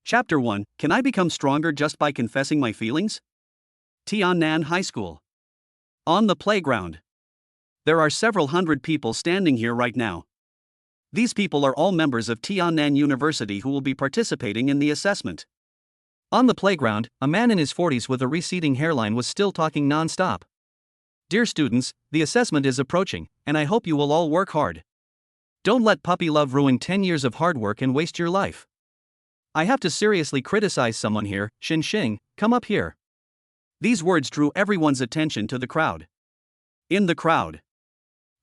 Chapter 1, Can I Become Stronger Just by Confessing My Feelings? Tiannan High School. On the playground. There are several hundred people standing here right now. These people are all members of Tiannan University who will be participating in the assessment. On the playground, a man in his 40s with a receding hairline was still talking non-stop. Dear students, the assessment is approaching, and I hope you will all work hard. Don't let puppy love ruin 10 years of hard work and waste your life. I have to seriously criticize someone here. Xing, come up here. These words drew everyone's attention to the crowd. In the crowd,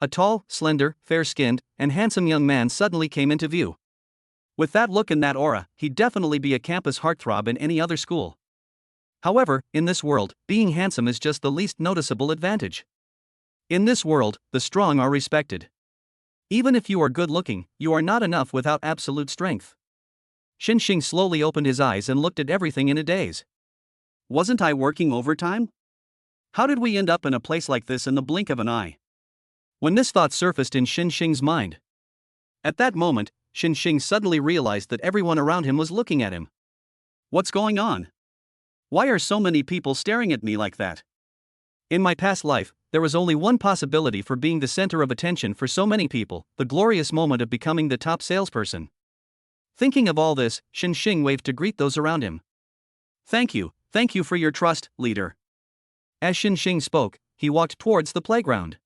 a tall, slender, fair-skinned, and handsome young man suddenly came into view. With that look and that aura, he'd definitely be a campus heartthrob in any other school. However, in this world, being handsome is just the least noticeable advantage. In this world, the strong are respected. Even if you are good-looking, you are not enough without absolute strength. Xing slowly opened his eyes and looked at everything in a daze. Wasn't I working overtime? How did we end up in a place like this in the blink of an eye? When this thought surfaced in Xing's mind. At that moment, Xing suddenly realized that everyone around him was looking at him. What's going on? Why are so many people staring at me like that? In my past life, there was only one possibility for being the center of attention for so many people, the glorious moment of becoming the top salesperson. Thinking of all this, Xing waved to greet those around him. Thank you for your trust, leader. As Xing spoke, he walked towards the playground.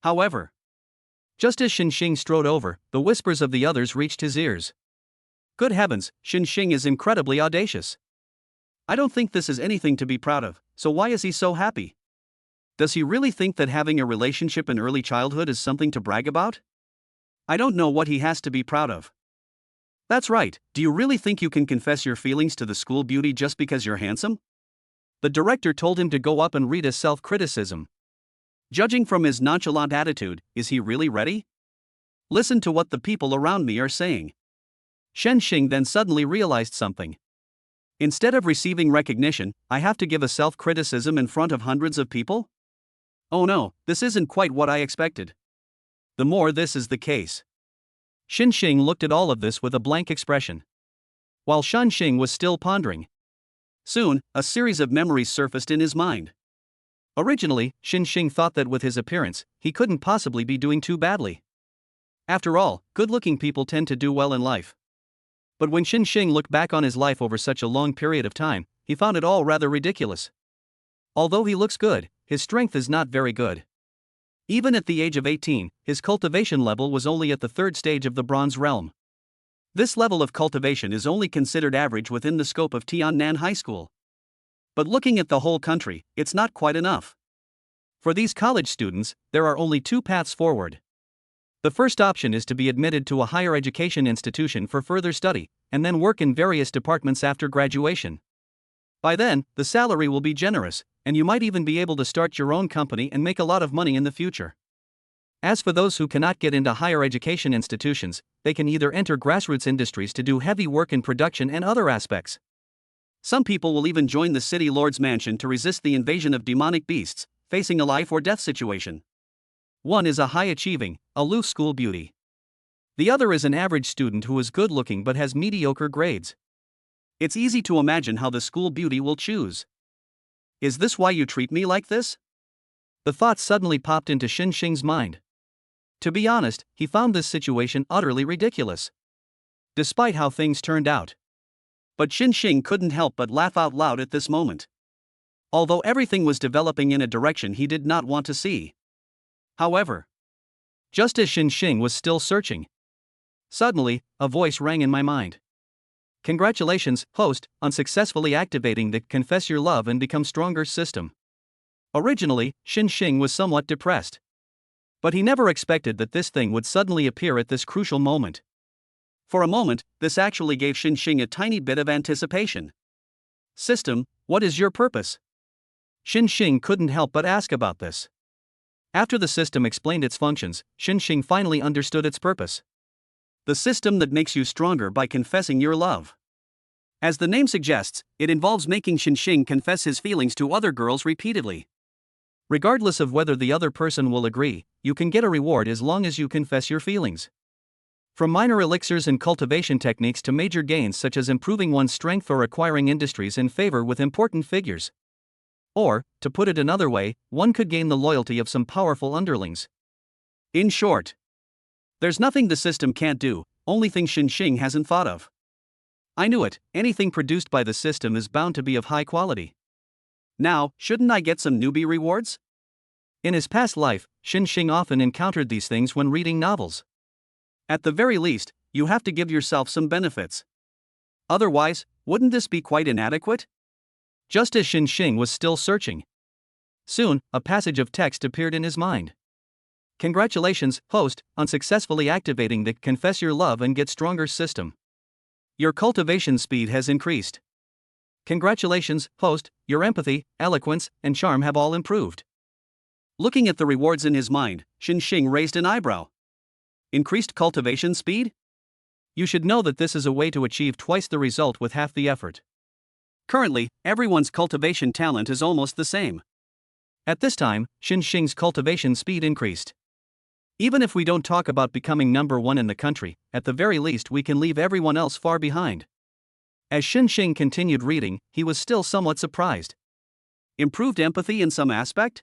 However, just as Xing strode over, the whispers of the others reached his ears. Good heavens, Xing is incredibly audacious. I don't think this is anything to be proud of, so why is he so happy? Does he really think that having a relationship in early childhood is something to brag about? I don't know what he has to be proud of. That's right, do you really think you can confess your feelings to the school beauty just because you're handsome? The director told him to go up and read a self-criticism. Judging from his nonchalant attitude, is he really ready? Listen to what the people around me are saying. Xing then suddenly realized something. Instead of receiving recognition, I have to give a self-criticism in front of hundreds of people? Oh no, this isn't quite what I expected. The more this is the case. Xing looked at all of this with a blank expression. While Xing was still pondering. Soon, a series of memories surfaced in his mind. Originally, Xing thought that with his appearance, he couldn't possibly be doing too badly. After all, good-looking people tend to do well in life. But when Xing looked back on his life over such a long period of time, he found it all rather ridiculous. Although he looks good, his strength is not very good. Even at the age of 18, his cultivation level was only at the third stage of the bronze realm. This level of cultivation is only considered average within the scope of Tiannan High School. But looking at the whole country, it's not quite enough. For these college students, there are only two paths forward. The first option is to be admitted to a higher education institution for further study, and then work in various departments after graduation. By then, the salary will be generous, and you might even be able to start your own company and make a lot of money in the future. As for those who cannot get into higher education institutions, they can either enter grassroots industries to do heavy work in production and other aspects. Some people will even join the city lord's mansion to resist the invasion of demonic beasts, facing a life or death situation. One is a high-achieving, aloof school beauty. The other is an average student who is good-looking but has mediocre grades. It's easy to imagine how the school beauty will choose. Is this why you treat me like this? The thought suddenly popped into Xing's mind. To be honest, he found this situation utterly ridiculous. Despite how things turned out. But Xing couldn't help but laugh out loud at this moment. Although everything was developing in a direction he did not want to see. However, just as Xing was still searching, suddenly, a voice rang in my mind. Congratulations, host, on successfully activating the Confess Your Love and Become Stronger system. Originally, Xing was somewhat depressed. But he never expected that this thing would suddenly appear at this crucial moment. For a moment, this actually gave Xing a tiny bit of anticipation. System, what is your purpose? Xing couldn't help but ask about this. After the system explained its functions, Xing finally understood its purpose. The system that makes you stronger by confessing your love. As the name suggests, it involves making Xing confess his feelings to other girls repeatedly. Regardless of whether the other person will agree, you can get a reward as long as you confess your feelings. From minor elixirs and cultivation techniques to major gains such as improving one's strength or acquiring industries in favor with important figures. Or, to put it another way, one could gain the loyalty of some powerful underlings. In short, there's nothing the system can't do, only thing Xing hasn't thought of. I knew it, anything produced by the system is bound to be of high quality. Now, shouldn't I get some newbie rewards? In his past life, Xing often encountered these things when reading novels. At the very least, you have to give yourself some benefits. Otherwise, wouldn't this be quite inadequate? Just as Xing was still searching. Soon, a passage of text appeared in his mind. Congratulations, host, on successfully activating the Confess Your Love and Get Stronger system. Your cultivation speed has increased. Congratulations, host, your empathy, eloquence, and charm have all improved. Looking at the rewards in his mind, Xing raised an eyebrow. Increased cultivation speed? You should know that this is a way to achieve twice the result with half the effort. Currently, everyone's cultivation talent is almost the same. At this time, Xing's cultivation speed increased. Even if we don't talk about becoming number one in the country, at the very least we can leave everyone else far behind. As Xing continued reading, he was still somewhat surprised. Improved empathy in some aspect?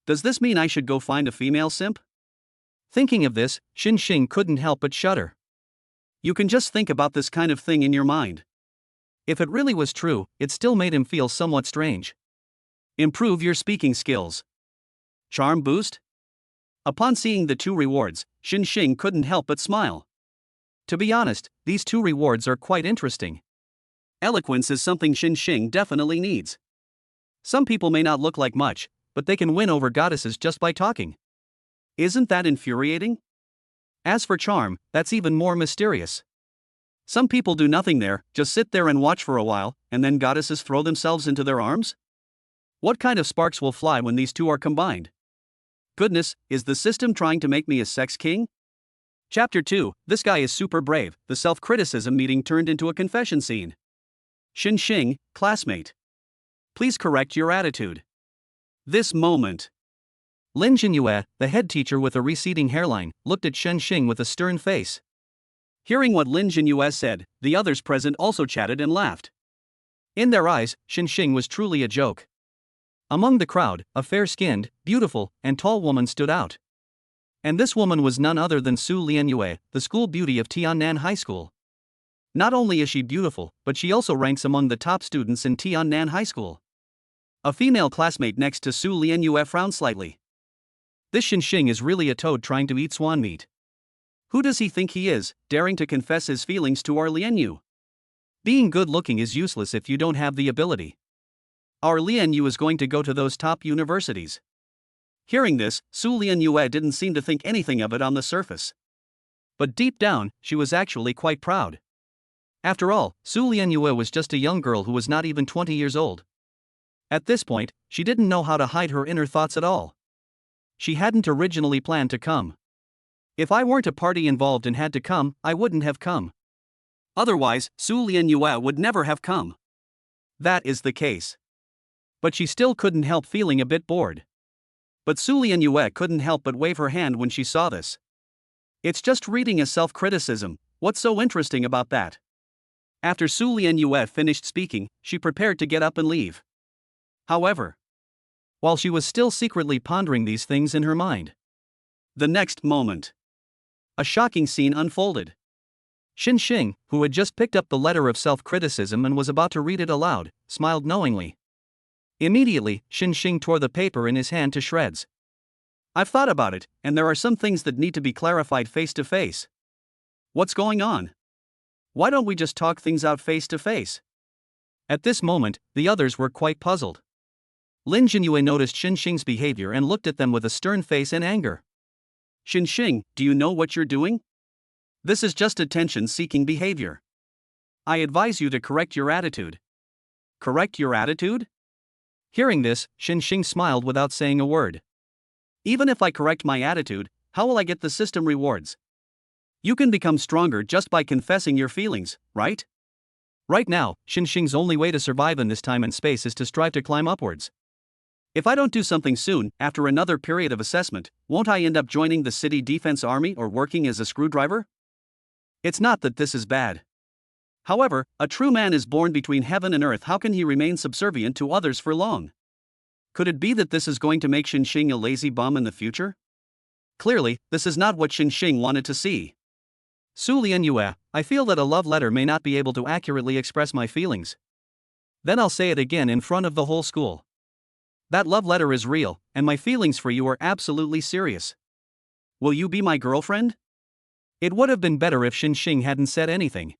Does this mean I should go find a female simp? Thinking of this, Xing couldn't help but shudder. You can just think about this kind of thing in your mind. If it really was true, it still made him feel somewhat strange. Improve your speaking skills. Charm boost? Upon seeing the two rewards, Xing couldn't help but smile. To be honest, these two rewards are quite interesting. Eloquence is something Xing definitely needs. Some people may not look like much, but they can win over goddesses just by talking. Isn't that infuriating? As for charm, that's even more mysterious. Some people do nothing there, just sit there and watch for a while, and then goddesses throw themselves into their arms? What kind of sparks will fly when these two are combined? Goodness, is the system trying to make me a sex king? Chapter 2, This guy is super brave. The self-criticism meeting turned into a confession scene. Xing, classmate. Please correct your attitude. This moment. Lin Jinyue, the head teacher with a receding hairline, looked at Xing with a stern face. Hearing what Lin Jinyue said, the others present also chatted and laughed. In their eyes, Xing was truly a joke. Among the crowd, a fair-skinned, beautiful, and tall woman stood out. And this woman was none other than Su Lianyue, the school beauty of Tiannan High School. Not only is she beautiful, but she also ranks among the top students in Tiannan High School. A female classmate next to Su Lianyue frowned slightly. This Xing is really a toad trying to eat swan meat. Who does he think he is, daring to confess his feelings to our Lianyu? Being good-looking is useless if you don't have the ability. Our Lianyu is going to go to those top universities. Hearing this, Su Lianyue didn't seem to think anything of it on the surface. But deep down, she was actually quite proud. After all, Su Lianyue was just a young girl who was not even 20 years old. At this point, she didn't know how to hide her inner thoughts at all. She hadn't originally planned to come. If I weren't a party involved and had to come, I wouldn't have come. Otherwise, Su Lianyue would never have come. That is the case. But she still couldn't help feeling a bit bored. But Su Lianyue couldn't help but wave her hand when she saw this. It's just reading a self-criticism, what's so interesting about that? After Su Lianyue finished speaking, she prepared to get up and leave. However, while she was still secretly pondering these things in her mind, the next moment, a shocking scene unfolded. Xing, who had just picked up the letter of self-criticism and was about to read it aloud, smiled knowingly. Immediately, Xing tore the paper in his hand to shreds. I've thought about it, and there are some things that need to be clarified face to face. What's going on? Why don't we just talk things out face to face? At this moment, the others were quite puzzled. Lin Jinyue noticed Xing's behavior and looked at them with a stern face and anger. Xing, do you know what you're doing? This is just attention-seeking behavior. I advise you to correct your attitude. Correct your attitude? Hearing this, Xing smiled without saying a word. Even if I correct my attitude, how will I get the system rewards? You can become stronger just by confessing your feelings, right? Right now, Xing's only way to survive in this time and space is to strive to climb upwards. If I don't do something soon, after another period of assessment, won't I end up joining the city defense army or working as a screwdriver? It's not that this is bad. However, a true man is born between heaven and earth. How can he remain subservient to others for long? Could it be that this is going to make Xinxing a lazy bum in the future? Clearly, this is not what Xinxing wanted to see. Su Lianyue, I feel that a love letter may not be able to accurately express my feelings. Then I'll say it again in front of the whole school. That love letter is real, and my feelings for you are absolutely serious. Will you be my girlfriend? It would have been better if Xinxing hadn't said anything.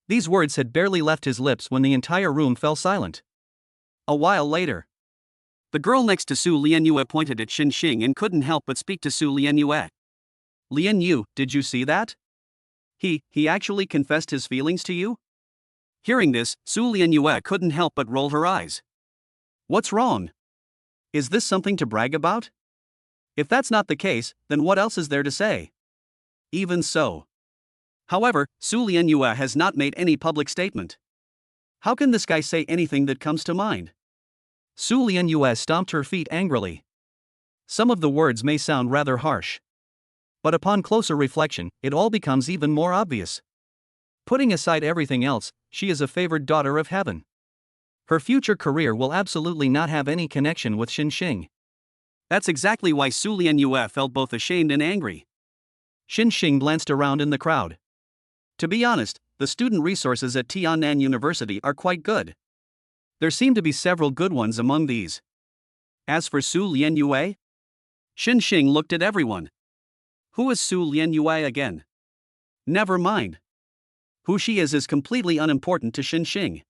These words had barely left his lips when the entire room fell silent. A while later, the girl next to Su Lianyue pointed at Xinxing and couldn't help but speak to Su Lianyue. Lianyu, did you see that? He actually confessed his feelings to you? Hearing this, Su Lianyue couldn't help but roll her eyes. What's wrong? Is this something to brag about? If that's not the case, then what else is there to say? Even so. However, Su Lianyue has not made any public statement. How can this guy say anything that comes to mind? Su Lianyue stomped her feet angrily. Some of the words may sound rather harsh. But upon closer reflection, it all becomes even more obvious. Putting aside everything else, she is a favored daughter of heaven. Her future career will absolutely not have any connection with Xinxing. That's exactly why Su Lianyue felt both ashamed and angry. Xinxing glanced around in the crowd. To be honest, the student resources at Tiannan University are quite good. There seem to be several good ones among these. As for Su Lianyue, Xinxing looked at everyone. Who is Su Lianyue again? Never mind. Who she is completely unimportant to Xinxing.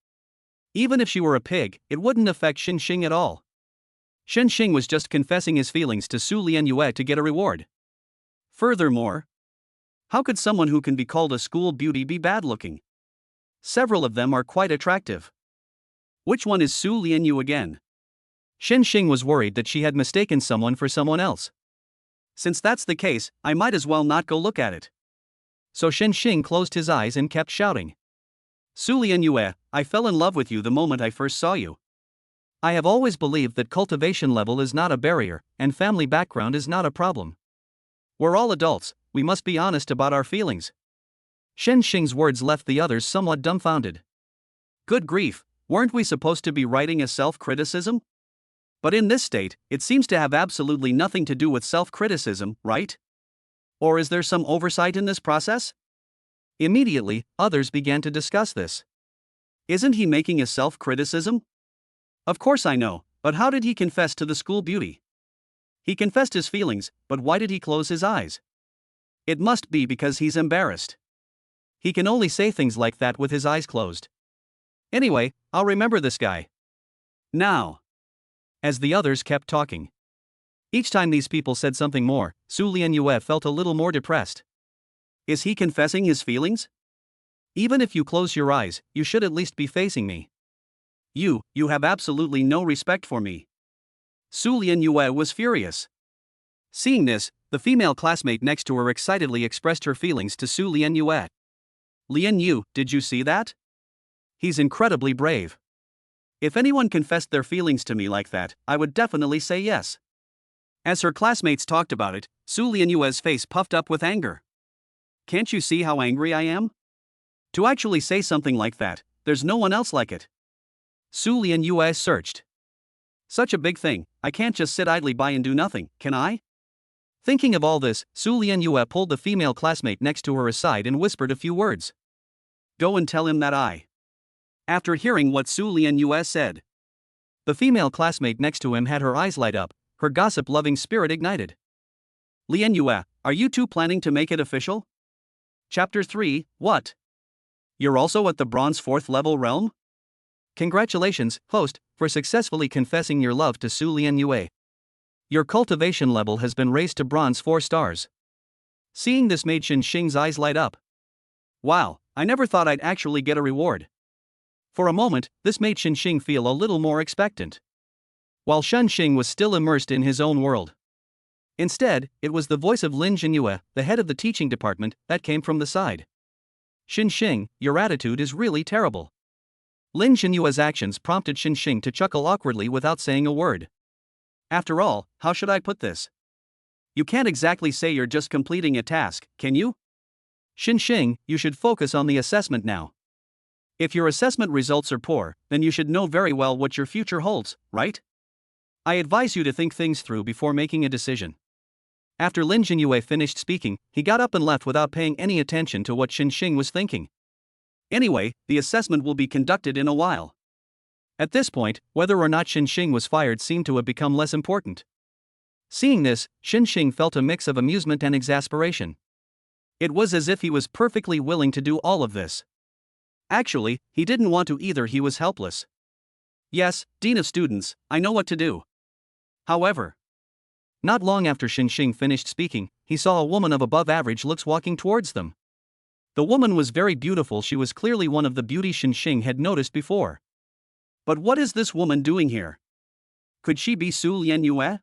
Even if she were a pig, it wouldn't affect Xinxing at all. Xinxing was just confessing his feelings to Su Lianyue to get a reward. Furthermore, how could someone who can be called a school beauty be bad-looking? Several of them are quite attractive. Which one is Su Lianyue again? Xinxing was worried that she had mistaken someone for someone else. Since that's the case, I might as well not go look at it. So Xinxing closed his eyes and kept shouting. Su Lianyue, I fell in love with you the moment I first saw you. I have always believed that cultivation level is not a barrier, and family background is not a problem. We're all adults, we must be honest about our feelings. Xinxing's words left the others somewhat dumbfounded. Good grief, weren't we supposed to be writing a self-criticism? But in this state, it seems to have absolutely nothing to do with self-criticism, right? Or is there some oversight in this process? Immediately, others began to discuss this. Isn't he making a self-criticism? Of course I know, but how did he confess to the school beauty? He confessed his feelings, but why did he close his eyes? It must be because he's embarrassed. He can only say things like that with his eyes closed. Anyway, I'll remember this guy. Now. As the others kept talking. Each time these people said something more, Su Lianyue felt a little more depressed. Is he confessing his feelings? Even if you close your eyes, you should at least be facing me. You have absolutely no respect for me. Su Lianyue was furious. Seeing this, the female classmate next to her excitedly expressed her feelings to Su Lianyue. Lianyu, did you see that? He's incredibly brave. If anyone confessed their feelings to me like that, I would definitely say yes. As her classmates talked about it, Su Lianyue's face puffed up with anger. Can't you see how angry I am? To actually say something like that, there's no one else like it. Su Lianyue searched. Such a big thing, I can't just sit idly by and do nothing, can I? Thinking of all this, Su Lianyue pulled the female classmate next to her aside and whispered a few words. Go and tell him that I. After hearing what Su Lianyue said, the female classmate next to him had her eyes light up, her gossip-loving spirit ignited. Lianyue, are you two planning to make it official? Chapter 3, What? You're also at the Bronze 4th level realm? Congratulations, host, for successfully confessing your love to Su Lianyue. Your cultivation level has been raised to Bronze 4 stars. Seeing this made Xinxing's eyes light up. Wow, I never thought I'd actually get a reward. For a moment, this made Xinxing feel a little more expectant. While Xinxing was still immersed in his own world. Instead, it was the voice of Lin Jinyue, the head of the teaching department, that came from the side. Xinxing, your attitude is really terrible. Lin Jinyue's actions prompted Xinxing to chuckle awkwardly without saying a word. After all, how should I put this? You can't exactly say you're just completing a task, can you? Xing, you should focus on the assessment now. If your assessment results are poor, then you should know very well what your future holds, right? I advise you to think things through before making a decision. After Lin Jinyue finished speaking, he got up and left without paying any attention to what Xing was thinking. Anyway, the assessment will be conducted in a while. At this point, whether or not Xing was fired seemed to have become less important. Seeing this, Xing felt a mix of amusement and exasperation. It was as if he was perfectly willing to do all of this. Actually, he didn't want to either, he was helpless. Yes, Dean of Students, I know what to do. However, not long after Xing finished speaking, he saw a woman of above average looks walking towards them. The woman was very beautiful, she was clearly one of the beauties Xing had noticed before. But what is this woman doing here? Could she be Su Lianyue?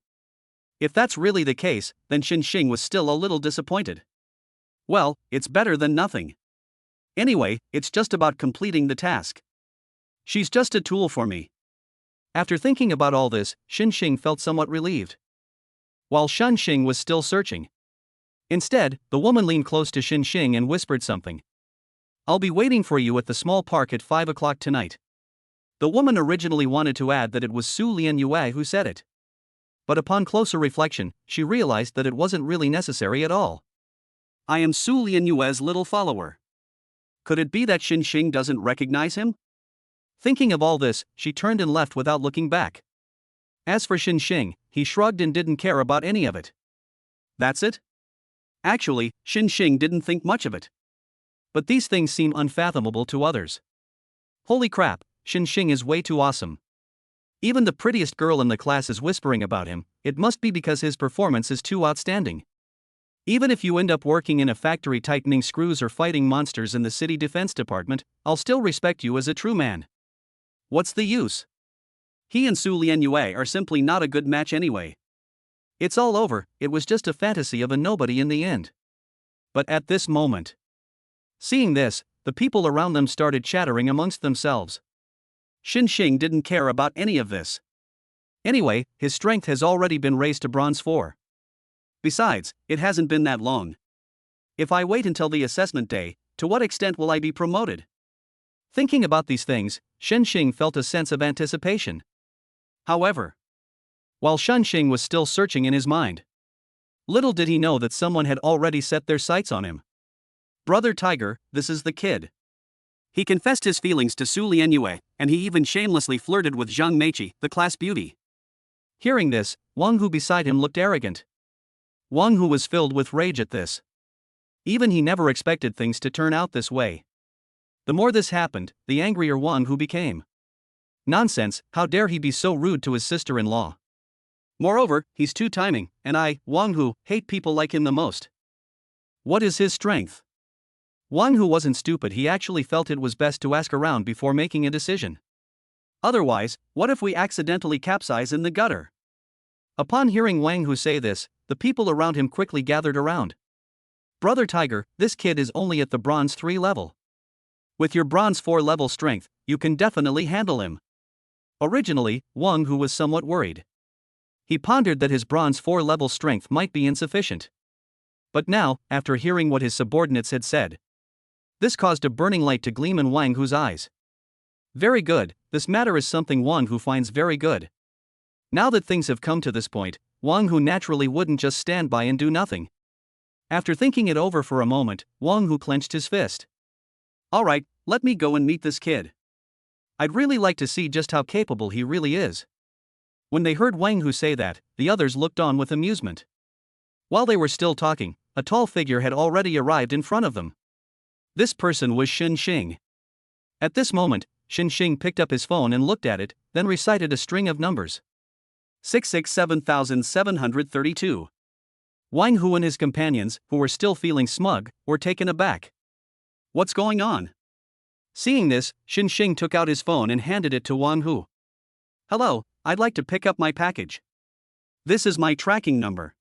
If that's really the case, then Xing was still a little disappointed. Well, it's better than nothing. Anyway, it's just about completing the task. She's just a tool for me. After thinking about all this, Xing felt somewhat relieved. While Xing was still searching. Instead, the woman leaned close to Xing and whispered something. I'll be waiting for you at the small park at 5 o'clock tonight. The woman originally wanted to add that it was Su Lianyue who said it. But upon closer reflection, she realized that it wasn't really necessary at all. I am Su Lianyue's little follower. Could it be that Xing doesn't recognize him? Thinking of all this, she turned and left without looking back. As for Xing, he shrugged and didn't care about any of it. That's it? Actually, Xing didn't think much of it. But these things seem unfathomable to others. Holy crap, Xing is way too awesome. Even the prettiest girl in the class is whispering about him, it must be because his performance is too outstanding. Even if you end up working in a factory tightening screws or fighting monsters in the city defense department, I'll still respect you as a true man. What's the use? He and Su Lianyue are simply not a good match anyway. It's all over, it was just a fantasy of a nobody in the end. But at this moment, seeing this, the people around them started chattering amongst themselves. Xing didn't care about any of this. Anyway, his strength has already been raised to bronze 4. Besides, it hasn't been that long. If I wait until the assessment day, to what extent will I be promoted? Thinking about these things, Xing felt a sense of anticipation. However, while Xing was still searching in his mind, little did he know that someone had already set their sights on him. Brother Tiger, this is the kid. He confessed his feelings to Su Lianyue, and he even shamelessly flirted with Zhang Meiqi, the class beauty. Hearing this, Wang Hu beside him looked arrogant. Wang Hu was filled with rage at this. Even he never expected things to turn out this way. The more this happened, the angrier Wang Hu became. Nonsense, how dare he be so rude to his sister-in-law? Moreover, he's two-timing, and I, Wang Hu, hate people like him the most. What is his strength? Wang Hu wasn't stupid, he actually felt it was best to ask around before making a decision. Otherwise, what if we accidentally capsize in the gutter? Upon hearing Wang Hu say this, the people around him quickly gathered around. Brother Tiger, this kid is only at the bronze 3 level. With your bronze 4 level strength, you can definitely handle him. Originally, Wang Hu was somewhat worried. He pondered that his bronze 4 level strength might be insufficient. But now, after hearing what his subordinates had said, this caused a burning light to gleam in Wang Hu's eyes. Very good, this matter is something Wang Hu finds very good. Now that things have come to this point, Wang Hu naturally wouldn't just stand by and do nothing. After thinking it over for a moment, Wang Hu clenched his fist. Alright, let me go and meet this kid. I'd really like to see just how capable he really is. When they heard Wang Hu say that, the others looked on with amusement. While they were still talking, a tall figure had already arrived in front of them. This person was Xing. At this moment, Xing picked up his phone and looked at it, then recited a string of numbers. 667,732. Wang Hu and his companions, who were still feeling smug, were taken aback. What's going on? Seeing this, Xing took out his phone and handed it to Wang Hu. Hello, I'd like to pick up my package. This is my tracking number.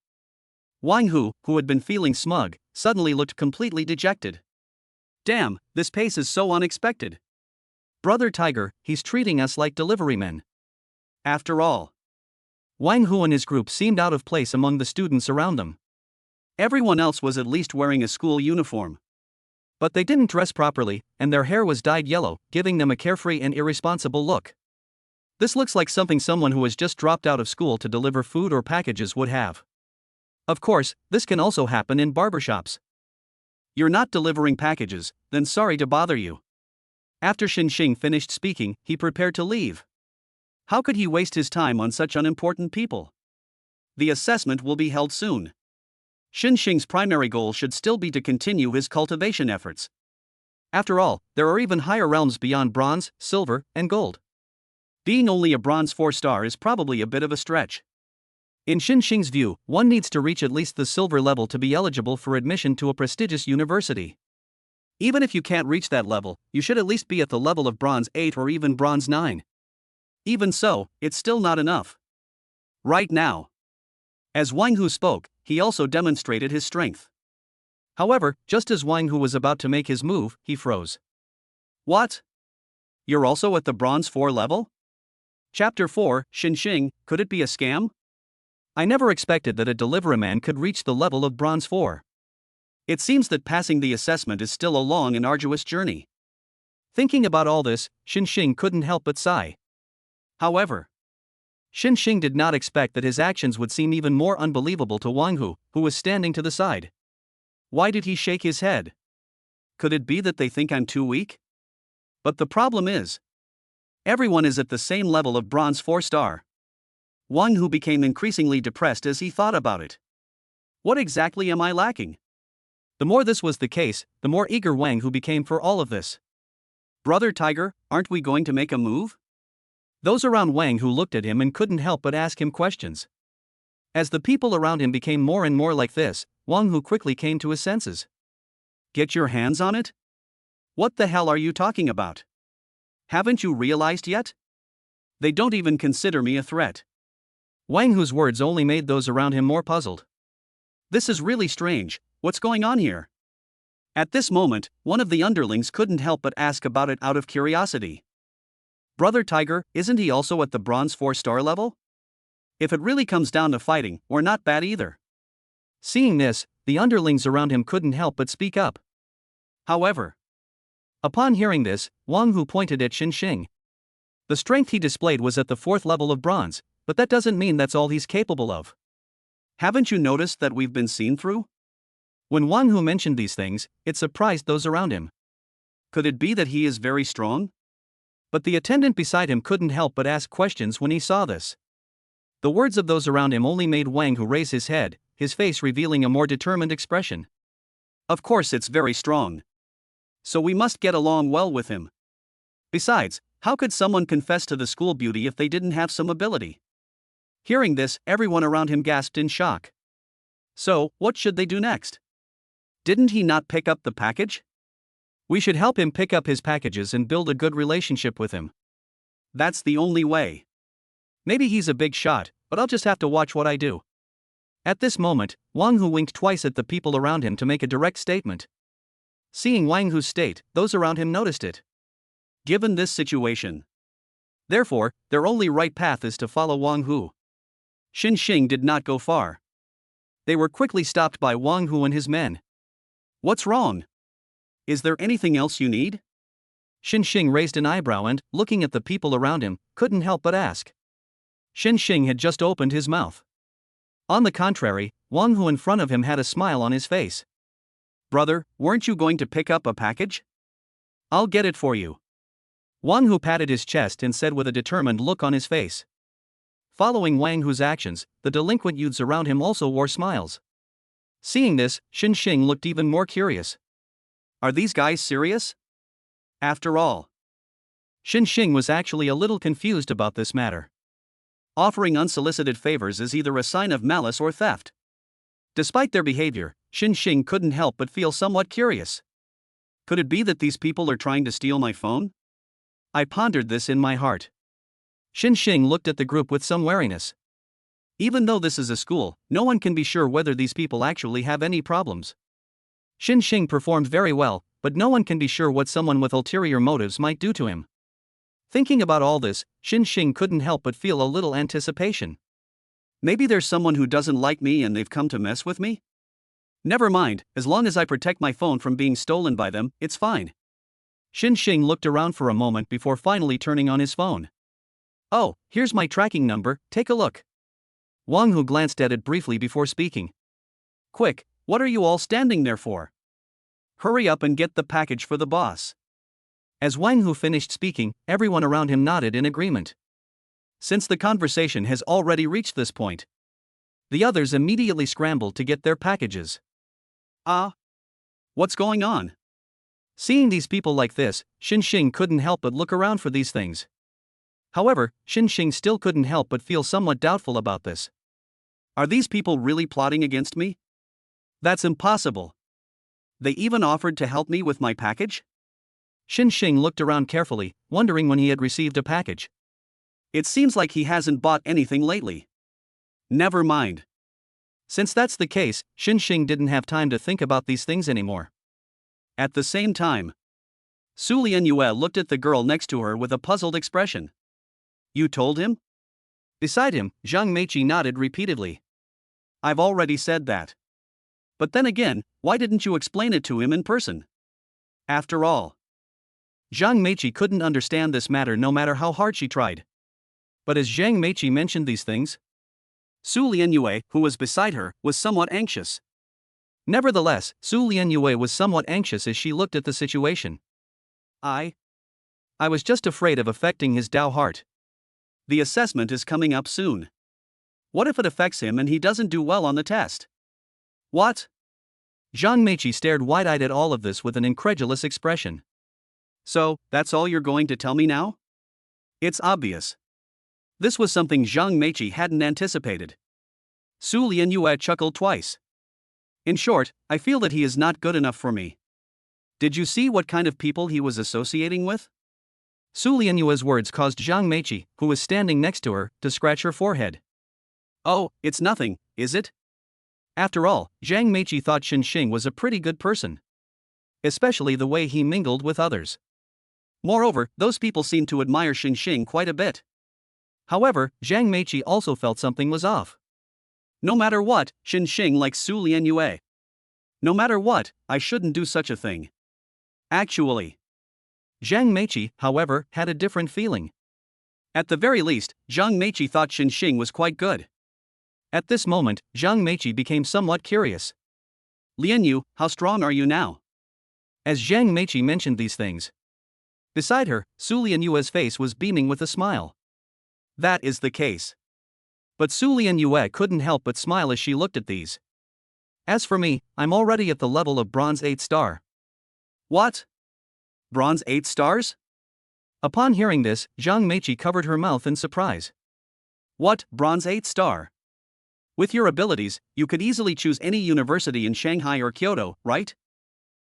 Wang Hu, who had been feeling smug, suddenly looked completely dejected. Damn, this pace is so unexpected. Brother Tiger, he's treating us like delivery men. After all, Wang Hu and his group seemed out of place among the students around them. Everyone else was at least wearing a school uniform. But they didn't dress properly, and their hair was dyed yellow, giving them a carefree and irresponsible look. This looks like something someone who has just dropped out of school to deliver food or packages would have. Of course, this can also happen in barbershops. You're not delivering packages, then sorry to bother you. After Xinxing finished speaking, he prepared to leave. How could he waste his time on such unimportant people? The assessment will be held soon. Xinxing's primary goal should still be to continue his cultivation efforts. After all, there are even higher realms beyond bronze, silver, and gold. Being only a bronze 4-star is probably a bit of a stretch. In Xinxing's view, one needs to reach at least the silver level to be eligible for admission to a prestigious university. Even if you can't reach that level, you should at least be at the level of bronze 8 or even bronze 9. Even so, it's still not enough. Right now. As Wang Hu spoke, he also demonstrated his strength. However, just as Wang Hu was about to make his move, he froze. What? You're also at the bronze 4 level? Chapter 4, Xinxing, could it be a scam? I never expected that a deliveryman could reach the level of bronze 4. It seems that passing the assessment is still a long and arduous journey. Thinking about all this, Xinxing couldn't help but sigh. However, Xinxing did not expect that his actions would seem even more unbelievable to Wang Hu, who was standing to the side. Why did he shake his head? Could it be that they think I'm too weak? But the problem is, everyone is at the same level of bronze 4-star. Wang Hu became increasingly depressed as he thought about it. What exactly am I lacking? The more this was the case, the more eager Wang Hu became for all of this. Brother Tiger, aren't we going to make a move? Those around Wang Hu looked at him and couldn't help but ask him questions. As the people around him became more and more like this, Wang Hu quickly came to his senses. Get your hands on it? What the hell are you talking about? Haven't you realized yet? They don't even consider me a threat. Wang Hu's words only made those around him more puzzled. This is really strange, what's going on here? At this moment, one of the underlings couldn't help but ask about it out of curiosity. Brother Tiger, isn't he also at the bronze 4-star level? If it really comes down to fighting, we're not bad either. Seeing this, the underlings around him couldn't help but speak up. However, upon hearing this, Wang Hu pointed at Xinxing. The strength he displayed was at the 4th level of bronze, but that doesn't mean that's all he's capable of. Haven't you noticed that we've been seen through? When Wang Hu mentioned these things, it surprised those around him. Could it be that he is very strong? But the attendant beside him couldn't help but ask questions when he saw this. The words of those around him only made Wang Hu raise his head, his face revealing a more determined expression. Of course it's very strong. So we must get along well with him. Besides, how could someone confess to the school beauty if they didn't have some ability? Hearing this, everyone around him gasped in shock. So, what should they do next? Didn't he not pick up the package? We should help him pick up his packages and build a good relationship with him. That's the only way. Maybe he's a big shot, but I'll just have to watch what I do. At this moment, Wang Hu winked twice at the people around him to make a direct statement. Seeing Wang Hu's state, those around him noticed it. Given this situation, therefore, their only right path is to follow Wang Hu. Xinxing did not go far. They were quickly stopped by Wang Hu and his men. What's wrong? Is there anything else you need? Xinxing raised an eyebrow and, looking at the people around him, couldn't help but ask. Xinxing had just opened his mouth. On the contrary, Wang Hu in front of him had a smile on his face. Brother, weren't you going to pick up a package? I'll get it for you. Wang Hu patted his chest and said with a determined look on his face. Following Wang Hu's actions, the delinquent youths around him also wore smiles. Seeing this, Xinxing looked even more curious. Are these guys serious? After all, Xinxing was actually a little confused about this matter. Offering unsolicited favors is either a sign of malice or theft. Despite their behavior, Xinxing couldn't help but feel somewhat curious. Could it be that these people are trying to steal my phone? I pondered this in my heart. Xinxing looked at the group with some wariness. Even though this is a school, no one can be sure whether these people actually have any problems. Xinxing performed very well, but no one can be sure what someone with ulterior motives might do to him. Thinking about all this, Xinxing couldn't help but feel a little anticipation. Maybe there's someone who doesn't like me and they've come to mess with me? Never mind, as long as I protect my phone from being stolen by them, it's fine. Xing looked around for a moment before finally turning on his phone. Oh, here's my tracking number, take a look. Wang Hu glanced at it briefly before speaking. Quick, what are you all standing there for? Hurry up and get the package for the boss. As Wang Hu finished speaking, everyone around him nodded in agreement. Since the conversation has already reached this point, the others immediately scrambled to get their packages. What's going on? Seeing these people like this, Xing couldn't help but look around for these things. However, Xing still couldn't help but feel somewhat doubtful about this. Are these people really plotting against me? That's impossible. They even offered to help me with my package? Xing looked around carefully, wondering when he had received a package. It seems like he hasn't bought anything lately. Never mind. Since that's the case, Xing didn't have time to think about these things anymore. At the same time, Su Lianyue looked at the girl next to her with a puzzled expression. You told him? Beside him, Zhang Meiqi nodded repeatedly. I've already said that. But then again, why didn't you explain it to him in person? After all, Zhang Meiqi couldn't understand this matter no matter how hard she tried. But as Zhang Meiqi mentioned these things, Su Lianyue, who was beside her, was somewhat anxious. Nevertheless, Su Lianyue was somewhat anxious as she looked at the situation. I was just afraid of affecting his Dao heart. The assessment is coming up soon. What if it affects him and he doesn't do well on the test? What? Zhang Meiqi stared wide-eyed at all of this with an incredulous expression. So, that's all you're going to tell me now? It's obvious. This was something Zhang Meiqi hadn't anticipated. Su Lianyue chuckled twice. In short, I feel that he is not good enough for me. Did you see what kind of people he was associating with? Su Lianyue's words caused Zhang Meiqi, who was standing next to her, to scratch her forehead. Oh, it's nothing, is it? After all, Zhang Meiqi thought Xing was a pretty good person. Especially the way he mingled with others. Moreover, those people seemed to admire Xing quite a bit. However, Zhang Meiqi also felt something was off. No matter what, Xing likes Su Lianyue. No matter what, I shouldn't do such a thing. Actually, Zhang Meiqi, however, had a different feeling. At the very least, Zhang Meiqi thought Xing was quite good. At this moment, Zhang Meiqi became somewhat curious. Lianyu, how strong are you now? As Zhang Meiqi mentioned these things, beside her, Su Lianyue's face was beaming with a smile. That is the case. But Su Lianyue couldn't help but smile as she looked at these. As for me, I'm already at the level of Bronze 8 star. What? Bronze 8 stars? Upon hearing this, Zhang Meiqi covered her mouth in surprise. What, Bronze 8 star? With your abilities, you could easily choose any university in Shanghai or Kyoto, right?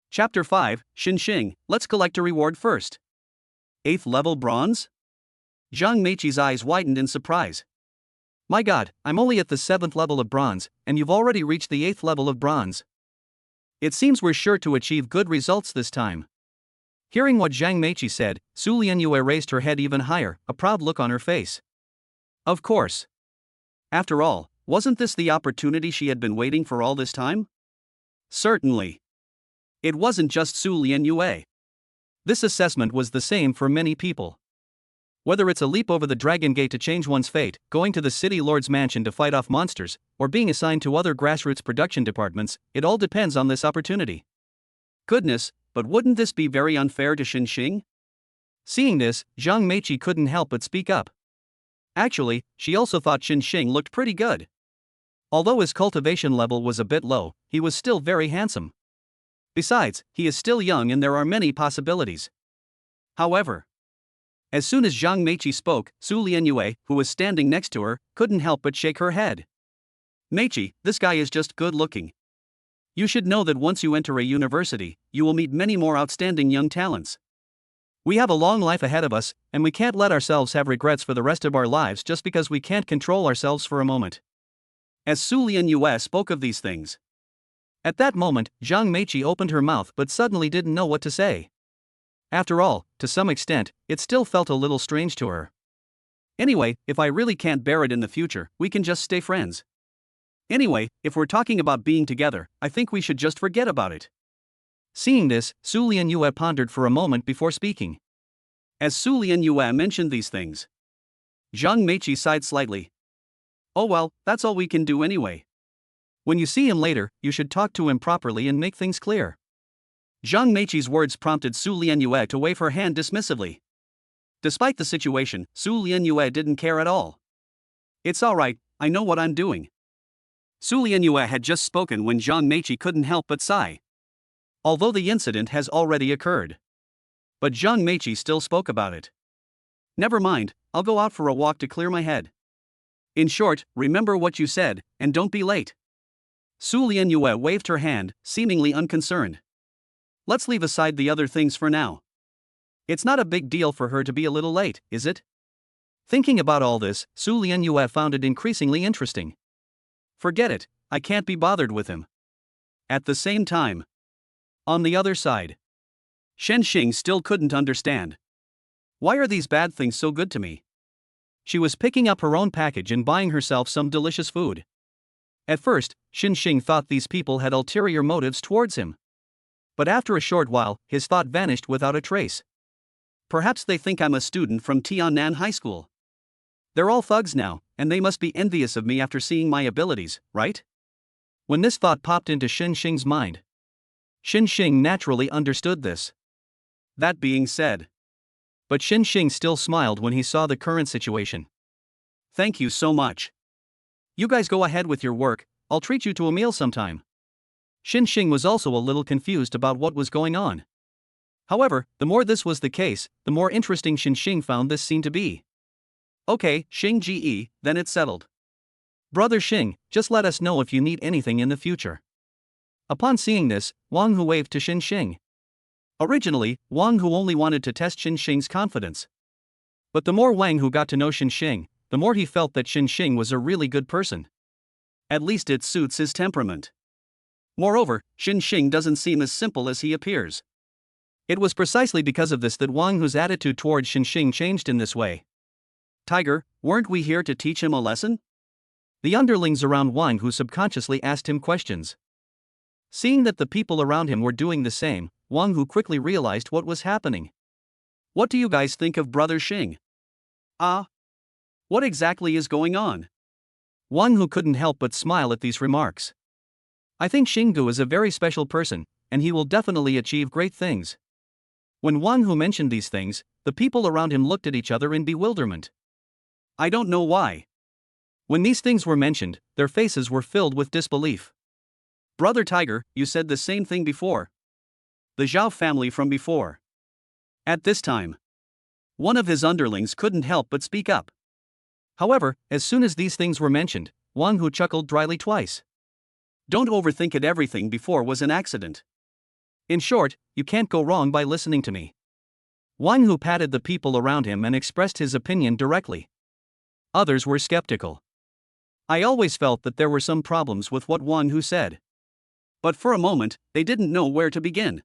Chapter 5, Xing, let's collect a reward first. 8th level bronze? Zhang Meiqi's eyes widened in surprise. My god, I'm only at the 7th level of bronze, and you've already reached the 8th level of bronze. It seems we're sure to achieve good results this time. Hearing what Zhang Meiqi said, Su Lianyue raised her head even higher, a proud look on her face. Of course. After all, wasn't this the opportunity she had been waiting for all this time? Certainly. It wasn't just Su Lianyue. This assessment was the same for many people. Whether it's a leap over the Dragon Gate to change one's fate, going to the City Lord's mansion to fight off monsters, or being assigned to other grassroots production departments, it all depends on this opportunity. Goodness, but wouldn't this be very unfair to Xing? Seeing this, Zhang Meiqi couldn't help but speak up. Actually, she also thought Xing looked pretty good. Although his cultivation level was a bit low, he was still very handsome. Besides, he is still young and there are many possibilities. However, as soon as Zhang Meiqi spoke, Su Lianyue, who was standing next to her, couldn't help but shake her head. Meiqi, this guy is just good looking. You should know that once you enter a university, you will meet many more outstanding young talents. We have a long life ahead of us, and we can't let ourselves have regrets for the rest of our lives just because we can't control ourselves for a moment. As Su Lianyue spoke of these things, at that moment, Zhang Meiqi opened her mouth but suddenly didn't know what to say. After all, to some extent, it still felt a little strange to her. Anyway, if I really can't bear it in the future, we can just stay friends. Anyway, if we're talking about being together, I think we should just forget about it. Seeing this, Su Lianyue pondered for a moment before speaking. As Su Lianyue mentioned these things, Zhang Meiqi sighed slightly. Oh well, that's all we can do anyway. When you see him later, you should talk to him properly and make things clear. Zhang Meiqi's words prompted Su Lianyue to wave her hand dismissively. Despite the situation, Su Lianyue didn't care at all. It's alright, I know what I'm doing. Su Lianyue had just spoken when Zhang Meiqi couldn't help but sigh. Although the incident has already occurred. But Zhang Meiqi still spoke about it. Never mind, I'll go out for a walk to clear my head. In short, remember what you said, and don't be late. Su Lianyue waved her hand, seemingly unconcerned. Let's leave aside the other things for now. It's not a big deal for her to be a little late, is it? Thinking about all this, Su Lianyue found it increasingly interesting. Forget it, I can't be bothered with him. At the same time, on the other side, Shen Xing still couldn't understand. Why are these bad things so good to me? She was picking up her own package and buying herself some delicious food. At first, Shen Xing thought these people had ulterior motives towards him. But after a short while, his thought vanished without a trace. Perhaps they think I'm a student from Tiannan High School. They're all thugs now, and they must be envious of me after seeing my abilities, right? When this thought popped into Shen Xing's mind, Shen Xing naturally understood this. That being said, but Shen Xing still smiled when he saw the current situation. Thank you so much. You guys go ahead with your work, I'll treat you to a meal sometime. Shen Xing was also a little confused about what was going on. However, the more this was the case, the more interesting Shen Xing found this scene to be. Okay, Xing Ge, then it's settled. Brother Xing, just let us know if you need anything in the future. Upon seeing this, Wang Hu waved to Shen Xing. Originally, Wang Hu only wanted to test Shen Xing's confidence. But the more Wang Hu got to know Shen Xing, the more he felt that Shen Xing was a really good person. At least it suits his temperament. Moreover, Shen Xing doesn't seem as simple as he appears. It was precisely because of this that Wang Hu's attitude towards Shen Xing changed in this way. Tiger, weren't we here to teach him a lesson? The underlings around Wang Hu subconsciously asked him questions. Seeing that the people around him were doing the same, Wang Hu quickly realized what was happening. What do you guys think of Brother Xing? What exactly is going on? Wang Hu couldn't help but smile at these remarks. I think Xinggu is a very special person, and he will definitely achieve great things. When Wang Hu mentioned these things, the people around him looked at each other in bewilderment. I don't know why. When these things were mentioned, their faces were filled with disbelief. Brother Tiger, you said the same thing before. The Zhao family from before. At this time, one of his underlings couldn't help but speak up. However, as soon as these things were mentioned, Wang Hu chuckled dryly twice. Don't overthink it, everything before was an accident. In short, you can't go wrong by listening to me. Wang Hu patted the people around him and expressed his opinion directly. Others were skeptical. I always felt that there were some problems with what Wang Hu said. But for a moment, they didn't know where to begin.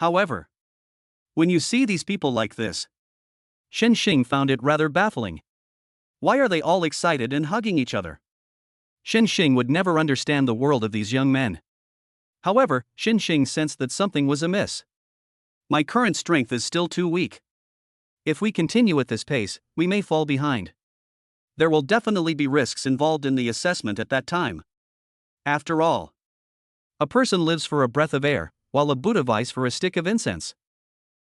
However, when you see these people like this, Shen Xing found it rather baffling. Why are they all excited and hugging each other? Shen Xing would never understand the world of these young men. However, Shen Xing sensed that something was amiss. My current strength is still too weak. If we continue at this pace, we may fall behind. There will definitely be risks involved in the assessment at that time. After all, a person lives for a breath of air, while a Buddha vies for a stick of incense.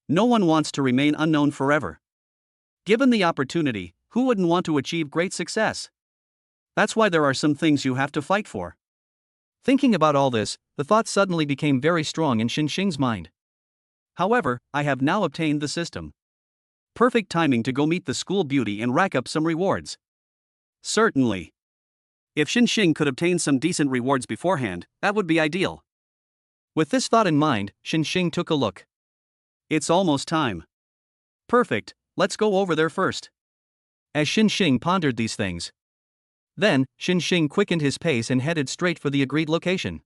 No one wants to remain unknown forever. Given the opportunity, who wouldn't want to achieve great success? That's why there are some things you have to fight for. Thinking about all this, the thought suddenly became very strong in Shen Xing's mind. However, I have now obtained the system. Perfect timing to go meet the school beauty and rack up some rewards. Certainly. If Shen Xing could obtain some decent rewards beforehand, that would be ideal. With this thought in mind, Shen Xing took a look. It's almost time. Perfect, let's go over there first. As Shen Xing pondered these things, then, Shen Xing quickened his pace and headed straight for the agreed location.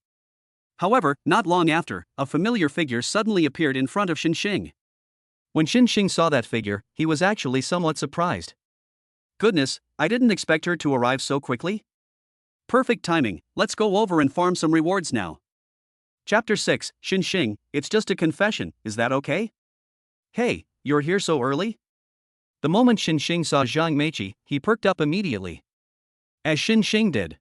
However, not long after, a familiar figure suddenly appeared in front of Shen Xing. When Shen Xing saw that figure, he was actually somewhat surprised. Goodness, I didn't expect her to arrive so quickly. Perfect timing, let's go over and farm some rewards now. Chapter 6, Xing, it's just a confession, is that okay? Hey, you're here so early? The moment Xing saw Zhang Meiqi, he perked up immediately. As Xing did.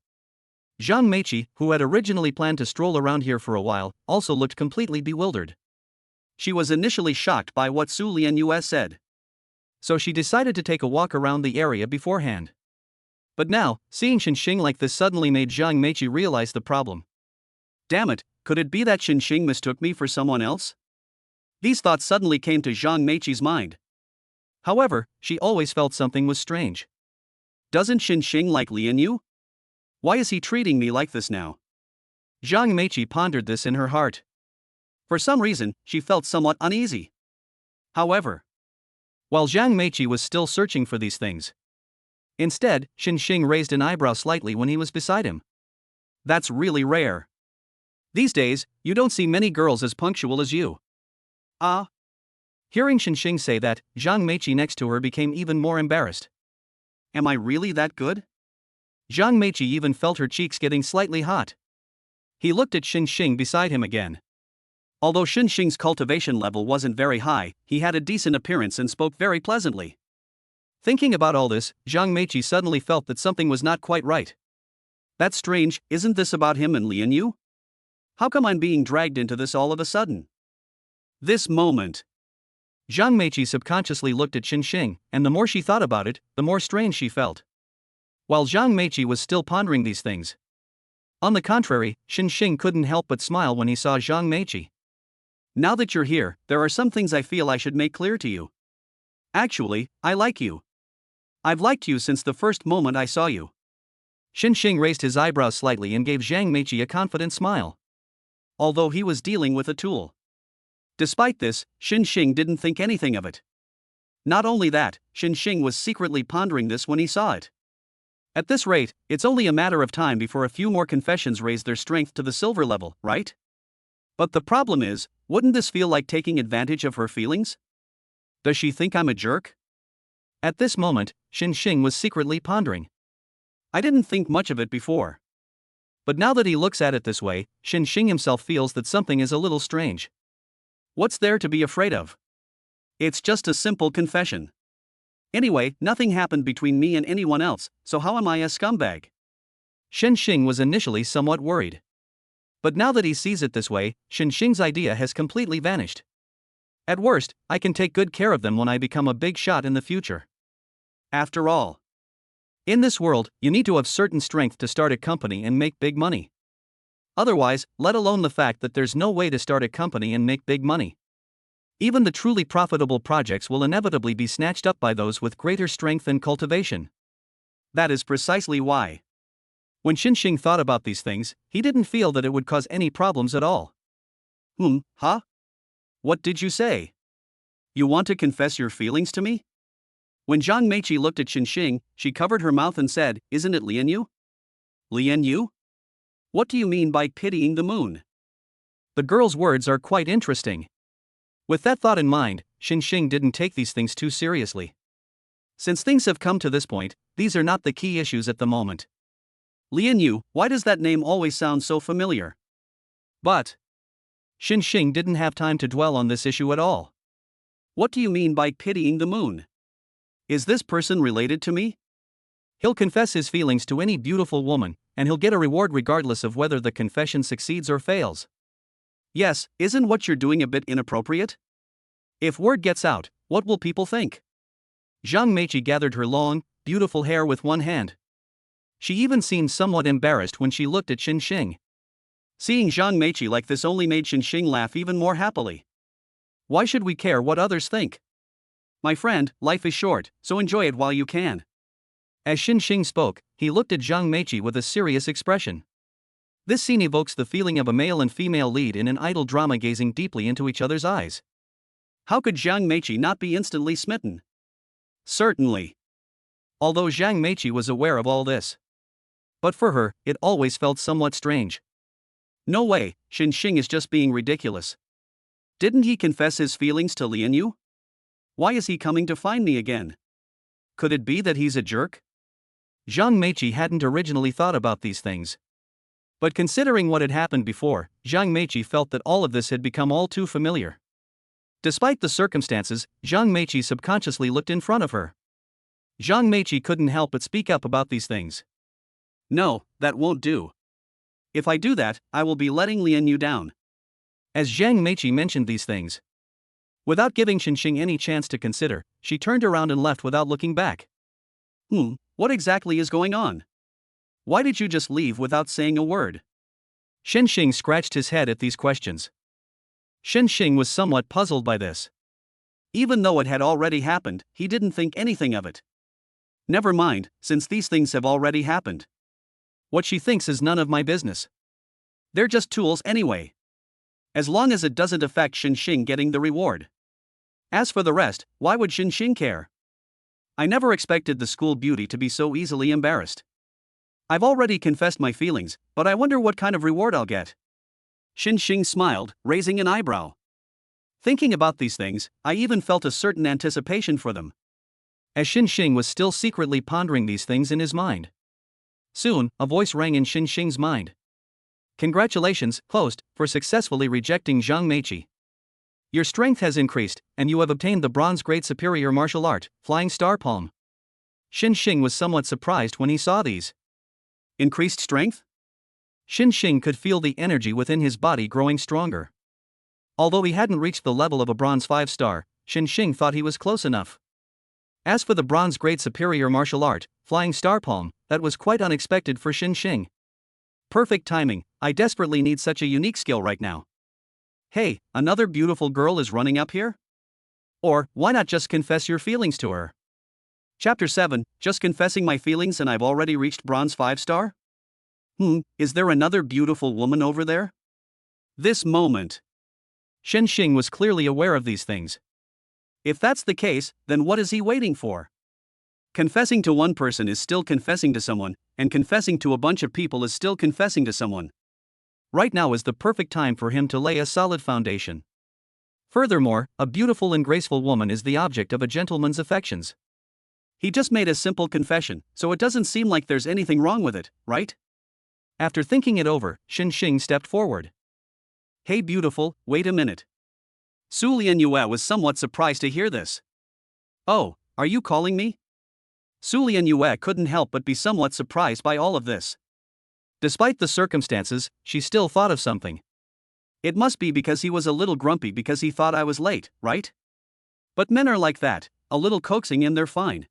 Zhang Meiqi, who had originally planned to stroll around here for a while, also looked completely bewildered. She was initially shocked by what Su Lianyu said. So she decided to take a walk around the area beforehand. But now, seeing Xing like this suddenly made Zhang Meiqi realize the problem. Damn it, could it be that Xing mistook me for someone else? These thoughts suddenly came to Zhang Meiqi's mind. However, she always felt something was strange. Doesn't Xing like Lianyu? Why is he treating me like this now? Zhang Meiqi pondered this in her heart. For some reason, she felt somewhat uneasy. However, while Zhang Meiqi was still searching for these things, instead, Xing raised an eyebrow slightly when he was beside him. That's really rare. These days, you don't see many girls as punctual as you. Ah. Hearing Xing say that, Zhang Meiqi next to her became even more embarrassed. Am I really that good? Zhang Meiqi even felt her cheeks getting slightly hot. He looked at Xing beside him again. Although Xing's cultivation level wasn't very high, he had a decent appearance and spoke very pleasantly. Thinking about all this, Zhang Meiqi suddenly felt that something was not quite right. That's strange, isn't this about him and Lianyu? How come I'm being dragged into this all of a sudden? This moment. Zhang Meiqi subconsciously looked at Xing, and the more she thought about it, the more strange she felt. While Zhang Meiqi was still pondering these things. On the contrary, Xing couldn't help but smile when he saw Zhang Meiqi. Now that you're here, there are some things I feel I should make clear to you. Actually, I like you. I've liked you since the first moment I saw you. Xing raised his eyebrows slightly and gave Zhang Meiqi a confident smile. Although he was dealing with a tool. Despite this, Xing didn't think anything of it. Not only that, Xing was secretly pondering this when he saw it. At this rate, it's only a matter of time before a few more confessions raise their strength to the silver level, right? But the problem is, wouldn't this feel like taking advantage of her feelings? Does she think I'm a jerk? At this moment, Xing was secretly pondering. I didn't think much of it before. But now that he looks at it this way, Xing himself feels that something is a little strange. What's there to be afraid of? It's just a simple confession. Anyway, nothing happened between me and anyone else, so how am I a scumbag? Xing was initially somewhat worried. But now that he sees it this way, Xing's idea has completely vanished. At worst, I can take good care of them when I become a big shot in the future. After all, in this world, you need to have certain strength to start a company and make big money. Otherwise, let alone the fact that there's no way to start a company and make big money. Even the truly profitable projects will inevitably be snatched up by those with greater strength and cultivation. That is precisely why. When Xing thought about these things, he didn't feel that it would cause any problems at all. Huh? What did you say? You want to confess your feelings to me? When Zhang Meiqi looked at Xing, she covered her mouth and said, Isn't it Lianyu? Lianyu? What do you mean by pitying the moon? The girl's words are quite interesting. With that thought in mind, Xing didn't take these things too seriously. Since things have come to this point, these are not the key issues at the moment. Lianyu, why does that name always sound so familiar? But Xing didn't have time to dwell on this issue at all. What do you mean by pitying the moon? Is this person related to me? He'll confess his feelings to any beautiful woman, and he'll get a reward regardless of whether the confession succeeds or fails. Yes, isn't what you're doing a bit inappropriate? If word gets out, what will people think? Zhang Meiqi gathered her long, beautiful hair with one hand. She even seemed somewhat embarrassed when she looked at Xing. Seeing Zhang Meiqi like this only made Xing laugh even more happily. Why should we care what others think? My friend, life is short, so enjoy it while you can. As Xing spoke, he looked at Zhang Meiqi with a serious expression. This scene evokes the feeling of a male and female lead in an idle drama gazing deeply into each other's eyes. How could Zhang Meiqi not be instantly smitten? Certainly. Although Zhang Meiqi was aware of all this. But for her, it always felt somewhat strange. No way, Xing is just being ridiculous. Didn't he confess his feelings to Lianyu? Why is he coming to find me again? Could it be that he's a jerk? Zhang Meiqi hadn't originally thought about these things. But considering what had happened before, Zhang Meiqi felt that all of this had become all too familiar. Despite the circumstances, Zhang Meiqi subconsciously looked in front of her. Zhang Meiqi couldn't help but speak up about these things. No, that won't do. If I do that, I will be letting Lian Yu down. As Zhang Meiqi mentioned these things, without giving Xinxing any chance to consider, she turned around and left without looking back. What exactly is going on? Why did you just leave without saying a word? Xinxing scratched his head at these questions. Xinxing was somewhat puzzled by this. Even though it had already happened, he didn't think anything of it. Never mind, since these things have already happened. What she thinks is none of my business. They're just tools anyway. As long as it doesn't affect Xinxing getting the reward. As for the rest, why would Xinxing care? I never expected the school beauty to be so easily embarrassed. I've already confessed my feelings, but I wonder what kind of reward I'll get. Xinxing smiled, raising an eyebrow. Thinking about these things, I even felt a certain anticipation for them. As Xinxing was still secretly pondering these things in his mind. Soon, a voice rang in Xinxing's mind. Congratulations, host, for successfully rejecting Zhang Meiqi. Your strength has increased, and you have obtained the Bronze Great Superior Martial Art, Flying Star Palm. Xinxing was somewhat surprised when he saw these. Increased strength? Xinxing could feel the energy within his body growing stronger. Although he hadn't reached the level of a Bronze 5-star, Xinxing thought he was close enough. As for the Bronze Great Superior Martial Art, Flying Star Palm, that was quite unexpected for Xinxing. Perfect timing, I desperately need such a unique skill right now. Hey, another beautiful girl is running up here? Or, why not just confess your feelings to her? Chapter 7, just confessing my feelings and I've already reached Bronze 5-star? Is there another beautiful woman over there? This moment. Xinxing was clearly aware of these things. If that's the case, then what is he waiting for? Confessing to one person is still confessing to someone, and confessing to a bunch of people is still confessing to someone. Right now is the perfect time for him to lay a solid foundation. Furthermore, a beautiful and graceful woman is the object of a gentleman's affections. He just made a simple confession, so it doesn't seem like there's anything wrong with it, right? After thinking it over, Xinxing stepped forward. Hey beautiful, wait a minute. Su Lianyue was somewhat surprised to hear this. Oh, are you calling me? Su Lianyue couldn't help but be somewhat surprised by all of this. Despite the circumstances, she still thought of something. It must be because he was a little grumpy because he thought I was late, right? But men are like that, a little coaxing and they're fine.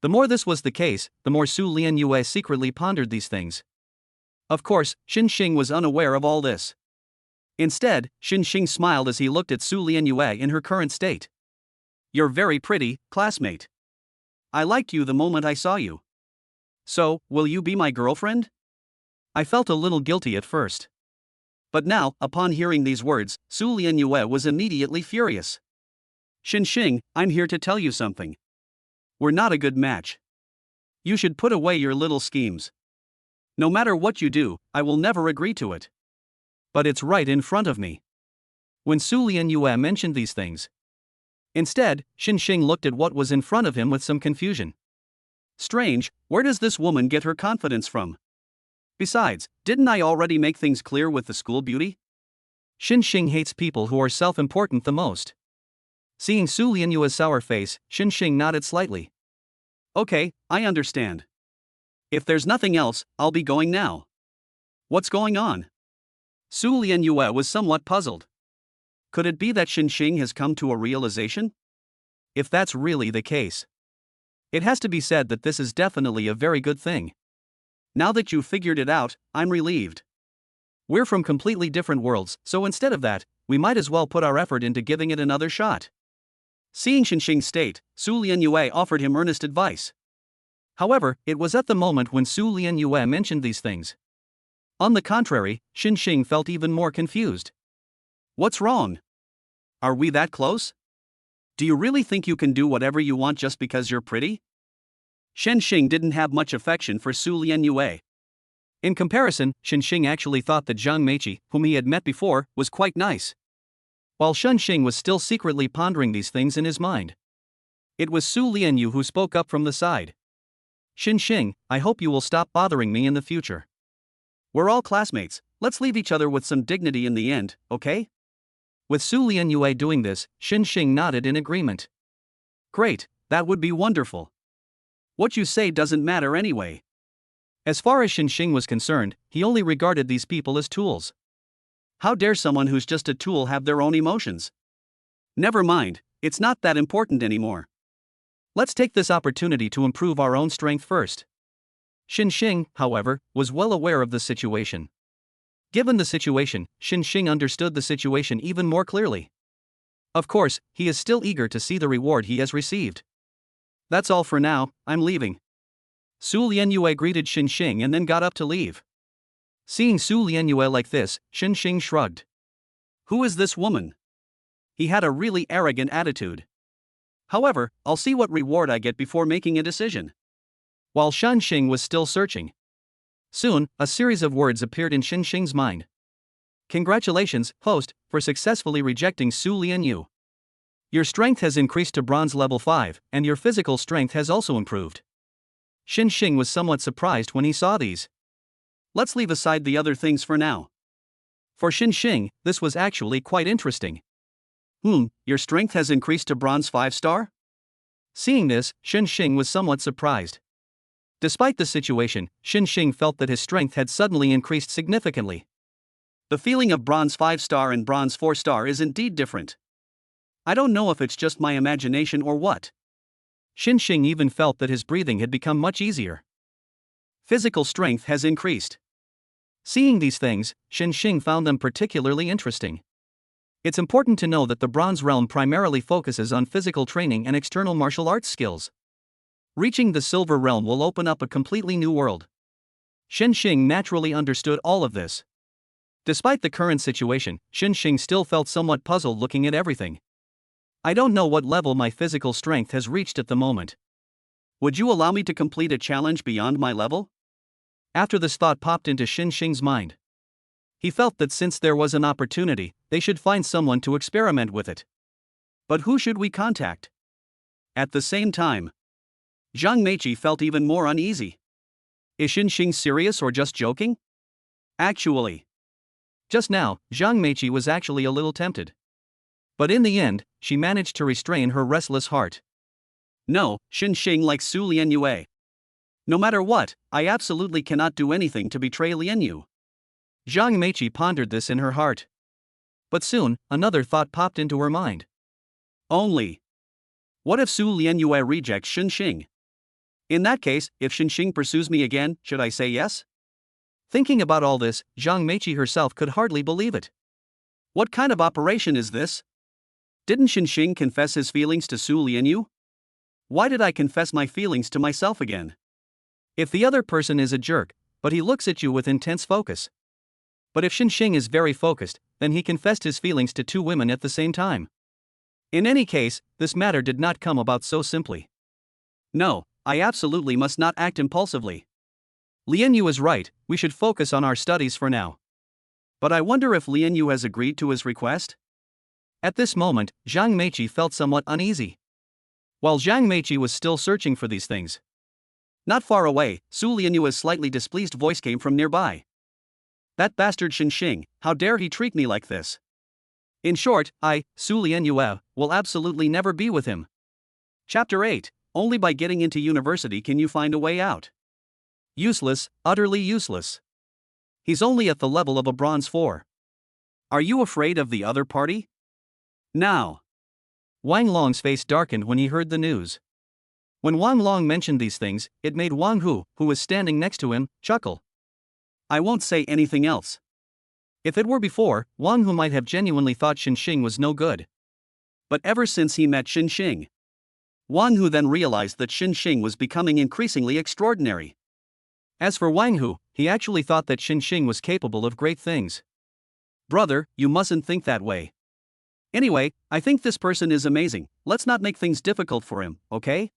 The more this was the case, the more Su Lianyue secretly pondered these things. Of course, Xinxing was unaware of all this. Instead, Xinxing smiled as he looked at Su Lianyue in her current state. You're very pretty, classmate. I liked you the moment I saw you. So, will you be my girlfriend? I felt a little guilty at first. But now, upon hearing these words, Su Lianyue was immediately furious. Xinxing, I'm here to tell you something. We're not a good match. You should put away your little schemes. No matter what you do, I will never agree to it. But it's right in front of me. When Su Lianyue mentioned these things. Instead, Xinxing looked at what was in front of him with some confusion. Strange, where does this woman get her confidence from? Besides, didn't I already make things clear with the school beauty? Xinxing hates people who are self-important the most. Seeing Su Lianyue's sour face, Xinxing nodded slightly. Okay, I understand. If there's nothing else, I'll be going now. What's going on? Su Lianyue was somewhat puzzled. Could it be that Xinxing has come to a realization? If that's really the case, it has to be said that this is definitely a very good thing. Now that you've figured it out, I'm relieved. We're from completely different worlds, so instead of that, we might as well put our effort into giving it another shot. Seeing Xinxing's state, Su Lianyue offered him earnest advice. However, it was at the moment when Su Lianyue mentioned these things. On the contrary, Xinxing felt even more confused. What's wrong? Are we that close? Do you really think you can do whatever you want just because you're pretty? Xinxing didn't have much affection for Su Lianyue. In comparison, Xinxing actually thought that Zhang Meiqi, whom he had met before, was quite nice. While Xinxing was still secretly pondering these things in his mind. It was Su Lianyu who spoke up from the side. Xing, I hope you will stop bothering me in the future. We're all classmates, let's leave each other with some dignity in the end, okay? With Su Lianyue doing this, Xing nodded in agreement. Great, that would be wonderful. What you say doesn't matter anyway. As far as Xing was concerned, he only regarded these people as tools. How dare someone who's just a tool have their own emotions? Never mind, it's not that important anymore. Let's take this opportunity to improve our own strength first. Xing, however, was well aware of the situation. Given the situation, Xing understood the situation even more clearly. Of course, he is still eager to see the reward he has received. That's all for now, I'm leaving. Su Lianyue greeted Xing and then got up to leave. Seeing Su Lianyue like this, Xing shrugged. Who is this woman? He had a really arrogant attitude. However, I'll see what reward I get before making a decision. While Xing was still searching. Soon, a series of words appeared in Xing's mind. Congratulations, host, for successfully rejecting Su Lianyu. Your strength has increased to bronze level 5, and your physical strength has also improved. Xing was somewhat surprised when he saw these. Let's leave aside the other things for now. For Xing, this was actually quite interesting. Your strength has increased to bronze 5-star? Seeing this, Xing was somewhat surprised. Despite the situation, Xing felt that his strength had suddenly increased significantly. The feeling of bronze 5-star and bronze 4-star is indeed different. I don't know if it's just my imagination or what. Xing even felt that his breathing had become much easier. Physical strength has increased. Seeing these things, Xing found them particularly interesting. It's important to know that the Bronze Realm primarily focuses on physical training and external martial arts skills. Reaching the Silver Realm will open up a completely new world. Xing naturally understood all of this. Despite the current situation, Xing still felt somewhat puzzled looking at everything. I don't know what level my physical strength has reached at the moment. Would you allow me to complete a challenge beyond my level? After this thought popped into Xing's mind. He felt that since there was an opportunity, they should find someone to experiment with it. But who should we contact? At the same time, Zhang Meiqi felt even more uneasy. Is Xing serious or just joking? Actually, just now, Zhang Meiqi was actually a little tempted. But in the end, she managed to restrain her restless heart. No, Xing likes Su Lianyue. No matter what, I absolutely cannot do anything to betray Lianyu. Zhang Meiqi pondered this in her heart. But soon, another thought popped into her mind. What if Su Lianyue rejects Xing? In that case, if Xing pursues me again, should I say yes? Thinking about all this, Zhang Meiqi herself could hardly believe it. What kind of operation is this? Didn't Xing confess his feelings to Su Lianyu? Why did I confess my feelings to myself again? If the other person is a jerk, but he looks at you with intense focus. But if Xing is very focused, then he confessed his feelings to two women at the same time. In any case, this matter did not come about so simply. No, I absolutely must not act impulsively. Lianyu is right, we should focus on our studies for now. But I wonder if Lianyu has agreed to his request? At this moment, Zhang Meiqi felt somewhat uneasy. While Zhang Meiqi was still searching for these things. Not far away, Su Lianyue's slightly displeased voice came from nearby. That bastard Xing, how dare he treat me like this? In short, I, Su Lianyue, will absolutely never be with him. Chapter 8, Only by getting into university can you find a way out. Useless, utterly useless. He's only at the level of a bronze 4. Are you afraid of the other party? Now. Wang Long's face darkened when he heard the news. When Wang Long mentioned these things, it made Wang Hu, who was standing next to him, chuckle. I won't say anything else. If it were before, Wang Hu might have genuinely thought Xing was no good. But ever since he met Xing, Wang Hu then realized that Xing was becoming increasingly extraordinary. As for Wang Hu, he actually thought that Xing was capable of great things. Brother, you mustn't think that way. Anyway, I think this person is amazing, let's not make things difficult for him, okay?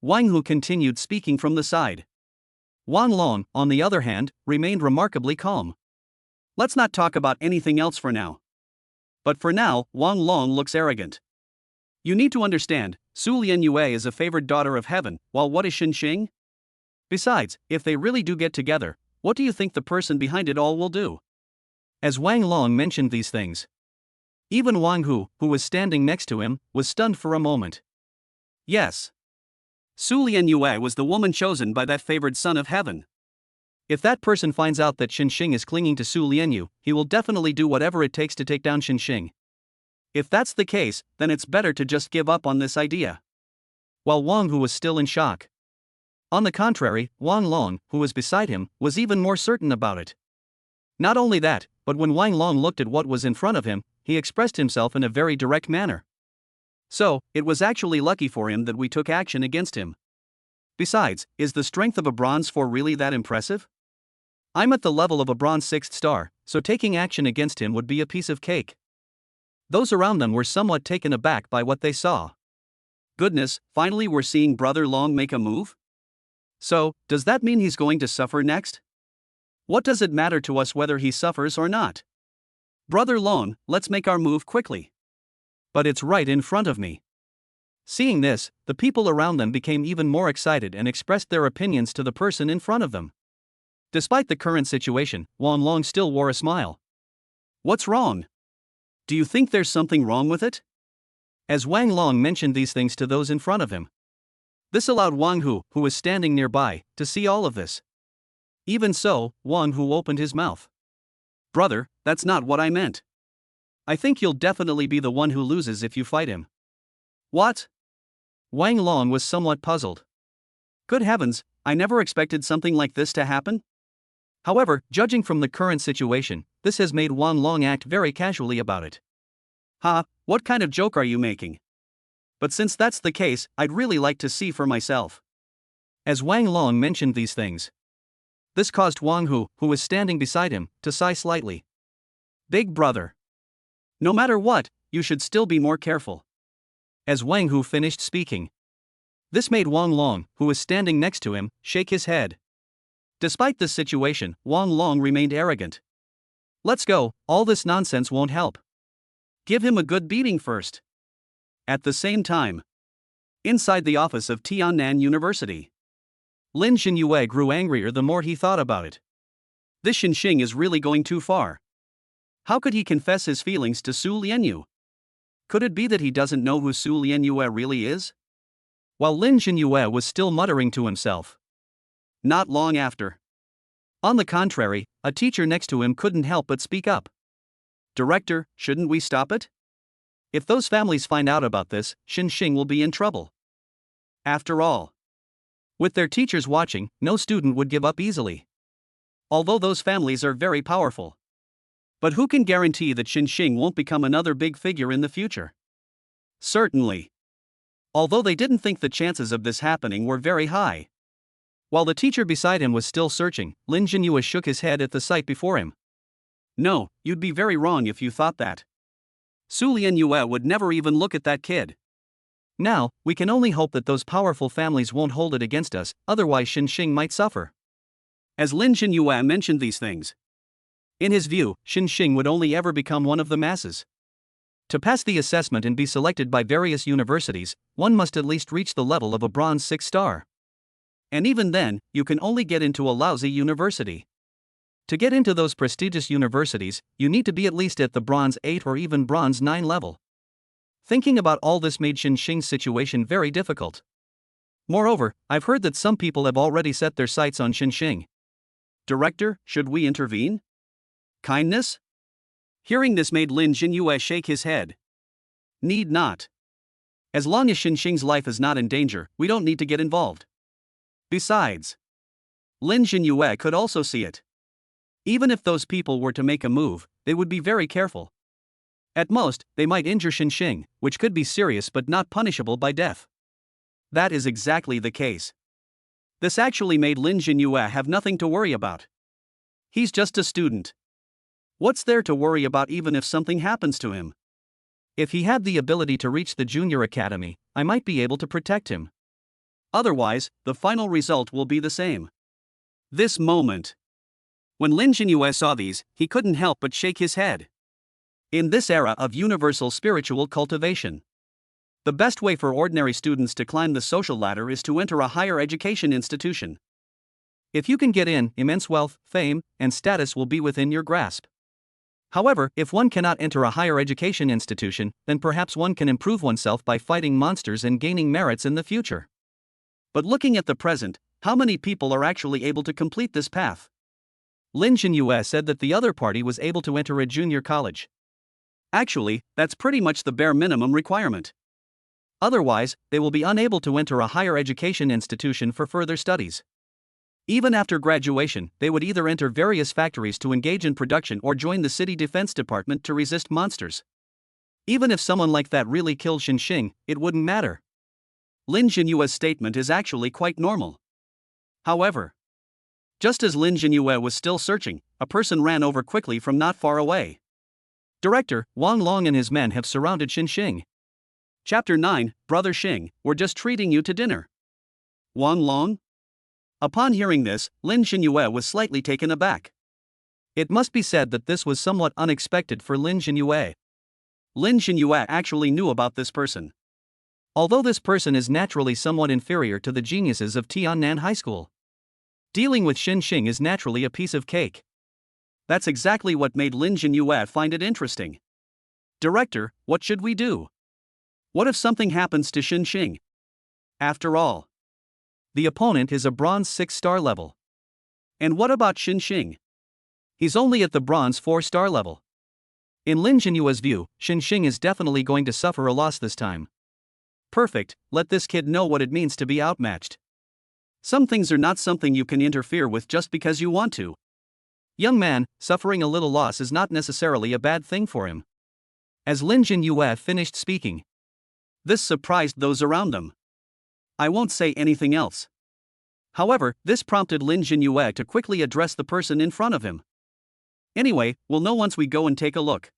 Wang Hu continued speaking from the side. Wang Long, on the other hand, remained remarkably calm. Let's not talk about anything else for now. But for now, Wang Long looks arrogant. You need to understand, Su Lianyue is a favored daughter of heaven, while what is Xing? Besides, if they really do get together, what do you think the person behind it all will do? As Wang Long mentioned these things, even Wang Hu, who was standing next to him, was stunned for a moment. Yes. Su Lianyue was the woman chosen by that favored son of heaven. If that person finds out that Xinxing is clinging to Su Lianyu, he will definitely do whatever it takes to take down Xinxing. If that's the case, then it's better to just give up on this idea. While Wang Hu was still in shock. On the contrary, Wang Long, who was beside him, was even more certain about it. Not only that, but when Wang Long looked at what was in front of him, he expressed himself in a very direct manner. So, it was actually lucky for him that we took action against him. Besides, is the strength of a bronze 4 really that impressive? I'm at the level of a bronze 6th star, so taking action against him would be a piece of cake. Those around them were somewhat taken aback by what they saw. Goodness, finally we're seeing Brother Long make a move? So, does that mean he's going to suffer next? What does it matter to us whether he suffers or not? Brother Long, let's make our move quickly. But it's right in front of me. Seeing this, the people around them became even more excited and expressed their opinions to the person in front of them. Despite the current situation, Wang Long still wore a smile. What's wrong? Do you think there's something wrong with it? As Wang Long mentioned these things to those in front of him. This allowed Wang Hu, who was standing nearby, to see all of this. Even so, Wang Hu opened his mouth. Brother, that's not what I meant. I think you'll definitely be the one who loses if you fight him. What? Wang Long was somewhat puzzled. Good heavens, I never expected something like this to happen. However, judging from the current situation, this has made Wang Long act very casually about it. Ha, what kind of joke are you making? But since that's the case, I'd really like to see for myself. As Wang Long mentioned these things, this caused Wang Hu, who was standing beside him, to sigh slightly. Big brother. No matter what, you should still be more careful. As Wang Hu finished speaking, this made Wang Long, who was standing next to him, shake his head. Despite this situation, Wang Long remained arrogant. Let's go, all this nonsense won't help. Give him a good beating first. At the same time, inside the office of Tiannan University, Lin Xinyue grew angrier the more he thought about it. This Xinxing is really going too far. How could he confess his feelings to Su Lianyu? Could it be that he doesn't know who Su Lianyue really is? While Lin Xinyue was still muttering to himself. Not long after. On the contrary, a teacher next to him couldn't help but speak up. Director, shouldn't we stop it? If those families find out about this, Xinxing will be in trouble. After all, with their teachers watching, no student would give up easily. Although those families are very powerful. But who can guarantee that Xinxing won't become another big figure in the future? Certainly. Although they didn't think the chances of this happening were very high. While the teacher beside him was still searching, Lin Jinyue shook his head at the sight before him. No, you'd be very wrong if you thought that. Su Lianyue would never even look at that kid. Now, we can only hope that those powerful families won't hold it against us, otherwise Xinxing might suffer. As Lin Jinyue mentioned these things, in his view, Xinxing would only ever become one of the masses. To pass the assessment and be selected by various universities, one must at least reach the level of a bronze 6 star. And even then, you can only get into a lousy university. To get into those prestigious universities, you need to be at least at the bronze 8 or even bronze 9 level. Thinking about all this made Xinxing's situation very difficult. Moreover, I've heard that some people have already set their sights on Xinxing. Director, should we intervene? Kindness? Hearing this made Lin Jinyue shake his head. Need not. As long as Xinxing's life is not in danger, we don't need to get involved. Besides, Lin Jinyue could also see it. Even if those people were to make a move, they would be very careful. At most, they might injure Xinxing, which could be serious but not punishable by death. That is exactly the case. This actually made Lin Jinyue have nothing to worry about. He's just a student. What's there to worry about even if something happens to him? If he had the ability to reach the junior academy, I might be able to protect him. Otherwise, the final result will be the same. This moment. When Lin Jinyue saw these, he couldn't help but shake his head. In this era of universal spiritual cultivation, the best way for ordinary students to climb the social ladder is to enter a higher education institution. If you can get in, immense wealth, fame, and status will be within your grasp. However, if one cannot enter a higher education institution, then perhaps one can improve oneself by fighting monsters and gaining merits in the future. But looking at the present, how many people are actually able to complete this path? Lin Jinyue said that the other party was able to enter a junior college. Actually, that's pretty much the bare minimum requirement. Otherwise, they will be unable to enter a higher education institution for further studies. Even after graduation, they would either enter various factories to engage in production or join the city defense department to resist monsters. Even if someone like that really killed Xinxing, it wouldn't matter. Lin Jinyue's statement is actually quite normal. However, just as Lin Jinyue was still searching, a person ran over quickly from not far away. Director, Wang Long and his men have surrounded Xinxing. Chapter 9, Brother Xing, we're just treating you to dinner. Wang Long? Upon hearing this, Lin Jinyue was slightly taken aback. It must be said that this was somewhat unexpected for Lin Jinyue. Lin Jinyue actually knew about this person. Although this person is naturally somewhat inferior to the geniuses of Tiannan High School, dealing with Xinxing is naturally a piece of cake. That's exactly what made Lin Jinyue find it interesting. Director, what should we do? What if something happens to Xinxing? After all, the opponent is a bronze 6-star level. And what about Xinxing? He's only at the bronze 4-star level. In Lin Jinyue's view, Xinxing is definitely going to suffer a loss this time. Perfect, let this kid know what it means to be outmatched. Some things are not something you can interfere with just because you want to. Young man, suffering a little loss is not necessarily a bad thing for him. As Lin Jinyue finished speaking, this surprised those around them. I won't say anything else. However, this prompted Lin Jinyue to quickly address the person in front of him. Anyway, we'll know once we go and take a look.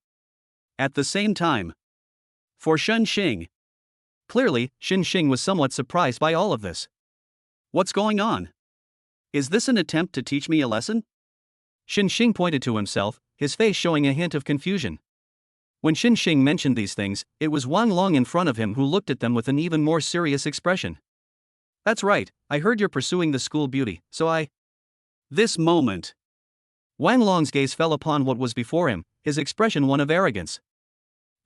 At the same time, for Xinxing. Clearly, Xinxing was somewhat surprised by all of this. What's going on? Is this an attempt to teach me a lesson? Xinxing pointed to himself, his face showing a hint of confusion. When Xinxing mentioned these things, it was Wang Long in front of him who looked at them with an even more serious expression. That's right, I heard you're pursuing the school beauty, so I... This moment. Wang Long's gaze fell upon what was before him, his expression one of arrogance.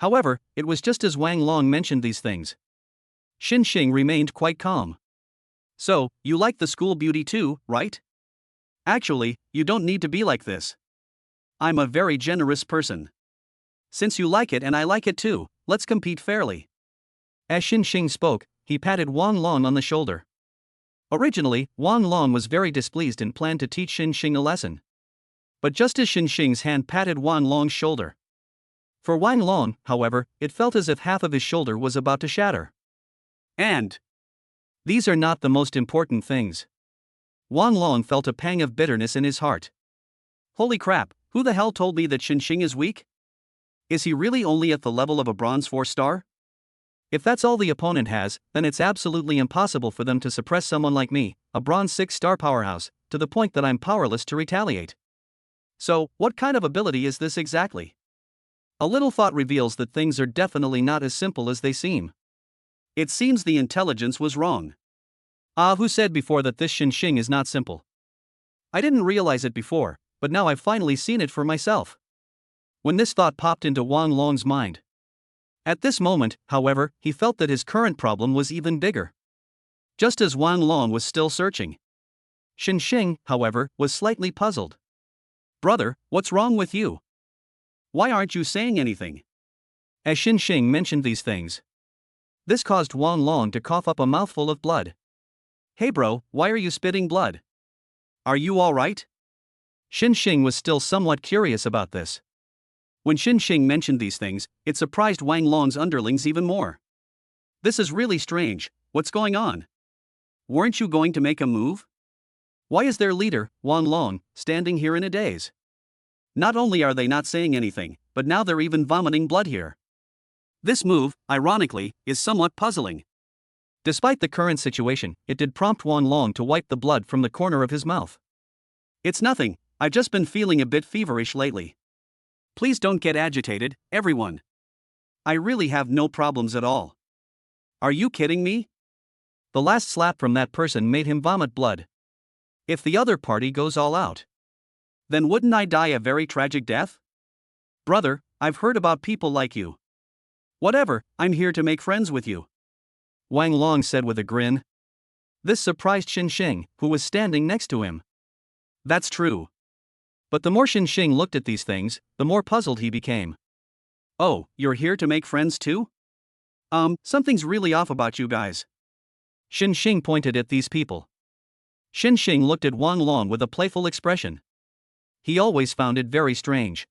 However, it was just as Wang Long mentioned these things. Xinxing remained quite calm. So, you like the school beauty too, right? Actually, you don't need to be like this. I'm a very generous person. Since you like it and I like it too, let's compete fairly. As Xinxing spoke, he patted Wang Long on the shoulder. Originally, Wang Long was very displeased and planned to teach Xinxing a lesson. But just as Xinxing's hand patted Wang Long's shoulder. For Wang Long, however, it felt as if half of his shoulder was about to shatter. And these are not the most important things. Wang Long felt a pang of bitterness in his heart. Holy crap, who the hell told me that Xinxing is weak? Is he really only at the level of a bronze 4-star? If that's all the opponent has, then it's absolutely impossible for them to suppress someone like me, a bronze 6-star powerhouse, to the point that I'm powerless to retaliate. So, what kind of ability is this exactly? A little thought reveals that things are definitely not as simple as they seem. It seems the intelligence was wrong. Who said before that this Xinxing is not simple? I didn't realize it before, but now I've finally seen it for myself. When this thought popped into Wang Long's mind. At this moment, however, he felt that his current problem was even bigger. Just as Wang Long was still searching. Xinxing, however, was slightly puzzled. Brother, what's wrong with you? Why aren't you saying anything? As Xinxing mentioned these things, this caused Wang Long to cough up a mouthful of blood. Hey bro, why are you spitting blood? Are you alright? Xinxing was still somewhat curious about this. When Xinxing mentioned these things, it surprised Wang Long's underlings even more. This is really strange, what's going on? Weren't you going to make a move? Why is their leader, Wang Long, standing here in a daze? Not only are they not saying anything, but now they're even vomiting blood here. This move, ironically, is somewhat puzzling. Despite the current situation, it did prompt Wang Long to wipe the blood from the corner of his mouth. It's nothing, I've just been feeling a bit feverish lately. Please don't get agitated, everyone. I really have no problems at all. Are you kidding me? The last slap from that person made him vomit blood. If the other party goes all out, then wouldn't I die a very tragic death? Brother, I've heard about people like you. Whatever, I'm here to make friends with you, Wang Long said with a grin. This surprised Xinxing, who was standing next to him. That's true. But the more Xinxing looked at these things, the more puzzled he became. Oh, you're here to make friends too? Something's really off about you guys. Xinxing pointed at these people. Xinxing looked at Wang Long with a playful expression. He always found it very strange.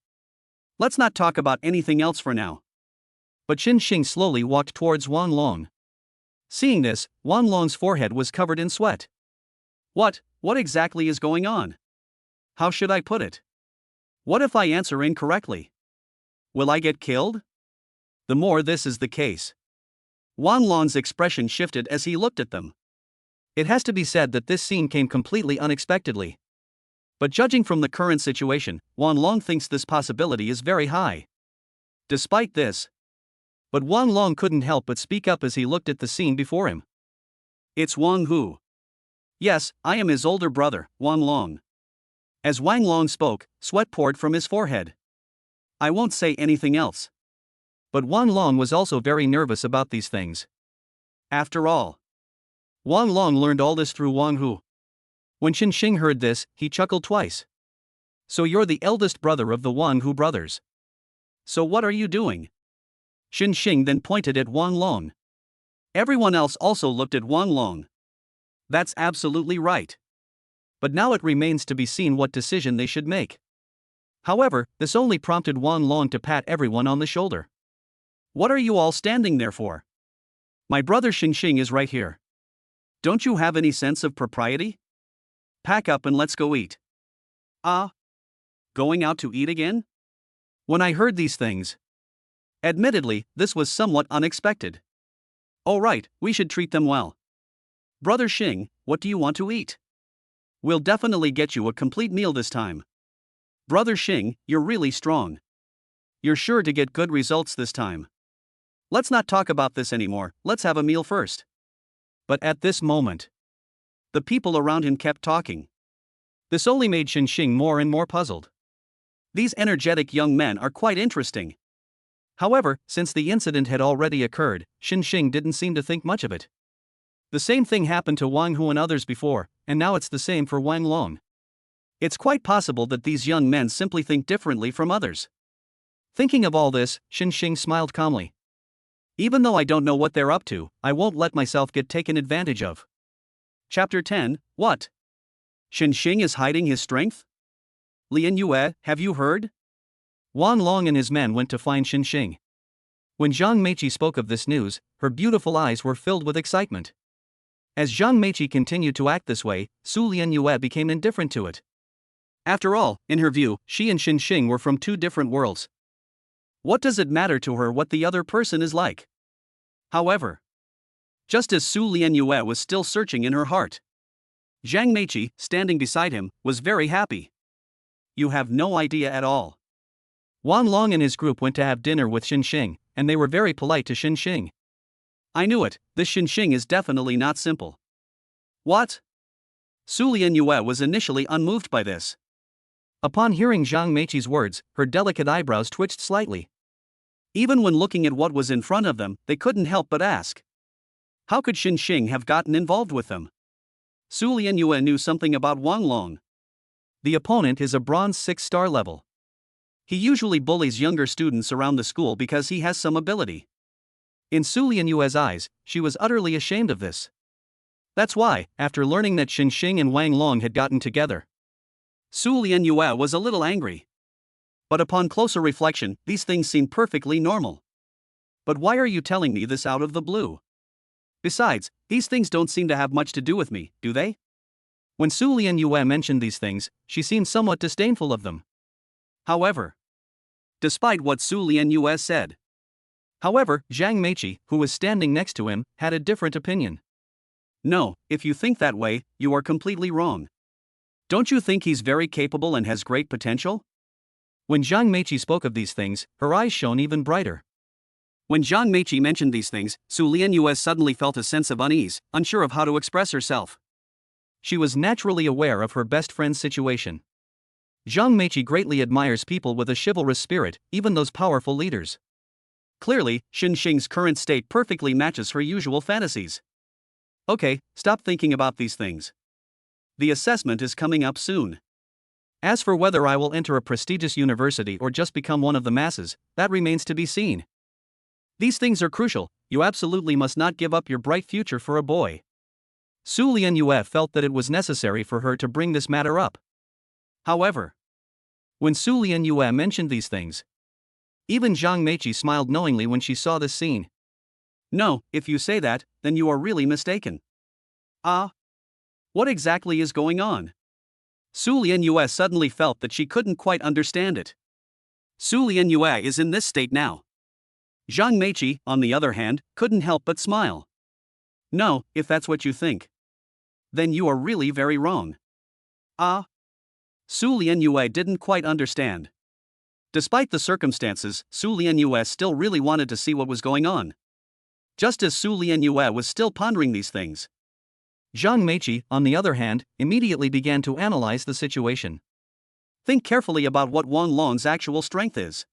Let's not talk about anything else for now. But Xinxing slowly walked towards Wang Long. Seeing this, Wang Long's forehead was covered in sweat. What exactly is going on? How should I put it? What if I answer incorrectly? Will I get killed? The more this is the case. Wang Long's expression shifted as he looked at them. It has to be said that this scene came completely unexpectedly. But judging from the current situation, Wang Long thinks this possibility is very high. Despite this, but Wang Long couldn't help but speak up as he looked at the scene before him. It's Wang Hu. Yes, I am his older brother, Wang Long. As Wang Long spoke, sweat poured from his forehead. I won't say anything else. But Wang Long was also very nervous about these things. After all, Wang Long learned all this through Wang Hu. When Xinxing heard this, he chuckled twice. So you're the eldest brother of the Wang Hu brothers. So what are you doing? Xinxing then pointed at Wang Long. Everyone else also looked at Wang Long. That's absolutely right. But now it remains to be seen what decision they should make. However, this only prompted Wang Long to pat everyone on the shoulder. What are you all standing there for? My brother Xinxing is right here. Don't you have any sense of propriety? Pack up and let's go eat. Going out to eat again? When I heard these things, admittedly, this was somewhat unexpected. Oh right, we should treat them well. Brother Xing, what do you want to eat? We'll definitely get you a complete meal this time. Brother Xing, you're really strong. You're sure to get good results this time. Let's not talk about this anymore, let's have a meal first. But at this moment, the people around him kept talking. This only made Xinxing more and more puzzled. These energetic young men are quite interesting. However, since the incident had already occurred, Xinxing didn't seem to think much of it. The same thing happened to Wang Hu and others before, and now it's the same for Wang Long. It's quite possible that these young men simply think differently from others. Thinking of all this, Xinxing smiled calmly. Even though I don't know what they're up to, I won't let myself get taken advantage of. Chapter 10, What? Xinxing is hiding his strength? Lian Yue, have you heard? Wang Long and his men went to find Xinxing. When Zhang Meiqi spoke of this news, her beautiful eyes were filled with excitement. As Zhang Meiqi continued to act this way, Su Lianyue became indifferent to it. After all, in her view, she and Xinxing were from two different worlds. What does it matter to her what the other person is like? However, just as Su Lianyue was still searching in her heart, Zhang Meiqi, standing beside him, was very happy. You have no idea at all. Wang Long and his group went to have dinner with Xinxing, and they were very polite to Xinxing. I knew it, this Xinxing is definitely not simple. What? Su Lianyue was initially unmoved by this. Upon hearing Zhang Meiqi's words, her delicate eyebrows twitched slightly. Even when looking at what was in front of them, they couldn't help but ask. How could Xinxing have gotten involved with them? Su Lianyue knew something about Wang Long. The opponent is a bronze 6-star level. He usually bullies younger students around the school because he has some ability. In Su Lianyue's eyes, she was utterly ashamed of this. That's why, after learning that Xinxing and Wang Long had gotten together, Su Lianyue was a little angry. But upon closer reflection, these things seemed perfectly normal. But why are you telling me this out of the blue? Besides, these things don't seem to have much to do with me, do they? When Su Lianyue mentioned these things, she seemed somewhat disdainful of them. However, despite what Su Lianyue said, Zhang Meiqi, who was standing next to him, had a different opinion. No, if you think that way, you are completely wrong. Don't you think he's very capable and has great potential? When Zhang Meiqi spoke of these things, her eyes shone even brighter. When Zhang Meiqi mentioned these things, Su Lianyue suddenly felt a sense of unease, unsure of how to express herself. She was naturally aware of her best friend's situation. Zhang Meiqi greatly admires people with a chivalrous spirit, even those powerful leaders. Clearly, Xinxing's current state perfectly matches her usual fantasies. Okay, stop thinking about these things. The assessment is coming up soon. As for whether I will enter a prestigious university or just become one of the masses, that remains to be seen. These things are crucial, you absolutely must not give up your bright future for a boy. Su Lianyue felt that it was necessary for her to bring this matter up. However, when Su Lianyue mentioned these things, even Zhang Meiqi smiled knowingly when she saw this scene. No, if you say that, then you are really mistaken. Ah? What exactly is going on? Su Lianyue suddenly felt that she couldn't quite understand it. Su Lianyue is in this state now. Zhang Meiqi, on the other hand, couldn't help but smile. No, if that's what you think, then you are really very wrong. Ah? Su Lianyue didn't quite understand. Despite the circumstances, Su Lianyue still really wanted to see what was going on. Just as Su Lianyue was still pondering these things, Zhang Meiqi, on the other hand, immediately began to analyze the situation. Think carefully about what Wang Long's actual strength is.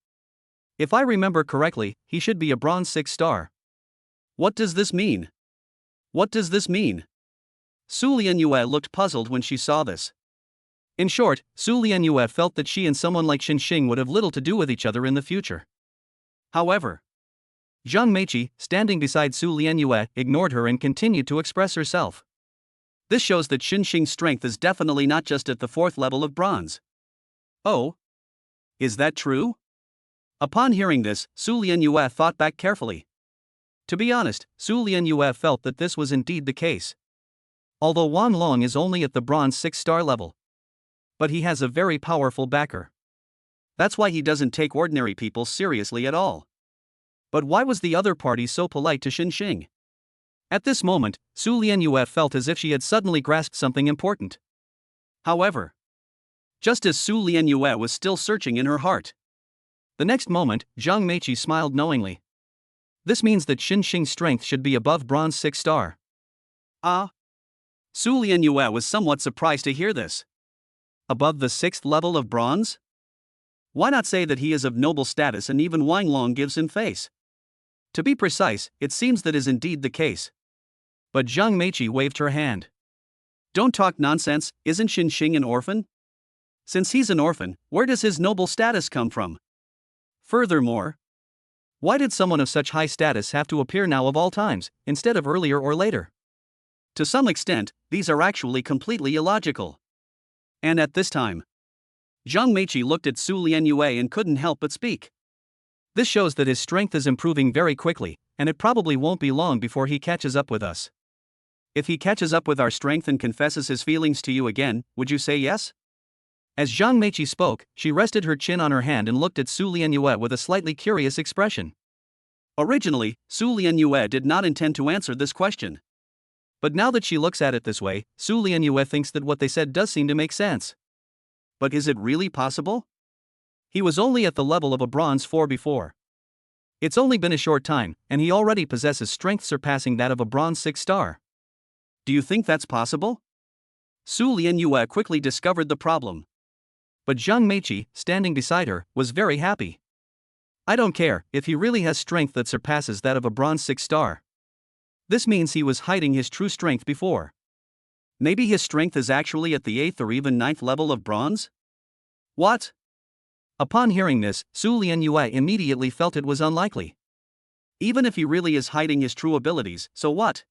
If I remember correctly, he should be a bronze 6 star. What does this mean? What does this mean? Su Lianyue looked puzzled when she saw this. In short, Su Lianyue felt that she and someone like Xinxing would have little to do with each other in the future. However, Zhang Meiqi, standing beside Su Lianyue, ignored her and continued to express herself. This shows that Xinxing's strength is definitely not just at the 4th level of bronze. Oh? Is that true? Upon hearing this, Su Lianyue thought back carefully. To be honest, Su Lianyue felt that this was indeed the case. Although Wan Long is only at the bronze 6 star level, but he has a very powerful backer. That's why he doesn't take ordinary people seriously at all. But why was the other party so polite to Xinxing? At this moment, Su Lianyue felt as if she had suddenly grasped something important. However, just as Su Lianyue was still searching in her heart, the next moment, Zhang Meiqi smiled knowingly. This means that Xinxing's strength should be above bronze 6 star. Ah? Su Lianyue was somewhat surprised to hear this. Above the 6th level of bronze? Why not say that he is of noble status and even Wang Long gives him face? To be precise, it seems that is indeed the case. But Zhang Meiqi waved her hand. Don't talk nonsense, isn't Xinxing an orphan? Since he's an orphan, where does his noble status come from? Furthermore, why did someone of such high status have to appear now of all times, instead of earlier or later? To some extent, these are actually completely illogical. And at this time, Zhang Meiqi looked at Su Lianyue and couldn't help but speak. This shows that his strength is improving very quickly, and it probably won't be long before he catches up with us. If he catches up with our strength and confesses his feelings to you again, would you say yes? As Zhang Meiqi spoke, she rested her chin on her hand and looked at Su Lianyue with a slightly curious expression. Originally, Su Lianyue did not intend to answer this question. But now that she looks at it this way, Su Lianyue thinks that what they said does seem to make sense. But is it really possible? He was only at the level of a bronze 4 before. It's only been a short time, and he already possesses strength surpassing that of a bronze 6 star. Do you think that's possible? Su Lianyue quickly discovered the problem. But Zhang Meiqi, standing beside her, was very happy. I don't care if he really has strength that surpasses that of a bronze 6 star. This means he was hiding his true strength before. Maybe his strength is actually at the 8th or even 9th level of bronze? What? Upon hearing this, Su Lianyue immediately felt it was unlikely. Even if he really is hiding his true abilities, so what?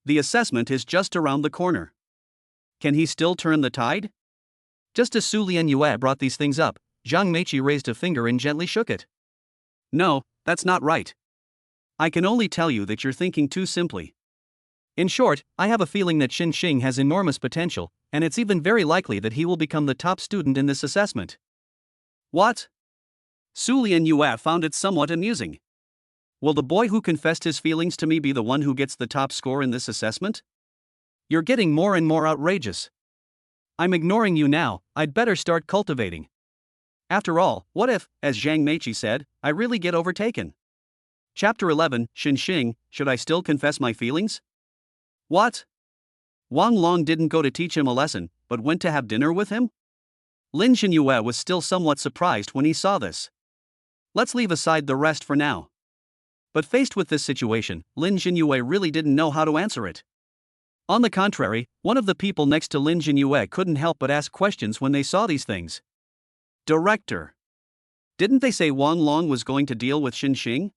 The assessment is just around the corner. Can he still turn the tide? Just as Su Lianyue brought these things up, Zhang Meiqi raised a finger and gently shook it. No, that's not right. I can only tell you that you're thinking too simply. In short, I have a feeling that Xinxing has enormous potential, and it's even very likely that he will become the top student in this assessment. What? Su Lianyue found it somewhat amusing. Will the boy who confessed his feelings to me be the one who gets the top score in this assessment? You're getting more and more outrageous. I'm ignoring you now, I'd better start cultivating. After all, what if, as Zhang Meiqi said, I really get overtaken? Chapter 11, Xinxing, should I still confess my feelings? What? Wang Long didn't go to teach him a lesson, but went to have dinner with him? Lin Jinyue was still somewhat surprised when he saw this. Let's leave aside the rest for now. But faced with this situation, Lin Jinyue really didn't know how to answer it. On the contrary, one of the people next to Lin Jinyue couldn't help but ask questions when they saw these things. Director. Didn't they say Wang Long was going to deal with Xinxing?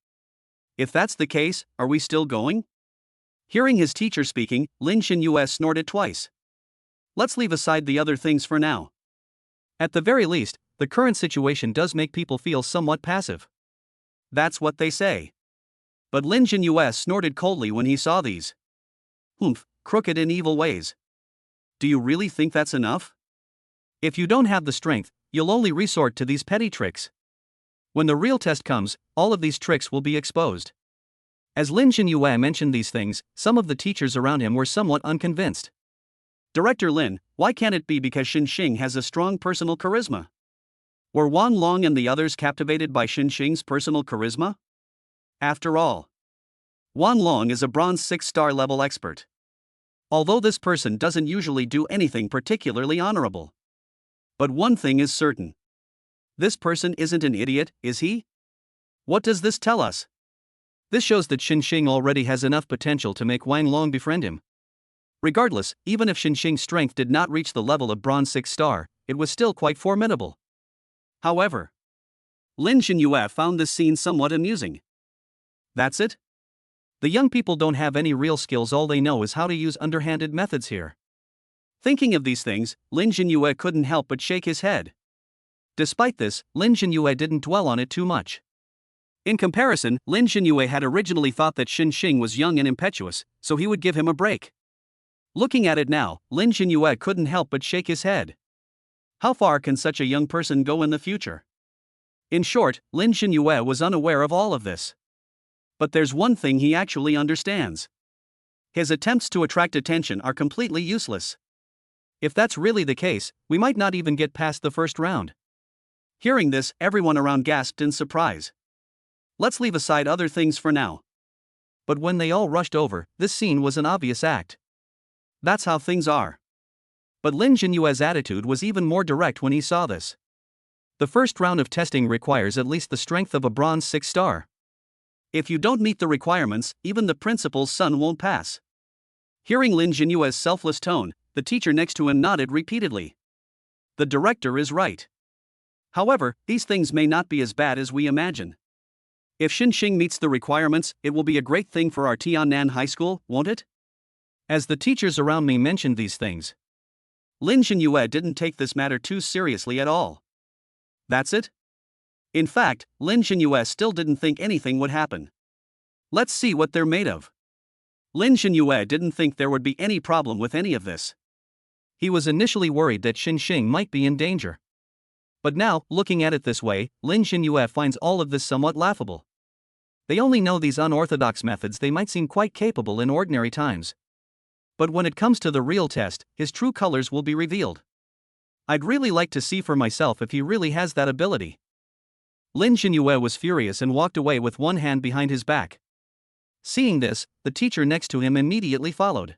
If that's the case, are we still going? Hearing his teacher speaking, Lin Jinyue snorted twice. Let's leave aside the other things for now. At the very least, the current situation does make people feel somewhat passive. That's what they say. But Lin Jinyue snorted coldly when he saw these. Humph, crooked and evil ways. Do you really think that's enough? If you don't have the strength, you'll only resort to these petty tricks. When the real test comes, all of these tricks will be exposed. As Lin Jinyue mentioned these things, some of the teachers around him were somewhat unconvinced. Director Lin, why can't it be because Xinxing has a strong personal charisma? Were Wang Long and the others captivated by Xinxing's personal charisma? After all, Wang Long is a bronze 6-star level expert. Although this person doesn't usually do anything particularly honorable. But one thing is certain. This person isn't an idiot, is he? What does this tell us? This shows that Xinxing already has enough potential to make Wang Long befriend him. Regardless, even if Xinxing's strength did not reach the level of bronze 6-star, it was still quite formidable. However, Lin Jinyue found this scene somewhat amusing. That's it? The young people don't have any real skills, all they know is how to use underhanded methods here. Thinking of these things, Lin Jinyue couldn't help but shake his head. Despite this, Lin Jinyue didn't dwell on it too much. In comparison, Lin Jinyue had originally thought that Xinxing was young and impetuous, so he would give him a break. Looking at it now, Lin Jinyue couldn't help but shake his head. How far can such a young person go in the future? In short, Lin Jinyue was unaware of all of this. But there's one thing he actually understands. His attempts to attract attention are completely useless. If that's really the case, we might not even get past the first round. Hearing this, everyone around gasped in surprise. Let's leave aside other things for now. But when they all rushed over, this scene was an obvious act. That's how things are. But Lin Jinyue's attitude was even more direct when he saw this. The first round of testing requires at least the strength of a bronze 6-star. If you don't meet the requirements, even the principal's son won't pass. Hearing Lin Jinyue's selfless tone, the teacher next to him nodded repeatedly. The director is right. However, these things may not be as bad as we imagine. If Xinxing meets the requirements, it will be a great thing for our Tiannan High School, won't it? As the teachers around me mentioned these things, Lin Jinyue didn't take this matter too seriously at all. That's it? In fact, Lin Jinyue still didn't think anything would happen. Let's see what they're made of. Lin Jinyue didn't think there would be any problem with any of this. He was initially worried that Xinxing might be in danger. But now, looking at it this way, Lin Jinyue finds all of this somewhat laughable. They only know these unorthodox methods, they might seem quite capable in ordinary times. But when it comes to the real test, his true colors will be revealed. I'd really like to see for myself if he really has that ability. Lin Jinyue was furious and walked away with one hand behind his back. Seeing this, the teacher next to him immediately followed.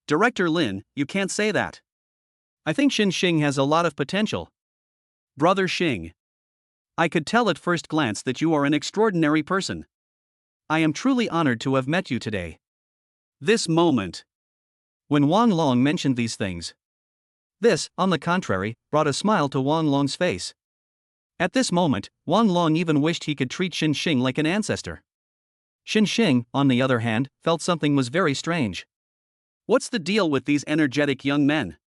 Director Lin, you can't say that. I think Xinxing has a lot of potential. Brother Xing. I could tell at first glance that you are an extraordinary person. I am truly honored to have met you today. This moment. When Wang Long mentioned these things, this, on the contrary, brought a smile to Wang Long's face. At this moment, Wang Long even wished he could treat Xinxing like an ancestor. Xinxing, on the other hand, felt something was very strange. What's the deal with these energetic young men?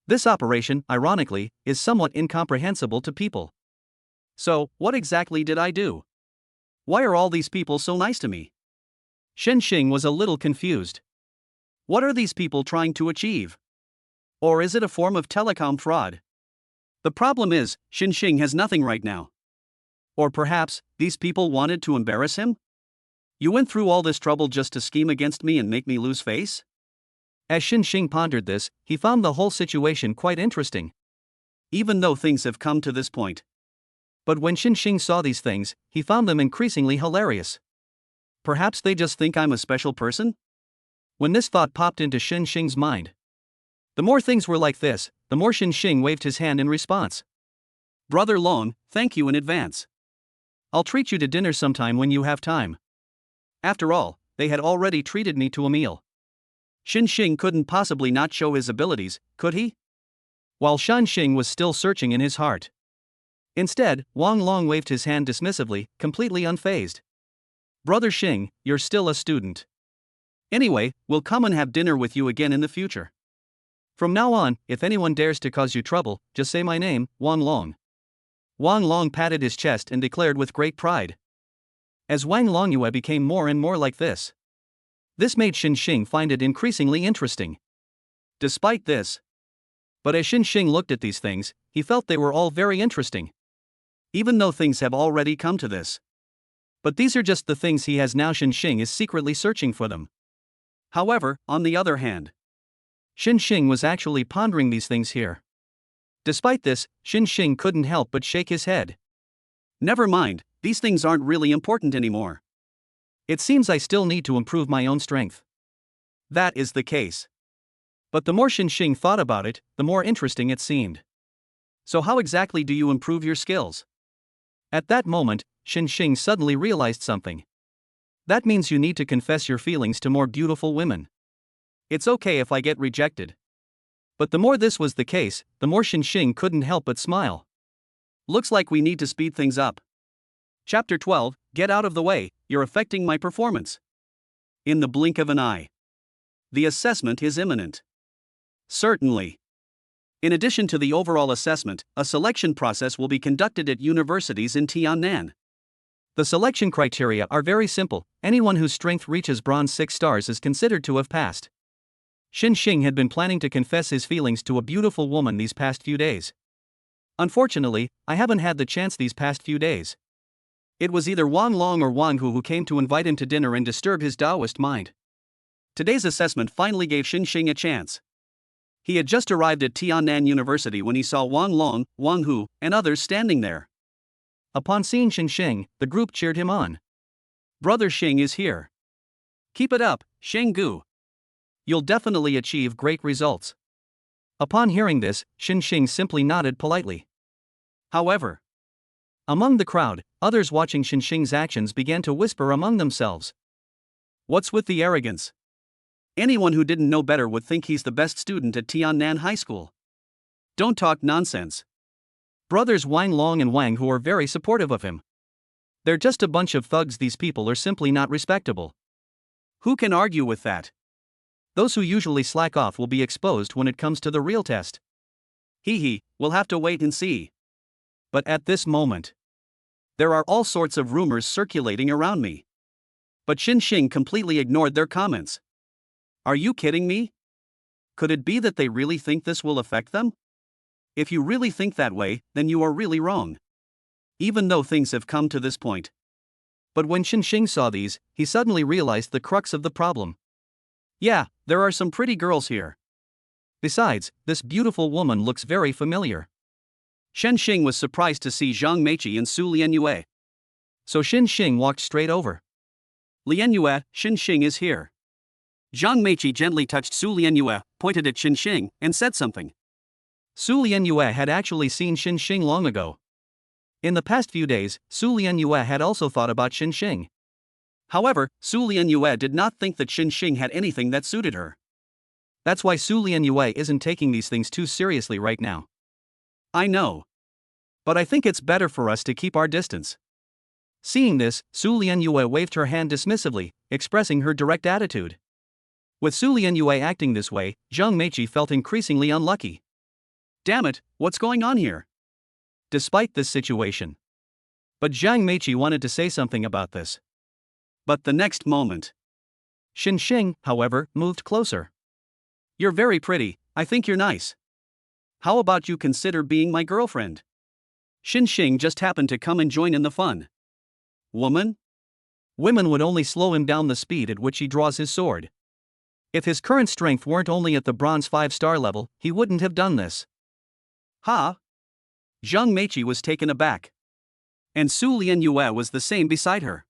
This operation, ironically, is somewhat incomprehensible to people. So, what exactly did I do? Why are all these people so nice to me? Xinxing was a little confused. What are these people trying to achieve? Or is it a form of telecom fraud? The problem is, Xinxing has nothing right now. Or perhaps, these people wanted to embarrass him? You went through all this trouble just to scheme against me and make me lose face? As Xinxing pondered this, he found the whole situation quite interesting. Even though things have come to this point. But when Xinxing saw these things, he found them increasingly hilarious. Perhaps they just think I'm a special person? When this thought popped into Xin Xing's mind, the more things were like this, the more Xin Xing waved his hand in response. Brother Long, thank you in advance. I'll treat you to dinner sometime when you have time. After all, they had already treated me to a meal. Xin Xing couldn't possibly not show his abilities, could he? While Shan Xing was still searching in his heart. Instead, Wang Long waved his hand dismissively, completely unfazed. Brother Xing, you're still a student. Anyway, we'll come and have dinner with you again in the future. From now on, if anyone dares to cause you trouble, just say my name, Wang Long. Wang Long patted his chest and declared with great pride. As Wang Longyue became more and more like this made Xin Xing find it increasingly interesting. Despite this, but as Xin Xing looked at these things, he felt they were all very interesting. Even though things have already come to this. But these are just the things he has now. Xin Xing is secretly searching for them. However, on the other hand, Xin Xing was actually pondering these things here. Despite this, Xin Xing couldn't help but shake his head. Never mind, these things aren't really important anymore. It seems I still need to improve my own strength. That is the case. But the more Xin Xing thought about it, the more interesting it seemed. So how exactly do you improve your skills? At that moment, Xin Xing suddenly realized something. That means you need to confess your feelings to more beautiful women. It's okay if I get rejected. But the more this was the case, the more Xin Xing couldn't help but smile. Looks like we need to speed things up. Chapter 12, Get out of the way, you're affecting my performance. In the blink of an eye. The assessment is imminent. Certainly. In addition to the overall assessment, a selection process will be conducted at universities in Tiannan. The selection criteria are very simple. Anyone whose strength reaches bronze 6 stars is considered to have passed. Xin Xing had been planning to confess his feelings to a beautiful woman these past few days. Unfortunately, I haven't had the chance these past few days. It was either Wang Long or Wang Hu who came to invite him to dinner and disturb his Taoist mind. Today's assessment finally gave Xin Xing a chance. He had just arrived at Tiannan University when he saw Wang Long, Wang Hu, and others standing there. Upon seeing Xin Xing, the group cheered him on. Brother Xing is here. Keep it up, Xing Gu. You'll definitely achieve great results. Upon hearing this, Xin Xing simply nodded politely. However, among the crowd, others watching Xin Xing's actions began to whisper among themselves. What's with the arrogance? Anyone who didn't know better would think he's the best student at Tiannan High School. Don't talk nonsense. Brothers Wang Long and Wang Hu are very supportive of him. They're just a bunch of thugs. These people are simply not respectable. Who can argue with that? Those who usually slack off will be exposed when it comes to the real test. We'll have to wait and see. But at this moment, there are all sorts of rumors circulating around me. But Xin Xing completely ignored their comments. Are you kidding me? Could it be that they really think this will affect them? If you really think that way, then you are really wrong. Even though things have come to this point. But when Xin Xing saw these, he suddenly realized the crux of the problem. Yeah, there are some pretty girls here. Besides, this beautiful woman looks very familiar. Xin Xing was surprised to see Zhang Meiqi and Su Lianyue. So Xin Xing walked straight over. Lianyue, Xin Xing is here. Zhang Meiqi gently touched Su Lianyue, pointed at Xin Xing, and said something. Su Lianyue had actually seen Xin Xing long ago. In the past few days, Su Lianyue had also thought about Xin Xing. However, Su Lianyue did not think that Xin Xing had anything that suited her. That's why Su Lianyue isn't taking these things too seriously right now. I know. But I think it's better for us to keep our distance. Seeing this, Su Lianyue waved her hand dismissively, expressing her direct attitude. With Su Lianyue acting this way, Zhang Meiqi felt increasingly unlucky. Damn it, what's going on here? Despite this situation. But Zhang Meiqi wanted to say something about this. But the next moment, Xin Xing, however, moved closer. You're very pretty, I think you're nice. How about you consider being my girlfriend? Xin Xing just happened to come and join in the fun. Woman? Women would only slow him down the speed at which he draws his sword. If his current strength weren't only at the bronze 5-star level, he wouldn't have done this. Ha! Zhang Meiqi was taken aback. And Su Lianyue was the same beside her.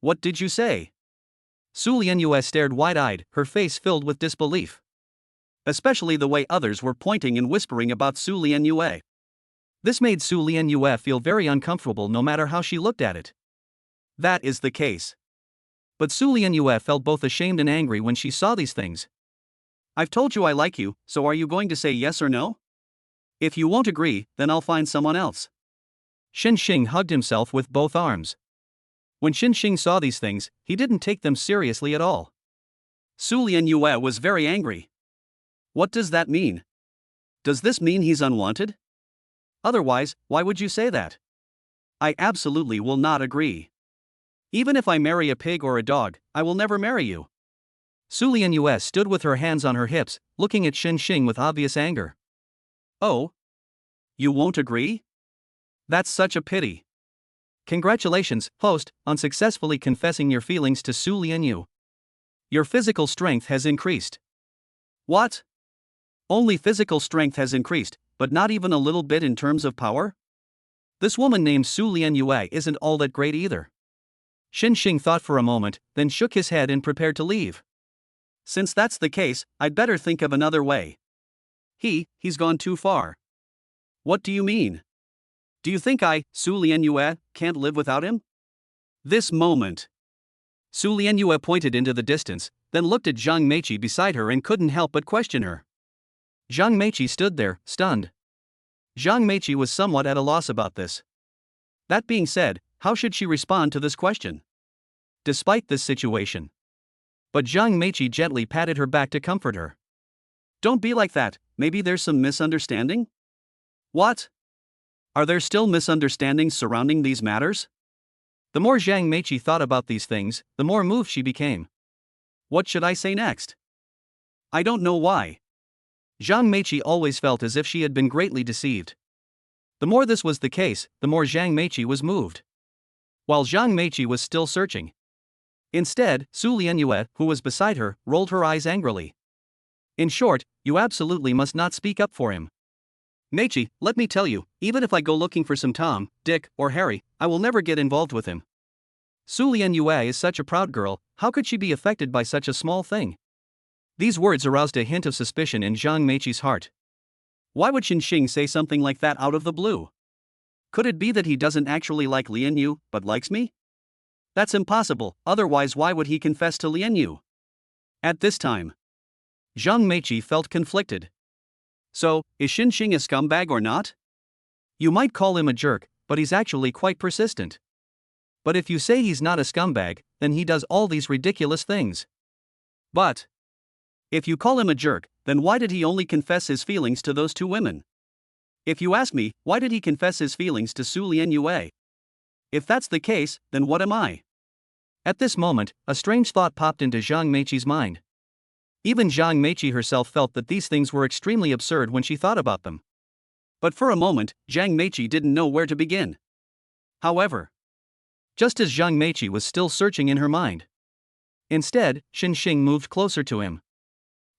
What did you say? Su Lianyue stared wide-eyed, her face filled with disbelief. Especially the way others were pointing and whispering about Su Lianyue. This made Su Lianyue feel very uncomfortable no matter how she looked at it. That is the case. But Su Lianyue felt both ashamed and angry when she saw these things. I've told you I like you, so are you going to say yes or no? If you won't agree, then I'll find someone else. Xing hugged himself with both arms. When Xing saw these things, he didn't take them seriously at all. Su Lianyue was very angry. What does that mean? Does this mean he's unwanted? Otherwise, why would you say that? I absolutely will not agree. Even if I marry a pig or a dog, I will never marry you. Su Lianyue stood with her hands on her hips, looking at Xing with obvious anger. Oh? You won't agree? That's such a pity. Congratulations, host, on successfully confessing your feelings to Su Lianyue. Your physical strength has increased. What? Only physical strength has increased, but not even a little bit in terms of power? This woman named Su Lianyue isn't all that great either. Xing thought for a moment, then shook his head and prepared to leave. Since that's the case, I'd better think of another way. He's gone too far. What do you mean? Do you think Su Lianyue, can't live without him? This moment. Su Lianyue pointed into the distance, then looked at Zhang Meiqi beside her and couldn't help but question her. Zhang Meiqi stood there, stunned. Zhang Meiqi was somewhat at a loss about this. That being said, how should she respond to this question? Despite this situation. But Zhang Meiqi gently patted her back to comfort her. Don't be like that, maybe there's some misunderstanding? What? Are there still misunderstandings surrounding these matters? The more Zhang Meiqi thought about these things, the more moved she became. What should I say next? I don't know why. Zhang Meiqi always felt as if she had been greatly deceived. The more this was the case, the more Zhang Meiqi was moved. While Zhang Meiqi was still searching. Instead, Su Lianyue, who was beside her, rolled her eyes angrily. In short, you absolutely must not speak up for him. Meiqi, let me tell you, even if I go looking for some Tom, Dick, or Harry, I will never get involved with him. Su Lianyue is such a proud girl, how could she be affected by such a small thing? These words aroused a hint of suspicion in Zhang Meiqi's heart. Why would Xing say something like that out of the blue? Could it be that he doesn't actually like Lianyue, but likes me? That's impossible, otherwise why would he confess to Lianyue? At this time, Zhang Meiqi felt conflicted. So, is Xing a scumbag or not? You might call him a jerk, but he's actually quite persistent. But if you say he's not a scumbag, then he does all these ridiculous things. But if you call him a jerk, then why did he only confess his feelings to those two women? If you ask me, why did he confess his feelings to Su Lianyue? If that's the case, then what am I? At this moment, a strange thought popped into Zhang Meiqi's mind. Even Zhang Meiqi herself felt that these things were extremely absurd when she thought about them. But for a moment, Zhang Meiqi didn't know where to begin. However, just as Zhang Meiqi was still searching in her mind, instead, Xing moved closer to him.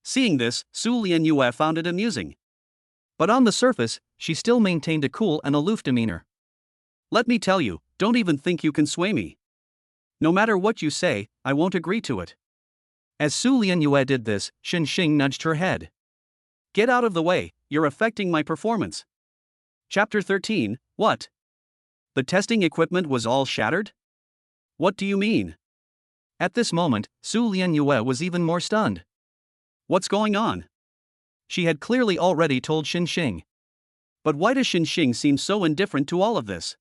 Seeing this, Su Lianyue found it amusing. But on the surface, she still maintained a cool and aloof demeanor. Let me tell you, don't even think you can sway me. No matter what you say, I won't agree to it. As Su Lianyue did this, Xing nudged her head. Get out of the way, you're affecting my performance. Chapter 13, What? The testing equipment was all shattered? What do you mean? At this moment, Su Lianyue was even more stunned. What's going on? She had clearly already told Xing. But why does Xing seem so indifferent to all of this?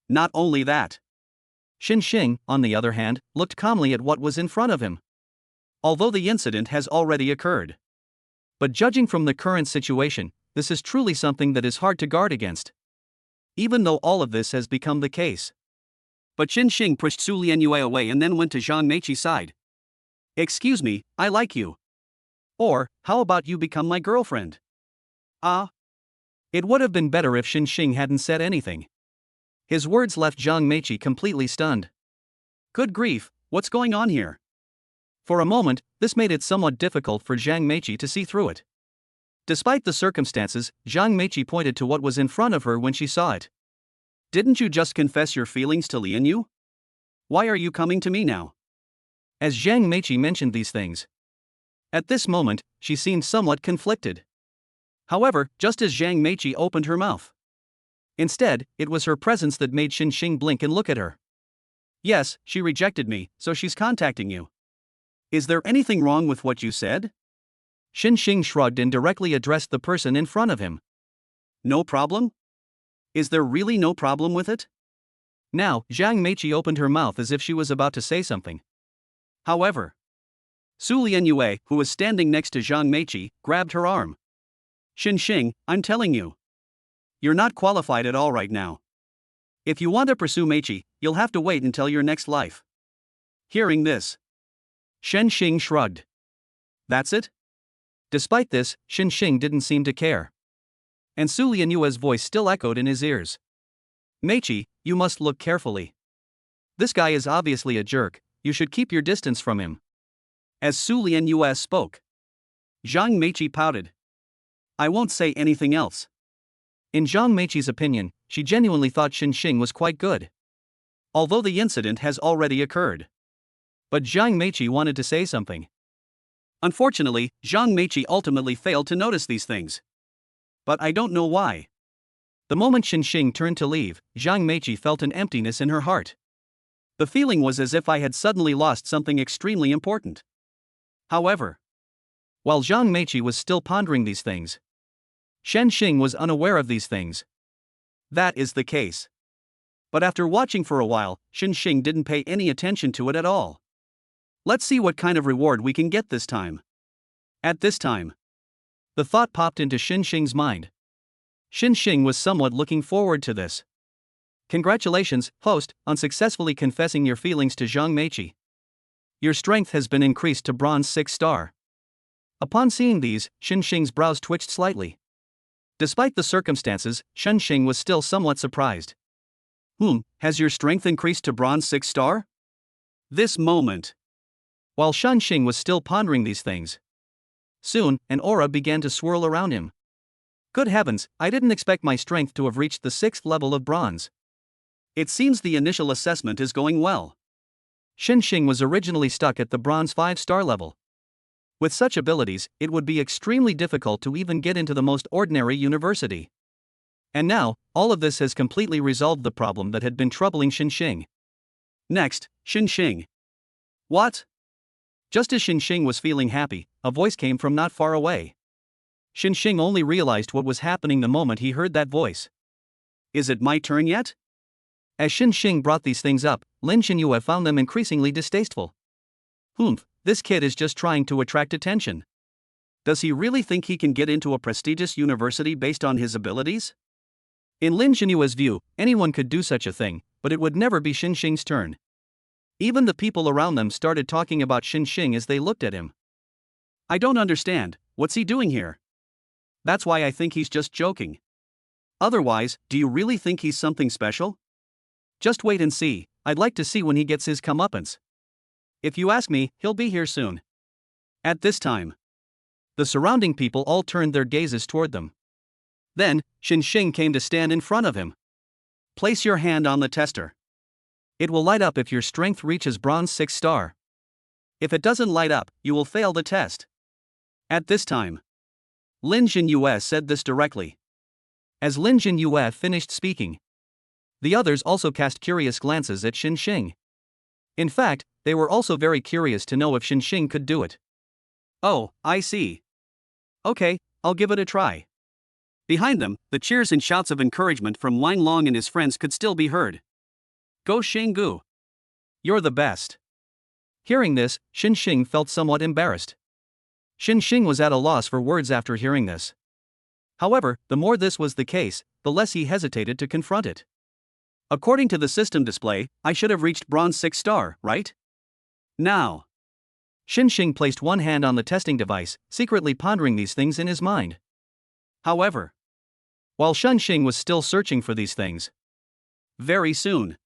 Not only that. Xing, on the other hand, looked calmly at what was in front of him. Although the incident has already occurred. But judging from the current situation, this is truly something that is hard to guard against. Even though all of this has become the case. But Xing pushed Su Lianyue away and then went to Zhang Meiqi's side. Excuse me, I like you. Or, how about you become my girlfriend? It would have been better if Xing hadn't said anything. His words left Zhang Meiqi completely stunned. Good grief, what's going on here? For a moment, this made it somewhat difficult for Zhang Meiqi to see through it. Despite the circumstances, Zhang Meiqi pointed to what was in front of her when she saw it. Didn't you just confess your feelings to Lianyue? Why are you coming to me now? as Zhang Meiqi mentioned these things. At this moment, she seemed somewhat conflicted. However, just as Zhang Meiqi opened her mouth, instead, it was her presence that made Xinxing blink and look at her. Yes, she rejected me, so she's contacting you. Is there anything wrong with what you said? Xinxing shrugged and directly addressed the person in front of him. No problem? Is there really no problem with it? Now, Zhang Meiqi opened her mouth as if she was about to say something. However, Su Lianyue, who was standing next to Zhang Meiqi, grabbed her arm. Xinxing, I'm telling you. You're not qualified at all right now. If you want to pursue Meiqi, you'll have to wait until your next life. Hearing this, Xinxing shrugged. That's it? Despite this, Xinxing didn't seem to care. And Su Lianyue's voice still echoed in his ears. Meiqi, you must look carefully. This guy is obviously a jerk, you should keep your distance from him. As Su Lianyue spoke, Zhang Meiqi pouted. I won't say anything else. In Zhang Meiqi's opinion, she genuinely thought Xinxing was quite good, although the incident has already occurred. But Zhang Meiqi wanted to say something. Unfortunately, Zhang Meiqi ultimately failed to notice these things. But I don't know why. The moment Xinxing turned to leave, Zhang Meiqi felt an emptiness in her heart. The feeling was as if I had suddenly lost something extremely important. However, while Zhang Meiqi was still pondering these things, Xinxing was unaware of these things. That is the case. But after watching for a while, Xinxing didn't pay any attention to it at all. Let's see what kind of reward we can get this time. At this time, the thought popped into Xinxing's mind. Xinxing was somewhat looking forward to this. Congratulations, host, on successfully confessing your feelings to Zhang Meiqi. Your strength has been increased to bronze 6 star. Upon seeing these, Xinxing's brows twitched slightly. Despite the circumstances, Xinxing was still somewhat surprised. Has your strength increased to bronze 6 star? This moment. While Xinxing was still pondering these things, soon, an aura began to swirl around him. Good heavens, I didn't expect my strength to have reached the 6th level of bronze. It seems the initial assessment is going well. Xinxing was originally stuck at the bronze 5-star level. With such abilities, it would be extremely difficult to even get into the most ordinary university. And now, all of this has completely resolved the problem that had been troubling Xinxing. Next, Xinxing. What? Just as Xinxing was feeling happy, a voice came from not far away. Xinxing only realized what was happening the moment he heard that voice. Is it my turn yet? As Xinxing brought these things up, Lin Xinyue found them increasingly distasteful. This kid is just trying to attract attention. Does he really think he can get into a prestigious university based on his abilities? In Lin Xinyue's view, anyone could do such a thing, but it would never be Xinxing's turn. Even the people around them started talking about Xinxing as they looked at him. I don't understand, what's he doing here? That's why I think he's just joking. Otherwise, do you really think he's something special? Just wait and see, I'd like to see when he gets his comeuppance. If you ask me, he'll be here soon. At this time, the surrounding people all turned their gazes toward them. Then, Xinxing came to stand in front of him. Place your hand on the tester. It will light up if your strength reaches bronze 6 star. If it doesn't light up, you will fail the test. At this time, Lin Xinyue said this directly. As Lin Xinyue finished speaking, the others also cast curious glances at Xinxing. In fact, they were also very curious to know if Xinxing could do it. Oh, I see. Okay, I'll give it a try. Behind them, the cheers and shouts of encouragement from Wang Long and his friends could still be heard. Go Xinggu. You're the best. Hearing this, Xinxing felt somewhat embarrassed. Xinxing was at a loss for words after hearing this. However, the more this was the case, the less he hesitated to confront it. According to the system display, I should have reached bronze 6 star, right? Now. Xinxing placed one hand on the testing device, secretly pondering these things in his mind. However, while Xinxing was still searching for these things, very soon,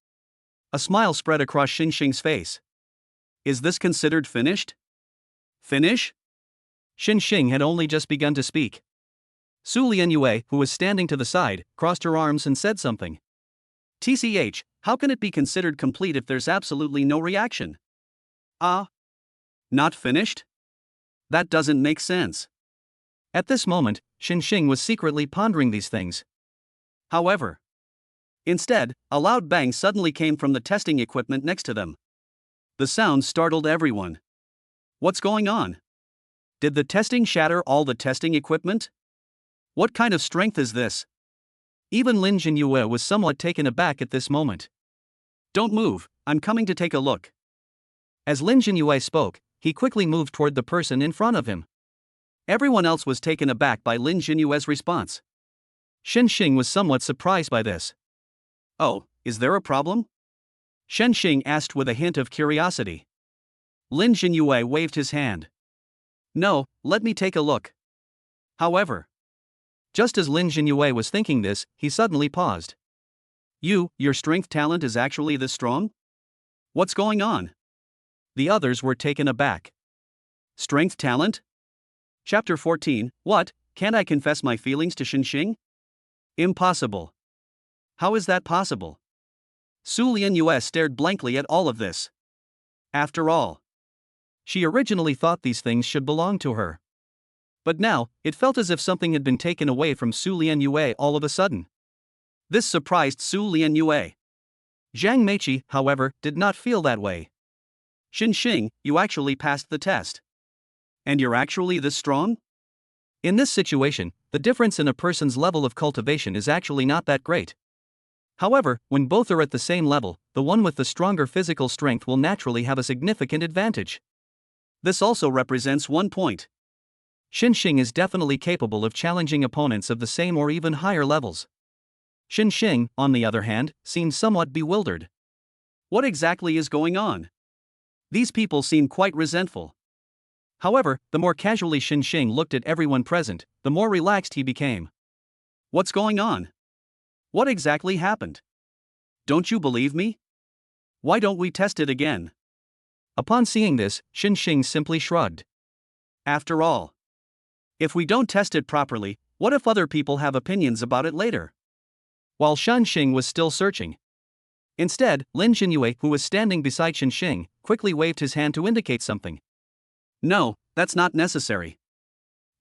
a smile spread across Xinxing's face. Is this considered finished? Finish? Xinxing had only just begun to speak. Su Lianyue, who was standing to the side, crossed her arms and said something. TCH, how can it be considered complete if there's absolutely no reaction? Not finished? That doesn't make sense. At this moment, Xinxing was secretly pondering these things. However, instead, a loud bang suddenly came from the testing equipment next to them. The sound startled everyone. What's going on? Did the testing shatter all the testing equipment? What kind of strength is this? Even Lin Jinyue was somewhat taken aback at this moment. Don't move, I'm coming to take a look. As Lin Jinyue spoke, he quickly moved toward the person in front of him. Everyone else was taken aback by Lin Jinyue's response. Xinxing was somewhat surprised by this. Oh, is there a problem? Xinxing asked with a hint of curiosity. Lin Jinyue waved his hand. No, let me take a look. However, just as Lin Jinyue was thinking this, he suddenly paused. Your strength talent is actually this strong? What's going on? The others were taken aback. Strength talent? Chapter 14, What, can't I confess my feelings to Xinxing? Impossible. How is that possible? Su Lianyue stared blankly at all of this. After all, she originally thought these things should belong to her. But now, it felt as if something had been taken away from Su Lianyue all of a sudden. This surprised Su Lianyue. Zhang Meiqi, however, did not feel that way. Xinxing, you actually passed the test. And you're actually this strong? In this situation, the difference in a person's level of cultivation is actually not that great. However, when both are at the same level, the one with the stronger physical strength will naturally have a significant advantage. This also represents 1 point. Xinxing is definitely capable of challenging opponents of the same or even higher levels. Xinxing, on the other hand, seemed somewhat bewildered. What exactly is going on? These people seem quite resentful. However, the more casually Xinxing looked at everyone present, the more relaxed he became. What's going on? What exactly happened? Don't you believe me? Why don't we test it again? Upon seeing this, Xinxing simply shrugged. After all, if we don't test it properly, what if other people have opinions about it later? While Xinxing was still searching. Instead, Lin Jinyue, who was standing beside Xinxing, quickly waved his hand to indicate something. No, that's not necessary.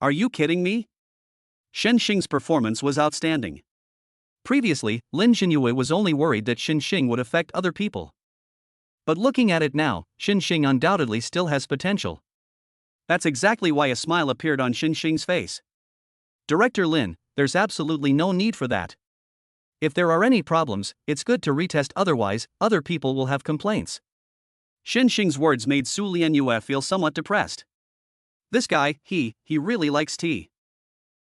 Are you kidding me? Xinxing's performance was outstanding. Previously, Lin Jinyue was only worried that Xinxing would affect other people. But looking at it now, Xinxing undoubtedly still has potential. That's exactly why a smile appeared on Xinxing's face. Director Lin, there's absolutely no need for that. If there are any problems, it's good to retest, otherwise, other people will have complaints. Xinxing's words made Su Lianyue feel somewhat depressed. This guy, he really likes tea.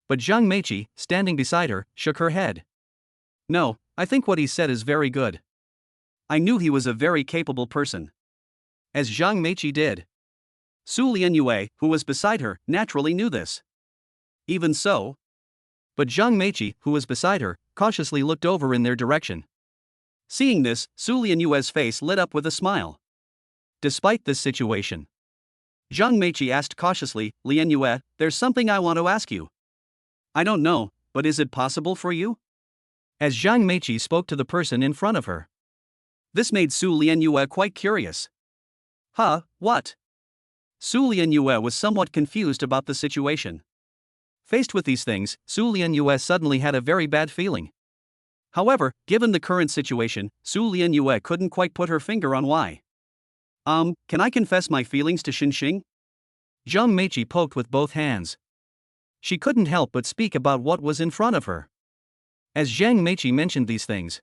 But Zhang Meiqi, standing beside her, shook her head. No, I think what he said is very good. I knew he was a very capable person. As Zhang Meiqi did. Su Lianyue, who was beside her, naturally knew this. Even so. But Zhang Meiqi, who was beside her, cautiously looked over in their direction. Seeing this, Su Lianyue's face lit up with a smile. Despite this situation, Zhang Meiqi asked cautiously, Lianyue, there's something I want to ask you. I don't know, but is it possible for you? As Zhang Meiqi spoke to the person in front of her. This made Su Lianyue quite curious. Huh, what? Su Lianyue was somewhat confused about the situation. Faced with these things, Su Lianyue suddenly had a very bad feeling. However, given the current situation, Su Lianyue couldn't quite put her finger on why. Can I confess my feelings to Xinxing? Zhang Meiqi poked with both hands. She couldn't help but speak about what was in front of her. As Zhang Meiqi mentioned these things,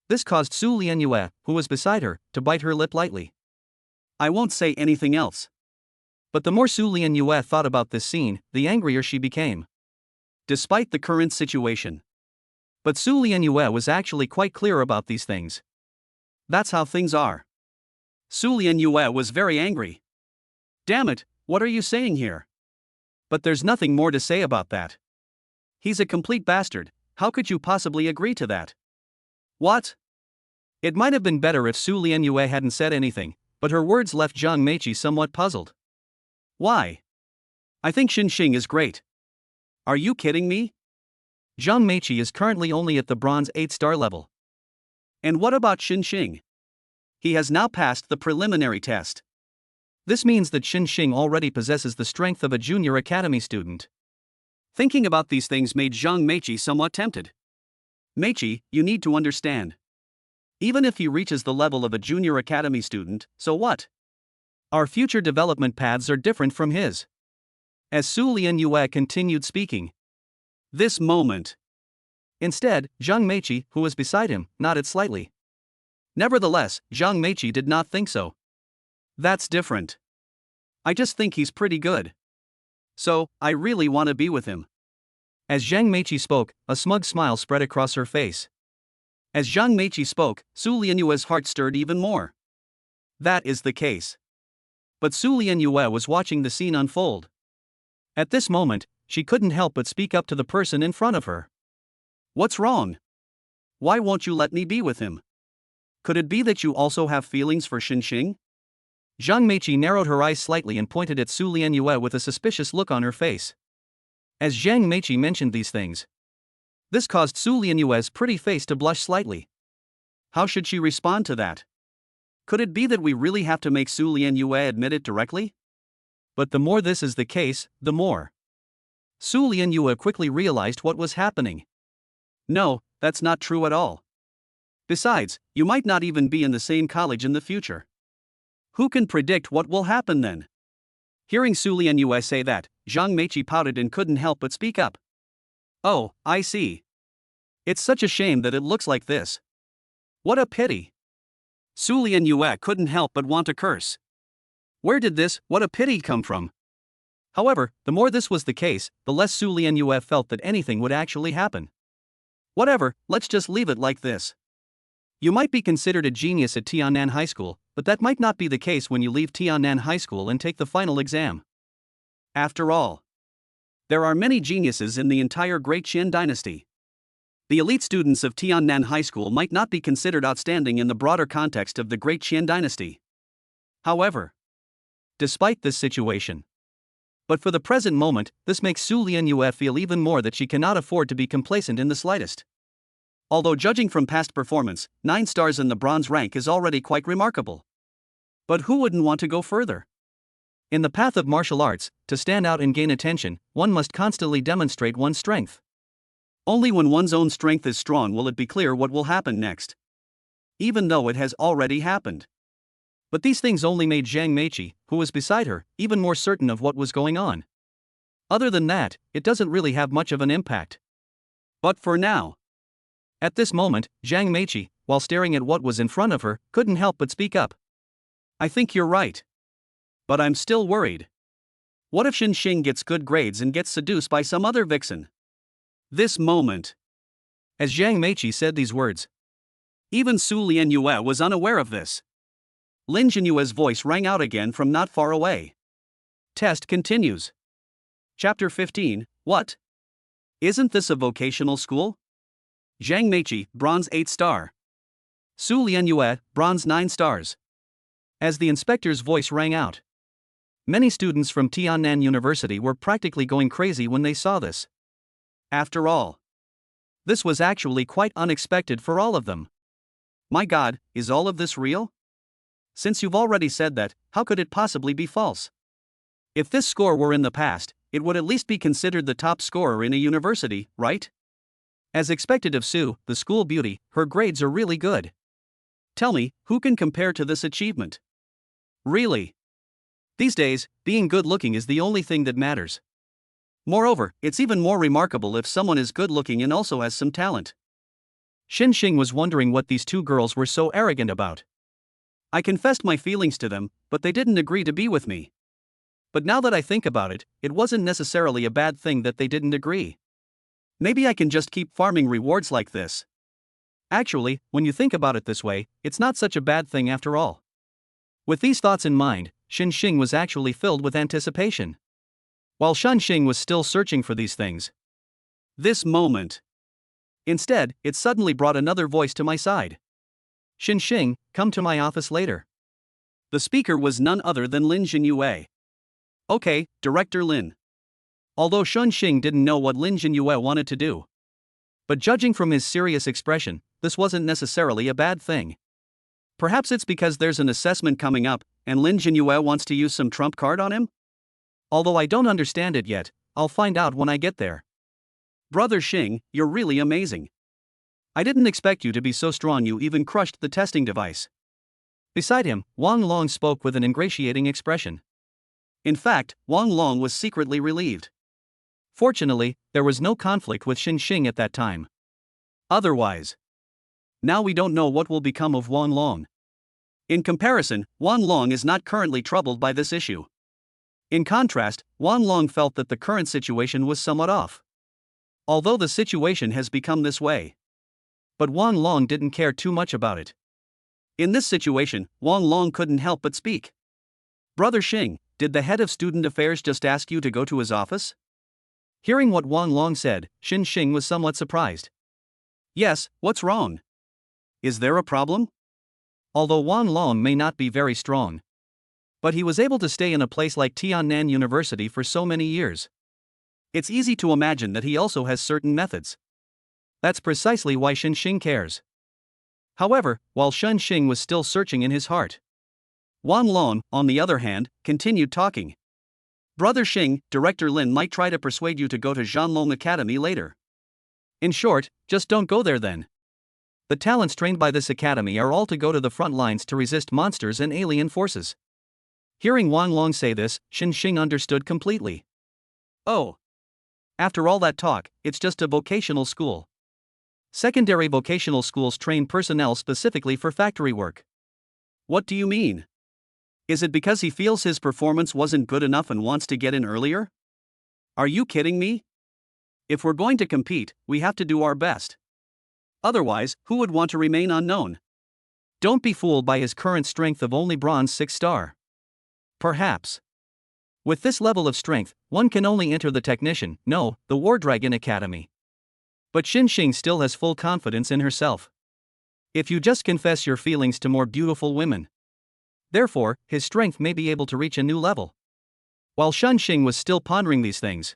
this caused Su Lianyue, who was beside her, to bite her lip lightly. I won't say anything else. But the more Su Lianyue thought about this scene, the angrier she became. Despite the current situation. But Su Lianyue was actually quite clear about these things. That's how things are. Su Lianyue was very angry. Damn it, what are you saying here? But there's nothing more to say about that. He's a complete bastard, how could you possibly agree to that? What? It might have been better if Su Lianyue hadn't said anything, but her words left Zhang Meiqi somewhat puzzled. Why? I think Xinxing is great. Are you kidding me? Zhang Meiqi is currently only at the bronze 8-star level. And what about Xinxing? He has now passed the preliminary test. This means that Xin Xing already possesses the strength of a junior academy student. Thinking about these things made Zhang Meiqi somewhat tempted. Meiqi, you need to understand. Even if he reaches the level of a junior academy student, so what? Our future development paths are different from his. As Su Lianyue continued speaking. This moment. Instead, Zhang Meiqi, who was beside him, nodded slightly. Nevertheless, Zhang Meiqi did not think so. That's different. I just think he's pretty good. So, I really want to be with him. As Zhang Meiqi spoke, a smug smile spread across her face. As Zhang Meiqi spoke, Su Lianyue's heart stirred even more. That is the case. But Su Lianyue was watching the scene unfold. At this moment, she couldn't help but speak up to the person in front of her. What's wrong? Why won't you let me be with him? Could it be that you also have feelings for Xin Xing? Zhang Meiqi narrowed her eyes slightly and pointed at Su Lianyue with a suspicious look on her face. As Zhang Meiqi mentioned these things, this caused Su Lianyue's pretty face to blush slightly. How should she respond to that? Could it be that we really have to make Su Lianyue admit it directly? But the more this is the case, the more. Su Lianyue quickly realized what was happening. No, that's not true at all. Besides, you might not even be in the same college in the future. Who can predict what will happen then? Hearing Su Lianyue say that, Zhang Meiqi pouted and couldn't help but speak up. Oh, I see. It's such a shame that it looks like this. What a pity. Su Lianyue couldn't help but want to curse. Where did this, what a pity, come from? However, the more this was the case, the less Su Lianyue felt that anything would actually happen. Whatever, let's just leave it like this. You might be considered a genius at Tiannan High School, but that might not be the case when you leave Tiannan High School and take the final exam. After all, there are many geniuses in the entire Great Qin dynasty. The elite students of Tiannan High School might not be considered outstanding in the broader context of the Great Qin dynasty. However, despite this situation, but for the present moment, this makes Su Lianyue feel even more that she cannot afford to be complacent in the slightest. Although judging from past performance, 9 stars in the bronze rank is already quite remarkable. But who wouldn't want to go further? In the path of martial arts, to stand out and gain attention, one must constantly demonstrate one's strength. Only when one's own strength is strong will it be clear what will happen next. Even though it has already happened. But these things only made Zhang Meiqi, who was beside her, even more certain of what was going on. Other than that, it doesn't really have much of an impact. But for now. At this moment, Zhang Meiqi, while staring at what was in front of her, couldn't help but speak up. I think you're right. But I'm still worried. What if Xin Xing gets good grades and gets seduced by some other vixen? This moment. As Zhang Meiqi said these words, even Su Lianyue was unaware of this. Lin Jinyue's voice rang out again from not far away. Test continues. Chapter 15, What? Isn't this a vocational school? Zhang Meiqi, bronze 8 star. Su Lianyue, bronze 9 stars. As the inspector's voice rang out, many students from Tiannan University were practically going crazy when they saw this. After all, this was actually quite unexpected for all of them. My God, is all of this real? Since you've already said that, how could it possibly be false? If this score were in the past, it would at least be considered the top scorer in a university, right? As expected of Su, the school beauty, her grades are really good. Tell me, who can compare to this achievement? Really? These days, being good-looking is the only thing that matters. Moreover, it's even more remarkable if someone is good-looking and also has some talent. Xin Xing was wondering what these two girls were so arrogant about. I confessed my feelings to them, but they didn't agree to be with me. But now that I think about it, it wasn't necessarily a bad thing that they didn't agree. Maybe I can just keep farming rewards like this. Actually, when you think about it this way, it's not such a bad thing after all. With these thoughts in mind, Xin Xing was actually filled with anticipation. While Shan Xing was still searching for these things. This moment. Instead, it suddenly brought another voice to my side. Xin Xing, come to my office later. The speaker was none other than Lin Jinyue. Okay, Director Lin. Although Shan Xing didn't know what Lin Jinyue wanted to do. But judging from his serious expression, this wasn't necessarily a bad thing. Perhaps it's because there's an assessment coming up, and Lin Jinyue wants to use some trump card on him? Although I don't understand it yet, I'll find out when I get there. Brother Xing, you're really amazing. I didn't expect you to be so strong you even crushed the testing device. Beside him, Wang Long spoke with an ingratiating expression. In fact, Wang Long was secretly relieved. Fortunately, there was no conflict with Xin Xing at that time. Otherwise, now we don't know what will become of Wang Long. In comparison, Wang Long is not currently troubled by this issue. In contrast, Wang Long felt that the current situation was somewhat off. Although the situation has become this way. But Wang Long didn't care too much about it. In this situation, Wang Long couldn't help but speak. Brother Xing, did the head of student affairs just ask you to go to his office? Hearing what Wang Long said, Xin Xing was somewhat surprised. Yes, what's wrong? Is there a problem? Although Wang Long may not be very strong, but he was able to stay in a place like Tiannan University for so many years. It's easy to imagine that he also has certain methods. That's precisely why Xin Xing cares. However, while Xin Xing was still searching in his heart, Wang Long, on the other hand, continued talking. Brother Xing, Director Lin might try to persuade you to go to Zhanlong Academy later. In short, just don't go there then. The talents trained by this academy are all to go to the front lines to resist monsters and alien forces. Hearing Wang Long say this, Xin Xing understood completely. Oh. After all that talk, it's just a vocational school. Secondary vocational schools train personnel specifically for factory work. What do you mean? Is it because he feels his performance wasn't good enough and wants to get in earlier? Are you kidding me? If we're going to compete, we have to do our best. Otherwise, who would want to remain unknown? Don't be fooled by his current strength of only bronze 6 star. Perhaps. With this level of strength, one can only enter the the War Dragon Academy. But Xin Xing still has full confidence in herself. If you just confess your feelings to more beautiful women. Therefore, his strength may be able to reach a new level. While Xin Xing was still pondering these things,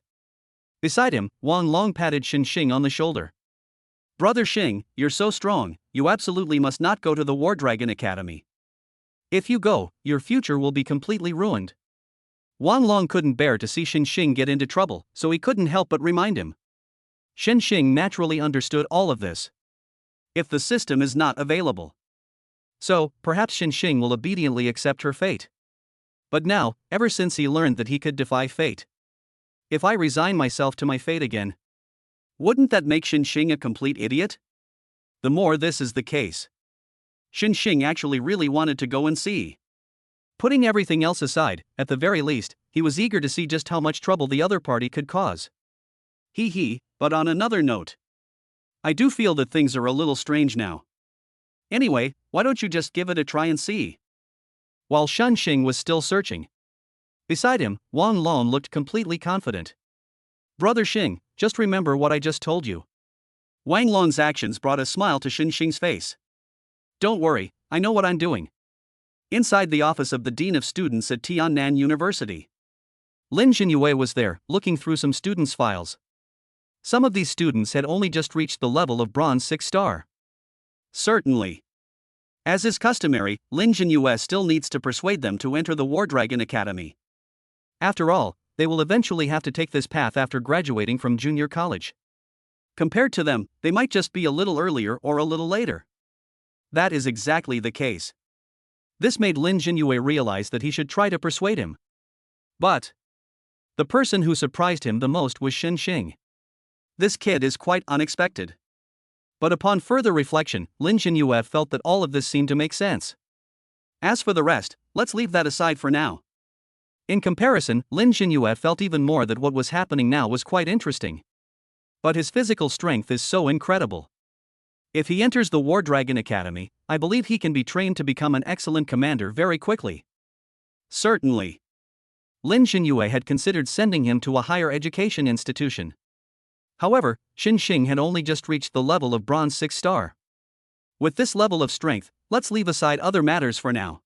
beside him, Wang Long patted Xin Xing on the shoulder. Brother Xing, you're so strong, you absolutely must not go to the War Dragon Academy. If you go, your future will be completely ruined. Wang Long couldn't bear to see Xin Xing get into trouble, so he couldn't help but remind him. Xin Xing naturally understood all of this. If the system is not available, so perhaps Xin Xing will obediently accept her fate. But now, ever since he learned that he could defy fate, if I resign myself to my fate again, wouldn't that make Xin Xing a complete idiot? The more this is the case, Xin Xing actually really wanted to go and see. Putting everything else aside, at the very least, he was eager to see just how much trouble the other party could cause. But on another note, I do feel that things are a little strange now. Anyway, why don't you just give it a try and see? While Xin Xing was still searching, beside him, Wang Long looked completely confident. Brother Xing, just remember what I just told you. Wang Long's actions brought a smile to Xin Xing's face. Don't worry, I know what I'm doing. Inside the office of the Dean of Students at Tiannan University, Lin Jinyue was there, looking through some students' files. Some of these students had only just reached the level of bronze 6 star. Certainly. As is customary, Lin Jinyue still needs to persuade them to enter the War Dragon Academy. After all, they will eventually have to take this path after graduating from junior college. Compared to them, they might just be a little earlier or a little later. That is exactly the case. This made Lin Jinyue realize that he should try to persuade him. But the person who surprised him the most was Xin Xing. This kid is quite unexpected. But upon further reflection, Lin Jinyue felt that all of this seemed to make sense. As for the rest, let's leave that aside for now. In comparison, Lin Jinyue felt even more that what was happening now was quite interesting. But his physical strength is so incredible. If he enters the War Dragon Academy, I believe he can be trained to become an excellent commander very quickly. Certainly. Lin Jinyue had considered sending him to a higher education institution. However, Xin Xing had only just reached the level of bronze 6 star. With this level of strength, let's leave aside other matters for now.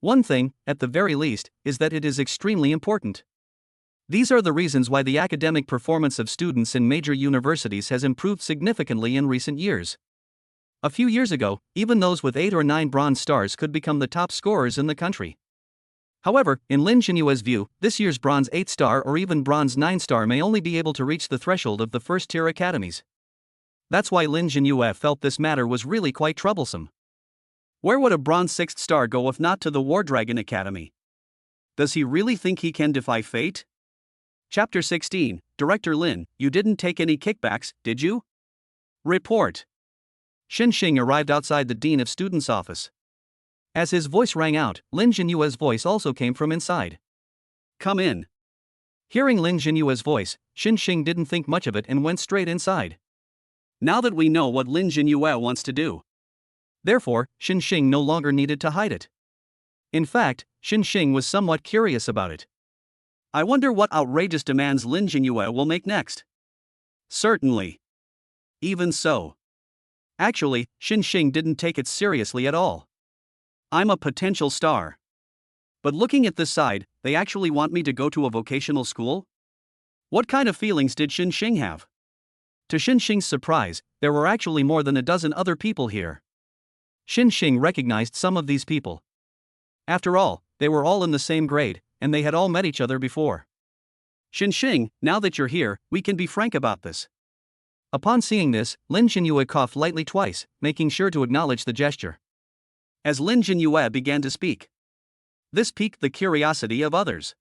One thing, at the very least, is that it is extremely important. These are the reasons why the academic performance of students in major universities has improved significantly in recent years. A few years ago, even those with 8 or 9 bronze stars could become the top scorers in the country. However, in Lin Jinyue's view, this year's Bronze 8-star or even Bronze 9-star may only be able to reach the threshold of the first-tier academies. That's why Lin Jinyue felt this matter was really quite troublesome. Where would a Bronze 6th star go if not to the War Dragon Academy? Does he really think he can defy fate? Chapter 16, Director Lin, you didn't take any kickbacks, did you? Report. Xin Xing arrived outside the Dean of Students' office. As his voice rang out, Lin Jinyue's voice also came from inside. Come in. Hearing Lin Jinyue's voice, Xin Xing didn't think much of it and went straight inside. Now that we know what Lin Jinyue wants to do. Therefore, Xin Xing no longer needed to hide it. In fact, Xin Xing was somewhat curious about it. I wonder what outrageous demands Lin Jinyue will make next. Certainly. Even so. Actually, Xin Xing didn't take it seriously at all. I'm a potential star. But looking at this side, they actually want me to go to a vocational school? What kind of feelings did Xin Xing have? To Xin Xing's surprise, there were actually more than a dozen other people here. Xin Xing recognized some of these people. After all, they were all in the same grade, and they had all met each other before. Xin Xing, now that you're here, we can be frank about this. Upon seeing this, Lin Jinyue coughed lightly twice, making sure to acknowledge the gesture. As Lin Jinyue began to speak, this piqued the curiosity of others.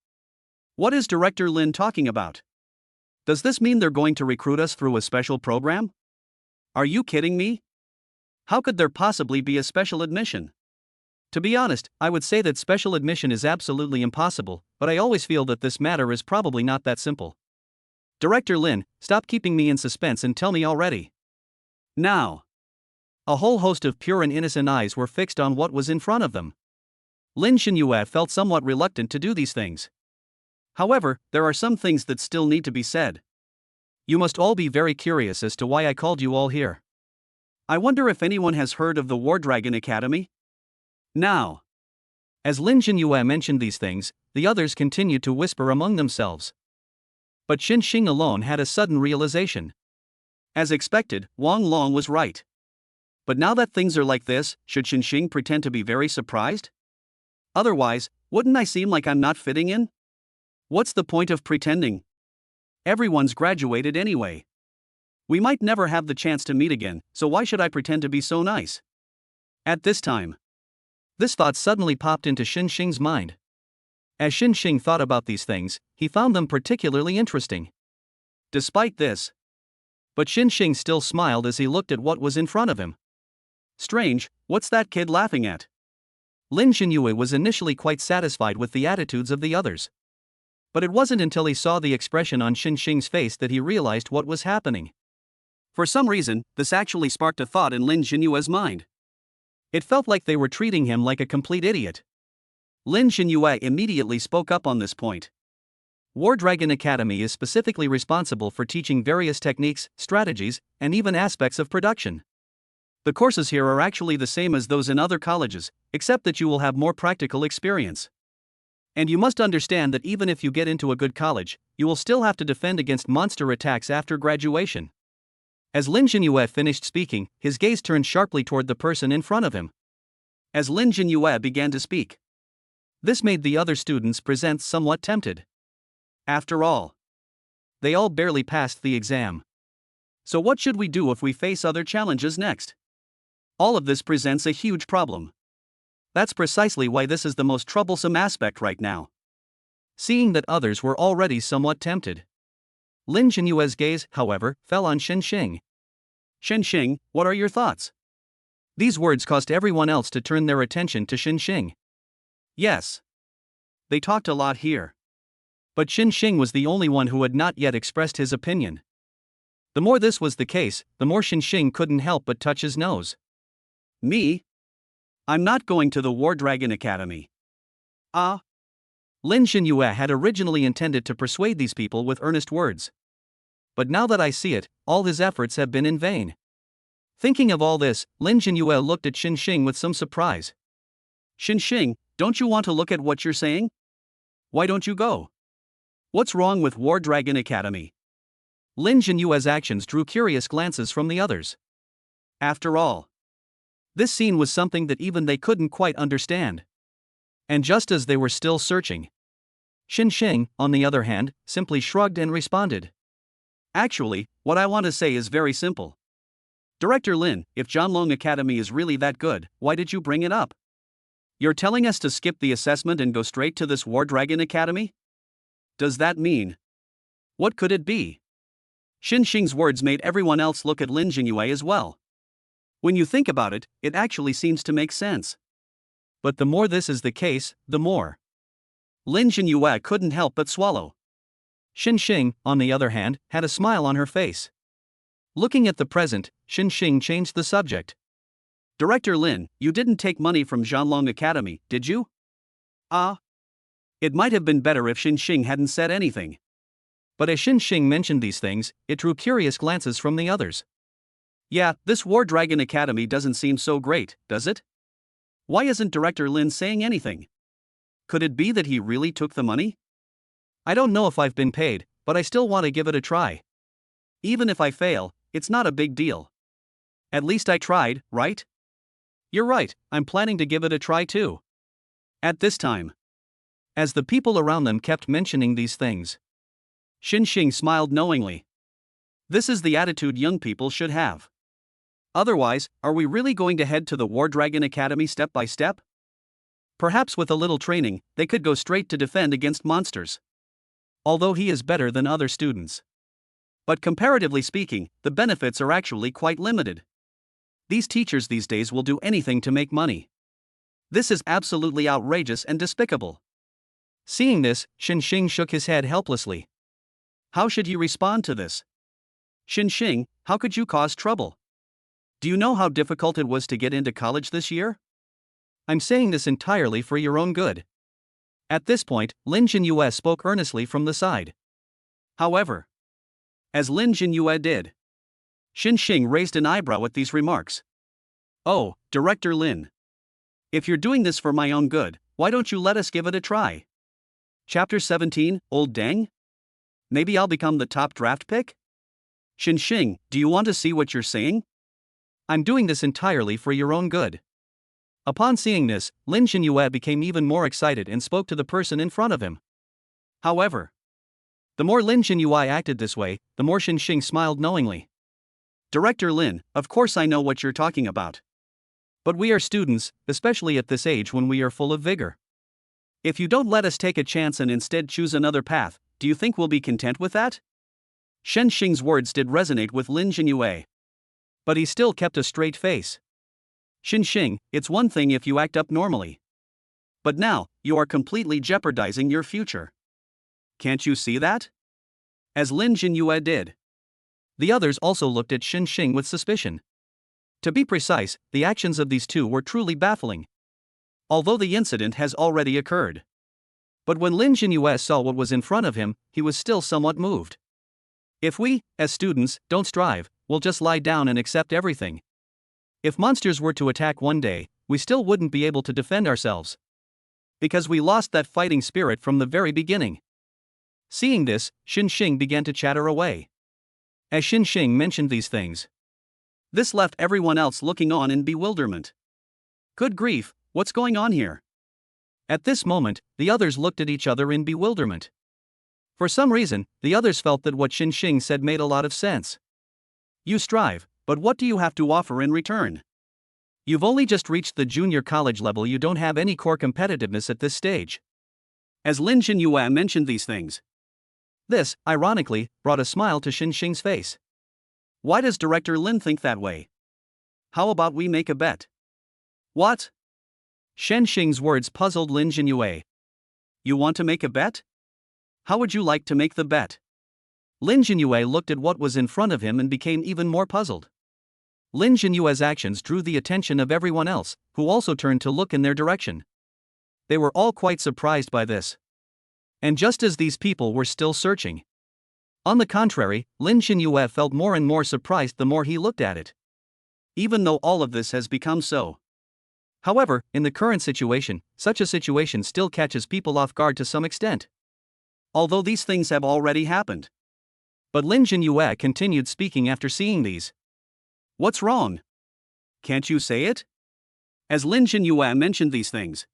What is Director Lin talking about? Does this mean they're going to recruit us through a special program? Are you kidding me? How could there possibly be a special admission? To be honest, I would say that special admission is absolutely impossible, but I always feel that this matter is probably not that simple. Director Lin, stop keeping me in suspense and tell me already. Now. A whole host of pure and innocent eyes were fixed on what was in front of them. Lin Jinyue felt somewhat reluctant to do these things. However, there are some things that still need to be said. You must all be very curious as to why I called you all here. I wonder if anyone has heard of the War Dragon Academy? Now. As Lin Jinyue mentioned these things, the others continued to whisper among themselves. But Xin Xing alone had a sudden realization. As expected, Wang Long was right. But now that things are like this, should Xin Xing pretend to be very surprised? Otherwise, wouldn't I seem like I'm not fitting in? What's the point of pretending? Everyone's graduated anyway. We might never have the chance to meet again, so why should I pretend to be so nice? At this time, this thought suddenly popped into Xin Xing's mind. As Xin Xing thought about these things, he found them particularly interesting. Despite this, but Xin Xing still smiled as he looked at what was in front of him. Strange, what's that kid laughing at? Lin Jinyue was initially quite satisfied with the attitudes of the others. But it wasn't until he saw the expression on Xin Xing's face that he realized what was happening. For some reason, this actually sparked a thought in Lin Jinyue's mind. It felt like they were treating him like a complete idiot. Lin Jinyue immediately spoke up on this point. War Dragon Academy is specifically responsible for teaching various techniques, strategies, and even aspects of production. The courses here are actually the same as those in other colleges, except that you will have more practical experience. And you must understand that even if you get into a good college, you will still have to defend against monster attacks after graduation. As Lin Jinyue finished speaking, his gaze turned sharply toward the person in front of him. As Lin Jinyue began to speak, this made the other students present somewhat tempted. After all, they all barely passed the exam. So what should we do if we face other challenges next? All of this presents a huge problem. That's precisely why this is the most troublesome aspect right now. Seeing that others were already somewhat tempted, Lin Jinyue's gaze, however, fell on Xin Xing. Xin Xing, what are your thoughts? These words caused everyone else to turn their attention to Xin Xing. Yes. They talked a lot here. But Xin Xing was the only one who had not yet expressed his opinion. The more this was the case, the more Xin Xing couldn't help but touch his nose. Me? I'm not going to the War Dragon Academy. Lin Jinyue had originally intended to persuade these people with earnest words. But now that I see it, all his efforts have been in vain. Thinking of all this, Lin Jinyue looked at Xin Xing with some surprise. Xin Xing, don't you want to look at what you're saying? Why don't you go? What's wrong with War Dragon Academy? Lin Jinyue's actions drew curious glances from the others. After all, this scene was something that even they couldn't quite understand. And just as they were still searching, Xing, on the other hand, simply shrugged and responded. Actually, what I want to say is very simple. Director Lin, if Jianlong Academy is really that good, why did you bring it up? You're telling us to skip the assessment and go straight to this War Dragon Academy? Does that mean? What could it be? Xing's words made everyone else look at Lin Jingyue as well. When you think about it, it actually seems to make sense. But the more this is the case, the more. Lin Jingyue couldn't help but swallow. Xing, on the other hand, had a smile on her face. Looking at the present, Xing changed the subject. Director Lin, you didn't take money from Jianlong Academy, did you? It might have been better if Xing hadn't said anything. But as Xing mentioned these things, it drew curious glances from the others. Yeah, this War Dragon Academy doesn't seem so great, does it? Why isn't Director Lin saying anything? Could it be that he really took the money? I don't know if I've been paid, but I still want to give it a try. Even if I fail, it's not a big deal. At least I tried, right? You're right, I'm planning to give it a try too. At this time, as the people around them kept mentioning these things, Xing smiled knowingly. This is the attitude young people should have. Otherwise, are we really going to head to the War Dragon Academy step by step? Perhaps with a little training, they could go straight to defend against monsters. Although he is better than other students. But comparatively speaking, the benefits are actually quite limited. These teachers these days will do anything to make money. This is absolutely outrageous and despicable. Seeing this, Xing shook his head helplessly. How should you respond to this? Xing, how could you cause trouble? Do you know how difficult it was to get into college this year? I'm saying this entirely for your own good. At this point, Lin Jingyue spoke earnestly from the side. However, as Lin Jingyue did, Xing raised an eyebrow at these remarks. Oh, Director Lin. If you're doing this for my own good, why don't you let us give it a try? Chapter 17, Old Deng? Maybe I'll become the top draft pick? Xing, do you want to see what you're saying? I'm doing this entirely for your own good. Upon seeing this, Lin Jingyue became even more excited and spoke to the person in front of him. However, the more Lin Jingyue acted this way, the more Xing smiled knowingly. Director Lin, of course I know what you're talking about. But we are students, especially at this age when we are full of vigor. If you don't let us take a chance and instead choose another path, do you think we'll be content with that? Xing's words did resonate with Lin Jingyue. But he still kept a straight face. Xing, it's one thing if you act up normally. But now, you are completely jeopardizing your future. Can't you see that? As Lin Jingyue did. The others also looked at Xing with suspicion. To be precise, the actions of these two were truly baffling. Although the incident has already occurred. But when Lin Jingyue saw what was in front of him, he was still somewhat moved. If we, as students, don't strive, we'll just lie down and accept everything. If monsters were to attack one day, we still wouldn't be able to defend ourselves. Because we lost that fighting spirit from the very beginning. Seeing this, Xing began to chatter away. As Xing mentioned these things, this left everyone else looking on in bewilderment. Good grief, what's going on here? At this moment, the others looked at each other in bewilderment. For some reason, the others felt that what Xing said made a lot of sense. You strive, but what do you have to offer in return? You've only just reached the junior college level, you don't have any core competitiveness at this stage. As Lin Jingyue mentioned these things, this, ironically, brought a smile to Xing's face. Why does Director Lin think that way? How about we make a bet? What? Xing's words puzzled Lin Jingyue. You want to make a bet? How would you like to make the bet? Lin Jingyue looked at what was in front of him and became even more puzzled. Lin Jinyue's actions drew the attention of everyone else, who also turned to look in their direction. They were all quite surprised by this. And just as these people were still searching. On the contrary, Lin Jingyue felt more and more surprised the more he looked at it. Even though all of this has become so. However, in the current situation, such a situation still catches people off guard to some extent. Although these things have already happened. But Lin Jingyue continued speaking after seeing these. What's wrong? Can't you say it? As Lin Jingyue mentioned these things.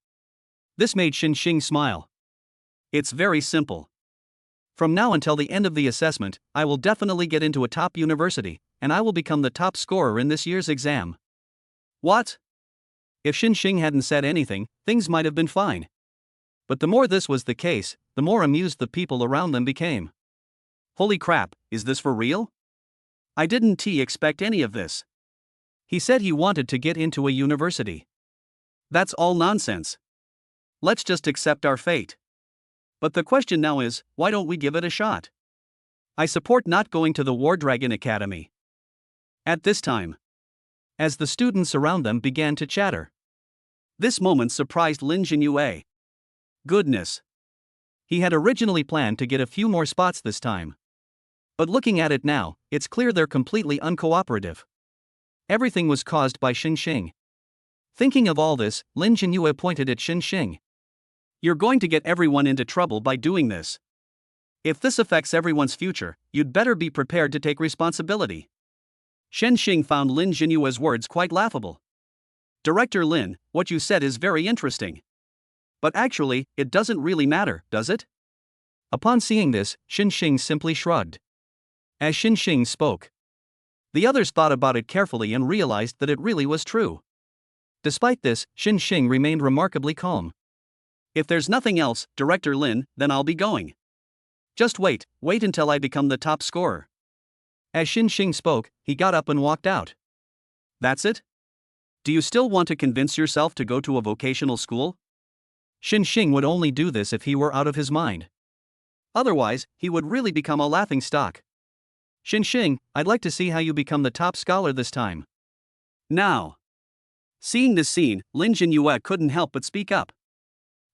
This made Xinxing smile. It's very simple. From now until the end of the assessment, I will definitely get into a top university, and I will become the top scorer in this year's exam. What? If Xinxing hadn't said anything, things might have been fine. But the more this was the case, the more amused the people around them became. Holy crap, is this for real? I didn't expect any of this. He said he wanted to get into a university. That's all nonsense. Let's just accept our fate. But the question now is, why don't we give it a shot? I support not going to the War Dragon Academy. At this time, as the students around them began to chatter. This moment surprised Lin Jinyue. Goodness. He had originally planned to get a few more spots this time. But looking at it now, it's clear they're completely uncooperative. Everything was caused by Xinxing. Thinking of all this, Lin Jinyue pointed at Xinxing. You're going to get everyone into trouble by doing this. If this affects everyone's future, you'd better be prepared to take responsibility. Xinxing found Lin Jinyue's words quite laughable. Director Lin, what you said is very interesting. But actually, it doesn't really matter, does it? Upon seeing this, Xinxing simply shrugged. As Xinxing spoke, the others thought about it carefully and realized that it really was true. Despite this, Xinxing remained remarkably calm. If there's nothing else, Director Lin, then I'll be going. Just wait until I become the top scorer. As Xinxing spoke, he got up and walked out. That's it? Do you still want to convince yourself to go to a vocational school? Xinxing would only do this if he were out of his mind. Otherwise, he would really become a laughingstock. Xinxing, I'd like to see how you become the top scholar this time. Now. Seeing this scene, Lin Jinyue couldn't help but speak up.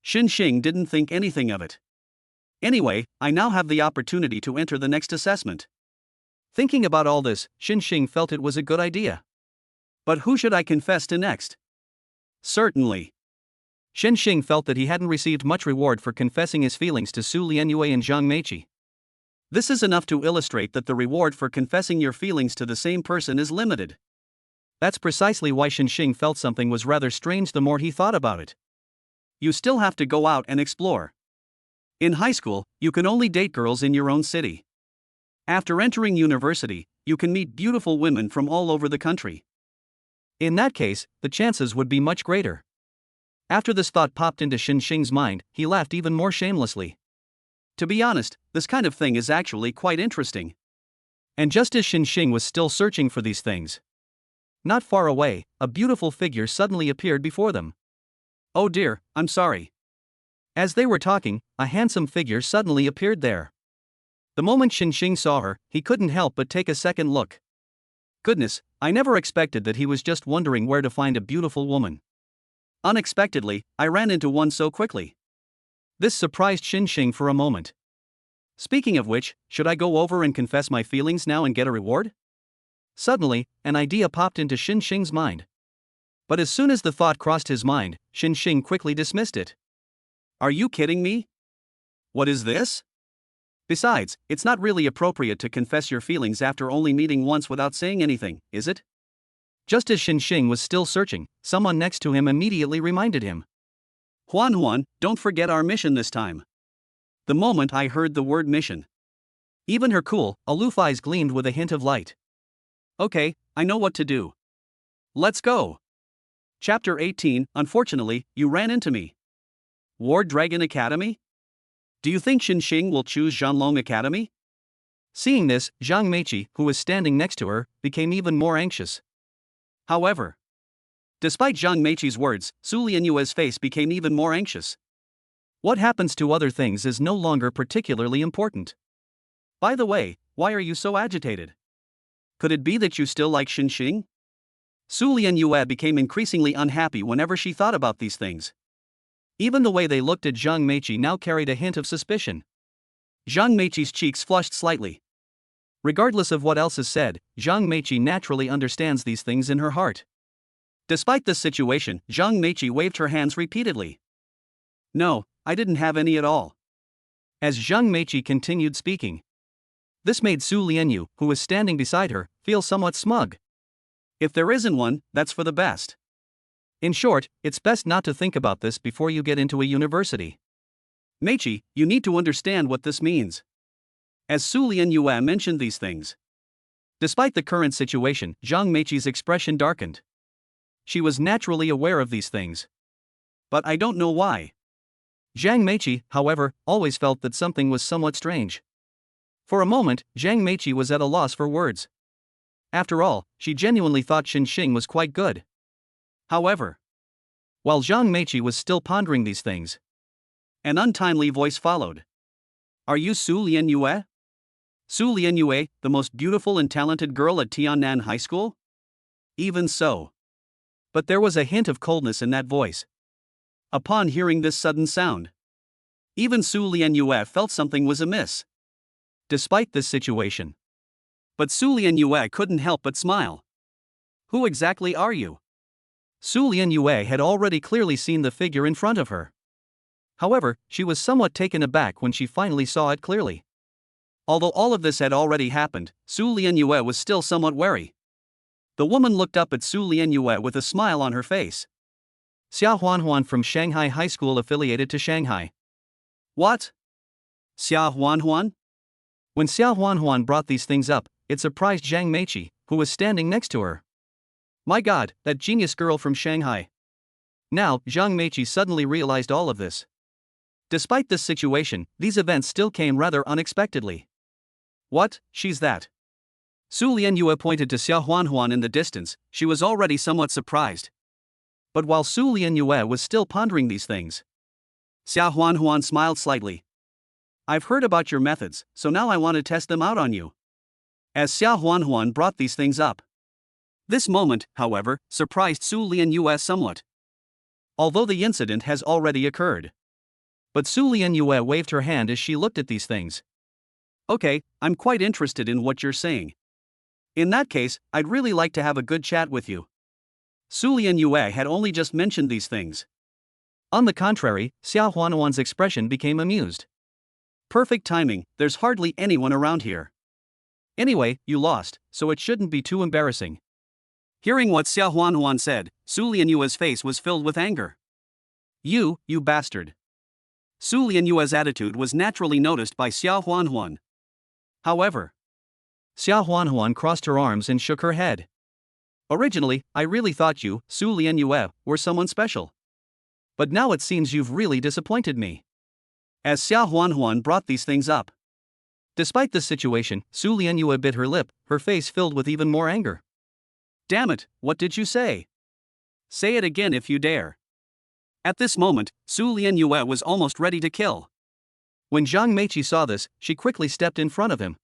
Xinxing didn't think anything of it. Anyway, I now have the opportunity to enter the next assessment. Thinking about all this, Xinxing felt it was a good idea. But who should I confess to next? Certainly. Xinxing felt that he hadn't received much reward for confessing his feelings to Su Lianyue and Zhang Meiqi. This is enough to illustrate that the reward for confessing your feelings to the same person is limited. That's precisely why Xinxing felt something was rather strange the more he thought about it. You still have to go out and explore. In high school, you can only date girls in your own city. After entering university, you can meet beautiful women from all over the country. In that case, the chances would be much greater. After this thought popped into Xinxing's mind, he laughed even more shamelessly. To be honest, this kind of thing is actually quite interesting. And just as Xinxing was still searching for these things, not far away, a beautiful figure suddenly appeared before them. Oh dear, I'm sorry. As they were talking, a handsome figure suddenly appeared there. The moment Xinxing saw her, he couldn't help but take a second look. Goodness, I never expected that he was just wondering where to find a beautiful woman. Unexpectedly, I ran into one so quickly. This surprised Xinxing for a moment. Speaking of which, should I go over and confess my feelings now and get a reward? Suddenly, an idea popped into Xinxing's mind. But as soon as the thought crossed his mind, Xinxing quickly dismissed it. Are you kidding me? What is this? Besides, it's not really appropriate to confess your feelings after only meeting once without saying anything, is it? Just as Xinxing was still searching, someone next to him immediately reminded him. Huan, don't forget our mission this time. The moment I heard the word mission, even her cool, aloof eyes gleamed with a hint of light. Okay, I know what to do. Let's go. Chapter 18, Unfortunately, you ran into me. War Dragon Academy? Do you think Xinxing will choose Zhanlong Academy? Seeing this, Zhang Meiqi, who was standing next to her, became even more anxious. However, despite Zhang Meiqi's words, Su Lianyue's face became even more anxious. What happens to other things is no longer particularly important. By the way, why are you so agitated? Could it be that you still like Xinxing? Su Lianyue became increasingly unhappy whenever she thought about these things. Even the way they looked at Zhang Meiqi now carried a hint of suspicion. Zhang Meiqi's cheeks flushed slightly. Regardless of what else is said, Zhang Meiqi naturally understands these things in her heart. Despite this situation, Zhang Meiqi waved her hands repeatedly. No, I didn't have any at all. As Zhang Meiqi continued speaking, this made Su Lianyu, who was standing beside her, feel somewhat smug. If there isn't one, that's for the best. In short, it's best not to think about this before you get into a university. Meichi, you need to understand what this means. As Su Lianyue mentioned these things. Despite the current situation, Zhang Meichi's expression darkened. She was naturally aware of these things. But I don't know why. Zhang Meichi, however, always felt that something was somewhat strange. For a moment, Zhang Meichi was at a loss for words. After all, she genuinely thought Xing was quite good. However, while Zhang Meichi was still pondering these things, an untimely voice followed. Are you Su Lianyue? Su Lianyue, the most beautiful and talented girl at Tiannan High School? Even so. But there was a hint of coldness in that voice. Upon hearing this sudden sound, even Su Lianyue felt something was amiss. Despite this situation, but Su Lianyue couldn't help but smile. Who exactly are you? Su Lianyue had already clearly seen the figure in front of her. However, she was somewhat taken aback when she finally saw it clearly. Although all of this had already happened, Su Lianyue was still somewhat wary. The woman looked up at Su Lianyue with a smile on her face. Xia Huanhuan from Shanghai High School affiliated to Shanghai. What? Xia Huanhuan? When Xia Huanhuan brought these things up, it surprised Zhang Meichi, who was standing next to her. My god, that genius girl from Shanghai. Now, Zhang Meichi suddenly realized all of this. Despite this situation, these events still came rather unexpectedly. What, she's that? Su Lianyue pointed to Xia Huanhuan in the distance. She was already somewhat surprised. But while Su Lianyue was still pondering these things, Xia Huanhuan smiled slightly. I've heard about your methods, so now I want to test them out on you. As Xia Huanhuan brought these things up. This moment, however, surprised Su Lianyue somewhat. Although the incident has already occurred. But Su Lianyue waved her hand as she looked at these things. Okay, I'm quite interested in what you're saying. In that case, I'd really like to have a good chat with you. Su Lianyue had only just mentioned these things. On the contrary, Xia Huanhuan's expression became amused. Perfect timing, there's hardly anyone around here. Anyway, you lost, so it shouldn't be too embarrassing. Hearing what Xia Huanhuan said, Su Lianyue's face was filled with anger. You bastard. Su Lianyue's attitude was naturally noticed by Xia Huanhuan. However, Xia Huanhuan crossed her arms and shook her head. Originally, I really thought you, Su Lianyue, were someone special. But now it seems you've really disappointed me. As Xia Huanhuan brought these things up. Despite the situation, Su Lianyue bit her lip, her face filled with even more anger. Damn it, what did you say? Say it again if you dare. At this moment, Su Lianyue was almost ready to kill. When Zhang Meichi saw this, she quickly stepped in front of him.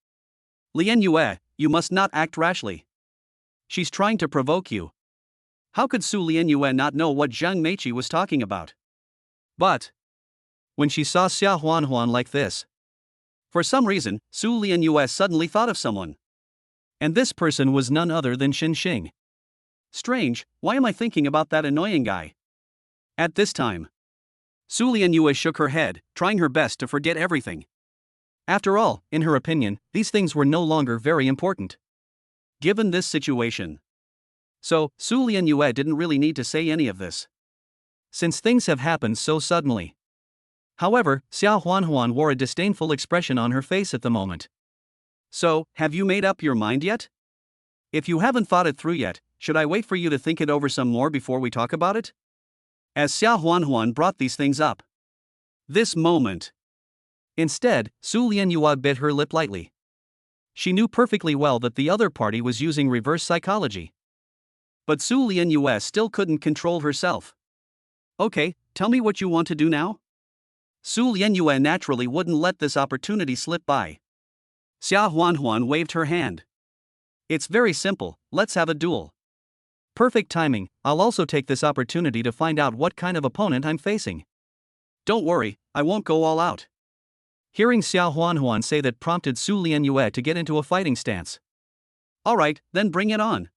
Lianyue, you must not act rashly. She's trying to provoke you. How could Su Lianyue not know what Zhang Meichi was talking about? But when she saw Xia Huanhuan like this, for some reason, Su Lianyue suddenly thought of someone. And this person was none other than Xing. Strange, why am I thinking about that annoying guy? At this time, Su Lianyue shook her head, trying her best to forget everything. After all, in her opinion, these things were no longer very important. Given this situation. So, Su Lianyue didn't really need to say any of this. Since things have happened so suddenly. However, Xia Huanhuan wore a disdainful expression on her face at the moment. So, have you made up your mind yet? If you haven't thought it through yet, should I wait for you to think it over some more before we talk about it? As Xia Huanhuan brought these things up. This moment. Instead, Su Lianyue bit her lip lightly. She knew perfectly well that the other party was using reverse psychology. But Su Lianyue still couldn't control herself. Okay, tell me what you want to do now? Su Lianyue naturally wouldn't let this opportunity slip by. Xia Huanhuan waved her hand. It's very simple, let's have a duel. Perfect timing, I'll also take this opportunity to find out what kind of opponent I'm facing. Don't worry, I won't go all out. Hearing Xia Huanhuan say that prompted Su Lianyue to get into a fighting stance. Alright, then bring it on.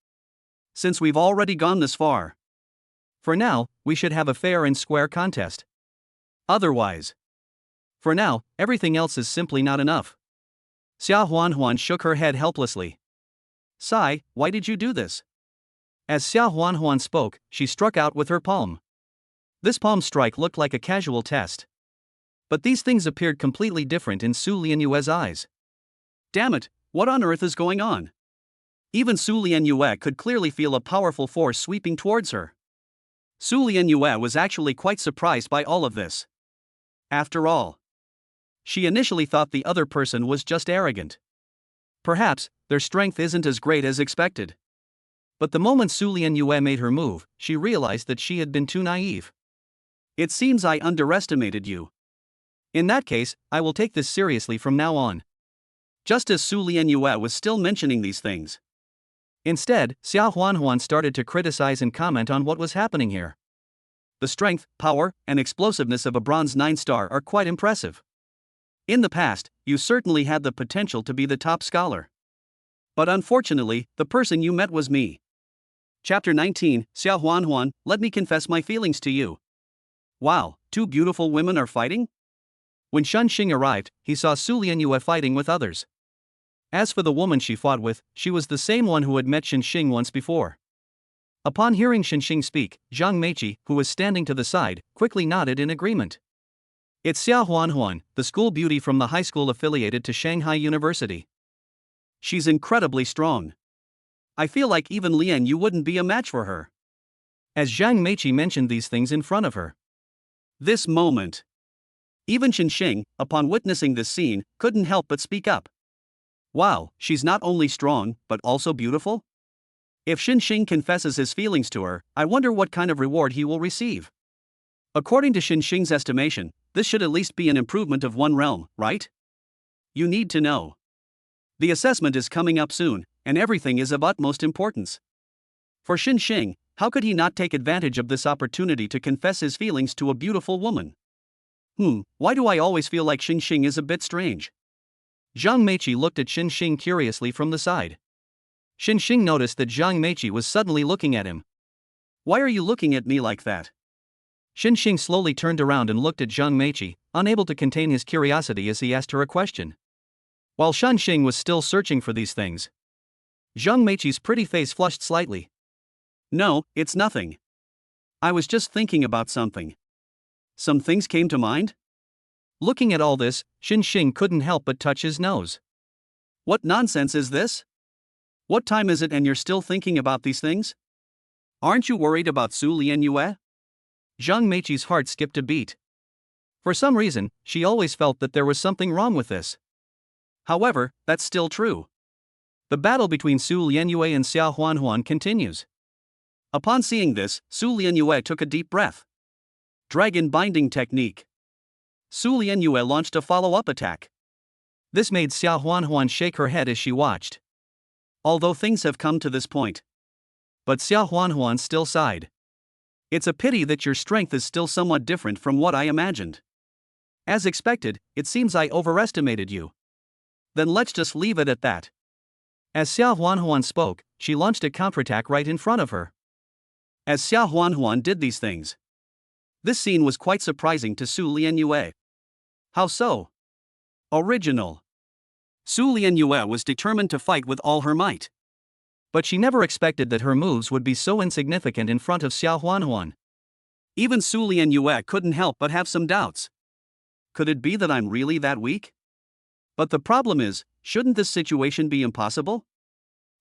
Since we've already gone this far. For now, we should have a fair and square contest. Otherwise. For now, everything else is simply not enough. Xia Huanhuan shook her head helplessly. Sai, why did you do this? As Xiao Huanhuan spoke, she struck out with her palm. This palm strike looked like a casual test. But these things appeared completely different in Su Lianyue's eyes. Damn it, what on earth is going on? Even Su Lianyue could clearly feel a powerful force sweeping towards her. Su Lianyue was actually quite surprised by all of this. After all, she initially thought the other person was just arrogant. Perhaps their strength isn't as great as expected. But the moment Su Lianyue made her move, she realized that she had been too naive. It seems I underestimated you. In that case, I will take this seriously from now on. Just as Su Lianyue was still mentioning these things. Instead, Xiao Huanhuan started to criticize and comment on what was happening here. The strength, power, and explosiveness of a bronze 9-star are quite impressive. In the past, you certainly had the potential to be the top scholar. But unfortunately, the person you met was me. Chapter 19, Xiao Huanhuan, let me confess my feelings to you. Wow, two beautiful women are fighting? When Shen Xing arrived, he saw Su Lianyue fighting with others. As for the woman she fought with, she was the same one who had met Shen Xing once before. Upon hearing Shen Xing speak, Zhang Meiqi, who was standing to the side, quickly nodded in agreement. It's Xiao Huanhuan, the school beauty from the high school affiliated to Shanghai University. She's incredibly strong. I feel like even Lian Yu wouldn't be a match for her. As Zhang Meiqi mentioned these things in front of her. This moment. Even Shen Xing, upon witnessing this scene, couldn't help but speak up. Wow, she's not only strong, but also beautiful? If Shen Xing confesses his feelings to her, I wonder what kind of reward he will receive. According to Shen Xing's estimation, this should at least be an improvement of 1 realm, right? You need to know. The assessment is coming up soon, and everything is of utmost importance. For Shen Xing, how could he not take advantage of this opportunity to confess his feelings to a beautiful woman? Why do I always feel like Shen Xing is a bit strange? Zhang Meiqi looked at Shen Xing curiously from the side. Shen Xing noticed that Zhang Meiqi was suddenly looking at him. Why are you looking at me like that? Shen Xing slowly turned around and looked at Zhang Meiqi, unable to contain his curiosity as he asked her a question. While Shen Xing was still searching for these things, Zhang Meiqi's pretty face flushed slightly. No, it's nothing. I was just thinking about something. Some things came to mind? Looking at all this, Shen Xing couldn't help but touch his nose. What nonsense is this? What time is it and you're still thinking about these things? Aren't you worried about Su Lianyue? Zhang Meiqi's heart skipped a beat. For some reason, she always felt that there was something wrong with this. However, that's still true. The battle between Su Lianyue and Xiao Huanhuan continues. Upon seeing this, Su Lianyue took a deep breath. Dragon binding technique. Su Lianyue launched a follow-up attack. This made Xiao Huanhuan shake her head as she watched. Although things have come to this point. But Xiao Huanhuan still sighed. It's a pity that your strength is still somewhat different from what I imagined. As expected, it seems I overestimated you. Then let's just leave it at that. As Xiao Huanhuan spoke, she launched a counterattack right in front of her. As Xiao Huanhuan did these things, this scene was quite surprising to Su Lianyue. How so? Original. Su Lianyue was determined to fight with all her might. But she never expected that her moves would be so insignificant in front of Xiao Huanhuan. Even Su Lianyue couldn't help but have some doubts. Could it be that I'm really that weak? But the problem is, shouldn't this situation be impossible?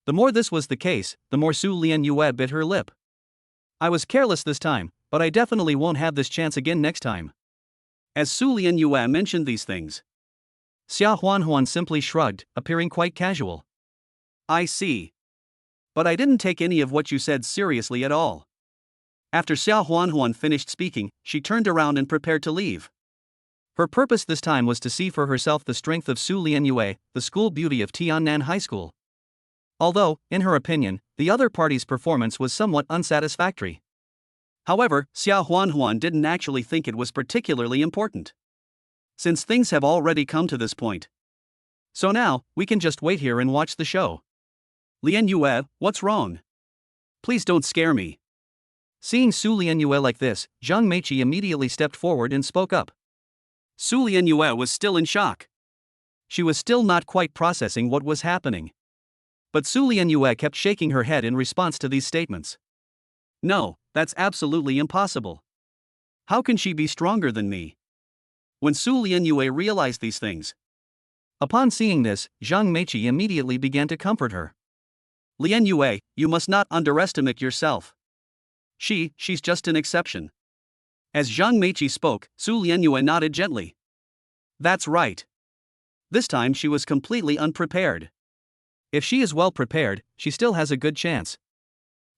The more this was the case, the more Su Lianyue bit her lip. I was careless this time, but I definitely won't have this chance again next time. As Su Lianyue mentioned these things, Xiao Huanhuan simply shrugged, appearing quite casual. I see. But I didn't take any of what you said seriously at all. After Xiao Huanhuan finished speaking, she turned around and prepared to leave. Her purpose this time was to see for herself the strength of Su Lianyue, the school beauty of Tiannan High School. Although, in her opinion, the other party's performance was somewhat unsatisfactory. However, Xiao Huanhuan didn't actually think it was particularly important, since things have already come to this point. So now, we can just wait here and watch the show. Lianyue, what's wrong? Please don't scare me. Seeing Su Lianyue like this, Zhang Meiqi immediately stepped forward and spoke up. Su Lianyue was still in shock. She was still not quite processing what was happening. But Su Lianyue kept shaking her head in response to these statements. No, that's absolutely impossible. How can she be stronger than me? When Su Lianyue realized these things. Upon seeing this, Zhang Meiqi immediately began to comfort her. Lianyue, you must not underestimate yourself. She's just an exception. As Zhang Meiqi spoke, Su Lianyue nodded gently. That's right. This time she was completely unprepared. If she is well prepared, she still has a good chance.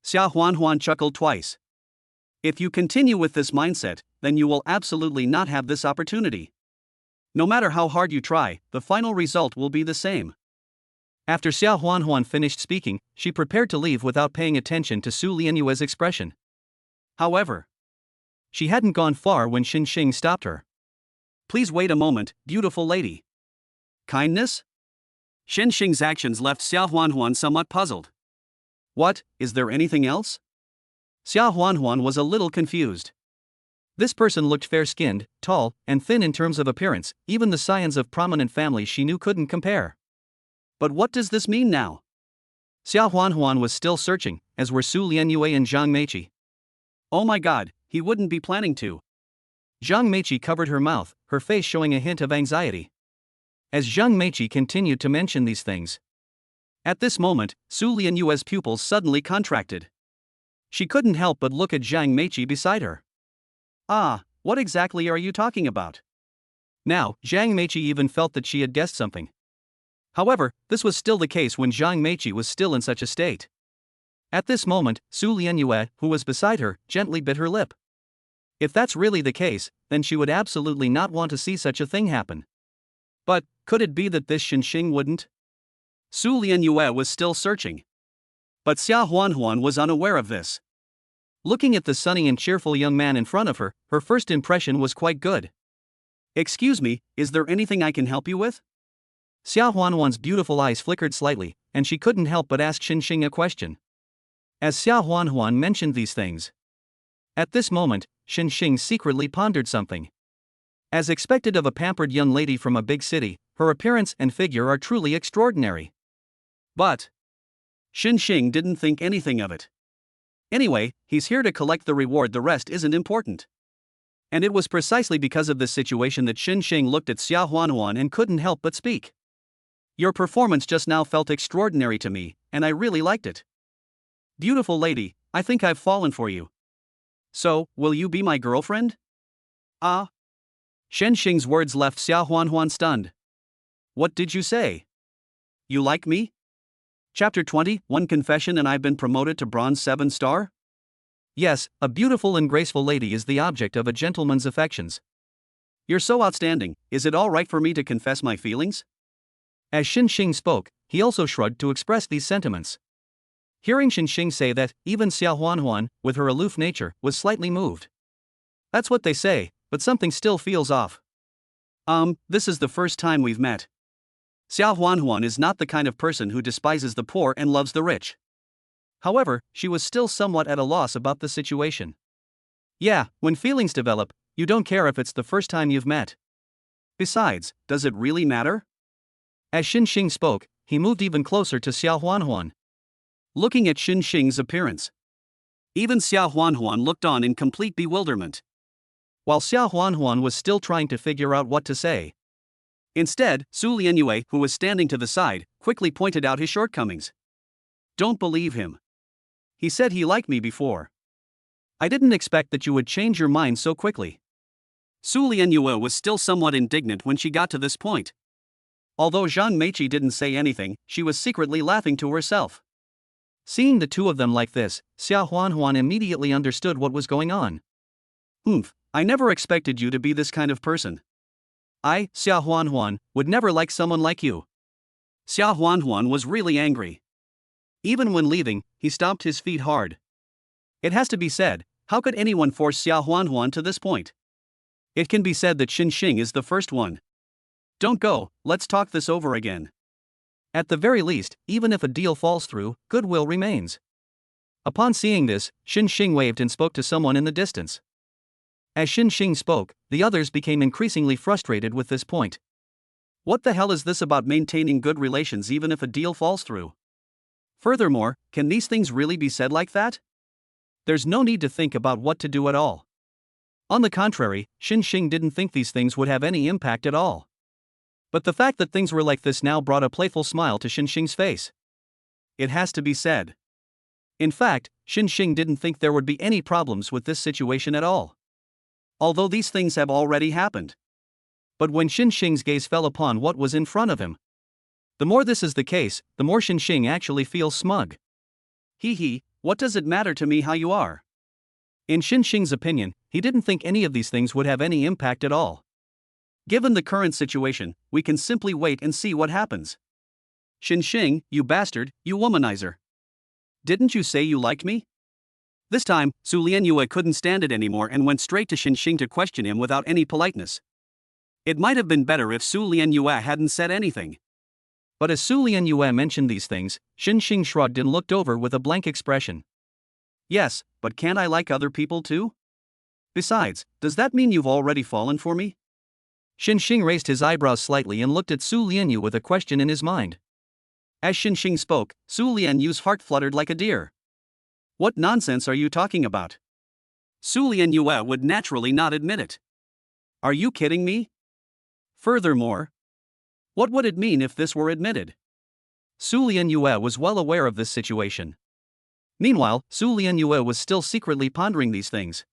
Xia Huanhuan chuckled twice. If you continue with this mindset, then you will absolutely not have this opportunity. No matter how hard you try, the final result will be the same. After Xia Huanhuan finished speaking, she prepared to leave without paying attention to Su Lianyue's expression. However, she hadn't gone far when Xinxing stopped her. Please wait a moment, beautiful lady. Kindness? Xinxing's actions left Xia Huanhuan somewhat puzzled. What, is there anything else? Xia Huanhuan was a little confused. This person looked fair-skinned, tall, and thin in terms of appearance. Even the scions of prominent families she knew couldn't compare. But what does this mean now? Xia Huanhuan was still searching, as were Su Lianyue and Zhang Meiqi. Oh my god, he wouldn't be planning to. Zhang Meiqi covered her mouth, her face showing a hint of anxiety. As Zhang Meiqi continued to mention these things. At this moment, Su Lianyue's pupils suddenly contracted. She couldn't help but look at Zhang Meiqi beside her. Ah, what exactly are you talking about? Now, Zhang Meiqi even felt that she had guessed something. However, this was still the case when Zhang Meiqi was still in such a state. At this moment, Su Lianyue, who was beside her, gently bit her lip. If that's really the case, then she would absolutely not want to see such a thing happen. But, could it be that this Xinxing wouldn't? Su Lianyue was still searching. But Xia Huanhuan was unaware of this. Looking at the sunny and cheerful young man in front of her, her first impression was quite good. Excuse me, is there anything I can help you with? Xia Huanhuan's beautiful eyes flickered slightly, and she couldn't help but ask Xinxing a question. As Xia Huanhuan mentioned these things. At this moment, Xinxing secretly pondered something. As expected of a pampered young lady from a big city, her appearance and figure are truly extraordinary. But Xinxing didn't think anything of it. Anyway, he's here to collect the reward, the rest isn't important. And it was precisely because of this situation that Xinxing looked at Xia Huanhuan and couldn't help but speak. Your performance just now felt extraordinary to me, and I really liked it. Beautiful lady, I think I've fallen for you. So, will you be my girlfriend? Ah. Xinxing's words left Xia Huanhuan stunned. What did you say? You like me? Chapter 20, One Confession and I've been promoted to Bronze 7 star? Yes, a beautiful and graceful lady is the object of a gentleman's affections. You're so outstanding, is it all right for me to confess my feelings? As Xinxing spoke, he also shrugged to express these sentiments. Hearing Xinxing say that, even Xia Huanhuan, with her aloof nature, was slightly moved. That's what they say, but something still feels off. This is the first time we've met. Xia Huanhuan is not the kind of person who despises the poor and loves the rich. However, she was still somewhat at a loss about the situation. Yeah, when feelings develop, you don't care if it's the first time you've met. Besides, does it really matter? As Xinxing spoke, he moved even closer to Xia Huanhuan. Looking at Xinxing's appearance. Even Xia Huanhuan looked on in complete bewilderment. While Xia Huanhuan was still trying to figure out what to say. Instead, Su Lianyue, who was standing to the side, quickly pointed out his shortcomings. Don't believe him. He said he liked me before. I didn't expect that you would change your mind so quickly. Su Lianyue was still somewhat indignant when she got to this point. Although Zhang Meiqi didn't say anything, she was secretly laughing to herself. Seeing the two of them like this, Xia Huanhuan immediately understood what was going on. I never expected you to be this kind of person. I, Xia Huanhuan, would never like someone like you. Xia Huanhuan was really angry. Even when leaving, he stomped his feet hard. It has to be said, how could anyone force Xia Huanhuan to this point? It can be said that Xinxing is the first one. Don't go, let's talk this over again. At the very least, even if a deal falls through, goodwill remains. Upon seeing this, Xinxing waved and spoke to someone in the distance. As Xinxing spoke, the others became increasingly frustrated with this point. What the hell is this about maintaining good relations even if a deal falls through? Furthermore, can these things really be said like that? There's no need to think about what to do at all. On the contrary, Xing didn't think these things would have any impact at all. But the fact that things were like this now brought a playful smile to Xing's face. It has to be said. In fact, Xing didn't think there would be any problems with this situation at all. Although these things have already happened. But when Xing's gaze fell upon what was in front of him, the more this is the case, the more Xing actually feels smug. Hee, what does it matter to me how you are? In Xing's opinion, he didn't think any of these things would have any impact at all. Given the current situation, we can simply wait and see what happens. Xing, you bastard, you womanizer. Didn't you say you liked me? This time, Su Lianyue couldn't stand it anymore and went straight to Xing to question him without any politeness. It might have been better if Su Lianyue hadn't said anything. But as Su Lianyue mentioned these things, Xing shrugged and looked over with a blank expression. Yes, but can't I like other people too? Besides, does that mean you've already fallen for me? Xing raised his eyebrows slightly and looked at Su Lianyue with a question in his mind. As Xing spoke, Su Lianyue's heart fluttered like a deer. What nonsense are you talking about? Su Lianyue would naturally not admit it. Are you kidding me? Furthermore, what would it mean if this were admitted? Su Lianyue was well aware of this situation. Meanwhile, Su Lianyue was still secretly pondering these things.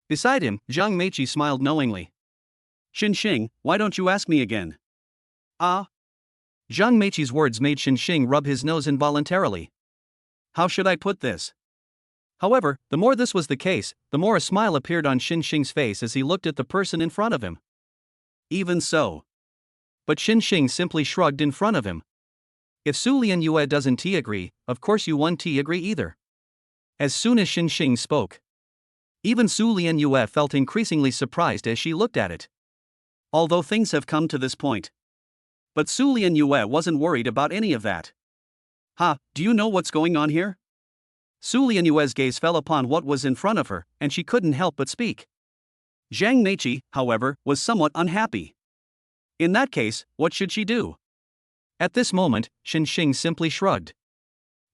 Beside him, Zhang Meiqi smiled knowingly. Xing, why don't you ask me again? Ah? Zhang Meiqi's words made Xing rub his nose involuntarily. How should I put this? However, the more this was the case, the more a smile appeared on Xing's face as he looked at the person in front of him. Even so. But Xing simply shrugged in front of him. If Su Lianyue doesn't agree, of course you won't agree either. As soon as Xing spoke, even Su Lianyue felt increasingly surprised as she looked at it. Although things have come to this point. But Su Lianyue wasn't worried about any of that. Do you know what's going on here? Su Lianyue's gaze fell upon what was in front of her, and she couldn't help but speak. Zhang Meiqi, however, was somewhat unhappy. In that case, what should she do? At this moment, Xing simply shrugged.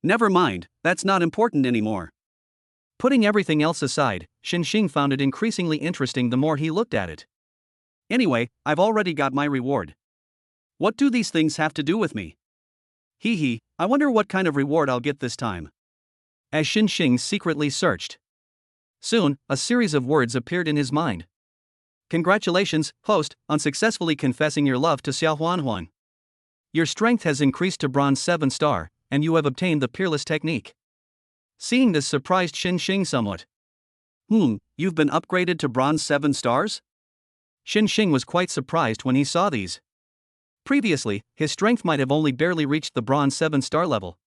Never mind, that's not important anymore. Putting everything else aside, Xing found it increasingly interesting the more he looked at it. Anyway, I've already got my reward. What do these things have to do with me? I wonder what kind of reward I'll get this time. As Xing secretly searched. Soon, a series of words appeared in his mind. Congratulations, host, on successfully confessing your love to Xiao Huanhuan. Your strength has increased to bronze 7 star, and you have obtained the peerless technique. Seeing this surprised Xing somewhat. You've been upgraded to bronze 7 stars? Xing was quite surprised when he saw these. Previously, his strength might have only barely reached the bronze 7 star level.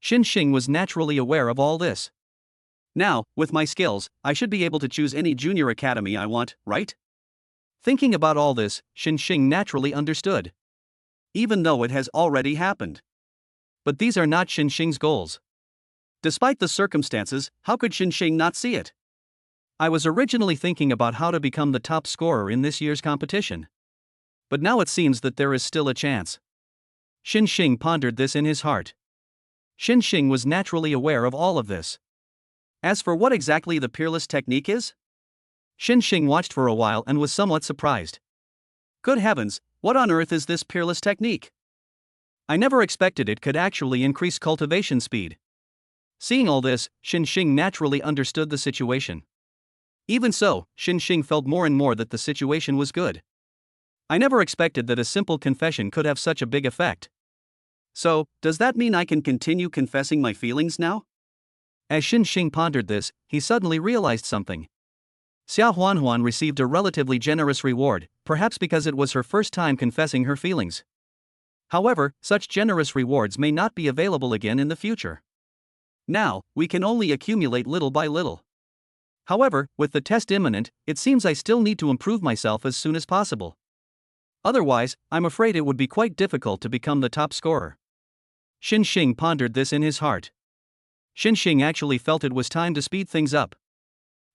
Xing was naturally aware of all this. Now, with my skills, I should be able to choose any junior academy I want, right? Thinking about all this, Xing naturally understood. Even though it has already happened. But these are not Xing's goals. Despite the circumstances, how could Xing not see it? I was originally thinking about how to become the top scorer in this year's competition. But now it seems that there is still a chance. Xing pondered this in his heart. Xing was naturally aware of all of this. As for what exactly the peerless technique is? Xing watched for a while and was somewhat surprised. Good heavens, what on earth is this peerless technique? I never expected it could actually increase cultivation speed. Seeing all this, Xing naturally understood the situation. Even so, Xing felt more and more that the situation was good. I never expected that a simple confession could have such a big effect. So, does that mean I can continue confessing my feelings now? As Xing pondered this, he suddenly realized something. Xiao Huanhuan received a relatively generous reward, perhaps because it was her first time confessing her feelings. However, such generous rewards may not be available again in the future. Now, we can only accumulate little by little. However, with the test imminent, it seems I still need to improve myself as soon as possible. Otherwise, I'm afraid it would be quite difficult to become the top scorer. Xing pondered this in his heart. Xing actually felt it was time to speed things up.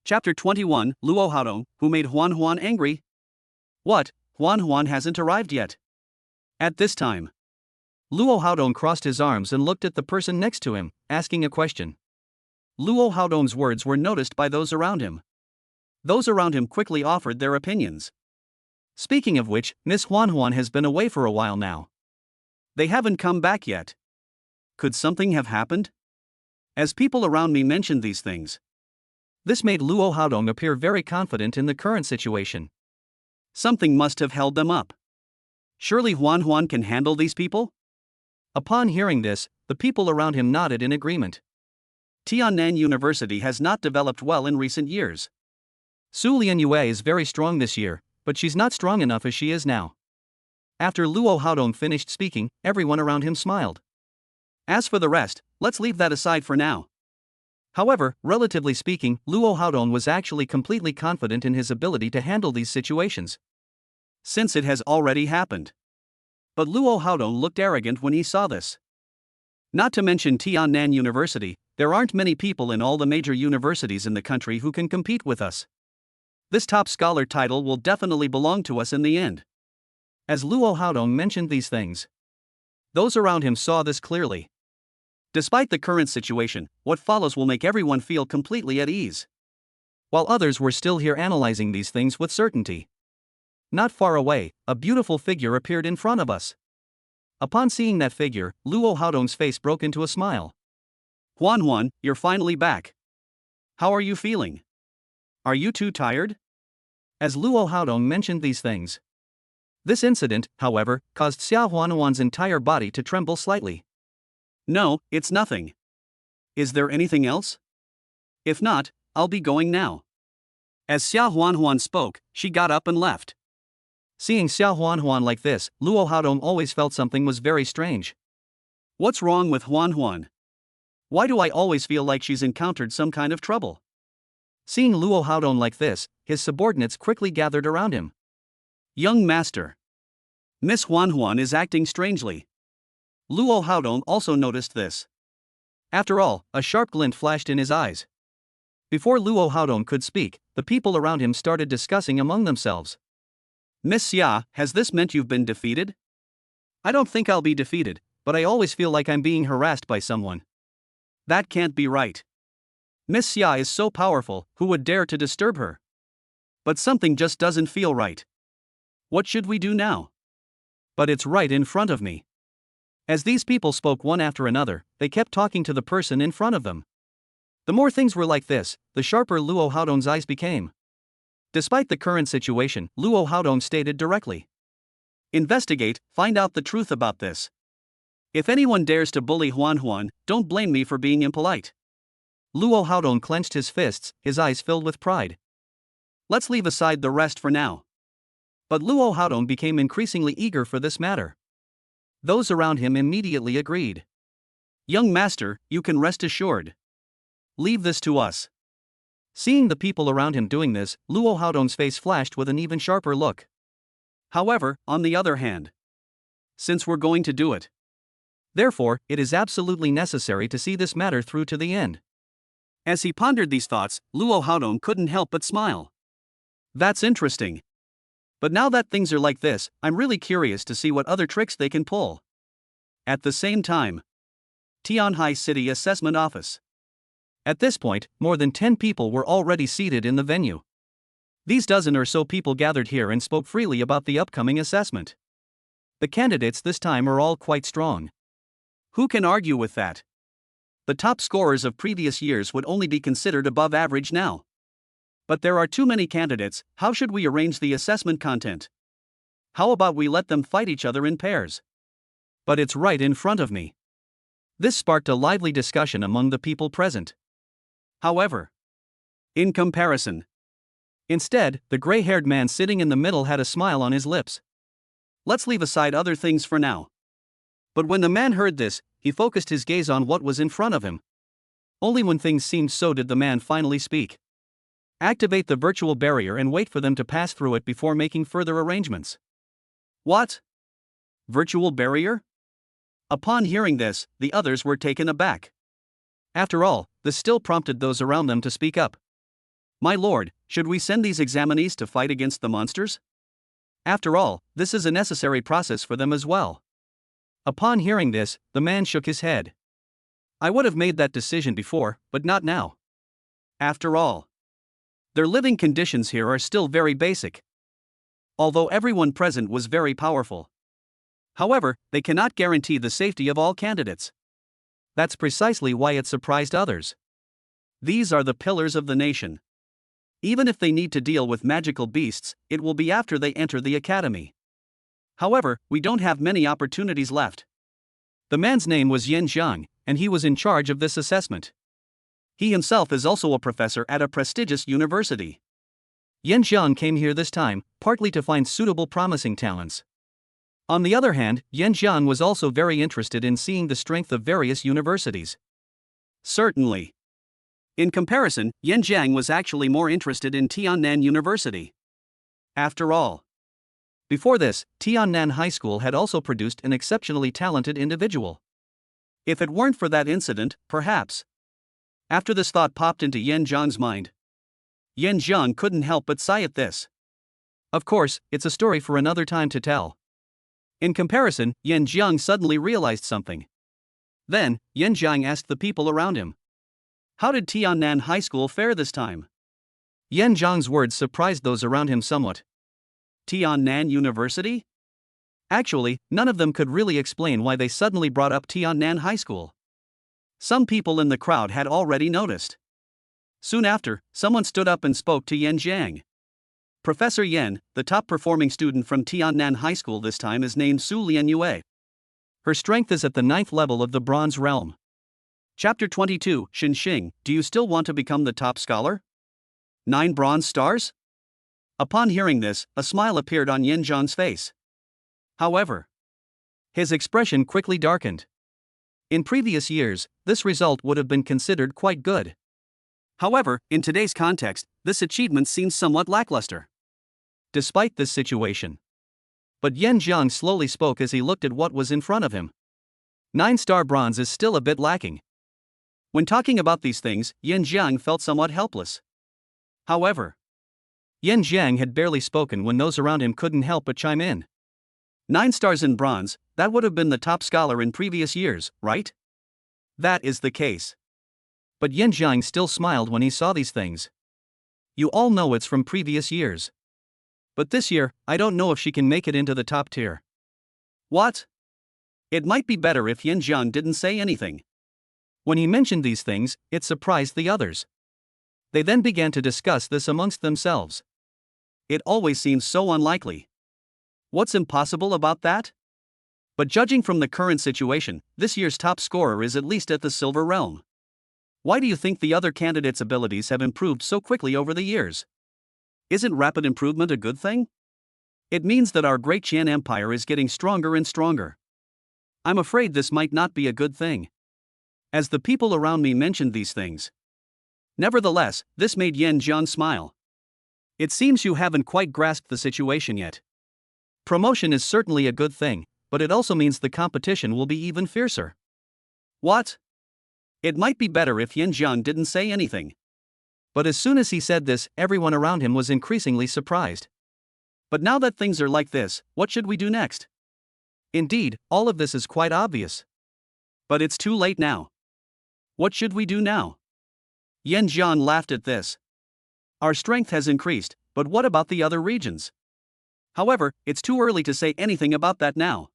Chapter 21, Luo Haodong, who made Huanhuan angry? What, Huanhuan hasn't arrived yet? At this time. Luo Haodong crossed his arms and looked at the person next to him, asking a question. Luo Haodong's words were noticed by those around him. Those around him quickly offered their opinions. Speaking of which, Miss Huan Huan has been away for a while now. They haven't come back yet. Could something have happened? As people around me mentioned these things. This made Luo Haodong appear very confident in the current situation. Something must have held them up. Surely Huan Huan can handle these people? Upon hearing this, the people around him nodded in agreement. Tiannan University has not developed well in recent years. Su Lianyue is very strong this year, but she's not strong enough as she is now. After Luo Haodong finished speaking, everyone around him smiled. As for the rest, let's leave that aside for now. However, relatively speaking, Luo Haodong was actually completely confident in his ability to handle these situations, since it has already happened. But Luo Haodong looked arrogant when he saw this. Not to mention Tiannan University, there aren't many people in all the major universities in the country who can compete with us. This top scholar title will definitely belong to us in the end. As Luo Haodong mentioned these things, those around him saw this clearly. Despite the current situation, what follows will make everyone feel completely at ease. While others were still here analyzing these things with certainty. Not far away, a beautiful figure appeared in front of us. Upon seeing that figure, Luo Haodong's face broke into a smile. Huan Huan, you're finally back. How are you feeling? Are you too tired? As Luo Haodong mentioned these things. This incident, however, caused Xia Huanhuan's entire body to tremble slightly. No, it's nothing. Is there anything else? If not, I'll be going now. As Xia Huanhuan spoke, she got up and left. Seeing Xia Huanhuan like this, Luo Haodong always felt something was very strange. What's wrong with Huanhuan? Why do I always feel like she's encountered some kind of trouble? Seeing Luo Haodong like this, his subordinates quickly gathered around him. Young master. Miss Huanhuan is acting strangely. Luo Haodong also noticed this. After all, a sharp glint flashed in his eyes. Before Luo Haodong could speak, the people around him started discussing among themselves. Miss Xia, has this meant you've been defeated? I don't think I'll be defeated, but I always feel like I'm being harassed by someone. That can't be right. Miss Xia is so powerful, who would dare to disturb her? But something just doesn't feel right. What should we do now? But it's right in front of me. As these people spoke one after another, they kept talking to the person in front of them. The more things were like this, the sharper Luo Haodong's eyes became. Despite the current situation, Luo Haodong stated directly. Investigate, find out the truth about this. If anyone dares to bully Huanhuan, don't blame me for being impolite. Luo Haodong clenched his fists, his eyes filled with pride. Let's leave aside the rest for now. But Luo Haodong became increasingly eager for this matter. Those around him immediately agreed. Young master, you can rest assured. Leave this to us. Seeing the people around him doing this, Luo Haodong's face flashed with an even sharper look. However, on the other hand, since we're going to do it, therefore, it is absolutely necessary to see this matter through to the end. As he pondered these thoughts, Luo Haodong couldn't help but smile. That's interesting. But now that things are like this, I'm really curious to see what other tricks they can pull. At the same time, Tianhai City Assessment Office. At this point, more than 10 people were already seated in the venue. These dozen or so people gathered here and spoke freely about the upcoming assessment. The candidates this time are all quite strong. Who can argue with that? The top scorers of previous years would only be considered above average now. But there are too many candidates, how should we arrange the assessment content? How about we let them fight each other in pairs? But it's right in front of me. This sparked a lively discussion among the people present. However, in comparison, instead, the gray-haired man sitting in the middle had a smile on his lips. Let's leave aside other things for now. But when the man heard this, he focused his gaze on what was in front of him. Only when things seemed so did the man finally speak. Activate the virtual barrier and wait for them to pass through it before making further arrangements. What? Virtual barrier? Upon hearing this, the others were taken aback. After all, this still prompted those around them to speak up. My lord, should we send these examinees to fight against the monsters? After all, this is a necessary process for them as well. Upon hearing this, the man shook his head. I would have made that decision before, but not now. After all, their living conditions here are still very basic. Although everyone present was very powerful. However, they cannot guarantee the safety of all candidates. That's precisely why it surprised others. These are the pillars of the nation. Even if they need to deal with magical beasts, it will be after they enter the academy. However, we don't have many opportunities left. The man's name was Yen Zhang, and he was in charge of this assessment. He himself is also a professor at a prestigious university. Yen Zhang came here this time, partly to find suitable promising talents. On the other hand, Yen Zhang was also very interested in seeing the strength of various universities. Certainly. In comparison, Yen Zhang was actually more interested in Tiannan University. After all, before this, Tiannan High School had also produced an exceptionally talented individual. If it weren't for that incident, perhaps. After this thought popped into Yen Zhang's mind, Yen Zhang couldn't help but sigh at this. Of course, it's a story for another time to tell. In comparison, Yen Zhang suddenly realized something. Then, Yen Zhang asked the people around him, how did Tiannan High School fare this time? Yen Zhang's words surprised those around him somewhat. Tiannan University? Actually, none of them could really explain why they suddenly brought up Tiannan High School. Some people in the crowd had already noticed. Soon after, someone stood up and spoke to Yen Zhang. Professor Yen, the top-performing student from Tiannan High School this time, is named Su Lianyue. Her strength is at the 9th level of the Bronze Realm. Chapter 22, Xinxing, do you still want to become the top scholar? 9 bronze stars? Upon hearing this, a smile appeared on Yen Zhang's face. However, his expression quickly darkened. In previous years, this result would have been considered quite good. However, in today's context, this achievement seems somewhat lackluster. Despite this situation. But Yen Zhang slowly spoke as he looked at what was in front of him. 9-star bronze is still a bit lacking. When talking about these things, Yen Zhang felt somewhat helpless. However, Yen Zhang had barely spoken when those around him couldn't help but chime in. 9 stars in bronze, that would have been the top scholar in previous years, right? That is the case. But Yen Zhang still smiled when he saw these things. You all know it's from previous years. But this year, I don't know if she can make it into the top tier. What? It might be better if Yen Zhang didn't say anything. When he mentioned these things, it surprised the others. They then began to discuss this amongst themselves. It always seems so unlikely. What's impossible about that? But judging from the current situation, this year's top scorer is at least at the silver realm. Why do you think the other candidates' abilities have improved so quickly over the years? Isn't rapid improvement a good thing? It means that our great Qian Empire is getting stronger and stronger. I'm afraid this might not be a good thing. As the people around me mentioned these things. Nevertheless, this made Yen Zhang smile. It seems you haven't quite grasped the situation yet. Promotion is certainly a good thing, but it also means the competition will be even fiercer. What? It might be better if Yen Zhang didn't say anything. But as soon as he said this, everyone around him was increasingly surprised. But now that things are like this, what should we do next? Indeed, all of this is quite obvious. But it's too late now. What should we do now? Yen Zhang laughed at this. Our strength has increased, but what about the other regions? However, it's too early to say anything about that now.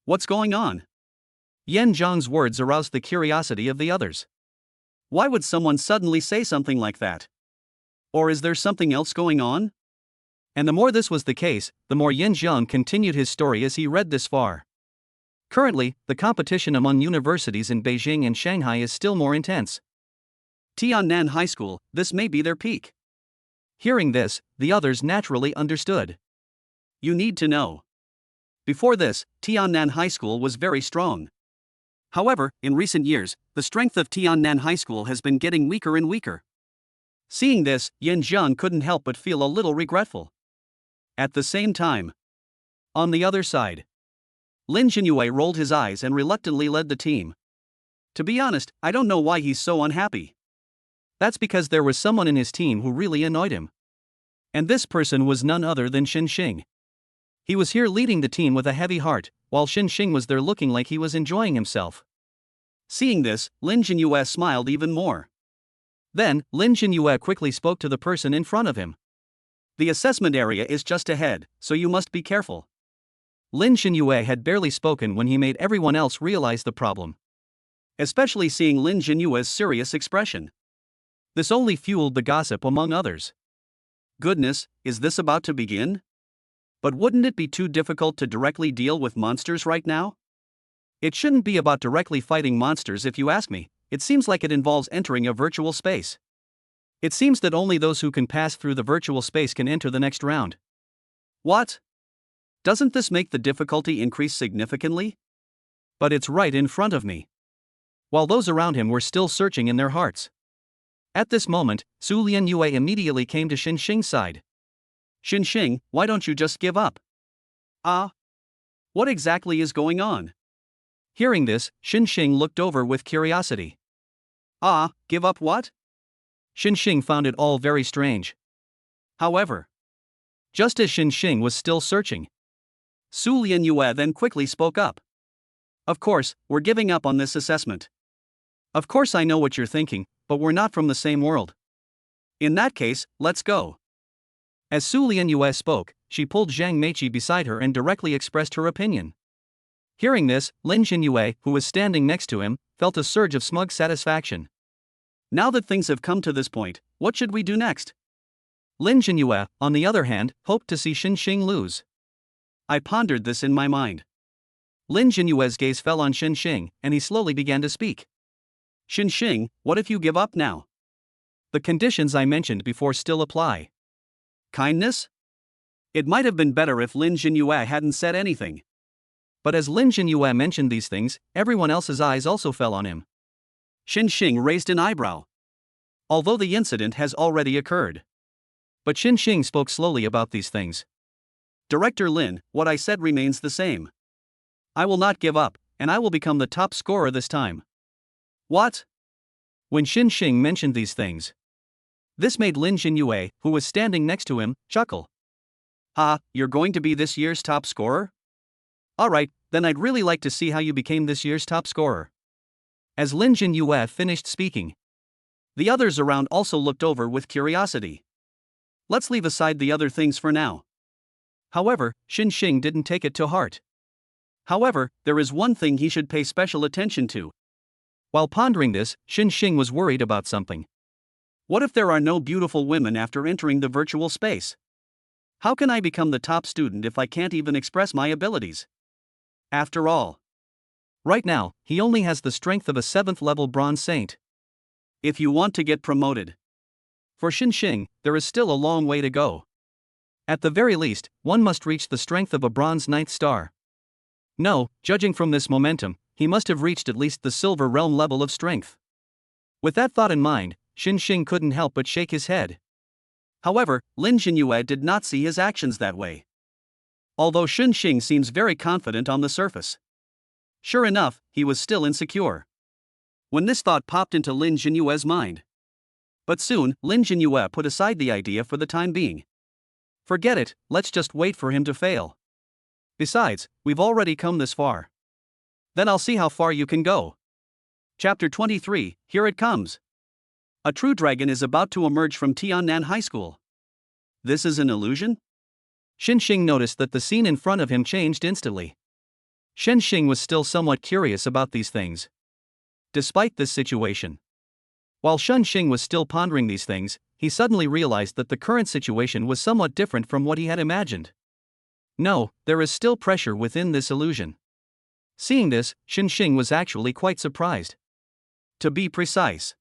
What's going on? Yen Zhang's words aroused the curiosity of the others. Why would someone suddenly say something like that? Or is there something else going on? And the more this was the case, the more Yen Zhang continued his story as he read this far. Currently, the competition among universities in Beijing and Shanghai is still more intense. Tiannan High School, this may be their peak. Hearing this, the others naturally understood. You need to know. Before this, Tiannan High School was very strong. However, in recent years, the strength of Tiannan High School has been getting weaker and weaker. Seeing this, Yen Zhang couldn't help but feel a little regretful. At the same time, on the other side, Lin Jinyue rolled his eyes and reluctantly led the team. To be honest, I don't know why he's so unhappy. That's because there was someone in his team who really annoyed him. And this person was none other than Xinxing. He was here leading the team with a heavy heart, while Xinxing was there looking like he was enjoying himself. Seeing this, Lin Jinyue smiled even more. Then, Lin Jinyue quickly spoke to the person in front of him. The assessment area is just ahead, so you must be careful. Lin Jinyue had barely spoken when he made everyone else realize the problem. Especially seeing Lin Jinyue's serious expression. This only fueled the gossip among others. Goodness, is this about to begin? But wouldn't it be too difficult to directly deal with monsters right now? It shouldn't be about directly fighting monsters if you ask me. It seems like it involves entering a virtual space. It seems that only those who can pass through the virtual space can enter the next round. What? Doesn't this make the difficulty increase significantly? But it's right in front of me. While those around him were still searching in their hearts. At this moment, Su Lianyue immediately came to Xinxing's side. Xinxing, why don't you just give up? What exactly is going on? Hearing this, Xinxing looked over with curiosity. Give up what? Xinxing found it all very strange. However, just as Xinxing was still searching, Su Lianyue then quickly spoke up. Of course, we're giving up on this assessment. Of course I know what you're thinking, but we're not from the same world. In that case, let's go. As Su Lianyue spoke, she pulled Zhang Meiqi beside her and directly expressed her opinion. Hearing this, Lin Jinyue, who was standing next to him, felt a surge of smug satisfaction. Now that things have come to this point, what should we do next? Lin Jinyue, on the other hand, hoped to see Xinxing lose. I pondered this in my mind. Lin Jinyue's gaze fell on Xinxing, and he slowly began to speak. Xinxing, what if you give up now? The conditions I mentioned before still apply. Kindness? It might have been better if Lin Jinyue hadn't said anything. But as Lin Jinyue mentioned these things, everyone else's eyes also fell on him. Xinxing raised an eyebrow. Although the incident has already occurred. But Xinxing spoke slowly about these things. Director Lin, what I said remains the same. I will not give up, and I will become the top scorer this time. What? When Xinxing mentioned these things, this made Lin Jinyue, who was standing next to him, chuckle. You're going to be this year's top scorer? Alright, then I'd really like to see how you became this year's top scorer. As Lin Jinyue finished speaking, the others around also looked over with curiosity. Let's leave aside the other things for now. However, Xinxing didn't take it to heart. However, there is one thing he should pay special attention to. While pondering this, Xinxing was worried about something. What if there are no beautiful women after entering the virtual space? How can I become the top student if I can't even express my abilities? After all, right now, he only has the strength of a 7th level bronze saint. If you want to get promoted, for Xinxing, there is still a long way to go. At the very least, one must reach the strength of a bronze 9th star. No, judging from this momentum, he must have reached at least the silver realm level of strength. With that thought in mind, Xinxing couldn't help but shake his head. However, Lin Jinyue did not see his actions that way. Although Xinxing seems very confident on the surface. Sure enough, he was still insecure. When this thought popped into Lin Jinyue's mind. But soon, Lin Jinyue put aside the idea for the time being. Forget it, let's just wait for him to fail. Besides, we've already come this far. Then I'll see how far you can go. Chapter 23, here it comes. A true dragon is about to emerge from Tiannan High School. This is an illusion? Xinxing noticed that the scene in front of him changed instantly. Xinxing was still somewhat curious about these things. Despite this situation, while Xinxing was still pondering these things, he suddenly realized that the current situation was somewhat different from what he had imagined. No, there is still pressure within this illusion. Seeing this, Xinxing was actually quite surprised. To be precise,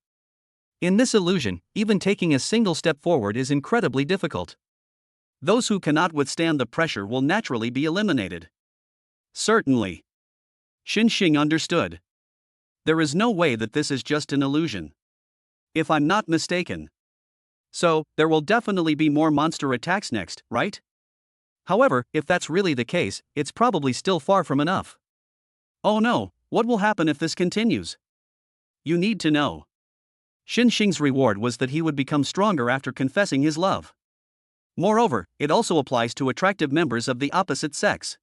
in this illusion, even taking a single step forward is incredibly difficult. Those who cannot withstand the pressure will naturally be eliminated. Certainly. Xinxing understood. There is no way that this is just an illusion. If I'm not mistaken. So, there will definitely be more monster attacks next, right? However, if that's really the case, it's probably still far from enough. Oh no, what will happen if this continues? You need to know. Xinxing's reward was that he would become stronger after confessing his love. Moreover, it also applies to attractive members of the opposite sex.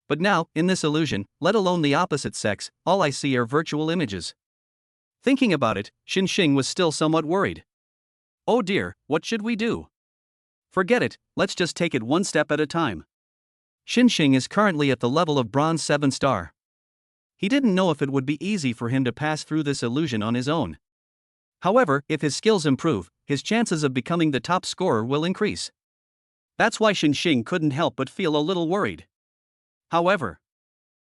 But now, in this illusion, let alone the opposite sex, all I see are virtual images. Thinking about it, Xinxing was still somewhat worried. Oh dear, what should we do? Forget it, let's just take it one step at a time. Xinxing is currently at the level of bronze 7 star. He didn't know if it would be easy for him to pass through this illusion on his own. However, if his skills improve, his chances of becoming the top scorer will increase. That's why Xinxing couldn't help but feel a little worried. However,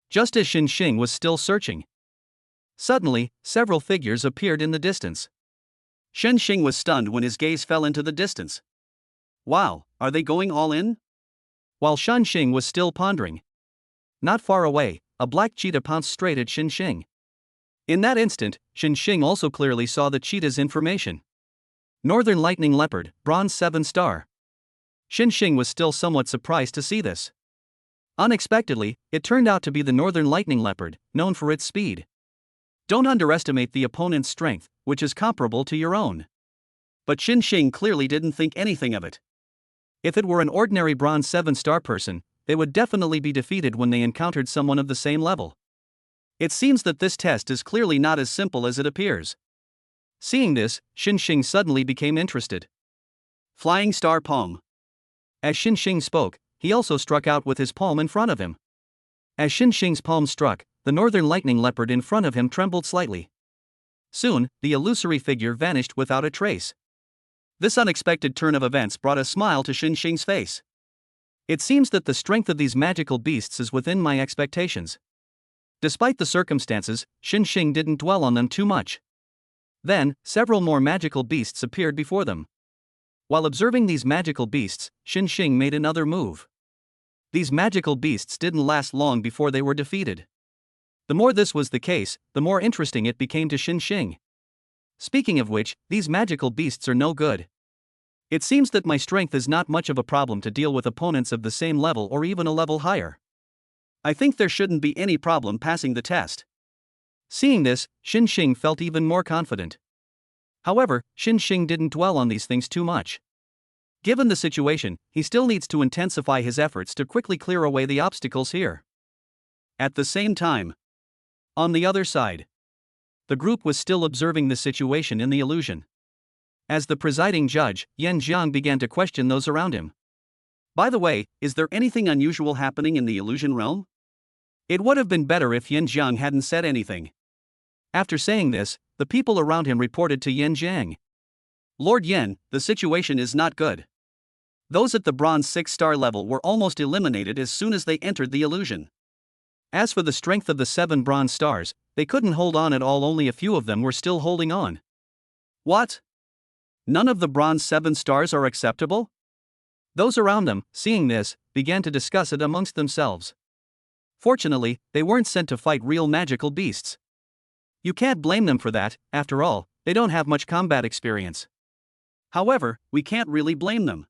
just as Xinxing was still searching, suddenly, several figures appeared in the distance. Xinxing was stunned when his gaze fell into the distance. Wow, are they going all in? While Xinxing was still pondering, not far away, a black cheetah pounced straight at Xinxing. In that instant, Xinxing also clearly saw the cheetah's information. Northern Lightning Leopard, bronze 7 star. Xinxing was still somewhat surprised to see this. Unexpectedly, it turned out to be the Northern Lightning Leopard, known for its speed. Don't underestimate the opponent's strength, which is comparable to your own. But Xinxing clearly didn't think anything of it. If it were an ordinary bronze 7 star person, they would definitely be defeated when they encountered someone of the same level. It seems that this test is clearly not as simple as it appears. Seeing this, Xinxing suddenly became interested. Flying Star Palm. As Xinxing spoke, he also struck out with his palm in front of him. As Xinxing's palm struck, the Northern Lightning Leopard in front of him trembled slightly. Soon, the illusory figure vanished without a trace. This unexpected turn of events brought a smile to Xinxing's face. It seems that the strength of these magical beasts is within my expectations. Despite the circumstances, Xinxing didn't dwell on them too much. Then, several more magical beasts appeared before them. While observing these magical beasts, Xinxing made another move. These magical beasts didn't last long before they were defeated. The more this was the case, the more interesting it became to Xinxing. Speaking of which, these magical beasts are no good. It seems that my strength is not much of a problem to deal with opponents of the same level or even a level higher. I think there shouldn't be any problem passing the test. Seeing this, Xinxing felt even more confident. However, Xinxing didn't dwell on these things too much. Given the situation, he still needs to intensify his efforts to quickly clear away the obstacles here. At the same time, on the other side, the group was still observing the situation in the illusion. As the presiding judge, Yan Jiang began to question those around him. By the way, is there anything unusual happening in the illusion realm? It would have been better if Yan Jiang hadn't said anything. After saying this, the people around him reported to Yan Jiang. Lord Yan, the situation is not good. Those at the bronze 6 star level were almost eliminated as soon as they entered the illusion. As for the strength of the 7 bronze stars, they couldn't hold on at all, only a few of them were still holding on. What? None of the bronze 7 stars are acceptable? Those around them, seeing this, began to discuss it amongst themselves. Fortunately, they weren't sent to fight real magical beasts. You can't blame them for that, after all, they don't have much combat experience. However, we can't really blame them.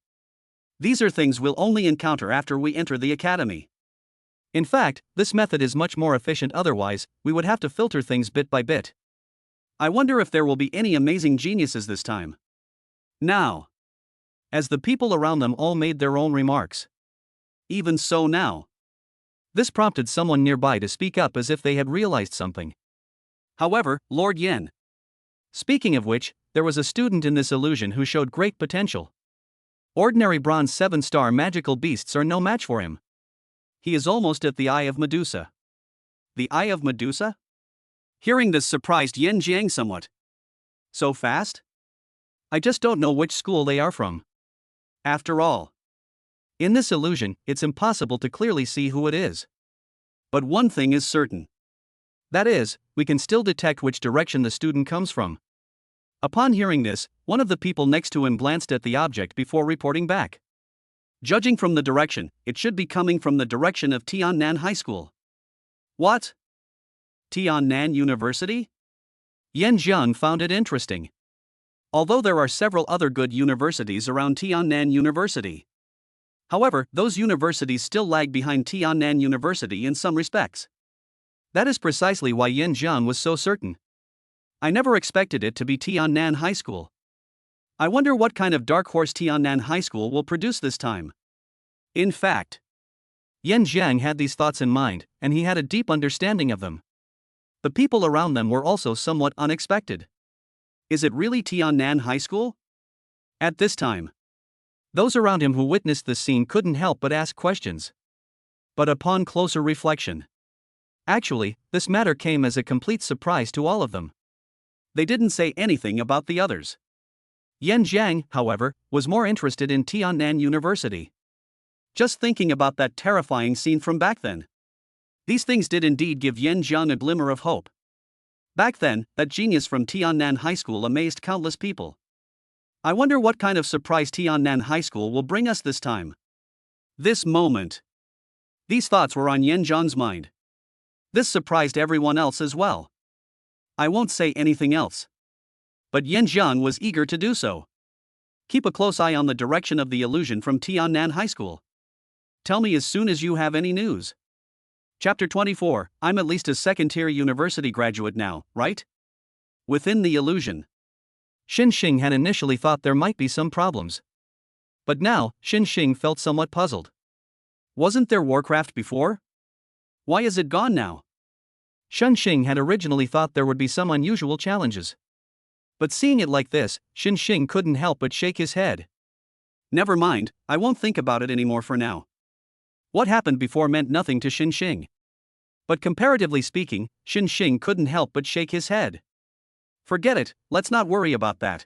These are things we'll only encounter after we enter the academy. In fact, this method is much more efficient, otherwise, we would have to filter things bit by bit. I wonder if there will be any amazing geniuses this time. Now, as the people around them all made their own remarks. Even so now. This prompted someone nearby to speak up as if they had realized something. However, Lord Yan. Speaking of which, there was a student in this illusion who showed great potential. Ordinary bronze 7 star magical beasts are no match for him. He is almost at the Eye of Medusa. The Eye of Medusa? Hearing this surprised Yan Jiang somewhat. So fast? I just don't know which school they are from. After all, in this illusion, it's impossible to clearly see who it is. But one thing is certain. That is, we can still detect which direction the student comes from. Upon hearing this, one of the people next to him glanced at the object before reporting back. Judging from the direction, it should be coming from the direction of Tiannan High School. What? Tiannan University? Yan Jiang found it interesting. Although there are several other good universities around Tiannan University. However, those universities still lag behind Tiannan University in some respects. That is precisely why Yan Jiang was so certain. I never expected it to be Tiannan High School. I wonder what kind of dark horse Tiannan High School will produce this time. In fact, Yan Jiang had these thoughts in mind, and he had a deep understanding of them. The people around them were also somewhat unexpected. Is it really Tiannan High School? At this time, those around him who witnessed this scene couldn't help but ask questions. But upon closer reflection, actually, this matter came as a complete surprise to all of them. They didn't say anything about the others. Yan Jiang, however, was more interested in Tiannan University. Just thinking about that terrifying scene from back then. These things did indeed give Yan Jiang a glimmer of hope. Back then, that genius from Tiannan High School amazed countless people. I wonder what kind of surprise Tiannan High School will bring us this time. This moment. These thoughts were on Yan Jiang's mind. This surprised everyone else as well. I won't say anything else. But Yan Jiang was eager to do so. Keep a close eye on the direction of the illusion from Tiannan High School. Tell me as soon as you have any news. Chapter 24, I'm at least a second-tier university graduate now, right? Within the illusion. Xing had initially thought there might be some problems. But now, Xing felt somewhat puzzled. Wasn't there Warcraft before? Why is it gone now? Xing had originally thought there would be some unusual challenges. But seeing it like this, Xing couldn't help but shake his head. Never mind, I won't think about it anymore for now. What happened before meant nothing to Xing. But comparatively speaking, Xing couldn't help but shake his head. Forget it, let's not worry about that.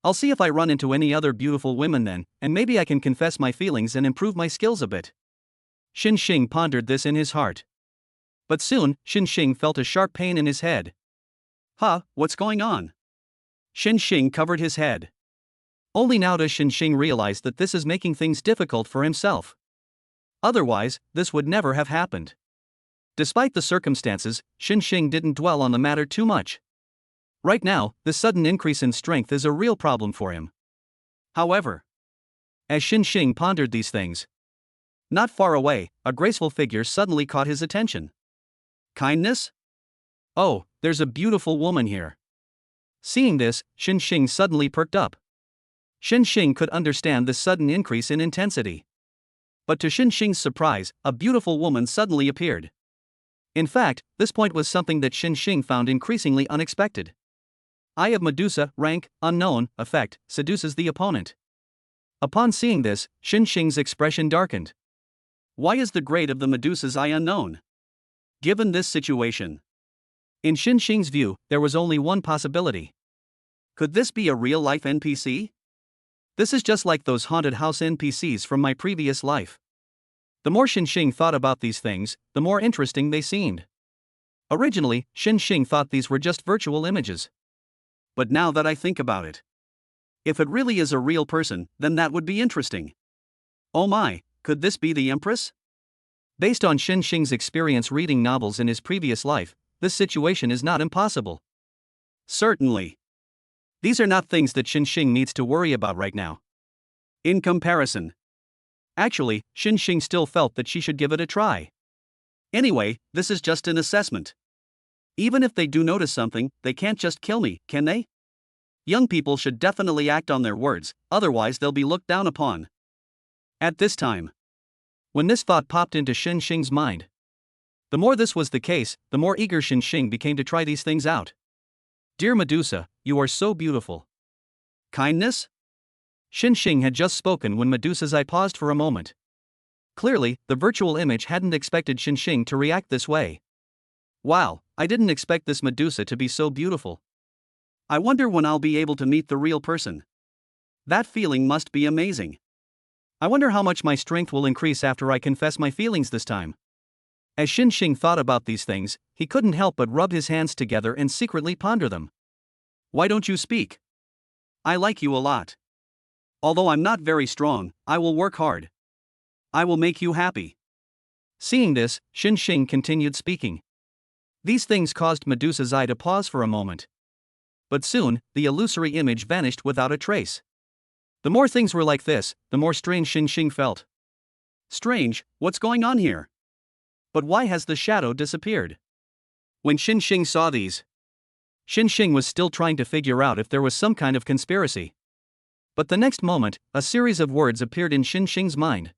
I'll see if I run into any other beautiful women then, and maybe I can confess my feelings and improve my skills a bit. Xing pondered this in his heart. But soon, Xing felt a sharp pain in his head. Huh, what's going on? Xing covered his head. Only now does Xing realize that this is making things difficult for himself. Otherwise, this would never have happened. Despite the circumstances, Xing didn't dwell on the matter too much. Right now, this sudden increase in strength is a real problem for him. However, as Xing pondered these things, not far away, a graceful figure suddenly caught his attention. Kindness? Oh, there's a beautiful woman here. Seeing this, Xing suddenly perked up. Xing could understand this sudden increase in intensity. But to Xing's surprise, a beautiful woman suddenly appeared. In fact, this point was something that Xing found increasingly unexpected. Eye of Medusa, rank, unknown, effect, seduces the opponent. Upon seeing this, Xing's expression darkened. Why is the grade of the Medusa's eye unknown? Given this situation, in Xing's view, there was only one possibility. Could this be a real-life NPC? This is just like those haunted house NPCs from my previous life. The more Xing thought about these things, the more interesting they seemed. Originally, Xing thought these were just virtual images. But now that I think about it, if it really is a real person, then that would be interesting. Oh my, could this be the Empress? Based on Xing's experience reading novels in his previous life, this situation is not impossible. Certainly. These are not things that Xing needs to worry about right now. In comparison. Actually, Xing still felt that she should give it a try. Anyway, this is just an assessment. Even if they do notice something, they can't just kill me, can they? Young people should definitely act on their words, otherwise they'll be looked down upon. At this time, when this thought popped into Xing's mind, the more this was the case, the more eager Xing became to try these things out. Dear Medusa, you are so beautiful. Kindness? Xing had just spoken when Medusa's eye paused for a moment. Clearly, the virtual image hadn't expected Xing to react this way. Wow, I didn't expect this Medusa to be so beautiful. I wonder when I'll be able to meet the real person. That feeling must be amazing. I wonder how much my strength will increase after I confess my feelings this time. As Xing thought about these things, he couldn't help but rub his hands together and secretly ponder them. Why don't you speak? I like you a lot. Although I'm not very strong, I will work hard. I will make you happy. Seeing this, Xing continued speaking. These things caused Medusa's eye to pause for a moment. But soon, the illusory image vanished without a trace. The more things were like this, the more strange Xing felt. Strange, what's going on here? But why has the shadow disappeared? When Xing saw these, Xing was still trying to figure out if there was some kind of conspiracy. But the next moment, a series of words appeared in Xing's mind.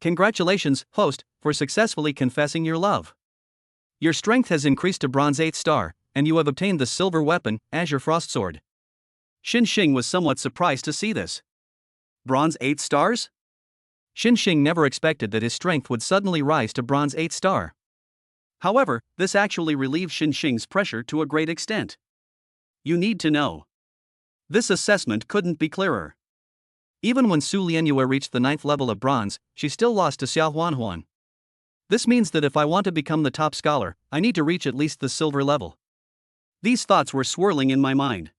Congratulations, host, for successfully confessing your love. Your strength has increased to bronze 8 star, and you have obtained the silver weapon, Azure Frost Sword. Xing was somewhat surprised to see this. Bronze 8 stars? Xing never expected that his strength would suddenly rise to bronze 8 star. However, this actually relieved Xing's pressure to a great extent. You need to know. This assessment couldn't be clearer. Even when Su Lianyue reached the 9th level of bronze, she still lost to Xiao Huanhuan. This means that if I want to become the top scholar, I need to reach at least the silver level. These thoughts were swirling in my mind.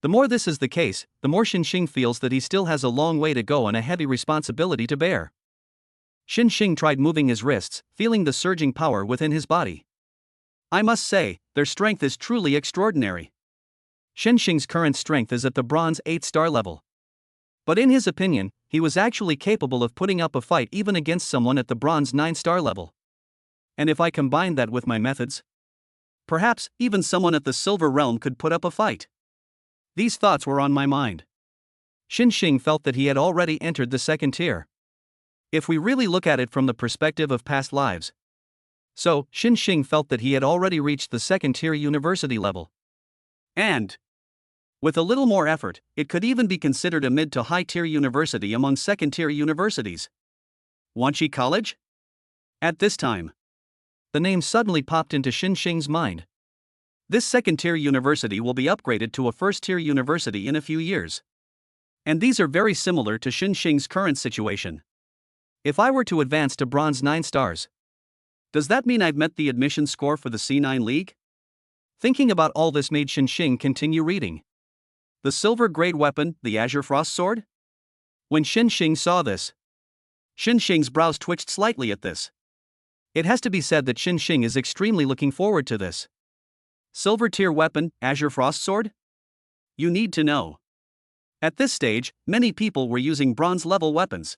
The more this is the case, the more Xing feels that he still has a long way to go and a heavy responsibility to bear. Xing tried moving his wrists, feeling the surging power within his body. I must say, their strength is truly extraordinary. Xing's current strength is at the bronze 8 star level. But in his opinion, he was actually capable of putting up a fight even against someone at the bronze 9 star level. And if I combined that with my methods, perhaps even someone at the silver realm could put up a fight. These thoughts were on my mind. Xing felt that he had already entered the 2nd tier. If we really look at it from the perspective of past lives. So, Xing felt that he had already reached the 2nd tier university level. And, with a little more effort, it could even be considered a mid to high tier university among 2nd tier universities. Wanchi College? At this time, the name suddenly popped into Xing's mind. This 2nd tier university will be upgraded to a 1st tier university in a few years. And these are very similar to Xing's current situation. If I were to advance to bronze 9 stars, does that mean I've met the admission score for the C9 League? Thinking about all this made Xing continue reading. The silver grade weapon, the Azure Frost Sword? When Xing saw this, Xing's brows twitched slightly at this. It has to be said that Xing is extremely looking forward to this. Silver tier weapon, Azure Frost Sword? You need to know. At this stage, many people were using bronze level weapons.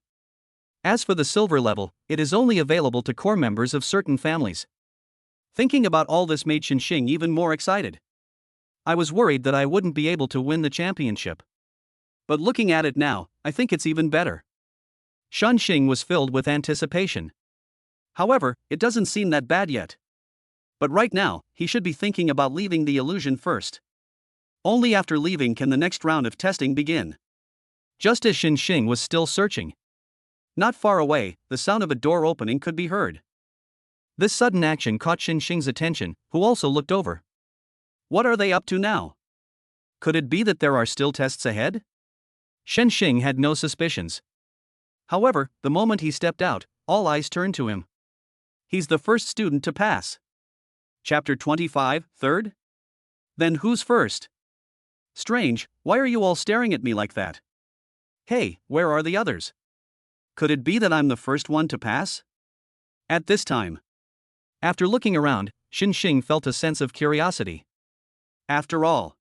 As for the silver level, it is only available to core members of certain families. Thinking about all this made Xing even more excited. I was worried that I wouldn't be able to win the championship. But looking at it now, I think it's even better. Xing was filled with anticipation. However, it doesn't seem that bad yet. But right now, he should be thinking about leaving the illusion first. Only after leaving can the next round of testing begin. Just as Xing was still searching, not far away, the sound of a door opening could be heard. This sudden action caught Xing's attention, who also looked over. What are they up to now? Could it be that there are still tests ahead? Xing had no suspicions. However, the moment he stepped out, all eyes turned to him. He's the first student to pass. Chapter 25, 3rd? Then who's first? Strange, why are you all staring at me like that? Hey, where are the others? Could it be that I'm the first one to pass? At this time, after looking around, Xing felt a sense of curiosity. After all,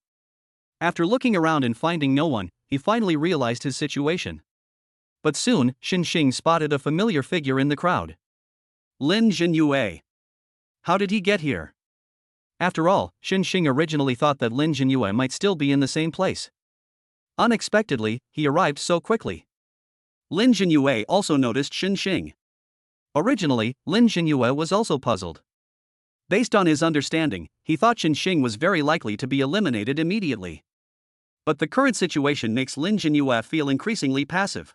after looking around and finding no one, he finally realized his situation. But soon, Xing spotted a familiar figure in the crowd. Lin Jinyue. How did he get here? After all, Xing originally thought that Lin Jinyue might still be in the same place. Unexpectedly, he arrived so quickly. Lin Jinyue also noticed Xing. Originally, Lin Jinyue was also puzzled. Based on his understanding, he thought Xing was very likely to be eliminated immediately. But the current situation makes Lin Jinyue feel increasingly passive.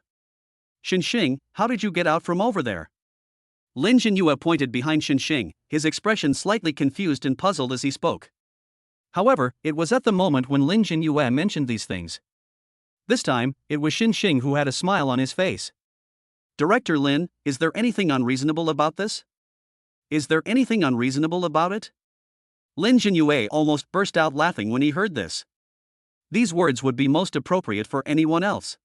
Xing, how did you get out from over there? Lin Jinyue pointed behind Xing, his expression slightly confused and puzzled as he spoke. However, it was at the moment when Lin Jinyue mentioned these things. This time, it was Xing who had a smile on his face. Director Lin, is there anything unreasonable about this? Is there anything unreasonable about it? Lin Jinyue almost burst out laughing when he heard this. These words would be most appropriate for anyone else.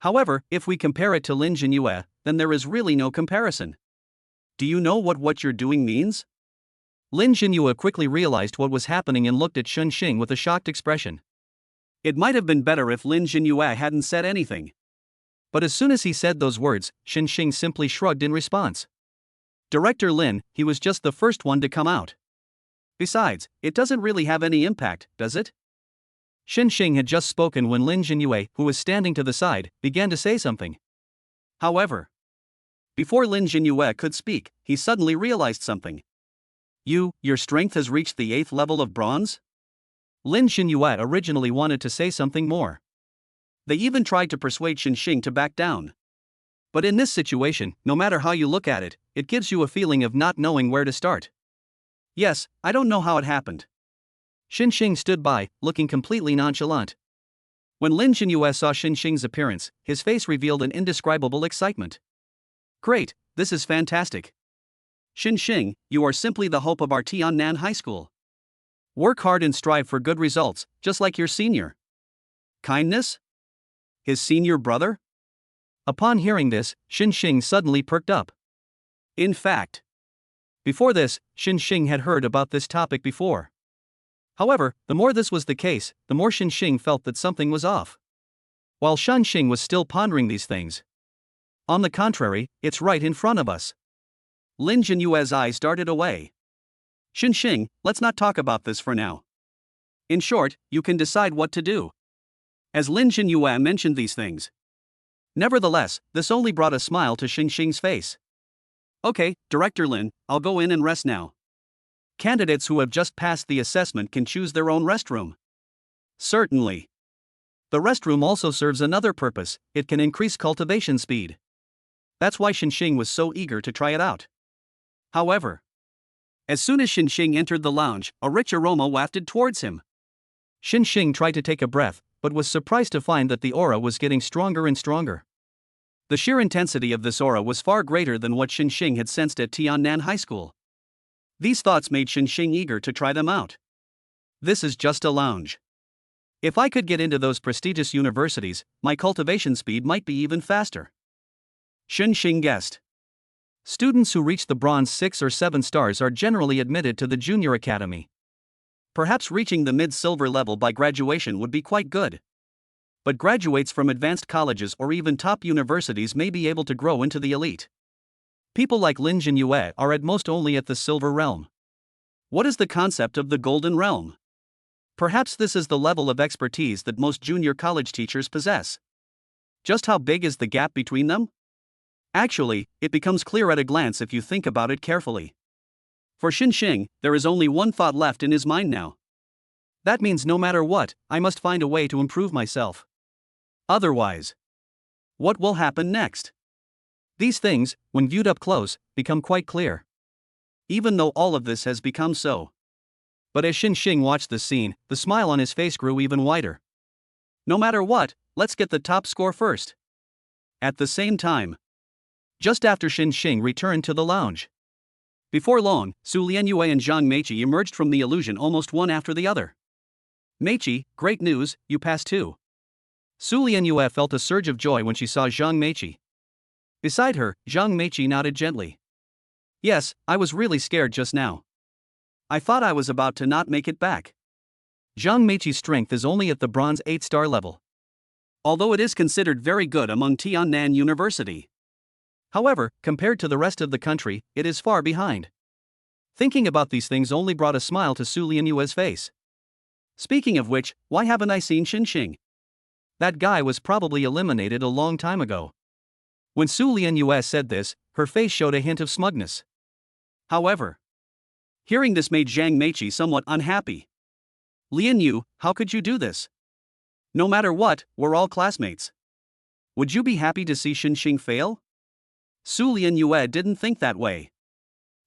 However, if we compare it to Lin Jinyue, then there is really no comparison. Do you know what you're doing means? Lin Jinyue quickly realized what was happening and looked at Xing with a shocked expression. It might have been better if Lin Jinyue hadn't said anything. But as soon as he said those words, Xing simply shrugged in response. Director Lin, he was just the first one to come out. Besides, it doesn't really have any impact, does it? Xing had just spoken when Lin Jinyue, who was standing to the side, began to say something. However, Before Lin Jinyue could speak, he suddenly realized something. Your strength has reached the 8th level of bronze? Lin Xinyue originally wanted to say something more. They even tried to persuade Xing to back down. But in this situation, no matter how you look at it, it gives you a feeling of not knowing where to start. Yes, I don't know how it happened. Xing stood by, looking completely nonchalant. When Lin Jinyue saw Xing's appearance, his face revealed an indescribable excitement. Great, this is fantastic. Xing, you are simply the hope of our Tiannan High School. Work hard and strive for good results, just like your senior. Kindness? His senior brother? Upon hearing this, Xing suddenly perked up. In fact, before this, Xing had heard about this topic before. However, the more this was the case, the more Xing felt that something was off. While Xing was still pondering these things. On the contrary, it's right in front of us. Lin Jinyue's eyes darted away. Xing, let's not talk about this for now. In short, you can decide what to do. As Lin Jinyue mentioned these things. Nevertheless, this only brought a smile to Xing's face. Okay, Director Lin, I'll go in and rest now. Candidates who have just passed the assessment can choose their own restroom. Certainly. The restroom also serves another purpose, it can increase cultivation speed. That's why Xing was so eager to try it out. However, as soon as Xing entered the lounge, a rich aroma wafted towards him. Xing tried to take a breath, but was surprised to find that the aura was getting stronger and stronger. The sheer intensity of this aura was far greater than what Xing had sensed at Tiannan High School. These thoughts made Xing eager to try them out. This is just a lounge. If I could get into those prestigious universities, my cultivation speed might be even faster. Xing guessed. Students who reach the bronze 6 or 7 stars are generally admitted to the junior academy. Perhaps reaching the mid-silver level by graduation would be quite good. But graduates from advanced colleges or even top universities may be able to grow into the elite. People like Lin Jinyue are at most only at the silver realm. What is the concept of the golden realm? Perhaps this is the level of expertise that most junior college teachers possess. Just how big is the gap between them? Actually, it becomes clear at a glance if you think about it carefully. For Xing, there is only one thought left in his mind now. That means no matter what, I must find a way to improve myself. Otherwise, what will happen next? These things, when viewed up close, become quite clear. Even though all of this has become so. But as Xing watched the scene, the smile on his face grew even wider. No matter what, let's get the top score first. At the same time, just after Xing returned to the lounge. Before long, Su Lianyue and Zhang Meiqi emerged from the illusion almost one after the other. Meiqi, great news, you passed too. Su Lianyue felt a surge of joy when she saw Zhang Meiqi. Beside her, Zhang Meiqi nodded gently. Yes, I was really scared just now. I thought I was about to not make it back. Zhang Meiqi's strength is only at the bronze 8-star level. Although it is considered very good among Tiannan University. However, compared to the rest of the country, it is far behind. Thinking about these things only brought a smile to Su Lianyue's face. Speaking of which, why haven't I seen Xing? That guy was probably eliminated a long time ago. When Su Lianyue said this, her face showed a hint of smugness. However, hearing this made Zhang Meiqi somewhat unhappy. Lianyu, how could you do this? No matter what, we're all classmates. Would you be happy to see Xing fail? Su Lianyue didn't think that way.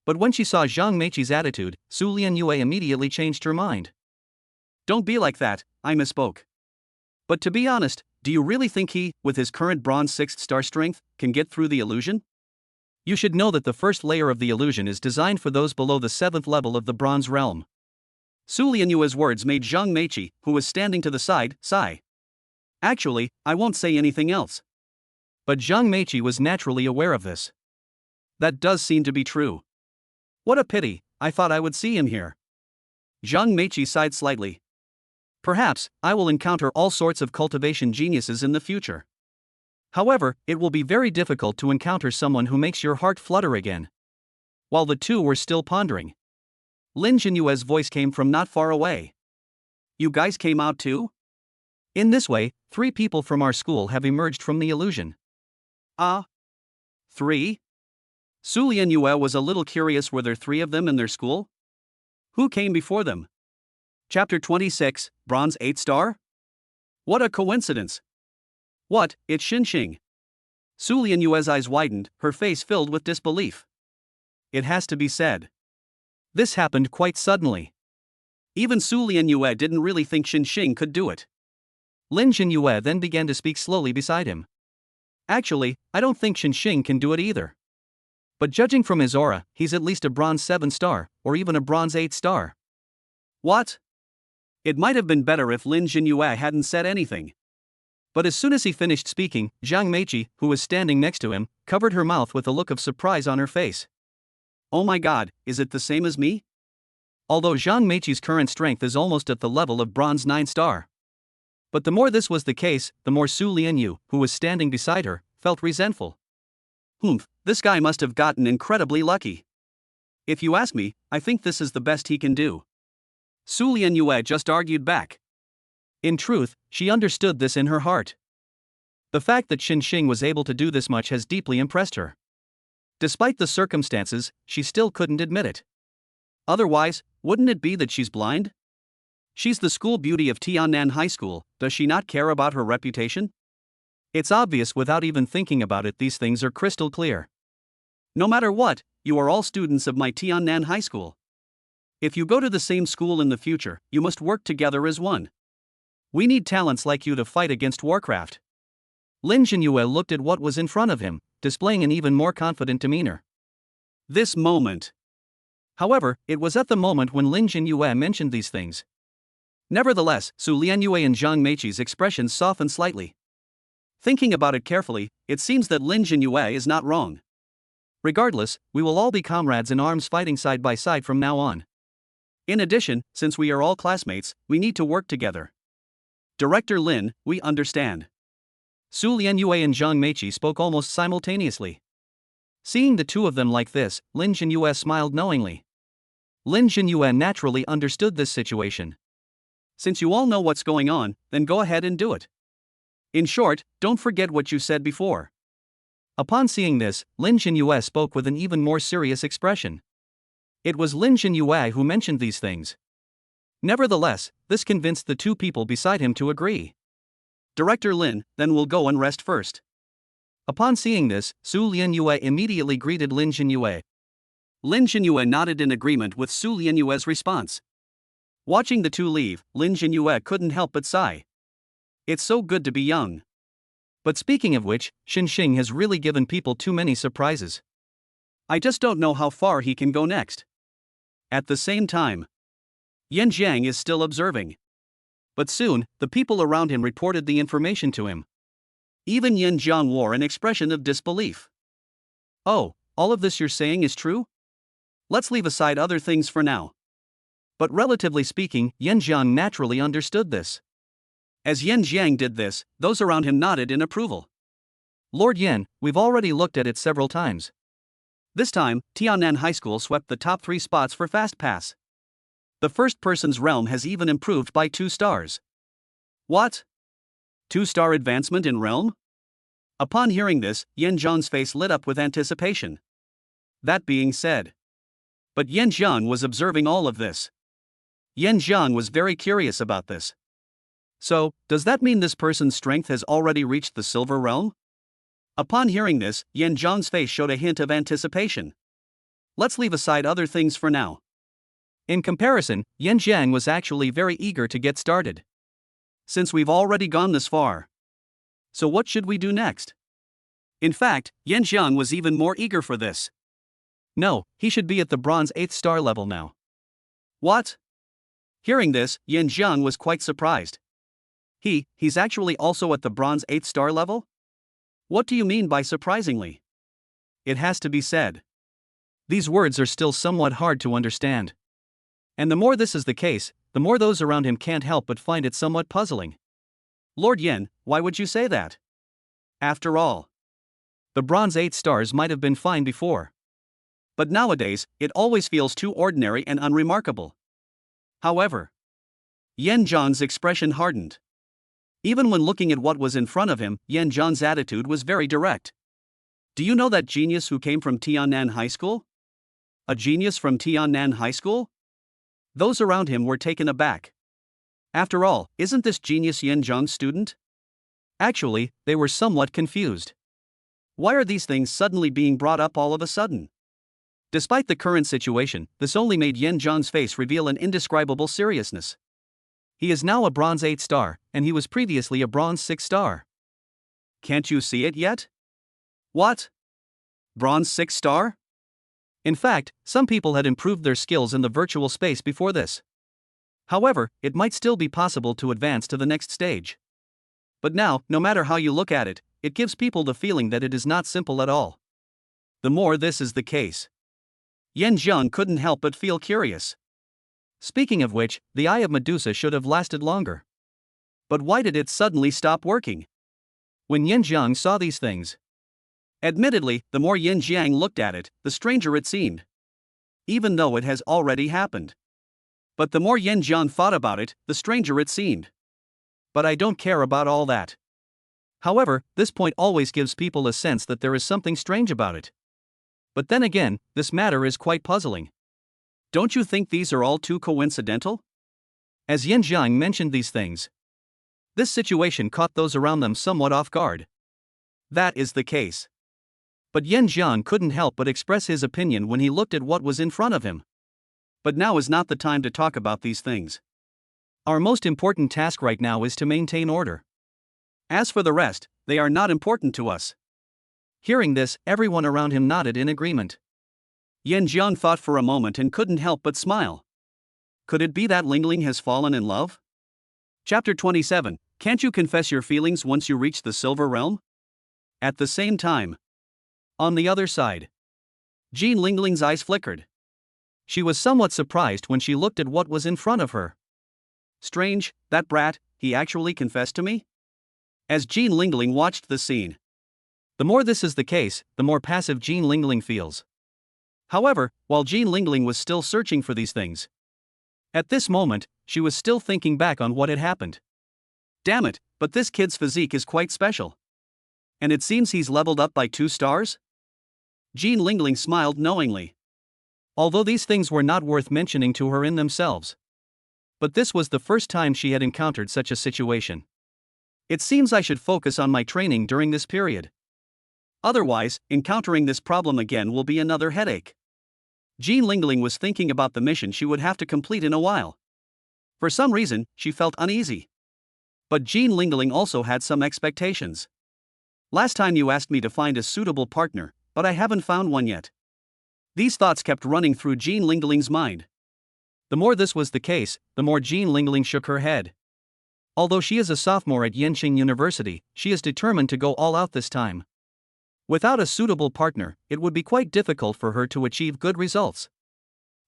But when she saw Zhang Meiqi's attitude, Su Lianyue immediately changed her mind. Don't be like that, I misspoke. But to be honest, do you really think he, with his current bronze 6th star strength, can get through the illusion? You should know that the first layer of the illusion is designed for those below the 7th level of the bronze realm. Su Lianyue's words made Zhang Meiqi, who was standing to the side, sigh. Actually, I won't say anything else. But Zhang Meiqi was naturally aware of this. That does seem to be true. What a pity, I thought I would see him here. Zhang Meiqi sighed slightly. Perhaps, I will encounter all sorts of cultivation geniuses in the future. However, it will be very difficult to encounter someone who makes your heart flutter again. While the two were still pondering, Lin Jinyue's voice came from not far away. You guys came out too? In this way, 3 people from our school have emerged from the illusion. 3? Su Lianyue was a little curious, were there 3 of them in their school? Who came before them? Chapter 26, Bronze 8 Star? What a coincidence! What, it's Xinxing! Su Lianyue's eyes widened, her face filled with disbelief. It has to be said. This happened quite suddenly. Even Su Lianyue didn't really think Xinxing could do it. Lin Jinyue then began to speak slowly beside him. Actually, I don't think Xinxing can do it either. But judging from his aura, he's at least a bronze 7 star, or even a bronze 8 star. What? It might have been better if Lin Jinyue hadn't said anything. But as soon as he finished speaking, Zhang Meiqi, who was standing next to him, covered her mouth with a look of surprise on her face. Oh my god, is it the same as me? Although Zhang Meiqi's current strength is almost at the level of bronze 9 star. But the more this was the case, the more Su Lianyu, who was standing beside her, felt resentful. This guy must have gotten incredibly lucky. If you ask me, I think this is the best he can do. Su Lianyue just argued back. In truth, she understood this in her heart. The fact that Xinxing was able to do this much has deeply impressed her. Despite the circumstances, she still couldn't admit it. Otherwise, wouldn't it be that she's blind? She's the school beauty of Tiannan High School, does she not care about her reputation? It's obvious without even thinking about it, these things are crystal clear. No matter what, you are all students of my Tiannan High School. If you go to the same school in the future, you must work together as one. We need talents like you to fight against Warcraft. Lin Jinyue looked at what was in front of him, displaying an even more confident demeanor. This moment. However, it was at the moment when Lin Jinyue mentioned these things. Nevertheless, Su Lianyue and Zhang Meiqi's expressions softened slightly. Thinking about it carefully, it seems that Lin Jinyue is not wrong. Regardless, we will all be comrades in arms fighting side by side from now on. In addition, since we are all classmates, we need to work together. Director Lin, we understand. Su Lianyue and Zhang Meiqi spoke almost simultaneously. Seeing the two of them like this, Lin Jinyue smiled knowingly. Lin Jinyue naturally understood this situation. Since you all know what's going on, then go ahead and do it. In short, don't forget what you said before. Upon seeing this, Lin Jinyue spoke with an even more serious expression. It was Lin Jinyue who mentioned these things. Nevertheless, this convinced the two people beside him to agree. Director Lin, then we'll go and rest first. Upon seeing this, Su Lianyue immediately greeted Lin Jinyue. Lin Jinyue nodded in agreement with Su Lianyue's response. Watching the two leave, Lin Jinyue couldn't help but sigh. It's so good to be young. But speaking of which, Xinxing has really given people too many surprises. I just don't know how far he can go next. At the same time, Yan Jiang is still observing. But soon, the people around him reported the information to him. Even Yan Jiang wore an expression of disbelief. Oh, all of this you're saying is true? Let's leave aside other things for now. But relatively speaking, Yan Jiang naturally understood this. As Yan Jiang did this, those around him nodded in approval. Lord Yan, we've already looked at it several times. This time, Tiannan High School swept the top 3 spots for Fast Pass. The first person's realm has even improved by 2 stars. What? 2-star advancement in realm? Upon hearing this, Yan Jiang's face lit up with anticipation. That being said. But Yan Jiang was observing all of this. Yan Jiang was very curious about this. So, does that mean this person's strength has already reached the silver realm? Upon hearing this, Yan Jiang's face showed a hint of anticipation. Let's leave aside other things for now. In comparison, Yan Jiang was actually very eager to get started. Since we've already gone this far. So what should we do next? In fact, Yan Jiang was even more eager for this. No, he should be at the bronze 8th star level now. What? Hearing this, Yan Jiang was quite surprised. He's actually also at the bronze 8th star level? What do you mean by surprisingly? It has to be said. These words are still somewhat hard to understand. And the more this is the case, the more those around him can't help but find it somewhat puzzling. Lord Yan, why would you say that? After all, the bronze 8 stars might have been fine before. But nowadays, it always feels too ordinary and unremarkable. However, Yan Jiang's expression hardened. Even when looking at what was in front of him, Yan Jiang's attitude was very direct. Do you know that genius who came from Tiannan High School? A genius from Tiannan High School? Those around him were taken aback. After all, isn't this genius Yan Zhang's student? Actually, they were somewhat confused. Why are these things suddenly being brought up all of a sudden? Despite the current situation, this only made Yan Zhang's face reveal an indescribable seriousness. He is now a bronze 8 star, and he was previously a bronze 6 star. Can't you see it yet? What? Bronze 6 star? In fact, some people had improved their skills in the virtual space before this. However, it might still be possible to advance to the next stage. But now, no matter how you look at it, it gives people the feeling that it is not simple at all. The more this is the case, Yan Zhang couldn't help but feel curious. Speaking of which, the Eye of Medusa should have lasted longer. But why did it suddenly stop working? When Yan Zhang saw these things. Admittedly, the more Yan Zhang looked at it, the stranger it seemed. Even though it has already happened. But the more Yan Zhang thought about it, the stranger it seemed. But I don't care about all that. However, this point always gives people a sense that there is something strange about it. But then again, this matter is quite puzzling. Don't you think these are all too coincidental? As Yan Zhang mentioned these things, this situation caught those around them somewhat off guard. That is the case. But Yan Zhang couldn't help but express his opinion when he looked at what was in front of him. But now is not the time to talk about these things. Our most important task right now is to maintain order. As for the rest, they are not important to us. Hearing this, everyone around him nodded in agreement. Yan Zhang thought for a moment and couldn't help but smile. Could it be that Lingling has fallen in love? Chapter 27. Can't you confess your feelings once you reach the Silver Realm? At the same time, on the other side, Jean Lingling's eyes flickered. She was somewhat surprised when she looked at what was in front of her. Strange, that brat, he actually confessed to me? As Jean Lingling watched the scene. The more this is the case, the more passive Jean Lingling feels. However, while Jean Lingling was still searching for these things, at this moment, she was still thinking back on what had happened. Damn it, but this kid's physique is quite special. And it seems he's leveled up by 2 stars? Jean Lingling smiled knowingly. Although these things were not worth mentioning to her in themselves. But this was the first time she had encountered such a situation. It seems I should focus on my training during this period. Otherwise, encountering this problem again will be another headache. Jean Lingling was thinking about the mission she would have to complete in a while. For some reason, she felt uneasy. But Jean Lingling also had some expectations. Last time you asked me to find a suitable partner, but I haven't found one yet. These thoughts kept running through Jean Lingling's mind. The more this was the case, the more Jean Lingling shook her head. Although she is a sophomore at Yenching University, she is determined to go all out this time. Without a suitable partner, it would be quite difficult for her to achieve good results.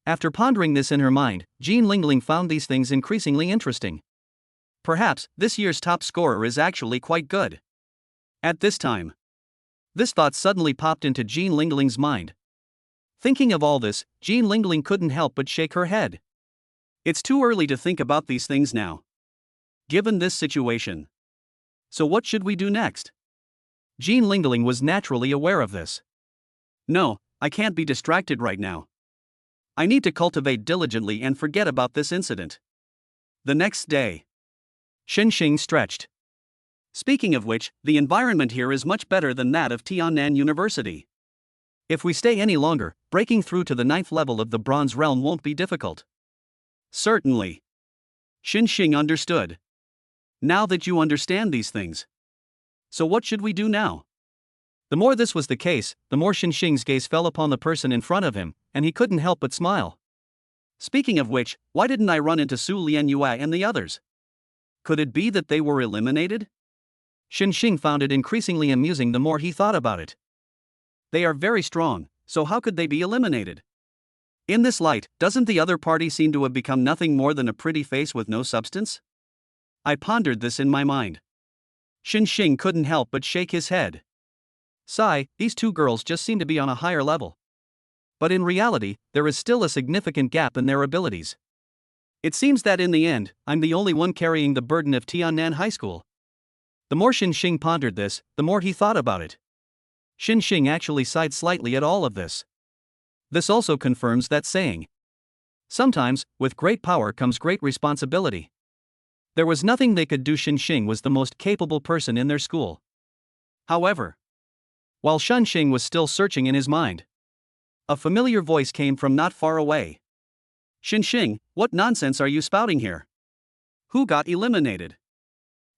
After pondering this in her mind, Jean Lingling found these things increasingly interesting. Perhaps, this year's top scorer is actually quite good. At this time, this thought suddenly popped into Jean Lingling's mind. Thinking of all this, Jean Lingling couldn't help but shake her head. It's too early to think about these things now. Given this situation. So what should we do next? Jean Lingling was naturally aware of this. No, I can't be distracted right now. I need to cultivate diligently and forget about this incident. The next day, Xinxing stretched. Speaking of which, the environment here is much better than that of Tiannan University. If we stay any longer, breaking through to the 9th level of the Bronze Realm won't be difficult. Certainly. Xinxing understood. Now that you understand these things. So what should we do now? The more this was the case, the more Xinxing's gaze fell upon the person in front of him, and he couldn't help but smile. Speaking of which, why didn't I run into Su Lianyue and the others? Could it be that they were eliminated? Xinxing found it increasingly amusing the more he thought about it. They are very strong, so how could they be eliminated? In this light, doesn't the other party seem to have become nothing more than a pretty face with no substance? I pondered this in my mind. Xinxing couldn't help but shake his head. Sigh, these two girls just seem to be on a higher level. But in reality, there is still a significant gap in their abilities. It seems that in the end, I'm the only one carrying the burden of Tiannan High School. The more Xinxing pondered this, the more he thought about it. Xing actually sighed slightly at all of this. This also confirms that saying. Sometimes, with great power comes great responsibility. There was nothing they could do. Xing was the most capable person in their school. However, while Xing was still searching in his mind, a familiar voice came from not far away. Xing, what nonsense are you spouting here? Who got eliminated?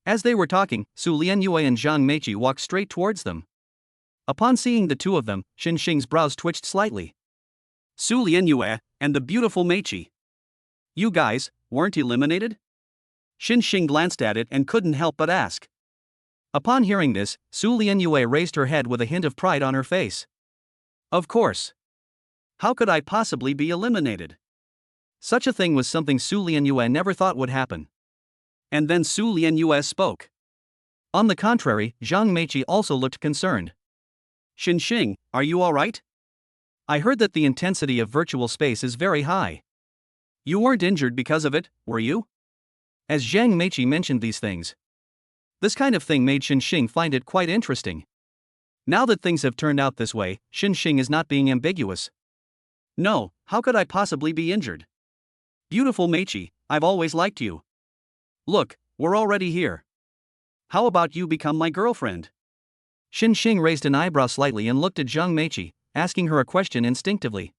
As they were talking, Su Lianyue and Zhang Meiqi walked straight towards them. Upon seeing the two of them, Xing's brows twitched slightly. Su Lianyue and the beautiful Meiqi. You guys weren't eliminated? Xing glanced at it and couldn't help but ask. Upon hearing this, Su Lianyue raised her head with a hint of pride on her face. Of course. How could I possibly be eliminated? Such a thing was something Su Lianyue never thought would happen. And then Su Lianyue spoke. On the contrary, Zhang Meiqi also looked concerned. Xing, are you alright? I heard that the intensity of virtual space is very high. You weren't injured because of it, were you? As Zhang Meiqi mentioned these things, this kind of thing made Xing find it quite interesting. Now that things have turned out this way, Xing is not being ambiguous. No, how could I possibly be injured? Beautiful Meiqi, I've always liked you. Look, we're already here. How about you become my girlfriend? Xing raised an eyebrow slightly and looked at Zhang Meiqi, asking her a question instinctively.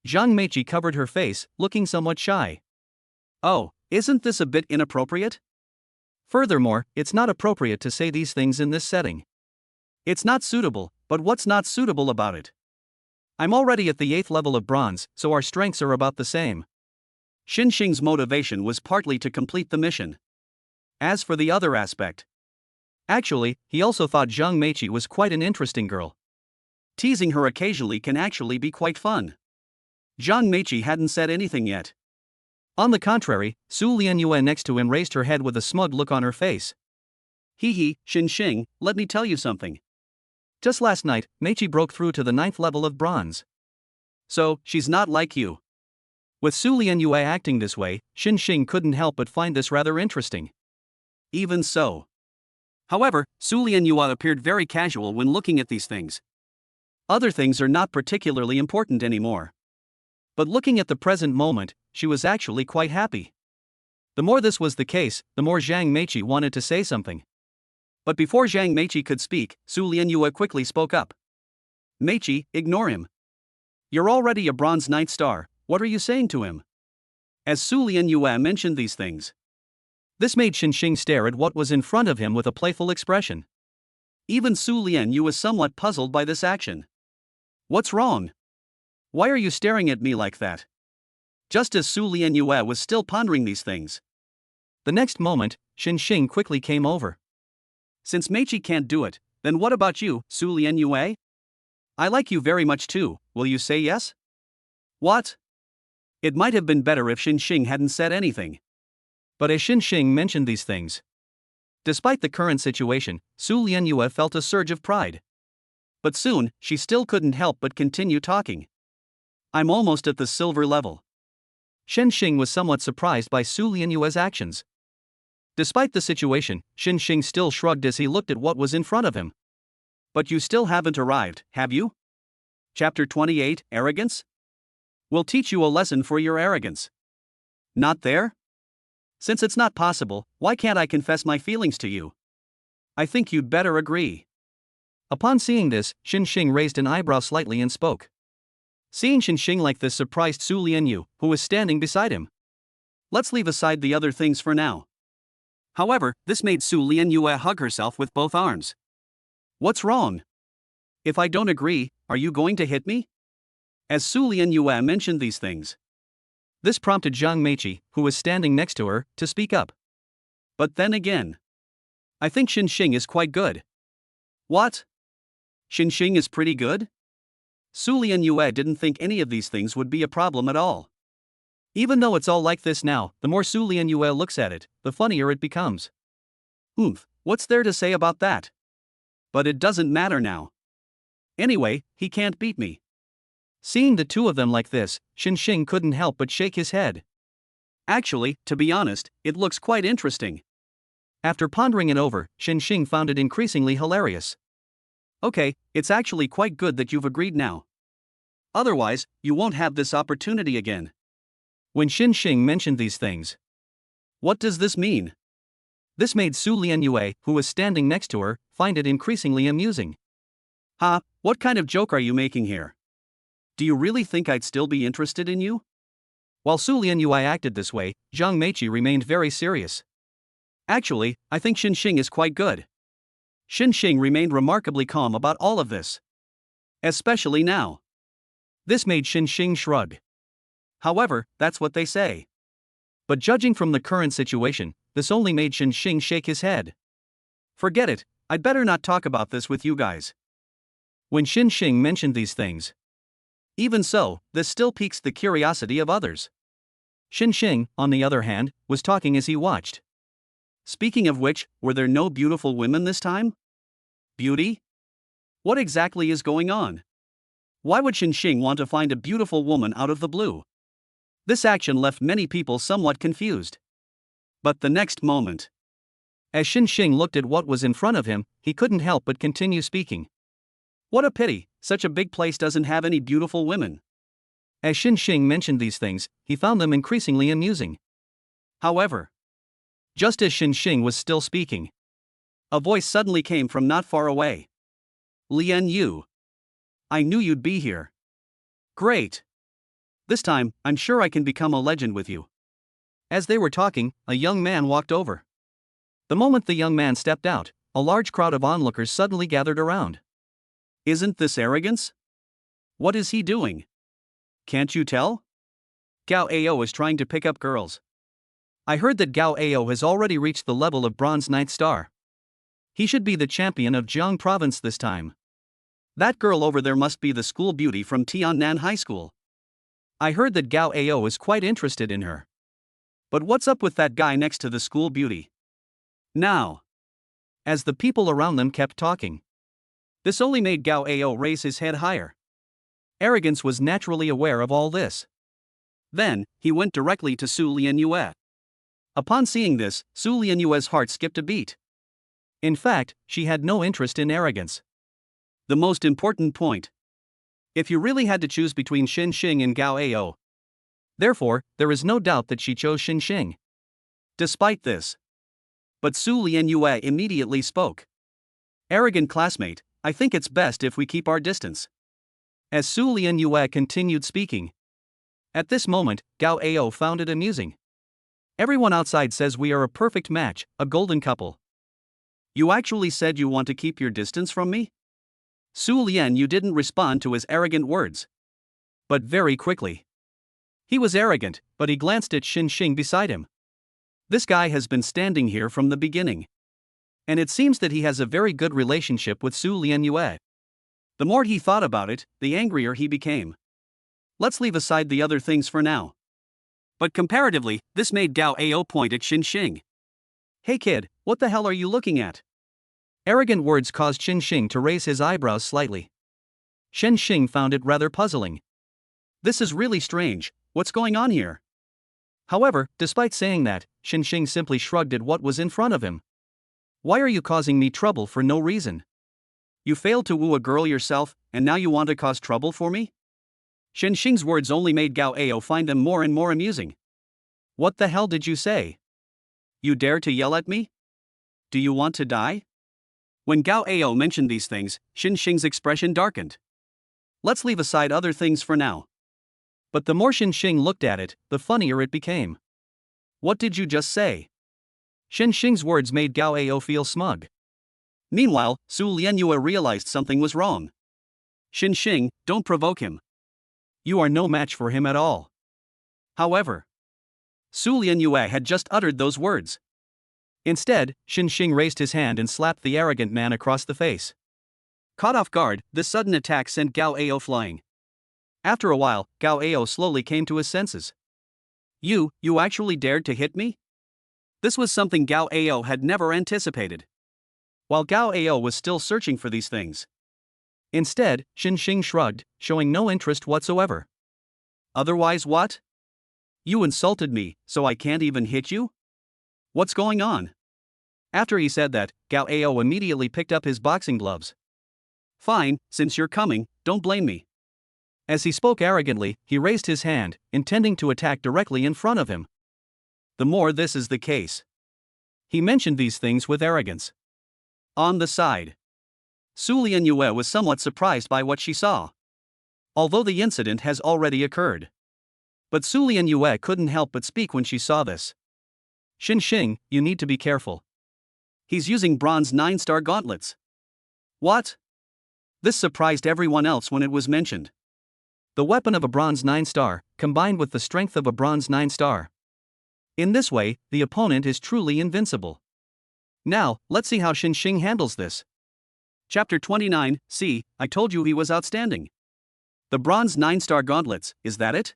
Zhang Meiqi covered her face, looking somewhat shy. Oh, isn't this a bit inappropriate? Furthermore, it's not appropriate to say these things in this setting. It's not suitable, but what's not suitable about it? I'm already at the 8th level of bronze, so our strengths are about the same. Xing's motivation was partly to complete the mission. As for the other aspect, actually, he also thought Zhang Meiqi was quite an interesting girl. Teasing her occasionally can actually be quite fun. Zhang Meiqi hadn't said anything yet. On the contrary, Su Lianyue next to him raised her head with a smug look on her face. Hee, Xing, let me tell you something. Just last night, Meiqi broke through to the 9th level of bronze. So, she's not like you. With Su Lianyue acting this way, Xing couldn't help but find this rather interesting. Even so. However, Su Lianyue appeared very casual when looking at these things. Other things are not particularly important anymore. But looking at the present moment, she was actually quite happy. The more this was the case, the more Zhang Meiqi wanted to say something. But before Zhang Meiqi could speak, Su Lianyue quickly spoke up. Meiqi, ignore him. You're already a bronze 9th star, what are you saying to him? As Su Lianyue mentioned these things, this made Xing stare at what was in front of him with a playful expression. Even Su Lianyue was somewhat puzzled by this action. What's wrong? Why are you staring at me like that? Just as Su Lianyue was still pondering these things, the next moment, Xing quickly came over. Since Meiqi can't do it, then what about you, Su Lianyue? I like you very much too, will you say yes? What? It might have been better if Xing hadn't said anything. But as Xing mentioned these things, despite the current situation, Su Lianyue felt a surge of pride. But soon, she still couldn't help but continue talking. I'm almost at the silver level. Xing was somewhat surprised by Su Lianyue's actions. Despite the situation, Xing still shrugged as he looked at what was in front of him. But you still haven't arrived, have you? Chapter 28, Arrogance? We'll teach you a lesson for your arrogance. Not there? Since it's not possible, why can't I confess my feelings to you? I think you'd better agree. Upon seeing this, Xing raised an eyebrow slightly and spoke. Seeing Xing like this surprised Su Lianyue, who was standing beside him. Let's leave aside the other things for now. However, this made Su Lianyue hug herself with both arms. What's wrong? If I don't agree, are you going to hit me? As Su Lianyue mentioned these things, this prompted Zhang Meiqi, who was standing next to her, to speak up. But then again, I think Xing is quite good. What? Xing is pretty good? Su Lianyue didn't think any of these things would be a problem at all. Even though it's all like this now, the more Su Lianyue looks at it, the funnier it becomes. What's there to say about that? But it doesn't matter now. Anyway, he can't beat me. Seeing the two of them like this, Xing couldn't help but shake his head. Actually, to be honest, it looks quite interesting. After pondering it over, Xing found it increasingly hilarious. Okay, it's actually quite good that you've agreed now. Otherwise, you won't have this opportunity again. When Xin Xing mentioned these things. What does this mean? This made Su Lianyue, who was standing next to her, find it increasingly amusing. Ha, what kind of joke are you making here? Do you really think I'd still be interested in you? While Su Lianyue acted this way, Zhang Meiqi remained very serious. Actually, I think Xin Xing is quite good. Xin Xing remained remarkably calm about all of this. Especially now. This made Xin Xing shrug. However, that's what they say. But judging from the current situation, this only made Xin Xing shake his head. Forget it, I'd better not talk about this with you guys. When Xin Xing mentioned these things. Even so, this still piques the curiosity of others. Xin Xing, on the other hand, was talking as he watched. Speaking of which, were there no beautiful women this time? Beauty? What exactly is going on? Why would Xin Xing want to find a beautiful woman out of the blue? This action left many people somewhat confused. But the next moment, as Xin Xing looked at what was in front of him, he couldn't help but continue speaking. What a pity, such a big place doesn't have any beautiful women. As Xin Xing mentioned these things, he found them increasingly amusing. However, just as Xin Xing was still speaking, a voice suddenly came from not far away. Lian Yu. I knew you'd be here. Great. This time, I'm sure I can become a legend with you. As they were talking, a young man walked over. The moment the young man stepped out, a large crowd of onlookers suddenly gathered around. Isn't this arrogance? What is he doing? Can't you tell? Gao Ao is trying to pick up girls. I heard that Gao Ao has already reached the level of Bronze Ninth Star. He should be the champion of Jiang Province this time. That girl over there must be the school beauty from Tiannan High School. I heard that Gao Ao is quite interested in her. But what's up with that guy next to the school beauty? Now, as the people around them kept talking, this only made Gao Ao raise his head higher. Arrogance was naturally aware of all this. Then, he went directly to Su Lianyue. Upon seeing this, Su Lianyue's heart skipped a beat. In fact, she had no interest in arrogance. The most important point. If you really had to choose between Xin Xing and Gao Ao. Therefore, there is no doubt that she chose Xin Xing. Despite this. But Su Lianyue immediately spoke. Arrogant classmate, I think it's best if we keep our distance. As Su Lianyue continued speaking. At this moment, Gao Ao found it amusing. Everyone outside says we are a perfect match, a golden couple. You actually said you want to keep your distance from me? Su Lianyue didn't respond to his arrogant words. But very quickly. He was arrogant, but he glanced at Xin Xing beside him. This guy has been standing here from the beginning. And it seems that he has a very good relationship with Su Lianyue. The more he thought about it, the angrier he became. Let's leave aside the other things for now. But comparatively, this made Gao Ao point at Xin Xing. Hey kid, what the hell are you looking at? Arrogant words caused Xin Xing to raise his eyebrows slightly. Xin Xing found it rather puzzling. This is really strange, what's going on here? However, despite saying that, Xin Xing simply shrugged at what was in front of him. Why are you causing me trouble for no reason? You failed to woo a girl yourself, and now you want to cause trouble for me? Xin Xing's words only made Gao Ao find them more and more amusing. What the hell did you say? You dare to yell at me? Do you want to die? When Gao Ao mentioned these things, Xin Xing's expression darkened. Let's leave aside other things for now. But the more Xin Xing looked at it, the funnier it became. What did you just say? Xin Xing's words made Gao Ao feel smug. Meanwhile, Su Lianyue realized something was wrong. Xin Xing, don't provoke him. You are no match for him at all. However, Su Lianyue had just uttered those words. Instead, Xin Xing raised his hand and slapped the arrogant man across the face. Caught off guard, this sudden attack sent Gao Ao flying. After a while, Gao Ao slowly came to his senses. You actually dared to hit me? This was something Gao Ao had never anticipated. While Gao Ao was still searching for these things. Instead, Xin Xing shrugged, showing no interest whatsoever. Otherwise what? You insulted me, so I can't even hit you? What's going on? After he said that, Gao Ao immediately picked up his boxing gloves. Fine, since you're coming, don't blame me. As he spoke arrogantly, he raised his hand, intending to attack directly in front of him. The more this is the case. He mentioned these things with arrogance. On the side, Su Lianyue was somewhat surprised by what she saw. Although the incident has already occurred. But Su Lianyue couldn't help but speak when she saw this. Xing, you need to be careful. He's using bronze 9-star gauntlets. What? This surprised everyone else when it was mentioned. The weapon of a bronze 9-star, combined with the strength of a bronze 9-star. In this way, the opponent is truly invincible. Now, let's see how Xing handles this. Chapter 29, see, I told you he was outstanding. The bronze 9-star gauntlets, is that it?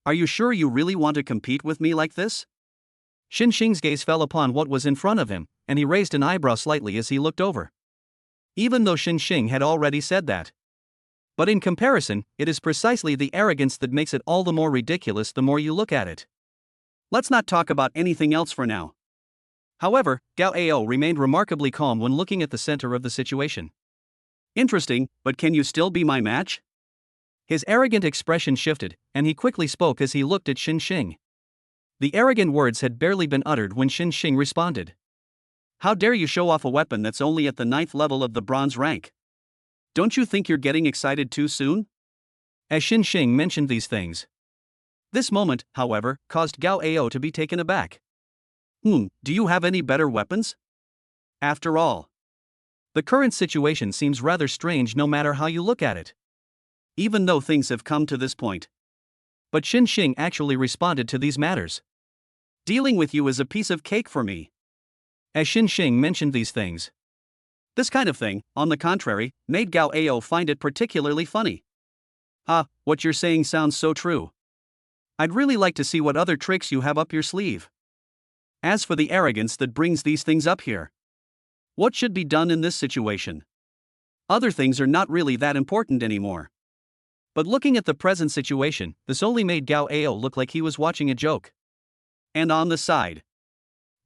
Are you sure you really want to compete with me like this? Xing's gaze fell upon what was in front of him, and he raised an eyebrow slightly as he looked over. Even though Xing had already said that. But in comparison, it is precisely the arrogance that makes it all the more ridiculous the more you look at it. Let's not talk about anything else for now. However, Gao Ao remained remarkably calm when looking at the center of the situation. Interesting, but can you still be my match? His arrogant expression shifted, and he quickly spoke as he looked at Xing. The arrogant words had barely been uttered when Xing responded. How dare you show off a weapon that's only at the 9th level of the bronze rank? Don't you think you're getting excited too soon? As Xing mentioned these things. This moment, however, caused Gao Ao to be taken aback. Do you have any better weapons? After all, the current situation seems rather strange no matter how you look at it. Even though things have come to this point. But Xing actually responded to these matters. Dealing with you is a piece of cake for me. As Xing mentioned these things. This kind of thing, on the contrary, made Gao Ao find it particularly funny. What you're saying sounds so true. I'd really like to see what other tricks you have up your sleeve. As for the arrogance that brings these things up here, what should be done in this situation? Other things are not really that important anymore. But looking at the present situation, this only made Gao Ao look like he was watching a joke. And on the side,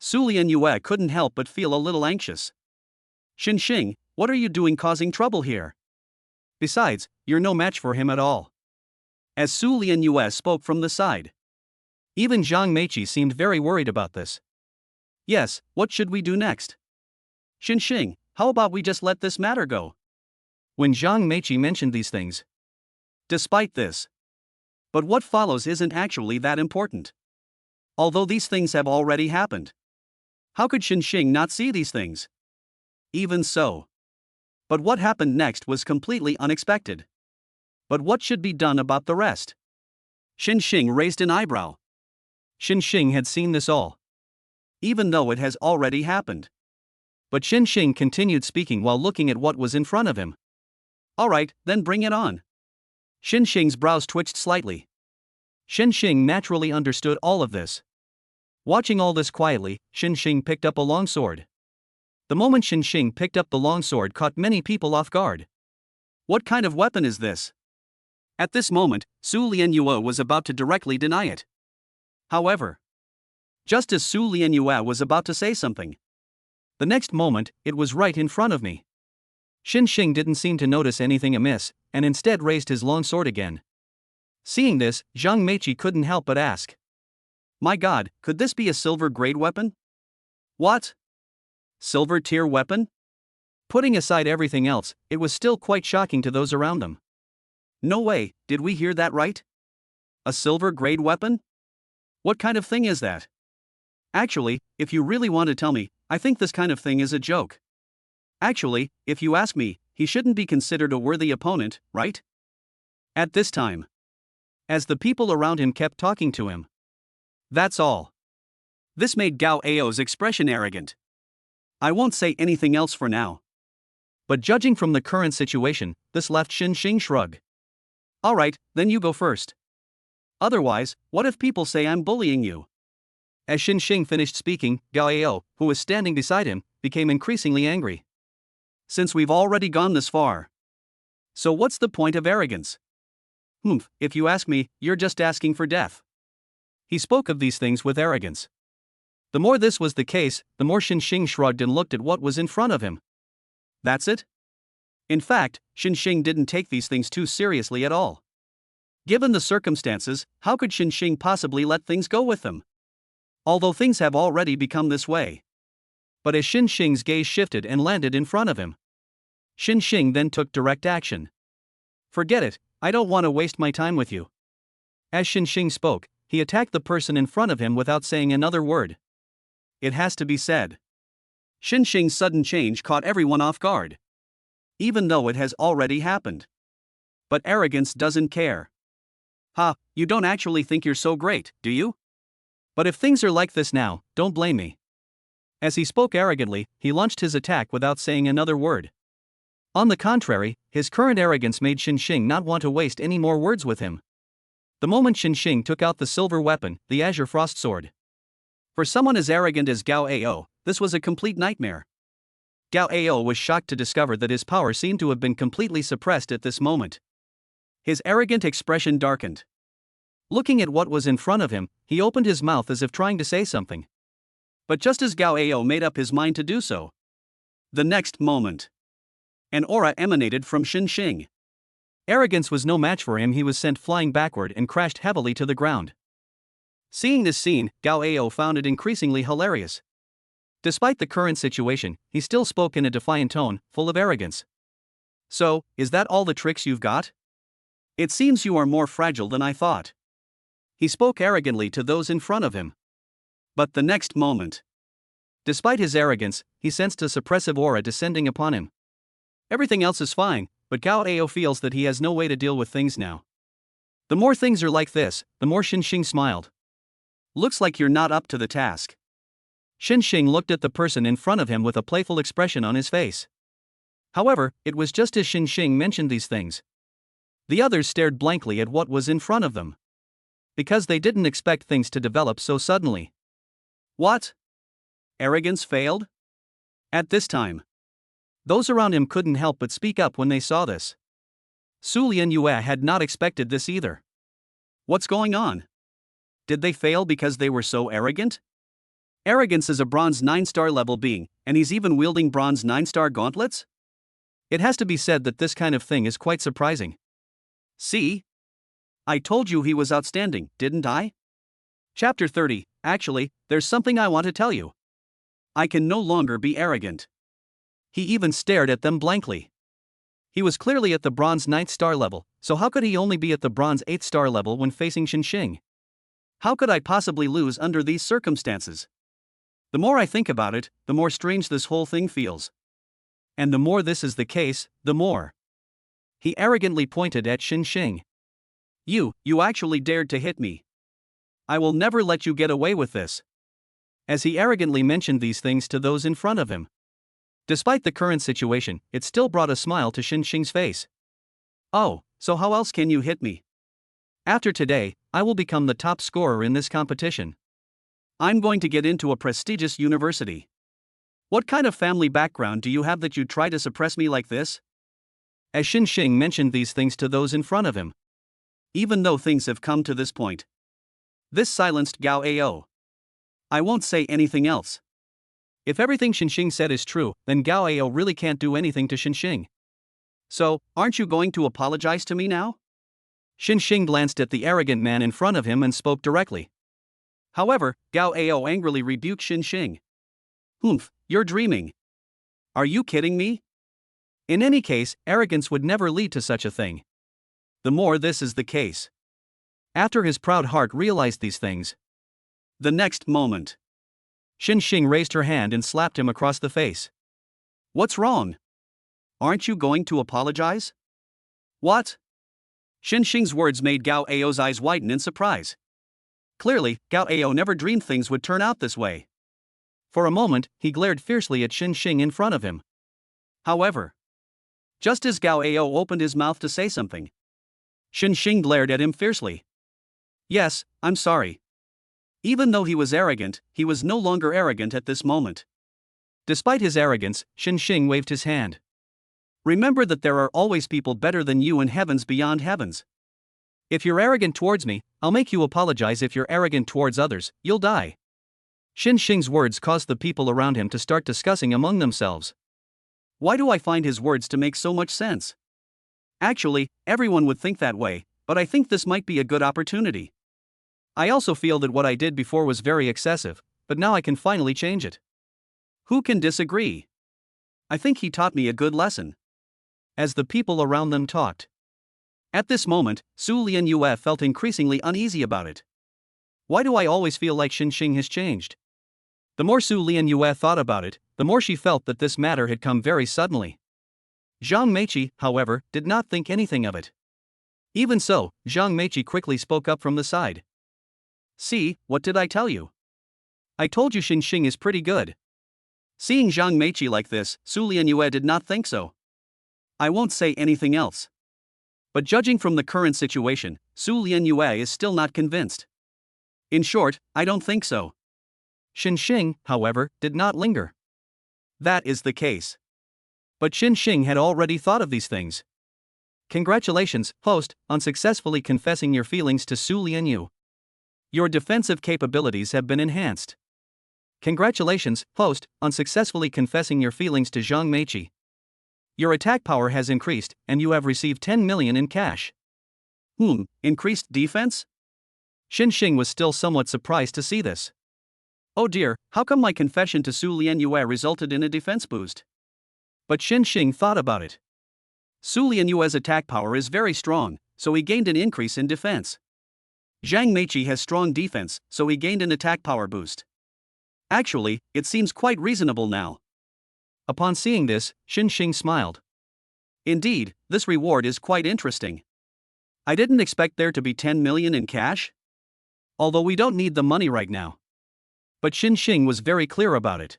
Su Lianyue couldn't help but feel a little anxious. Xing, what are you doing causing trouble here? Besides, you're no match for him at all. As Su Lianyue spoke from the side. Even Zhang Meiqi seemed very worried about this. Yes, what should we do next? Xing, how about we just let this matter go? When Zhang Meiqi mentioned these things. Despite this. But what follows isn't actually that important. Although these things have already happened. How could Xing not see these things? Even so. But what happened next was completely unexpected. But what should be done about the rest? Xing raised an eyebrow. Xing had seen this all. Even though it has already happened. But Xing continued speaking while looking at what was in front of him. Alright, then bring it on. Xing's brows twitched slightly. Xing naturally understood all of this. Watching all this quietly, Xing picked up a long sword. The moment Xing picked up the long sword caught many people off guard. What kind of weapon is this? At this moment, Su Lianyue was about to directly deny it. However, just as Su Lianyue was about to say something, the next moment, it was right in front of me. Xing didn't seem to notice anything amiss, and instead raised his long sword again. Seeing this, Zhang Meiqi couldn't help but ask. My god, could this be a silver grade weapon? What? Silver tier weapon? Putting aside everything else, it was still quite shocking to those around them. No way, did we hear that right? A silver grade weapon? What kind of thing is that? Actually, if you really want to tell me, I think this kind of thing is a joke. Actually, if you ask me, he shouldn't be considered a worthy opponent, right? At this time. As the people around him kept talking to him. That's all. This made Gao Ao's expression arrogant. I won't say anything else for now. But judging from the current situation, this left Xing shrug. Alright, then you go first. Otherwise, what if people say I'm bullying you? As Xing finished speaking, Gao Ao, who was standing beside him, became increasingly angry. Since we've already gone this far. So what's the point of arrogance? If you ask me, you're just asking for death. He spoke of these things with arrogance. The more this was the case, the more Xing shrugged and looked at what was in front of him. That's it? In fact, Xinxing didn't take these things too seriously at all. Given the circumstances, how could Xinxing possibly let things go with them? Although things have already become this way. But as Xinxing's gaze shifted and landed in front of him, Xinxing then took direct action. Forget it, I don't want to waste my time with you. As Xinxing spoke, he attacked the person in front of him without saying another word. It has to be said. Xinxing's sudden change caught everyone off guard. Even though it has already happened. But arrogance doesn't care. Ha, you don't actually think you're so great, do you? But if things are like this now, don't blame me. As he spoke arrogantly, he launched his attack without saying another word. On the contrary, his current arrogance made Xinxing not want to waste any more words with him. The moment Xinxing took out the silver weapon, the Azure Frost Sword. For someone as arrogant as Gao Ao, this was a complete nightmare. Gao Ao was shocked to discover that his power seemed to have been completely suppressed at this moment. His arrogant expression darkened. Looking at what was in front of him, he opened his mouth as if trying to say something. But just as Gao Ao made up his mind to do so, the next moment, an aura emanated from Xinxing. Arrogance was no match for him. He was sent flying backward and crashed heavily to the ground. Seeing this scene, Gao Ao found it increasingly hilarious. Despite the current situation, he still spoke in a defiant tone, full of arrogance. So, is that all the tricks you've got? It seems you are more fragile than I thought. He spoke arrogantly to those in front of him. But the next moment, despite his arrogance, he sensed a suppressive aura descending upon him. Everything else is fine, but Gao Ao feels that he has no way to deal with things now. The more things are like this, the more Xinxing smiled. Looks like you're not up to the task. Xinxing looked at the person in front of him with a playful expression on his face. However, it was just as Xinxing mentioned these things. The others stared blankly at what was in front of them. Because they didn't expect things to develop so suddenly. What? Arrogance failed? At this time, those around him couldn't help but speak up when they saw this. Su Lianyue had not expected this either. What's going on? Did they fail because they were so arrogant? Arrogance is a bronze 9-star level being, and he's even wielding bronze 9-star gauntlets? It has to be said that this kind of thing is quite surprising. See? I told you he was outstanding, didn't I? Chapter 30. Actually, there's something I want to tell you. I can no longer be arrogant. He even stared at them blankly. He was clearly at the bronze 9th star level, so how could he only be at the bronze 8th star level when facing Xinxing? How could I possibly lose under these circumstances? The more I think about it, the more strange this whole thing feels. And the more this is the case, the more. He arrogantly pointed at Xinxing. You actually dared to hit me. I will never let you get away with this. As he arrogantly mentioned these things to those in front of him. Despite the current situation, it still brought a smile to Xinxing's face. Oh, so how else can you hit me? After today, I will become the top scorer in this competition. I'm going to get into a prestigious university. What kind of family background do you have that you try to suppress me like this? As Xinxing mentioned these things to those in front of him. Even though things have come to this point. This silenced Gao Ao. I won't say anything else. If everything Xinxing said is true, then Gao Ao really can't do anything to Xinxing. So, aren't you going to apologize to me now? Xinxing glanced at the arrogant man in front of him and spoke directly. However, Gao Ao angrily rebuked Xinxing. Humph, you're dreaming. Are you kidding me? In any case, arrogance would never lead to such a thing. The more this is the case. After his proud heart realized these things. The next moment. Xinxing raised her hand and slapped him across the face. What's wrong? Aren't you going to apologize? What? Xinxing's words made Gao Ao's eyes widen in surprise. Clearly, Gao Ao never dreamed things would turn out this way. For a moment, he glared fiercely at Xinxing in front of him. However, just as Gao Ao opened his mouth to say something, Xinxing glared at him fiercely. Yes, I'm sorry. Even though he was arrogant, he was no longer arrogant at this moment. Despite his arrogance, Xinxing waved his hand. Remember that there are always people better than you in heavens beyond heavens. If you're arrogant towards me, I'll make you apologize. If you're arrogant towards others, you'll die. Xinxing's words caused the people around him to start discussing among themselves. Why do I find his words to make so much sense? Actually, everyone would think that way, but I think this might be a good opportunity. I also feel that what I did before was very excessive, but now I can finally change it. Who can disagree? I think he taught me a good lesson. As the people around them talked. At this moment, Su Lianyue felt increasingly uneasy about it. Why do I always feel like Xinxing has changed? The more Su Lianyue thought about it, the more she felt that this matter had come very suddenly. Zhang Meiqi, however, did not think anything of it. Even so, Zhang Meiqi quickly spoke up from the side. See, what did I tell you? I told you Xinxing is pretty good. Seeing Zhang Meiqi like this, Su Lianyue did not think so. I won't say anything else. But judging from the current situation, Su Lianyue is still not convinced. In short, I don't think so. Xinxing, however, did not linger. That is the case. But Xinxing had already thought of these things. Congratulations, host, on successfully confessing your feelings to Su Lianyue. Your defensive capabilities have been enhanced. Congratulations, host, on successfully confessing your feelings to Zhang Meiqi. Your attack power has increased, and you have received 10 million in cash. Increased defense? Xinxing was still somewhat surprised to see this. Oh dear, how come my confession to Su Lianyue resulted in a defense boost? But Xinxing thought about it. Su Lianyue's attack power is very strong, so he gained an increase in defense. Zhang Meiqi has strong defense, so he gained an attack power boost. Actually, it seems quite reasonable now. Upon seeing this, Xinxing smiled. Indeed, this reward is quite interesting. I didn't expect there to be 10 million in cash. Although we don't need the money right now. But Xinxing was very clear about it.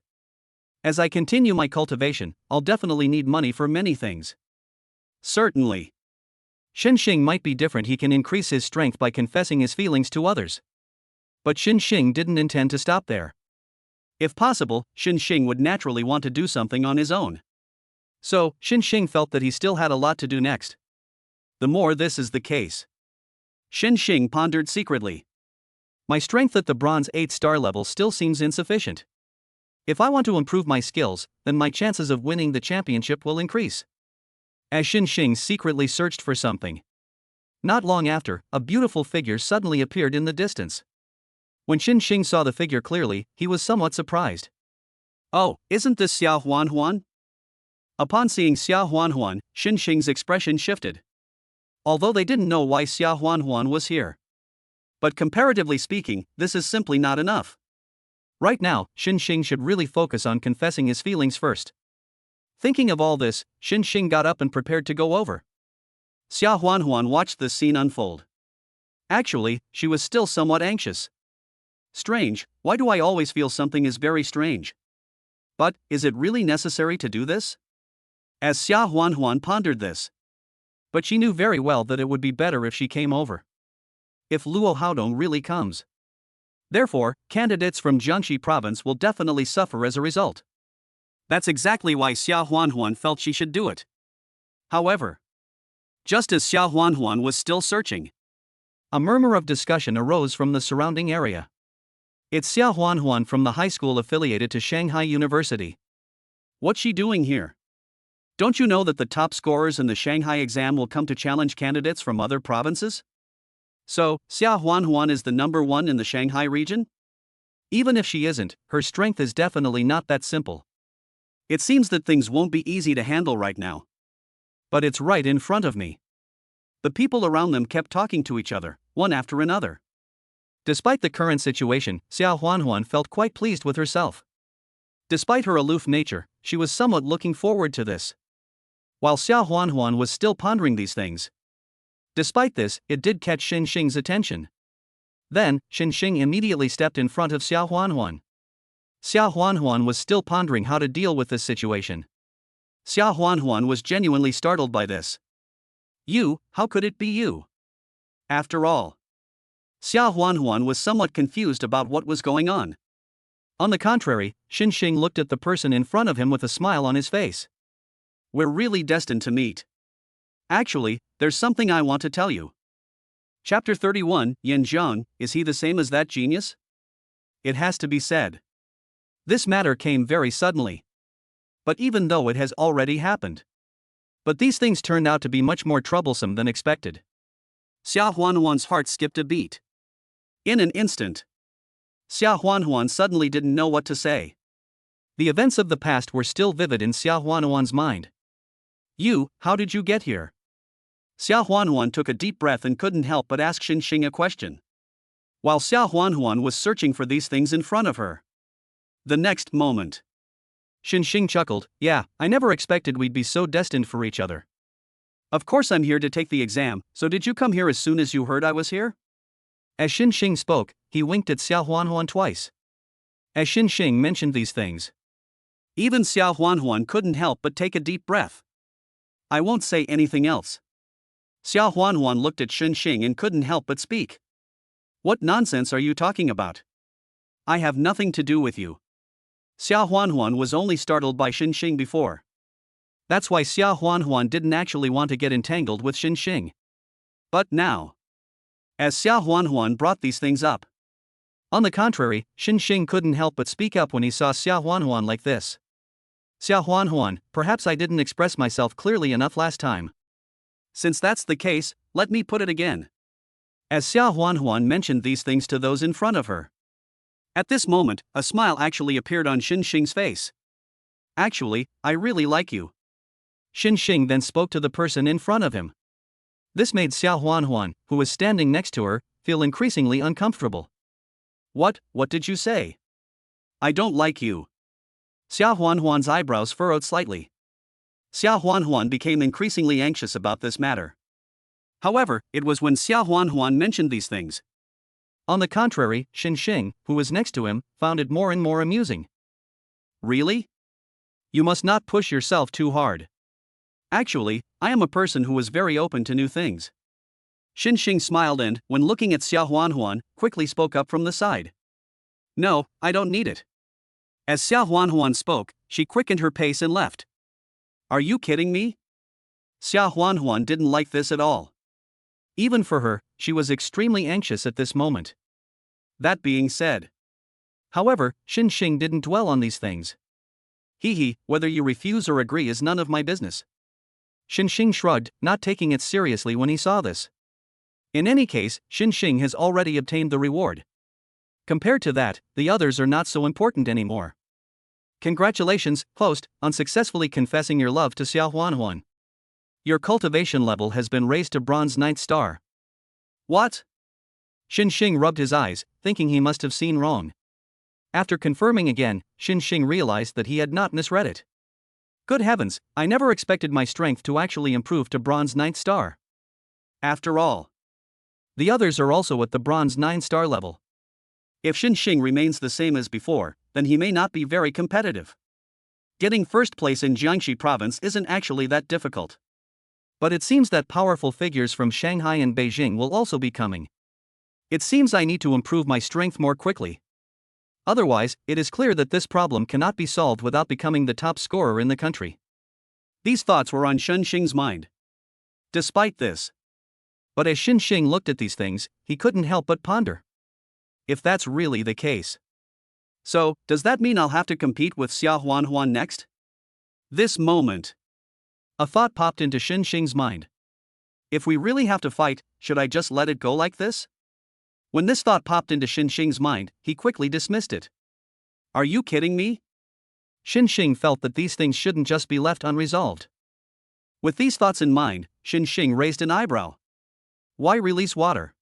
As I continue my cultivation, I'll definitely need money for many things. Certainly. Xinxing might be different, he can increase his strength by confessing his feelings to others. But Xinxing didn't intend to stop there. If possible, Xinxing would naturally want to do something on his own. So, Xinxing felt that he still had a lot to do next. The more this is the case. Xinxing pondered secretly. My strength at the bronze 8-star level still seems insufficient. If I want to improve my skills, then my chances of winning the championship will increase. As Xinxing secretly searched for something. Not long after, a beautiful figure suddenly appeared in the distance. When Xinxing saw the figure clearly, he was somewhat surprised. Oh, isn't this Xia Huanhuan? Upon seeing Xia Huanhuan, Xinxing's expression shifted. Although they didn't know why Xia Huanhuan was here. But comparatively speaking, this is simply not enough. Right now, Xinxing should really focus on confessing his feelings first. Thinking of all this, Xinxing got up and prepared to go over. Xia Huanhuan watched this scene unfold. Actually, she was still somewhat anxious. Strange, why do I always feel something is very strange? But, is it really necessary to do this? As Xia Huanhuan pondered this. But she knew very well that it would be better if she came over. If Luo Haodong really comes. Therefore, candidates from Jiangxi province will definitely suffer as a result. That's exactly why Xia Huanhuan felt she should do it. However, just as Xia Huanhuan was still searching, a murmur of discussion arose from the surrounding area. It's Xia Huanhuan from the high school affiliated to Shanghai University. What's she doing here? Don't you know that the top scorers in the Shanghai exam will come to challenge candidates from other provinces? So, Xia Huanhuan is the number one in the Shanghai region? Even if she isn't, her strength is definitely not that simple. It seems that things won't be easy to handle right now. But it's right in front of me. The people around them kept talking to each other, one after another. Despite the current situation, Xia Huanhuan felt quite pleased with herself. Despite her aloof nature, she was somewhat looking forward to this. While Xia Huanhuan was still pondering these things. Despite this, it did catch Xinxing's attention. Then, Xinxing immediately stepped in front of Xia Huanhuan. Xia Huanhuan was still pondering how to deal with this situation. Xia Huanhuan was genuinely startled by this. You, how could it be you? After all, Xia Huanhuan was somewhat confused about what was going on. On the contrary, Xinxing looked at the person in front of him with a smile on his face. We're really destined to meet. Actually, there's something I want to tell you. Chapter 31, Yin Zhang, is he the same as that genius? It has to be said. This matter came very suddenly. But even though it has already happened. But these things turned out to be much more troublesome than expected. Xia Huanhuan's heart skipped a beat. In an instant, Xia Huanhuan suddenly didn't know what to say. The events of the past were still vivid in Xia Huanhuan's mind. How did you get here? Xia Huanhuan took a deep breath and couldn't help but ask Xinxing a question. While Xia Huanhuan was searching for these things in front of her. The next moment, Xinxing chuckled, yeah, I never expected we'd be so destined for each other. Of course I'm here to take the exam, so did you come here as soon as you heard I was here? As Xinxing spoke, he winked at Xia Huanhuan twice. As Xinxing mentioned these things, even Xia Huanhuan couldn't help but take a deep breath. I won't say anything else. Xia Huanhuan looked at Xinxing and couldn't help but speak. What nonsense are you talking about? I have nothing to do with you. Xia Huanhuan was only startled by Xinxing before. That's why Xia Huanhuan didn't actually want to get entangled with Xinxing. But now, as Xia Huanhuan brought these things up, on the contrary, Xinxing couldn't help but speak up when he saw Xia Huanhuan like this. Xia Huanhuan, perhaps I didn't express myself clearly enough last time. Since that's the case, let me put it again. As Xia Huanhuan mentioned these things to those in front of her. At this moment, a smile actually appeared on Xinxing's face. Actually, I really like you. Xinxing then spoke to the person in front of him. This made Xia Huanhuan, who was standing next to her, feel increasingly uncomfortable. What did you say? I don't like you. Xia Huanhuan's eyebrows furrowed slightly. Xia Huanhuan became increasingly anxious about this matter. However, it was when Xia Huanhuan mentioned these things. On the contrary, Xinxing, who was next to him, found it more and more amusing. Really? You must not push yourself too hard. Actually, I am a person who is very open to new things. Xinxing smiled and, when looking at Xia Huanhuan, quickly spoke up from the side. No, I don't need it. As Xia Huanhuan spoke, she quickened her pace and left. Are you kidding me? Xia Huanhuan didn't like this at all. Even for her, she was extremely anxious at this moment. That being said. However, Xinxing didn't dwell on these things. Whether you refuse or agree is none of my business. Xinxing shrugged, not taking it seriously when he saw this. In any case, Xinxing has already obtained the reward. Compared to that, the others are not so important anymore. Congratulations, host, on successfully confessing your love to Xia Huanhuan. Your cultivation level has been raised to bronze 9th star. What? Xinxing rubbed his eyes, thinking he must have seen wrong. After confirming again, Xinxing realized that he had not misread it. Good heavens, I never expected my strength to actually improve to bronze 9th star. After all, the others are also at the bronze 9 star level. If Xinxing remains the same as before, then he may not be very competitive. Getting first place in Jiangxi province isn't actually that difficult. But it seems that powerful figures from Shanghai and Beijing will also be coming. It seems I need to improve my strength more quickly. Otherwise, it is clear that this problem cannot be solved without becoming the top scorer in the country. These thoughts were on Xinxing's mind. Despite this. But as Xinxing looked at these things, he couldn't help but ponder. If that's really the case. So, does that mean I'll have to compete with Xia Huanhuan next? This moment. A thought popped into Xinxing's mind. If we really have to fight, should I just let it go like this? When this thought popped into Xinxing's mind, he quickly dismissed it. Are you kidding me? Xinxing felt that these things shouldn't just be left unresolved. With these thoughts in mind, Xinxing raised an eyebrow. Why release water?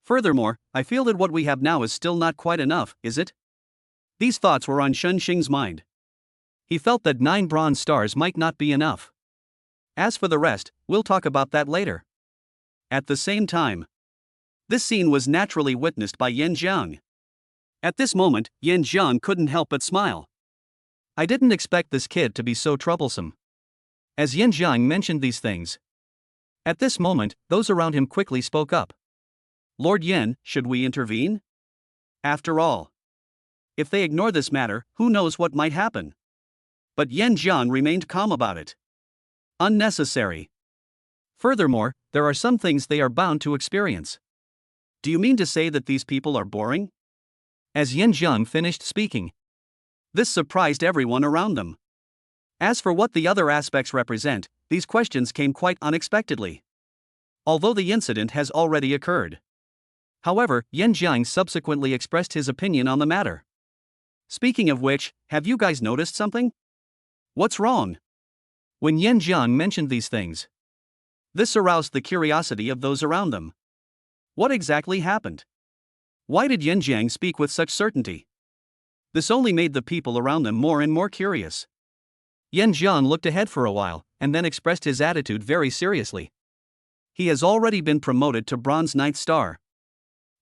Furthermore, I feel that what we have now is still not quite enough, is it? These thoughts were on Xinxing's mind. He felt that 9 bronze stars might not be enough. As for the rest, we'll talk about that later. At the same time, this scene was naturally witnessed by Yan Jiang. At this moment, Yan Jiang couldn't help but smile. I didn't expect this kid to be so troublesome. As Yan Jiang mentioned these things. At this moment, those around him quickly spoke up. Lord Yan, should we intervene? After all, if they ignore this matter, who knows what might happen? But Yan Jiang remained calm about it. Unnecessary. Furthermore, there are some things they are bound to experience. Do you mean to say that these people are boring? As Yan Jiang finished speaking, this surprised everyone around them. As for what the other aspects represent, these questions came quite unexpectedly. Although the incident has already occurred. However, Yan Jiang subsequently expressed his opinion on the matter. Speaking of which, have you guys noticed something? What's wrong? When Yan Jiang mentioned these things, this aroused the curiosity of those around them. What exactly happened? Why did Yan Jiang speak with such certainty? This only made the people around them more and more curious. Yan Jiang looked ahead for a while, and then expressed his attitude very seriously. He has already been promoted to Bronze Ninth Star.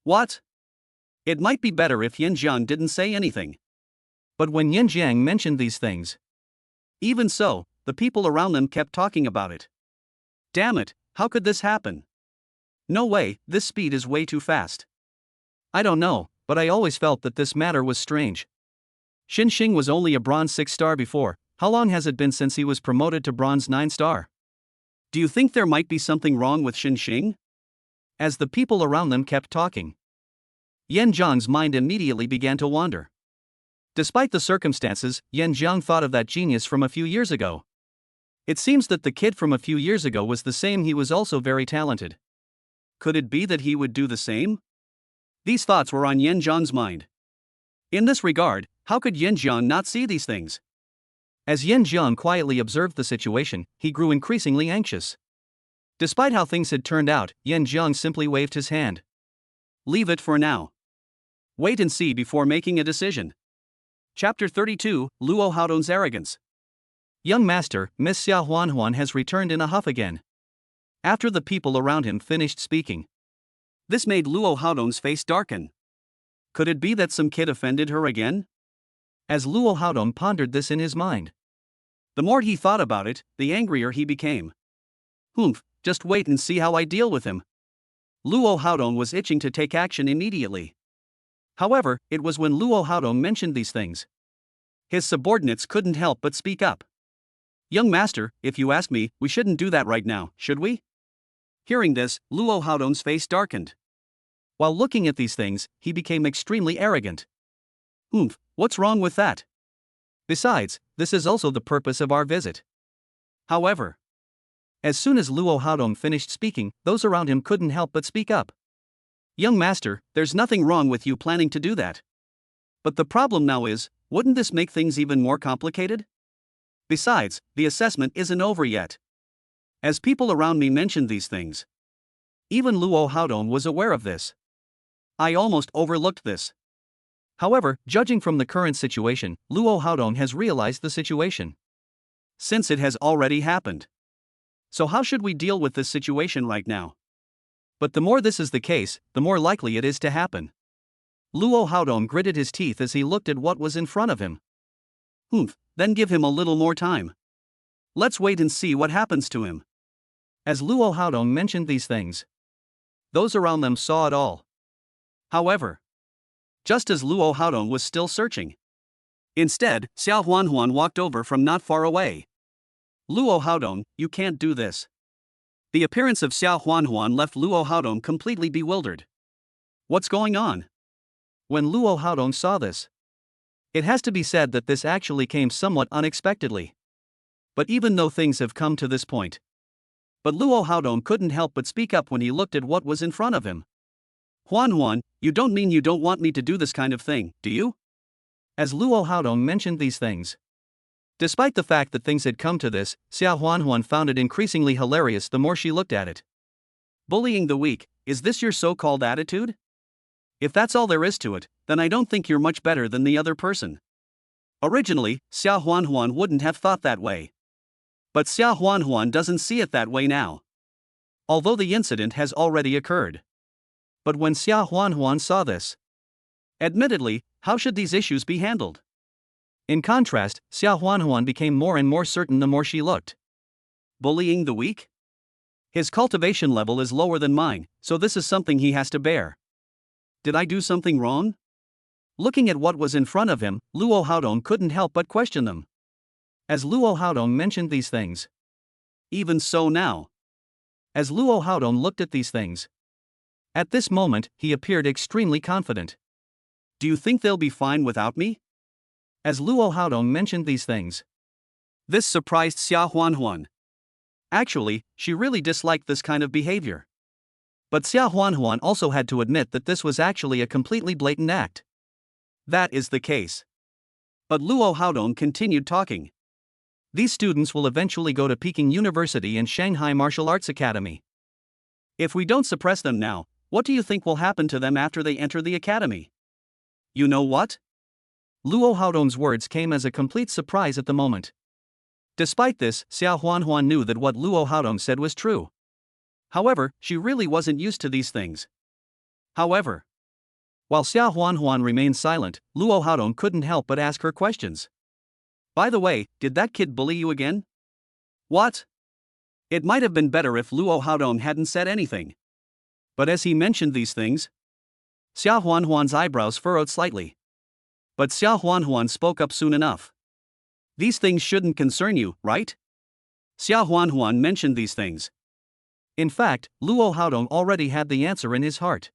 What? It might be better if Yan Jiang didn't say anything. But when Yan Jiang mentioned these things, even so, the people around them kept talking about it. Damn it, how could this happen? No way, this speed is way too fast. I don't know, but I always felt that this matter was strange. Xin Xing was only a Bronze 6 star before. How long has it been since he was promoted to Bronze 9 star? Do you think there might be something wrong with Xin Xing? As the people around them kept talking, Yan Jiang's mind immediately began to wander. Despite the circumstances, Yan Jiang thought of that genius from a few years ago. It seems that the kid from a few years ago was the same. He was also very talented. Could it be that he would do the same? These thoughts were on Yan Jiang's mind. In this regard, how could Yan Jiang not see these things? As Yan Jiang quietly observed the situation, he grew increasingly anxious. Despite how things had turned out, Yan Jiang simply waved his hand. Leave it for now. Wait and see before making a decision. Chapter 32, Luo Haodong's Arrogance. Young master, Miss Xiao Huanhuan has returned in a huff again. After the people around him finished speaking, this made Luo Haodong's face darken. Could it be that some kid offended her again? As Luo Haodong pondered this in his mind, the more he thought about it, the angrier he became. Just wait and see how I deal with him. Luo Haodong was itching to take action immediately. However, it was when Luo Haodong mentioned these things, his subordinates couldn't help but speak up. Young master, if you ask me, we shouldn't do that right now, should we? Hearing this, Luo Haodong's face darkened. While looking at these things, he became extremely arrogant. What's wrong with that? Besides, this is also the purpose of our visit. However, as soon as Luo Haodong finished speaking, those around him couldn't help but speak up. Young master, there's nothing wrong with you planning to do that. But the problem now is, wouldn't this make things even more complicated? Besides, the assessment isn't over yet. As people around me mentioned these things, even Luo Haodong was aware of this. I almost overlooked this. However, judging from the current situation, Luo Haodong has realized the situation, since it has already happened. So how should we deal with this situation right now? But the more this is the case, the more likely it is to happen. Luo Haodong gritted his teeth as he looked at what was in front of him. Then give him a little more time. Let's wait and see what happens to him. As Luo Haodong mentioned these things, those around them saw it all. However, just as Luo Haodong was still searching, instead, Xiao Huanhuan walked over from not far away. Luo Haodong, you can't do this. The appearance of Xiao Huanhuan left Luo Haodong completely bewildered. What's going on? When Luo Haodong saw this, it has to be said that this actually came somewhat unexpectedly. But even though things have come to this point, but Luo Haodong couldn't help but speak up when he looked at what was in front of him. Huanhuan, you don't mean you don't want me to do this kind of thing, do you? As Luo Haodong mentioned these things, despite the fact that things had come to this, Xiao Huanhuan found it increasingly hilarious the more she looked at it. Bullying the weak, is this your so-called attitude? If that's all there is to it, then I don't think you're much better than the other person. Originally, Xiao Huanhuan wouldn't have thought that way. But Xiao Huanhuan doesn't see it that way now. Although the incident has already occurred. But when Xiao Huanhuan saw this, admittedly, how should these issues be handled? In contrast, Xiao Huanhuan became more and more certain the more she looked. Bullying the weak? His cultivation level is lower than mine, so this is something he has to bear. Did I do something wrong? Looking at what was in front of him, Luo Haodong couldn't help but question them. As Luo Haodong mentioned these things. Even so now. As Luo Haodong looked at these things, at this moment, he appeared extremely confident. Do you think they'll be fine without me? As Luo Haodong mentioned these things, This surprised Xia Huanhuan. Actually, she really disliked this kind of behavior. But Xia Huanhuan also had to admit that this was actually a completely blatant act. That is the case. But Luo Haodong continued talking. These students will eventually go to Peking University and Shanghai Martial Arts Academy. If we don't suppress them now, what do you think will happen to them after they enter the academy? You know what? Luo Haodong's words came as a complete surprise at the moment. Despite this, Xia Huanhuan knew that what Luo Haodong said was true. However, she really wasn't used to these things. However, while Xia Huanhuan remained silent, Luo Haodong couldn't help but ask her questions. By the way, did that kid bully you again? What? It might have been better if Luo Haodong hadn't said anything. But as he mentioned these things, Xia Huanhuan's eyebrows furrowed slightly. But Xia Huanhuan spoke up soon enough. These things shouldn't concern you, right? Xia Huanhuan mentioned these things. In fact, Luo Haodong already had the answer in his heart.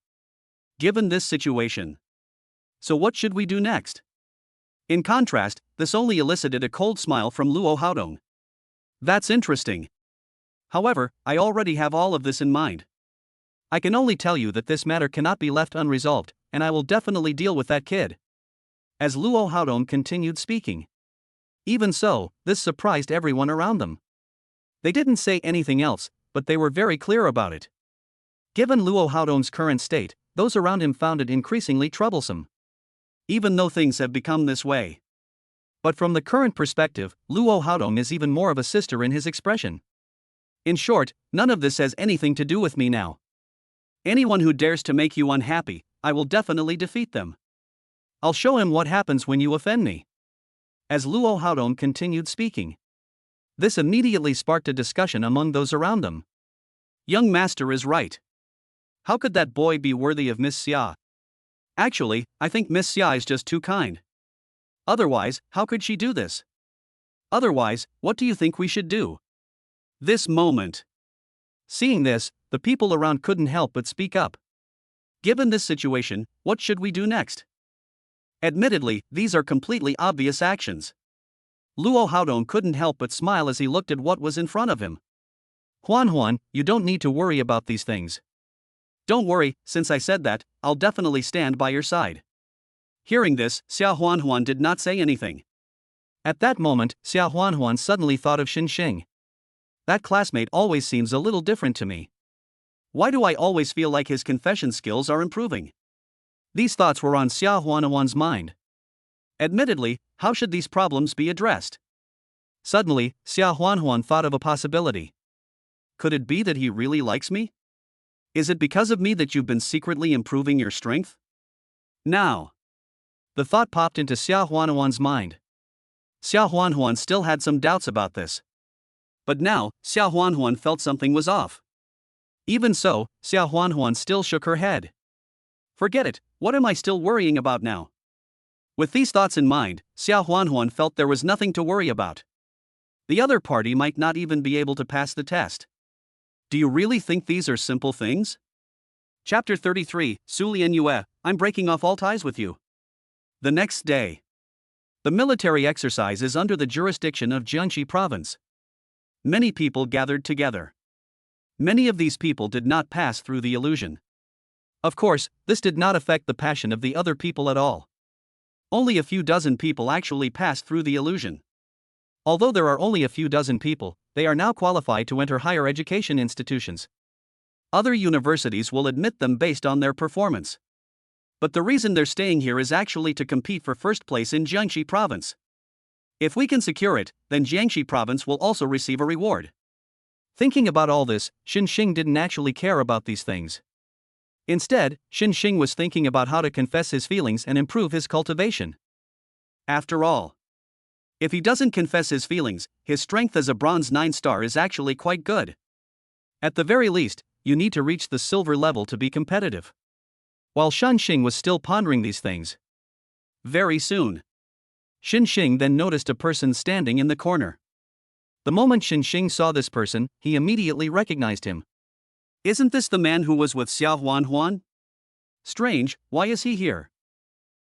Given this situation, so what should we do next? In contrast, this only elicited a cold smile from Luo Haodong. That's interesting. However, I already have all of this in mind. I can only tell you that this matter cannot be left unresolved, and I will definitely deal with that kid. As Luo Haodong continued speaking. Even so, this surprised everyone around them. They didn't say anything else, but they were very clear about it. Given Luo Haodong's current state, those around him found it increasingly troublesome. Even though things have become this way. But from the current perspective, Luo Haodong is even more of a sister in his expression. In short, none of this has anything to do with me now. Anyone who dares to make you unhappy, I will definitely defeat them. I'll show him what happens when you offend me. As Luo Haodong continued speaking. This immediately sparked a discussion among those around them. Young master is right. How could that boy be worthy of Miss Xia? Actually, I think Miss Xia is just too kind. Otherwise, how could she do this? Otherwise, what do you think we should do? This moment. Seeing this, the people around couldn't help but speak up. Given this situation, what should we do next? Admittedly, these are completely obvious actions. Luo Haodong couldn't help but smile as he looked at what was in front of him. Huanhuan, you don't need to worry about these things. Don't worry, since I said that, I'll definitely stand by your side. Hearing this, Xia Huanhuan did not say anything. At that moment, Xia Huanhuan suddenly thought of Xinxing. That classmate always seems a little different to me. Why do I always feel like his confession skills are improving? These thoughts were on Xia Huanhuan's mind. Admittedly, how should these problems be addressed? Suddenly, Xia Huanhuan thought of a possibility. Could it be that he really likes me? Is it because of me that you've been secretly improving your strength? Now. The thought popped into Xia Huanhuan's mind. Xia Huanhuan still had some doubts about this. But now, Xia Huanhuan felt something was off. Even so, Xia Huanhuan still shook her head. Forget it, what am I still worrying about now? With these thoughts in mind, Xia Huanhuan felt there was nothing to worry about. The other party might not even be able to pass the test. Do you really think these are simple things? Chapter 33, Su Lian Yue, I'm breaking off all ties with you. The next day. The military exercise is under the jurisdiction of Jiangxi province. Many people gathered together. Many of these people did not pass through the illusion. Of course, this did not affect the passion of the other people at all. Only a few dozen people actually passed through the illusion. Although there are only a few dozen people, they are now qualified to enter higher education institutions. Other universities will admit them based on their performance. But the reason they're staying here is actually to compete for first place in Jiangxi province. If we can secure it, then Jiangxi province will also receive a reward. Thinking about all this, Xinxing didn't actually care about these things. Instead, Xinxing was thinking about how to confess his feelings and improve his cultivation. After all, if he doesn't confess his feelings, his strength as a bronze 9-star is actually quite good. At the very least, you need to reach the silver level to be competitive. While Xinxing was still pondering these things. Very soon. Xinxing then noticed a person standing in the corner. The moment Xinxing saw this person, he immediately recognized him. Isn't this the man who was with Xia Huanhuan? Strange, why is he here?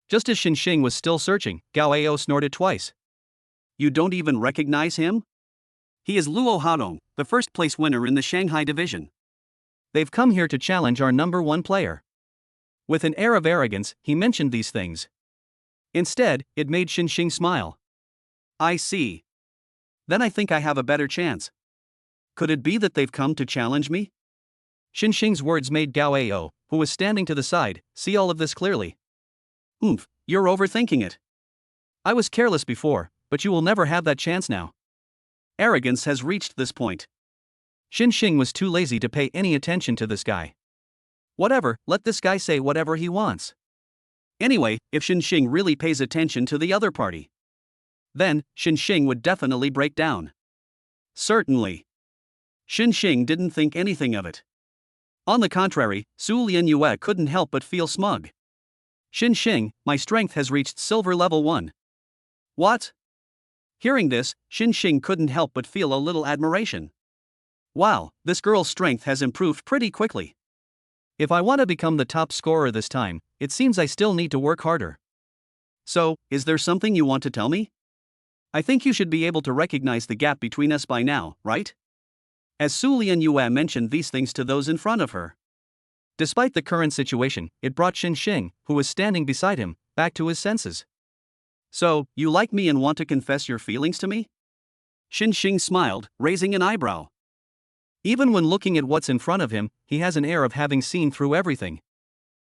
Just as Xinxing was still searching, Gao Ao snorted twice. You don't even recognize him? He is Luo Haodong, the first place winner in the Shanghai division. They've come here to challenge our number one player. With an air of arrogance, he mentioned these things. Instead, it made Xinxing smile. I see. Then I think I have a better chance. Could it be that they've come to challenge me? Xinxing's words made Gao Ao, who was standing to the side, see all of this clearly. You're overthinking it. I was careless before, but you will never have that chance now. Arrogance has reached this point. Xinxing was too lazy to pay any attention to this guy. Whatever, let this guy say whatever he wants. Anyway, if Xinxing really pays attention to the other party, then Xinxing would definitely break down. Certainly. Xinxing didn't think anything of it. On the contrary, Su Lianyue couldn't help but feel smug. Xinxing, my strength has reached silver level 1. What? Hearing this, Xinxing couldn't help but feel a little admiration. Wow, this girl's strength has improved pretty quickly. If I want to become the top scorer this time, it seems I still need to work harder. So, is there something you want to tell me? I think you should be able to recognize the gap between us by now, right? As Su Lianyue mentioned these things to those in front of her. Despite the current situation, it brought Xinxing, who was standing beside him, back to his senses. So, you like me and want to confess your feelings to me? Xinxing smiled, raising an eyebrow. Even when looking at what's in front of him, he has an air of having seen through everything.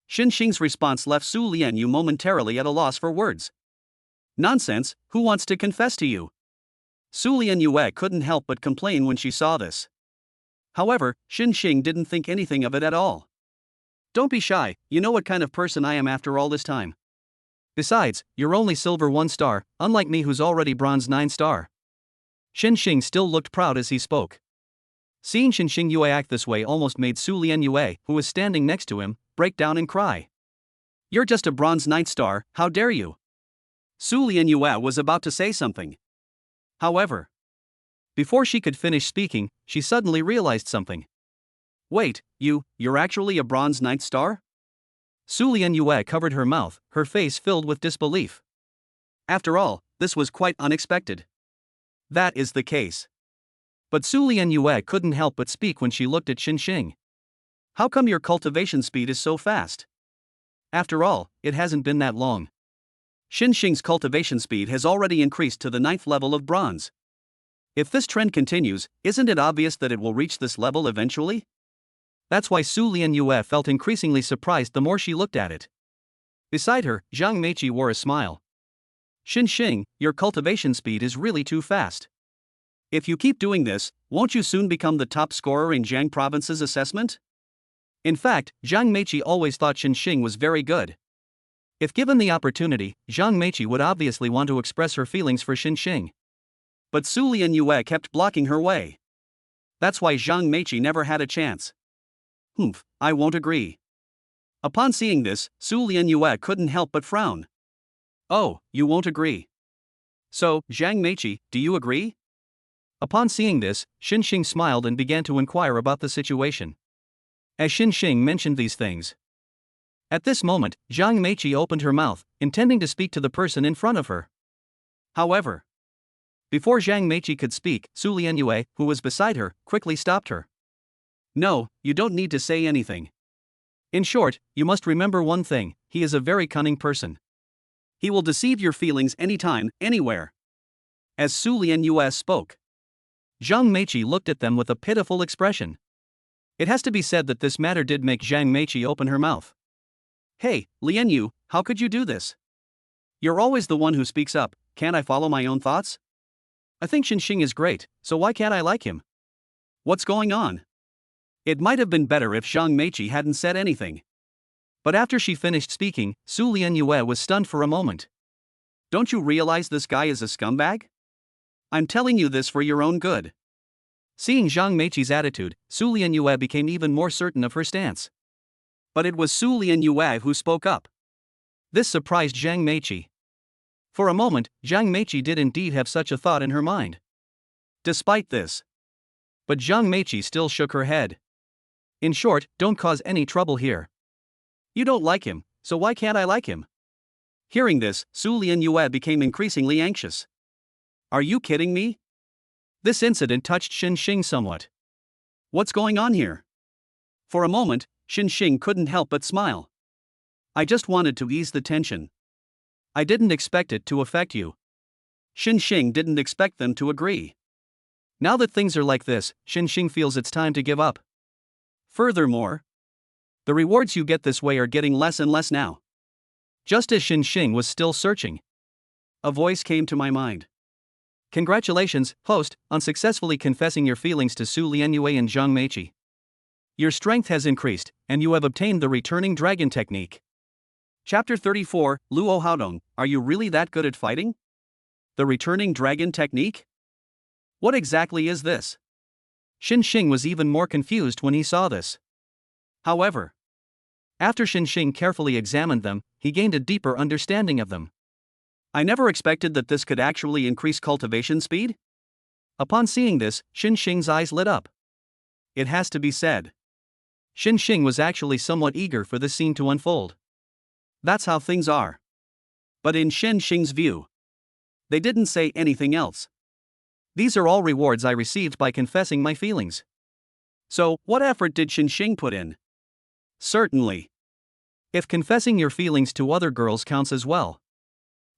Xinxing's response left Su Lianyue momentarily at a loss for words. Nonsense, who wants to confess to you? Su Lianyue couldn't help but complain when she saw this. However, Xinxing didn't think anything of it at all. Don't be shy, you know what kind of person I am after all this time. Besides, you're only silver 1 star, unlike me who's already bronze 9 star. Xinxing still looked proud as he spoke. Seeing Xinxing Yue act this way almost made Su Lianyue, who was standing next to him, break down and cry. You're just a bronze 9 star, how dare you? Su Lianyue was about to say something. However, before she could finish speaking, she suddenly realized something. Wait, you're actually a bronze 9th star? Su Lianyue covered her mouth, her face filled with disbelief. After all, this was quite unexpected. That is the case. But Su Lianyue couldn't help but speak when she looked at Xinxing. How come your cultivation speed is so fast? After all, it hasn't been that long. Xinxing's cultivation speed has already increased to the 9th level of bronze. If this trend continues, isn't it obvious that it will reach this level eventually? That's why Su Lianyue felt increasingly surprised the more she looked at it. Beside her, Zhang Meiqi wore a smile. Xinxing, your cultivation speed is really too fast. If you keep doing this, won't you soon become the top scorer in Jiang Province's assessment? In fact, Zhang Meiqi always thought Xinxing was very good. If given the opportunity, Zhang Meiqi would obviously want to express her feelings for Xinxing. But Su Lianyue kept blocking her way. That's why Zhang Meiqi never had a chance. I won't agree. Upon seeing this, Su Lianyue couldn't help but frown. Oh, you won't agree. So, Zhang Meiqi, do you agree? Upon seeing this, Xinxing smiled and began to inquire about the situation. As Xinxing mentioned these things. At this moment, Zhang Meiqi opened her mouth, intending to speak to the person in front of her. However, before Zhang Meiqi could speak, Su Lianyue, who was beside her, quickly stopped her. No, you don't need to say anything. In short, you must remember one thing, he is a very cunning person. He will deceive your feelings anytime, anywhere. As Su Lianyue spoke, Zhang Meiqi looked at them with a pitiful expression. It has to be said that this matter did make Zhang Meiqi open her mouth. Hey, Lianyu, how could you do this? You're always the one who speaks up, can't I follow my own thoughts? I think Xinxing is great, so why can't I like him? What's going on? It might have been better if Zhang Meiqi hadn't said anything. But after she finished speaking, Su Lianyue was stunned for a moment. Don't you realize this guy is a scumbag? I'm telling you this for your own good. Seeing Zhang Meiqi's attitude, Su Lianyue became even more certain of her stance. But it was Su Lianyue who spoke up. This surprised Zhang Meiqi. For a moment, Zhang Meiqi did indeed have such a thought in her mind. Despite this. But Zhang Meiqi still shook her head. In short, don't cause any trouble here. You don't like him, so why can't I like him? Hearing this, Su Lianyue became increasingly anxious. Are you kidding me? This incident touched Xing somewhat. What's going on here? For a moment, Xing couldn't help but smile. I just wanted to ease the tension. I didn't expect it to affect you. Xing didn't expect them to agree. Now that things are like this, Xing feels it's time to give up. Furthermore, the rewards you get this way are getting less and less now. Just as Xing was still searching, a voice came to my mind. Congratulations, host, on successfully confessing your feelings to Su Lianyue and Zhang Meiqi. Your strength has increased, and you have obtained the returning dragon technique. Chapter 34, Luo Haodong, are you really that good at fighting? The returning dragon technique? What exactly is this? Xing was even more confused when he saw this. However, after Xing carefully examined them, he gained a deeper understanding of them. I never expected that this could actually increase cultivation speed. Upon seeing this, Xing's eyes lit up. It has to be said, Xing was actually somewhat eager for the scene to unfold. That's how things are. But in Xing's view, they didn't say anything else. These are all rewards I received by confessing my feelings. So, what effort did Xing put in? Certainly. If confessing your feelings to other girls counts as well.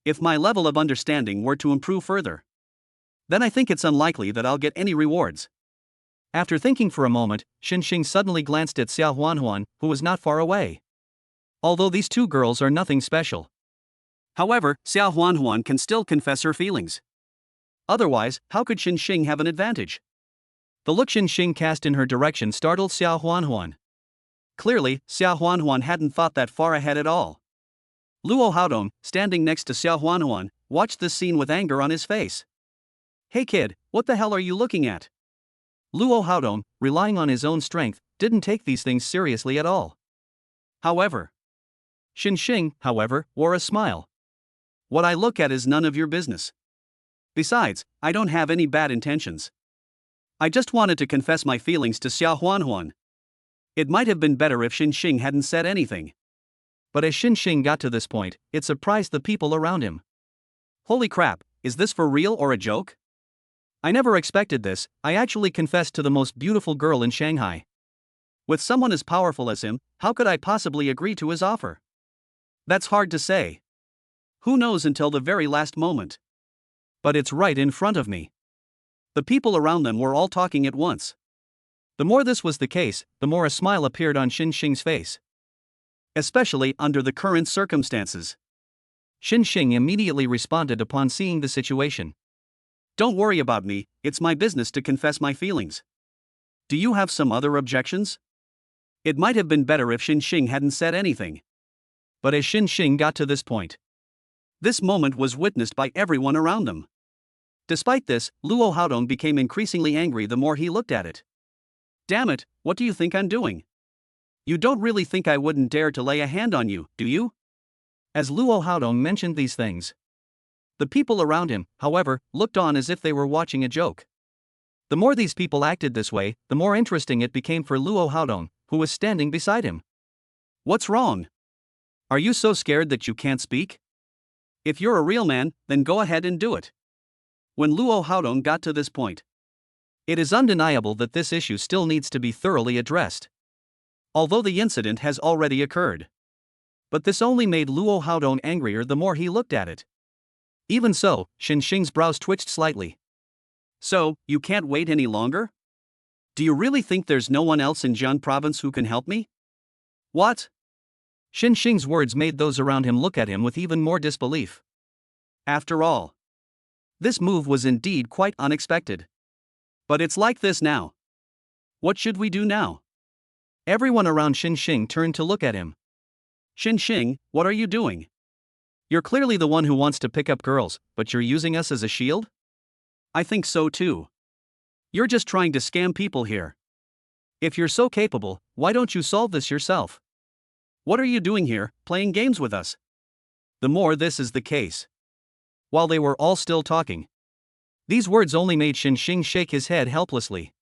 If my level of understanding were to improve further, then I think it's unlikely that I'll get any rewards. After thinking for a moment, Xing suddenly glanced at Xiao Huanhuan, who was not far away. Although these two girls are nothing special. However, Xiao Huanhuan can still confess her feelings. Otherwise, how could Xing have an advantage? The look Xing cast in her direction startled Xiao Huanhuan. Clearly, Xiao Huanhuan hadn't thought that far ahead at all. Luo Haodong, standing next to Xiao Huanhuan, watched this scene with anger on his face. Hey kid, what the hell are you looking at? Luo Haodong, relying on his own strength, didn't take these things seriously at all. However, Xing, however, wore a smile. What I look at is none of your business. Besides, I don't have any bad intentions. I just wanted to confess my feelings to Xiao Huanhuan. It might have been better if Xing hadn't said anything. But as Xing got to this point, it surprised the people around him. Holy crap, is this for real or a joke? I never expected this. I actually confessed to the most beautiful girl in Shanghai. With someone as powerful as him, how could I possibly agree to his offer? That's hard to say. Who knows until the very last moment? But it's right in front of me. The people around them were all talking at once. The more this was the case, the more a smile appeared on Xing's face. Especially under the current circumstances. Xing immediately responded upon seeing the situation. Don't worry about me, it's my business to confess my feelings. Do you have some other objections? It might have been better if Xing hadn't said anything. But as Xing got to this point, this moment was witnessed by everyone around them. Despite this, Luo Haodong became increasingly angry the more he looked at it. Damn it, what do you think I'm doing? You don't really think I wouldn't dare to lay a hand on you, do you? As Luo Haodong mentioned these things, the people around him, however, looked on as if they were watching a joke. The more these people acted this way, the more interesting it became for Luo Haodong, who was standing beside him. What's wrong? Are you so scared that you can't speak? If you're a real man, then go ahead and do it. When Luo Haodong got to this point, it is undeniable that this issue still needs to be thoroughly addressed. Although the incident has already occurred. But this only made Luo Haodong angrier the more he looked at it. Even so, Xing's brows twitched slightly. So, you can't wait any longer? Do you really think there's no one else in Jian province who can help me? What? Xing's words made those around him look at him with even more disbelief. After all, this move was indeed quite unexpected. But it's like this now. What should we do now? Everyone around Xing turned to look at him. Xing, what are you doing? You're clearly the one who wants to pick up girls, but you're using us as a shield? I think so too. You're just trying to scam people here. If you're so capable, why don't you solve this yourself? What are you doing here, playing games with us? The more this is the case. While they were all still talking, these words only made Xing shake his head helplessly.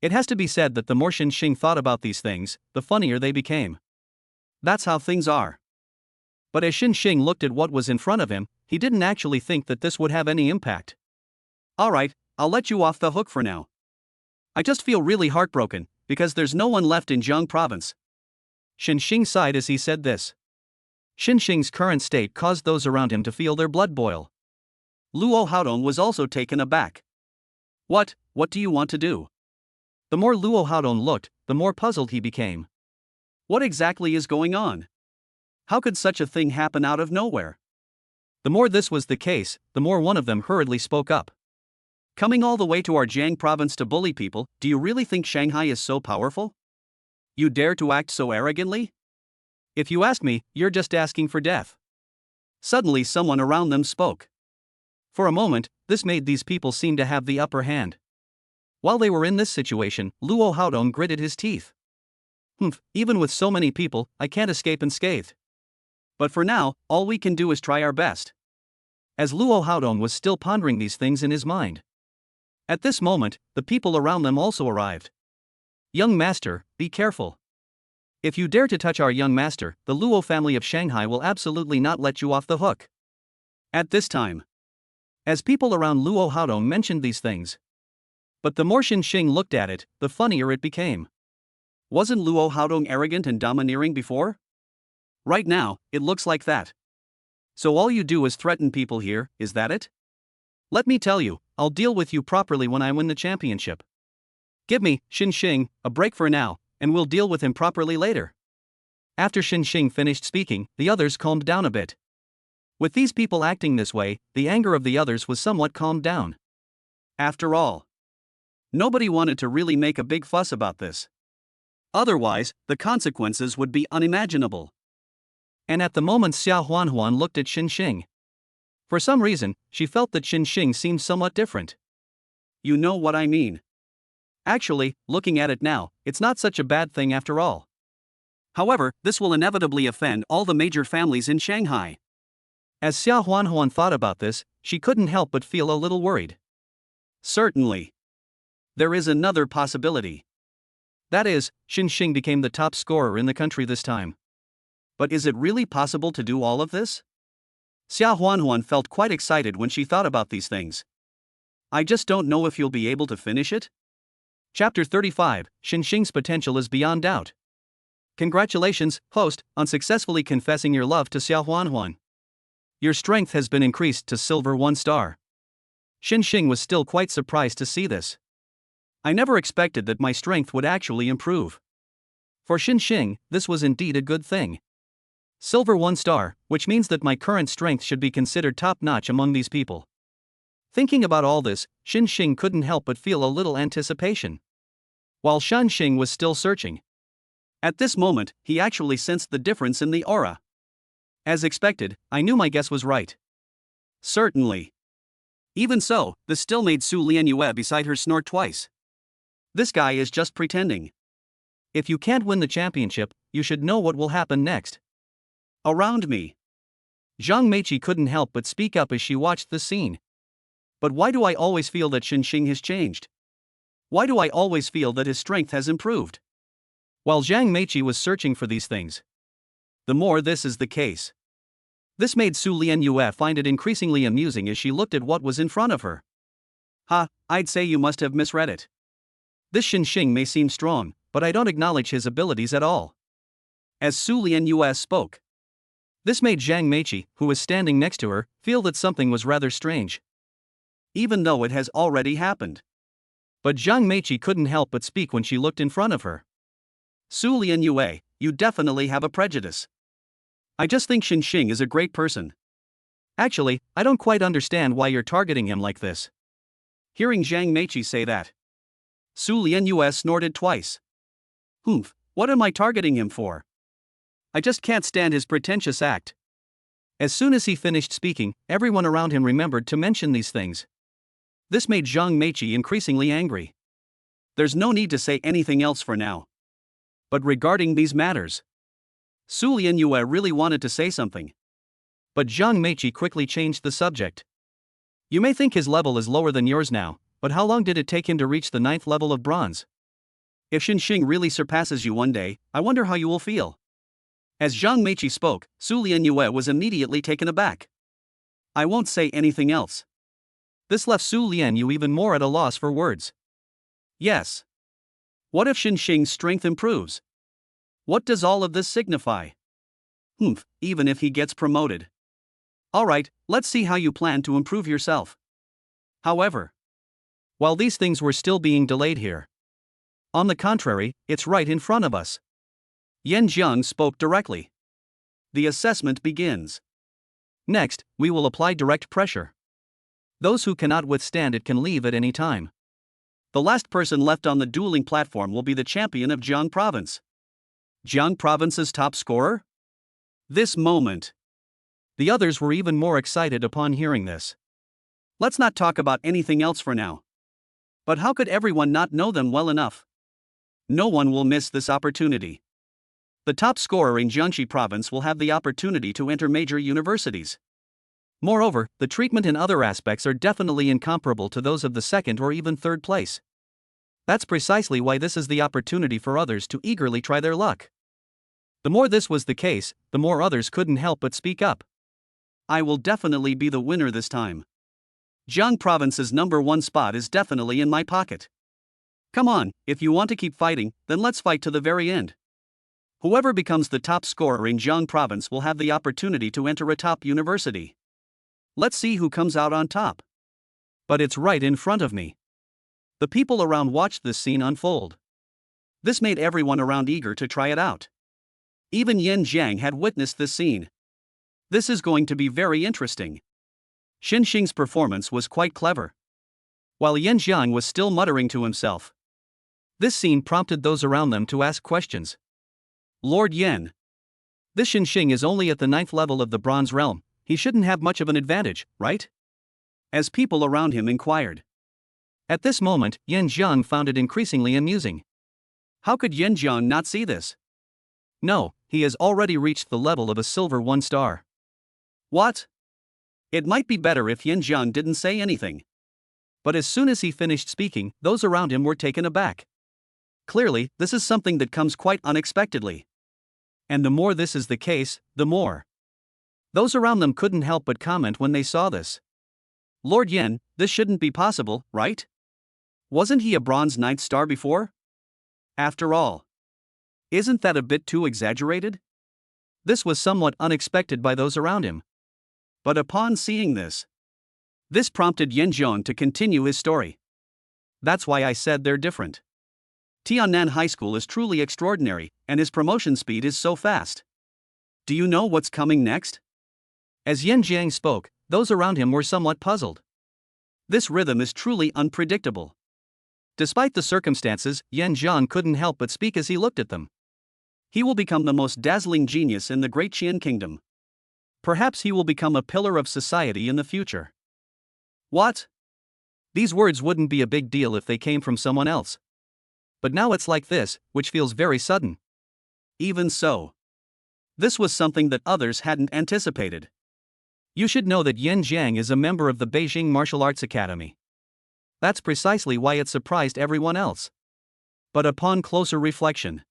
It has to be said that the more Xing thought about these things, the funnier they became. That's how things are. But as Xing looked at what was in front of him, he didn't actually think that this would have any impact. Alright, I'll let you off the hook for now. I just feel really heartbroken, because there's no one left in Jiang province. Xinxing sighed as he said this. Xinxing's current state caused those around him to feel their blood boil. Luo Haodong was also taken aback. What do you want to do? The more Luo Haodong looked, the more puzzled he became. What exactly is going on? How could such a thing happen out of nowhere? The more this was the case, the more one of them hurriedly spoke up. Coming all the way to our Jiang province to bully people, do you really think Shanghai is so powerful? You dare to act so arrogantly? If you ask me, you're just asking for death. Suddenly someone around them spoke. For a moment, this made these people seem to have the upper hand. While they were in this situation, Luo Haodong gritted his teeth. Even with so many people, I can't escape unscathed. But for now, all we can do is try our best. As Luo Haodong was still pondering these things in his mind. At this moment, the people around them also arrived. Young master, be careful. If you dare to touch our young master, the Luo family of Shanghai will absolutely not let you off the hook. At this time, as people around Luo Haodong mentioned these things. But the more Xinxing looked at it, the funnier it became. Wasn't Luo Haodong arrogant and domineering before? Right now, it looks like that. So all you do is threaten people here, is that it? Let me tell you, I'll deal with you properly when I win the championship. Give me, Xinxing, a break for now, and we'll deal with him properly later. After Xinxing finished speaking, the others calmed down a bit. With these people acting this way, the anger of the others was somewhat calmed down. After all, nobody wanted to really make a big fuss about this. Otherwise, the consequences would be unimaginable. And at the moment Xia Huanhuan looked at Xinxing. For some reason, she felt that Xinxing seemed somewhat different. You know what I mean. Actually, looking at it now, it's not such a bad thing after all. However, this will inevitably offend all the major families in Shanghai. As Xia Huanhuan thought about this, she couldn't help but feel a little worried. Certainly. There is another possibility. That is, Xinxing became the top scorer in the country this time. But is it really possible to do all of this? Xia Huanhuan felt quite excited when she thought about these things. I just don't know if you'll be able to finish it. Chapter 35, Xinxing's potential is beyond doubt. Congratulations, host, on successfully confessing your love to Xia Huanhuan. Your strength has been increased to silver 1 star. Xinxing was still quite surprised to see this. I never expected that my strength would actually improve. For Xinxing, this was indeed a good thing. Silver 1 star, which means that my current strength should be considered top-notch among these people. Thinking about all this, Xinxing couldn't help but feel a little anticipation. While Xinxing was still searching. At this moment, he actually sensed the difference in the aura. As expected, I knew my guess was right. Certainly. Even so, this still made Su Lianyue beside her snort twice. This guy is just pretending. If you can't win the championship, you should know what will happen next. Around me. Zhang Meiqi couldn't help but speak up as she watched the scene. But why do I always feel that Xinxing has changed? Why do I always feel that his strength has improved? While Zhang Meiqi was searching for these things. The more this is the case. This made Su Lianyue find it increasingly amusing as she looked at what was in front of her. I'd say you must have misread it. This Xinxing may seem strong, but I don't acknowledge his abilities at all. As Su Lianyue spoke. This made Zhang Meiqi, who was standing next to her, feel that something was rather strange. Even though it has already happened. But Zhang Meiqi couldn't help but speak when she looked in front of her. Su Lianyue, you definitely have a prejudice. I just think Xinxing is a great person. Actually, I don't quite understand why you're targeting him like this. Hearing Zhang Meiqi say that, Su Lianyue snorted twice. What am I targeting him for? I just can't stand his pretentious act. As soon as he finished speaking, everyone around him remembered to mention these things. This made Zhang Meiqi increasingly angry. There's no need to say anything else for now. But regarding these matters, Su Lianyue really wanted to say something. But Zhang Meiqi quickly changed the subject. You may think his level is lower than yours now, but how long did it take him to reach the 9th level of bronze? If Xinxing really surpasses you one day, I wonder how you will feel. As Zhang Meiqi spoke, Su Lianyue was immediately taken aback. I won't say anything else. This left Su Lianyu even more at a loss for words. Yes. What if Xinxing's strength improves? What does all of this signify? Even if he gets promoted. Alright, let's see how you plan to improve yourself. However, while these things were still being delayed here, on the contrary, it's right in front of us. Yan Jiang spoke directly. The assessment begins. Next, we will apply direct pressure. Those who cannot withstand it can leave at any time. The last person left on the dueling platform will be the champion of Jiang Province. Jiang Province's top scorer? This moment. The others were even more excited upon hearing this. Let's not talk about anything else for now. But how could everyone not know them well enough? No one will miss this opportunity. The top scorer in Jiangxi Province will have the opportunity to enter major universities. Moreover, the treatment and other aspects are definitely incomparable to those of the second or even third place. That's precisely why this is the opportunity for others to eagerly try their luck. The more this was the case, the more others couldn't help but speak up. I will definitely be the winner this time. Jiang Province's #1 spot is definitely in my pocket. Come on, if you want to keep fighting, then let's fight to the very end. Whoever becomes the top scorer in Jiang Province will have the opportunity to enter a top university. Let's see who comes out on top. But it's right in front of me. The people around watched this scene unfold. This made everyone around eager to try it out. Even Yan Jiang had witnessed this scene. This is going to be very interesting. Xinxing's performance was quite clever. While Yan Jiang was still muttering to himself, this scene prompted those around them to ask questions. Lord Yan. This Xinxing is only at the 9th level of the Bronze Realm. He shouldn't have much of an advantage, right? As people around him inquired. At this moment, Yan Jiang found it increasingly amusing. How could Yan Jiang not see this? No, he has already reached the level of a silver 1 star. What? It might be better if Yan Jiang didn't say anything. But as soon as he finished speaking, those around him were taken aback. Clearly, this is something that comes quite unexpectedly. And the more this is the case, the more. Those around them couldn't help but comment when they saw this. Lord Yan, this shouldn't be possible, right? Wasn't he a bronze 9th star before? After all, isn't that a bit too exaggerated? This was somewhat unexpected by those around him. But upon seeing this prompted Yan Jiang to continue his story. That's why I said they're different. Tiannan High School is truly extraordinary, and his promotion speed is so fast. Do you know what's coming next? As Yan Jiang spoke, those around him were somewhat puzzled. This rhythm is truly unpredictable. Despite the circumstances, Yan Jiang couldn't help but speak as he looked at them. He will become the most dazzling genius in the Great Qian Kingdom. Perhaps he will become a pillar of society in the future. What? These words wouldn't be a big deal if they came from someone else. But now it's like this, which feels very sudden. Even so, this was something that others hadn't anticipated. You should know that Yan Jiang is a member of the Beijing Martial Arts Academy. That's precisely why it surprised everyone else. But upon closer reflection,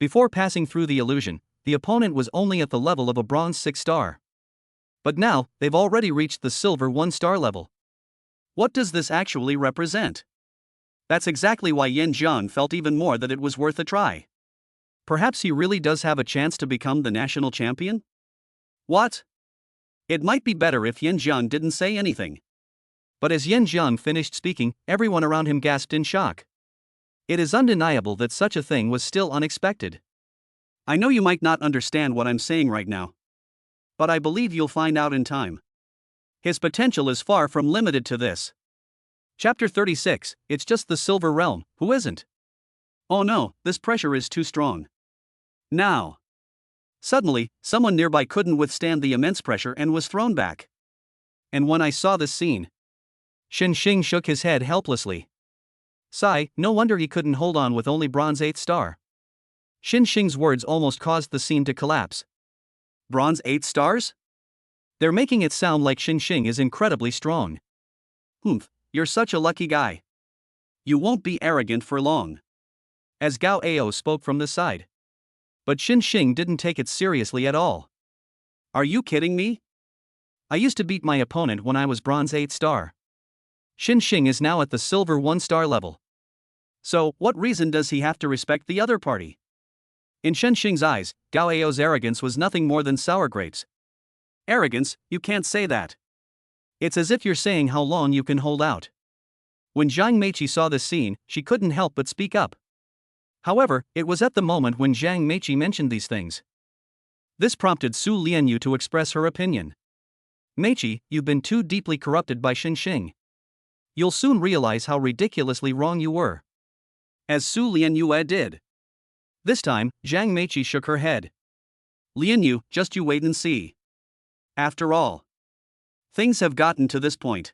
before passing through the illusion, the opponent was only at the level of a bronze 6 star. But now, they've already reached the silver 1 star level. What does this actually represent? That's exactly why Yan Jiang felt even more that it was worth a try. Perhaps he really does have a chance to become the national champion? What? It might be better if Yan Jiang didn't say anything. But as Yan Jiang finished speaking, everyone around him gasped in shock. It is undeniable that such a thing was still unexpected. I know you might not understand what I'm saying right now, but I believe you'll find out in time. His potential is far from limited to this. Chapter 36, It's just the Silver Realm, who isn't? Oh no, this pressure is too strong. Now. Suddenly, someone nearby couldn't withstand the immense pressure and was thrown back. And when I saw this scene, Xinxing shook his head helplessly. Sigh, no wonder he couldn't hold on with only bronze 8 star. Xinxing's words almost caused the scene to collapse. Bronze 8 stars? They're making it sound like Xinxing is incredibly strong. You're such a lucky guy. You won't be arrogant for long. As Gao Ao spoke from the side. But Xinxing didn't take it seriously at all. Are you kidding me? I used to beat my opponent when I was bronze 8 star. Xin Xing is now at the silver 1-star level. So, what reason does he have to respect the other party? In Shen Xing's eyes, Gao Ao's arrogance was nothing more than sour grapes. Arrogance? You can't say that. It's as if you're saying how long you can hold out. When Zhang Meiqi saw this scene, she couldn't help but speak up. However, it was at the moment when Zhang Meiqi mentioned these things. This prompted Su Lianyu to express her opinion. Meiqi, you've been too deeply corrupted by Xin Xing. You'll soon realize how ridiculously wrong you were. As Su Lianyu did. This time, Zhang Meiqi shook her head. Lianyu, just you wait and see. After all, things have gotten to this point.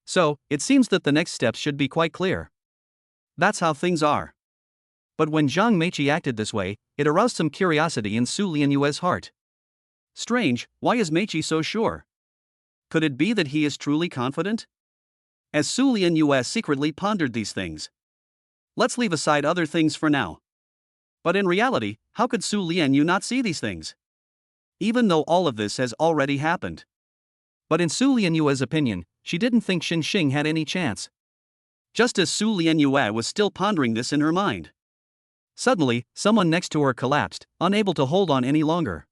So, it seems that the next steps should be quite clear. That's how things are. But when Zhang Meiqi acted this way, it aroused some curiosity in Su Lianyue's heart. Strange, why is Meiqi so sure? Could it be that he is truly confident? As Su Lianyu secretly pondered these things. Let's leave aside other things for now. But in reality, how could Su Lianyu not see these things? Even though all of this has already happened. But in Su Lianyue's opinion, she didn't think Xin Xing had any chance. Just as Su Lianyu was still pondering this in her mind. Suddenly, someone next to her collapsed, unable to hold on any longer.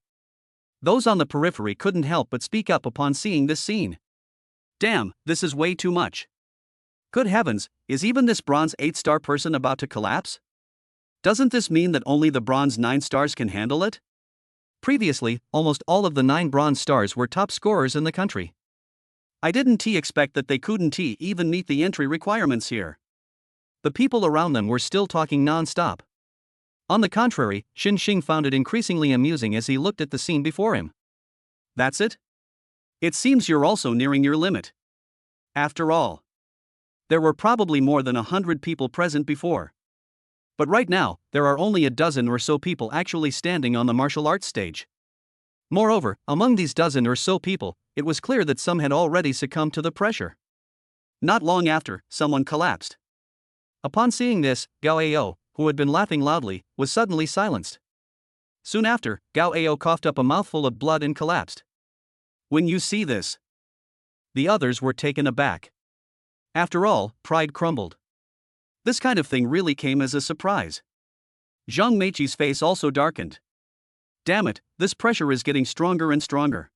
Those on the periphery couldn't help but speak up upon seeing this scene. Damn, this is way too much. Good heavens, is even this bronze 8-star person about to collapse? Doesn't this mean that only the bronze 9 stars can handle it? Previously, almost all of the 9 bronze stars were top scorers in the country. I didn't expect that they couldn't even meet the entry requirements here. The people around them were still talking non-stop. On the contrary, Xin Xing found it increasingly amusing as he looked at the scene before him. That's it? It seems you're also nearing your limit. After all, there were probably more than 100 people present before. But right now, there are only a dozen or so people actually standing on the martial arts stage. Moreover, among these dozen or so people, it was clear that some had already succumbed to the pressure. Not long after, someone collapsed. Upon seeing this, Gao Ao, who had been laughing loudly, was suddenly silenced. Soon after, Gao Ao coughed up a mouthful of blood and collapsed. When you see this, the others were taken aback. After all, pride crumbled. This kind of thing really came as a surprise. Zhang Meiqi's face also darkened. Damn it, this pressure is getting stronger and stronger.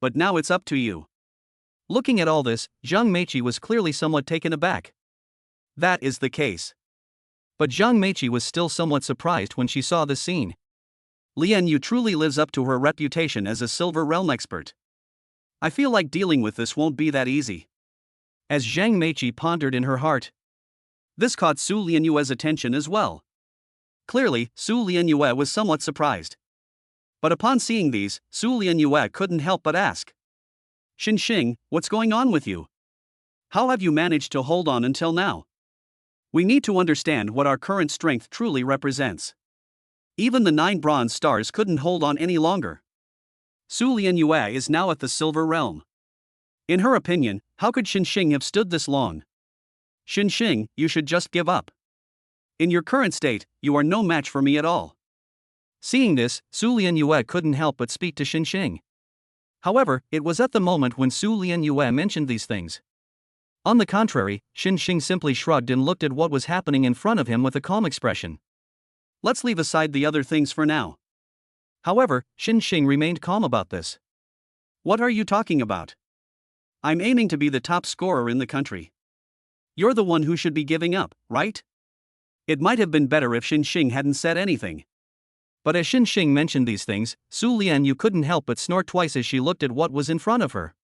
But now it's up to you. Looking at all this, Zhang Meiqi was clearly somewhat taken aback. That is the case. But Zhang Meiqi was still somewhat surprised when she saw this scene. Lianyu truly lives up to her reputation as a Silver Realm expert. I feel like dealing with this won't be that easy. As Zhang Meiqi pondered in her heart. This caught Su Lianyue's attention as well. Clearly, Su Lianyu was somewhat surprised. But upon seeing these, Su Lianyu couldn't help but ask. Xin Xing, what's going on with you? How have you managed to hold on until now? We need to understand what our current strength truly represents. Even the 9 bronze stars couldn't hold on any longer. Su Lianyu is now at the Silver Realm. In her opinion, how could Xin Xing have stood this long? Xin Xing, you should just give up. In your current state, you are no match for me at all. Seeing this, Su Lianyu couldn't help but speak to Xin Xing. However, it was at the moment when Su Lianyu mentioned these things. On the contrary, Xin Xing simply shrugged and looked at what was happening in front of him with a calm expression. Let's leave aside the other things for now. However, Xin Xing remained calm about this. What are you talking about? I'm aiming to be the top scorer in the country. You're the one who should be giving up, right? It might have been better if Xin Xing hadn't said anything. But as Xin Xing mentioned these things, Su Lianyu couldn't help but snort twice as she looked at what was in front of her.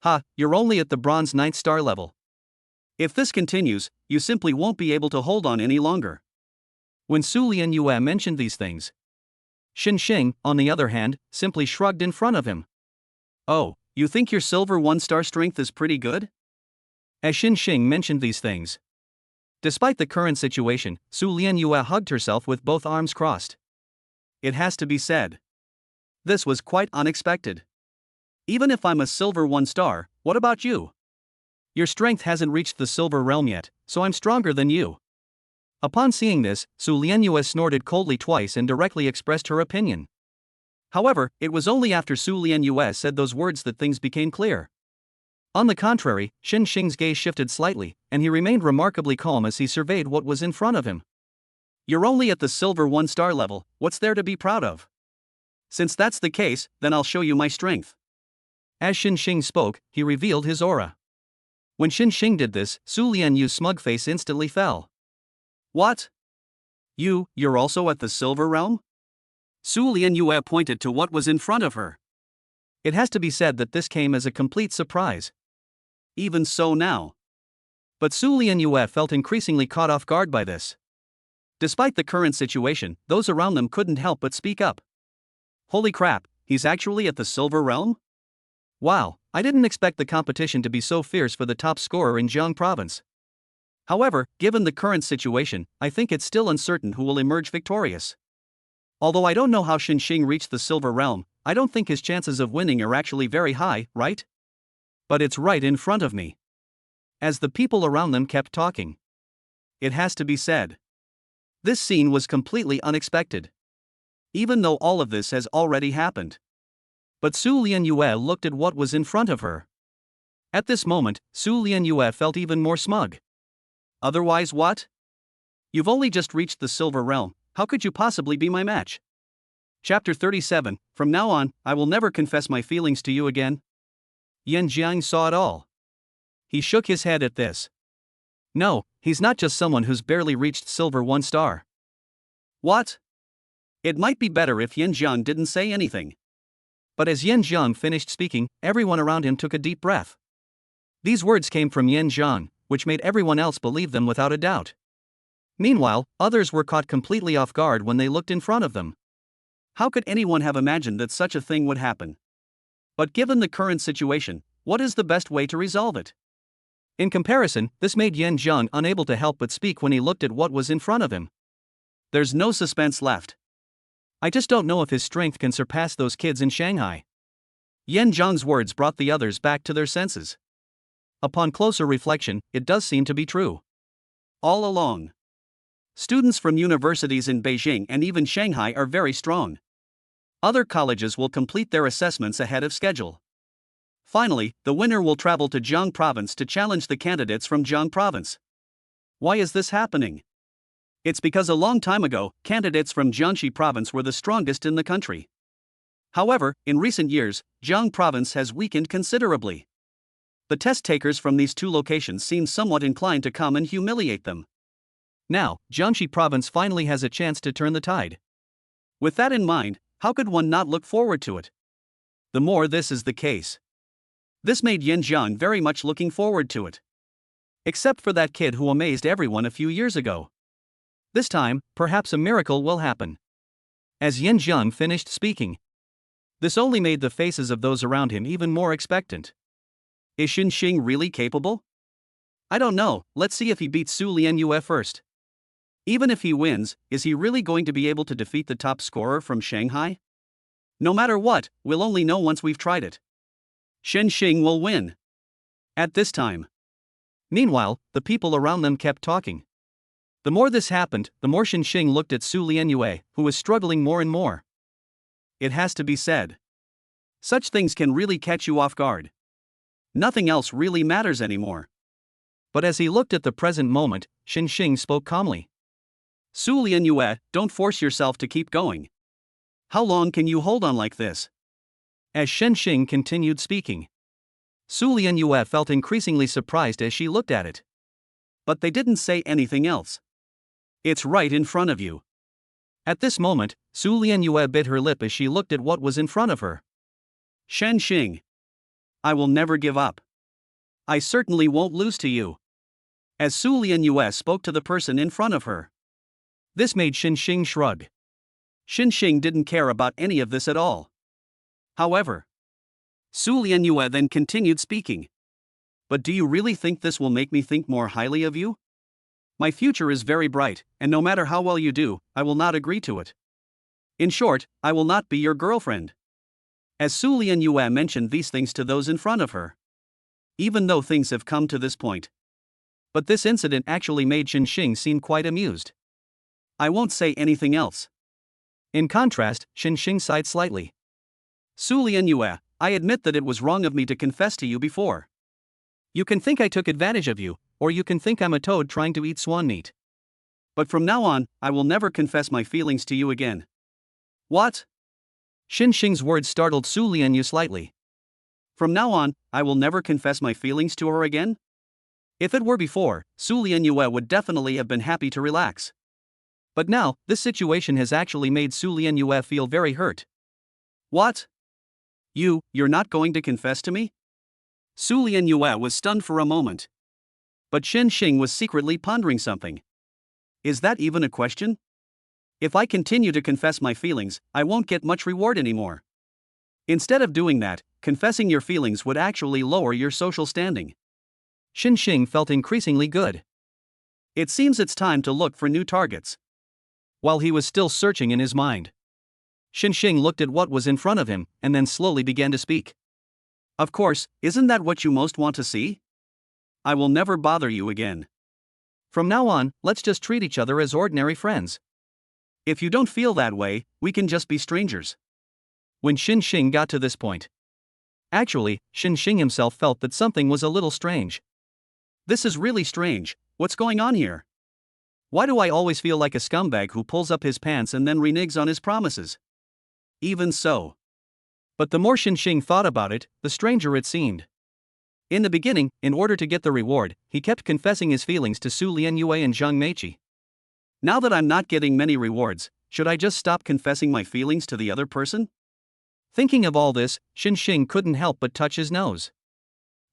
Ha, you're only at the bronze 9th star level. If this continues, you simply won't be able to hold on any longer. When Su Lianyu mentioned these things, Xin Xing, on the other hand, simply shrugged in front of him. Oh, you think your silver 1-star strength is pretty good? As Xin Xing mentioned these things. Despite the current situation, Su Lianyu hugged herself with both arms crossed. It has to be said. This was quite unexpected. Even if I'm a silver 1-star, what about you? Your strength hasn't reached the Silver Realm yet, so I'm stronger than you. Upon seeing this, Su Lianyu snorted coldly twice and directly expressed her opinion. However, it was only after Su Lianyu said those words that things became clear. On the contrary, Xin Xing's gaze shifted slightly, and he remained remarkably calm as he surveyed what was in front of him. You're only at the silver 1-star level, what's there to be proud of? Since that's the case, then I'll show you my strength. As Xin Xing spoke, he revealed his aura. When Xin Xing did this, Su Lianyu's smug face instantly fell. What? You're also at the silver realm? Su Lianyue pointed to what was in front of her. It has to be said that this came as a complete surprise. Even so now. But Su Lianyue felt increasingly caught off guard by this. Despite the current situation, those around them couldn't help but speak up. Holy crap, he's actually at the silver realm? Wow, I didn't expect the competition to be so fierce for the top scorer in Jiang province. However, given the current situation, I think it's still uncertain who will emerge victorious. Although I don't know how Xin Xing reached the silver realm, I don't think his chances of winning are actually very high, right? But it's right in front of me. As the people around them kept talking. It has to be said. This scene was completely unexpected. Even though all of this has already happened. But Su Lianyue looked at what was in front of her. At this moment, Su Lianyue felt even more smug. Otherwise what? You've only just reached the silver realm, how could you possibly be my match? Chapter 37, From now on, I will never confess my feelings to you again. Yan Jiang saw it all. He shook his head at this. No, he's not just someone who's barely reached silver 1 star. What? It might be better if Yan Jiang didn't say anything. But as Yan Jiang finished speaking, everyone around him took a deep breath. These words came from Yan Jiang, which made everyone else believe them without a doubt. Meanwhile, others were caught completely off guard when they looked in front of them. How could anyone have imagined that such a thing would happen? But given the current situation, what is the best way to resolve it? In comparison, this made Yan Jiang unable to help but speak when he looked at what was in front of him. There's no suspense left. I just don't know if his strength can surpass those kids in Shanghai. Yan Jiang's words brought the others back to their senses. Upon closer reflection, it does seem to be true. All along, students from universities in Beijing and even Shanghai are very strong. Other colleges will complete their assessments ahead of schedule. Finally, the winner will travel to Jiang province to challenge the candidates from Jiang province. Why is this happening? It's because a long time ago, candidates from Jiangxi province were the strongest in the country. However, in recent years, Jiang province has weakened considerably. The test takers from these two locations seem somewhat inclined to come and humiliate them. Now, Jiangxi province finally has a chance to turn the tide. With that in mind, how could one not look forward to it? The more this is the case. This made Yan Jiang very much looking forward to it. Except for that kid who amazed everyone a few years ago. This time, perhaps a miracle will happen. As Yan Jiang finished speaking, this only made the faces of those around him even more expectant. Is Xin Xing really capable? I don't know, let's see if he beats Su Lianyue first. Even if he wins, is he really going to be able to defeat the top scorer from Shanghai? No matter what, we'll only know once we've tried it. Xin Xing will win. At this time. Meanwhile, the people around them kept talking. The more this happened, the more Xin Xing looked at Su Lianyue, who was struggling more and more. It has to be said. Such things can really catch you off guard. Nothing else really matters anymore. But as he looked at the present moment, Xin Xing spoke calmly. Su Lianyue, don't force yourself to keep going. How long can you hold on like this? As Xin Xing continued speaking, Su Lianyue felt increasingly surprised as she looked at it. But they didn't say anything else. It's right in front of you. At this moment, Su Lianyue bit her lip as she looked at what was in front of her. Xin Xing. I will never give up. I certainly won't lose to you. As Su Lianyue spoke to the person in front of her. This made Xin Xing shrug. Xin Xing didn't care about any of this at all. However, Su Lianyue then continued speaking. But do you really think this will make me think more highly of you? My future is very bright, and no matter how well you do, I will not agree to it. In short, I will not be your girlfriend. As Su Lianyue mentioned these things to those in front of her. Even though things have come to this point. But this incident actually made Xin Xing seem quite amused. I won't say anything else. In contrast, Xin Xing sighed slightly. Su Lianyue, I admit that it was wrong of me to confess to you before. You can think I took advantage of you, or you can think I'm a toad trying to eat swan meat. But from now on, I will never confess my feelings to you again. What? Xin Xing's words startled Su Lianyu slightly. From now on, I will never confess my feelings to her again? If it were before, Su Lianyue would definitely have been happy to relax. But now, this situation has actually made Su Lianyue feel very hurt. What? You're not going to confess to me? Su Lianyue was stunned for a moment. But Xin Xing was secretly pondering something. Is that even a question? If I continue to confess my feelings, I won't get much reward anymore. Instead of doing that, confessing your feelings would actually lower your social standing. Xin Xing felt increasingly good. It seems it's time to look for new targets. While he was still searching in his mind, Xin Xing looked at what was in front of him and then slowly began to speak. Of course, isn't that what you most want to see? I will never bother you again. From now on, let's just treat each other as ordinary friends. If you don't feel that way, we can just be strangers. When Xin Xing got to this point, actually, Xin Xing himself felt that something was a little strange. This is really strange. What's going on here? Why do I always feel like a scumbag who pulls up his pants and then reneges on his promises? Even so. But the more Xin Xing thought about it, the stranger it seemed. In the beginning, in order to get the reward, he kept confessing his feelings to Su Lianyue and Zhang Meiqi. Now that I'm not getting many rewards, should I just stop confessing my feelings to the other person? Thinking of all this, Xin Xing couldn't help but touch his nose.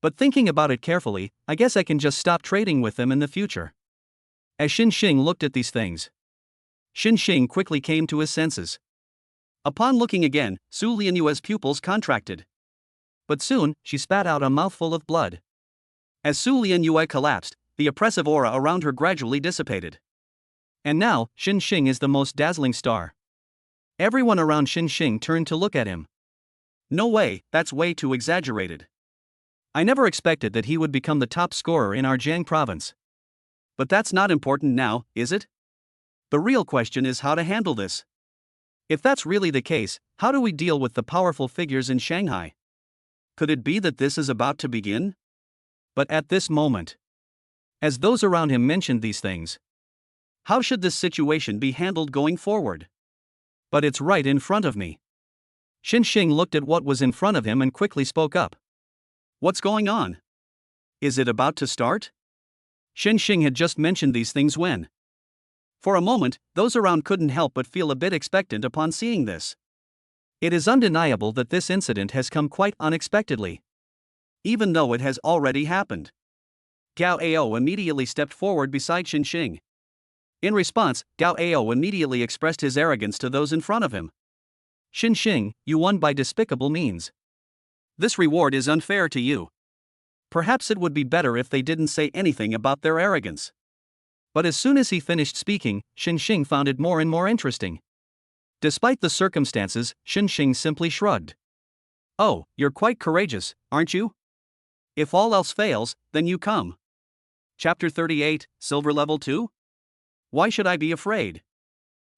But thinking about it carefully, I guess I can just stop trading with them in the future. As Xin Xing looked at these things, Xin Xing quickly came to his senses. Upon looking again, Su Lianyue's pupils contracted. But soon, she spat out a mouthful of blood. As Su Lianyue collapsed, the oppressive aura around her gradually dissipated. And now, Xin Xing is the most dazzling star. Everyone around Xin Xing turned to look at him. No way, that's way too exaggerated. I never expected that he would become the top scorer in our Jiang province. But that's not important now, is it? The real question is how to handle this. If that's really the case, how do we deal with the powerful figures in Shanghai? Could it be that this is about to begin? But at this moment, as those around him mentioned these things, how should this situation be handled going forward? But it's right in front of me. Xin Xing looked at what was in front of him and quickly spoke up. What's going on? Is it about to start? Xin Xing had just mentioned these things when, for a moment, those around couldn't help but feel a bit expectant upon seeing this. It is undeniable that this incident has come quite unexpectedly. Even though it has already happened. Gao Ao immediately stepped forward beside Xin Xing. In response, Gao Ao immediately expressed his arrogance to those in front of him. Xin Xing, you won by despicable means. This reward is unfair to you. Perhaps it would be better if they didn't say anything about their arrogance. But as soon as he finished speaking, Xin Xing found it more and more interesting. Despite the circumstances, Xin Xing simply shrugged. Oh, you're quite courageous, aren't you? If all else fails, then you come. Chapter 38, Silver Level 2? Why should I be afraid?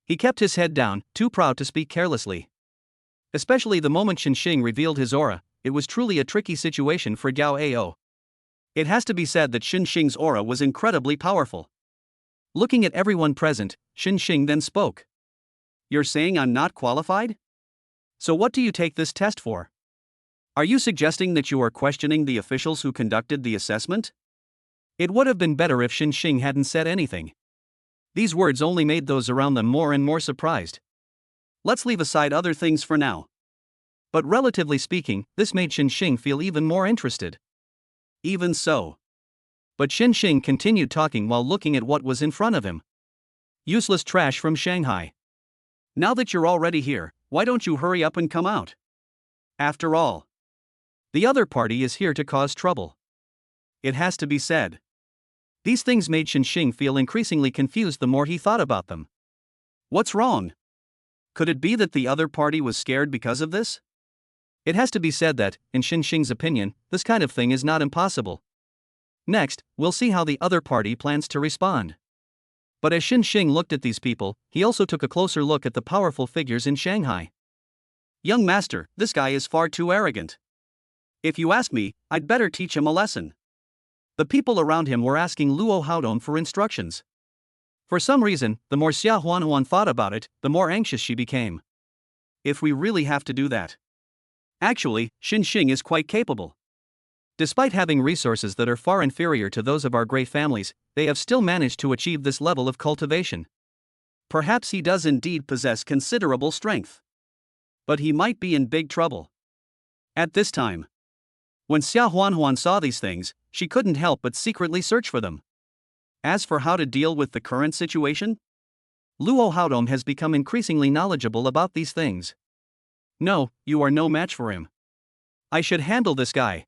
He kept his head down, too proud to speak carelessly. Especially the moment Xin Xing revealed his aura, it was truly a tricky situation for Gao Ao. It has to be said that Xin Xing's aura was incredibly powerful. Looking at everyone present, Xin Xing then spoke. You're saying I'm not qualified? So what do you take this test for? Are you suggesting that you are questioning the officials who conducted the assessment? It would have been better if Xin Xing hadn't said anything. These words only made those around them more and more surprised. Let's leave aside other things for now. But relatively speaking, this made Xin Xing feel even more interested. Even so. But Xin Xing continued talking while looking at what was in front of him. Useless trash from Shanghai. Now that you're already here, why don't you hurry up and come out? After all, the other party is here to cause trouble. It has to be said. These things made Xin Xing feel increasingly confused the more he thought about them. What's wrong? Could it be that the other party was scared because of this? It has to be said that, in Xin Xing's opinion, this kind of thing is not impossible. Next, we'll see how the other party plans to respond. But as Xin Xing looked at these people, he also took a closer look at the powerful figures in Shanghai. Young master, this guy is far too arrogant. If you ask me, I'd better teach him a lesson. The people around him were asking Luo Haodong for instructions. For some reason, the more Xia Huanhuan thought about it, the more anxious she became. If we really have to do that. Actually, Xin Xing is quite capable. Despite having resources that are far inferior to those of our great families, they have still managed to achieve this level of cultivation. Perhaps he does indeed possess considerable strength. But he might be in big trouble. At this time, when Xia Huanhuan saw these things, she couldn't help but secretly search for them. As for how to deal with the current situation, Luo Haodong has become increasingly knowledgeable about these things. No, you are no match for him. I should handle this guy.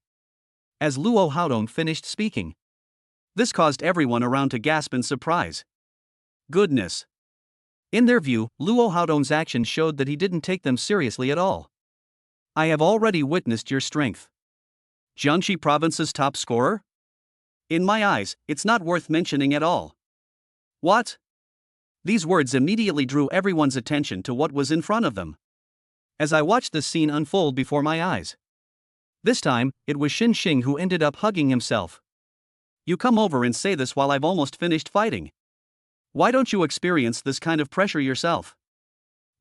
As Luo Haodong finished speaking, this caused everyone around to gasp in surprise. Goodness. In their view, Luo Haodong's actions showed that he didn't take them seriously at all. I have already witnessed your strength. Jiangxi Province's top scorer? In my eyes, it's not worth mentioning at all. What? These words immediately drew everyone's attention to what was in front of them. As I watched this scene unfold before my eyes, this time, it was Xin Xing who ended up hugging himself. You come over and say this while I've almost finished fighting. Why don't you experience this kind of pressure yourself?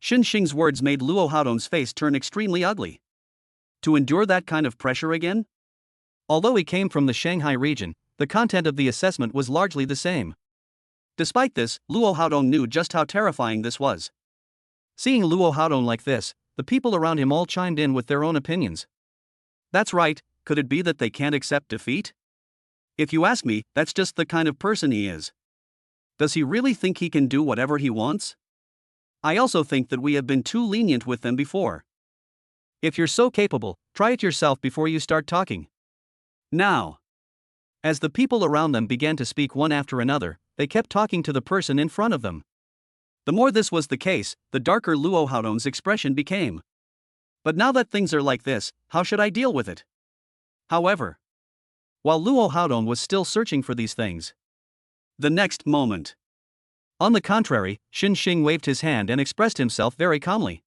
Xin Xing's words made Luo Haodong's face turn extremely ugly. To endure that kind of pressure again? Although he came from the Shanghai region, the content of the assessment was largely the same. Despite this, Luo Haodong knew just how terrifying this was. Seeing Luo Haodong like this, the people around him all chimed in with their own opinions. That's right, could it be that they can't accept defeat? If you ask me, that's just the kind of person he is. Does he really think he can do whatever he wants? I also think that we have been too lenient with them before. If you're so capable, try it yourself before you start talking. Now. As the people around them began to speak one after another, they kept talking to the person in front of them. The more this was the case, the darker Luo Haodong's expression became. But now that things are like this, how should I deal with it? However, while Luo Haodong was still searching for these things, the next moment, on the contrary, Xin Xing waved his hand and expressed himself very calmly.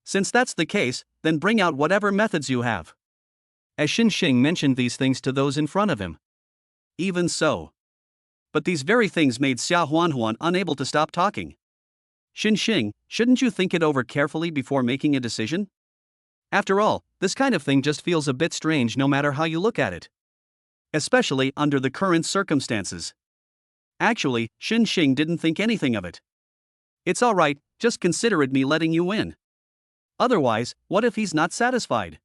Since that's the case, then bring out whatever methods you have. As Xin Xing mentioned these things to those in front of him. Even so. But these very things made Xia Huanhuan unable to stop talking. Xin Xing, shouldn't you think it over carefully before making a decision? After all, this kind of thing just feels a bit strange no matter how you look at it. Especially under the current circumstances. Actually, Xin Xing didn't think anything of it. It's alright, just consider it me letting you win. Otherwise, what if he's not satisfied?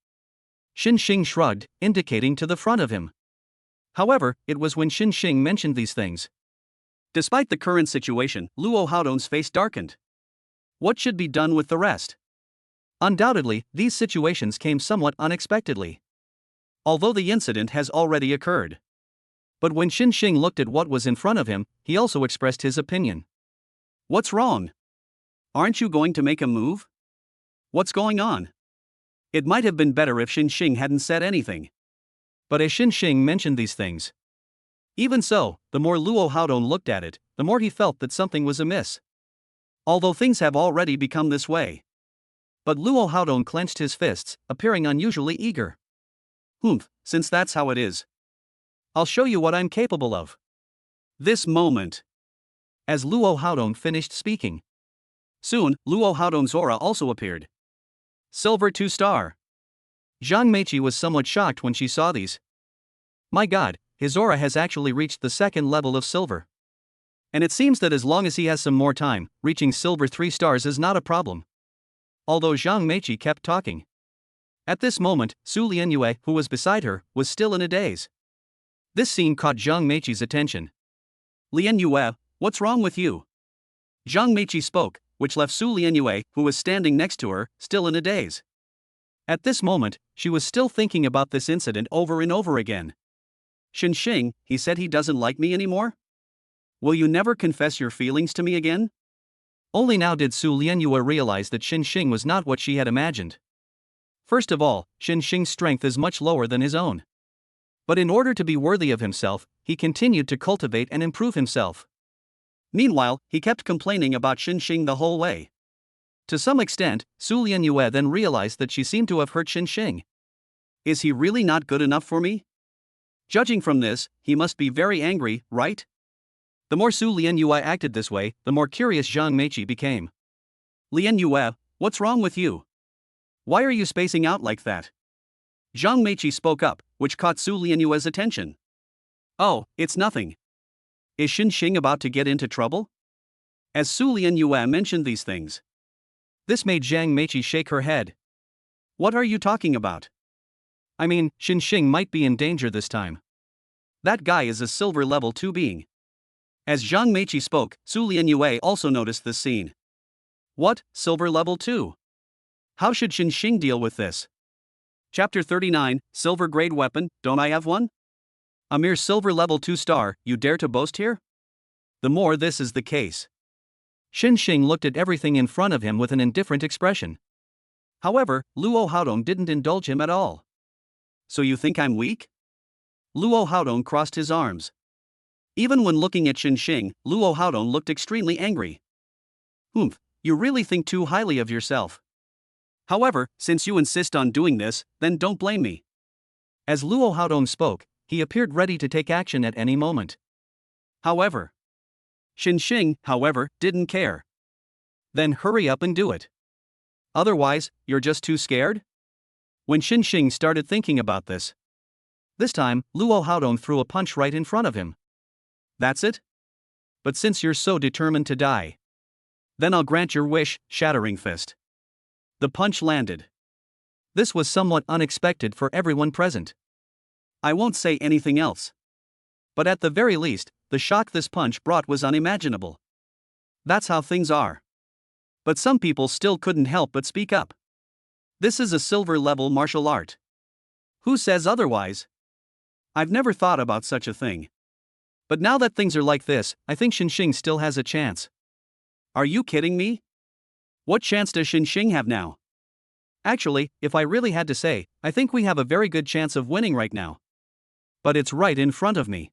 Xin Xing shrugged, indicating to the front of him. However, it was when Xin Xing mentioned these things. Despite the current situation, Luo Haodong's face darkened. What should be done with the rest? Undoubtedly, these situations came somewhat unexpectedly. Although the incident has already occurred. But when Xin Xing looked at what was in front of him, he also expressed his opinion. What's wrong? Aren't you going to make a move? What's going on? It might have been better if Xin Xing hadn't said anything. But as Xin Xing mentioned these things, even so, the more Luo Haodong looked at it, the more he felt that something was amiss. Although things have already become this way. But Luo Haodong clenched his fists, appearing unusually eager. Since that's how it is, I'll show you what I'm capable of. This moment. As Luo Haodong finished speaking, soon, Luo Haodong's aura also appeared. Silver 2-star. Zhang Meiqi was somewhat shocked when she saw these. My god, his aura has actually reached the second level of silver. And it seems that as long as he has some more time, reaching silver 3 stars is not a problem. Although Zhang Meiqi kept talking. At this moment, Su Lianyue, who was beside her, was still in a daze. This scene caught Zhang Meiqi's attention. Lianyue, what's wrong with you? Zhang Meiqi spoke, which left Su Lianyue, who was standing next to her, still in a daze. At this moment, she was still thinking about this incident over and over again. Xin Xing, he said he doesn't like me anymore? Will you never confess your feelings to me again? Only now did Su Lianyue realize that Xin Xing was not what she had imagined. First of all, Xin Xing's strength is much lower than his own. But in order to be worthy of himself, he continued to cultivate and improve himself. Meanwhile, he kept complaining about Xin Xing the whole way. To some extent, Su Lianyue then realized that she seemed to have hurt Xin Xing. Is he really not good enough for me? Judging from this, he must be very angry, right? The more Su Lianyue acted this way, the more curious Zhang Meiqi became. Lianyue, what's wrong with you? Why are you spacing out like that? Zhang Meiqi spoke up, which caught Su Lianyue's attention. Oh, it's nothing. Is Xinxing about to get into trouble? As Su Lianyue mentioned these things. This made Zhang Meiqi shake her head. What are you talking about? I mean, Xinxing might be in danger this time. That guy is a silver level 2 being. As Zhang Meiqi spoke, Su Lianyue also noticed this scene. What, silver level 2? How should Xinxing deal with this? Chapter 39, Silver Grade Weapon, don't I have one? A mere silver level 2 star, you dare to boast here? The more this is the case. Xinxing looked at everything in front of him with an indifferent expression. However, Luo Haodong didn't indulge him at all. So you think I'm weak? Luo Haodong crossed his arms. Even when looking at Xinxing, Luo Haodong looked extremely angry. You really think too highly of yourself. However, since you insist on doing this, then don't blame me. As Luo Haodong spoke, he appeared ready to take action at any moment. However, Xinxing, didn't care. Then hurry up and do it. Otherwise, you're just too scared? When Xinxing started thinking about this time, Luo Haodong threw a punch right in front of him. That's it? But since you're so determined to die, then I'll grant your wish, shattering fist. The punch landed. This was somewhat unexpected for everyone present. I won't say anything else. But at the very least, the shock this punch brought was unimaginable. That's how things are. But some people still couldn't help but speak up. This is a silver level martial art. Who says otherwise? I've never thought about such a thing. But now that things are like this, I think Xinxing still has a chance. Are you kidding me? What chance does Xinxing have now? Actually, if I really had to say, I think we have a very good chance of winning right now. But it's right in front of me.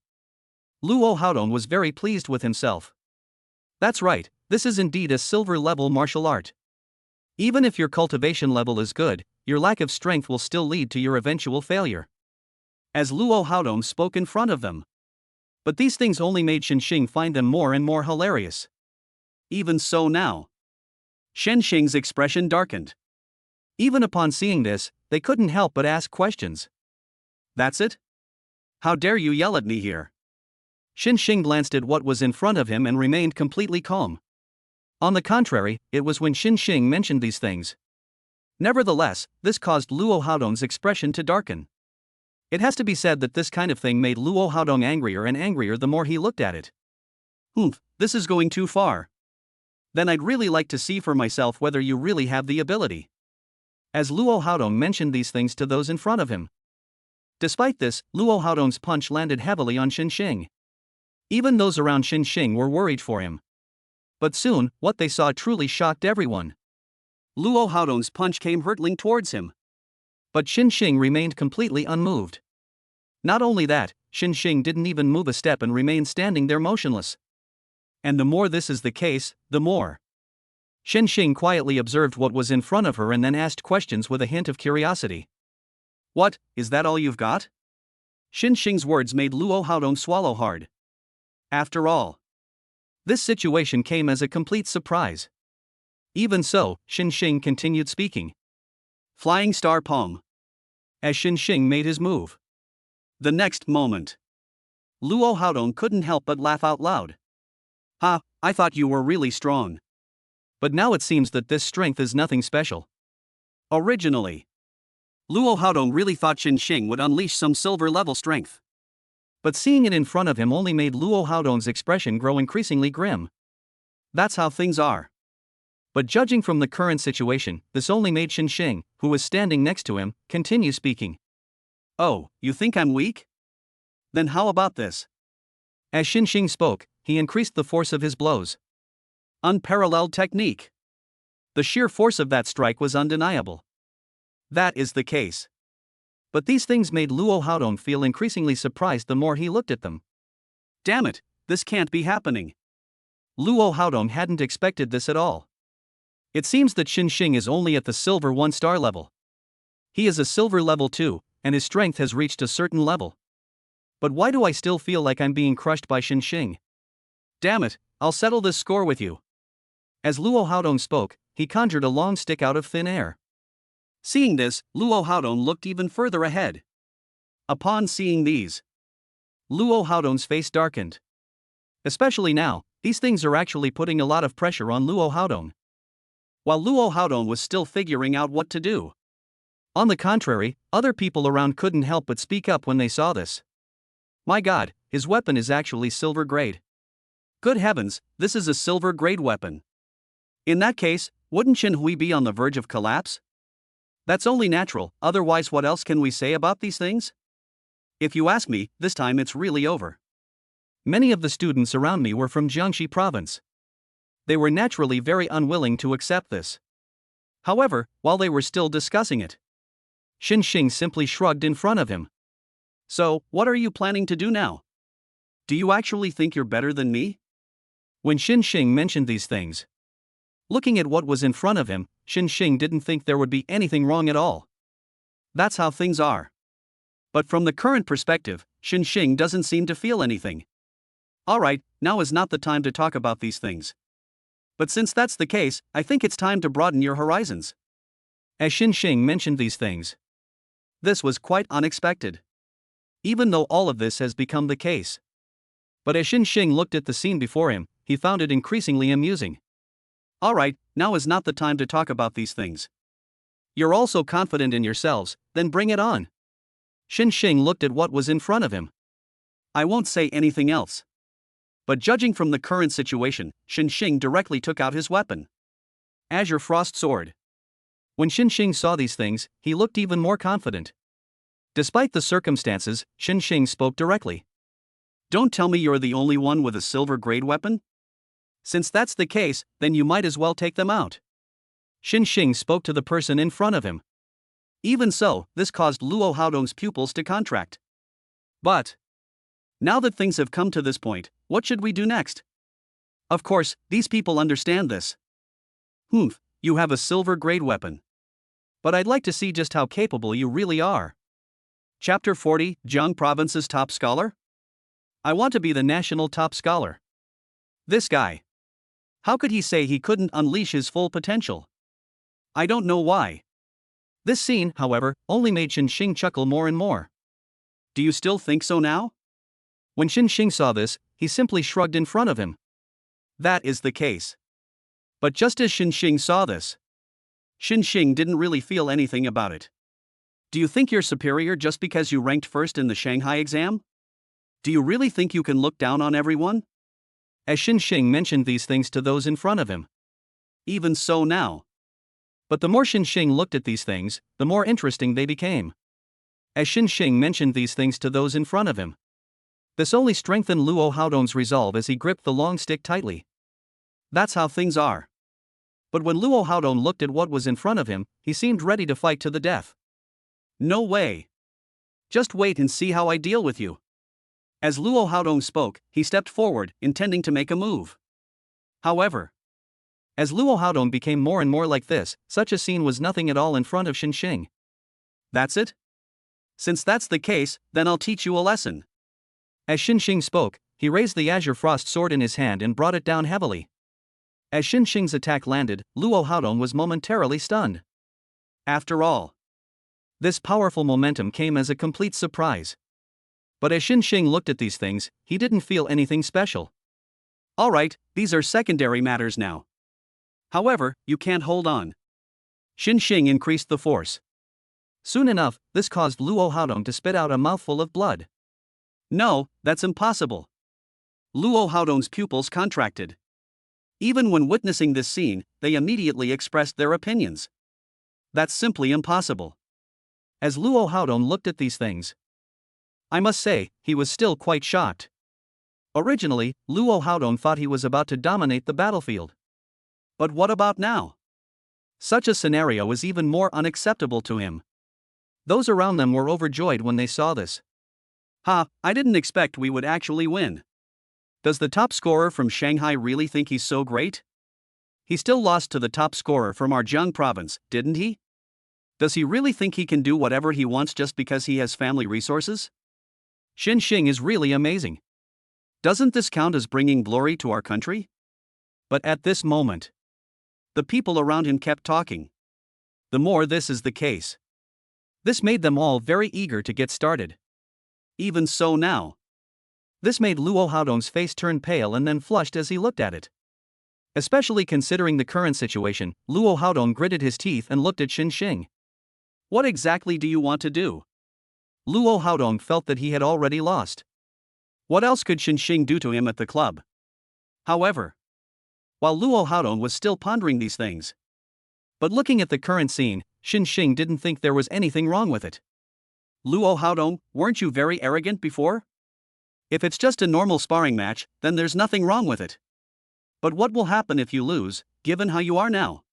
Luo Haodong was very pleased with himself. That's right, this is indeed a silver level martial art. Even if your cultivation level is good, your lack of strength will still lead to your eventual failure. As Luo Haodong spoke in front of them. But these things only made Xinxing find them more and more hilarious. Even so now. Xinxing's expression darkened. Even upon seeing this, they couldn't help but ask questions. That's it? How dare you yell at me here? Xinxing glanced at what was in front of him and remained completely calm. On the contrary, it was when Xinxing mentioned these things. Nevertheless, this caused Luo Haodong's expression to darken. It has to be said that this kind of thing made Luo Haodong angrier and angrier the more he looked at it. This is going too far. Then I'd really like to see for myself whether you really have the ability. As Luo Haodong mentioned these things to those in front of him. Despite this, Luo Haodong's punch landed heavily on Xinxing. Even those around Xinxing were worried for him. But soon, what they saw truly shocked everyone. Luo Haodong's punch came hurtling towards him. But Xinxing remained completely unmoved. Not only that, Xinxing didn't even move a step and remained standing there motionless. And the more this is the case, the more. Xinxing quietly observed what was in front of her and then asked questions with a hint of curiosity. What, is that all you've got? Xinxing's words made Luo Haodong swallow hard. After all, this situation came as a complete surprise. Even so, Xinxing continued speaking. Flying Star Palm. As Xinxing made his move. The next moment, Luo Haodong couldn't help but laugh out loud. Ha, I thought you were really strong. But now it seems that this strength is nothing special. Originally, Luo Haodong really thought Xinxing would unleash some silver level strength. But seeing it in front of him only made Luo Haodong's expression grow increasingly grim. That's how things are. But judging from the current situation, this only made Xinxing, who was standing next to him, continue speaking. Oh, you think I'm weak? Then how about this? As Xinxing spoke, he increased the force of his blows. Unparalleled technique. The sheer force of that strike was undeniable. That is the case. But these things made Luo Haodong feel increasingly surprised the more he looked at them. Damn it, this can't be happening. Luo Haodong hadn't expected this at all. It seems that Xinxing is only at the silver 1-star level. He is a silver level 2, and his strength has reached a certain level. But why do I still feel like I'm being crushed by Xinxing? Damn it, I'll settle this score with you. As Luo Haodong spoke, he conjured a long stick out of thin air. Seeing this, Luo Haodong looked even further ahead. Upon seeing these, Luo Haodong's face darkened. Especially now, these things are actually putting a lot of pressure on Luo Haodong. While Luo Haodong was still figuring out what to do. On the contrary, other people around couldn't help but speak up when they saw this. My god, his weapon is actually silver grade. Good heavens, this is a silver grade weapon. In that case, wouldn't Shen Hui be on the verge of collapse? That's only natural, otherwise what else can we say about these things? If you ask me, this time it's really over. Many of the students around me were from Jiangxi province. They were naturally very unwilling to accept this. However, while they were still discussing it, Xinxing simply shrugged in front of him. So, what are you planning to do now? Do you actually think you're better than me? When Xinxing mentioned these things, looking at what was in front of him, Xinxing didn't think there would be anything wrong at all. That's how things are. But from the current perspective, Xinxing doesn't seem to feel anything. Alright, now is not the time to talk about these things. But since that's the case, I think it's time to broaden your horizons. As Xinxing mentioned these things, this was quite unexpected. Even though all of this has become the case. But as Xinxing looked at the scene before him, he found it increasingly amusing. Alright, now is not the time to talk about these things. You're all so confident in yourselves, then bring it on. Xinxing looked at what was in front of him. I won't say anything else. But judging from the current situation, Xinxing directly took out his weapon. Azure Frost Sword. When Xinxing saw these things, he looked even more confident. Despite the circumstances, Xinxing spoke directly. Don't tell me you're the only one with a silver grade weapon? Since that's the case, then you might as well take them out. Xinxing spoke to the person in front of him. Even so, this caused Luo Haodong's pupils to contract. But now that things have come to this point, what should we do next? Of course, these people understand this. You have a silver grade weapon. But I'd like to see just how capable you really are. Chapter 40, Jiang Province's top scholar? I want to be the national top scholar. This guy. How could he say he couldn't unleash his full potential? I don't know why. This scene, however, only made Xinxing chuckle more and more. Do you still think so now? When Xinxing saw this, he simply shrugged in front of him. That is the case. But just as Xinxing saw this, Xinxing didn't really feel anything about it. Do you think you're superior just because you ranked first in the Shanghai exam? Do you really think you can look down on everyone? As Xinxing mentioned these things to those in front of him. Even so now. But the more Xinxing looked at these things, the more interesting they became. As Xinxing mentioned these things to those in front of him, this only strengthened Luo Haodong's resolve as he gripped the long stick tightly. That's how things are. But when Luo Haodong looked at what was in front of him, he seemed ready to fight to the death. No way. Just wait and see how I deal with you. As Luo Haodong spoke, he stepped forward, intending to make a move. However, as Luo Haodong became more and more like this, such a scene was nothing at all in front of Xinxing. That's it? Since that's the case, then I'll teach you a lesson. As Xinxing spoke, he raised the Azure Frost Sword in his hand and brought it down heavily. As Xinxing's attack landed, Luo Haodong was momentarily stunned. After all, this powerful momentum came as a complete surprise. But as Xinxing looked at these things, he didn't feel anything special. Alright, these are secondary matters now. However, you can't hold on. Xinxing increased the force. Soon enough, this caused Luo Haodong to spit out a mouthful of blood. No, that's impossible. Luo Haodong's pupils contracted. Even when witnessing this scene, they immediately expressed their opinions. That's simply impossible. As Luo Haodong looked at these things, I must say, he was still quite shocked. Originally, Luo Haodong thought he was about to dominate the battlefield. But what about now? Such a scenario is even more unacceptable to him. Those around them were overjoyed when they saw this. I didn't expect we would actually win. Does the top scorer from Shanghai really think he's so great? He still lost to the top scorer from our Jiang province, didn't he? Does he really think he can do whatever he wants just because he has family resources? Xing is really amazing. Doesn't this count as bringing glory to our country? But at this moment, The people around him kept talking. the more this is the case. This made them all very eager to get started. Even so now. This made Luo Haodong's face turn pale and then flushed as he looked at it. Especially considering the current situation, Luo Haodong gritted his teeth and looked at Xing. What exactly do you want to do? Luo Haodong felt that he had already lost. What else could Xing do to him at the club? However, while Luo Haodong was still pondering these things, But looking at the current scene, Xing didn't think there was anything wrong with it. Luo Haodong, weren't you very arrogant before? If it's just a normal sparring match, then there's nothing wrong with it. But what will happen if you lose, given how you are now?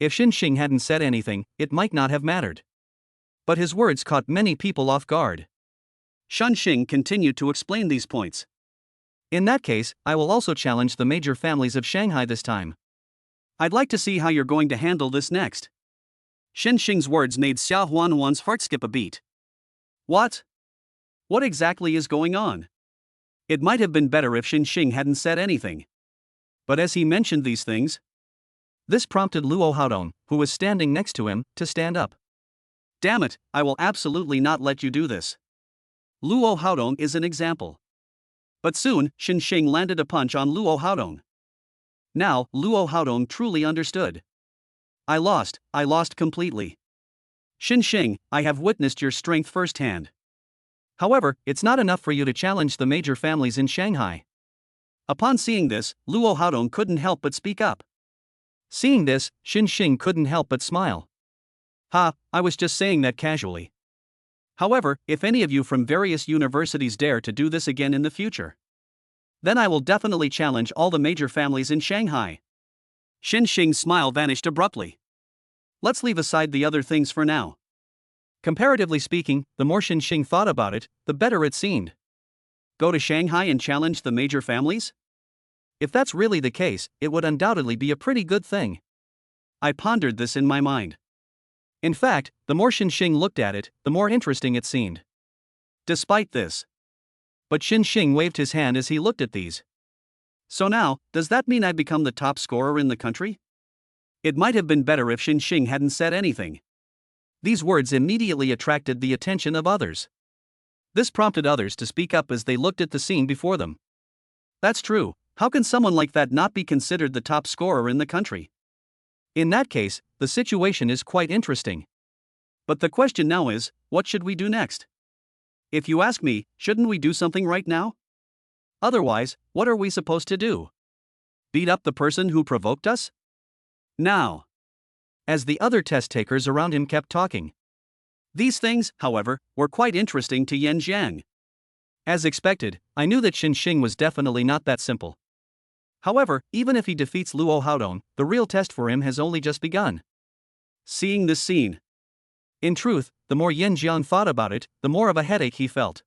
If Xing hadn't said anything, it might not have mattered. But his words caught many people off guard. Xing continued to explain these points. In that case, I will also challenge the major families of Shanghai this time. I'd like to see how you're going to handle this next. Xing's words made Xia Huanhuan's heart skip a beat. What? What exactly is going on? It might have been better if Xing hadn't said anything. But as he mentioned these things, this prompted Luo Haodong, who was standing next to him, to stand up. Damn it, I will absolutely not let you do this. Luo Haodong is an example. But soon, Xing landed a punch on Luo Haodong. Now, Luo Haodong truly understood. I lost completely. Xing, I have witnessed your strength firsthand. However, it's not enough for you to challenge the major families in Shanghai. Upon seeing this, Luo Haodong couldn't help but speak up. Seeing this, Xing couldn't help but smile. Ha, I was just saying that casually. However, if any of you from various universities dare to do this again in the future, then I will definitely challenge all the major families in Shanghai. Xing's smile vanished abruptly. Let's leave aside the other things for now. Comparatively speaking, the more Xing thought about it, the better it seemed. Go to Shanghai and challenge the major families? If that's really the case, it would undoubtedly be a pretty good thing. I pondered this in my mind. In fact, the more Xing looked at it, the more interesting it seemed. Despite this. But Xing waved his hand as he looked at these. So now, does that mean I become the top scorer in the country? It might have been better if Xing hadn't said anything. These words immediately attracted the attention of others. This prompted others to speak up as they looked at the scene before them. That's true, how can someone like that not be considered the top scorer in the country? In that case, the situation is quite interesting. But the question now is, what should we do next? If you ask me, shouldn't we do something right now? Otherwise, what are we supposed to do? Beat up the person who provoked us? Now. As the other test takers around him kept talking. These things, however, were quite interesting to Yan Jiang. As expected, I knew that Xing was definitely not that simple. However, even if he defeats Luo Haodong, the real test for him has only just begun. Seeing this scene. In truth, the more Yan Jiang thought about it, the more of a headache he felt.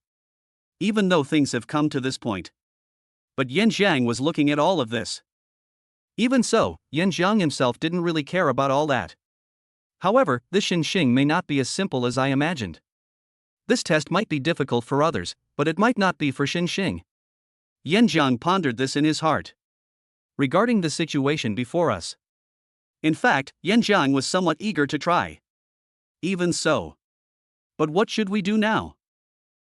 Even though things have come to this point. But Yan Jiang was looking at all of this. Even so, Yan Jiang himself didn't really care about all that. However, this Xing may not be as simple as I imagined. This test might be difficult for others, but it might not be for Xing. Yan Jiang pondered this in his heart. Regarding the situation before us. In fact, Yan Jiang was somewhat eager to try. Even so. But what should we do now?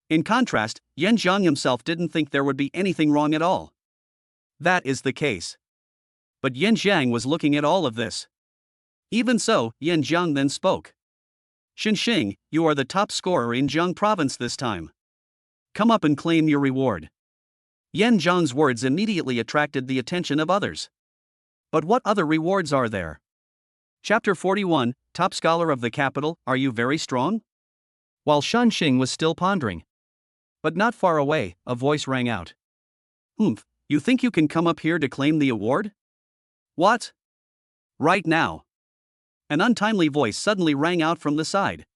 In contrast, Yan Jiang himself didn't think there would be anything wrong at all. That is the case. But Yan Jiang was looking at all of this. Even so, Yan Jiang then spoke. Xing, you are the top scorer in Jiang province this time. Come up and claim your reward. Yan Jiang's words immediately attracted the attention of others. But what other rewards are there? Chapter 41, Top Scholar of the Capital, are you very strong? While Xing was still pondering. But not far away, a voice rang out. You think you can come up here to claim the award? What? Right now. An untimely voice suddenly rang out from the side.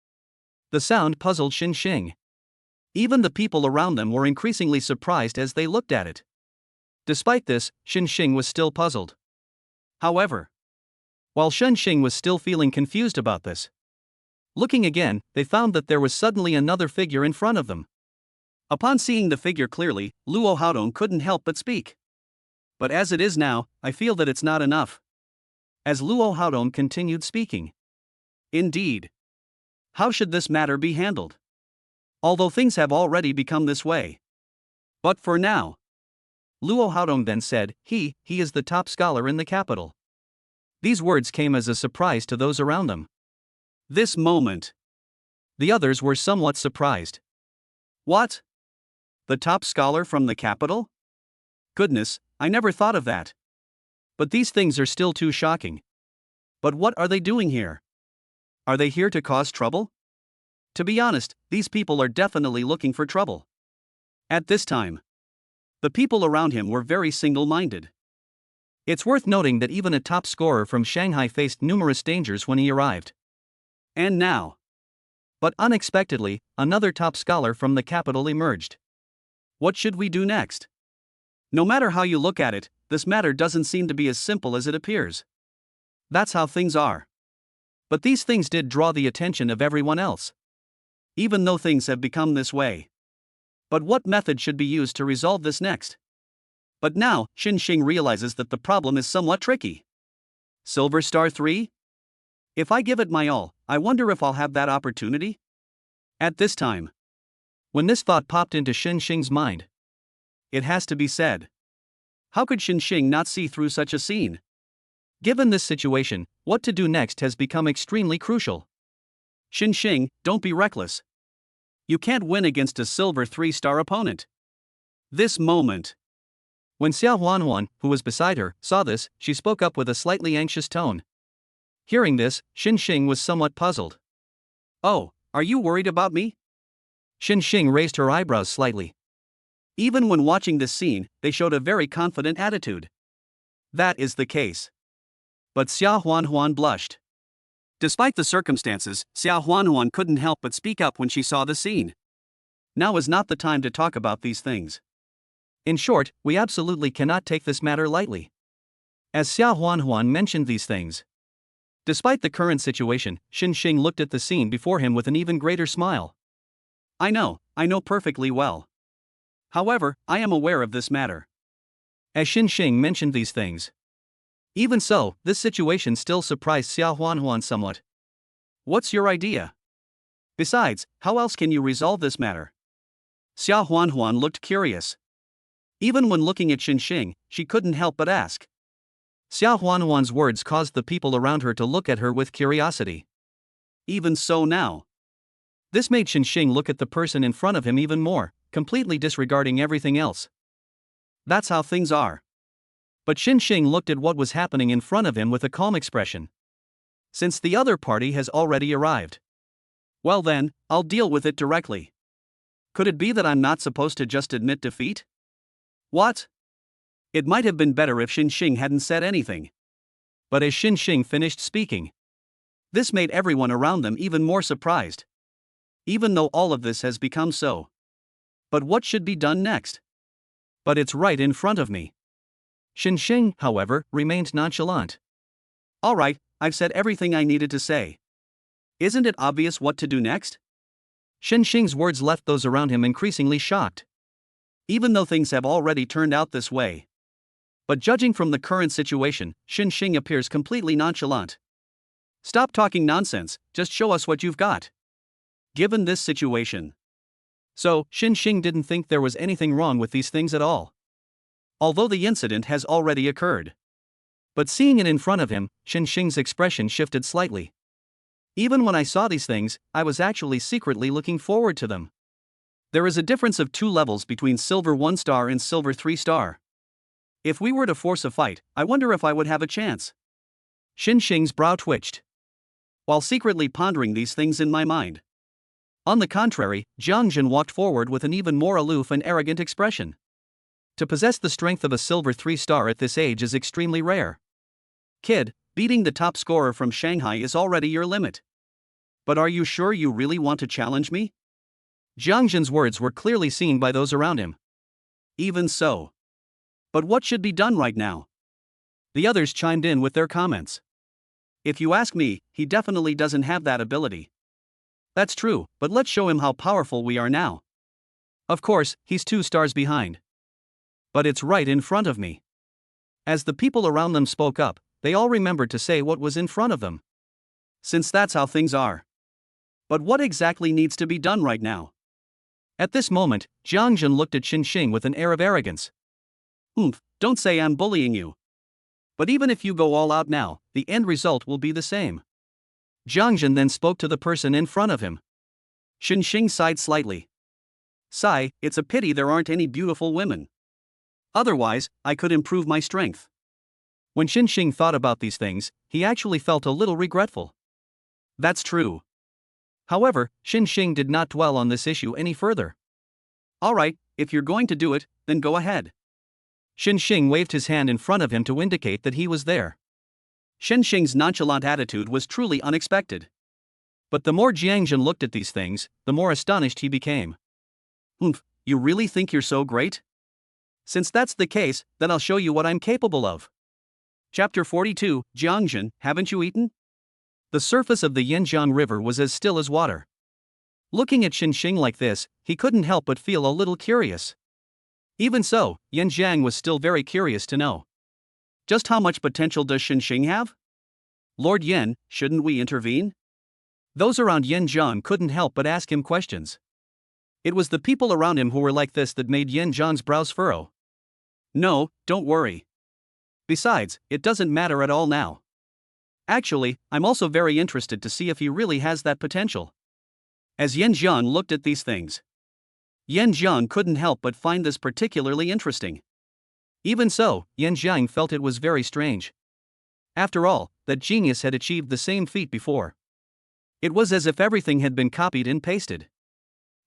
The sound puzzled Xing. Even the people around them were increasingly surprised as they looked at it. Despite this, Xing was still puzzled. However, while Xing was still feeling confused about this, looking again, they found that there was suddenly another figure in front of them. Upon seeing the figure clearly, Luo Haodong couldn't help but speak. But as it is now, I feel that it's not enough. As Luo Haodong continued speaking. Indeed. How should this matter be handled? Although things have already become this way. But for now. Luo Haodong then said, he is the top scholar in the capital. These words came as a surprise to those around them. This moment. The others were somewhat surprised. What? The top scholar from the capital? Goodness, I never thought of that. But these things are still too shocking. But what are they doing here? Are they here to cause trouble? To be honest, these people are definitely looking for trouble. At this time, the people around him were very single-minded. It's worth noting that even a top scorer from Shanghai faced numerous dangers when he arrived. And now. But unexpectedly, another top scholar from the capital emerged. What should we do next? No matter how you look at it, this matter doesn't seem to be as simple as it appears. That's how things are. But these things did draw the attention of everyone else. Even though things have become this way. But what method should be used to resolve this next? But now, Xing realizes that the problem is somewhat tricky. Silver Star 3? If I give it my all, I wonder if I'll have that opportunity? At this time. When this thought popped into Xing's mind. It has to be said. How could Xing not see through such a scene? Given this situation, what to do next has become extremely crucial. Xing, don't be reckless. You can't win against a silver 3-star opponent. This moment. When Xiao Huanhuan, who was beside her, saw this, she spoke up with a slightly anxious tone. Hearing this, Xing was somewhat puzzled. Oh, are you worried about me? Xing raised her eyebrows slightly. Even when watching this scene, they showed a very confident attitude. That is the case. But Xiao Huanhuan blushed. Despite the circumstances, Xiao Huanhuan couldn't help but speak up when she saw the scene. Now is not the time to talk about these things. In short, we absolutely cannot take this matter lightly. As Xiao Huanhuan mentioned these things. Despite the current situation, Xing looked at the scene before him with an even greater smile. I know perfectly well. However, I am aware of this matter. As Xing mentioned these things. Even so, this situation still surprised Xiao Huanhuan somewhat. What's your idea? Besides, how else can you resolve this matter? Xiao Huanhuan looked curious. Even when looking at Xing, she couldn't help but ask. Xiao Huanhuan's words caused the people around her to look at her with curiosity. Even so now. This made Xing look at the person in front of him even more, completely disregarding everything else. That's how things are. But Xing looked at what was happening in front of him with a calm expression. Since the other party has already arrived. Well then, I'll deal with it directly. Could it be that I'm not supposed to just admit defeat? What? It might have been better if Xing hadn't said anything. But as Xing finished speaking, this made everyone around them even more surprised. Even though all of this has become so. But what should be done next? But it's right in front of me. Xing, however, remained nonchalant. Alright, I've said everything I needed to say. Isn't it obvious what to do next? Xing's words left those around him increasingly shocked. Even though things have already turned out this way. But judging from the current situation, Xing appears completely nonchalant. Stop talking nonsense, just show us what you've got. Given this situation. So, Xing didn't think there was anything wrong with these things at all. Although the incident has already occurred. But seeing it in front of him, Xing's expression shifted slightly. Even when I saw these things, I was actually secretly looking forward to them. There is a difference of 2 levels between silver 1-star and silver 3-star. If we were to force a fight, I wonder if I would have a chance. Xing's brow twitched. While secretly pondering these things in my mind. On the contrary, Jiangjin walked forward with an even more aloof and arrogant expression. To possess the strength of a silver 3-star at this age is extremely rare. Kid, beating the top scorer from Shanghai is already your limit. But are you sure you really want to challenge me? Jiangjin's words were clearly seen by those around him. Even so. But what should be done right now? The others chimed in with their comments. If you ask me, he definitely doesn't have that ability. That's true, but let's show him how powerful we are now. Of course, he's 2 stars behind. But it's right in front of me. As the people around them spoke up, they all remembered to say what was in front of them. Since that's how things are. But what exactly needs to be done right now? At this moment, Jiangjun looked at Xinxing with an air of arrogance. Don't say I'm bullying you. But even if you go all out now, the end result will be the same. Jiangjun then spoke to the person in front of him. Xinxing sighed slightly. Sigh, it's a pity there aren't any beautiful women. Otherwise, I could improve my strength. When Xinxing thought about these things, he actually felt a little regretful. That's true. However, Xinxing did not dwell on this issue any further. Alright, if you're going to do it, then go ahead. Xinxing waved his hand in front of him to indicate that he was there. Xinxing's nonchalant attitude was truly unexpected. But the more Jiangjun looked at these things, the more astonished he became. You really think you're so great? Since that's the case, then I'll show you what I'm capable of. Chapter 42, Jiangjun, haven't you eaten? The surface of the Yanjiang River was as still as water. Looking at Xinxing like this, he couldn't help but feel a little curious. Even so, Yanjiang was still very curious to know. Just how much potential does Xinxing have? Lord Yan, shouldn't we intervene? Those around Yanjiang couldn't help but ask him questions. It was the people around him who were like this that made Yanjiang's brows furrow. No, don't worry. Besides, it doesn't matter at all now. Actually, I'm also very interested to see if he really has that potential. As Yanjiang looked at these things, Yanjiang couldn't help but find this particularly interesting. Even so, Yanjiang felt it was very strange. After all, that genius had achieved the same feat before. It was as if everything had been copied and pasted.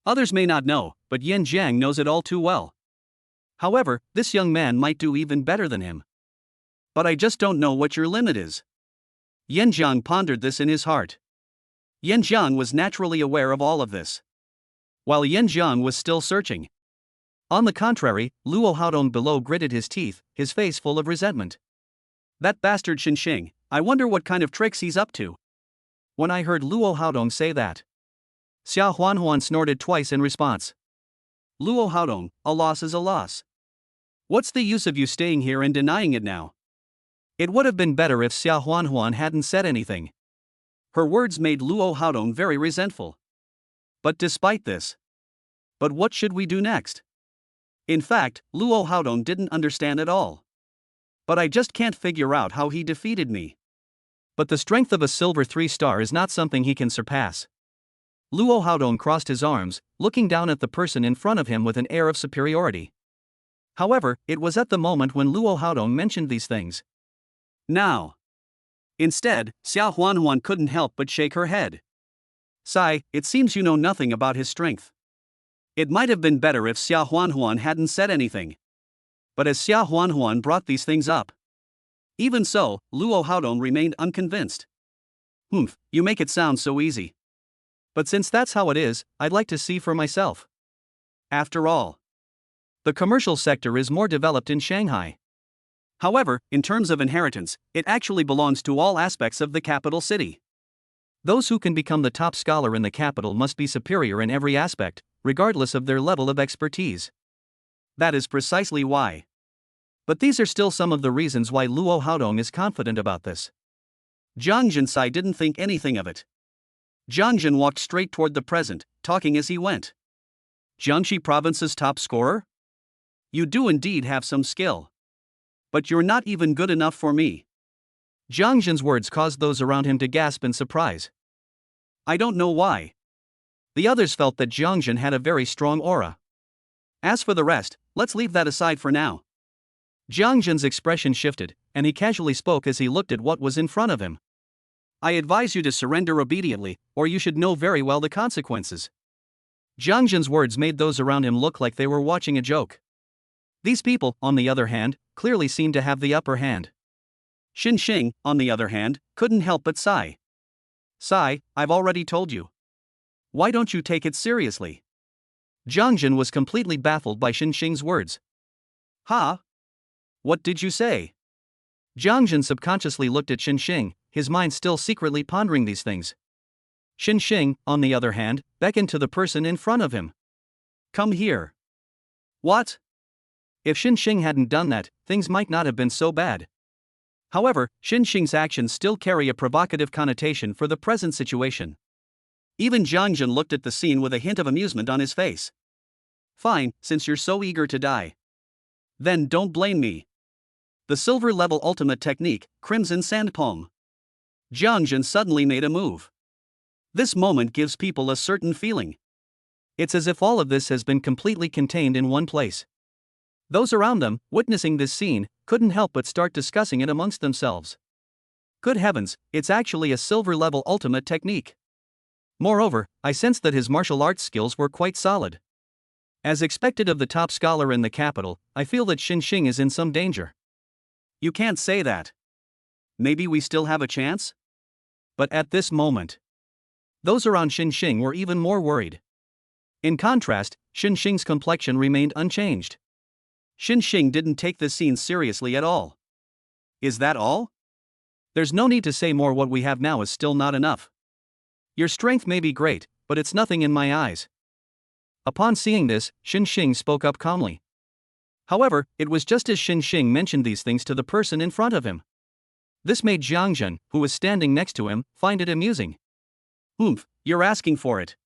Others may not know, but Yanjiang knows it all too well. However, this young man might do even better than him. But I just don't know what your limit is. Yanjiang pondered this in his heart. Yanjiang was naturally aware of all of this, while Yanjiang was still searching. On the contrary, Luo Haodong below gritted his teeth, his face full of resentment. That bastard Xinxing, I wonder what kind of tricks he's up to. When I heard Luo Haodong say that, Xia Huanhuan snorted twice in response. Luo Haodong, a loss is a loss. What's the use of you staying here and denying it now? It would have been better if Xia Huanhuan hadn't said anything. Her words made Luo Haodong very resentful. But despite this, what should we do next? In fact, Luo Haodong didn't understand at all. But I just can't figure out how he defeated me. But the strength of a silver 3-star is not something he can surpass. Luo Haodong crossed his arms, looking down at the person in front of him with an air of superiority. However, it was at the moment when Luo Haodong mentioned these things. Now. Instead, Xia Huanhuan couldn't help but shake her head. Sigh, it seems you know nothing about his strength. It might have been better if Xia Huanhuan hadn't said anything. But as Xia Huanhuan brought these things up, even so, Luo Haodong remained unconvinced. You make it sound so easy. But since that's how it is, I'd like to see for myself. After all, the commercial sector is more developed in Shanghai. However, in terms of inheritance, it actually belongs to all aspects of the capital city. Those who can become the top scholar in the capital must be superior in every aspect, regardless of their level of expertise. That is precisely why. But these are still some of the reasons why Luo Haodong is confident about this. Zhang Jinsai didn't think anything of it. Jiangjun walked straight toward the present, talking as he went. Jiangxi province's top scorer? You do indeed have some skill. But you're not even good enough for me. Jiangjun's words caused those around him to gasp in surprise. I don't know why. The others felt that Jiangjun had a very strong aura. As for the rest, let's leave that aside for now. Jiangjun's expression shifted, and he casually spoke as he looked at what was in front of him. I advise you to surrender obediently, or you should know very well the consequences. Jiangjun's words made those around him look like they were watching a joke. These people, on the other hand, clearly seemed to have the upper hand. Xinxing, on the other hand, couldn't help but sigh. Sigh, I've already told you. Why don't you take it seriously? Jiangjun was completely baffled by Xinxing's words. Huh? What did you say? Jiangjun subconsciously looked at Xinxing, his mind still secretly pondering these things. Xinxing, on the other hand, beckoned to the person in front of him. Come here. What? If Xing hadn't done that, things might not have been so bad. However, Xing's actions still carry a provocative connotation for the present situation. Even Jiangjun looked at the scene with a hint of amusement on his face. Fine, since you're so eager to die. Then don't blame me. The silver level ultimate technique, Crimson Sand Palm. Jiangjun suddenly made a move. This moment gives people a certain feeling. It's as if all of this has been completely contained in one place. Those around them, witnessing this scene, couldn't help but start discussing it amongst themselves. Good heavens, it's actually a silver level ultimate technique. Moreover, I sensed that his martial arts skills were quite solid. As expected of the top scholar in the capital, I feel that Xing is in some danger. You can't say that. Maybe we still have a chance? But at this moment, those around Xing were even more worried. In contrast, Xing's complexion remained unchanged. Xing didn't take this scene seriously at all. Is that all? There's no need to say more. What we have now is still not enough. Your strength may be great, but it's nothing in my eyes. Upon seeing this, Xing spoke up calmly. However, it was just as Xing mentioned these things to the person in front of him. This made Jiangjun, who was standing next to him, find it amusing. You're asking for it.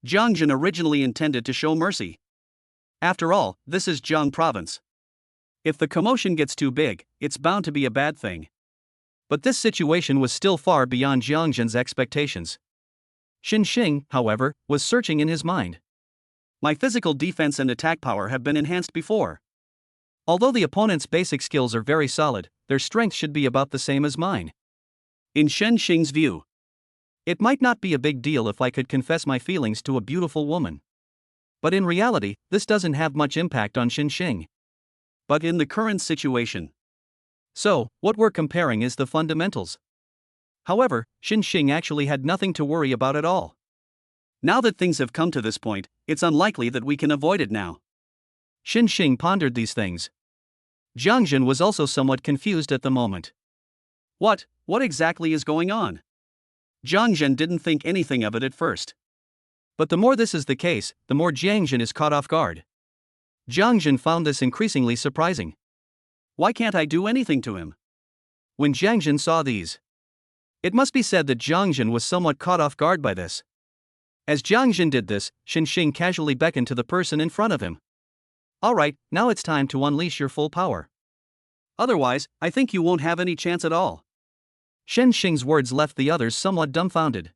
Jiangjun originally intended to show mercy. After all, this is Jiang province. If the commotion gets too big, it's bound to be a bad thing. But this situation was still far beyond Jiangjun's expectations. Xing, however, was searching in his mind. My physical defense and attack power have been enhanced before. Although the opponent's basic skills are very solid, their strength should be about the same as mine. In Xing's view, it might not be a big deal if I could confess my feelings to a beautiful woman. But in reality, this doesn't have much impact on Xing. But in the current situation. So, what we're comparing is the fundamentals. However, Xing actually had nothing to worry about at all. Now that things have come to this point, it's unlikely that we can avoid it now. Xing pondered these things. Jiangjun was also somewhat confused at the moment. What exactly is going on? Jiangjun didn't think anything of it at first. But the more this is the case, the more Jiangjun is caught off guard. Jiangjun found this increasingly surprising. Why can't I do anything to him? When Jiangjun saw these, it must be said that Jiangjun was somewhat caught off guard by this. As Jiangjun did this, Xing casually beckoned to the person in front of him. Alright, now it's time to unleash your full power. Otherwise, I think you won't have any chance at all. Xing's words left the others somewhat dumbfounded.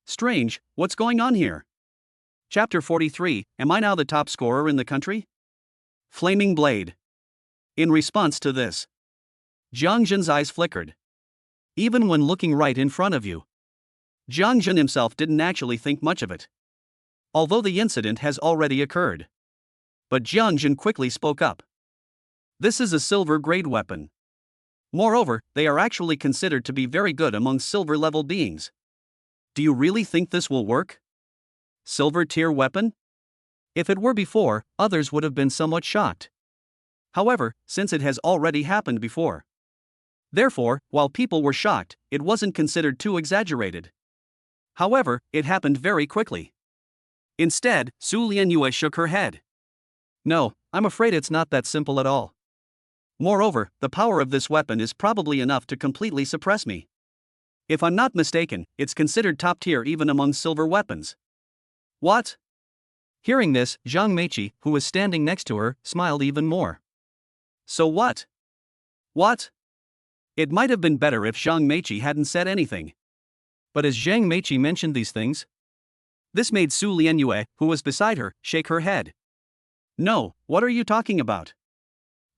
Strange, what's going on here? Chapter 43, Am I now the top scorer in the country? Flaming Blade. In response to this, Jiangjun's eyes flickered. Even when looking right in front of you, Jiangjun himself didn't actually think much of it. Although the incident has already occurred. But Jiangjun quickly spoke up. This is a silver-grade weapon. Moreover, they are actually considered to be very good among silver-level beings. Do you really think this will work? Silver-tier weapon? If it were before, others would have been somewhat shocked. However, since it has already happened before. Therefore, while people were shocked, it wasn't considered too exaggerated. However, it happened very quickly. Instead, Su Lianyue shook her head. No, I'm afraid it's not that simple at all. Moreover, the power of this weapon is probably enough to completely suppress me. If I'm not mistaken, it's considered top tier even among silver weapons. What? Hearing this, Zhang Meiqi, who was standing next to her, smiled even more. So what? What? It might have been better if Zhang Meiqi hadn't said anything. But as Zhang Meiqi mentioned these things, this made Su Lianyue, who was beside her, shake her head. No, what are you talking about?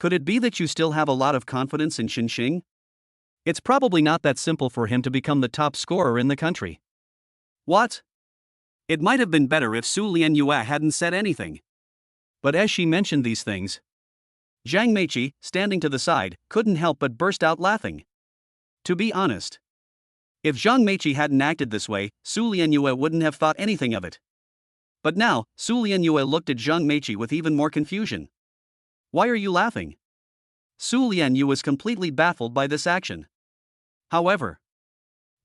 Could it be that you still have a lot of confidence in Xing? It's probably not that simple for him to become the top scorer in the country. What? It might have been better if Su Lianyue hadn't said anything. But as she mentioned these things, Zhang Meiqi, standing to the side, couldn't help but burst out laughing. To be honest, if Zhang Meiqi hadn't acted this way, Su Lianyue wouldn't have thought anything of it. But now, Su Lianyue looked at Zhang Meiqi with even more confusion. Why are you laughing? Su Lianyue was completely baffled by this action. However,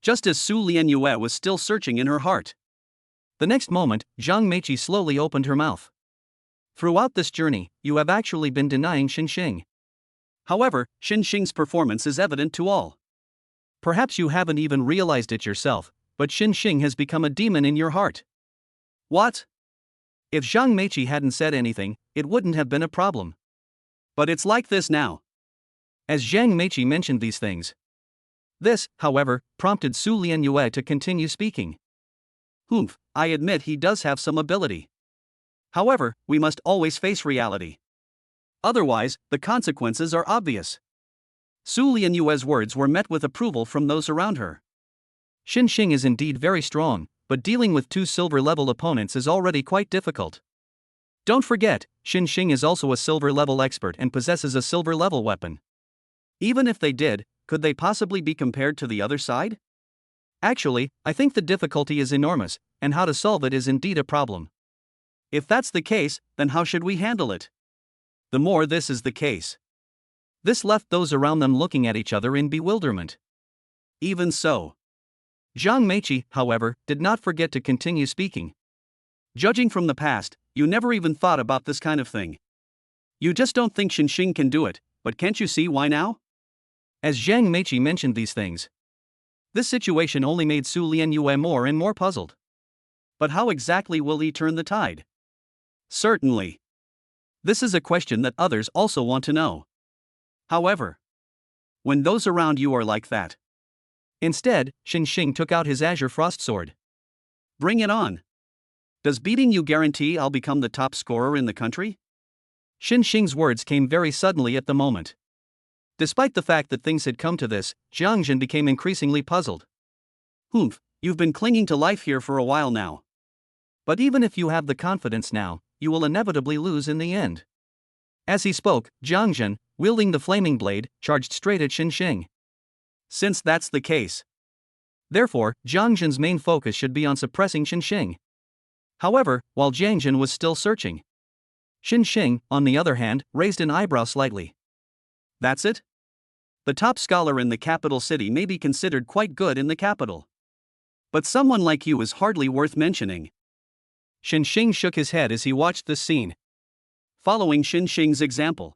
just as Su Lianyue was still searching in her heart, the next moment, Zhang Meiqi slowly opened her mouth. Throughout this journey, you have actually been denying Xinxing. However, Xinxing's performance is evident to all. Perhaps you haven't even realized it yourself, but Xinxing has become a demon in your heart. What? If Zhang Meiqi hadn't said anything, it wouldn't have been a problem. But it's like this now. As Zhang Meiqi mentioned these things. This, however, prompted Su Lianyue to continue speaking. I admit he does have some ability. However, we must always face reality. Otherwise, the consequences are obvious. Su Lianyue's words were met with approval from those around her. Xinxing is indeed very strong, but dealing with 2 silver-level opponents is already quite difficult. Don't forget, Xinxing is also a silver-level expert and possesses a silver-level weapon. Even if they did, could they possibly be compared to the other side? Actually, I think the difficulty is enormous, and how to solve it is indeed a problem. If that's the case, then how should we handle it? The more this is the case. This left those around them looking at each other in bewilderment. Even so, Zhang Meiqi, however, did not forget to continue speaking. Judging from the past, you never even thought about this kind of thing. You just don't think Xinxing can do it, but can't you see why now? As Zhang Meiqi mentioned these things, this situation only made Su Lianyue more and more puzzled. But how exactly will he turn the tide? Certainly. This is a question that others also want to know. However, when those around you are like that. Instead, Xinxing took out his Azure Frost Sword. Bring it on. Does beating you guarantee I'll become the top scorer in the country? Xinxing's words came very suddenly at the moment. Despite the fact that things had come to this, Jiang Jin became increasingly puzzled. You've been clinging to life here for a while now. But even if you have the confidence now, you will inevitably lose in the end. As he spoke, Jiang Jin, wielding the flaming blade, charged straight at Xinxing. Since that's the case, therefore, Jiang Jin's main focus should be on suppressing Xinxing. However, while Jiang Jin was still searching, Xinxing, on the other hand, raised an eyebrow slightly. That's it? The top scholar in the capital city may be considered quite good in the capital. But someone like you is hardly worth mentioning. Xinxing shook his head as he watched this scene. Following Xinxing's example,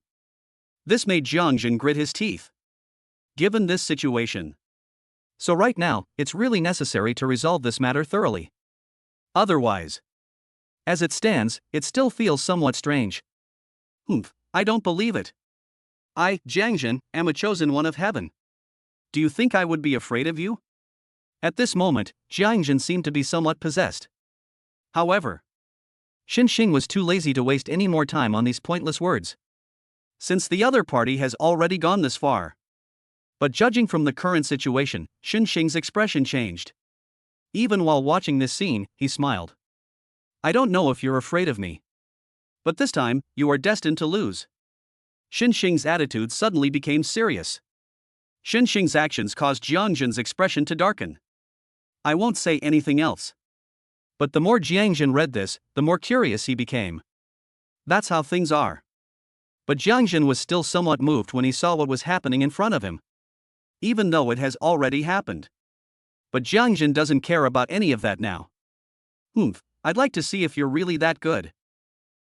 this made Jiang Jin grit his teeth. Given this situation. So right now, it's really necessary to resolve this matter thoroughly. Otherwise, as it stands, it still feels somewhat strange. I don't believe it. I, Jiang Jin, am a chosen one of heaven. Do you think I would be afraid of you? At this moment, Jiang Jin seemed to be somewhat possessed. However, Xinxing was too lazy to waste any more time on these pointless words. Since the other party has already gone this far. But judging from the current situation, Xinxing's expression changed. Even while watching this scene, he smiled. I don't know if you're afraid of me. But this time, you are destined to lose. Xinxing's attitude suddenly became serious. Xinxing's actions caused Jiang Jin's expression to darken. I won't say anything else. But the more Jiang Jin read this, the more curious he became. That's how things are. But Jiang Jin was still somewhat moved when he saw what was happening in front of him. Even though it has already happened. But Jiang Jin doesn't care about any of that now. I'd like to see if you're really that good.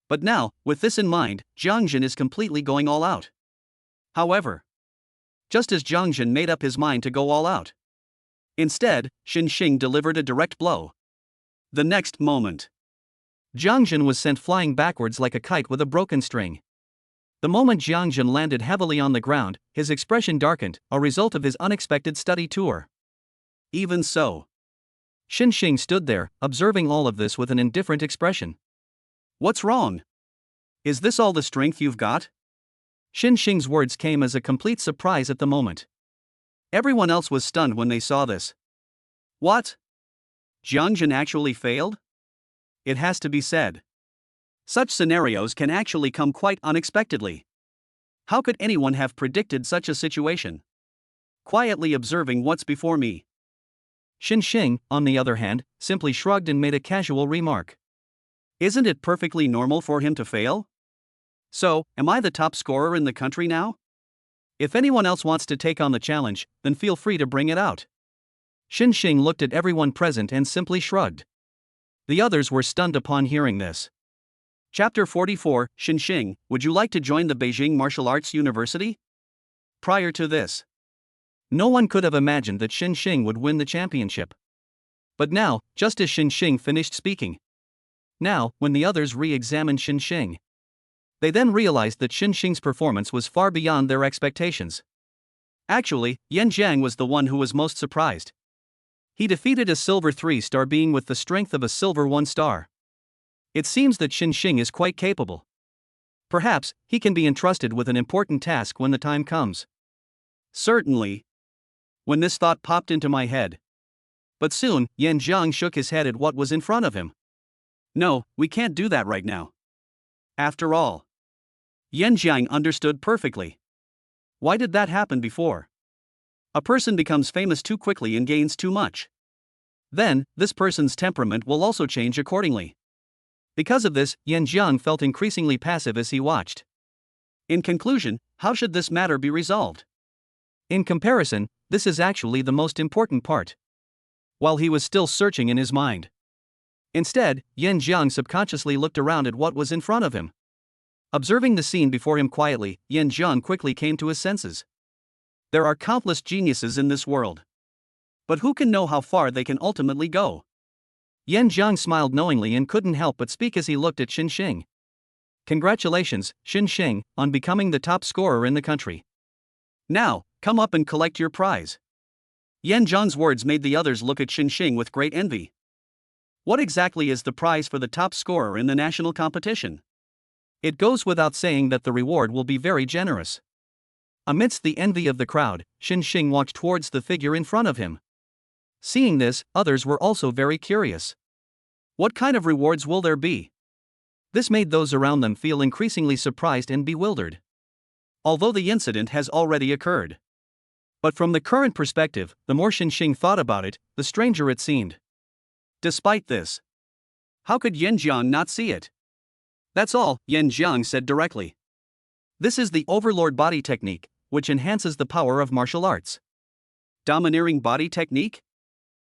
But now, with this in mind, Jiang Jin is completely going all out. However, just as Jiang Jin made up his mind to go all out, instead, Xinxing delivered a direct blow. The next moment, Jiang Jin was sent flying backwards like a kite with a broken string. The moment Jiang Jin landed heavily on the ground, his expression darkened, a result of his unexpected study tour. Even so, Xinxing stood there, observing all of this with an indifferent expression. What's wrong? Is this all the strength you've got? Xinxing's words came as a complete surprise at the moment. Everyone else was stunned when they saw this. What? Jiang Jin actually failed? It has to be said. Such scenarios can actually come quite unexpectedly. How could anyone have predicted such a situation? Quietly observing what's before me. Xinxing, on the other hand, simply shrugged and made a casual remark. Isn't it perfectly normal for him to fail? So, am I the top scorer in the country now? If anyone else wants to take on the challenge, then feel free to bring it out. Xinxing looked at everyone present and simply shrugged. The others were stunned upon hearing this. Chapter 44, Xinxing, would you like to join the Beijing Martial Arts University? Prior to this, no one could have imagined that Xinxing would win the championship. But now, just as Xinxing finished speaking, now, when the others re-examined Xinxing, they then realized that Xinxing's performance was far beyond their expectations. Actually, Yan Jiang was the one who was most surprised. He defeated a silver 3-star being with the strength of a silver 1-star. It seems that Xinxing is quite capable. Perhaps, he can be entrusted with an important task when the time comes. Certainly. When this thought popped into my head. But soon, Yan Jiang shook his head at what was in front of him. No, we can't do that right now. After all, Yan Jiang understood perfectly. Why did that happen before? A person becomes famous too quickly and gains too much. Then, this person's temperament will also change accordingly. Because of this, Yan Jiang felt increasingly passive as he watched. In conclusion, how should this matter be resolved? In comparison, this is actually the most important part. While he was still searching in his mind. Instead, Yan Jiang subconsciously looked around at what was in front of him. Observing the scene before him quietly, Yan Jiang quickly came to his senses. There are countless geniuses in this world. But who can know how far they can ultimately go? Yan Jiang smiled knowingly and couldn't help but speak as he looked at Xinxing. Congratulations, Xinxing, on becoming the top scorer in the country. Now, come up and collect your prize. Yan Jiang's words made the others look at Xinxing with great envy. What exactly is the prize for the top scorer in the national competition? It goes without saying that the reward will be very generous. Amidst the envy of the crowd, Xinxing walked towards the figure in front of him. Seeing this, others were also very curious. What kind of rewards will there be? This made those around them feel increasingly surprised and bewildered. Although the incident has already occurred. But from the current perspective, the more Xinxing thought about it, the stranger it seemed. Despite this, how could Yan Jiang not see it? That's all, Yan Jiang said directly. This is the Overlord Body Technique, which enhances the power of martial arts. Domineering Body Technique?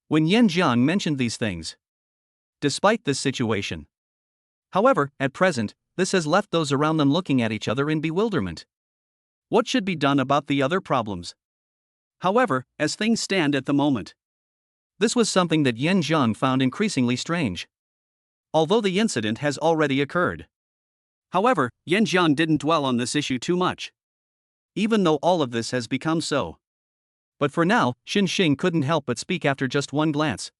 When Yan Jiang mentioned these things. Despite this situation. However, at present, this has left those around them looking at each other in bewilderment. What should be done about the other problems? However, as things stand at the moment, this was something that Yan Jiang found increasingly strange. Although the incident has already occurred. However, Yan Jiang didn't dwell on this issue too much. Even though all of this has become so. But for now, Xinxing couldn't help but speak after just one glance.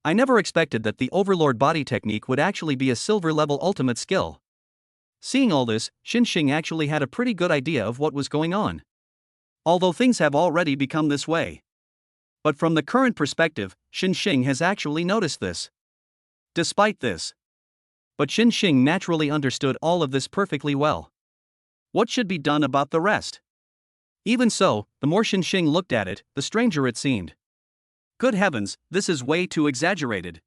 I never expected that the Overlord Body Technique would actually be a silver-level ultimate skill. Seeing all this, Xinxing actually had a pretty good idea of what was going on. Although things have already become this way. But from the current perspective, Xinxing has actually noticed this. Despite this. But Xinxing naturally understood all of this perfectly well. What should be done about the rest? Even so, the more Xinxing looked at it, the stranger it seemed. Good heavens, this is way too exaggerated.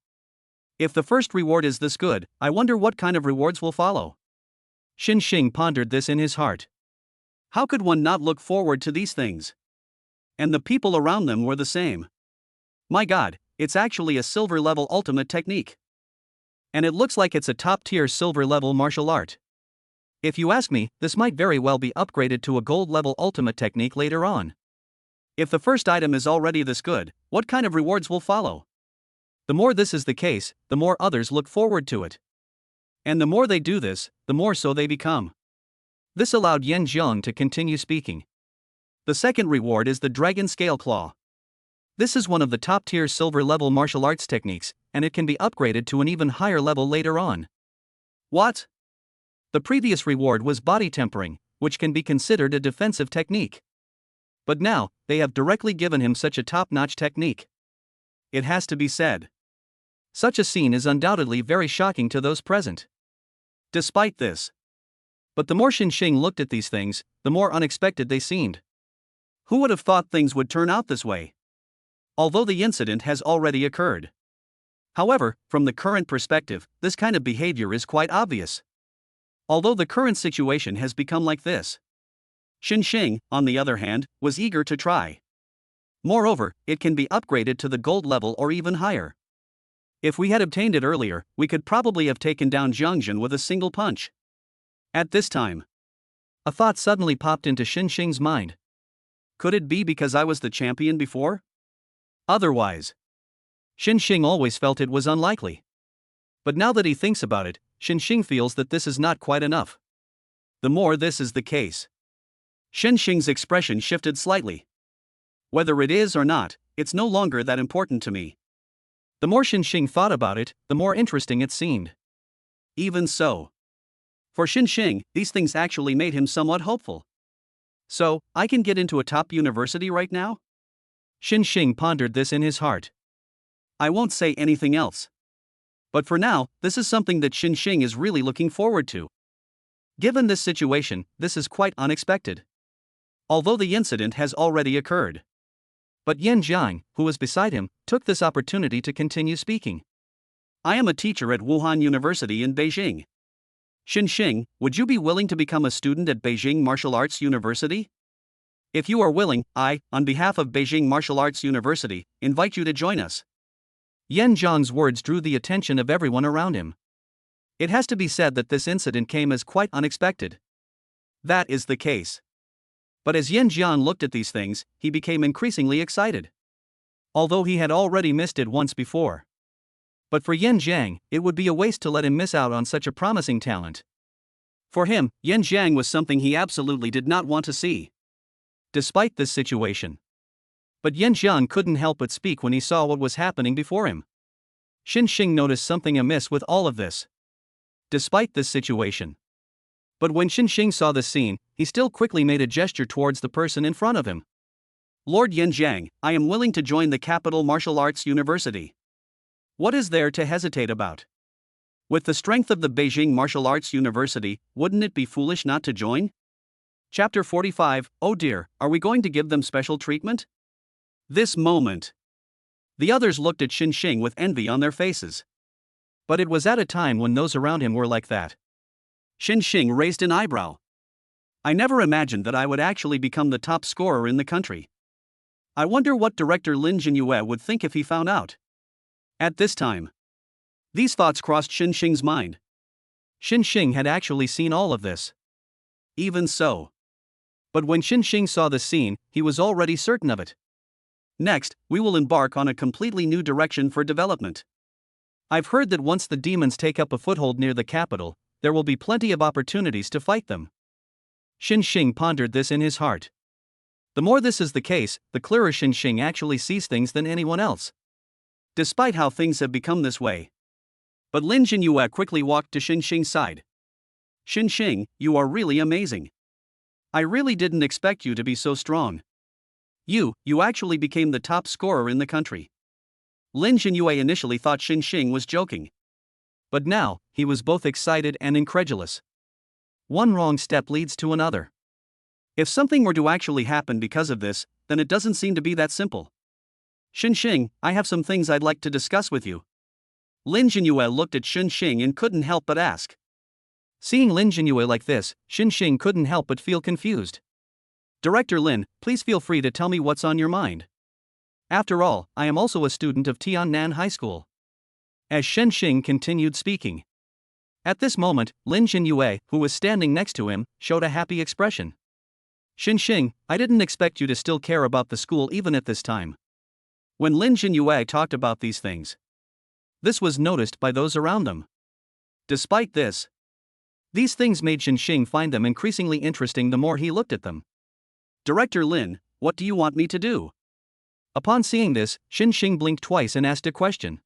If the first reward is this good, I wonder what kind of rewards will follow. Xinxing pondered this in his heart. How could one not look forward to these things? And the people around them were the same. My God, it's actually a silver-level ultimate technique. And it looks like it's a top-tier silver-level martial art. If you ask me, this might very well be upgraded to a gold-level ultimate technique later on. If the first item is already this good, what kind of rewards will follow? The more this is the case, the more others look forward to it. And the more they do this, the more so they become. This allowed Yan Jiang to continue speaking. The second reward is the Dragon Scale Claw. This is one of the top-tier silver-level martial arts techniques, and it can be upgraded to an even higher level later on. What? The previous reward was Body Tempering, which can be considered a defensive technique. But now, they have directly given him such a top-notch technique. It has to be said. Such a scene is undoubtedly very shocking to those present. Despite this. But the more Xinxing looked at these things, the more unexpected they seemed. Who would have thought things would turn out this way? Although the incident has already occurred. However, from the current perspective, this kind of behavior is quite obvious. Although the current situation has become like this. Xinxing, on the other hand, was eager to try. Moreover, it can be upgraded to the gold level or even higher. If we had obtained it earlier, we could probably have taken down Jiangjun with a single punch. At this time, a thought suddenly popped into Xinxing's mind. Could it be because I was the champion before? Otherwise, Xinxing always felt it was unlikely. But now that he thinks about it, Xinxing feels that this is not quite enough. The more this is the case, Xinxing's expression shifted slightly. Whether it is or not, it's no longer that important to me. The more Xinxing thought about it, the more interesting it seemed. Even so, for Xinxing, these things actually made him somewhat hopeful. So, I can get into a top university right now? Xinxing pondered this in his heart. I won't say anything else. But for now, this is something that Xinxing is really looking forward to. Given this situation, this is quite unexpected. Although the incident has already occurred. But Yan Jiang, who was beside him, took this opportunity to continue speaking. I am a teacher at Wuhan University in Beijing. Xinxing, would you be willing to become a student at Beijing Martial Arts University? If you are willing, I, on behalf of Beijing Martial Arts University, invite you to join us. Yan Jiang's words drew the attention of everyone around him. It has to be said that this incident came as quite unexpected. That is the case. But as Yan Jiang looked at these things, he became increasingly excited. Although he had already missed it once before. But for Yan Jiang, it would be a waste to let him miss out on such a promising talent. For him, Yan Jiang was something he absolutely did not want to see. Despite this situation. But Yan Jiang couldn't help but speak when he saw what was happening before him. Xinxing noticed something amiss with all of this. Despite this situation. But when Xinxing saw the scene, he still quickly made a gesture towards the person in front of him. Lord Yan Jiang, I am willing to join the Capital Martial Arts University. What is there to hesitate about? With the strength of the Beijing Martial Arts University, wouldn't it be foolish not to join? Chapter 45, Oh dear, are we going to give them special treatment? This moment. The others looked at Xinxing with envy on their faces. But it was at a time when those around him were like that. Xinxing raised an eyebrow. I never imagined that I would actually become the top scorer in the country. I wonder what director Lin Jinyue would think if he found out. At this time, these thoughts crossed Xinxing's mind. Xinxing had actually seen all of this. Even so. But when Xinxing saw the scene, he was already certain of it. Next, we will embark on a completely new direction for development. I've heard that once the demons take up a foothold near the capital, there will be plenty of opportunities to fight them. Xinxing pondered this in his heart. The more this is the case, the clearer Xinxing actually sees things than anyone else. Despite how things have become this way. But Lin Jinyue quickly walked to Xinxing's side. Xinxing, you are really amazing. I really didn't expect you to be so strong. You actually became the top scorer in the country. Lin Jinyue initially thought Xinxing was joking. But now, he was both excited and incredulous. One wrong step leads to another. If something were to actually happen because of this, then it doesn't seem to be that simple. Xinxing, I have some things I'd like to discuss with you. Lin Jinyue looked at Xinxing and couldn't help but ask. Seeing Lin Jinyue like this, Xinxing couldn't help but feel confused. Director Lin, please feel free to tell me what's on your mind. After all, I am also a student of Tiannan High School. As Xinxing continued speaking. At this moment, Lin Jinyue, who was standing next to him, showed a happy expression. Xinxing, I didn't expect you to still care about the school even at this time. When Lin Jinyue talked about these things, this was noticed by those around them. Despite this, these things made Xinxing find them increasingly interesting the more he looked at them. Director Lin, what do you want me to do? Upon seeing this, Xinxing blinked twice and asked a question.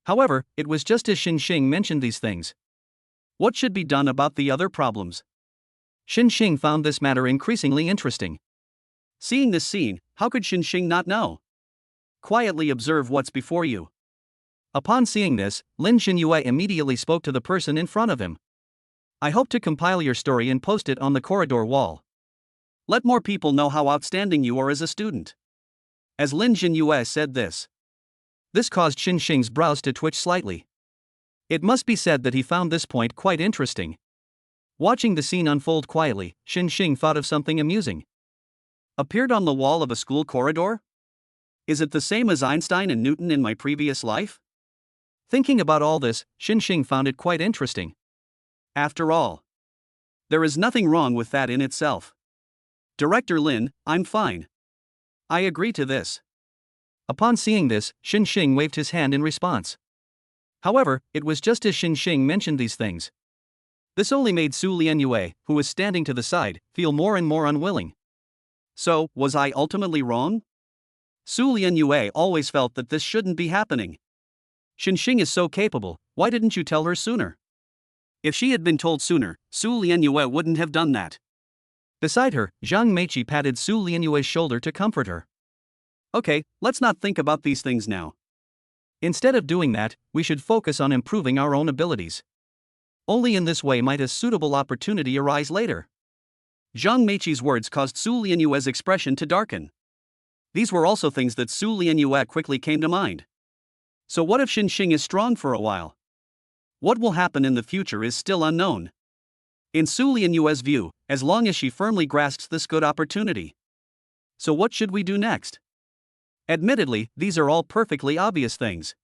However, it was just as Xinxing mentioned these things. What should be done about the other problems? Xinxing found this matter increasingly interesting. Seeing this scene, how could Xinxing not know? Quietly observe what's before you. Upon seeing this, Lin Jinyue immediately spoke to the person in front of him. I hope to compile your story and post it on the corridor wall. Let more people know how outstanding you are as a student. As Lin Jinyue said this caused Xinxing's brows to twitch slightly. It must be said that he found this point quite interesting. Watching the scene unfold quietly, Xinxing thought of something amusing. Appeared on the wall of a school corridor? Is it the same as Einstein and Newton in my previous life? Thinking about all this, Xinxing found it quite interesting. After all, there is nothing wrong with that in itself. Director Lin, I'm fine. I agree to this. Upon seeing this, Xinxing waved his hand in response. However, it was just as Xinxing mentioned these things. This only made Su Lianyue, who was standing to the side, feel more and more unwilling. So, was I ultimately wrong? Su Lianyue always felt that this shouldn't be happening. Xinxing is so capable, why didn't you tell her sooner? If she had been told sooner, Su Lianyue wouldn't have done that. Beside her, Zhang Meiqi patted Su Lianyue's shoulder to comfort her. Okay, let's not think about these things now. Instead of doing that, we should focus on improving our own abilities. Only in this way might a suitable opportunity arise later. Zhang Meiqi's words caused Su Lianyue's expression to darken. These were also things that Su Lianyue quickly came to mind. So what if Xinxing is strong for a while? What will happen in the future is still unknown. In Su Lianyue's view, as long as she firmly grasps this good opportunity. So what should we do next? Admittedly, these are all perfectly obvious things.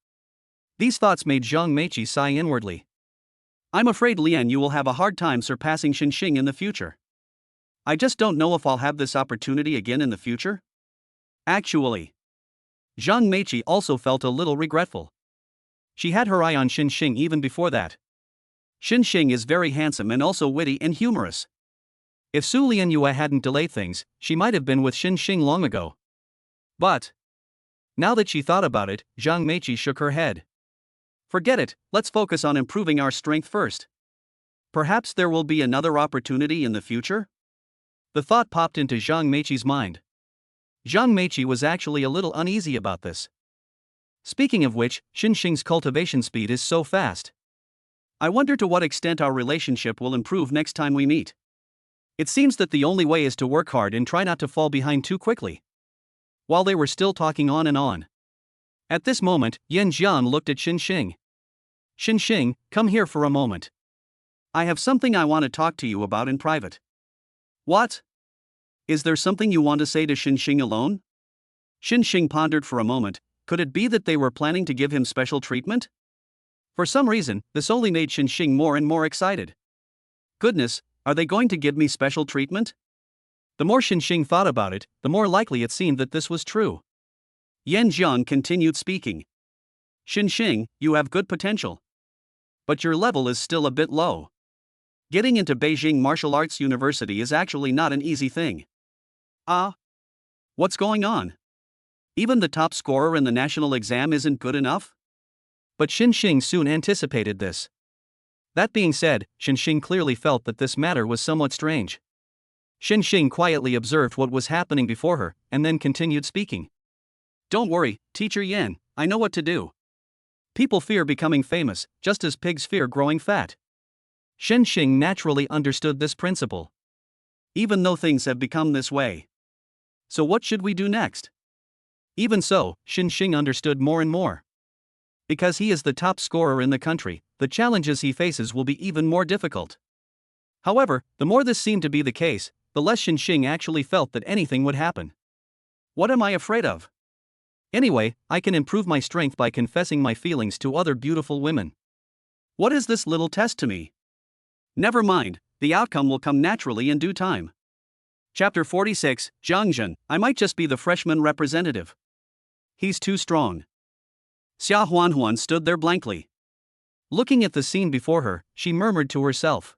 These thoughts made Zhang Meiqi sigh inwardly. I'm afraid Lian Yu will have a hard time surpassing Xinxing in the future. I just don't know if I'll have this opportunity again in the future. Actually, Zhang Meiqi also felt a little regretful. She had her eye on Xinxing even before that. Xinxing is very handsome and also witty and humorous. If Su Lianyue hadn't delayed things, she might have been with Xinxing long ago. But now that she thought about it, Zhang Meiqi shook her head. Forget it, let's focus on improving our strength first. Perhaps there will be another opportunity in the future? The thought popped into Zhang Meiqi's mind. Zhang Meiqi was actually a little uneasy about this. Speaking of which, Xinxing's cultivation speed is so fast. I wonder to what extent our relationship will improve next time we meet. It seems that the only way is to work hard and try not to fall behind too quickly. While they were still talking on and on. At this moment, Yan Jian looked at Xinxing. Xinxing, come here for a moment. I have something I want to talk to you about in private. What? Is there something you want to say to Xinxing alone? Xinxing pondered for a moment. Could it be that they were planning to give him special treatment? For some reason, this only made Xinxing more and more excited. Goodness, are they going to give me special treatment? The more Xinxing thought about it, the more likely it seemed that this was true. Yan Jiang continued speaking. Xinxing, you have good potential. But your level is still a bit low. Getting into Beijing Martial Arts University is actually not an easy thing. What's going on? Even the top scorer in the national exam isn't good enough? But Xinxing soon anticipated this. That being said, Xinxing clearly felt that this matter was somewhat strange. Xinxing quietly observed what was happening before her, and then continued speaking. Don't worry, Teacher Yan, I know what to do. People fear becoming famous, just as pigs fear growing fat. Xinxing naturally understood this principle. Even though things have become this way. So what should we do next? Even so, Xinxing understood more and more. Because he is the top scorer in the country, the challenges he faces will be even more difficult. However, the more this seemed to be the case, the less Xinxing actually felt that anything would happen. What am I afraid of? Anyway, I can improve my strength by confessing my feelings to other beautiful women. What is this little test to me? Never mind, the outcome will come naturally in due time. Chapter 46, Zhangzhen, I might just be the freshman representative. He's too strong. Xia Huanhuan stood there blankly. Looking at the scene before her, she murmured to herself.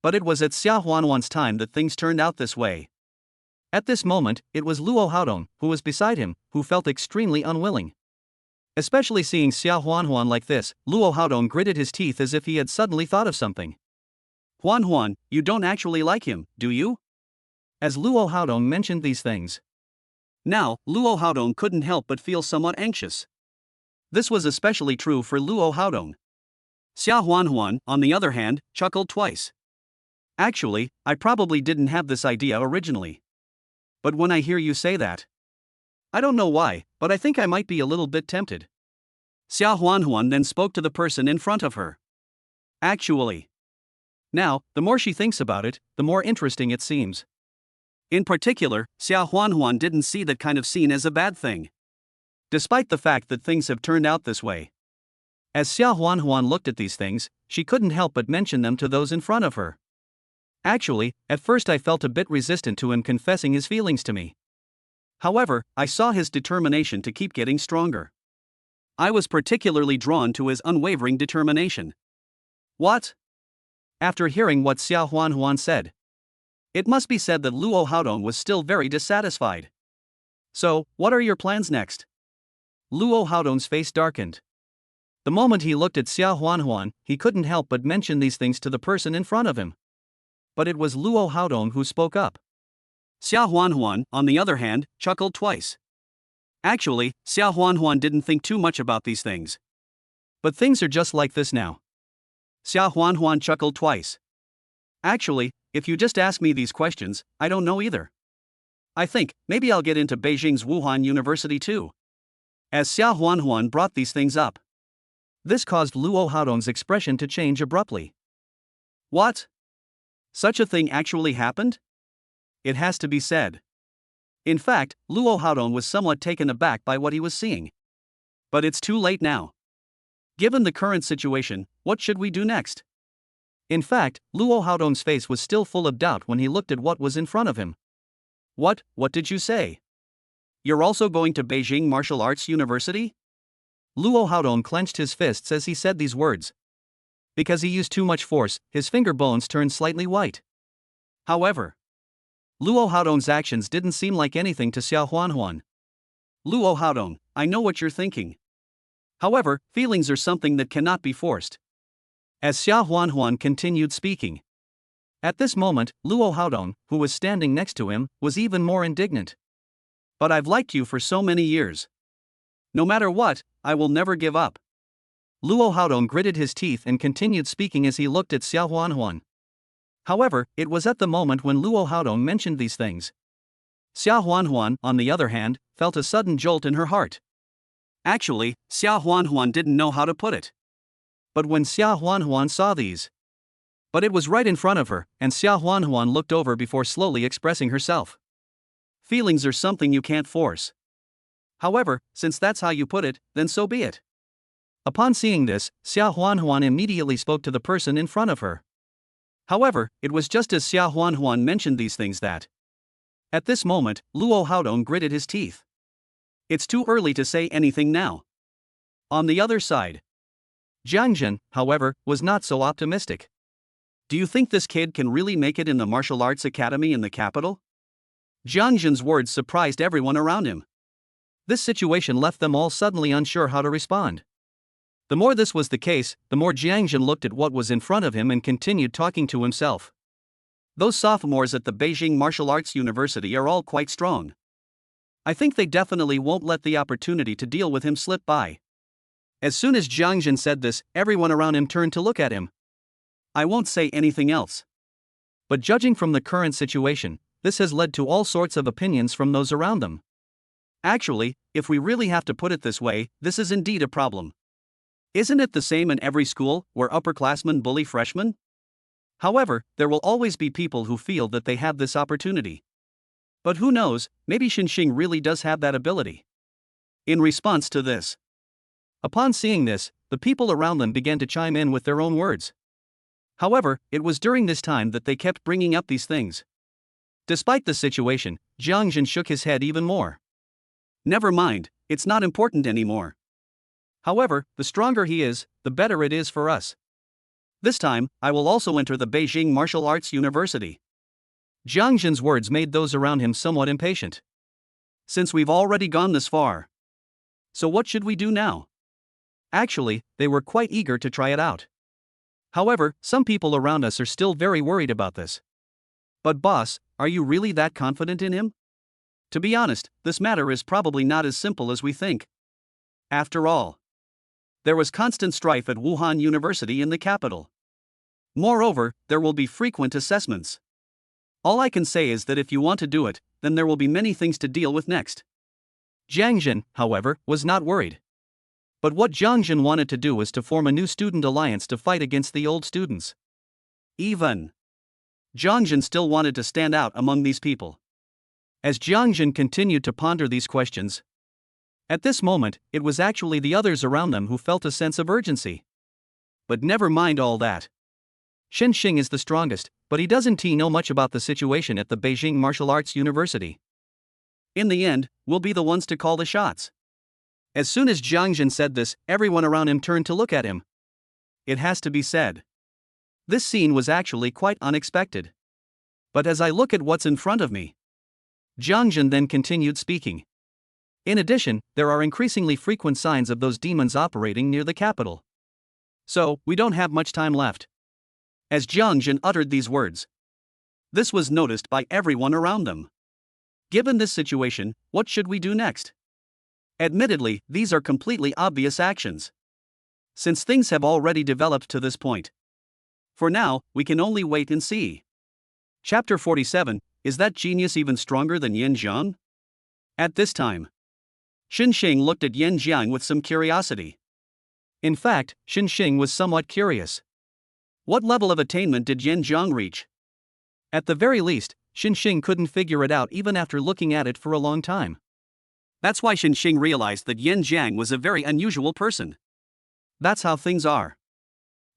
But it was at Xia Huanhuan's time that things turned out this way. At this moment, it was Luo Haodong, who was beside him, who felt extremely unwilling. Especially seeing Xia Huanhuan like this, Luo Haodong gritted his teeth as if he had suddenly thought of something. Huanhuan, you don't actually like him, do you? As Luo Haodong mentioned these things. Now, Luo Haodong couldn't help but feel somewhat anxious. This was especially true for Luo Haodong. Xia Huanhuan, on the other hand, chuckled twice. Actually, I probably didn't have this idea originally. But when I hear you say that, I don't know why, but I think I might be a little bit tempted. Xia Huanhuan then spoke to the person in front of her. Actually. Now, the more she thinks about it, the more interesting it seems. In particular, Xia Huanhuan didn't see that kind of scene as a bad thing. Despite the fact that things have turned out this way. As Xia Huan looked at these things, she couldn't help but mention them to those in front of her. Actually, at first I felt a bit resistant to him confessing his feelings to me. However, I saw his determination to keep getting stronger. I was particularly drawn to his unwavering determination. What? After hearing what Xia Huan said, it must be said that Luo Haodong was still very dissatisfied. So, what are your plans next? Luo Haodong's face darkened. The moment he looked at Xia Huan, he couldn't help but mention these things to the person in front of him. But it was Luo Haodong who spoke up. Xia Huan, on the other hand, chuckled twice. Actually, Xia Huan didn't think too much about these things. But things are just like this now. Xia Huan chuckled twice. Actually, if you just ask me these questions, I don't know either. I think, maybe I'll get into Beijing's Wuhan University too. As Xia Huan brought these things up. This caused Luo Haodong's expression to change abruptly. What? Such a thing actually happened? It has to be said. In fact, Luo Haodong was somewhat taken aback by what he was seeing. But it's too late now. Given the current situation, what should we do next? In fact, Luo Haodong's face was still full of doubt when he looked at what was in front of him. What did you say? You're also going to Beijing Martial Arts University? Luo Haodong clenched his fists as he said these words. Because he used too much force, his finger bones turned slightly white. However, Luo Haodong's actions didn't seem like anything to Xia Huan. Luo Haodong, I know what you're thinking. However, feelings are something that cannot be forced. As Xia Huan continued speaking. At this moment, Luo Haodong, who was standing next to him, was even more indignant. But I've liked you for so many years. No matter what, I will never give up. Luo Haodong gritted his teeth and continued speaking as he looked at Xia Huan. However, it was at the moment when Luo Haodong mentioned these things. Xia Huan, on the other hand, felt a sudden jolt in her heart. Actually, Xia Huan didn't know how to put it. But when Xia Huan saw these. But it was right in front of her, and Xia Huan looked over before slowly expressing herself. Feelings are something you can't force. However, since that's how you put it, then so be it. Upon seeing this, Xia Huan immediately spoke to the person in front of her. However, it was just as Xia Huan mentioned these things that. At this moment, Luo Haodong gritted his teeth. It's too early to say anything now. On the other side, Jiang Jin, however, was not so optimistic. Do you think this kid can really make it in the martial arts academy in the capital? Jiang Jin's words surprised everyone around him. This situation left them all suddenly unsure how to respond. The more this was the case, the more Jiang Jin looked at what was in front of him and continued talking to himself. Those sophomores at the Beijing Martial Arts University are all quite strong. I think they definitely won't let the opportunity to deal with him slip by. As soon as Jiang Jin said this, everyone around him turned to look at him. I won't say anything else. But judging from the current situation, this has led to all sorts of opinions from those around them. Actually, if we really have to put it this way, this is indeed a problem. Isn't it the same in every school, where upperclassmen bully freshmen? However, there will always be people who feel that they have this opportunity. But who knows, maybe Xinxing really does have that ability. In response to this, upon seeing this, the people around them began to chime in with their own words. However, it was during this time that they kept bringing up these things. Despite the situation, Jiang Jin shook his head even more. Never mind, it's not important anymore. However, the stronger he is, the better it is for us. This time, I will also enter the Beijing Martial Arts University. Jiang Jin's words made those around him somewhat impatient. Since we've already gone this far. So what should we do now? Actually, they were quite eager to try it out. However, some people around us are still very worried about this. But boss, are you really that confident in him? To be honest, this matter is probably not as simple as we think. After all, there was constant strife at Wuhan University in the capital. Moreover, there will be frequent assessments. All I can say is that if you want to do it, then there will be many things to deal with next. Jiang Jin, however, was not worried. But what Jiang Jin wanted to do was to form a new student alliance to fight against the old students. Even Jiang Jin still wanted to stand out among these people. As Jiang Jin continued to ponder these questions, At this moment, it was actually the others around them who felt a sense of urgency. But never mind all that. Xing is the strongest, but he doesn't know much about the situation at the Beijing Martial Arts University. In the end, we'll be the ones to call the shots. As soon as Jiang Jin said this, everyone around him turned to look at him. It has to be said, this scene was actually quite unexpected. But as I look at what's in front of me, Jiang Jin then continued speaking. In addition, there are increasingly frequent signs of those demons operating near the capital. So, we don't have much time left. As Jiang Jin uttered these words, this was noticed by everyone around them. Given this situation, what should we do next? Admittedly, these are completely obvious actions, since things have already developed to this point. For now, we can only wait and see. Chapter 47, is that genius even stronger than Yin Jiang? At this time, Xing looked at Yin Jiang with some curiosity. In fact, Xing was somewhat curious. What level of attainment did Yin Jiang reach? At the very least, Xing couldn't figure it out even after looking at it for a long time. That's why Xing realized that Yin Jiang was a very unusual person. That's how things are.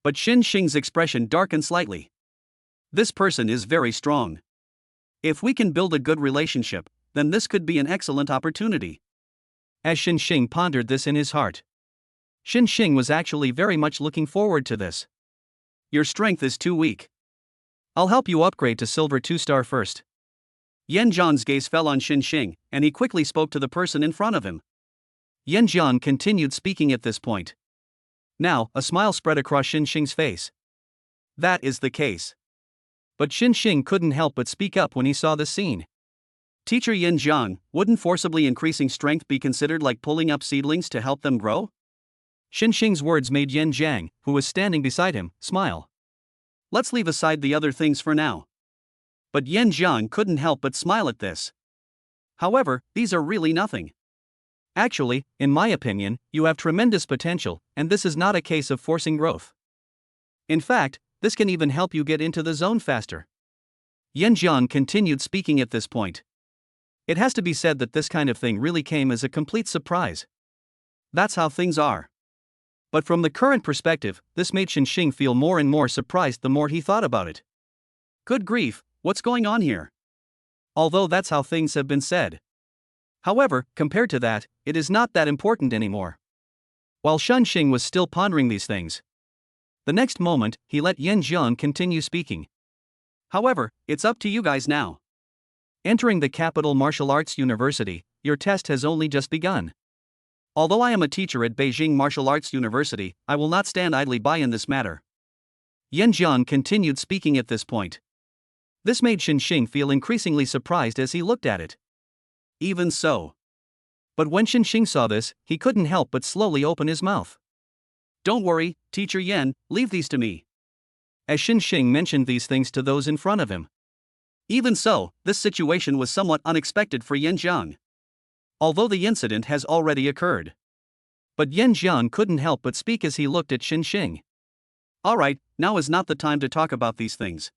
But Xing's expression darkened slightly. This person is very strong. If we can build a good relationship, then this could be an excellent opportunity. As Xing pondered this in his heart, Xing was actually very much looking forward to this. Your strength is too weak. I'll help you upgrade to Silver 2-star first. Yin Jiang's gaze fell on Xing, and he quickly spoke to the person in front of him. Yin Jiang continued speaking at this point. Now, a smile spread across Xing's face. That is the case. But Xing couldn't help but speak up when he saw the scene. Teacher Yin Jiang, wouldn't forcibly increasing strength be considered like pulling up seedlings to help them grow? Xing's words made Yin Jiang, who was standing beside him, smile. Let's leave aside the other things for now. But Yin Jiang couldn't help but smile at this. However, these are really nothing. Actually, in my opinion, you have tremendous potential, and this is not a case of forcing growth. In fact, this can even help you get into the zone faster. Yin Jiang continued speaking at this point. It has to be said that this kind of thing really came as a complete surprise. That's how things are. But from the current perspective, this made Xing feel more and more surprised the more he thought about it. Good grief, what's going on here? Although that's how things have been said. However, compared to that, it is not that important anymore. While Xing was still pondering these things, the next moment, he let Yin Jiang continue speaking. However, it's up to you guys now. Entering the Capital Martial Arts University, your test has only just begun. Although I am a teacher at Beijing Martial Arts University, I will not stand idly by in this matter. Yin Jiang continued speaking at this point. This made Xing feel increasingly surprised as he looked at it. Even so. But when Xing saw this, he couldn't help but slowly open his mouth. Don't worry, Teacher Yin, leave these to me. As Xing mentioned these things to those in front of him. Even so, this situation was somewhat unexpected for Yin Jiang. Although the incident has already occurred. But Yin Jiang couldn't help but speak as he looked at Xing. Alright, now is not the time to talk about these things.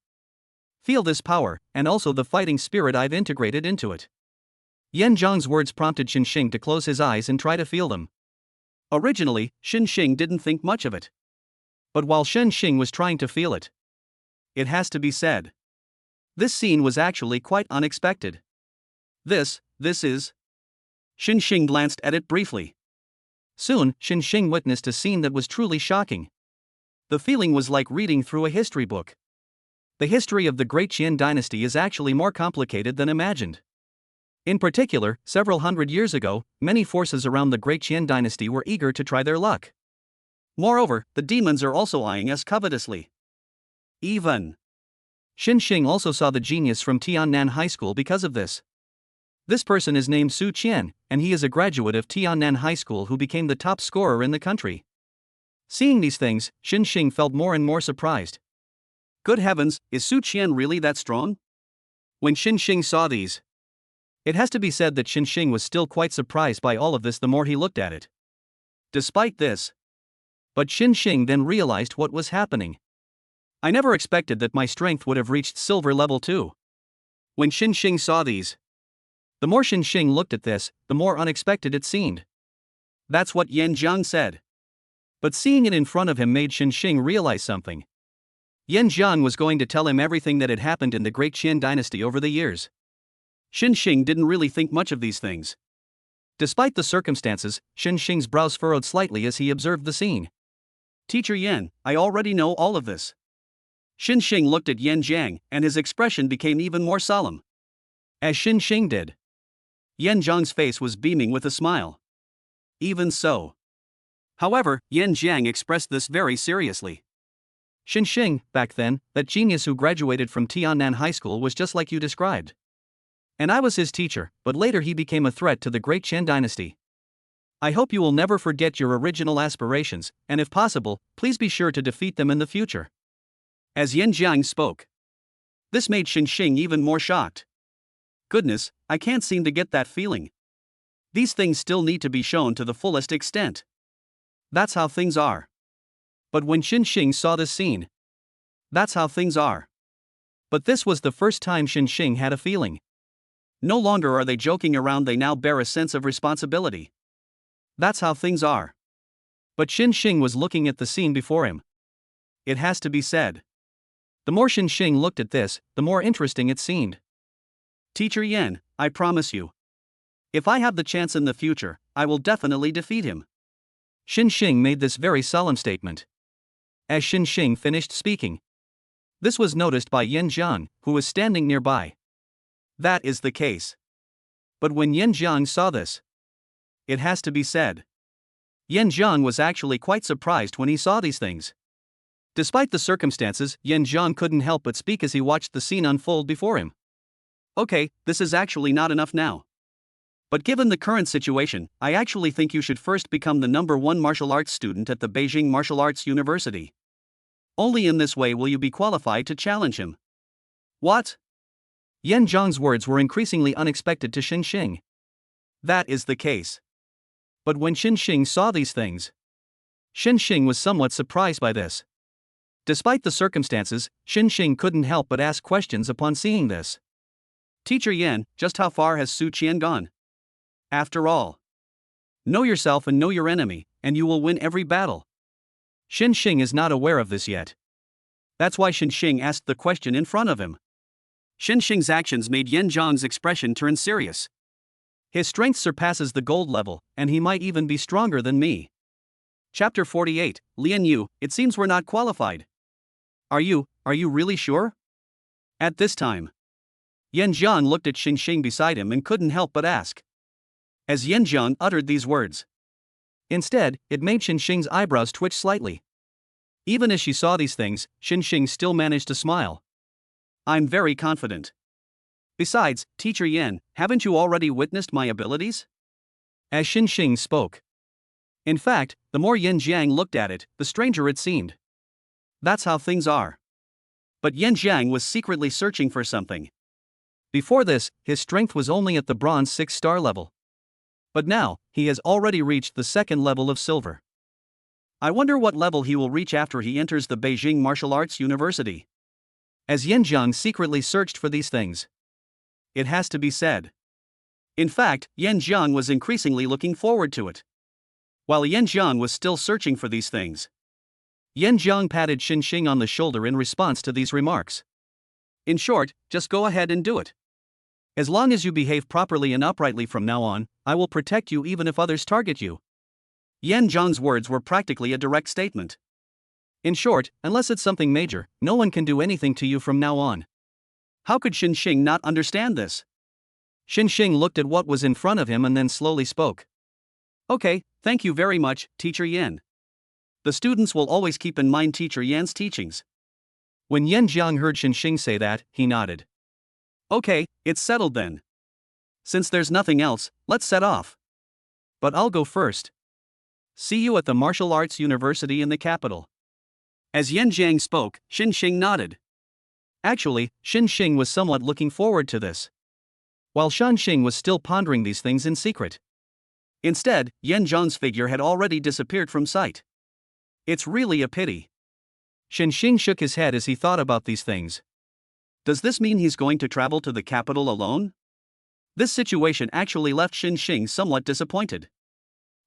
Feel this power, and also the fighting spirit I've integrated into it. Yin Jiang's words prompted Xing to close his eyes and try to feel them. Originally, Xing didn't think much of it. But while Xing was trying to feel it, it has to be said, this scene was actually quite unexpected. This is... Xing glanced at it briefly. Soon, Xing witnessed a scene that was truly shocking. The feeling was like reading through a history book. The history of the Great Qin dynasty is actually more complicated than imagined. In particular, several hundred years ago, many forces around the Great Qin dynasty were eager to try their luck. Moreover, the demons are also eyeing us covetously. Even Xing also saw the genius from Tiannan High School because of this. This person is named Su Qian, and he is a graduate of Tiannan High School who became the top scorer in the country. Seeing these things, Xing felt more and more surprised. Good heavens, is Su Qian really that strong? When Xing saw these, it has to be said that Xing was still quite surprised by all of this the more he looked at it. Despite this, but Xing then realized what was happening. I never expected that my strength would have reached silver level 2. When Xing saw these, the more Xing looked at this, the more unexpected it seemed. That's what Yan Jiang said. But seeing it in front of him made Xing realize something. Yan Jiang was going to tell him everything that had happened in the Great Qin dynasty over the years. Xing didn't really think much of these things. Despite the circumstances, Xing's brows furrowed slightly as he observed the scene. Teacher Yan, I already know all of this. Xing looked at Yan Jiang, and his expression became even more solemn. As Xing did. Yan Jiang's face was beaming with a smile. Even so. However, Yan Jiang expressed this very seriously. Xing, back then, that genius who graduated from Tiannan High School was just like you described. And I was his teacher, but later he became a threat to the Great Qin dynasty. I hope you will never forget your original aspirations, and if possible, please be sure to defeat them in the future. As Yan Jiang spoke. This made Xing even more shocked. Goodness, I can't seem to get that feeling. These things still need to be shown to the fullest extent. That's how things are. But when Xing saw this scene, that's how things are. But this was the first time Xing had a feeling. No longer are they joking around, they now bear a sense of responsibility. That's how things are. But Xing was looking at the scene before him. It has to be said. The more Xing looked at this, the more interesting it seemed. Teacher Yan, I promise you. If I have the chance in the future, I will definitely defeat him. Xing made this very solemn statement. As Xing finished speaking, this was noticed by Yan Jiang, who was standing nearby. That is the case. But when Yan Jiang saw this, it has to be said, Yan Jiang was actually quite surprised when he saw these things. Despite the circumstances, Yan Jiang couldn't help but speak as he watched the scene unfold before him. Okay, this is actually not enough now. But given the current situation, I actually think you should first become the #1 martial arts student at the Beijing Martial Arts University. Only in this way will you be qualified to challenge him. What? Yan Jiang's words were increasingly unexpected to Xing. That is the case. But when Xing saw these things, Xing was somewhat surprised by this. Despite the circumstances, Xing couldn't help but ask questions upon seeing this. Teacher Yan, just how far has Su Qian gone? After all, know yourself and know your enemy, and you will win every battle. Xing is not aware of this yet. That's why Xing asked the question in front of him. Xing's actions made Yan Jiang's expression turn serious. His strength surpasses the gold level, and he might even be stronger than me. Chapter 48, Lian Yu, it seems we're not qualified. Are you really sure? At this time, Yan Jiang looked at Xing beside him and couldn't help but ask. As Yan Jiang uttered these words, instead, it made Xing's eyebrows twitch slightly. Even as she saw these things, Xing still managed to smile. I'm very confident. Besides, Teacher Yan, haven't you already witnessed my abilities? As Xing spoke. In fact, the more Yan Jiang looked at it, the stranger it seemed. That's how things are. But Yan Jiang was secretly searching for something. Before this, his strength was only at the bronze 6-star level. But now, he has already reached the 2nd level of silver. I wonder what level he will reach after he enters the Beijing Martial Arts University. As Yan Jiang secretly searched for these things, it has to be said. In fact, Yan Jiang was increasingly looking forward to it. While Yan Jiang was still searching for these things, Yan Jiang patted Xing on the shoulder in response to these remarks. In short, just go ahead and do it. As long as you behave properly and uprightly from now on, I will protect you even if others target you. Yan Jiang's words were practically a direct statement. In short, unless it's something major, no one can do anything to you from now on. How could Xing not understand this? Xing looked at what was in front of him and then slowly spoke. Okay, thank you very much, Teacher Yan. The students will always keep in mind Teacher Yan's teachings. When Yan Jiang heard Xing say that, he nodded. Okay, it's settled then. Since there's nothing else, let's set off. But I'll go first. See you at the Martial Arts University in the capital. As Yan Jiang spoke, Xing nodded. Actually, Xing was somewhat looking forward to this, while Xing was still pondering these things in secret. Instead, Yan Jiang's figure had already disappeared from sight. It's really a pity. Xing shook his head as he thought about these things. Does this mean he's going to travel to the capital alone? This situation actually left Xing somewhat disappointed.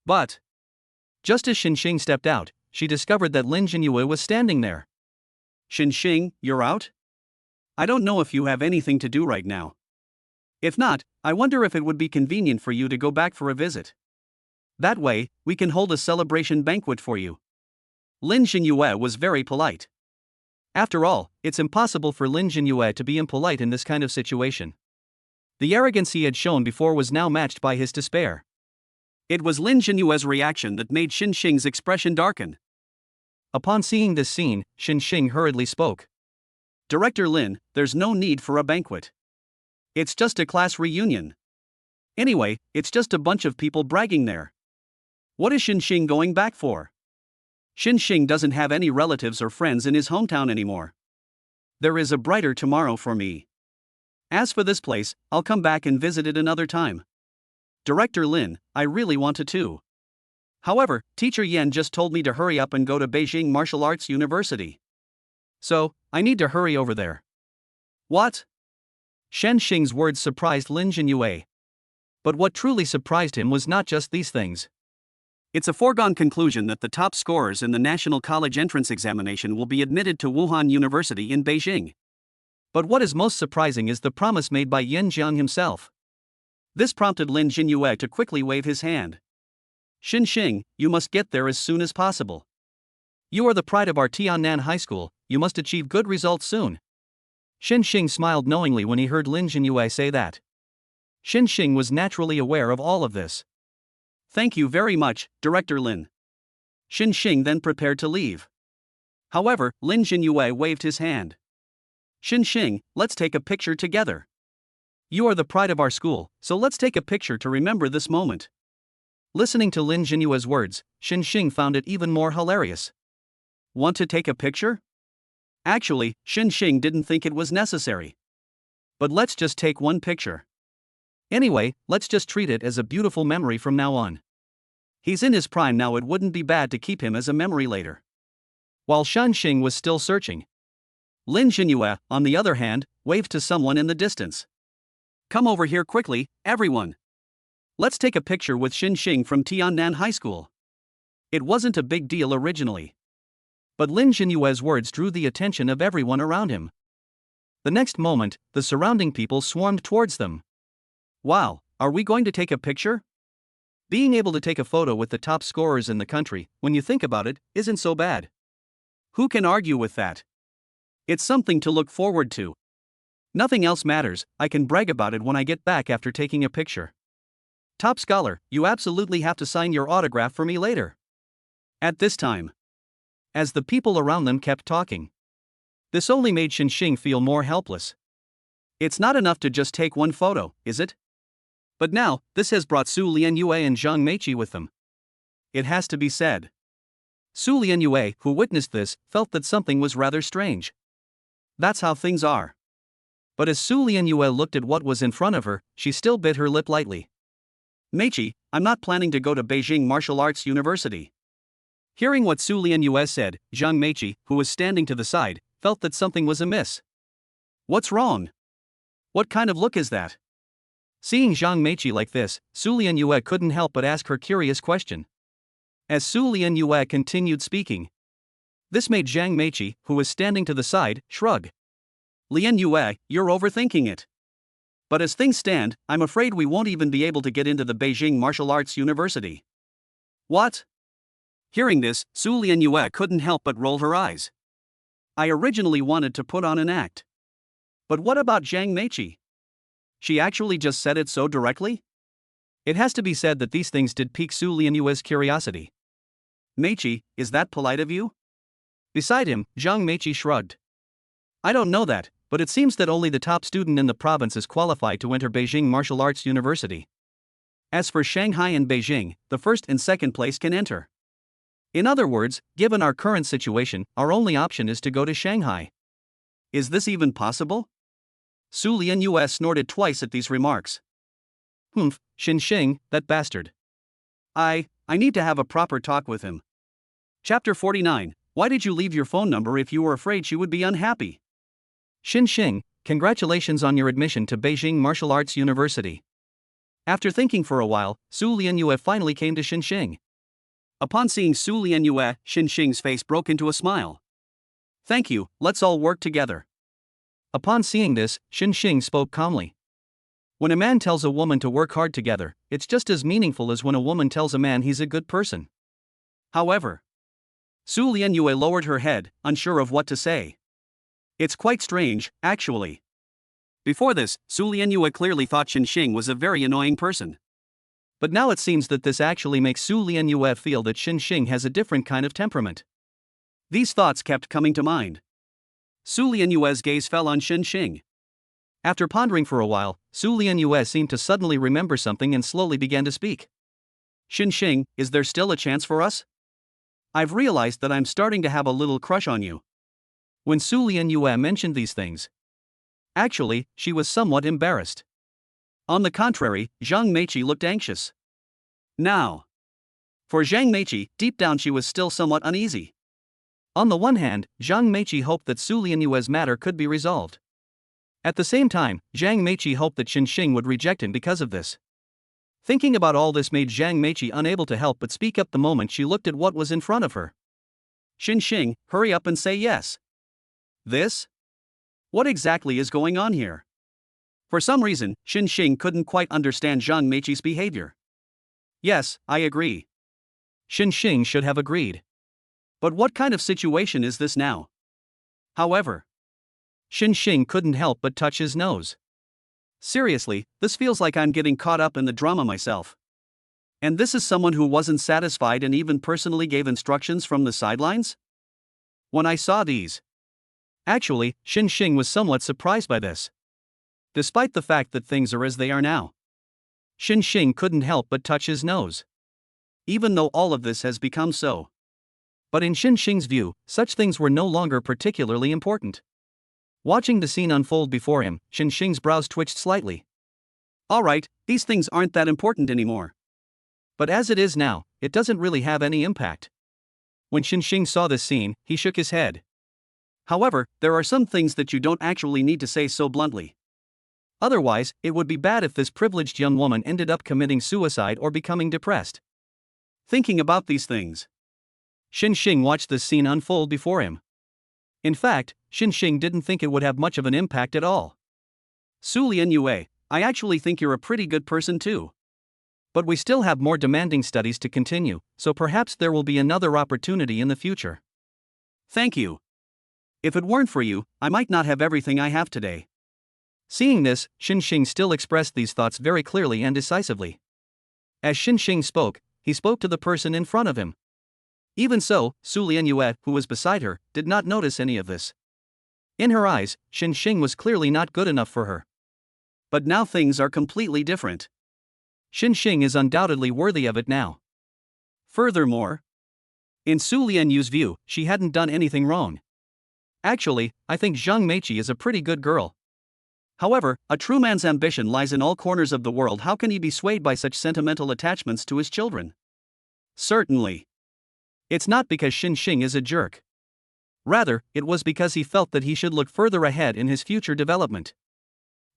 But Just as Xinxing stepped out, she discovered that Lin Jinyue was standing there. Xinxing, you're out? I don't know if you have anything to do right now. If not, I wonder if it would be convenient for you to go back for a visit. That way, we can hold a celebration banquet for you. Lin Jinyue was very polite. After all, it's impossible for Lin Jinyue to be impolite in this kind of situation. The arrogance he had shown before was now matched by his despair. It was Lin Jinyue's reaction that made Xinxing's expression darken. Upon seeing this scene, Xinxing hurriedly spoke. Director Lin, there's no need for a banquet. It's just a class reunion. Anyway, it's just a bunch of people bragging there. What is Xinxing going back for? Xinxing doesn't have any relatives or friends in his hometown anymore. There is a brighter tomorrow for me. As for this place, I'll come back and visit it another time. Director Lin, I really want to too. However, Teacher Yan just told me to hurry up and go to Beijing Martial Arts University. So, I need to hurry over there. What? Xinxing's words surprised Lin Jinyue. But what truly surprised him was not just these things. It's a foregone conclusion that the top scorers in the National College Entrance Examination will be admitted to Wuhan University in Beijing. But what is most surprising is the promise made by Yin Jiang himself. This prompted Lin Jinyue to quickly wave his hand. Xinxing, you must get there as soon as possible. You are the pride of our Tiannan High School, you must achieve good results soon. Xinxing smiled knowingly when he heard Lin Jinyue say that. Xinxing was naturally aware of all of this. Thank you very much, Director Lin. Xinxing then prepared to leave. However, Lin Jinyue waved his hand. Xinxing, let's take a picture together. You are the pride of our school, so let's take a picture to remember this moment. Listening to Lin Jinyue's words, Xinxing found it even more hilarious. Want to take a picture? Actually, Xinxing didn't think it was necessary. But let's just take one picture. Anyway, let's just treat it as a beautiful memory from now on. He's in his prime now, it wouldn't be bad to keep him as a memory later. While Xinxing was still searching, Lin Jinyue, on the other hand, waved to someone in the distance. Come over here quickly, everyone. Let's take a picture with Xinxing from Tiannan High School. It wasn't a big deal originally. But Lin Jinyue's words drew the attention of everyone around him. The next moment, the surrounding people swarmed towards them. Wow, are we going to take a picture? Being able to take a photo with the top scorers in the country, when you think about it, isn't so bad. Who can argue with that? It's something to look forward to. Nothing else matters, I can brag about it when I get back after taking a picture. Top scholar, you absolutely have to sign your autograph for me later. At this time, as the people around them kept talking, this only made Xinxing feel more helpless. It's not enough to just take one photo, is it? But now, this has brought Su Lianyue and Zhang Meiqi with them. It has to be said. Su Lianyue, who witnessed this, felt that something was rather strange. That's how things are. But as Su Lianyue looked at what was in front of her, she still bit her lip lightly. Meiqi, I'm not planning to go to Beijing Martial Arts University. Hearing what Su Lianyue said, Zhang Meiqi, who was standing to the side, felt that something was amiss. What's wrong? What kind of look is that? Seeing Zhang Meiqi like this, Su Lianyue couldn't help but ask her curious question. As Su Lianyue continued speaking, this made Zhang Meiqi, who was standing to the side, shrug. Lianyue, you're overthinking it. But as things stand, I'm afraid we won't even be able to get into the Beijing Martial Arts University. What? Hearing this, Su Lianyue couldn't help but roll her eyes. I originally wanted to put on an act. But what about Zhang Meiqi? She actually just said it so directly? It has to be said that these things did pique Su Lianyue's curiosity. Meiqi, is that polite of you? Beside him, Zhang Meiqi shrugged. I don't know that, but it seems that only the top student in the province is qualified to enter Beijing Martial Arts University. As for Shanghai and Beijing, the first and second place can enter. In other words, given our current situation, our only option is to go to Shanghai. Is this even possible? Su Lianyue snorted twice at these remarks. Humph, Xinxing, that bastard. I need to have a proper talk with him. Chapter 49, Why did you leave your phone number if you were afraid she would be unhappy? Xinxing, congratulations on your admission to Beijing Martial Arts University. After thinking for a while, Su Lianyue finally came to Xinxing. Upon seeing Su Lianyue, Xin Xing's face broke into a smile. Thank you, let's all work together. Upon seeing this, Xin Xing spoke calmly. When a man tells a woman to work hard together, it's just as meaningful as when a woman tells a man he's a good person. However, Su Lianyue lowered her head, unsure of what to say. It's quite strange, actually. Before this, Su Lianyue clearly thought Xin Xing was a very annoying person. But now it seems that this actually makes Su Lianyue feel that Xin Xing has a different kind of temperament. These thoughts kept coming to mind. Su Lianyue's gaze fell on Xin Xing. After pondering for a while, Su Lianyue seemed to suddenly remember something and slowly began to speak. Xin Xing, is there still a chance for us? I've realized that I'm starting to have a little crush on you. When Su Lianyue mentioned these things, actually, she was somewhat embarrassed. On the contrary, Zhang Meiqi looked anxious. Now, for Zhang Meiqi, deep down she was still somewhat uneasy. On the one hand, Zhang Meiqi hoped that Su Lianyue's matter could be resolved. At the same time, Zhang Meiqi hoped that Xin Xing would reject him because of this. Thinking about all this made Zhang Meiqi unable to help but speak up the moment she looked at what was in front of her. Xin Xing, hurry up and say yes. This? What exactly is going on here? For some reason, Xin Xing couldn't quite understand Zhang Meiqi's behavior. Yes, I agree. Xin Xing should have agreed. But what kind of situation is this now? However, Xin Xing couldn't help but touch his nose. Seriously, this feels like I'm getting caught up in the drama myself. And this is someone who wasn't satisfied and even personally gave instructions from the sidelines? When I saw these. Actually, Xin Xing was somewhat surprised by this. Despite the fact that things are as they are now, Xin Xing couldn't help but touch his nose. Even though all of this has become so. But in Xin Xing's view, such things were no longer particularly important. Watching the scene unfold before him, Xin Xing's brows twitched slightly. Alright, these things aren't that important anymore. But as it is now, it doesn't really have any impact. When Xin Xing saw this scene, he shook his head. However, there are some things that you don't actually need to say so bluntly. Otherwise, it would be bad if this privileged young woman ended up committing suicide or becoming depressed. Thinking about these things, Xin Xing watched this scene unfold before him. In fact, Xin Xing didn't think it would have much of an impact at all. Su Lianyue, I actually think you're a pretty good person too. But we still have more demanding studies to continue, so perhaps there will be another opportunity in the future. Thank you. If it weren't for you, I might not have everything I have today. Seeing this, Xin Xing still expressed these thoughts very clearly and decisively. As Xin Xing spoke, he spoke to the person in front of him. Even so, Su Lianyue, who was beside her, did not notice any of this. In her eyes, Xin Xing was clearly not good enough for her. But now things are completely different. Xin Xing is undoubtedly worthy of it now. Furthermore, in Su Lianyue's view, she hadn't done anything wrong. Actually, I think Zhang Meiqi is a pretty good girl. However, a true man's ambition lies in all corners of the world. How can he be swayed by such sentimental attachments to his children? Certainly. It's not because Xin Xing is a jerk. Rather, it was because he felt that he should look further ahead in his future development.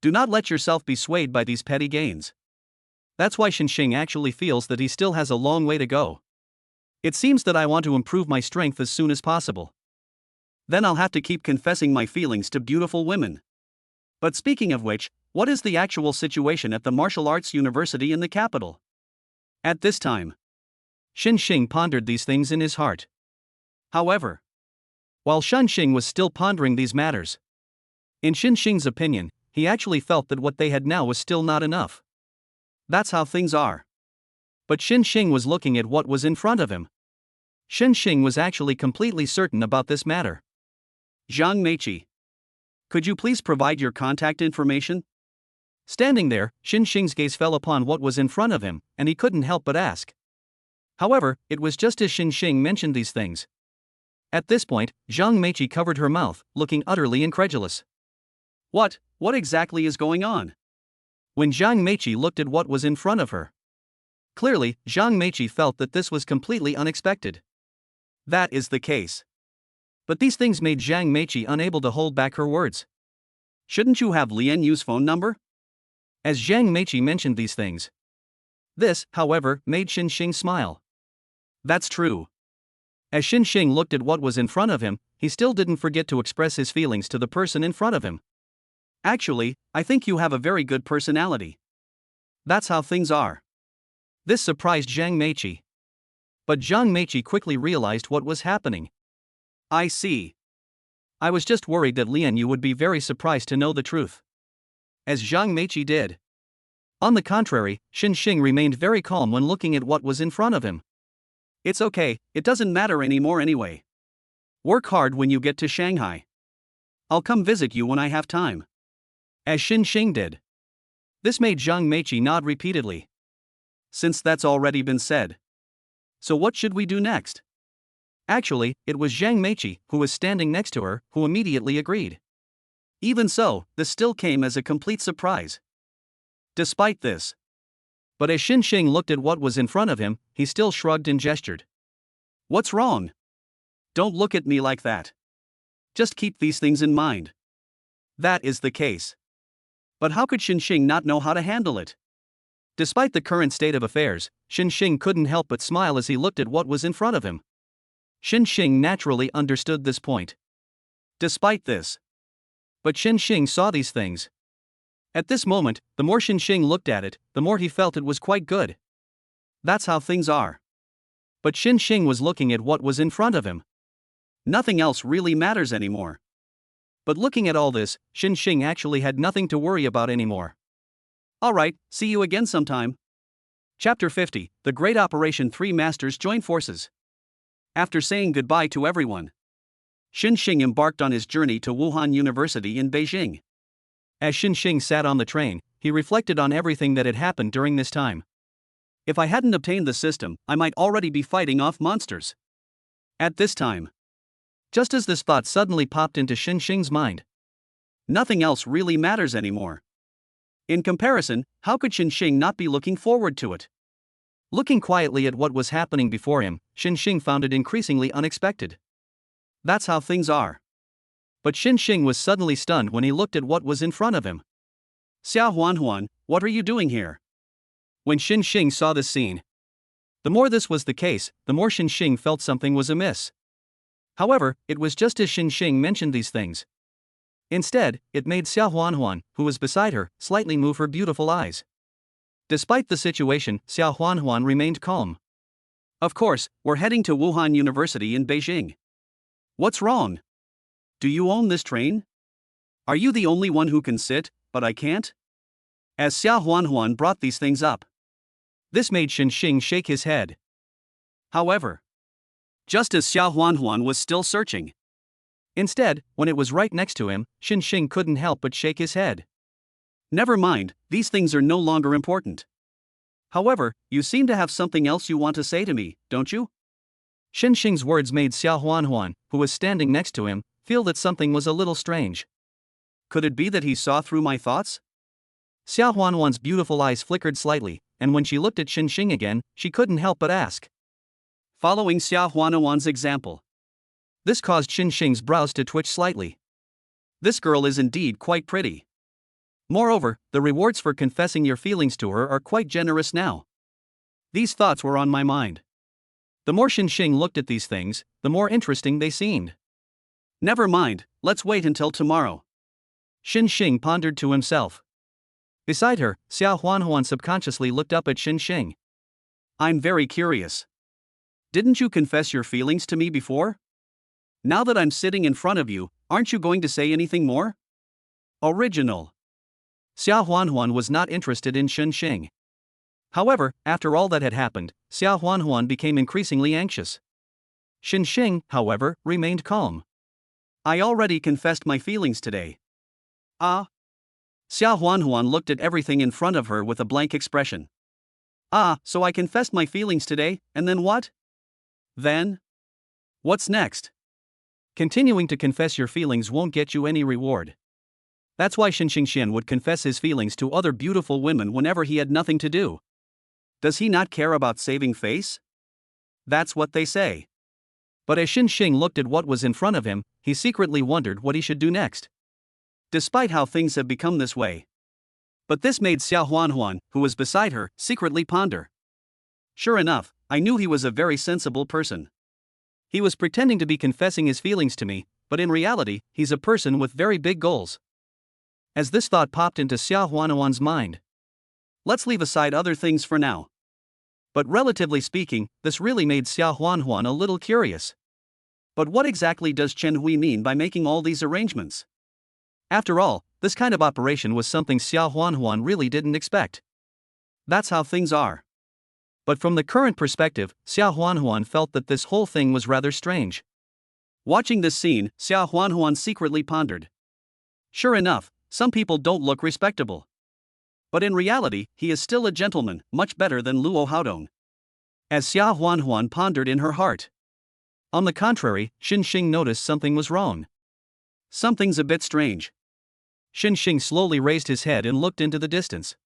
Do not let yourself be swayed by these petty gains. That's why Xin Xing actually feels that he still has a long way to go. It seems that I want to improve my strength as soon as possible. Then I'll have to keep confessing my feelings to beautiful women. But speaking of which, what is the actual situation at the martial arts university in the capital? At this time, Xin Xing pondered these things in his heart. However, while Xin Xing was still pondering these matters, in Xin Xing's opinion, he actually felt that what they had now was still not enough. That's how things are. But Xin Xing was looking at what was in front of him. Xin Xing was actually completely certain about this matter. Zhang Meiqi, could you please provide your contact information? Standing there, Xin Xing's gaze fell upon what was in front of him, and he couldn't help but ask. However, it was just as Xin Xing mentioned these things. At this point, Zhang Meiqi covered her mouth, looking utterly incredulous. What exactly is going on? When Zhang Meiqi looked at what was in front of her, clearly, Zhang Meiqi felt that this was completely unexpected. That is the case. But these things made Zhang Meiqi unable to hold back her words. Shouldn't you have Lian Yu's phone number? As Zhang Meiqi mentioned these things. This, however, made Xin Xing smile. That's true. As Xing looked at what was in front of him, he still didn't forget to express his feelings to the person in front of him. Actually, I think you have a very good personality. That's how things are. This surprised Zhang Meiqi. But Zhang Meiqi quickly realized what was happening. I see. I was just worried that Lian Yu would be very surprised to know the truth. As Zhang Meiqi did. On the contrary, Xing remained very calm when looking at what was in front of him. It's okay, it doesn't matter anymore anyway. Work hard when you get to Shanghai. I'll come visit you when I have time. As Xing did. This made Zhang Meiqi nod repeatedly. Since that's already been said. So what should we do next? Actually, it was Zhang Meiqi, who was standing next to her, who immediately agreed. Even so, this still came as a complete surprise. Despite this. But as Xing looked at what was in front of him, he still shrugged and gestured. What's wrong? Don't look at me like that. Just keep these things in mind. That is the case. But how could Xing not know how to handle it? Despite the current state of affairs, Xing couldn't help but smile as he looked at what was in front of him. Xing naturally understood this point. Despite this. But Xing saw these things. At this moment, the more Xing looked at it, the more he felt it was quite good. That's how things are. But Xing was looking at what was in front of him. Nothing else really matters anymore. But looking at all this, Xing actually had nothing to worry about anymore. Alright, see you again sometime. Chapter 50, The Great Operation 3 Masters Join Forces. After saying goodbye to everyone, Xing embarked on his journey to Wuhan University in Beijing. As Xing sat on the train, he reflected on everything that had happened during this time. If I hadn't obtained the system, I might already be fighting off monsters. At this time. Just as this thought suddenly popped into Xing's mind. Nothing else really matters anymore. In comparison, how could Xing not be looking forward to it? Looking quietly at what was happening before him, Xing found it increasingly unexpected. That's how things are. But Xing was suddenly stunned when he looked at what was in front of him. Xia Huan, what are you doing here? When Xing saw this scene. The more this was the case, the more Xing felt something was amiss. However, it was just as Xing mentioned these things. Instead, it made Xia Huan, who was beside her, slightly move her beautiful eyes. Despite the situation, Xia Huan remained calm. Of course, we're heading to Wuhan University in Beijing. What's wrong? Do you own this train? Are you the only one who can sit, but I can't? As Xia Huan brought these things up. This made Xing shake his head. However, just as Xia Huan was still searching. Instead, when it was right next to him, Xing couldn't help but shake his head. Never mind, these things are no longer important. However, you seem to have something else you want to say to me, don't you? Xing's words made Xia Huan, who was standing next to him, feel that something was a little strange. Could it be that he saw through my thoughts? Xia Huan's beautiful eyes flickered slightly, and when she looked at Xing again, she couldn't help but ask. Following Xia Huan's example. This caused Xing's brows to twitch slightly. This girl is indeed quite pretty. Moreover, the rewards for confessing your feelings to her are quite generous now. These thoughts were on my mind. The more Xing looked at these things, the more interesting they seemed. Never mind, let's wait until tomorrow. Xing pondered to himself. Beside her, Xia Huan subconsciously looked up at Xing. I'm very curious. Didn't you confess your feelings to me before? Now that I'm sitting in front of you, aren't you going to say anything more? Original. Xia Huan was not interested in Xing. However, after all that had happened, Xia Huan became increasingly anxious. Xing, however, remained calm. I already confessed my feelings today. Ah. Xia Huan looked at everything in front of her with a blank expression. Ah, so I confessed my feelings today, and then what? Then? What's next? Continuing to confess your feelings won't get you any reward. That's why Xing would confess his feelings to other beautiful women whenever he had nothing to do. Does he not care about saving face? That's what they say. But as Xing looked at what was in front of him, he secretly wondered what he should do next. Despite how things have become this way. But this made Xia Huan, who was beside her, secretly ponder. Sure enough, I knew he was a very sensible person. He was pretending to be confessing his feelings to me, but in reality, he's a person with very big goals. As this thought popped into Xiao Huanhuan's mind. Let's leave aside other things for now. But relatively speaking, this really made Xiao Huanhuan a little curious. But what exactly does Chen Hui mean by making all these arrangements? After all, this kind of operation was something Xiao Huanhuan really didn't expect. That's how things are. But from the current perspective, Xiao Huanhuan felt that this whole thing was rather strange. Watching this scene, Xiao Huanhuan secretly pondered. Sure enough, some people don't look respectable. But in reality, he is still a gentleman, much better than Luo Haodong. As Xiao Huanhuan pondered in her heart. On the contrary, Xinxing noticed something was wrong. Something's a bit strange. Xinxing slowly raised his head and looked into the distance.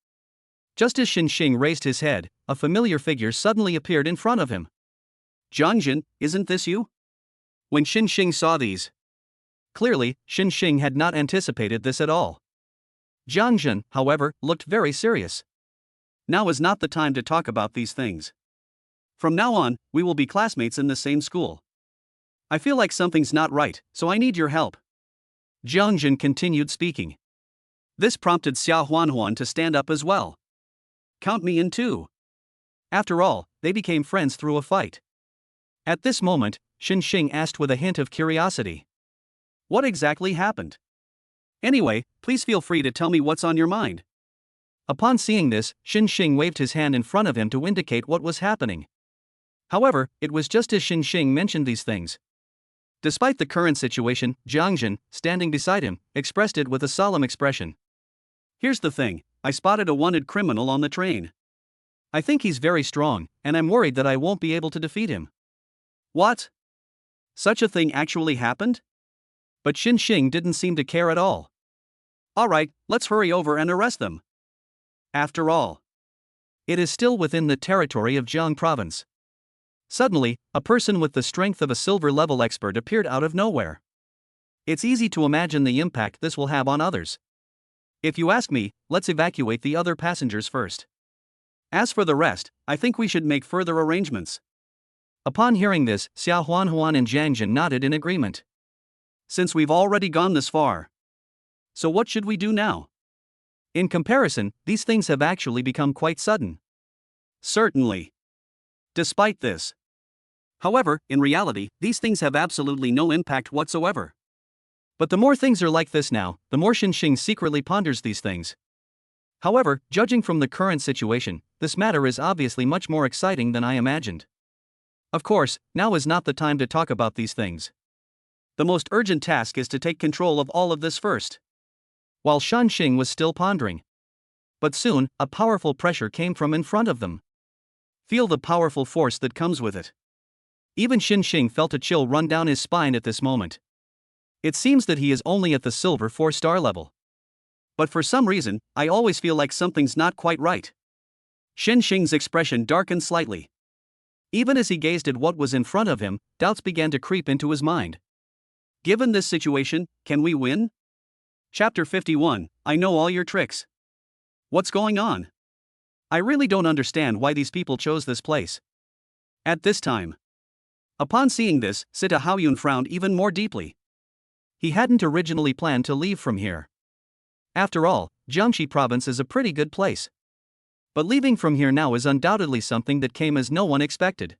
Just as Xinxing raised his head, a familiar figure suddenly appeared in front of him. Jiangjin, isn't this you? When Xinxing saw these. Clearly, Xinxing had not anticipated this at all. Jiangjin, however, looked very serious. Now is not the time to talk about these things. From now on, we will be classmates in the same school. I feel like something's not right, so I need your help. Jiangjin continued speaking. This prompted Xiao Huanhuan to stand up as well. Count me in too. After all, they became friends through a fight. At this moment, Xinxing asked with a hint of curiosity. What exactly happened? Anyway, please feel free to tell me what's on your mind. Upon seeing this, Xinxing waved his hand in front of him to indicate what was happening. However, it was just as Xinxing mentioned these things. Despite the current situation, Jiangjin, standing beside him, expressed it with a solemn expression. Here's the thing, I spotted a wanted criminal on the train. I think he's very strong, and I'm worried that I won't be able to defeat him. What? Such a thing actually happened? But Xinxing didn't seem to care at all. Alright, let's hurry over and arrest them. After all, it is still within the territory of Jiang province. Suddenly, a person with the strength of a silver-level expert appeared out of nowhere. It's easy to imagine the impact this will have on others. If you ask me, let's evacuate the other passengers first. As for the rest, I think we should make further arrangements. Upon hearing this, Xiao Huanhuan and Jiangjin nodded in agreement. Since we've already gone this far. So what should we do now? In comparison, these things have actually become quite sudden. Certainly. Despite this. However, in reality, these things have absolutely no impact whatsoever. But the more things are like this now, the more Xinxing secretly ponders these things. However, judging from the current situation, this matter is obviously much more exciting than I imagined. Of course, now is not the time to talk about these things. The most urgent task is to take control of all of this first. While Xinxing was still pondering. But soon, a powerful pressure came from in front of them. Feel the powerful force that comes with it. Even Xinxing felt a chill run down his spine at this moment. It seems that he is only at the silver 4-star level. But for some reason, I always feel like something's not quite right. Xinxing's expression darkened slightly. Even as he gazed at what was in front of him, doubts began to creep into his mind. Given this situation, can we win? Chapter 51, I know all your tricks. What's going on? I really don't understand why these people chose this place. At this time. Upon seeing this, Sita Haoyun frowned even more deeply. He hadn't originally planned to leave from here. After all, Jiangxi province is a pretty good place. But leaving from here now is undoubtedly something that came as no one expected.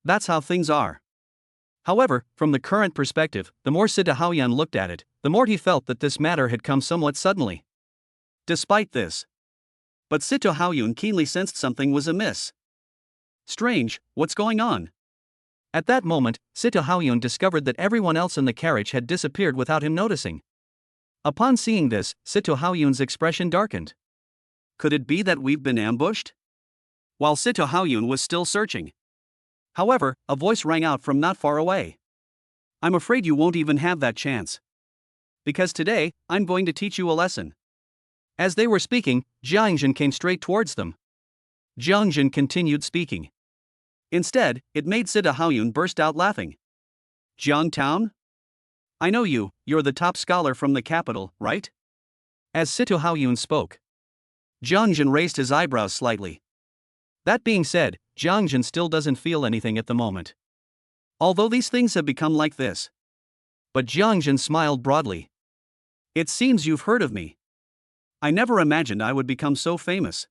That's how things are. However, from the current perspective, the more Sita Haoyun looked at it, the more he felt that this matter had come somewhat suddenly. Despite this. But Sita Haoyun keenly sensed something was amiss. Strange, what's going on? At that moment, Sita Haoyun discovered that everyone else in the carriage had disappeared without him noticing. Upon seeing this, Sita Haoyun's expression darkened. Could it be that we've been ambushed? While Sita Haoyun was still searching. However, a voice rang out from not far away. I'm afraid you won't even have that chance. Because today, I'm going to teach you a lesson. As they were speaking, Jiangjin came straight towards them. Jiangjin continued speaking. Instead, it made Sita Haoyun burst out laughing. Jiang Town? I know you, you're the top scholar from the capital, right? As Sita Haoyun spoke. Jiangjin raised his eyebrows slightly. That being said, Jiangjin still doesn't feel anything at the moment. Although these things have become like this. But Jiangjin smiled broadly. It seems you've heard of me. I never imagined I would become so famous.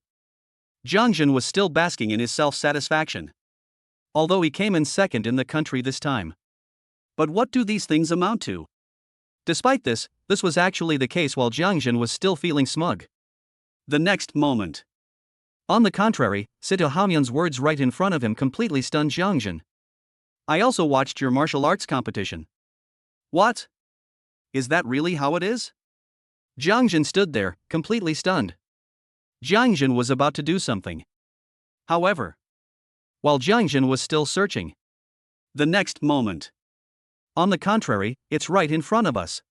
Jiangjin was still basking in his self-satisfaction. Although he came in second in the country this time. But what do these things amount to? Despite this was actually the case while Jiangjin was still feeling smug. The next moment. On the contrary, Sito Haoyun's words right in front of him completely stunned Jiangjin. I also watched your martial arts competition. What? Is that really how it is? Jiangjin stood there, completely stunned. Jiangjin was about to do something. However, while Jiangjin was still searching. The next moment. On the contrary, it's right in front of us.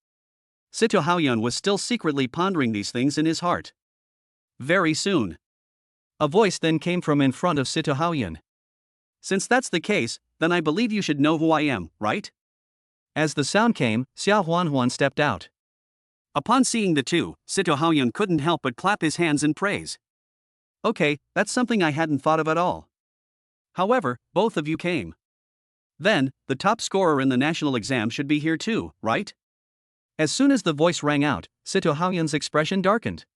Sito Haoyun was still secretly pondering these things in his heart. Very soon. A voice then came from in front of Sito Haoyun. Since that's the case, then I believe you should know who I am, right? As the sound came, Xiao Huanhuan stepped out. Upon seeing the two, Sito Haoyun couldn't help but clap his hands in praise. Okay, that's something I hadn't thought of at all. However, both of you came. Then, the top scorer in the national exam should be here too, right? As soon as the voice rang out, Sito Haoyun's expression darkened.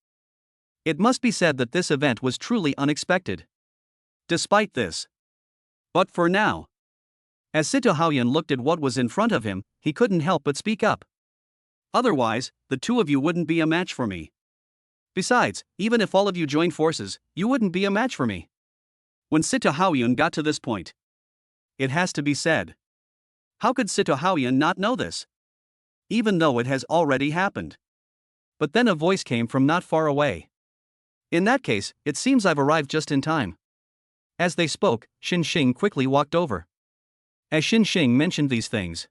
It must be said that this event was truly unexpected. Despite this. But for now. As Sito Haoyun looked at what was in front of him, he couldn't help but speak up. Otherwise, the two of you wouldn't be a match for me. Besides, even if all of you joined forces, you wouldn't be a match for me. When Sito Haoyun got to this point, it has to be said. How could Sito Haoyun not know this? Even though it has already happened. But then a voice came from not far away. In that case, it seems I've arrived just in time. As they spoke, Xin Xing quickly walked over. As Xin Xing mentioned these things,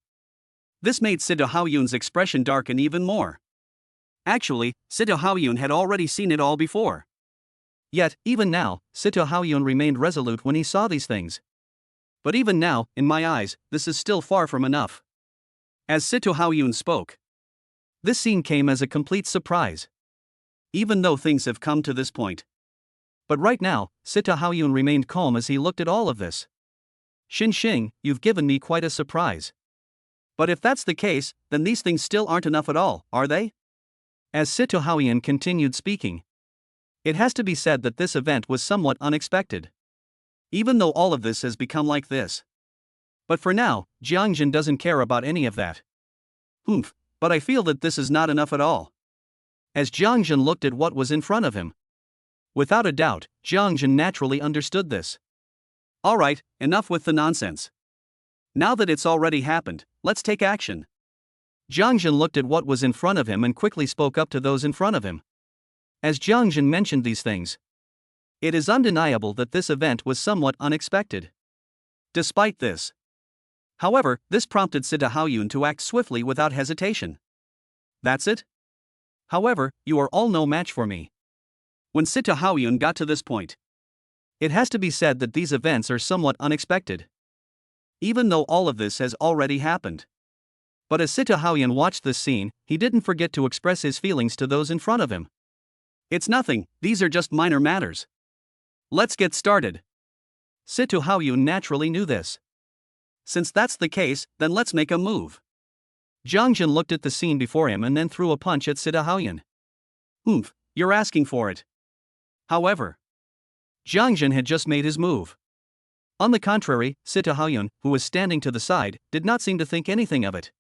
this made Sito Haoyun's expression darken even more. Actually, Sito Haoyun had already seen it all before. Yet, even now, Sito Haoyun remained resolute when he saw these things. But even now, in my eyes, this is still far from enough. As Sito Haoyun spoke, this scene came as a complete surprise. Even though things have come to this point. But right now, Sito Haoyun remained calm as he looked at all of this. Xin Xing, you've given me quite a surprise. But if that's the case, then these things still aren't enough at all, are they? As Sito Haoyun continued speaking, it has to be said that this event was somewhat unexpected. Even though all of this has become like this. But for now, Jiangjin doesn't care about any of that. But I feel that this is not enough at all. As Jiangjin looked at what was in front of him. Without a doubt, Jiangjin naturally understood this. Alright, enough with the nonsense. Now that it's already happened, let's take action. Jiangjin looked at what was in front of him and quickly spoke up to those in front of him. As Jiangjin mentioned these things, it is undeniable that this event was somewhat unexpected. Despite this. However, this prompted Sito Haoyun to act swiftly without hesitation. That's it? However, you are all no match for me. When Sito Haoyun got to this point, it has to be said that these events are somewhat unexpected. Even though all of this has already happened. But as Sito Haoyun watched this scene, he didn't forget to express his feelings to those in front of him. It's nothing, these are just minor matters. Let's get started. Sito Haoyun naturally knew this. Since that's the case, then let's make a move. Jiangjin looked at the scene before him and then threw a punch at Sito Haoyun. You're asking for it. However, Jiangjin had just made his move. On the contrary, Sito Haoyun, who was standing to the side, did not seem to think anything of it.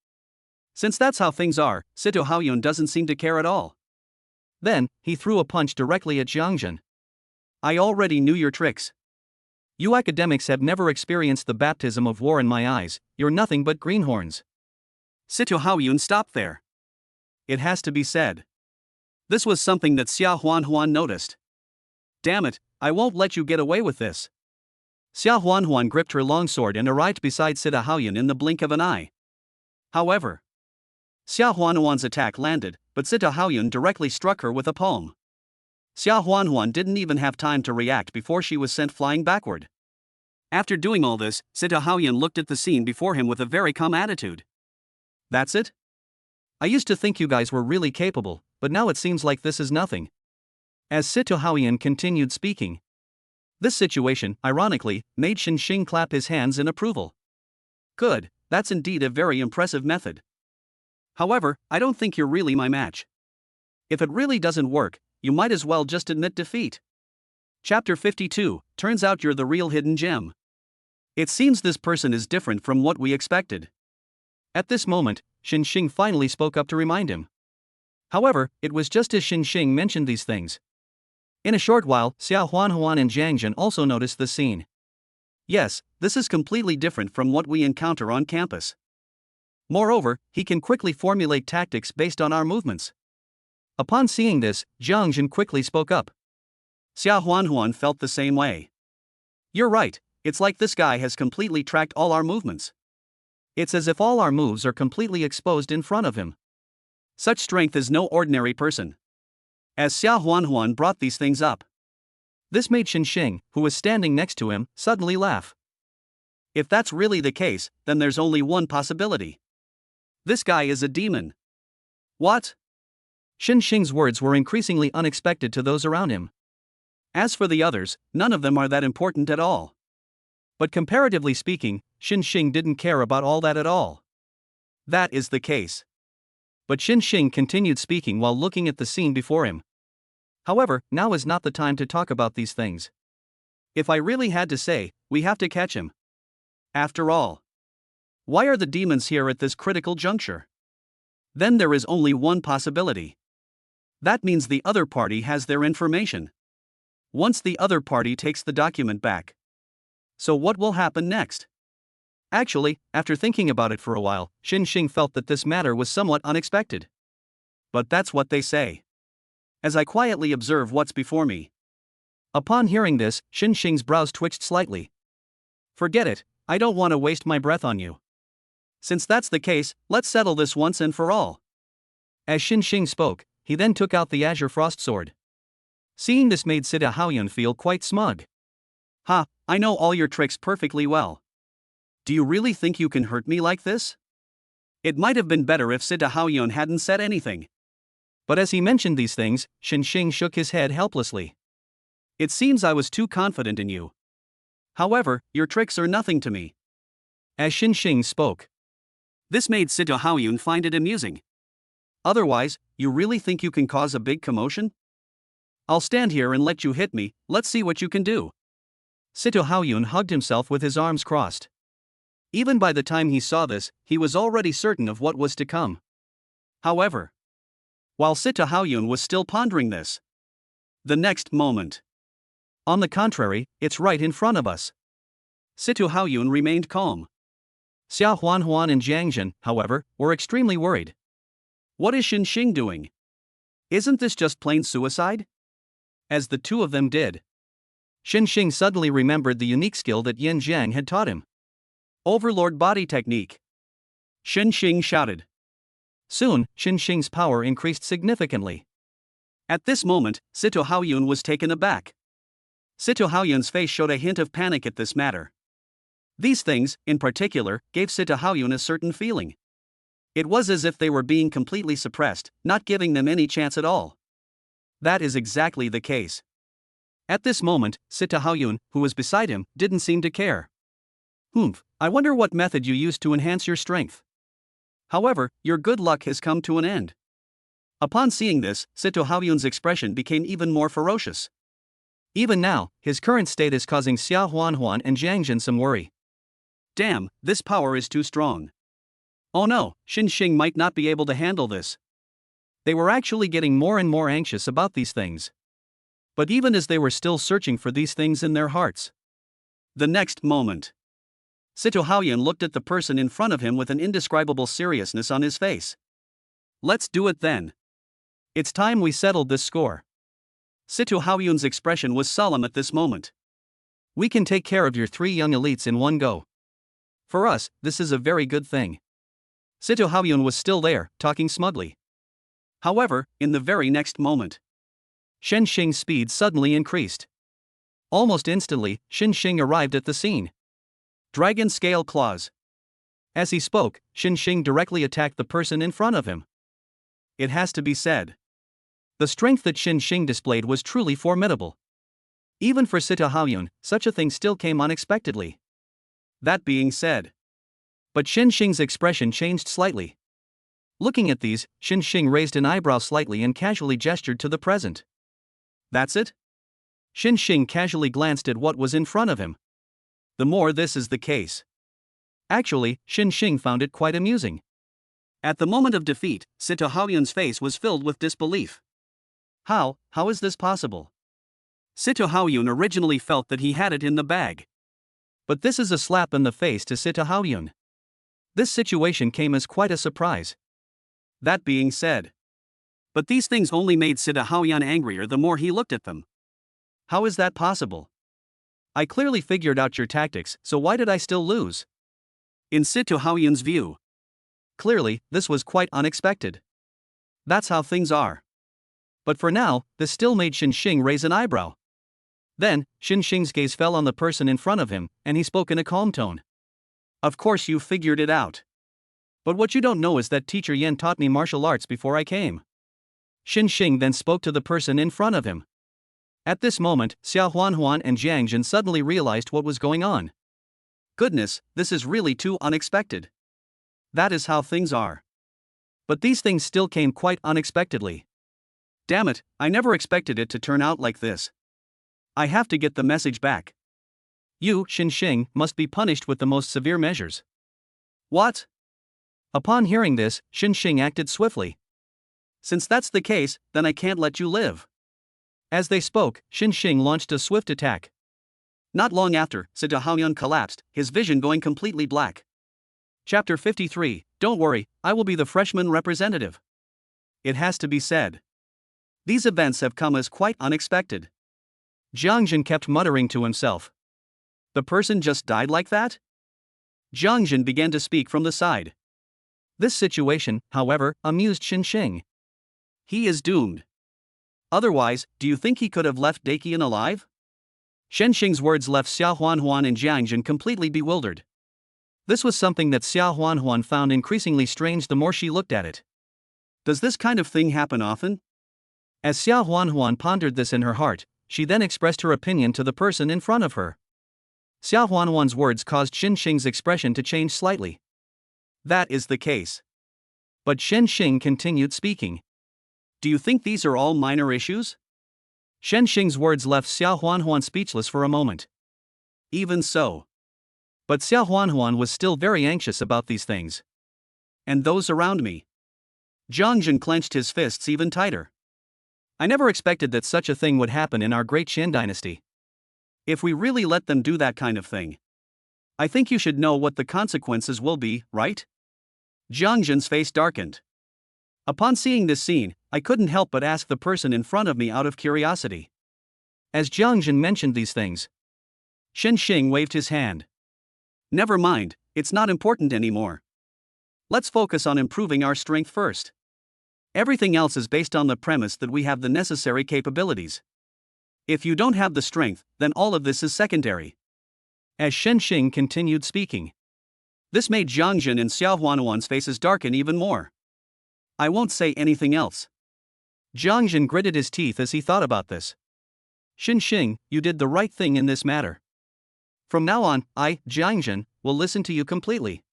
Since that's how things are, Sito Haoyun doesn't seem to care at all. Then, he threw a punch directly at Jiangjin. I already knew your tricks. You academics have never experienced the baptism of war in my eyes, you're nothing but greenhorns. Sito Haoyun stopped there. It has to be said. This was something that Xiao Huanhuan noticed. Damn it, I won't let you get away with this. Xiao Huanhuan gripped her longsword and arrived beside Sito Haoyun in the blink of an eye. However, Xiao Huanhuan's attack landed, but Sito Haoyun directly struck her with a palm. Xiao Huanhuan didn't even have time to react before she was sent flying backward. After doing all this, Sito Haoyun looked at the scene before him with a very calm attitude. That's it? I used to think you guys were really capable, but now it seems like this is nothing. As Sito Haoyun continued speaking, This situation, ironically, made Shen Xing clap his hands in approval. Good, that's indeed a very impressive method. However, I don't think you're really my match. If it really doesn't work, you might as well just admit defeat. Chapter 52, turns out you're the real hidden gem. It seems this person is different from what we expected. At this moment, Shen Xing finally spoke up to remind him. However, it was just as Shen Xing mentioned these things. In a short while, Xiao Huan and Jiang Jin also noticed the scene. Yes, this is completely different from what we encounter on campus. Moreover, he can quickly formulate tactics based on our movements. Upon seeing this, Jiang Jin quickly spoke up. Xiao Huan felt the same way. You're right, it's like this guy has completely tracked all our movements. It's as if all our moves are completely exposed in front of him. Such strength is no ordinary person. As Xiao Huan brought these things up, this made Shen Xing, who was standing next to him, suddenly laugh. If that's really the case, then there's only one possibility. This guy is a demon. What? Shen Xing's words were increasingly unexpected to those around him. As for the others, none of them are that important at all. But comparatively speaking, Shen Xing didn't care about all that at all. That is the case. But Shen Xing continued speaking while looking at the scene before him. However, now is not the time to talk about these things. If I really had to say, we have to catch him. After all, why are the demons here at this critical juncture? Then there is only one possibility. That means the other party has their information. Once the other party takes the document back. So what will happen next? Actually, after thinking about it for a while, Shen Xing felt that this matter was somewhat unexpected. But that's what they say. As I quietly observe what's before me. Upon hearing this, Shen Xing's brows twitched slightly. Forget it, I don't want to waste my breath on you. Since that's the case, let's settle this once and for all. As Shen Xing spoke, he then took out the Azure Frost Sword. Seeing this made Sita Haoyun feel quite smug. Ha, I know all your tricks perfectly well. Do you really think you can hurt me like this? It might have been better if Sita Haoyun hadn't said anything. But as he mentioned these things, Shen Xing shook his head helplessly. It seems I was too confident in you. However, your tricks are nothing to me. As Shen Xing spoke. This made Sita Haoyun find it amusing. Otherwise, you really think you can cause a big commotion? I'll stand here and let you hit me, let's see what you can do. Sita Haoyun hugged himself with his arms crossed. Even by the time he saw this, he was already certain of what was to come. However, while Sita Haoyun was still pondering this, the next moment. On the contrary, it's right in front of us. Sita Haoyun remained calm. Xiao Huan and Jiang Jin, however, were extremely worried. What is Shen Xing doing? Isn't this just plain suicide? As the two of them did, Shen Xing suddenly remembered the unique skill that Yin Jiang had taught him. Overlord Body Technique. Shen Xing shouted. Soon, Shen Xing's power increased significantly. At this moment, Sita Haoyun was taken aback. Sita Haoyun's face showed a hint of panic at this matter. These things, in particular, gave Sita Haoyun a certain feeling. It was as if they were being completely suppressed, not giving them any chance at all. That is exactly the case. At this moment, Sita Haoyun, who was beside him, didn't seem to care. I wonder what method you used to enhance your strength. However, your good luck has come to an end. Upon seeing this, Sita Haoyun's expression became even more ferocious. Even now, his current state is causing Xiao Huan and Jiang Jin some worry. Damn, this power is too strong. Oh no, Shen Xing might not be able to handle this. They were actually getting more and more anxious about these things. But even as they were still searching for these things in their hearts, the next moment, Sita Haoyun looked at the person in front of him with an indescribable seriousness on his face. Let's do it then. It's time we settled this score. Sita Haoyun's expression was solemn at this moment. We can take care of your 3 young elites in one go. For us, this is a very good thing. Sita Haoyun was still there, talking smugly. However, in the very next moment, Shen Xing's speed suddenly increased. Almost instantly, Shen Xing arrived at the scene. Dragon Scale Claws. As he spoke, Shen Xing directly attacked the person in front of him. It has to be said, the strength that Shen Xing displayed was truly formidable. Even for Sita Haoyun, such a thing still came unexpectedly. That being said, But Shin Xing's expression changed slightly. Looking at these, Shin Xing raised an eyebrow slightly and casually gestured to the present. that's it? Shin Xing casually glanced at what was in front of him. The more this is the case. Actually, Shin Xing found it quite amusing. At the moment of defeat, Sita Haoyun's face was filled with disbelief. How is this possible? Sita Haoyun originally felt that he had it in the bag. But this is a slap in the face to Sita Haoyun. This situation came as quite a surprise. That being said, but these things only made Sita Haoyun angrier the more he looked at them. How is that possible? I clearly figured out your tactics, so why did I still lose? In Sita Haoyun's view, clearly, this was quite unexpected. That's how things are. But for now, this still made Shin Xing raise an eyebrow. Then, Shin Xing's gaze fell on the person in front of him, and he spoke in a calm tone. Of course you figured it out. But what you don't know is that Teacher Yen taught me martial arts before I came. Shin Xing then spoke to the person in front of him. At this moment, Xiao Huanhuan and Jiang Jin suddenly realized what was going on. Goodness, this is really too unexpected. That is how things are. But these things still came quite unexpectedly. Damn it, I never expected it to turn out like this. I have to get the message back. You, Shin Xing, must be punished with the most severe measures. What? Upon hearing this, Shin Xing acted swiftly. Since that's the case, then I can't let you live. As they spoke, Shin Xing launched a swift attack. Not long after, Sita Haoyun collapsed, his vision going completely black. Chapter 53, Don't worry, I will be the freshman representative. It has to be said. These events have come as quite unexpected. Jiang Jin kept muttering to himself. The person just died like that? Jiang Jin began to speak from the side. This situation, however, amused Shin Xing. He is doomed. Otherwise, do you think he could have left Dakian alive? Shen Xing's words left Xiao Huanhuan and Jiang Jin completely bewildered. This was something that Xiao Huanhuan found increasingly strange the more she looked at it. Does this kind of thing happen often? As Xiao Huanhuan pondered this in her heart, she then expressed her opinion to the person in front of her. Xiao Huanhuan's words caused Shin Xing's expression to change slightly. That is the case. But Shen Xing continued speaking. Do you think these are all minor issues? Shen Xing's words left Xiao Huanhuan speechless for a moment. Even so. But Xiao Huanhuan was still very anxious about these things. And those around me. Jiang Jin clenched his fists even tighter. I never expected that such a thing would happen in our great Qin dynasty. If we really let them do that kind of thing, I think you should know what the consequences will be, right? Jiang Jin's face darkened. Upon seeing this scene, I couldn't help but ask the person in front of me out of curiosity. As Jiang Jin mentioned these things, Shen Xing waved his hand. Never mind, it's not important anymore. Let's focus on improving our strength first. Everything else is based on the premise that we have the necessary capabilities. If you don't have the strength, then all of this is secondary. As Shen Xing continued speaking, this made Jiang Jin and Xiao Huanhuan's faces darken even more. I won't say anything else. Jiang Jin gritted his teeth as he thought about this. Shin Xing, you did the right thing in this matter. From now on, I, Jiang Jin, will listen to you completely.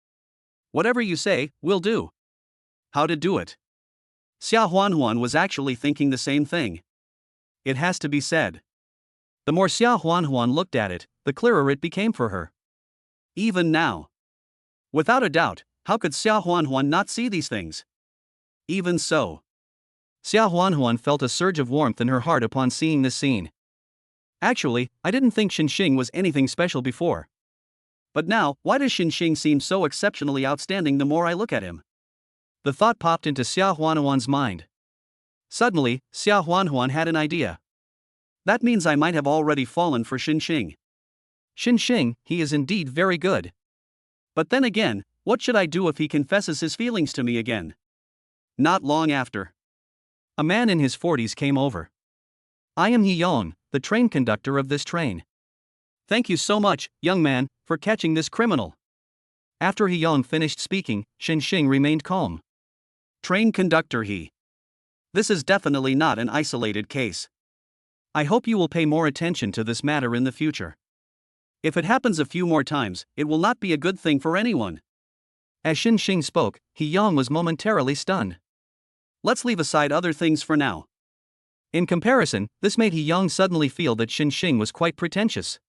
Whatever you say, we'll do. How to do it? Xiao Huanhuan was actually thinking the same thing. It has to be said. The more Xiao Huanhuan looked at it, the clearer it became for her. Even now. Without a doubt, how could Xiao Huanhuan not see these things? Even so. Xiao Huanhuan felt a surge of warmth in her heart upon seeing this scene. Actually, I didn't think Shin Xing was anything special before. But now, why does Shin Xing seem so exceptionally outstanding the more I look at him? The thought popped into Xiao Huanhuan's mind. Suddenly, Xiao Huanhuan had an idea. That means I might have already fallen for Shin Xing. Shin Xing, he is indeed very good. But then again, what should I do if he confesses his feelings to me again? Not long after, a man in his 40s came over. I am He Yon, the train conductor of this train. Thank you so much, young man, for catching this criminal. After He Yon finished speaking, Shin Xing remained calm. Train conductor he. This is definitely not an isolated case. I hope you will pay more attention to this matter in the future. If it happens a few more times, it will not be a good thing for anyone. As Xin Xing spoke, He Yang was momentarily stunned. Let's leave aside other things for now. In comparison, this made He Yang suddenly feel that Xin Xing was quite pretentious.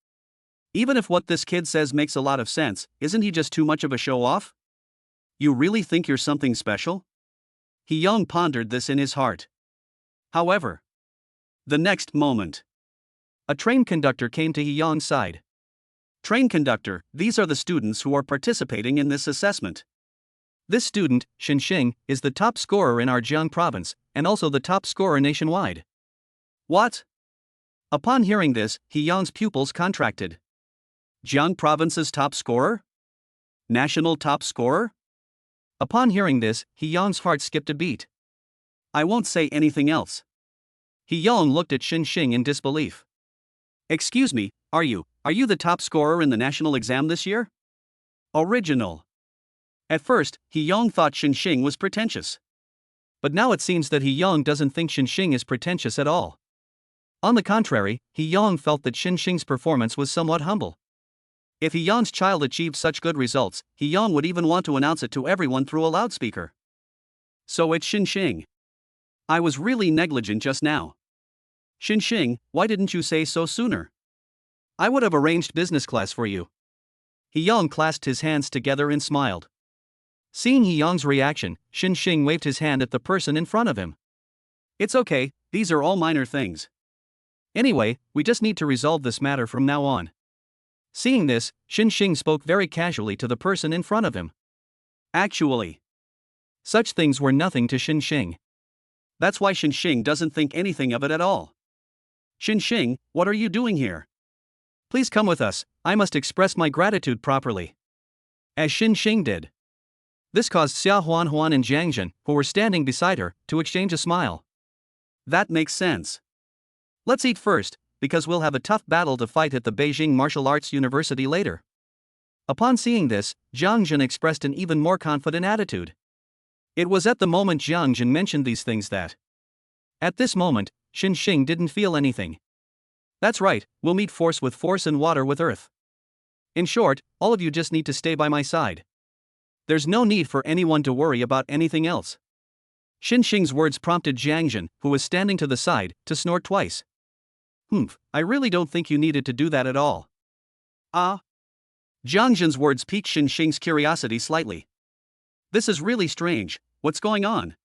Even if what this kid says makes a lot of sense, isn't he just too much of a show-off? You really think you're something special? He Yang pondered this in his heart. However, the next moment, a train conductor came to He Yang's side. Train conductor, these are the students who are participating in this assessment. This student, Xin Xing, is the top scorer in our Jiang province, and also the top scorer nationwide. What? Upon hearing this, He Yang's pupils contracted. Jiang province's top scorer? National top scorer? Upon hearing this, He Yang's heart skipped a beat. I won't say anything else. He Yang looked at Xin Xing in disbelief. Excuse me, are you the top scorer in the national exam this year? Original. At first, He Yang thought Xin Xing was pretentious. But now it seems that He Yang doesn't think Xin Xing is pretentious at all. On the contrary, He Yang felt that Xin Xing's performance was somewhat humble. If He Yang's child achieved such good results, He Yang would even want to announce it to everyone through a loudspeaker. So it's Xin Xing. I was really negligent just now. Xin Xing, why didn't you say so sooner? I would have arranged business class for you. He Yang clasped his hands together and smiled. Seeing He Yang's reaction, Xin Xing waved his hand at the person in front of him. It's okay, these are all minor things. Anyway, we just need to resolve this matter from now on. Seeing this, Xin Xing spoke very casually to the person in front of him. Actually, such things were nothing to Xin Xing. That's why Xin Xing doesn't think anything of it at all. Xin Xing, what are you doing here? Please come with us, I must express my gratitude properly. As Xin Xing did. This caused Xia Huan and Jiang Zhen, who were standing beside her, to exchange a smile. That makes sense. Let's eat first, because we'll have a tough battle to fight at the Beijing Martial Arts University later. Upon seeing this, Jiang Zhen expressed an even more confident attitude. It was at the moment Jiang Zhen mentioned these things that. At this moment, Xin Xing didn't feel anything. That's right, we'll meet force with force and water with earth. In short, all of you just need to stay by my side. There's no need for anyone to worry about anything else. Xin Xing's words prompted Jiang Zhen, who was standing to the side, to snort twice. I really don't think you needed to do that at all. Ah. Jiang Zhen's words piqued Xin Xing's curiosity slightly. This is really strange, what's going on?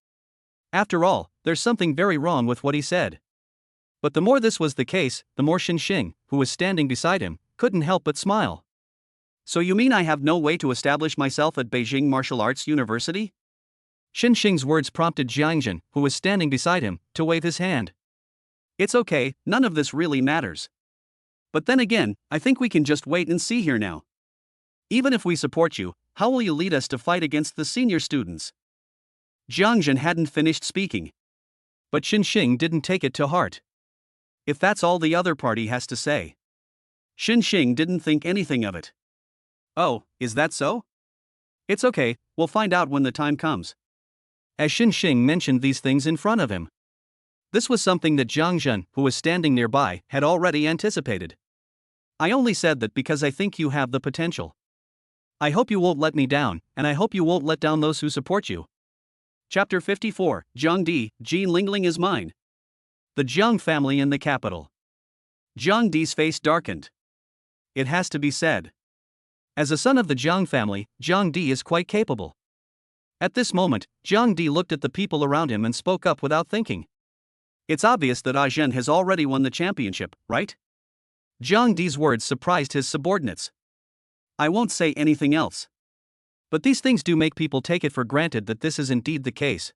After all, there's something very wrong with what he said. But the more this was the case, the more Xin Xing, who was standing beside him, couldn't help but smile. So you mean I have no way to establish myself at Beijing Martial Arts University? Xin Xing's words prompted Jiang Zhen, who was standing beside him, to wave his hand. It's okay, none of this really matters. But then again, I think we can just wait and see here now. Even if we support you, how will you lead us to fight against the senior students? Jiang Zhen hadn't finished speaking. But Xin Xing didn't take it to heart. If that's all the other party has to say. Xin Xing didn't think anything of it. Oh, is that so? It's okay, we'll find out when the time comes. As Xin Xing mentioned these things in front of him. This was something that Jiang Zhen, who was standing nearby, had already anticipated. I only said that because I think you have the potential. I hope you won't let me down, and I hope you won't let down those who support you. Chapter 54, Jiang Di, Jin Lingling is mine. The Jiang family in the capital. Jiang Di's face darkened. It has to be said. As a son of the Jiang family, Jiang Di is quite capable. At this moment, Jiang Di looked at the people around him and spoke up without thinking. It's obvious that Ah Zhen has already won the championship, right? Jiang Di's words surprised his subordinates. I won't say anything else. But these things do make people take it for granted that this is indeed the case.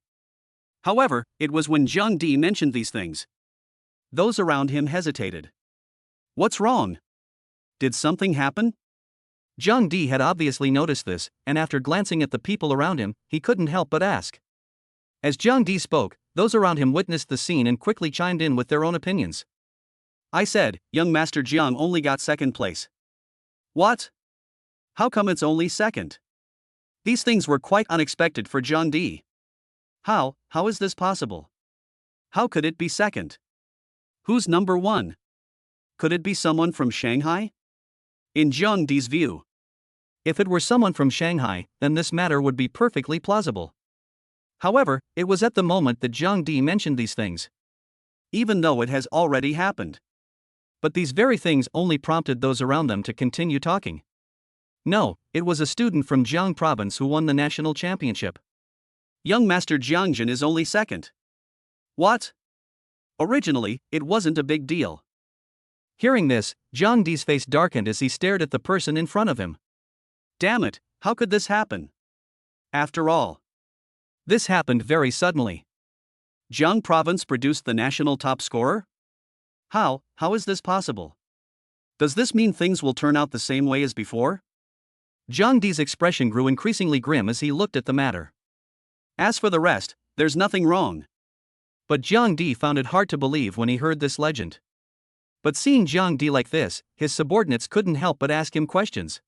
However, it was when Jiang Di mentioned these things. Those around him hesitated. What's wrong? Did something happen? Jiang Di had obviously noticed this, and after glancing at the people around him, he couldn't help but ask. As Jiang Di spoke, those around him witnessed the scene and quickly chimed in with their own opinions. I said, young Master Jiang only got second place. What? How come it's only second? These things were quite unexpected for Jiang Di. How is this possible? How could it be second? Who's number 1? Could it be someone from Shanghai? In Jiang Di's view, If it were someone from Shanghai, then this matter would be perfectly plausible. However, it was at the moment that Jiang Di mentioned these things. even though it has already happened. But these very things only prompted those around them to continue talking. No, it was a student from Jiang province who won the national championship. Young Master Jiangjin is only second. What? Originally, it wasn't a big deal. Hearing this, Jiang Di's face darkened as he stared at the person in front of him. Damn it, how could this happen? After all, This happened very suddenly. Jiang province produced the national top scorer? How is this possible? Does this mean things will turn out the same way as before? Jiang Di's expression grew increasingly grim as he looked at the matter. As for the rest, there's nothing wrong. But Jiang Di found it hard to believe when he heard this legend. But seeing Jiang Di like this, his subordinates couldn't help but ask him questions.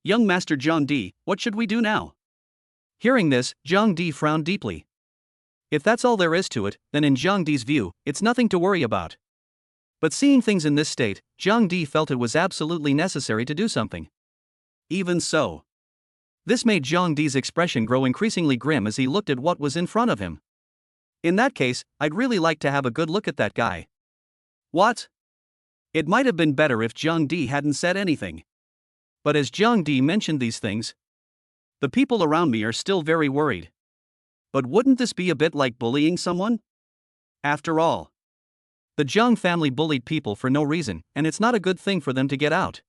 Young Master Jiang Di, what should we do now? Hearing this, Jiang Di frowned deeply. If that's all there is to it, then in Jiang Di's view, it's nothing to worry about. But seeing things in this state, Jiang Di felt it was absolutely necessary to do something. Even so, This made Jiang Di's expression grow increasingly grim as he looked at what was in front of him. in that case, I'd really like to have a good look at that guy. What? It might have been better if Jiang Di hadn't said anything. But as Jiang Di mentioned these things, The people around me are still very worried. But wouldn't this be a bit like bullying someone? After all, the Jiang family bullied people for no reason, and it's not a good thing for them to get out.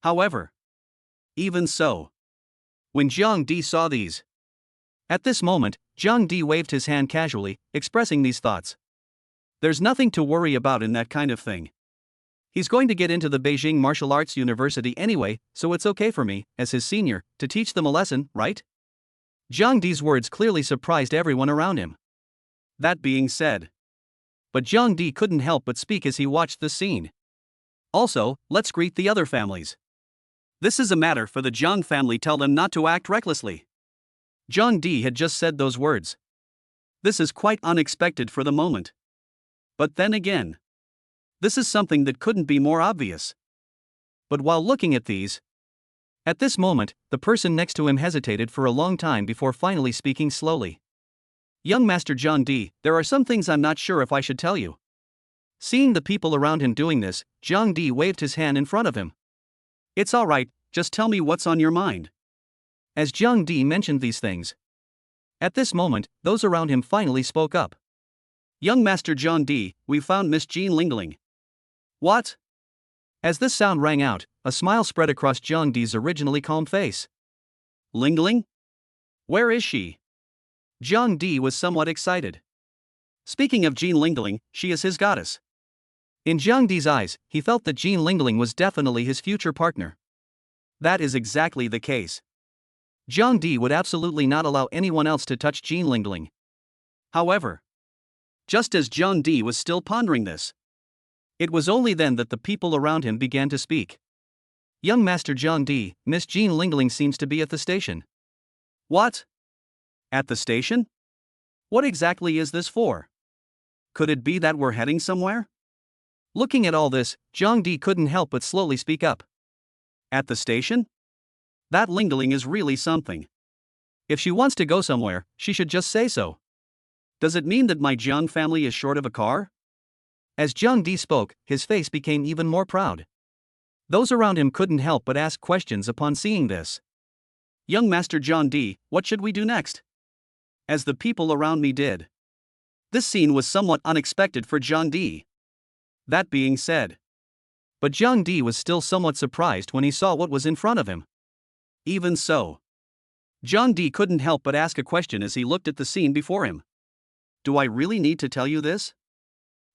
however, even so, when Jiang Di saw these, At this moment, Jiang Di waved his hand casually, expressing these thoughts. there's nothing to worry about in that kind of thing. He's going to get into the Beijing Martial Arts University anyway, so it's okay for me, as his senior, to teach them a lesson, right? Jiang Di's words clearly surprised everyone around him. That being said, But Jiang Di couldn't help but speak as he watched the scene. also, let's greet the other families. This is a matter for the Jiang family, tell them not to act recklessly. Jiang Di had just said those words. This is quite unexpected for the moment. But then again, this is something that couldn't be more obvious. But while looking at these, at this moment, the person next to him hesitated for a long time before finally speaking slowly. Young Master Jiang Di, there are some things I'm not sure if I should tell you. Seeing the people around him doing this, Jiang Di waved his hand in front of him. It's alright, just tell me what's on your mind. As Jiang Di mentioned these things, at this moment, those around him finally spoke up. Young Master Jiang Di, we found Miss Jean Lingling. What? As this sound rang out, a smile spread across Jiang Di's originally calm face. Lingling? Where is she? Jiang Di was somewhat excited. Speaking of Jean Lingling, she is his goddess. In Jiang Di's eyes, he felt that Jean Lingling was definitely his future partner. That is exactly the case. Jiang Di would absolutely not allow anyone else to touch Jean Lingling. However, just as Jiang Di was still pondering this, it was only then that the people around him began to speak. Young Master Jiang Di, Miss Jean Lingling seems to be at the station. What? At the station? What exactly is this for? Could it be that we're heading somewhere? Looking at all this, Jiang Di couldn't help but slowly speak up. At the station? That Lingling is really something. If she wants to go somewhere, she should just say so. Does it mean that my Jiang family is short of a car? As Jiang Di spoke, his face became even more proud. Those around him couldn't help but ask questions upon seeing this. Young Master Jiang Di, what should we do next? As the people around me did. This scene was somewhat unexpected for Jiang Di. That being said, but Jiang Di was still somewhat surprised when he saw what was in front of him. Even so, Jiang Di couldn't help but ask a question as he looked at the scene before him. Do I really need to tell you this?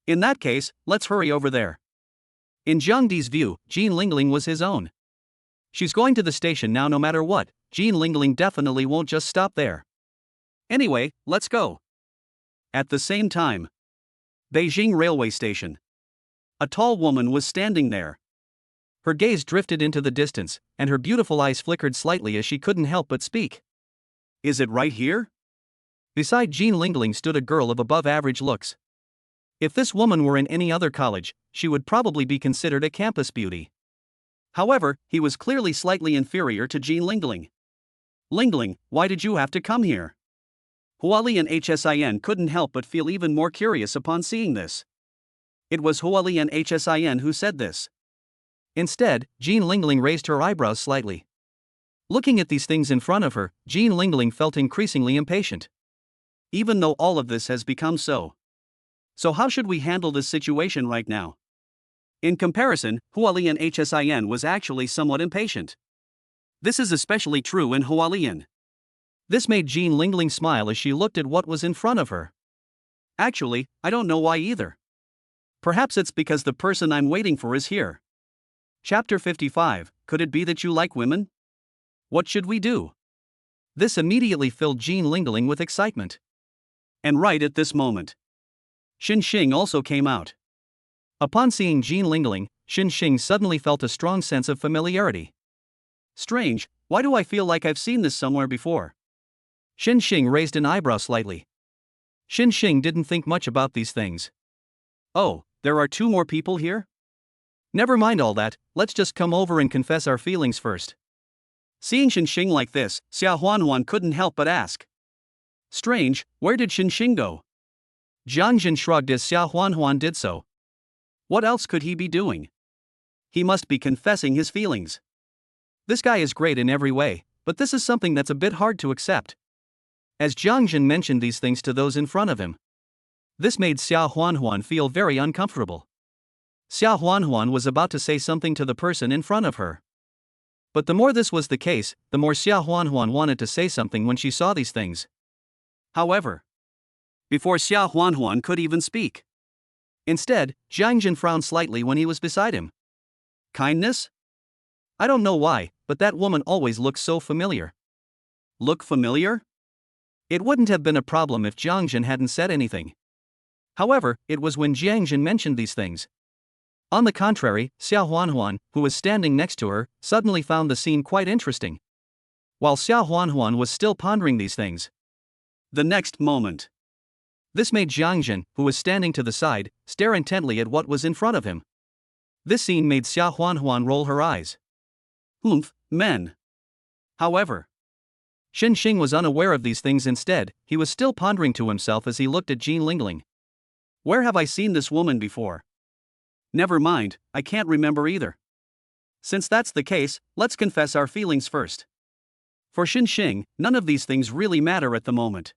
In that case, let's hurry over there. In Jiang Di's view, Jean Lingling was his own. She's going to the station now no matter what. Jean Lingling definitely won't just stop there. Anyway, let's go. At the same time, Beijing railway station. A tall woman was standing there. Her gaze drifted into the distance, and her beautiful eyes flickered slightly as she couldn't help but speak. Is it right here? Beside Jean Lingling stood a girl of above average looks. If this woman were in any other college, she would probably be considered a campus beauty. However, he was clearly slightly inferior to Jean Lingling. Lingling, why did you have to come here? Huali and HSIN couldn't help but feel even more curious upon seeing this. It was Huali and HSIN who said this. Instead, Jean Lingling raised her eyebrows slightly. Looking at these things in front of her, Jean Lingling felt increasingly impatient. Even though all of this has become so. So how should we handle this situation right now? In comparison, Hualien HSIN was actually somewhat impatient. This is especially true in Hualien. This made Jean Lingling smile as she looked at what was in front of her. Actually, I don't know why either. Perhaps it's because the person I'm waiting for is here. Chapter 55, could it be that you like women? What should we do? This immediately filled Jean Lingling with excitement. And right at this moment, Xin Xing also came out. Upon seeing Jean Lingling, Xin Xing suddenly felt a strong sense of familiarity. Strange, why do I feel like I've seen this somewhere before? Xin Xing raised an eyebrow slightly. Xin Xing didn't think much about these things. Oh, there are two more people here? Never mind all that, let's just come over and confess our feelings first. Seeing Xin Xing like this, Xia Huanhuan couldn't help but ask. Strange, where did Xin Xing go? Jiang Jin shrugged as Xia Huanhuan did so. What else could he be doing? He must be confessing his feelings. This guy is great in every way, but this is something that's a bit hard to accept. As Jiang Jin mentioned these things to those in front of him, this made Xia Huanhuan feel very uncomfortable. Xia Huanhuan was about to say something to the person in front of her. But the more this was the case, the more Xia Huanhuan wanted to say something when she saw these things. However, before Xia Huanhuan could even speak, instead, Jiang Jin frowned slightly when he was beside him. Kindness? I don't know why, but that woman always looks so familiar. Look familiar? It wouldn't have been a problem if Jiang Jin hadn't said anything. However, it was when Jiang Jin mentioned these things. On the contrary, Xia Huanhuan, who was standing next to her, suddenly found the scene quite interesting. While Xia Huanhuan was still pondering these things, the next moment, this made Jiang Jin, who was standing to the side, stare intently at what was in front of him. This scene made Xia Huanhuan roll her eyes. Men. However, Xin Xing was unaware of these things. Instead, he was still pondering to himself as he looked at Jean Lingling. Where have I seen this woman before? Never mind, I can't remember either. Since that's the case, let's confess our feelings first. For Xin Xing, none of these things really matter at the moment.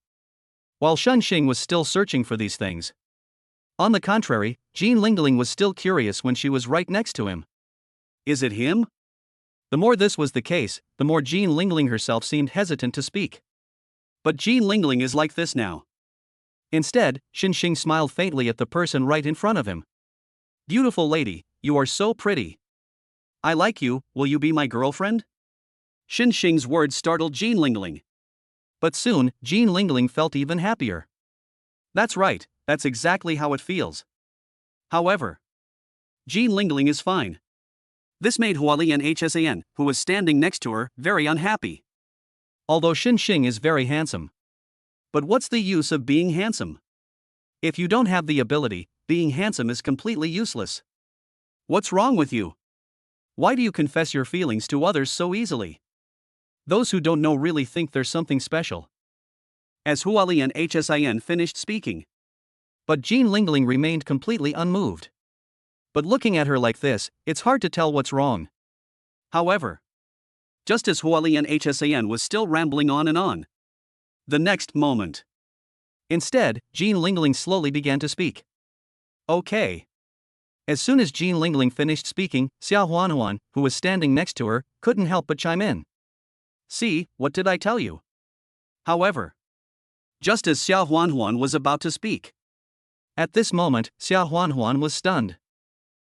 While Xin Xing was still searching for these things. On the contrary, Jean Lingling was still curious when she was right next to him. Is it him? The more this was the case, the more Jean Lingling herself seemed hesitant to speak. But Jean Lingling is like this now. Instead, Xin Xing smiled faintly at the person right in front of him. Beautiful lady, you are so pretty. I like you, will you be my girlfriend? Xin Xing's words startled Jean Lingling. But soon, Jean Lingling felt even happier. That's right, that's exactly how it feels. However, Jean Lingling is fine. This made Huali and HSAN, who was standing next to her, very unhappy. Although Xin Xing is very handsome. But what's the use of being handsome? If you don't have the ability, being handsome is completely useless. What's wrong with you? Why do you confess your feelings to others so easily? Those who don't know really think there's something special. As Huali and HSIN finished speaking. But Jean Lingling remained completely unmoved. But looking at her like this, it's hard to tell what's wrong. However, just as Huali and HSAN was still rambling on, the next moment. Instead, Jean Lingling slowly began to speak. Okay. As soon as Jean Lingling finished speaking, Xia Huanhuan, who was standing next to her, couldn't help but chime in. See, what did I tell you? However, just as Xia Huanhuan was about to speak. At this moment, Xia Huanhuan was stunned.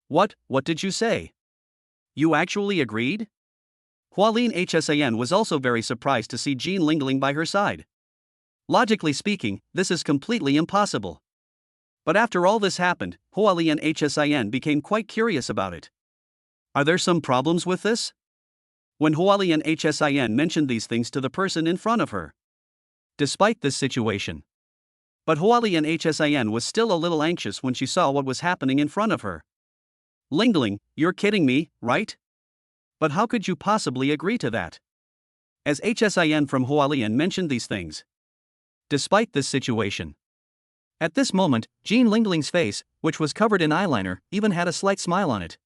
What did you say? You actually agreed? Hualien HSAN was also very surprised to see Jean Lingling by her side. Logically speaking, this is completely impossible. But after all this happened, Hualien HSIN became quite curious about it. Are there some problems with this? When Hualien HSIN mentioned these things to the person in front of her. Despite this situation. But Hualien Hsin was still a little anxious when she saw what was happening in front of her. Lingling, you're kidding me, right? But how could you possibly agree to that? As Hsin from Hualien mentioned these things. Despite this situation. At this moment, Jean Lingling's face, which was covered in eyeliner, even had a slight smile on it.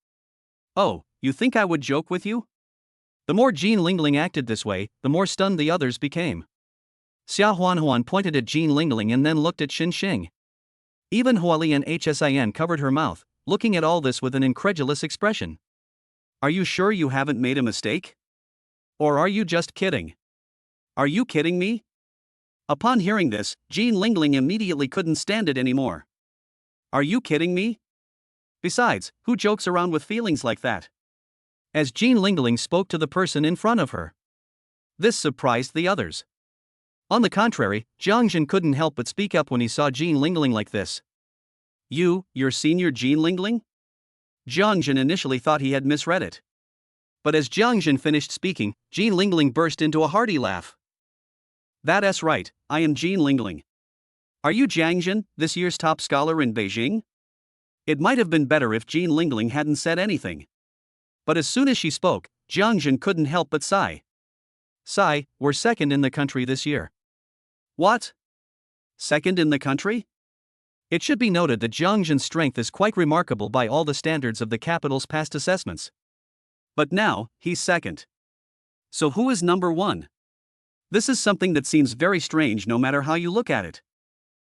Oh, you think I would joke with you? The more Jean Lingling acted this way, the more stunned the others became. Xia Huanhuan pointed at Jean Lingling and then looked at Xin Xing. Even Hualien Hsin covered her mouth, looking at all this with an incredulous expression. Are you sure you haven't made a mistake? Or are you just kidding? Are you kidding me? Upon hearing this, Jean Lingling immediately couldn't stand it anymore. Are you kidding me? Besides, who jokes around with feelings like that? As Jean Lingling spoke to the person in front of her. This surprised the others. On the contrary, Jiangjin couldn't help but speak up when he saw Jean Lingling like this. You're senior Jean Lingling? Jiangjin initially thought he had misread it. But as Jiangjin finished speaking, Jean Lingling burst into a hearty laugh. That's right, I am Jean Lingling. Are you Jiangjin, this year's top scholar in Beijing? It might have been better if Jean Lingling hadn't said anything. But as soon as she spoke, Jiangjin couldn't help but sigh. Sigh, we're second in the country this year. What? Second in the country? It should be noted that Jiangjin's strength is quite remarkable by all the standards of the capital's past assessments. But now, he's second. So who is number one? This is something that seems very strange no matter how you look at it.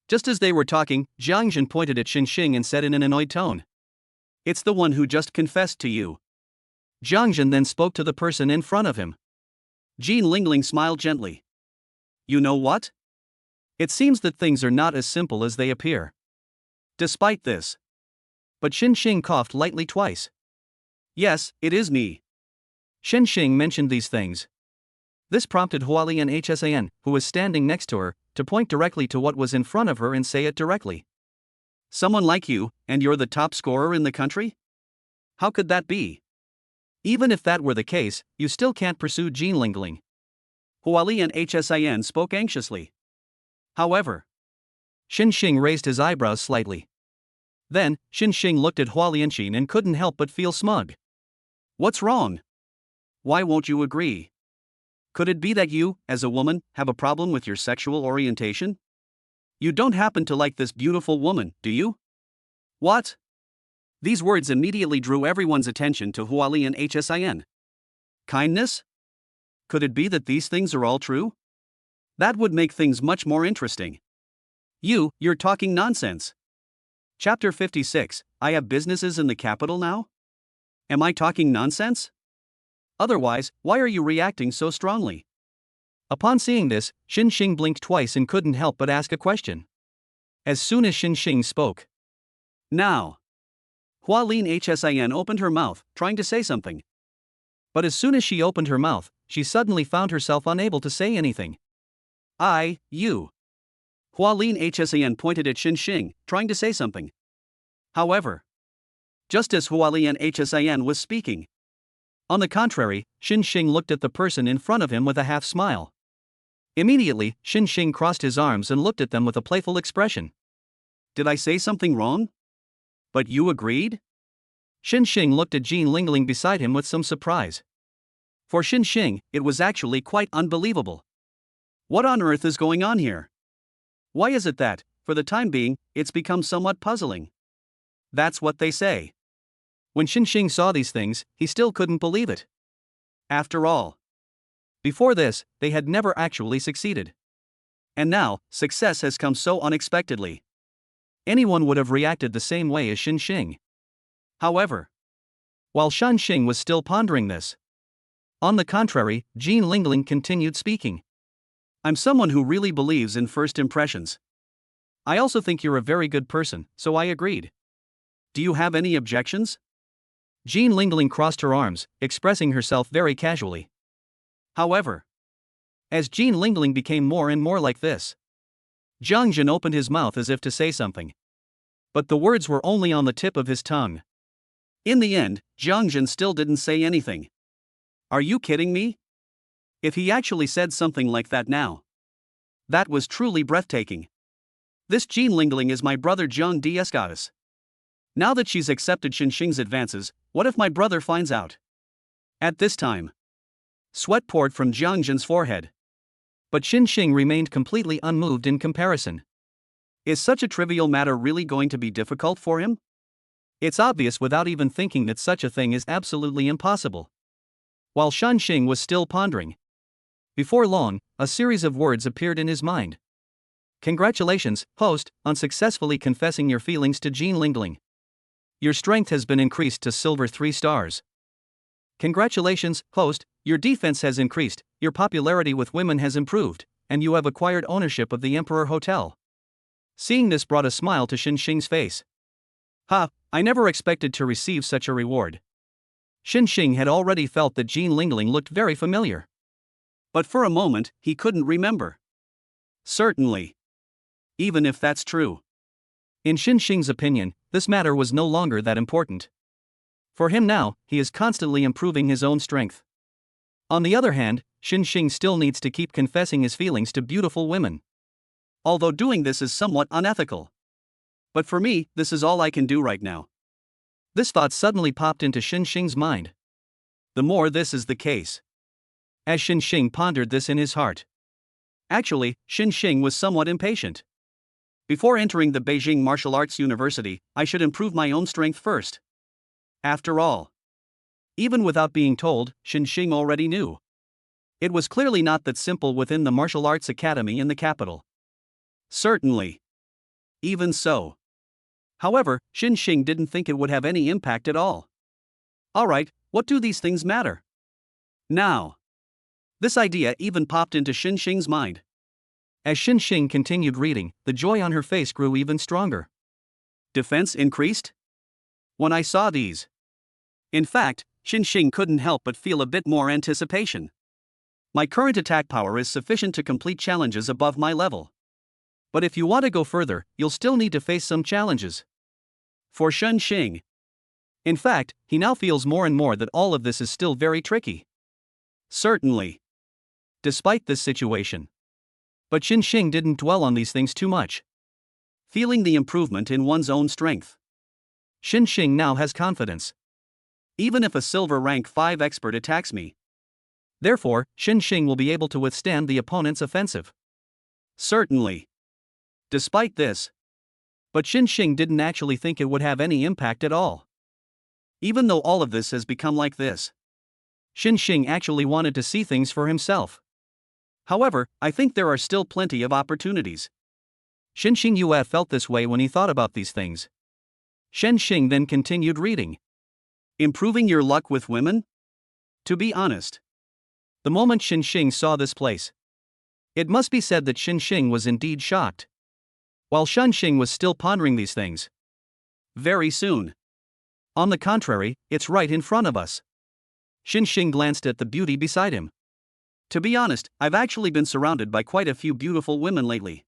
Just as they were talking, Jiangjin pointed at Xin Xing and said in an annoyed tone. It's the one who just confessed to you. Jiangjin then spoke to the person in front of him. Jean Lingling smiled gently. You know what? It seems that things are not as simple as they appear. Despite this. But Xin Xing coughed lightly twice. Yes, it is me. Xin Xing mentioned these things. This prompted Hualien Hsin, who was standing next to her, to point directly to what was in front of her and say it directly. Someone like you, and you're the top scorer in the country? How could that be? Even if that were the case, you still can't pursue Jean Lingling. Hualien Hsin spoke anxiously. However, Xin Xing raised his eyebrows slightly. Then, Xin Xing looked at Hualianqin and couldn't help but feel smug. What's wrong? Why won't you agree? Could it be that you, as a woman, have a problem with your sexual orientation? You don't happen to like this beautiful woman, do you? What? These words immediately drew everyone's attention to Hualien Hsin. Kindness? Could it be that these things are all true? That would make things much more interesting. You're talking nonsense. Chapter 56, I have businesses in the capital now? Am I talking nonsense? Otherwise, why are you reacting so strongly? Upon seeing this, Xin Xing blinked twice and couldn't help but ask a question. As soon as Xin Xing spoke. Now. Hualien Hsin opened her mouth, trying to say something. But as soon as she opened her mouth, she suddenly found herself unable to say anything. You. Hualien Hsin pointed at Xin Xing, trying to say something. However, just as Hualien Hsin was speaking. On the contrary, Xin Xing looked at the person in front of him with a half smile. Immediately, Xin Xing crossed his arms and looked at them with a playful expression. Did I say something wrong? But you agreed? Xin Xing looked at Jean Lingling beside him with some surprise. For Xin Xing, it was actually quite unbelievable. What on earth is going on here? Why is it that, for the time being, it's become somewhat puzzling? That's what they say. When Xin Xing saw these things, he still couldn't believe it. After all, before this, they had never actually succeeded. And now, success has come so unexpectedly. Anyone would have reacted the same way as Xin Xing. However, while Shan Xing was still pondering this. On the contrary, Jean Lingling continued speaking. I'm someone who really believes in first impressions. I also think you're a very good person, so I agreed. Do you have any objections? Jean Lingling crossed her arms, expressing herself very casually. However, as Jean Lingling became more and more like this, Jiangjin opened his mouth as if to say something. But the words were only on the tip of his tongue. In the end, Jiangjin still didn't say anything. Are you kidding me? If he actually said something like that now. That was truly breathtaking. This Jean Lingling is my brother Zhang Diesgaus. Now that she's accepted Xinxing's advances, what if my brother finds out? At this time, sweat poured from Jiang Jin's forehead. But Xinxing remained completely unmoved in comparison. Is such a trivial matter really going to be difficult for him? It's obvious without even thinking that such a thing is absolutely impossible. While Xinxing was still pondering, before long, a series of words appeared in his mind. Congratulations, host, on successfully confessing your feelings to Jean Lingling. Your strength has been increased to silver 3 stars. Congratulations, host, your defense has increased, your popularity with women has improved, and you have acquired ownership of the Emperor Hotel. Seeing this brought a smile to Xinxing's face. Ha, I never expected to receive such a reward. Xinxing had already felt that Jean Lingling looked very familiar. But for a moment, he couldn't remember. Certainly. Even if that's true. In Xinxing's opinion, this matter was no longer that important. For him now, he is constantly improving his own strength. On the other hand, Xinxing still needs to keep confessing his feelings to beautiful women. Although doing this is somewhat unethical. But for me, this is all I can do right now. This thought suddenly popped into Xinxing's mind. The more this is the case. As Xinxing pondered this in his heart. Actually, Xinxing was somewhat impatient. Before entering the Beijing Martial Arts University, I should improve my own strength first. After all, even without being told, Xinxing already knew. It was clearly not that simple within the martial arts academy in the capital. Certainly. Even so. However, Xinxing didn't think it would have any impact at all. Alright, what do these things matter? Now. This idea even popped into Xinxing's mind. As Xinxing continued reading, the joy on her face grew even stronger. Defense increased? When I saw these. In fact, Xinxing couldn't help but feel a bit more anticipation. My current attack power is sufficient to complete challenges above my level. But if you want to go further, you'll still need to face some challenges. For Xinxing. In fact, he now feels more and more that all of this is still very tricky. Certainly. Despite this situation. But Xinxing didn't dwell on these things too much. Feeling the improvement in one's own strength. Xinxing now has confidence. Even if a silver rank 5 expert attacks me. Therefore, Xinxing will be able to withstand the opponent's offensive. Certainly. Despite this. But Xinxing didn't actually think it would have any impact at all. Even though all of this has become like this. Xinxing actually wanted to see things for himself. However, I think there are still plenty of opportunities. Xinxing Yue felt this way when he thought about these things. Xinxing then continued reading. Improving your luck with women? To be honest. The moment Xinxing saw this place, it must be said that Xinxing was indeed shocked. While Xinxing was still pondering these things. Very soon. On the contrary, it's right in front of us. Xinxing glanced at the beauty beside him. To be honest, I've actually been surrounded by quite a few beautiful women lately.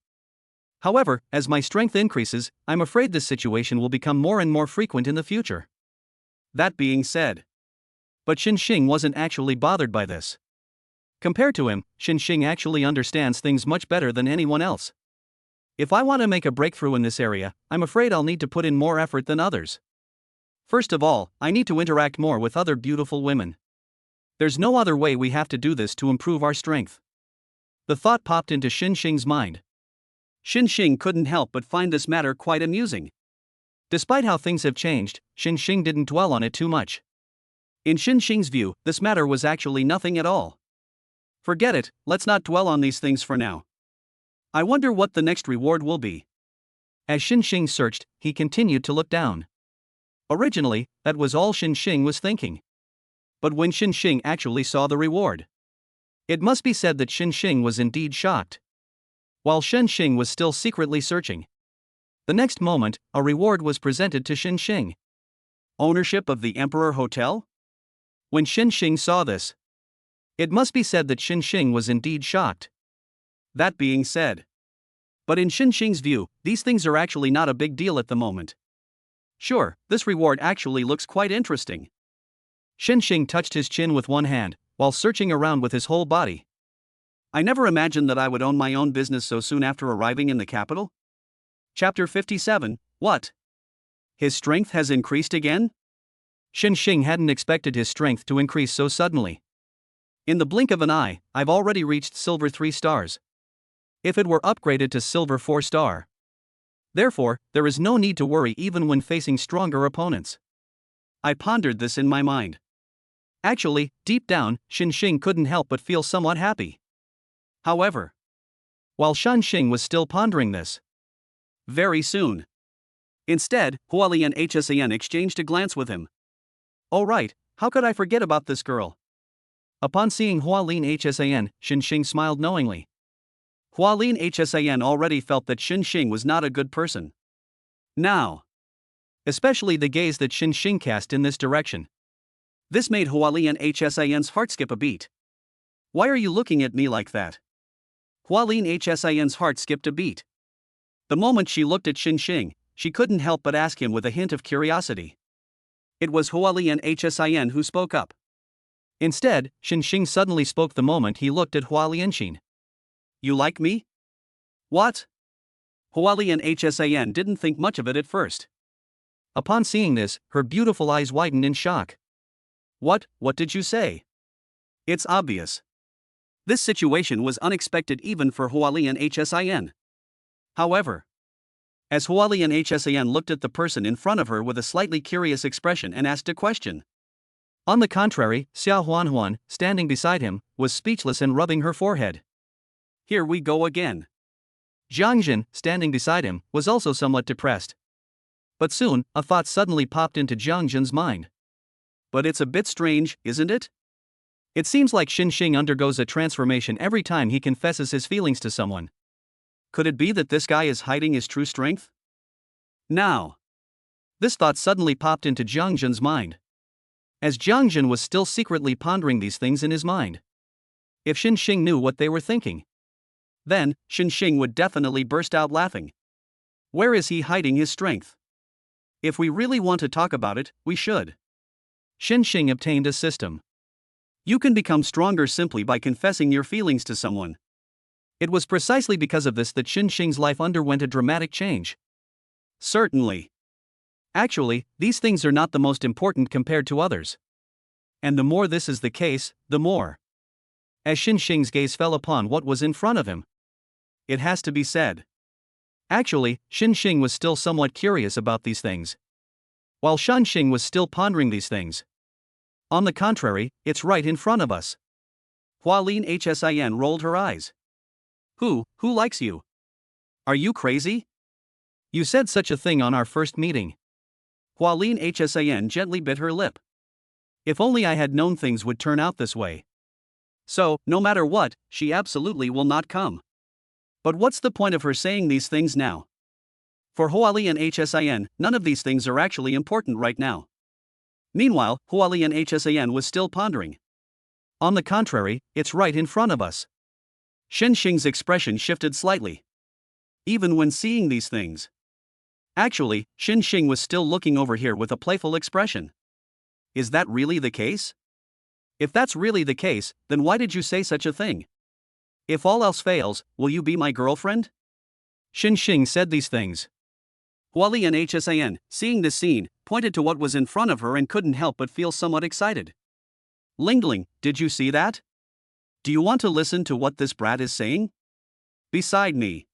However, as my strength increases, I'm afraid this situation will become more and more frequent in the future. That being said. But Xinxing wasn't actually bothered by this. Compared to him, Xinxing actually understands things much better than anyone else. If I want to make a breakthrough in this area, I'm afraid I'll need to put in more effort than others. First of all, I need to interact more with other beautiful women. There's no other way we have to do this to improve our strength. The thought popped into Xinxing's mind. Xinxing couldn't help but find this matter quite amusing. Despite how things have changed, Xinxing didn't dwell on it too much. In Xinxing's view, this matter was actually nothing at all. Forget it, let's not dwell on these things for now. I wonder what the next reward will be. As Xinxing searched, he continued to look down. Originally, that was all Xinxing was thinking. But when Xinxing actually saw the reward, it must be said that Xinxing was indeed shocked. While Xinxing was still secretly searching, the next moment, a reward was presented to Xinxing. Ownership of the Emperor Hotel? When Xinxing saw this, it must be said that Xinxing was indeed shocked. That being said. But in Xinxing's view, these things are actually not a big deal at the moment. Sure, this reward actually looks quite interesting. Xinxing touched his chin with one hand, while searching around with his whole body. I never imagined that I would own my own business so soon after arriving in the capital. Chapter 57, What? His strength has increased again? Xin Xing hadn't expected his strength to increase so suddenly. In the blink of an eye, I've already reached silver 3 stars. If it were upgraded to silver 4 star. Therefore, there is no need to worry even when facing stronger opponents. I pondered this in my mind. Actually, deep down, Xin Xing couldn't help but feel somewhat happy. However, while Shan Xing was still pondering this, very soon. Instead, Huali and Hsan exchanged a glance with him. Oh right, how could I forget about this girl? Upon seeing Hualin Hsan, Xin Xing smiled knowingly. Hualin Hsan already felt that Xin Xing was not a good person. Now, especially the gaze that Xin Xing cast in this direction. This made Hualin Hsan's heart skip a beat. Why are you looking at me like that? Hualin Hsan's heart skipped a beat. The moment she looked at Xin Xing, she couldn't help but ask him with a hint of curiosity. It was Hualin Hsan who spoke up. Instead, Xin Xing suddenly spoke the moment he looked at Hualianxin. You like me? What? Hualin Hsan didn't think much of it at first. Upon seeing this, her beautiful eyes widened in shock. What did you say? It's obvious. This situation was unexpected even for Hualin Hsan. However, as Hualin Hsan looked at the person in front of her with a slightly curious expression and asked a question. On the contrary, Xiao Huanhuan, standing beside him, was speechless and rubbing her forehead. Here we go again. Jiang Jin, standing beside him, was also somewhat depressed. But soon, a thought suddenly popped into Jiang Jin's mind. But it's a bit strange, isn't it? It seems like Xin Xing undergoes a transformation every time he confesses his feelings to someone. Could it be that this guy is hiding his true strength? Now, this thought suddenly popped into Jiang Jin's mind. As Jiang Jin was still secretly pondering these things in his mind. If Xin Xing knew what they were thinking, then Xin Xing would definitely burst out laughing. Where is he hiding his strength? If we really want to talk about it, we should. Xin Xing obtained a system. You can become stronger simply by confessing your feelings to someone. It was precisely because of this that Xin Xing's life underwent a dramatic change. Certainly. Actually, these things are not the most important compared to others. And the more this is the case, the more. As Xin Xing's gaze fell upon what was in front of him, it has to be said. Actually, Xin Xing was still somewhat curious about these things. While Shan Xing was still pondering these things. On the contrary, it's right in front of us. Hualin Hsan rolled her eyes. Who likes you? Are you crazy? You said such a thing on our first meeting. Hualin Hsan gently bit her lip. If only I had known things would turn out this way. So, no matter what, she absolutely will not come. But what's the point of her saying these things now? For Hualin Hsan, none of these things are actually important right now. Meanwhile, Hualin Hsan was still pondering. On the contrary, it's right in front of us. Xin Xing's expression shifted slightly. Even when seeing these things. Actually, Xin Xing was still looking over here with a playful expression. Is that really the case? If that's really the case, then why did you say such a thing? If all else fails, will you be my girlfriend? Xin Xing said these things. Hualin Hsan, seeing this scene, pointed to what was in front of her and couldn't help but feel somewhat excited. Lingling, did you see that? Do you want to listen to what this brat is saying? Beside me.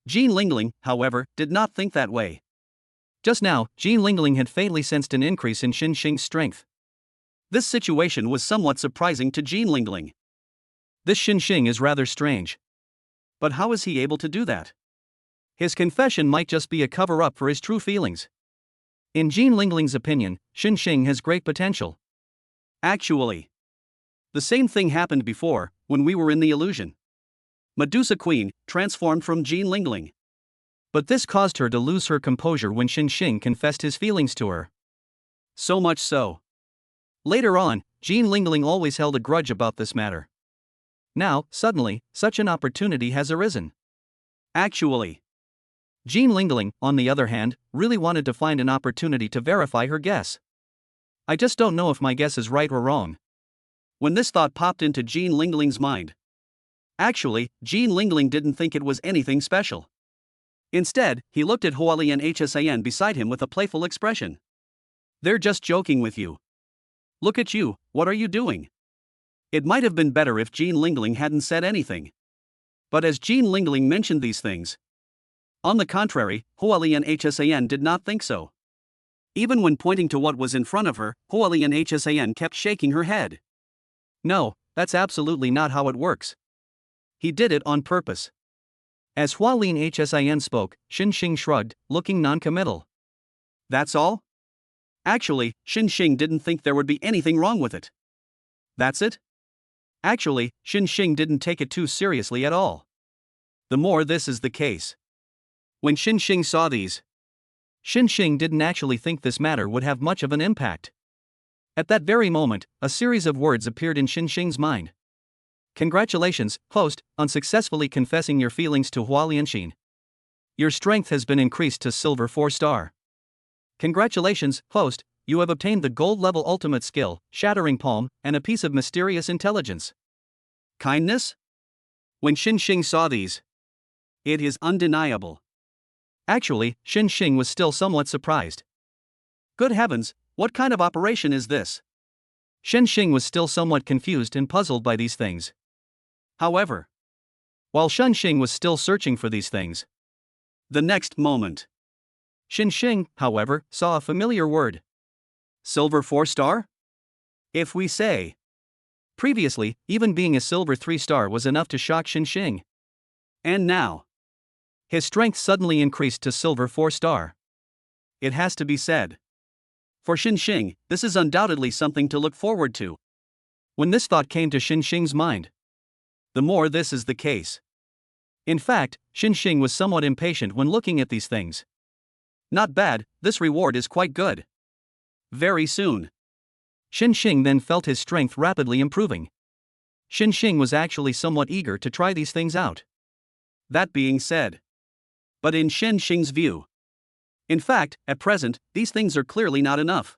Jean Lingling, however, did not think that way. Just now, Jean Lingling had faintly sensed an increase in Xin Xing's strength. This situation was somewhat surprising to Jean Lingling. This Xin Xing is rather strange. But how is he able to do that? His confession might just be a cover-up for his true feelings. In Jean Lingling's opinion, Xin Xing has great potential. Actually, the same thing happened before, when we were in the illusion. Medusa Queen transformed from Jean Lingling. But this caused her to lose her composure when Xin Xing confessed his feelings to her. So much so. Later on, Jean Lingling always held a grudge about this matter. Now, suddenly, such an opportunity has arisen. Actually, Jean Lingling, on the other hand, really wanted to find an opportunity to verify her guess. I just don't know if my guess is right or wrong. When this thought popped into Jean Lingling's mind. Actually, Jean Lingling didn't think it was anything special. Instead, he looked at Hualien Hsan beside him with a playful expression. They're just joking with you. Look at you, what are you doing? It might have been better if Jean Lingling hadn't said anything. But as Jean Lingling mentioned these things, on the contrary, Hualien Hsan did not think so. Even when pointing to what was in front of her, Hualien Hsan kept shaking her head. No, that's absolutely not how it works. He did it on purpose. As Hualien Hsin spoke, Xinxing shrugged, looking non-committal. That's all? Actually, Xinxing didn't think there would be anything wrong with it. That's it? Actually, Xinxing didn't take it too seriously at all. The more this is the case. When Xinxing saw these, Xinxing didn't actually think this matter would have much of an impact. At that very moment, a series of words appeared in Xinxing's mind. Congratulations, host, on successfully confessing your feelings to Hualianxin. Your strength has been increased to silver 4-star. Congratulations, host, you have obtained the gold level ultimate skill, Shattering Palm, and a piece of mysterious intelligence. Kindness? When Xinxing saw these, it is undeniable. Actually, Xinxing was still somewhat surprised. Good heavens, what kind of operation is this? Xinxing was still somewhat confused and puzzled by these things. However, while Xinxing was still searching for these things, the next moment, Xinxing, however, saw a familiar word. Silver 4-star? If we say. Previously, even being a silver 3-star was enough to shock Xinxing. And now, his strength suddenly increased to silver 4-star. It has to be said. For Xinxing, this is undoubtedly something to look forward to. When this thought came to Xinxing's mind, the more this is the case. In fact, Xinxing was somewhat impatient when looking at these things. Not bad, this reward is quite good. Very soon. Xinxing then felt his strength rapidly improving. Xinxing was actually somewhat eager to try these things out. That being said, but in Xinxing's view, in fact, at present, these things are clearly not enough.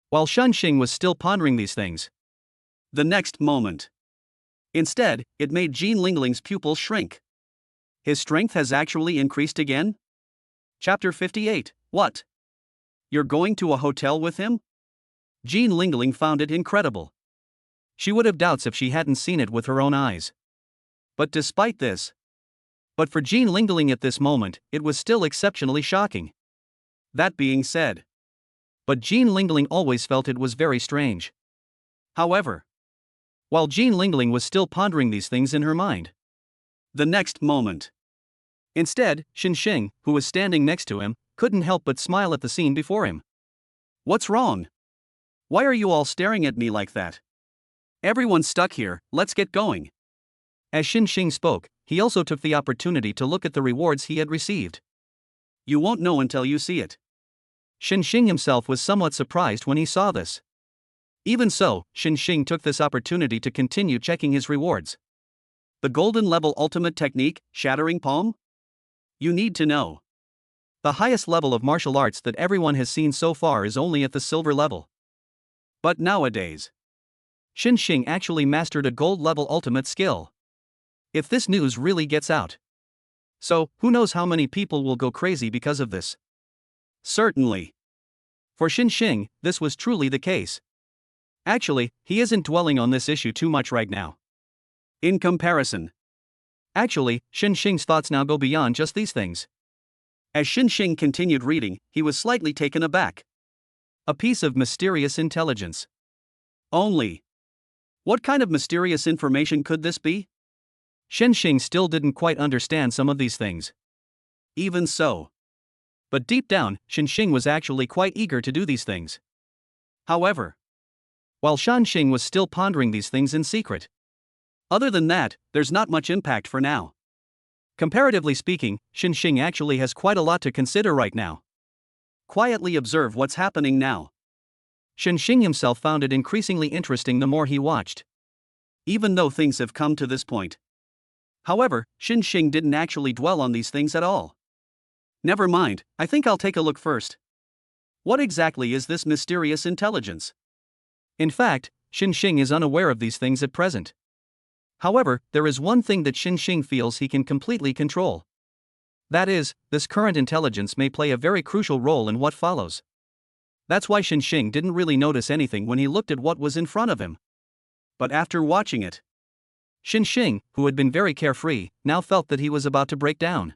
While Xinxing was still pondering these things, the next moment, instead, it made Jean Lingling's pupils shrink. His strength has actually increased again? Chapter 58, What? You're going to a hotel with him? Jean Lingling found it incredible. She would have doubts if she hadn't seen it with her own eyes. But despite this, but for Jean Lingling at this moment, it was still exceptionally shocking. That being said, but Jean Lingling always felt it was very strange. However, while Jean Lingling was still pondering these things in her mind, the next moment, instead, Xinxing, who was standing next to him, couldn't help but smile at the scene before him. What's wrong? Why are you all staring at me like that? Everyone's stuck here, let's get going. As Xinxing spoke, he also took the opportunity to look at the rewards he had received. You won't know until you see it. Xinxing himself was somewhat surprised when he saw this. Even so, Xinxing took this opportunity to continue checking his rewards. The golden level ultimate technique, Shattering Palm? You need to know. The highest level of martial arts that everyone has seen so far is only at the silver level. But nowadays, Xinxing actually mastered a gold level ultimate skill. If this news really gets out, so who knows how many people will go crazy because of this? Certainly. For Xinxing, this was truly the case. Actually, he isn't dwelling on this issue too much right now. In comparison, actually, Xinxing's thoughts now go beyond just these things. As Xinxing continued reading, he was slightly taken aback. A piece of mysterious intelligence. Only. What kind of mysterious information could this be? Xinxing still didn't quite understand some of these things. Even so. But deep down, Xinxing was actually quite eager to do these things. However, while Xinxing was still pondering these things in secret. Other than that, there's not much impact for now. Comparatively speaking, Xinxing actually has quite a lot to consider right now. Quietly observe what's happening now. Xinxing himself found it increasingly interesting the more he watched. Even though things have come to this point. However, Xinxing didn't actually dwell on these things at all. Never mind, I think I'll take a look first. What exactly is this mysterious intelligence? In fact, Xinxing is unaware of these things at present. However, there is one thing that Xinxing feels he can completely control. That is, this current intelligence may play a very crucial role in what follows. That's why Xing didn't really notice anything when he looked at what was in front of him. But after watching it, Xing, who had been very carefree, now felt that he was about to break down.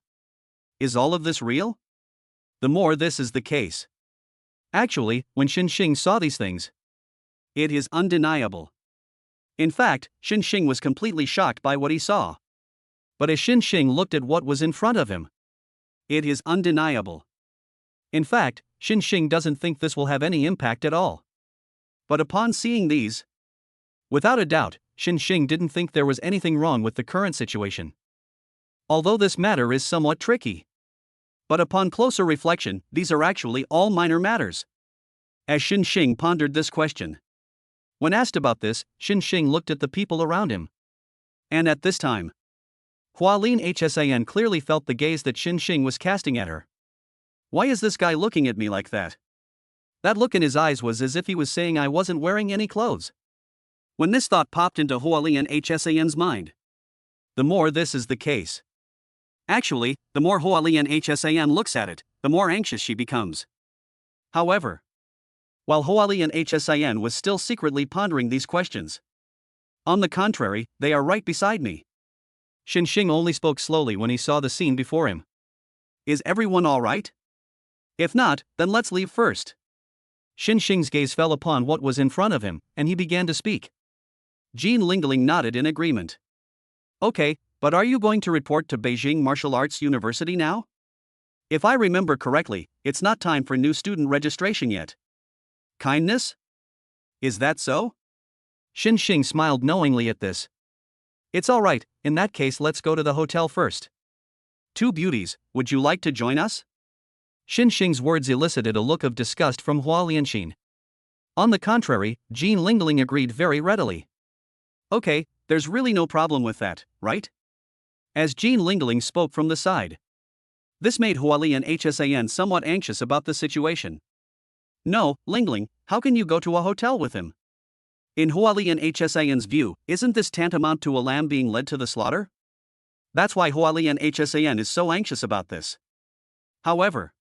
Is all of this real? The more this is the case. Actually, when Xing saw these things, it is undeniable. In fact, Xing was completely shocked by what he saw. But as Xing looked at what was in front of him, it is undeniable. In fact, Xing doesn't think this will have any impact at all. But upon seeing these, without a doubt, Xing didn't think there was anything wrong with the current situation. Although this matter is somewhat tricky. But upon closer reflection, these are actually all minor matters. As Xing pondered this question, when asked about this, Xing looked at the people around him. And at this time, Hualin Hsan clearly felt the gaze that Xing was casting at her. Why is this guy looking at me like that? That look in his eyes was as if he was saying I wasn't wearing any clothes. When this thought popped into Hualin Hsan's mind, the more this is the case. Actually, the more Hualin Hsan looks at it, the more anxious she becomes. However, while Hualin Hsan was still secretly pondering these questions, on the contrary, they are right beside me. Xing only spoke slowly when he saw the scene before him. Is everyone all right? If not, then let's leave first. Xing's gaze fell upon what was in front of him, and he began to speak. Jean Lingling nodded in agreement. Okay, but are you going to report to Beijing Martial Arts University now? If I remember correctly, it's not time for new student registration yet. Kindness? Is that so? Xing smiled knowingly at this. It's all right, in that case let's go to the hotel first. Two beauties, would you like to join us? Xing's words elicited a look of disgust from Hua Lianxin. On the contrary, Jean Lingling agreed very readily. Okay, there's really no problem with that, right? As Jean Lingling spoke from the side. This made Hualin Hsan somewhat anxious about the situation. No, Lingling, how can you go to a hotel with him? In Hualin Hsan's view, isn't this tantamount to a lamb being led to the slaughter? That's why Hualin Hsan is so anxious about this. However,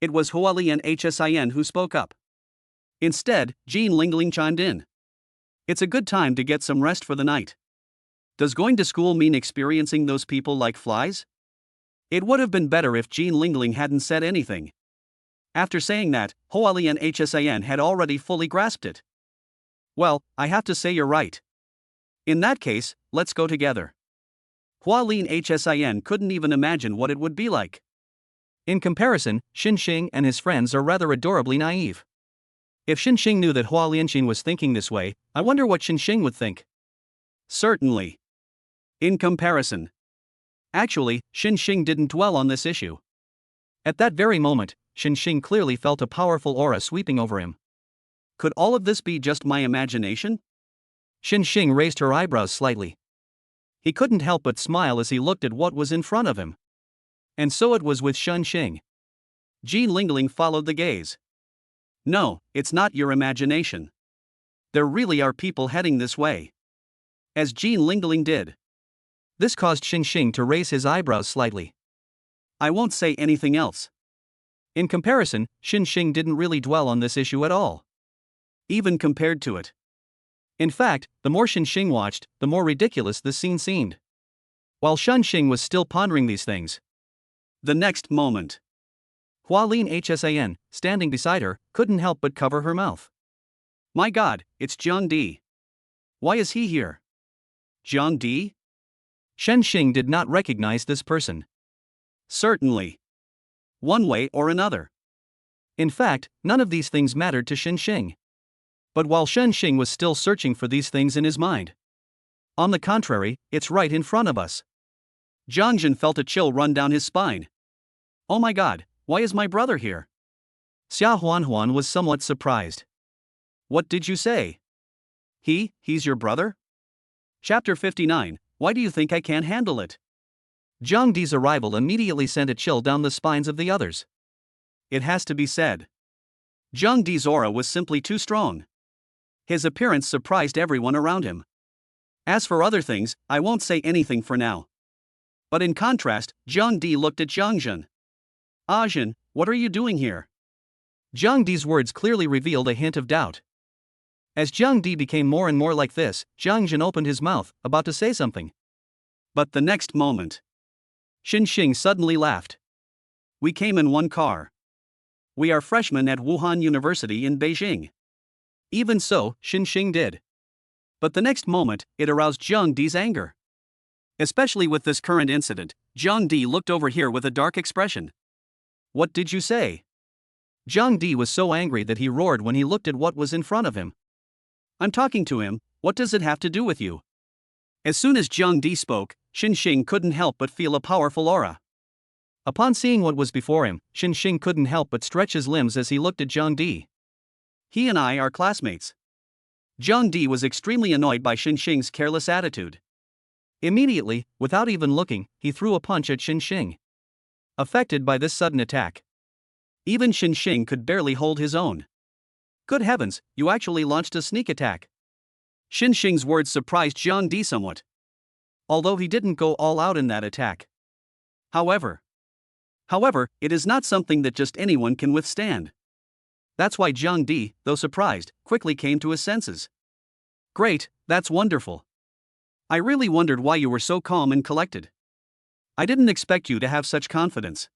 it was Hualin Hsan who spoke up. Instead, Jean Lingling chimed in. It's a good time to get some rest for the night. Does going to school mean experiencing those people like flies? It would have been better if Jean Lingling hadn't said anything. After saying that, Hualin Hsan had already fully grasped it. Well, I have to say you're right. In that case, let's go together. Hualin Hsan couldn't even imagine what it would be like. In comparison, Xing and his friends are rather adorably naive. If Xing knew that Hua Lianxin was thinking this way, I wonder what Xing would think. Certainly. In comparison. Actually, Xing didn't dwell on this issue. At that very moment, Xing clearly felt a powerful aura sweeping over him. Could all of this be just my imagination? Xing raised her eyebrows slightly. He couldn't help but smile as he looked at what was in front of him. And so it was with Xing. Jean Lingling followed the gaze. No, it's not your imagination. There really are people heading this way. As Jean Lingling did. This caused Xing to raise his eyebrows slightly. I won't say anything else. In comparison, Xing didn't really dwell on this issue at all. Even compared to it. In fact, the more Xing watched, the more ridiculous the scene seemed. While Xing was still pondering these things. The next moment, Hualin Hsan, standing beside her, couldn't help but cover her mouth. My God, it's Jiang Di. Why is he here? Jiang Di? Xing did not recognize this person. Certainly. One way or another. In fact, none of these things mattered to Xing. But while Xing was still searching for these things in his mind. On the contrary, it's right in front of us. Zhang Jin felt a chill run down his spine. Oh my God, why is my brother here? Xia Huan was somewhat surprised. What did you say? He's your brother? Chapter 59, why do you think I can't handle it? Jiang Di's arrival immediately sent a chill down the spines of the others. It has to be said. Jiang Di's aura was simply too strong. His appearance surprised everyone around him. As for other things, I won't say anything for now. But in contrast, Jiang Di looked at Jiang Zhen. "Ah Zhen, what are you doing here?" Jiang Di's words clearly revealed a hint of doubt. As Jiang Di became more and more like this, Jiang Zhen opened his mouth, about to say something. But the next moment, Xin Xing suddenly laughed. "We came in one car. We are freshmen at Wuhan University in Beijing." Even so, Xin Xing did. But the next moment, it aroused Jiang Di's anger. Especially with this current incident, Jiang Di looked over here with a dark expression. "What did you say?" Jiang Di was so angry that he roared when he looked at what was in front of him. "I'm talking to him, what does it have to do with you?" As soon as Jiang Di spoke, Xin Xing couldn't help but feel a powerful aura. Upon seeing what was before him, Xin Xing couldn't help but stretch his limbs as he looked at Jiang Di. "He and I are classmates." Jiang Di was extremely annoyed by Xin Xing's careless attitude. Immediately, without even looking, he threw a punch at Xin Xing. Affected by this sudden attack, even Xin Xing could barely hold his own. "Good heavens, you actually launched a sneak attack." Xin Xing's words surprised Jiang Di somewhat, although he didn't go all out in that attack. However, it is not something that just anyone can withstand. That's why Jiang Di, though surprised, quickly came to his senses. "Great, that's wonderful. I really wondered why you were so calm and collected. I didn't expect you to have such confidence."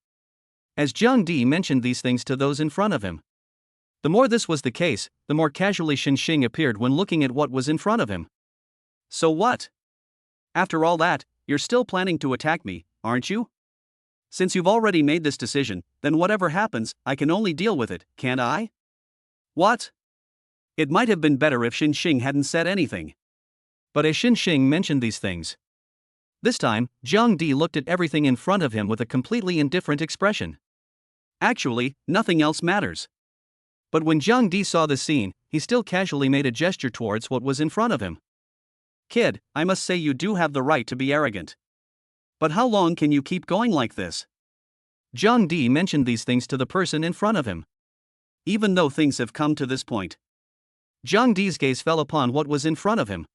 As Jiang Di mentioned these things to those in front of him, the more this was the case, the more casually Xin Xing appeared when looking at what was in front of him. "So what? After all that, you're still planning to attack me, aren't you? Since you've already made this decision, then whatever happens, I can only deal with it, can't I?" "What?" It might have been better if Xin Xing hadn't said anything. But as Xin Xing mentioned these things, this time, Jiang Di looked at everything in front of him with a completely indifferent expression. Actually, nothing else matters. But when Jiang Di saw the scene, he still casually made a gesture towards what was in front of him. "Kid, I must say you do have the right to be arrogant. But how long can you keep going like this?" Jiang Di mentioned these things to the person in front of him. Even though things have come to this point, Jiang Di's gaze fell upon what was in front of him.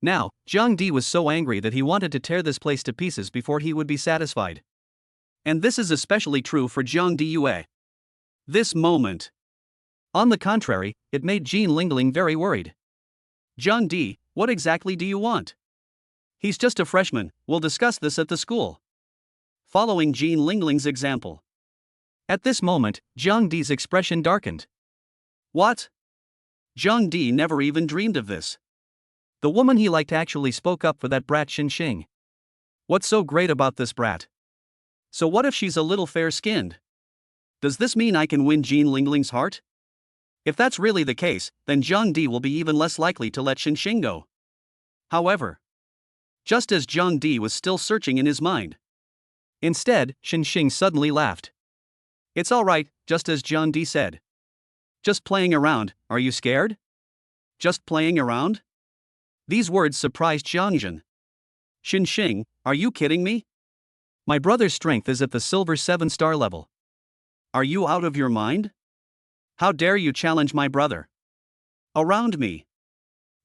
Now, Jiang Di was so angry that he wanted to tear this place to pieces before he would be satisfied. And this is especially true for Jiang Di Yue. This moment. On the contrary, it made Jean Lingling very worried. "Jiang Di, what exactly do you want?" "He's just a freshman, we'll discuss this at the school." Following Jean Lingling's example. At this moment, Jiang Di's expression darkened. What? Jiang Di never even dreamed of this. The woman he liked actually spoke up for that brat Xin Xing. What's so great about this brat? So what if she's a little fair-skinned? Does this mean I can win Jean Lingling's heart? If that's really the case, then Jiang Di will be even less likely to let Xin Xing go. However, just as Jiang Di was still searching in his mind, instead, Xin Xing suddenly laughed. "It's all right, just as Jiang Di said. Just playing around, are you scared? Just playing around?" These words surprised Jiang Zhen. "Xin Xing, are you kidding me? My brother's strength is at the silver 7-star level. Are you out of your mind? How dare you challenge my brother? Around me?"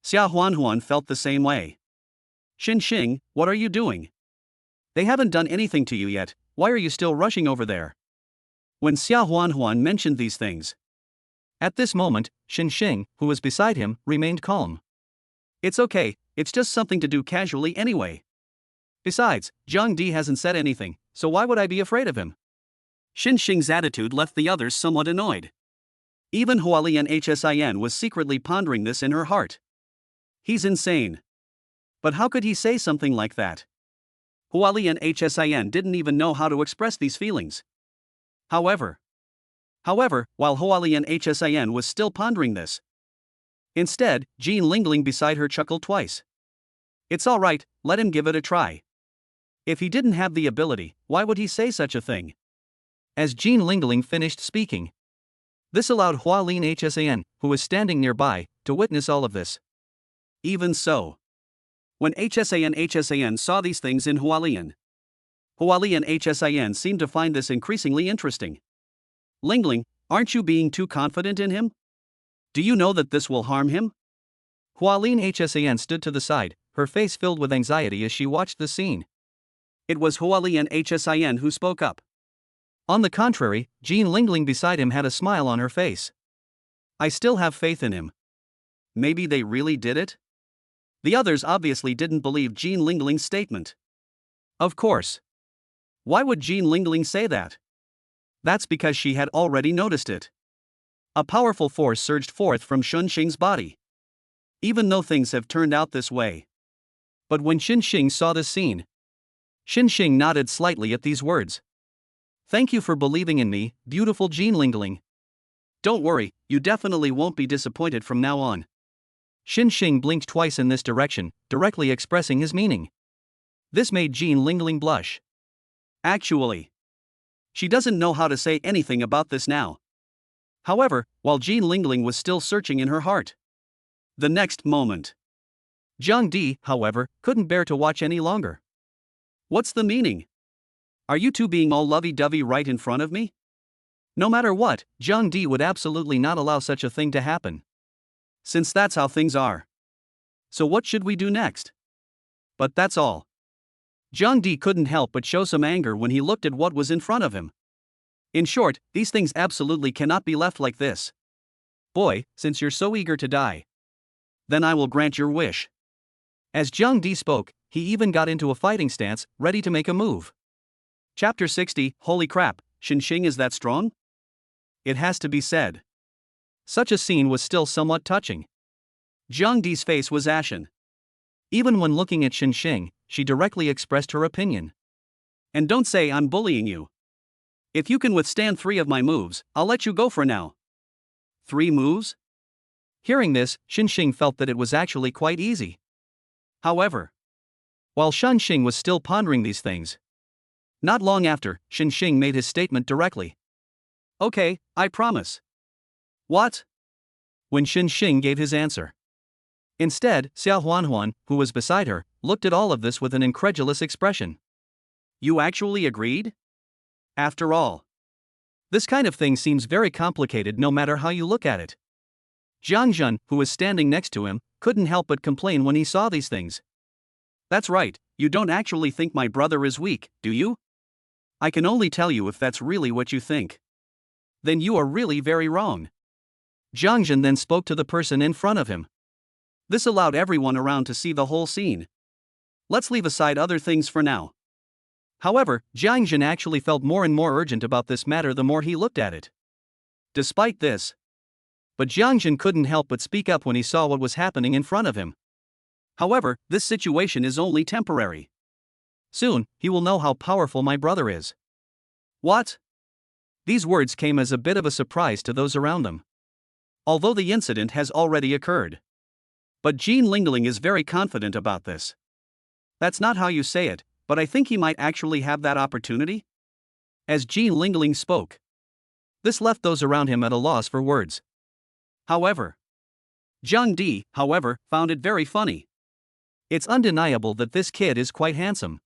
Xia Huanhuan felt the same way. "Xin Xing, what are you doing? They haven't done anything to you yet, why are you still rushing over there?" When Xia Huanhuan mentioned these things, at this moment, Xin Xing, who was beside him, remained calm. "It's okay, it's just something to do casually anyway. Besides, Jiang Di hasn't said anything, so why would I be afraid of him?" Xin Xing's attitude left the others somewhat annoyed. Even Hualian Hsin was secretly pondering this in her heart. He's insane. But how could he say something like that? Hualian Hsin didn't even know how to express these feelings. However, while Hualian Hsin was still pondering this, instead, Jean Lingling beside her chuckled twice. "It's all right, let him give it a try. If he didn't have the ability, why would he say such a thing?" As Jean Lingling finished speaking, this allowed Hualin Hsin, who was standing nearby, to witness all of this. Even so, when Hsin saw these things in Hualien Hsin seemed to find this increasingly interesting. "Lingling, aren't you being too confident in him? Do you know that this will harm him?" Hualin Hsin stood to the side, her face filled with anxiety as she watched the scene. It was Hualien Hsin who spoke up. On the contrary, Jean Lingling beside him had a smile on her face. I still have faith in him. Maybe they really did it? The others obviously didn't believe Jean Lingling's statement. Of course. Why would Jean Lingling say that? That's because she had already noticed it. A powerful force surged forth from Xin's body. Even though things have turned out this way. But when Xin saw this scene, Xin nodded slightly at these words. Thank you for believing in me, beautiful Jean Lingling. Don't worry, you definitely won't be disappointed from now on. Xin blinked twice in this direction, directly expressing his meaning. This made Jean Lingling blush. Actually, she doesn't know how to say anything about this now. However, while Jean Lingling was still searching in her heart, the next moment, Zhang Di, however, couldn't bear to watch any longer. What's the meaning? Are you two being all lovey-dovey right in front of me? No matter what, Zhang Di would absolutely not allow such a thing to happen. Since that's how things are. So what should we do next? But that's all. Zhang Di couldn't help but show some anger when he looked at what was in front of him. In short, these things absolutely cannot be left like this. Boy, since you're so eager to die, then I will grant your wish. As Zhang Di spoke, he even got into a fighting stance, ready to make a move. Chapter 60, Holy crap, Xin is that strong? It has to be said. Such a scene was still somewhat touching. Zhang Di's face was ashen. Even when looking at Xin, she directly expressed her opinion. And don't say I'm bullying you. If you can withstand 3 of my moves, I'll let you go for now. 3 moves? Hearing this, Xin felt that it was actually quite easy. However, while Xin was still pondering these things, not long after, Xin made his statement directly. Okay, I promise. What? When Xin gave his answer. Instead, Xiao Huanhuan, who was beside her, looked at all of this with an incredulous expression. You actually agreed? After all, this kind of thing seems very complicated no matter how you look at it. Jiang Jun, who was standing next to him, couldn't help but complain when he saw these things. That's right, you don't actually think my brother is weak, do you? I can only tell you if that's really what you think. Then you are really very wrong. Jiang Jun then spoke to the person in front of him. This allowed everyone around to see the whole scene. Let's leave aside other things for now. However, Jiang Jun actually felt more and more urgent about this matter the more he looked at it. Despite this, but Jiang Jun couldn't help but speak up when he saw what was happening in front of him. However, this situation is only temporary. Soon, he will know how powerful my brother is. What? These words came as a bit of a surprise to those around them. Although the incident has already occurred. But Jean Lingling is very confident about this. That's not how you say it, but I think he might actually have that opportunity. As Jean Lingling spoke, this left those around him at a loss for words. However, Zhang Di, however, found it very funny. It's undeniable that this kid is quite handsome.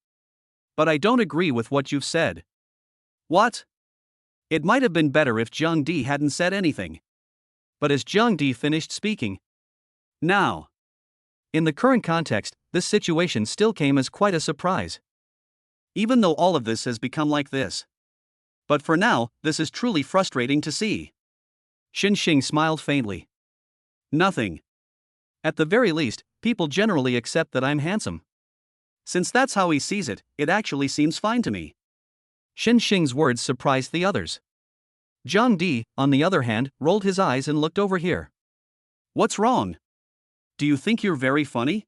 But I don't agree with what you've said. What? It might have been better if Zhang Di hadn't said anything. But as Zhang Di finished speaking, now, in the current context, this situation still came as quite a surprise. Even though all of this has become like this. But for now, this is truly frustrating to see. Xin smiled faintly. Nothing. At the very least, people generally accept that I'm handsome. Since that's how he sees it, it actually seems fine to me. Xin's words surprised the others. Zhang Di, on the other hand, rolled his eyes and looked over here. What's wrong? Do you think you're very funny?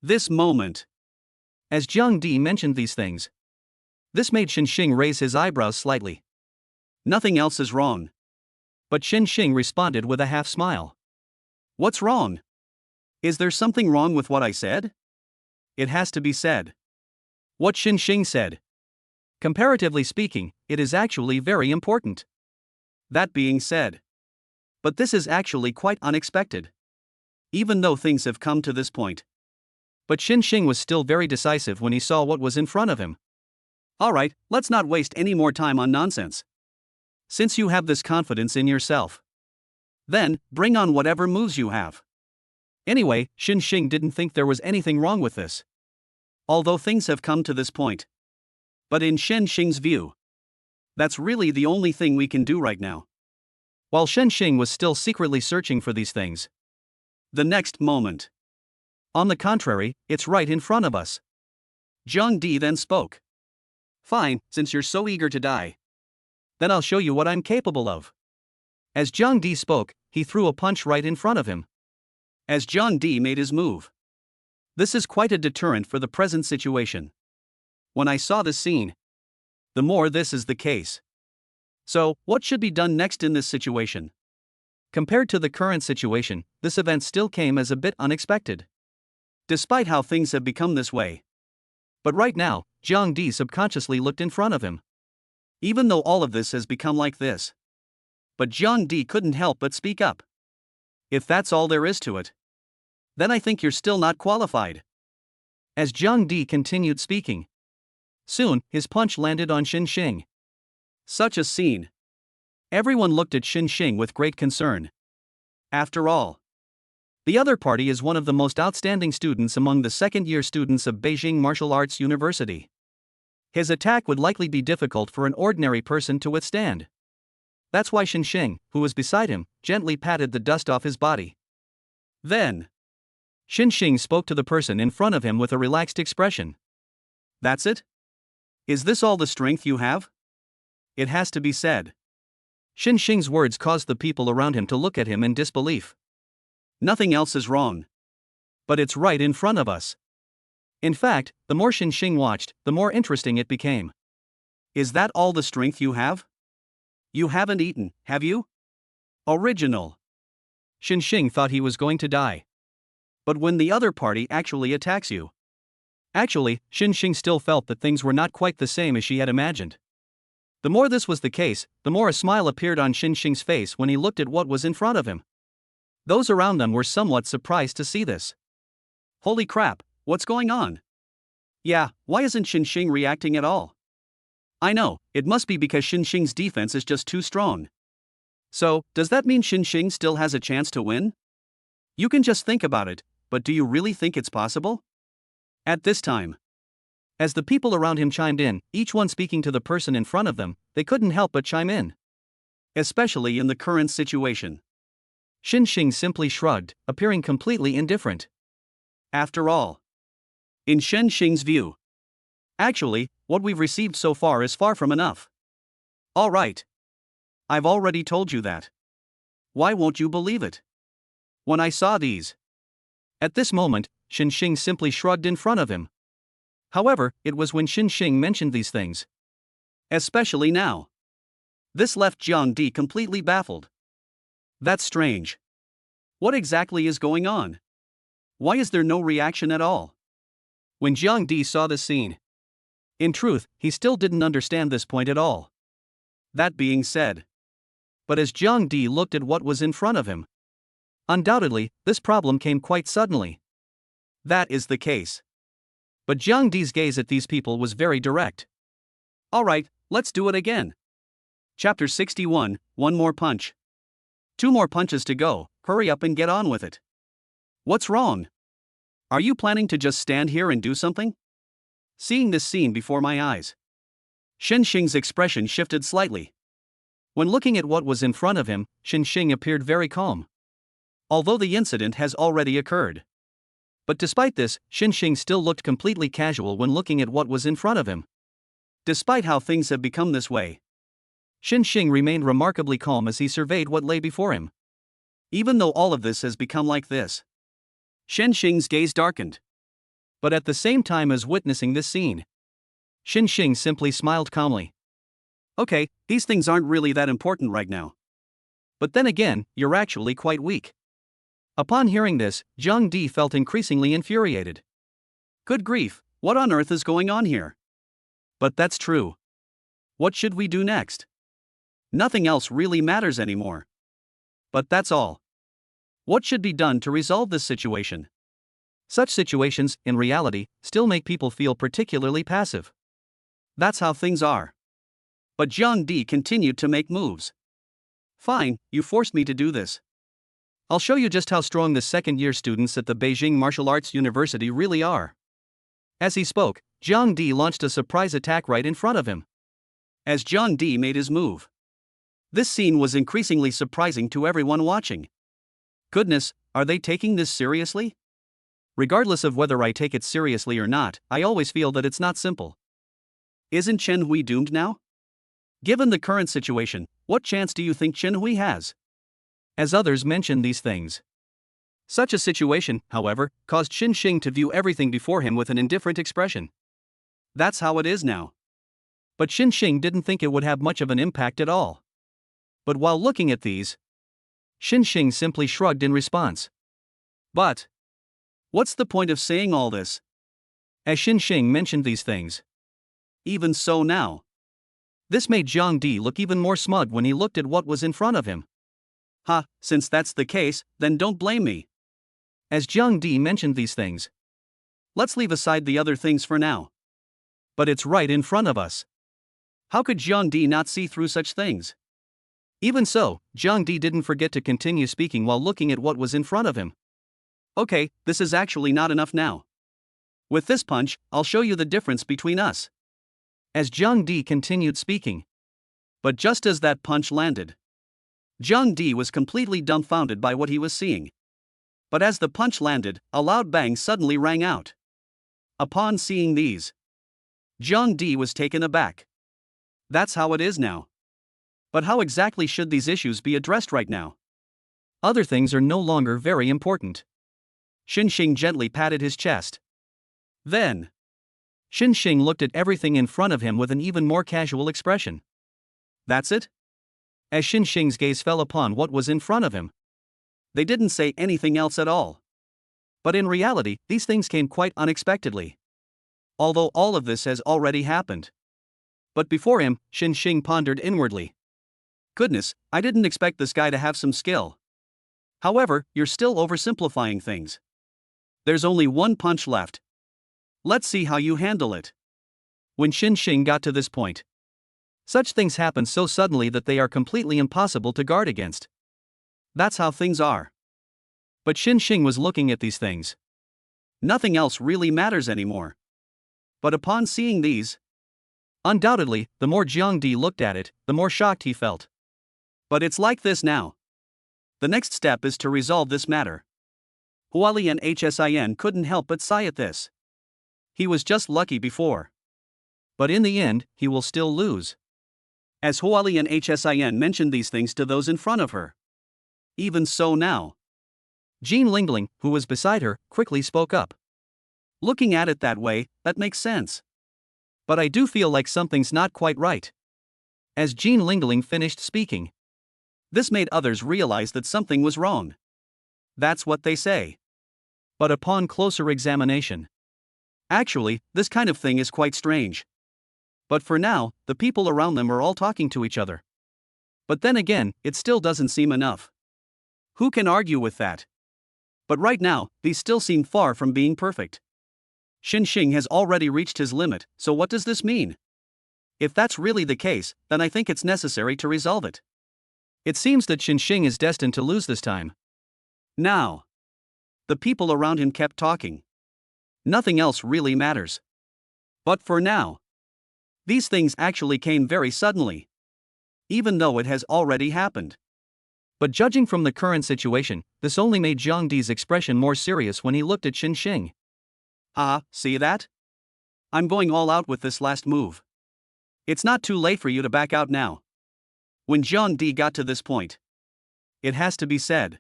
This moment. As Zhang Di mentioned these things, this made Xin raise his eyebrows slightly. Nothing else is wrong. But Xin responded with a half smile. What's wrong? Is there something wrong with what I said? It has to be said. What Xin said. Comparatively speaking, it is actually very important. That being said. But this is actually quite unexpected. Even though things have come to this point. But Xin was still very decisive when he saw what was in front of him. Alright, let's not waste any more time on nonsense. Since you have this confidence in yourself, then, bring on whatever moves you have. Anyway, Xin didn't think there was anything wrong with this. Although things have come to this point, But in Shen Xing's view, that's really the only thing we can do right now. While Shen Xing was still secretly searching for these things. The next moment. On the contrary, it's right in front of us. Jiang Di then spoke. Fine, since you're so eager to die. Then I'll show you what I'm capable of. As Jiang Di spoke, he threw a punch right in front of him. As Jiang Di made his move. This is quite a deterrent for the present situation. When I saw this scene, the more this is the case. So, what should be done next in this situation? Compared to the current situation, this event still came as a bit unexpected. Despite how things have become this way. But right now, Jiang Di subconsciously looked in front of him. Even though all of this has become like this. But Jiang Di couldn't help but speak up. If that's all there is to it, then I think you're still not qualified. As Jiang Di continued speaking. Soon, his punch landed on Shen Xing. Such a scene. Everyone looked at Shen Xing with great concern. After all, the other party is one of the most outstanding students among the second-year students of Beijing Martial Arts University. His attack would likely be difficult for an ordinary person to withstand. That's why Shen Xing, who was beside him, gently patted the dust off his body. Then, Shen Xing spoke to the person in front of him with a relaxed expression. That's it? Is this all the strength you have? It has to be said. Shen Xing's words caused the people around him to look at him in disbelief. Nothing else is wrong. But it's right in front of us. In fact, the more Shen Xing watched, the more interesting it became. Is that all the strength you have? You haven't eaten, have you? Original. Shen Xing thought he was going to die. But when the other party actually attacks you. Actually, Shen Xing still felt that things were not quite the same as she had imagined. The more this was the case, the more a smile appeared on Shen Xing's face when he looked at what was in front of him. Those around them were somewhat surprised to see this. Holy crap, what's going on? Yeah, why isn't Shen Xing reacting at all? I know, it must be because Shen Xing's defense is just too strong. So, does that mean Shen Xing still has a chance to win? You can just think about it, but do you really think it's possible? At this time, as the people around him chimed in, each one speaking to the person in front of them, they couldn't help but chime in. Especially in the current situation. Shen Xing simply shrugged, appearing completely indifferent. After all, in Shen Xing's view, actually, what we've received so far is far from enough. All right. I've already told you that. Why won't you believe it? When I saw these. At this moment, Shen Xing simply shrugged in front of him. However, it was when Shen Xing mentioned these things. Especially now. This left Jiang Di completely baffled. That's strange. What exactly is going on? Why is there no reaction at all? When Jiang Di saw this scene. In truth, he still didn't understand this point at all. That being said. But as Jiang Di looked at what was in front of him. Undoubtedly, this problem came quite suddenly. That is the case. But Jiang Di's gaze at these people was very direct. Alright, let's do it again. Chapter 61, one more punch. 2 more punches to go, hurry up and get on with it. What's wrong? Are you planning to just stand here and do something? Seeing this scene before my eyes. Shen Xing's expression shifted slightly. When looking at what was in front of him, Shen Xing appeared very calm. Although the incident has already occurred. But despite this, Shen Xing still looked completely casual when looking at what was in front of him. Despite how things have become this way. Shen Xing remained remarkably calm as he surveyed what lay before him. Even though all of this has become like this. Shen Xing's gaze darkened. But at the same time as witnessing this scene, Shen Xing simply smiled calmly. Okay, these things aren't really that important right now. But then again, you're actually quite weak. Upon hearing this, Jiang Di felt increasingly infuriated. Good grief, what on earth is going on here? But that's true. What should we do next? Nothing else really matters anymore. But that's all. What should be done to resolve this situation? Such situations, in reality, still make people feel particularly passive. That's how things are. But Jiang Di continued to make moves. Fine, you forced me to do this. I'll show you just how strong the second-year students at the Beijing Martial Arts University really are. As he spoke, Jiang Di launched a surprise attack right in front of him. As Jiang Di made his move, this scene was increasingly surprising to everyone watching. Goodness, are they taking this seriously? Regardless of whether I take it seriously or not, I always feel that it's not simple. Isn't Chen Hui doomed now? Given the current situation, what chance do you think Chen Hui has? As others mention these things. Such a situation, however, caused Xin Xing to view everything before him with an indifferent expression. That's how it is now. But Xin Xing didn't think it would have much of an impact at all. But while looking at these, Xin Xing simply shrugged in response. But what's the point of saying all this? As Xin Xing mentioned these things. Even so now. This made Jiang Di look even more smug when he looked at what was in front of him. Ha, since that's the case, then don't blame me. As Jiang Di mentioned these things. Let's leave aside the other things for now. But it's right in front of us. How could Jiang Di not see through such things? Even so, Jiang Di didn't forget to continue speaking while looking at what was in front of him. Okay, this is actually not enough now. With this punch, I'll show you the difference between us. As Jiang Di continued speaking. But just as that punch landed, Jiang Di was completely dumbfounded by what he was seeing. But as the punch landed, a loud bang suddenly rang out. Upon seeing these, Jiang Di was taken aback. That's how it is now. But how exactly should these issues be addressed right now? Other things are no longer very important. Xin Xing gently patted his chest. Then, Xin Xing looked at everything in front of him with an even more casual expression. That's it? As Xin Xing's gaze fell upon what was in front of him. They didn't say anything else at all. But in reality, these things came quite unexpectedly. Although all of this has already happened. But before him, Xin Xing pondered inwardly. Goodness, I didn't expect this guy to have some skill. However, you're still oversimplifying things. There's only one punch left. Let's see how you handle it. When Xin Xing got to this point, such things happen so suddenly that they are completely impossible to guard against. That's how things are. But Xin Xing was looking at these things. Nothing else really matters anymore. But upon seeing these, undoubtedly, the more Jiang Di looked at it, the more shocked he felt. But it's like this now. The next step is to resolve this matter. Hualian Hsin couldn't help but sigh at this. He was just lucky before. But in the end, he will still lose. As Hualian Hsin mentioned these things to those in front of her. Even so now. Jean Lingling, who was beside her, quickly spoke up. Looking at it that way, that makes sense. But I do feel like something's not quite right. As Jean Lingling finished speaking. This made others realize that something was wrong. That's what they say. But upon closer examination. Actually, this kind of thing is quite strange. But for now, the people around them are all talking to each other. But then again, it still doesn't seem enough. Who can argue with that? But right now, these still seem far from being perfect. Xin Xing has already reached his limit, so what does this mean? If that's really the case, then I think it's necessary to resolve it. It seems that Xin Xing is destined to lose this time. Now. The people around him kept talking. Nothing else really matters. But for now. These things actually came very suddenly. Even though it has already happened. But judging from the current situation, this only made Jiang Di's expression more serious when he looked at Xin Xing. Ah, see that? I'm going all out with this last move. It's not too late for you to back out now. When Jiang Di got to this point, it has to be said,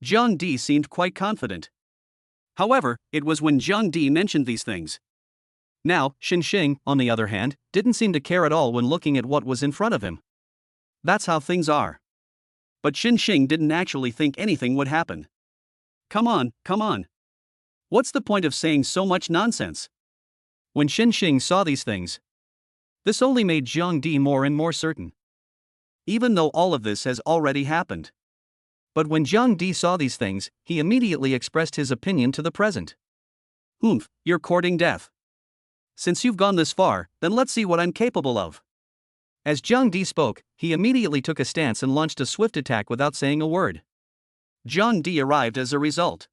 Jiang Di seemed quite confident. However, it was when Jiang Di mentioned these things. Now, Xin Xing, on the other hand, didn't seem to care at all when looking at what was in front of him. That's how things are. But Xin Xing didn't actually think anything would happen. Come on, come on. What's the point of saying so much nonsense? When Xin Xing saw these things, this only made Jiang Di more and more certain. Even though all of this has already happened. But when Jiang Di saw these things, he immediately expressed his opinion to the present. Humph, you're courting death. Since you've gone this far, then let's see what I'm capable of. As Jiang Di spoke, he immediately took a stance and launched a swift attack without saying a word. Jiang Di arrived as a result.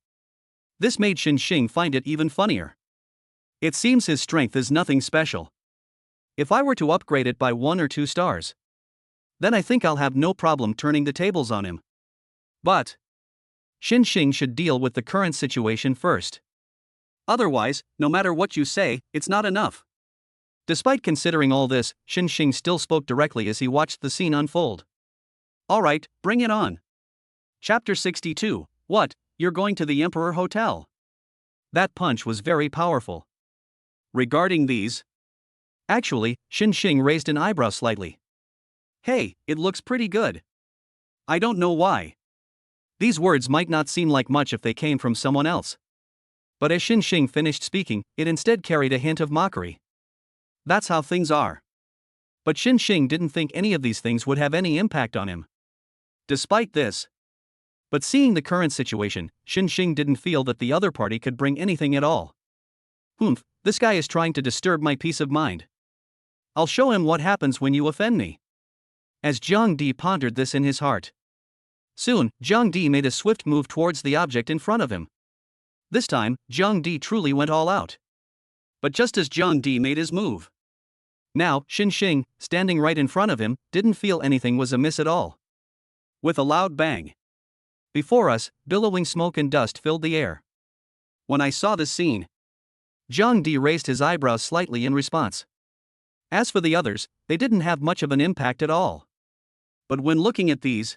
This made Xin Xing find it even funnier. It seems his strength is nothing special. If I were to upgrade it by 1 or 2 stars, then I think I'll have no problem turning the tables on him. But Xing should deal with the current situation first. Otherwise, no matter what you say, it's not enough. Despite considering all this, Xing still spoke directly as he watched the scene unfold. Alright, bring it on. Chapter 62. What? You're going to the Emperor Hotel? That punch was very powerful. Regarding these. Actually, Xing raised an eyebrow slightly. Hey, it looks pretty good. I don't know why. These words might not seem like much if they came from someone else. But as Xing finished speaking, it instead carried a hint of mockery. That's how things are. But Xing didn't think any of these things would have any impact on him. Despite this. But seeing the current situation, Xing didn't feel that the other party could bring anything at all. This guy is trying to disturb my peace of mind. I'll show him what happens when you offend me. As Zhang Di pondered this in his heart. Soon, Zhang Di made a swift move towards the object in front of him. This time, Zhang Di truly went all out. But just as Zhang Di made his move, now, Xing, standing right in front of him, didn't feel anything was amiss at all. With a loud bang. Before us, billowing smoke and dust filled the air. When I saw this scene, Zhang Di raised his eyebrows slightly in response. As for the others, they didn't have much of an impact at all. But when looking at these,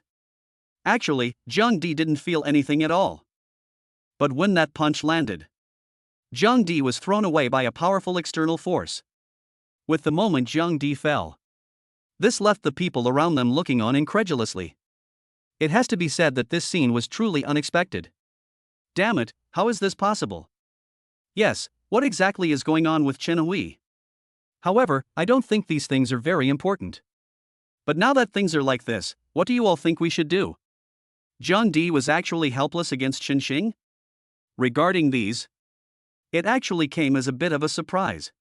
actually, Zhang Di didn't feel anything at all. But when that punch landed, Zhang Di was thrown away by a powerful external force. With the moment Zhang Di fell, this left the people around them looking on incredulously. It has to be said that this scene was truly unexpected. Damn it, how is this possible? Yes, what exactly is going on with Chen Hui? However, I don't think these things are very important. But now that things are like this, what do you all think we should do? Zhang Di was actually helpless against Xing? Regarding these, it actually came as a bit of a surprise.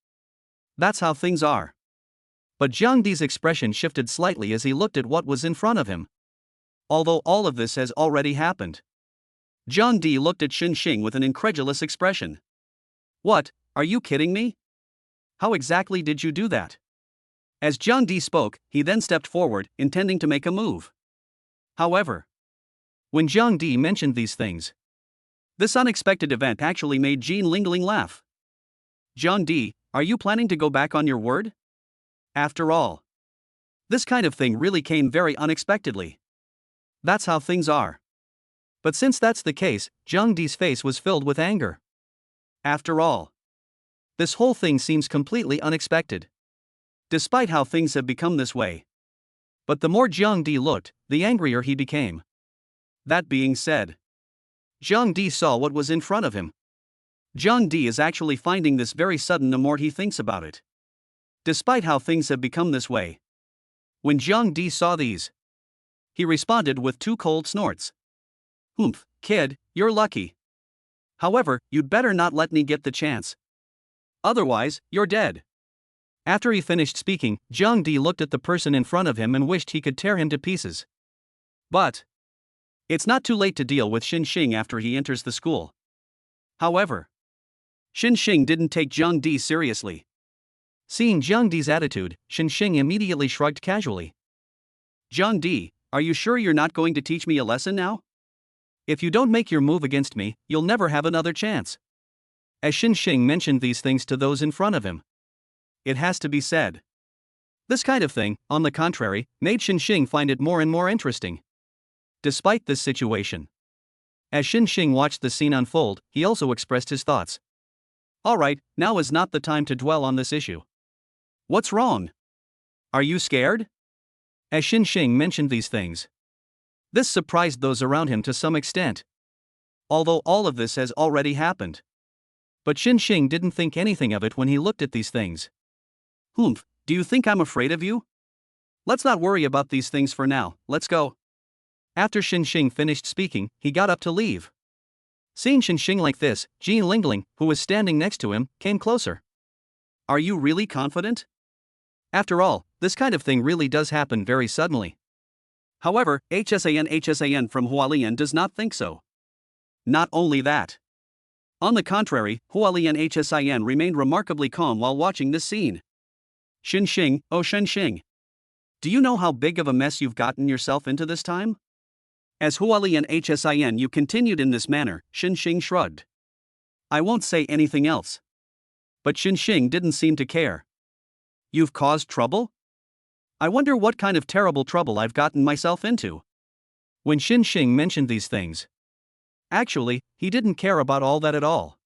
That's how things are. But Zhang Di's expression shifted slightly as he looked at what was in front of him. Although all of this has already happened, Zhang Di looked at Xing with an incredulous expression. What, are you kidding me? How exactly did you do that? As Zhang Di spoke, he then stepped forward, intending to make a move. However, when Zhang Di mentioned these things, this unexpected event actually made Jean Lingling laugh. Zhang Di, are you planning to go back on your word? After all, this kind of thing really came very unexpectedly. That's how things are. But since that's the case, Zhang Di's face was filled with anger. After all, this whole thing seems completely unexpected. Despite how things have become this way. But the more Zhang Di looked, the angrier he became. That being said, Zhang Di saw what was in front of him. Zhang Di is actually finding this very sudden the more he thinks about it. Despite how things have become this way. When Zhang Di saw these, he responded with 2 cold snorts. Kid, you're lucky. However, you'd better not let me get the chance. Otherwise, you're dead. After he finished speaking, Zhang Di looked at the person in front of him and wished he could tear him to pieces. But it's not too late to deal with Xing after he enters the school. However, Xing didn't take Zhang Di seriously. Seeing Zhang Di's attitude, Xing immediately shrugged casually. Zhang Di, are you sure you're not going to teach me a lesson now? If you don't make your move against me, you'll never have another chance. As Xing mentioned these things to those in front of him, it has to be said. This kind of thing, on the contrary, made Xing find it more and more interesting. Despite this situation, as Xing watched the scene unfold, he also expressed his thoughts. Alright, now is not the time to dwell on this issue. What's wrong? Are you scared? As Xing mentioned these things, this surprised those around him to some extent. Although all of this has already happened. But Xing didn't think anything of it when he looked at these things. Do you think I'm afraid of you? Let's not worry about these things for now, let's go. After Xing finished speaking, he got up to leave. Seeing Xing like this, Jean Lingling, who was standing next to him, came closer. Are you really confident? After all, this kind of thing really does happen very suddenly. However, HSAN from Hualien does not think so. Not only that, On the contrary, Hualien Hsin remained remarkably calm while watching this scene. Xinxing, oh Xinxing. Do you know how big of a mess you've gotten yourself into this time? As Hualien Hsin you continued in this manner, Xinxing shrugged. I won't say anything else. But Xinxing didn't seem to care. You've caused trouble? I wonder what kind of terrible trouble I've gotten myself into. When Xinxing mentioned these things, actually, he didn't care about all that at all.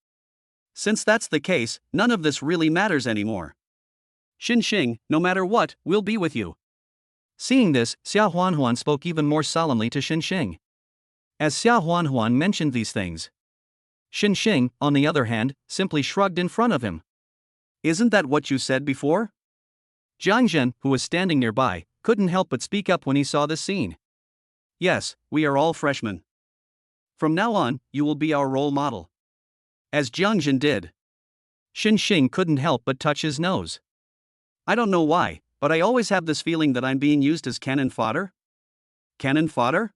Since that's the case, none of this really matters anymore. Xinxing, no matter what, we'll be with you. Seeing this, Xia Huanhuan spoke even more solemnly to Xinxing. As Xia Huanhuan mentioned these things, Xinxing, on the other hand, simply shrugged in front of him. Isn't that what you said before? Jiang Zhen, who was standing nearby, couldn't help but speak up when he saw this scene. Yes, we are all freshmen. From now on, you will be our role model. As Jiang Zhen did. Xinxing couldn't help but touch his nose. I don't know why, but I always have this feeling that I'm being used as cannon fodder. Cannon fodder?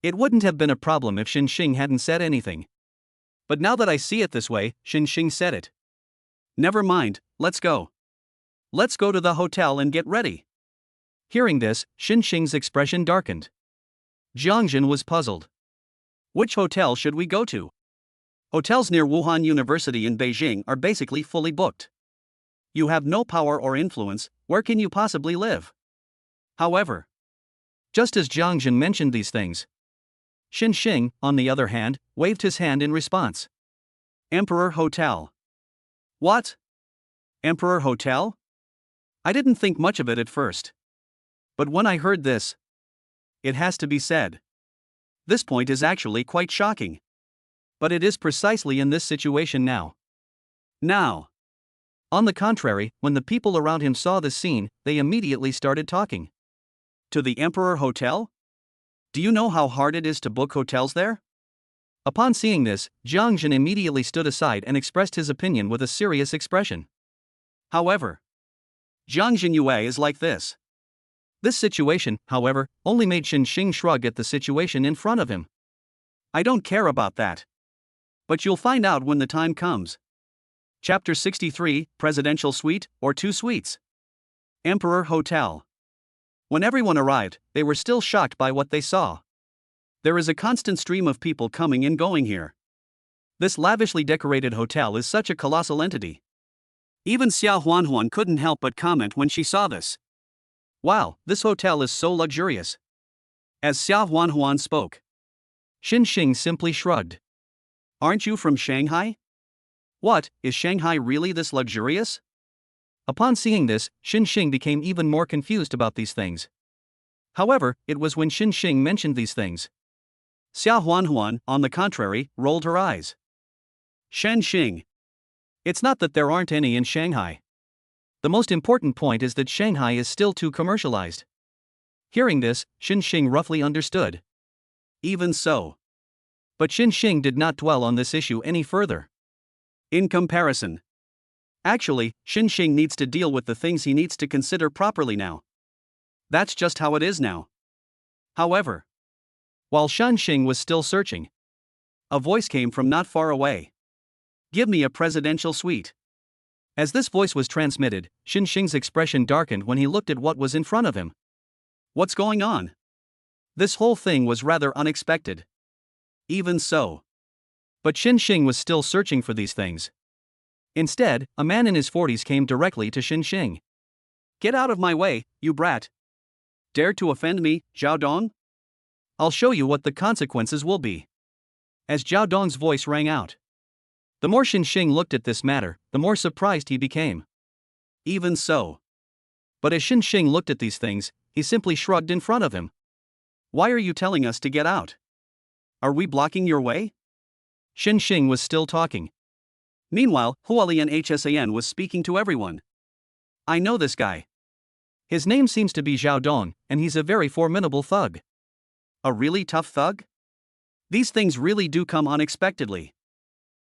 It wouldn't have been a problem if Xinxing hadn't said anything. But now that I see it this way, Xinxing said it. Never mind, let's go. Let's go to the hotel and get ready. Hearing this, Xinxing's expression darkened. Jiang Zhen was puzzled. Which hotel should we go to? Hotels near Wuhan University in Beijing are basically fully booked. You have no power or influence, where can you possibly live? However, just as Jiang Zhen mentioned these things, Xinxing, on the other hand, waved his hand in response. Emperor Hotel. What? Emperor Hotel? I didn't think much of it at first. But when I heard this, it has to be said. This point is actually quite shocking. But it is precisely in this situation now. On the contrary, when the people around him saw this scene, they immediately started talking. To the Emperor Hotel? Do you know how hard it is to book hotels there? Upon seeing this, Jiang Zhen immediately stood aside and expressed his opinion with a serious expression. However, Jiang Zhen Yue is like this. This situation, however, only made Xinxing shrug at the situation in front of him. I don't care about that. But you'll find out when the time comes. Chapter 63, Presidential Suite, or Two Suites. Emperor Hotel. When everyone arrived, they were still shocked by what they saw. There is a constant stream of people coming and going here. This lavishly decorated hotel is such a colossal entity. Even Xia Huanhuan couldn't help but comment when she saw this. Wow, this hotel is so luxurious. As Xia Huanhuan spoke, Xinxing simply shrugged. Aren't you from Shanghai? What, is Shanghai really this luxurious? Upon seeing this, Xinxing became even more confused about these things. However, it was when Xinxing mentioned these things. Xia Huanhuan, on the contrary, rolled her eyes. Xinxing. It's not that there aren't any in Shanghai. The most important point is that Shanghai is still too commercialized. Hearing this, Xinxing roughly understood. Even so. But Xinxing did not dwell on this issue any further. In comparison. Actually, Xinxing needs to deal with the things he needs to consider properly now. That's just how it is now. However, while Xinxing was still searching, a voice came from not far away. Give me a presidential suite. As this voice was transmitted, Xinxing's expression darkened when he looked at what was in front of him. What's going on? This whole thing was rather unexpected. Even so. But Xinxing was still searching for these things. Instead, a man in his 40s came directly to Xinxing. Get out of my way, you brat. Dare to offend me, Zhao Dong? I'll show you what the consequences will be. As Zhao Dong's voice rang out. The more Xinxing looked at this matter, the more surprised he became. Even so. But as Xinxing looked at these things, he simply shrugged in front of him. Why are you telling us to get out? Are we blocking your way? Xinxing was still talking. Meanwhile, Hualien Hsan was speaking to everyone. I know this guy. His name seems to be Zhao Dong, and he's a very formidable thug. A really tough thug? These things really do come unexpectedly.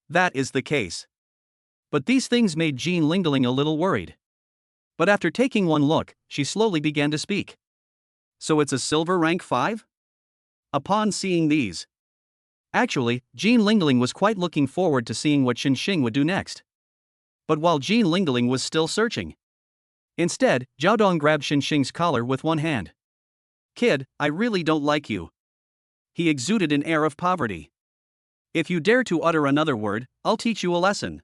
That is the case. But these things made Jean Lingling a little worried. But after taking one look, she slowly began to speak. So it's a silver rank 5? Upon seeing these, Actually, Jean Lingling was quite looking forward to seeing what Xing would do next. But while Jean Lingling was still searching, instead, Zhao Dong grabbed Xing's collar with one hand. "Kid, I really don't like you." He exuded an air of poverty. "If you dare to utter another word, I'll teach you a lesson."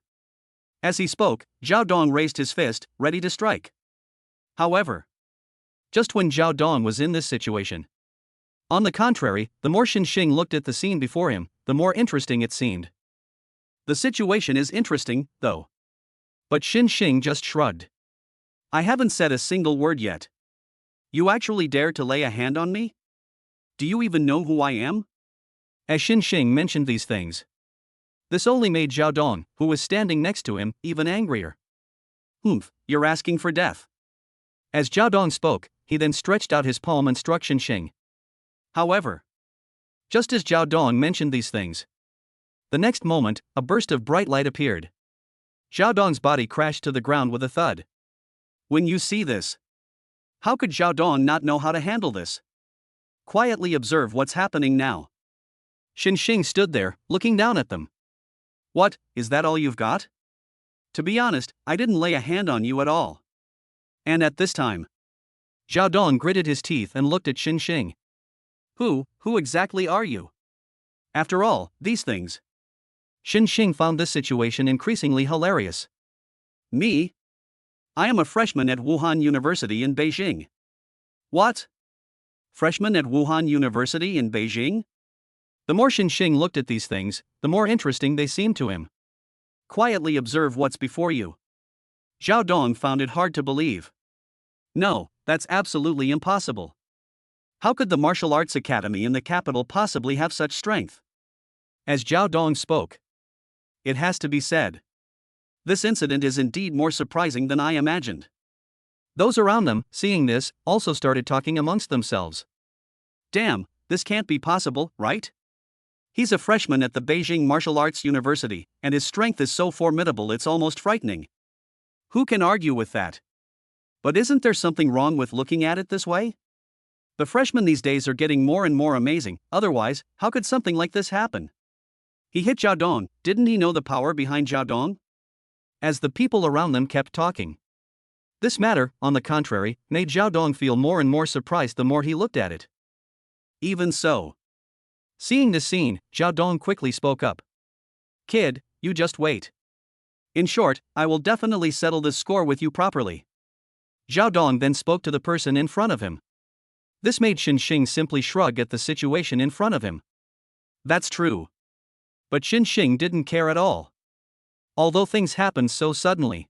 As he spoke, Zhao Dong raised his fist, ready to strike. However, just when Zhao Dong was in this situation, on the contrary, the more Xing looked at the scene before him, the more interesting it seemed. The situation is interesting, though. But Xing just shrugged. "I haven't said a single word yet. You actually dare to lay a hand on me? Do you even know who I am?" As Xing mentioned these things, this only made Zhao Dong, who was standing next to him, even angrier. "Humph, you're asking for death." As Zhao Dong spoke, he then stretched out his palm and struck Xing. However, just as Zhao Dong mentioned these things, the next moment, a burst of bright light appeared. Zhao Dong's body crashed to the ground with a thud. When you see this, how could Zhao Dong not know how to handle this? Quietly observe what's happening now. Xing stood there, looking down at them. "What, is that all you've got? To be honest, I didn't lay a hand on you at all." And at this time, Zhao Dong gritted his teeth and looked at Xing. Who exactly are you? After all, these things. Xing found this situation increasingly hilarious. "Me? I am a freshman at Wuhan University in Beijing." "What? Freshman at Wuhan University in Beijing?" The more Xing looked at these things, the more interesting they seemed to him. Quietly observe what's before you. Zhao Dong found it hard to believe. No, that's absolutely impossible. How could the martial arts academy in the capital possibly have such strength? As Zhao Dong spoke, it has to be said, this incident is indeed more surprising than I imagined. Those around them, seeing this, also started talking amongst themselves. Damn, this can't be possible, right? He's a freshman at the Beijing Martial Arts University, and his strength is so formidable it's almost frightening. Who can argue with that? But isn't there something wrong with looking at it this way? The freshmen these days are getting more and more amazing, otherwise, how could something like this happen? He hit Zhao Dong, didn't he know the power behind Zhao Dong? As the people around them kept talking. This matter, on the contrary, made Zhao Dong feel more and more surprised the more he looked at it. Even so. Seeing this scene, Zhao Dong quickly spoke up. "Kid, you just wait. In short, I will definitely settle this score with you properly." Zhao Dong then spoke to the person in front of him. This made Xing simply shrug at the situation in front of him. That's true. But Xing didn't care at all. Although things happened so suddenly.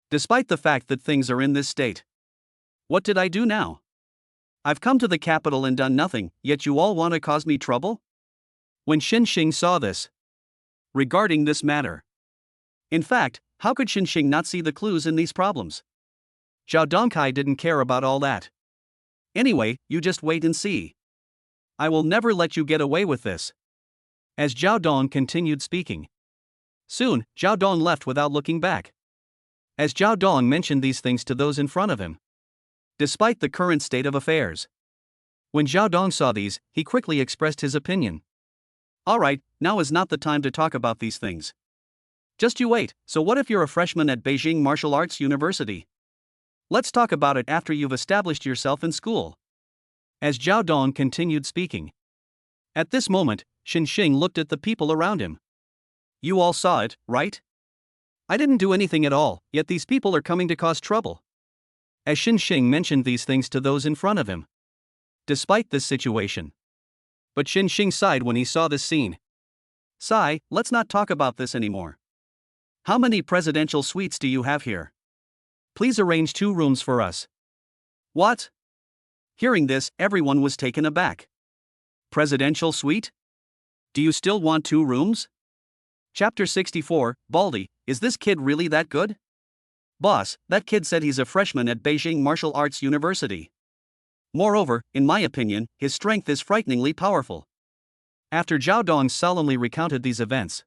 Despite the fact that things are in this state. What did I do now? I've come to the capital and done nothing, yet you all want to cause me trouble? When Xing saw this. Regarding this matter. In fact, how could Xing not see the clues in these problems? Zhao Dongkai didn't care about all that. Anyway, you just wait and see. I will never let you get away with this. As Zhao Dong continued speaking. Soon, Zhao Dong left without looking back. As Zhao Dong mentioned these things to those in front of him. Despite the current state of affairs. When Zhao Dong saw these, he quickly expressed his opinion. Alright, now is not the time to talk about these things. Just you wait, so what if you're a freshman at Beijing Martial Arts University? Let's talk about it after you've established yourself in school. As Zhao Dong continued speaking. At this moment, Xing looked at the people around him. You all saw it, right? I didn't do anything at all, yet these people are coming to cause trouble. As Xing mentioned these things to those in front of him. Despite this situation. But Xing sighed when he saw this scene. Sigh, let's not talk about this anymore. How many presidential suites do you have here? Please arrange 2 rooms for us. What? Hearing this, everyone was taken aback. Presidential suite? Do you still want 2 rooms? Chapter 64, Baldy, is this kid really that good? Boss, that kid said he's a freshman at Beijing Martial Arts University. Moreover, in my opinion, his strength is frighteningly powerful. After Zhao Dong solemnly recounted these events.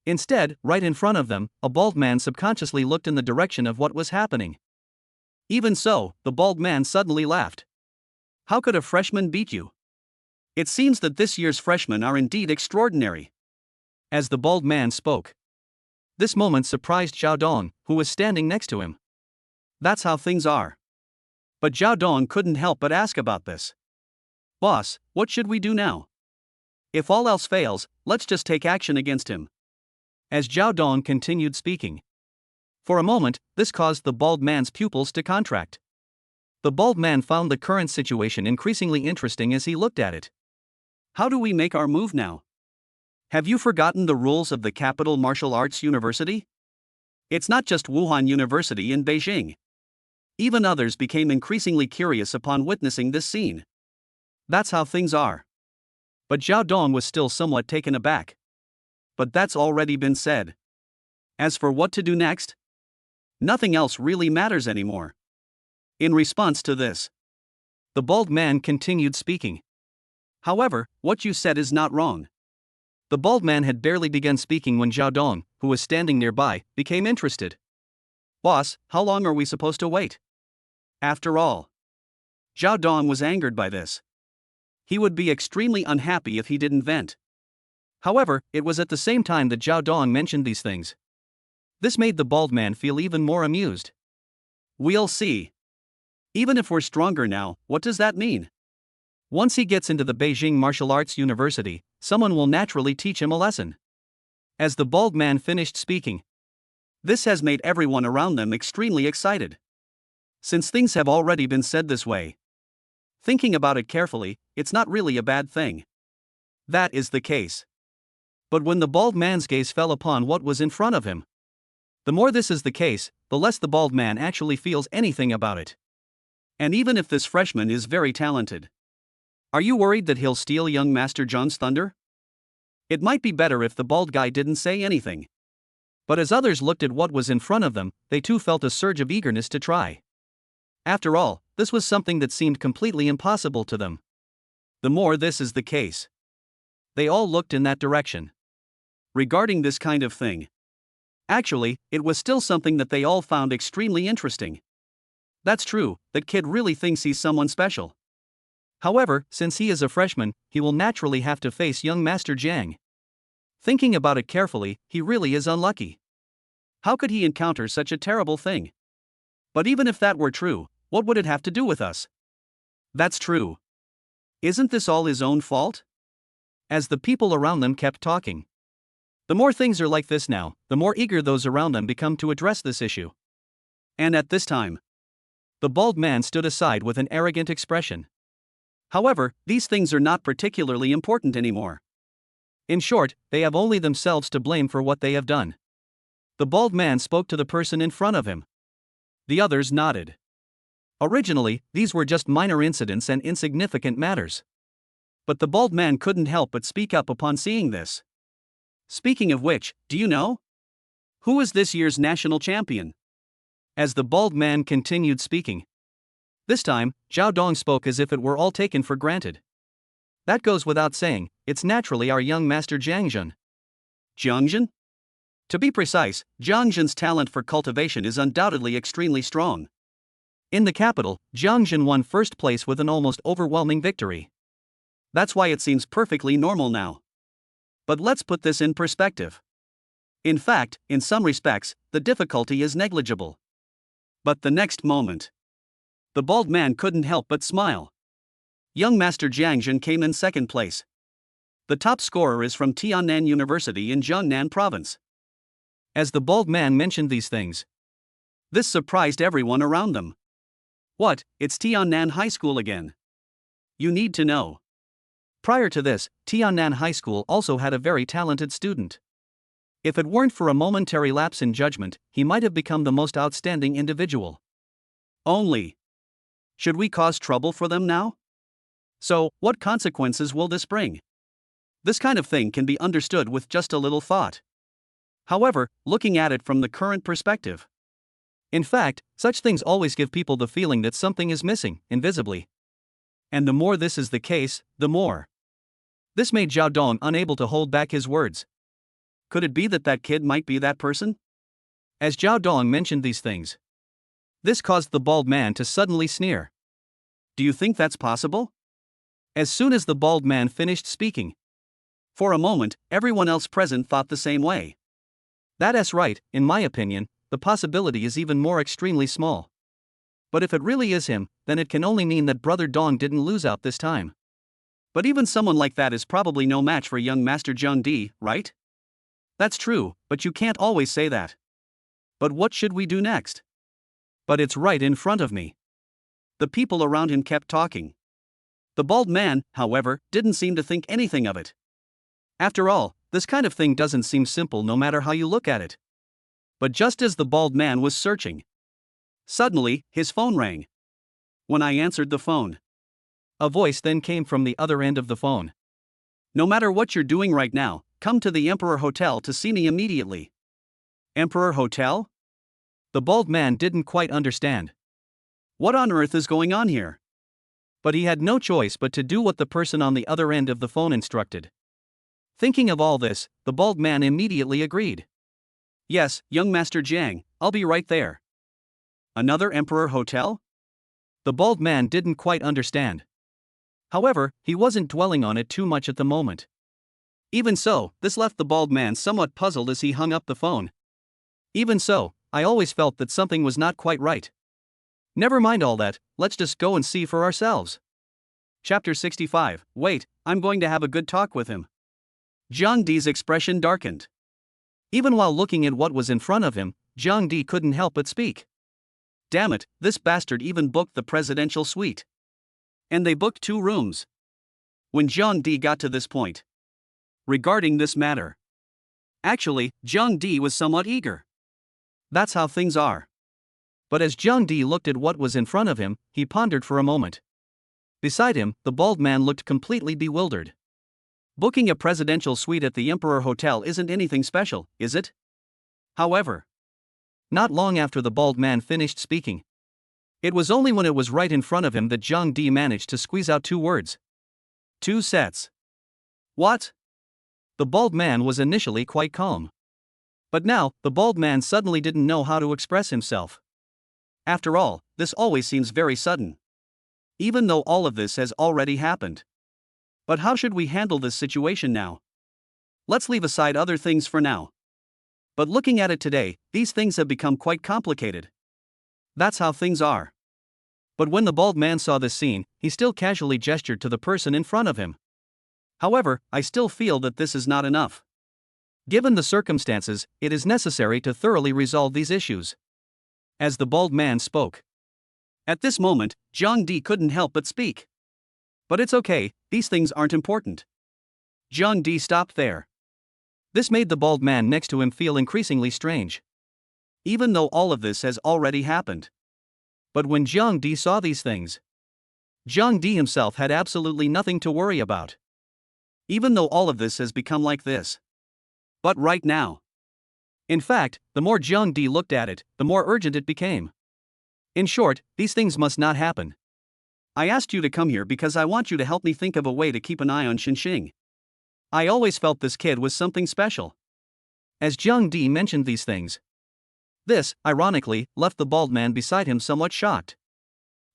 Instead, right in front of them, a bald man subconsciously looked in the direction of what was happening. Even so, the bald man suddenly laughed. How could a freshman beat you? It seems that this year's freshmen are indeed extraordinary. As the bald man spoke. This moment surprised Zhao Dong, who was standing next to him. That's how things are. But Zhao Dong couldn't help but ask about this. Boss, what should we do now? If all else fails, let's just take action against him. As Zhao Dong continued speaking. For a moment, this caused the bald man's pupils to contract. The bald man found the current situation increasingly interesting as he looked at it. How do we make our move now? Have you forgotten the rules of the Capital Martial Arts University? It's not just Wuhan University in Beijing. Even others became increasingly curious upon witnessing this scene. That's how things are. But Zhao Dong was still somewhat taken aback. But that's already been said. As for what to do next, nothing else really matters anymore. In response to this, the bald man continued speaking. However, what you said is not wrong. The bald man had barely begun speaking when Zhao Dong, who was standing nearby, became interested. Boss, how long are we supposed to wait? After all, Zhao Dong was angered by this. He would be extremely unhappy if he didn't vent. However, it was at the same time that Zhao Dong mentioned these things. This made the bald man feel even more amused. We'll see. Even if we're stronger now, what does that mean? Once he gets into the Beijing Martial Arts University, someone will naturally teach him a lesson. As the bald man finished speaking, this has made everyone around them extremely excited. Since things have already been said this way, thinking about it carefully, it's not really a bad thing. That is the case. But when the bald man's gaze fell upon what was in front of him, the more this is the case, the less the bald man actually feels anything about it. And even if this freshman is very talented, are you worried that he'll steal young Master John's thunder? It might be better if the bald guy didn't say anything. But as others looked at what was in front of them, they too felt a surge of eagerness to try. After all, this was something that seemed completely impossible to them. The more this is the case, they all looked in that direction. Regarding this kind of thing, actually, it was still something that they all found extremely interesting. That's true, that kid really thinks he's someone special. However, since he is a freshman, he will naturally have to face young Master Jiang. Thinking about it carefully, he really is unlucky. How could he encounter such a terrible thing? But even if that were true, what would it have to do with us? That's true. Isn't this all his own fault? As the people around them kept talking. The more things are like this now, the more eager those around them become to address this issue. And at this time, the bald man stood aside with an arrogant expression. However, these things are not particularly important anymore. In short, they have only themselves to blame for what they have done. The bald man spoke to the person in front of him. The others nodded. Originally, these were just minor incidents and insignificant matters. But the bald man couldn't help but speak up upon seeing this. Speaking of which, do you know? Who is this year's national champion? As the bald man continued speaking. This time, Zhao Dong spoke as if it were all taken for granted. That goes without saying, it's naturally our young master Jiang Jun. Jiang Jun? To be precise, Jiang Jun's talent for cultivation is undoubtedly extremely strong. In the capital, Jiang Jun won first place with an almost overwhelming victory. That's why it seems perfectly normal now. But let's put this in perspective. In fact, in some respects, the difficulty is negligible. But the next moment, the bald man couldn't help but smile. Young Master Jiang Jun came in second place. The top scorer is from Tiannan University in Jiangnan Province. As the bald man mentioned these things, this surprised everyone around them. What, it's Tiannan High School again? You need to know. Prior to this, Tiannan High School also had a very talented student. If it weren't for a momentary lapse in judgment, he might have become the most outstanding individual. Only. Should we cause trouble for them now? So, what consequences will this bring? This kind of thing can be understood with just a little thought. However, looking at it from the current perspective. In fact, such things always give people the feeling that something is missing, invisibly. And the more this is the case, the more. This made Zhao Dong unable to hold back his words. Could it be that that kid might be that person? As Zhao Dong mentioned these things, this caused the bald man to suddenly sneer. Do you think that's possible? as soon as the bald man finished speaking. For a moment, everyone else present thought the same way. That's right, in my opinion, the possibility is even more extremely small. But if it really is him, then it can only mean that Brother Dong didn't lose out this time. But even someone like that is probably no match for young Master Zhang Di, right? That's true, but you can't always say that. But what should we do next? But it's right in front of me. The people around him kept talking. The bald man, however, didn't seem to think anything of it. After all, this kind of thing doesn't seem simple no matter how you look at it. But just as the bald man was searching, suddenly, his phone rang. When I answered the phone, a voice then came from the other end of the phone. No matter what you're doing right now, come to the Emperor Hotel to see me immediately. Emperor Hotel? The bald man didn't quite understand. What on earth is going on here? But he had no choice but to do what the person on the other end of the phone instructed. Thinking of all this, the bald man immediately agreed. Yes, young Master Jiang, I'll be right there. Another Emperor Hotel? The bald man didn't quite understand. However, he wasn't dwelling on it too much at the moment. Even so, this left the bald man somewhat puzzled as he hung up the phone. Even so, I always felt that something was not quite right. Never mind all that, let's just go and see for ourselves. Chapter 65. Wait, I'm going to have a good talk with him. Zhang Di's expression darkened. Even while looking at what was in front of him, Zhang Di couldn't help but speak. Damn it, this bastard even booked the presidential suite. And they booked 2 rooms. When Zhang Di got to this point, regarding this matter, actually, Zhang Di was somewhat eager. That's how things are. But as Zhang Di looked at what was in front of him, he pondered for a moment. Beside him, the bald man looked completely bewildered. Booking a presidential suite at the Emperor Hotel isn't anything special, is it? However, not long after the bald man finished speaking, it was only when it was right in front of him that Zhang Di managed to squeeze out 2 words. 2 sets. What? The bald man was initially quite calm. But now, the bald man suddenly didn't know how to express himself. After all, this always seems very sudden. Even though all of this has already happened. But how should we handle this situation now? Let's leave aside other things for now. But looking at it today, these things have become quite complicated. That's how things are. But when the bald man saw this scene, he still casually gestured to the person in front of him. However, I still feel that this is not enough. Given the circumstances, it is necessary to thoroughly resolve these issues. As the bald man spoke. At this moment, Zhang Di couldn't help but speak. But it's okay, these things aren't important. Zhang Di stopped there. This made the bald man next to him feel increasingly strange. Even though all of this has already happened. But when Zhang Di saw these things, Zhang Di himself had absolutely nothing to worry about. Even though all of this has become like this. But right now. In fact, the more Zhang Di looked at it, the more urgent it became. In short, these things must not happen. I asked you to come here because I want you to help me think of a way to keep an eye on Xinxing. I always felt this kid was something special. As Zhang Di mentioned these things, this, ironically, left the bald man beside him somewhat shocked.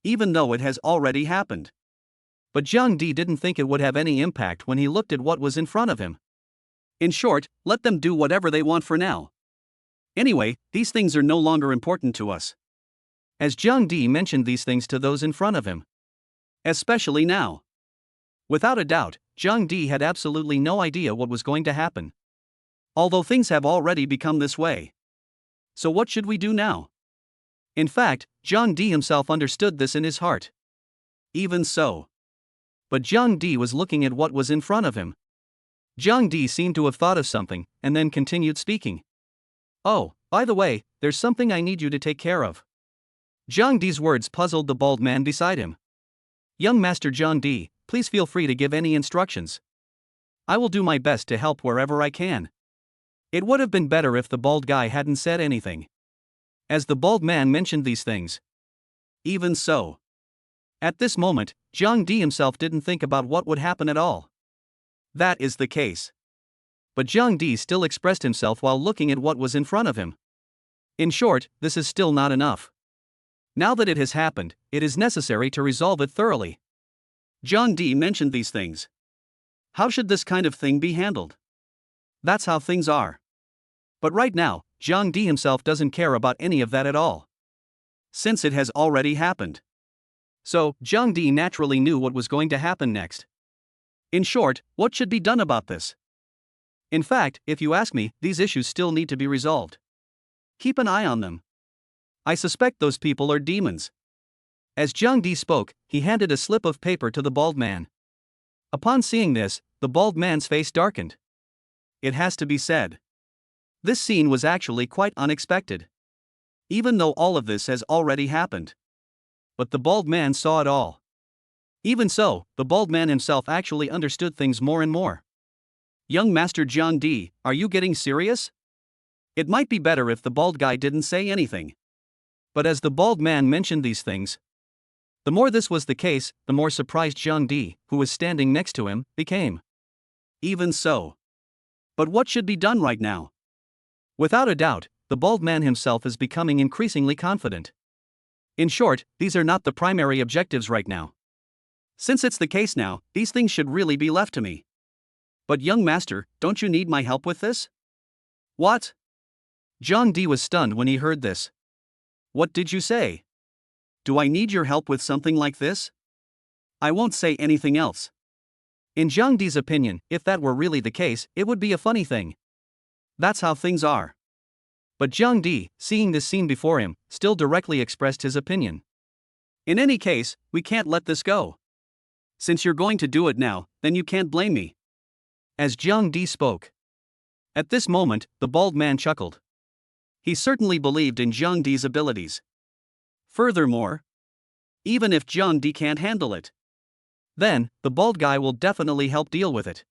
Even though it has already happened. But Zhang Di didn't think it would have any impact when he looked at what was in front of him. In short, let them do whatever they want for now. Anyway, these things are no longer important to us. As Zhang Di mentioned these things to those in front of him. Especially now. Without a doubt, Zhang Di had absolutely no idea what was going to happen. Although things have already become this way. So what should we do now? In fact, Zhang Di himself understood this in his heart. Even so. But Zhang Di was looking at what was in front of him. Zhang Di seemed to have thought of something, and then continued speaking. Oh, by the way, there's something I need you to take care of. Zhang Di's words puzzled the bald man beside him. Young Master Zhang Di, please feel free to give any instructions. I will do my best to help wherever I can. It would have been better if the bald guy hadn't said anything. As the bald man mentioned these things. Even so. At this moment, Zhang Di himself didn't think about what would happen at all. That is the case. But Zhang Di still expressed himself while looking at what was in front of him. In short, this is still not enough. Now that it has happened, it is necessary to resolve it thoroughly. Jiang Di mentioned these things. How should this kind of thing be handled? That's how things are. But right now, Jiang Di himself doesn't care about any of that at all, since it has already happened. So, Jiang Di naturally knew what was going to happen next. In short, what should be done about this? In fact, if you ask me, these issues still need to be resolved. Keep an eye on them. I suspect those people are demons. As Jiang Di spoke, he handed a slip of paper to the bald man. Upon seeing this, the bald man's face darkened. It has to be said, this scene was actually quite unexpected. Even though all of this has already happened. But the bald man saw it all. Even so, the bald man himself actually understood things more and more. Young Master Jiang Di, are you getting serious? It might be better if the bald guy didn't say anything. But as the bald man mentioned these things, the more this was the case, the more surprised Jiang Di, who was standing next to him, became. Even so. But what should be done right now? Without a doubt, the bald man himself is becoming increasingly confident. In short, these are not the primary objectives right now. Since it's the case now, these things should really be left to me. But young master, don't you need my help with this? What? Jiang Di was stunned when he heard this. What did you say? Do I need your help with something like this? I won't say anything else. In Jiang Di's opinion, if that were really the case, it would be a funny thing. That's how things are. But Jiang Di, seeing this scene before him, still directly expressed his opinion. In any case, we can't let this go. Since you're going to do it now, then you can't blame me. As Jiang Di spoke. At this moment, the bald man chuckled. He certainly believed in Jiang Di's abilities. Furthermore, even if Jiang Di can't handle it, then the bald guy will definitely help deal with it.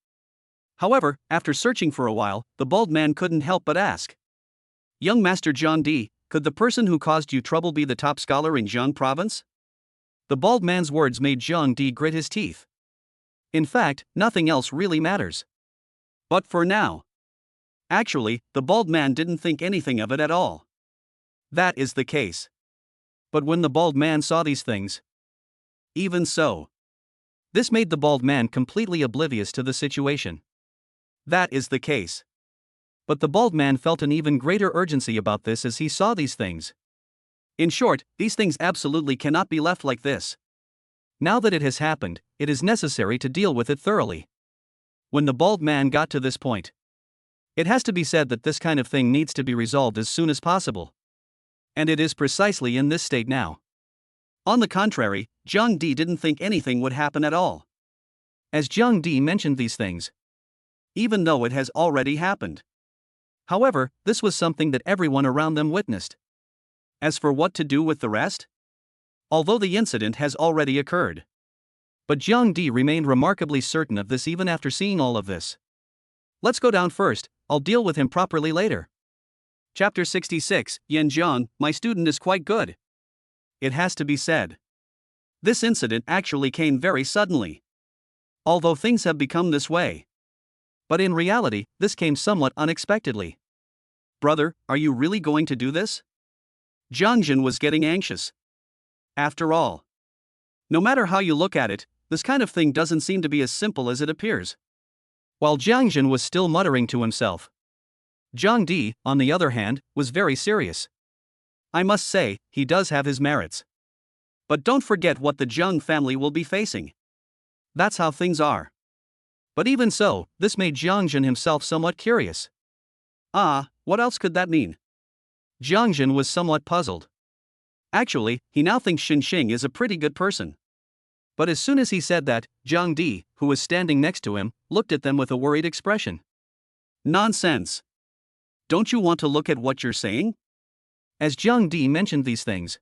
However, after searching for a while, the bald man couldn't help but ask. Young Master Jiang Di, could the person who caused you trouble be the top scholar in Jiang province? The bald man's words made Jiang Di grit his teeth. In fact, nothing else really matters. But for now. Actually, the bald man didn't think anything of it at all. That is the case. But when the bald man saw these things. Even so. This made the bald man completely oblivious to the situation. That is the case. But the bald man felt an even greater urgency about this as he saw these things. In short, these things absolutely cannot be left like this. Now that it has happened, it is necessary to deal with it thoroughly. When the bald man got to this point, it has to be said that this kind of thing needs to be resolved as soon as possible. And it is precisely in this state now. On the contrary, Jiang Di didn't think anything would happen at all. As Jiang Di mentioned these things, even though it has already happened. However, this was something that everyone around them witnessed. As for what to do with the rest? Although the incident has already occurred. But Jiang Di remained remarkably certain of this even after seeing all of this. Let's go down first, I'll deal with him properly later. Chapter 66, Yan Zhang, my student is quite good. It has to be said. This incident actually came very suddenly. Although things have become this way. But in reality, this came somewhat unexpectedly. Brother, are you really going to do this? Jiang Zhen was getting anxious. After all, no matter how you look at it, this kind of thing doesn't seem to be as simple as it appears. While Jiang Zhen was still muttering to himself, Jiang Di, on the other hand, was very serious. I must say, he does have his merits. But don't forget what the Zheng family will be facing. That's how things are. But even so, this made Jiang Zhen himself somewhat curious. What else could that mean? Jiang Zhen was somewhat puzzled. Actually, he now thinks Xin Xing is a pretty good person. But as soon as he said that, Jiang Di, who was standing next to him, looked at them with a worried expression. Nonsense. Don't you want to look at what you're saying? As Jiang Di mentioned these things,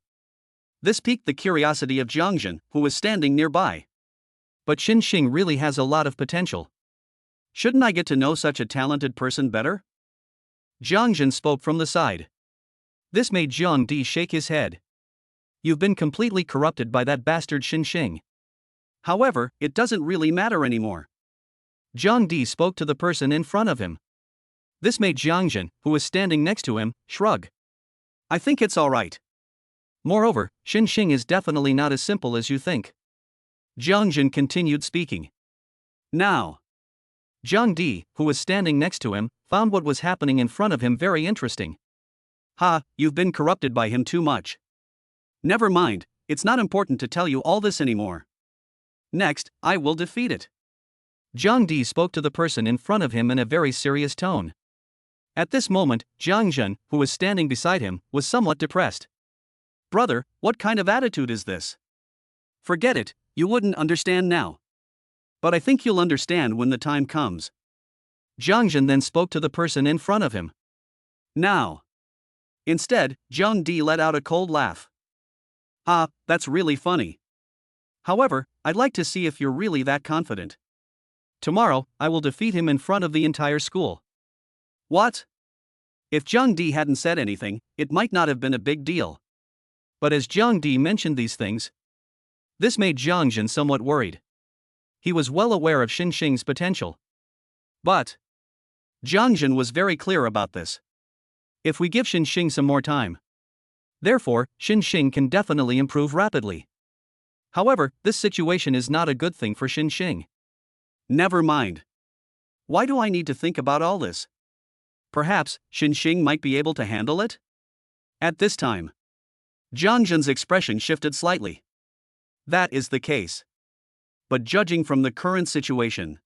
this piqued the curiosity of Jiang Zhen, who was standing nearby. But Xin Xing really has a lot of potential. Shouldn't I get to know such a talented person better? Jiang Zhen spoke from the side. This made Jiang Di shake his head. You've been completely corrupted by that bastard Xin Xing. However, it doesn't really matter anymore. Jiang Di spoke to the person in front of him. This made Jiang Zhen, who was standing next to him, shrug. I think it's alright. Moreover, Xin Xing is definitely not as simple as you think. Jiang Jin continued speaking. Now, Jiang Di, who was standing next to him, found what was happening in front of him very interesting. ha, you've been corrupted by him too much. Never mind, it's not important to tell you all this anymore. Next, I will defeat it. Jiang Di spoke to the person in front of him in a very serious tone. At this moment, Jiang Jin, who was standing beside him, was somewhat depressed. Brother, what kind of attitude is this? Forget it, you wouldn't understand now. But I think you'll understand when the time comes. Jiang Jin then spoke to the person in front of him. Now. Instead, Jiang Di let out a cold laugh. Ha, that's really funny. However, I'd like to see if you're really that confident. Tomorrow, I will defeat him in front of the entire school. What? If Jiang Di hadn't said anything, it might not have been a big deal. But as Jiang Di mentioned these things, this made Jiang Jin somewhat worried. He was well aware of Xin Xing's potential. But Jiang Jin was very clear about this. If we give Xin Xing some more time, therefore, Xin Xing can definitely improve rapidly. However, this situation is not a good thing for Xin Xing. Never mind. Why do I need to think about all this? Perhaps Xin Xing might be able to handle it? At this time, Jiang Jin's expression shifted slightly. That is the case. But judging from the current situation,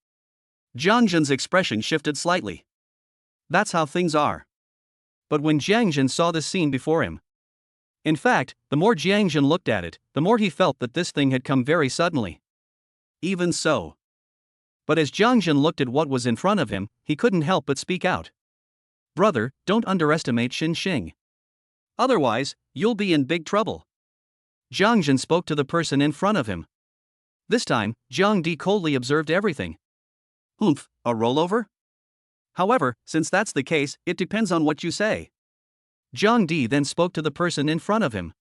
Jiang Jin's expression shifted slightly. That's how things are. But when Jiang Jin saw this scene before him, in fact, the more Jiang Jin looked at it, the more he felt that this thing had come very suddenly. Even so. But as Jiang Jin looked at what was in front of him, he couldn't help but speak out. Brother, don't underestimate Xin Xing. Otherwise, you'll be in big trouble. Jiang Jin spoke to the person in front of him. This time, Jiang Di coldly observed everything. Oomph, a rollover? However, since that's the case, it depends on what you say. Jiang Di then spoke to the person in front of him.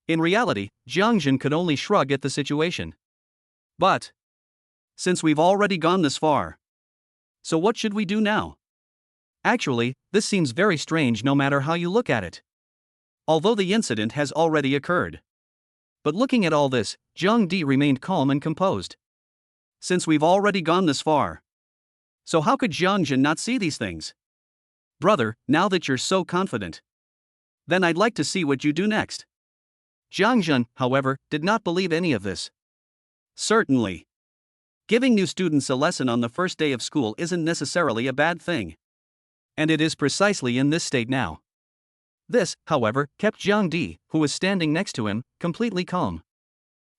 In reality, Jiang Jin could only shrug at the situation. But since we've already gone this far, so what should we do now? Actually, this seems very strange no matter how you look at it. Although the incident has already occurred. But looking at all this, Jiang Di remained calm and composed. Since we've already gone this far, so how could Jiang Jin not see these things? Brother, now that you're so confident, then I'd like to see what you do next. Jiang Jin, however, did not believe any of this. Certainly. Giving new students a lesson on the first day of school isn't necessarily a bad thing. And it is precisely in this state now. This, however, kept Jiang Di, who was standing next to him, completely calm.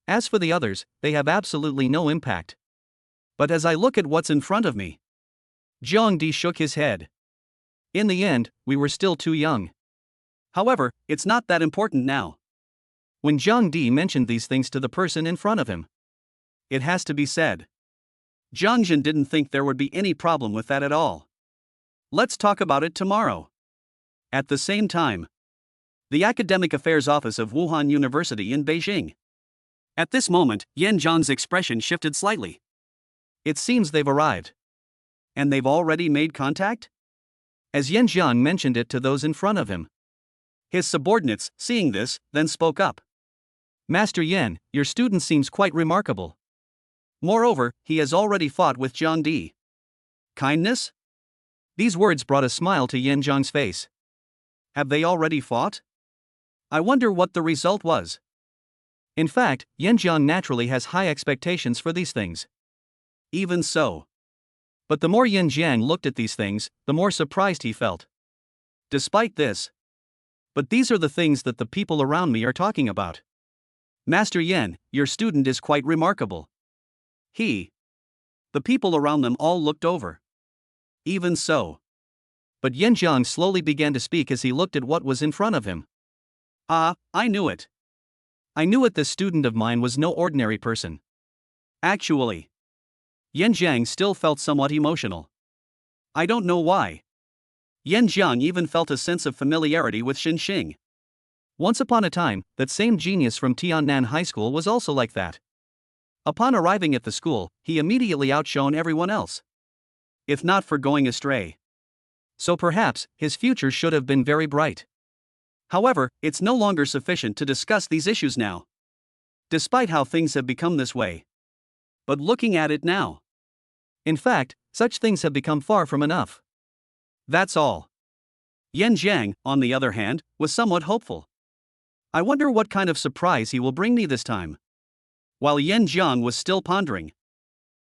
As for the others, they have absolutely no impact. But as I look at what's in front of me, Jiang Di shook his head. In the end, we were still too young. However, it's not that important now. When Jiang Di mentioned these things to the person in front of him, it has to be said, Jiang Jin didn't think there would be any problem with that at all. Let's talk about it tomorrow. At the same time, the Academic Affairs Office of Wuhan University in Beijing. At this moment, Yan Zhang's expression shifted slightly. It seems they've arrived. And they've already made contact? As Yan Zhang mentioned it to those in front of him. His subordinates, seeing this, then spoke up. Master Yan, your student seems quite remarkable. Moreover, he has already fought with Jiang Di. Kindness? These words brought a smile to Yan Zhang's face. Have they already fought? I wonder what the result was. In fact, Yan Zhang naturally has high expectations for these things. Even so. But the more Yan Zhang looked at these things, the more surprised he felt. Despite this. But these are the things that the people around me are talking about. Master Yan, your student is quite remarkable. The people around them all looked over. Even so. But Yan Zhang slowly began to speak as he looked at what was in front of him. Ah, I knew it. I knew it. This student of mine was no ordinary person. Actually, Yan Zhang still felt somewhat emotional. I don't know why. Yan Zhang even felt a sense of familiarity with Xin Xing. Once upon a time, that same genius from Tiannan High School was also like that. Upon arriving at the school, he immediately outshone everyone else. If not for going astray. So perhaps, his future should have been very bright. However, it's no longer sufficient to discuss these issues now. Despite how things have become this way, But looking at it now, In fact, such things have become far from enough. that's all. Yan Jiang, on the other hand, was somewhat hopeful. I wonder what kind of surprise he will bring me this time. While Yan Jiang was still pondering,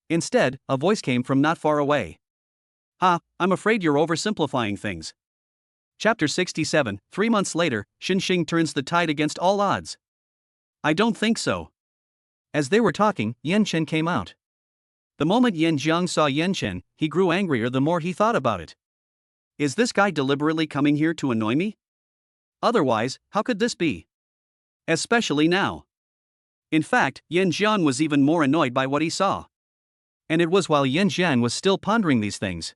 Instead, a voice came from not far away. I'm afraid you're oversimplifying things. Chapter 67, 3 months later, Xinxing turns the tide against all odds. I don't think so. As they were talking, Yan Chen came out. The moment Yan Jiang saw Yan Chen, he grew angrier the more he thought about it. Is this guy deliberately coming here to annoy me? Otherwise, how could this be? Especially now. In fact, Yan Jiang was even more annoyed by what he saw. And it was while Yan Jiang was still pondering these things.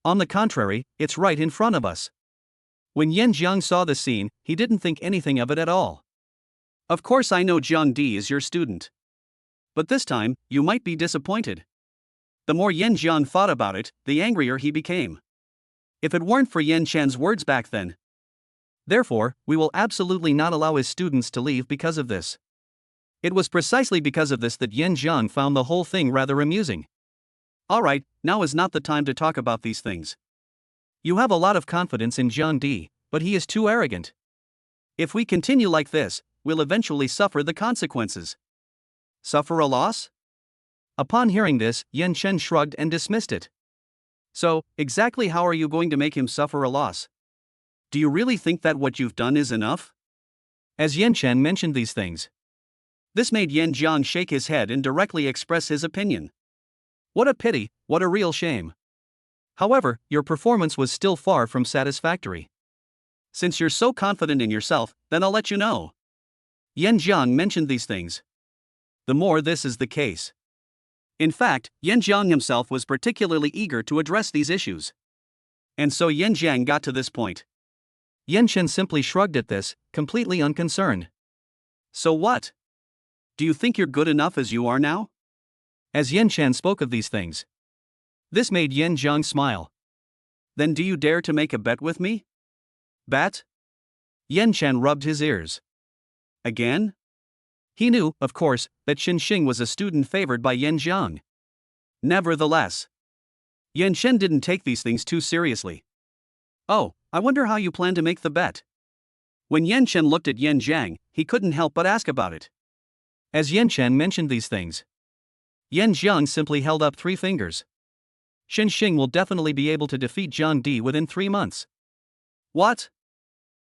On the contrary, it's right in front of us. When Yan Jiang saw the scene, he didn't think anything of it at all. Of course I know Jiang Di is your student. But this time, you might be disappointed. The more Yan Jiang thought about it, the angrier he became. If it weren't for Yan Chen's words back then. Therefore, we will absolutely not allow his students to leave because of this. It was precisely because of this that Yan Jiang found the whole thing rather amusing. Alright, now is not the time to talk about these things. You have a lot of confidence in Jiang Di, but he is too arrogant. If we continue like this, we'll eventually suffer the consequences. Suffer a loss? Upon hearing this, Yan Chen shrugged and dismissed it. So, exactly how are you going to make him suffer a loss? Do you really think that what you've done is enough? As Yan Chen mentioned these things, this made Yan Jiang shake his head and directly express his opinion. What a pity, what a real shame. However, your performance was still far from satisfactory. Since you're so confident in yourself, then I'll let you know. Yan Jiang mentioned these things. The more this is the case. In fact, Yan Jiang himself was particularly eager to address these issues. And so Yan Jiang got to this point. Yan Chen simply shrugged at this, completely unconcerned. So what? Do you think you're good enough as you are now? As Yan Chen spoke of these things, this made Yan Jiang smile. Then do you dare to make a bet with me? Bet? Yan Chen rubbed his ears. Again? He knew, of course, that Xinxing was a student favored by Yan Jiang. Nevertheless, Yan Chen didn't take these things too seriously. Oh, I wonder how you plan to make the bet. When Yan Chen looked at Yan Jiang, he couldn't help but ask about it. As Yan Chen mentioned these things, Yan Jiang simply held up 3 fingers. Xinxing will definitely be able to defeat Jiang Di within 3 months. What?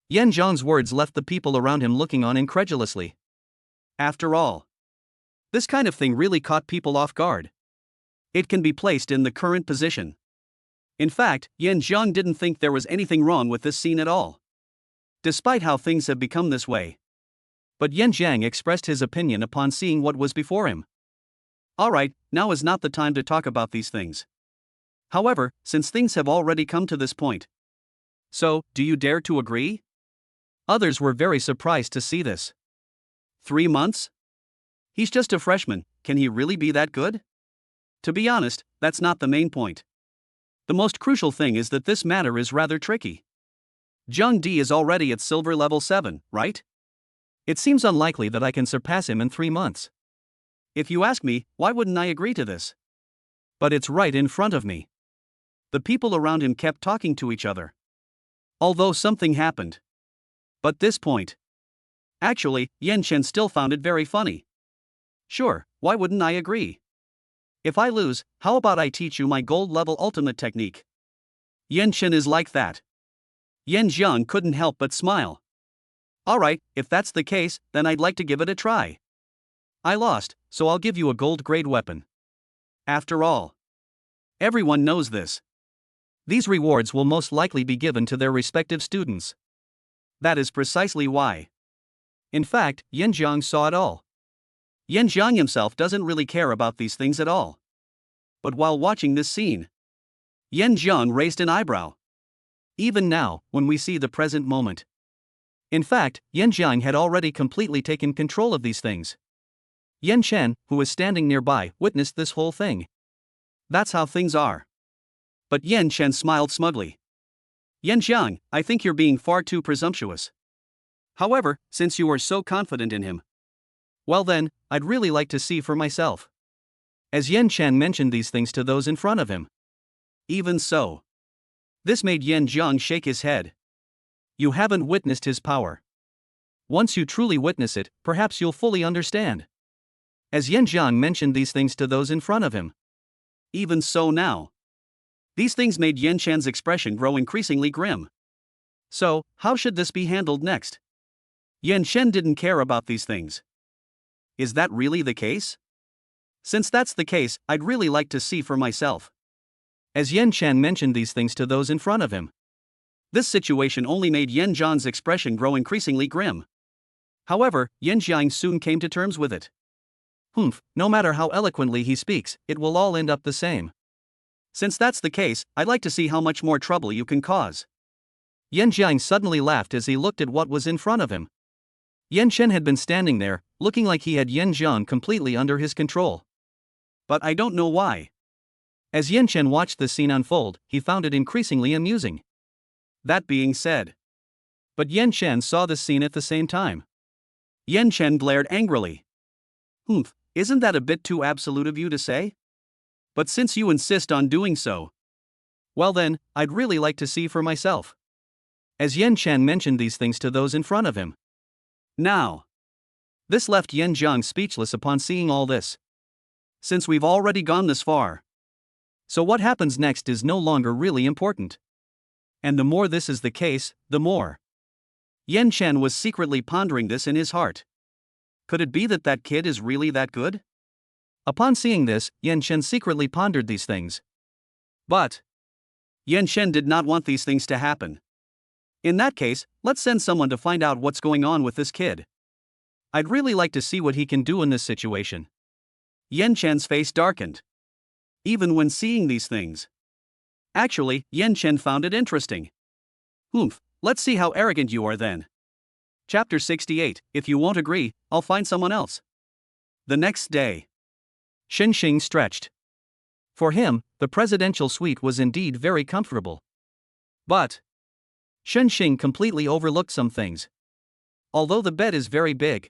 Yan Jiang's words left the people around him looking on incredulously. After all, this kind of thing really caught people off guard. It can be placed in the current position. In fact, Yan Jiang didn't think there was anything wrong with this scene at all. Despite how things have become this way. But Yan Jiang expressed his opinion upon seeing what was before him. Alright, now is not the time to talk about these things. However, since things have already come to this point. So, do you dare to agree? Others were very surprised to see this. 3 months? He's just a freshman, can he really be that good? To be honest, that's not the main point. The most crucial thing is that this matter is rather tricky. Jiang Di is already at silver level 7, right? It seems unlikely that I can surpass him in 3 months. If you ask me, why wouldn't I agree to this? But it's right in front of me. The people around him kept talking to each other. Although something happened. But this point. Actually, Yan Chen still found it very funny. Sure, why wouldn't I agree? If I lose, how about I teach you my gold level ultimate technique? Yan Chen is like that. Yan Jiang couldn't help but smile. Alright, if that's the case, then I'd like to give it a try. I lost, so I'll give you a gold grade weapon. After all, everyone knows this. These rewards will most likely be given to their respective students. That is precisely why. In fact, Yan Jiang saw it all. Yan Jiang himself doesn't really care about these things at all. But while watching this scene, Yan Jiang raised an eyebrow. Even now, when we see the present moment. In fact, Yan Jiang had already completely taken control of these things. Yan Chen, who was standing nearby, witnessed this whole thing. That's how things are. But Yan Chen smiled smugly. Yan Jiang, I think you're being far too presumptuous. However, since you are so confident in him, well then, I'd really like to see for myself. as Yan Chen mentioned these things to those in front of him. Even so. This made Yan Jiang shake his head. You haven't witnessed his power. Once you truly witness it, perhaps you'll fully understand. As Yan Jiang mentioned these things to those in front of him. Even so now. These things made Yan Chan's expression grow increasingly grim. So, how should this be handled next? Yan Shen didn't care about these things. Is that really the case? Since that's the case, I'd really like to see for myself. As Yan Chen mentioned these things to those in front of him. This situation only made Yan Zhang's expression grow increasingly grim. However, Yan Jiang soon came to terms with it. No matter how eloquently he speaks, it will all end up the same. Since that's the case, I'd like to see how much more trouble you can cause. Yan Jiang suddenly laughed as he looked at what was in front of him. Yan Chen had been standing there, looking like he had Yan Jiang completely under his control. But I don't know why. As Yan Chen watched the scene unfold, he found it increasingly amusing. That being said. But Yan Chen saw the scene at the same time. Yan Chen glared angrily. Isn't that a bit too absolute of you to say? But since you insist on doing so, well then, I'd really like to see for myself. As Yan Chen mentioned these things to those in front of him. Now. This left Yan Jiang speechless upon seeing all this. Since we've already gone this far. So what happens next is no longer really important. And the more this is the case, the more. Yan Chen was secretly pondering this in his heart. Could it be that that kid is really that good? Upon seeing this, Yan Chen secretly pondered these things. But Yan Chen did not want these things to happen. In that case, let's send someone to find out what's going on with this kid. I'd really like to see what he can do in this situation. Yan Chen's face darkened. Even when seeing these things. Actually, Yan Chen found it interesting. Let's see how arrogant you are then. Chapter 68, if you won't agree, I'll find someone else. The next day. Shen Xing stretched. For him, the presidential suite was indeed very comfortable. But Shen Xing completely overlooked some things. Although the bed is very big.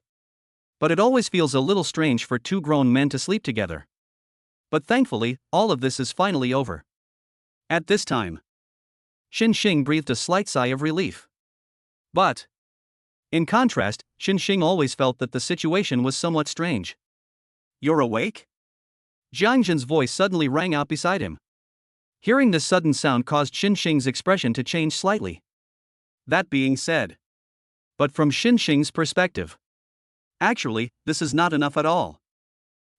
But it always feels a little strange for two grown men to sleep together. But thankfully, all of this is finally over. At this time, Shen Xing breathed a slight sigh of relief. But in contrast, Shen Xing always felt that the situation was somewhat strange. You're awake? Jiang Zhen's voice suddenly rang out beside him. Hearing this sudden sound caused Shen Xing's expression to change slightly. That being said. But from Shen Xing's perspective. Actually, this is not enough at all.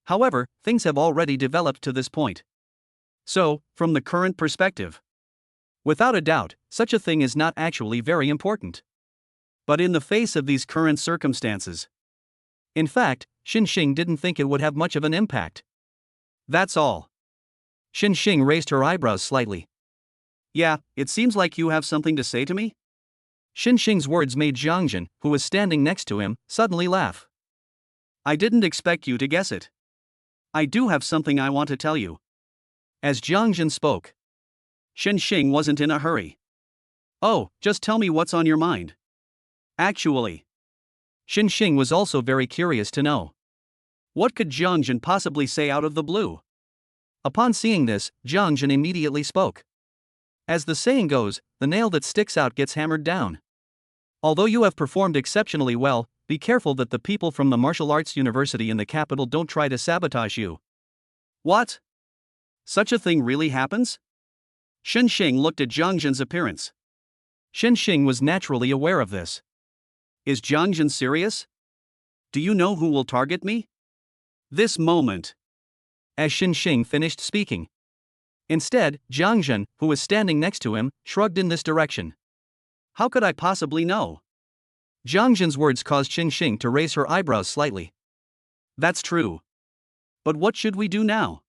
However, things have already developed to this point. So, from the current perspective. Without a doubt, such a thing is not actually very important. But in the face of these current circumstances. In fact, Shen Xing didn't think it would have much of an impact. That's all. Shen Xing raised her eyebrows slightly. Yeah, it seems like you have something to say to me? Shen Xing's words made Jiang Zhen, who was standing next to him, suddenly laugh. I didn't expect you to guess it. I do have something I want to tell you. As Jiang Zhen spoke. Shen Xing wasn't in a hurry. Oh, just tell me what's on your mind. Actually. Shen Xing was also very curious to know. What could Jiang Zhen possibly say out of the blue? Upon seeing this, Jiang Zhen immediately spoke. As the saying goes, the nail that sticks out gets hammered down. Although you have performed exceptionally well, be careful that the people from the martial arts university in the capital don't try to sabotage you. What? Such a thing really happens? Shen Xing looked at Jiang Zhen's appearance. Shen Xing was naturally aware of this. Is Jiang Zhen serious? Do you know who will target me? This moment. As Shen Xing finished speaking. Instead, Jiang Zhen, who was standing next to him, shrugged in this direction. How could I possibly know? Jiang Zhen's words caused Shen Xing to raise her eyebrows slightly. That's true. But what should we do now?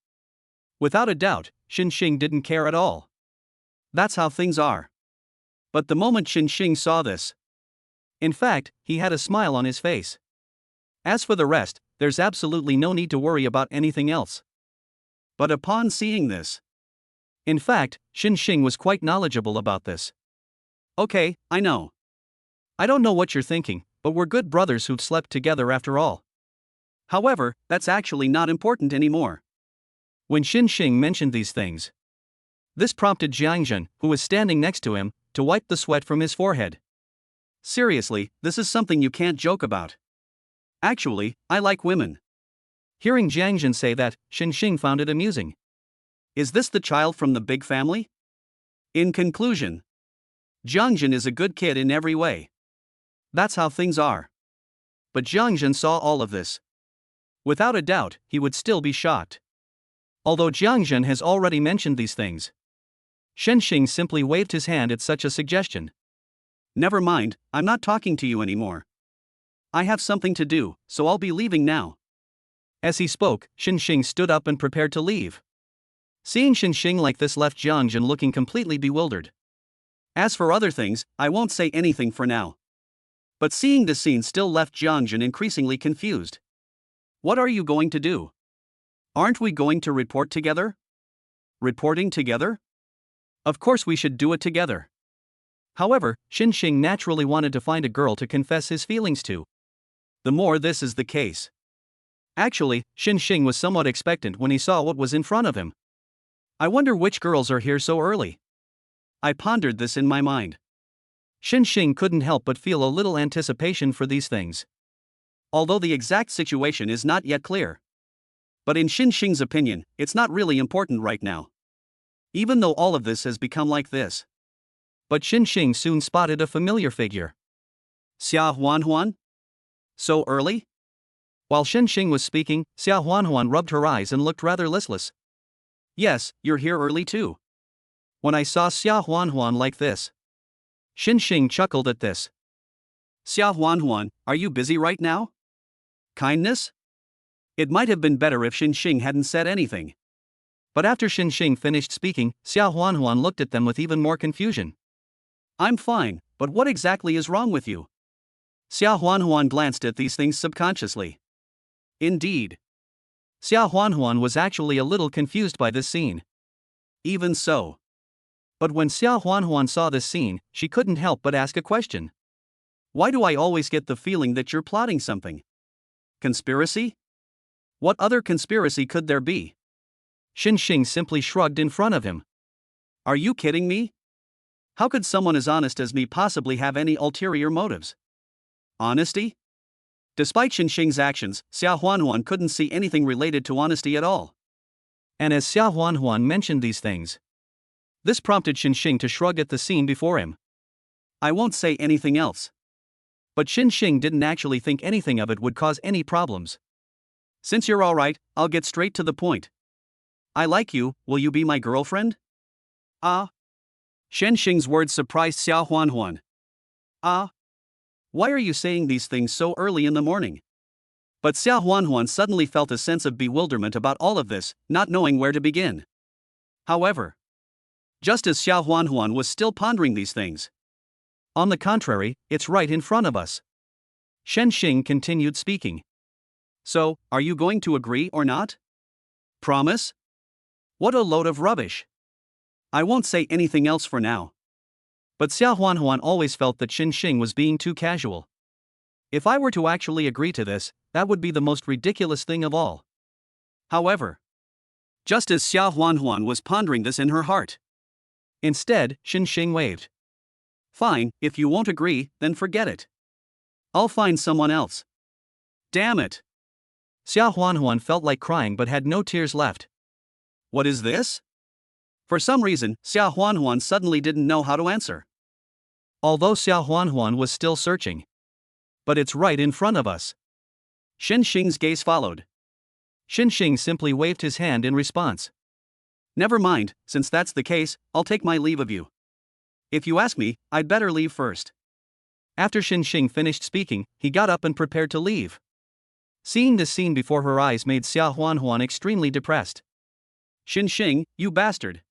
Without a doubt, Shen Xing didn't care at all. That's how things are. But the moment Shen Xing saw this. In fact, he had a smile on his face. As for the rest, there's absolutely no need to worry about anything else. But upon seeing this. In fact, Shen Xing was quite knowledgeable about this. Okay, I know. I don't know what you're thinking, but we're good brothers who've slept together after all. However, that's actually not important anymore. when Xin Xing mentioned these things. This prompted Jiangjun, who was standing next to him, to wipe the sweat from his forehead. Seriously, this is something you can't joke about. Actually, I like women. Hearing Jiangjun say that, Xin Xing found it amusing. Is this the child from the big family? In conclusion, Jiangjun is a good kid in every way. That's how things are. But Jiangjun saw all of this. Without a doubt, he would still be shocked. Although Jiangjun has already mentioned these things, Shen Xing simply waved his hand at such a suggestion. Never mind, I'm not talking to you anymore. I have something to do, so I'll be leaving now. As he spoke, Shen Xing stood up and prepared to leave. Seeing Shen Xing like this left Jiangjun looking completely bewildered. As for other things, I won't say anything for now. But seeing this scene still left Jiangjun increasingly confused. What are you going to do? Aren't we going to report together? Reporting together? Of course we should do it together. However, Shen Xing naturally wanted to find a girl to confess his feelings to. The more this is the case. Actually, Shen Xing was somewhat expectant when he saw what was in front of him. I wonder which girls are here so early. I pondered this in my mind. Shen Xing couldn't help but feel a little anticipation for these things. Although the exact situation is not yet clear. But in Shen Xing's opinion, it's not really important right now. Even though all of this has become like this. But Shen Xing soon spotted a familiar figure. Xia Huanhuan? So early? While Shen Xing was speaking, Xia Huanhuan rubbed her eyes and looked rather listless. Yes, you're here early too. When I saw Xia Huanhuan like this. Shen Xing chuckled at this. Xia Huanhuan, are you busy right now? Kindness? It might have been better if Shen Xing hadn't said anything. But after Shen Xing finished speaking, Xia Huanhuan looked at them with even more confusion. I'm fine, but what exactly is wrong with you? Xia Huanhuan glanced at these things subconsciously. Indeed. Xia Huanhuan was actually a little confused by this scene. Even so. But when Xia Huanhuan saw this scene, she couldn't help but ask a question. Why do I always get the feeling that you're plotting something? Conspiracy? What other conspiracy could there be? Shen Xing simply shrugged in front of him. Are you kidding me? How could someone as honest as me possibly have any ulterior motives? Honesty? Despite Shen Xing's actions, Xia Huanhuan couldn't see anything related to honesty at all. And as Xia Huanhuan mentioned these things, this prompted Shen Xing to shrug at the scene before him. I won't say anything else. But Shen Xing didn't actually think anything of it would cause any problems. Since you're alright, I'll get straight to the point. I like you, will you be my girlfriend? Shen Xing's words surprised Xia Huanhuan. Why are you saying these things so early in the morning? But Xia Huanhuan suddenly felt a sense of bewilderment about all of this, not knowing where to begin. However, just as Xia Huanhuan was still pondering these things. On the contrary, it's right in front of us. Shen Xing continued speaking. So, are you going to agree or not? Promise? What a load of rubbish. I won't say anything else for now. But Xia Huanhuan always felt that Shen Xing was being too casual. If I were to actually agree to this, that would be the most ridiculous thing of all. However, just as Xia Huanhuan was pondering this in her heart. Instead, Shen Xing waved. Fine, if you won't agree, then forget it. I'll find someone else. Damn it. Xia Huanhuan felt like crying but had no tears left. What is this? For some reason, Xia Huanhuan suddenly didn't know how to answer. Although Xia Huanhuan was still searching. But it's right in front of us. Shen Xing's gaze followed. Shen Xing simply waved his hand in response. Never mind, since that's the case, I'll take my leave of you. If you ask me, I'd better leave first. After Shen Xing finished speaking, he got up and prepared to leave. Seeing this scene before her eyes made Xia Huanhuan extremely depressed. Shen Xing, you bastard.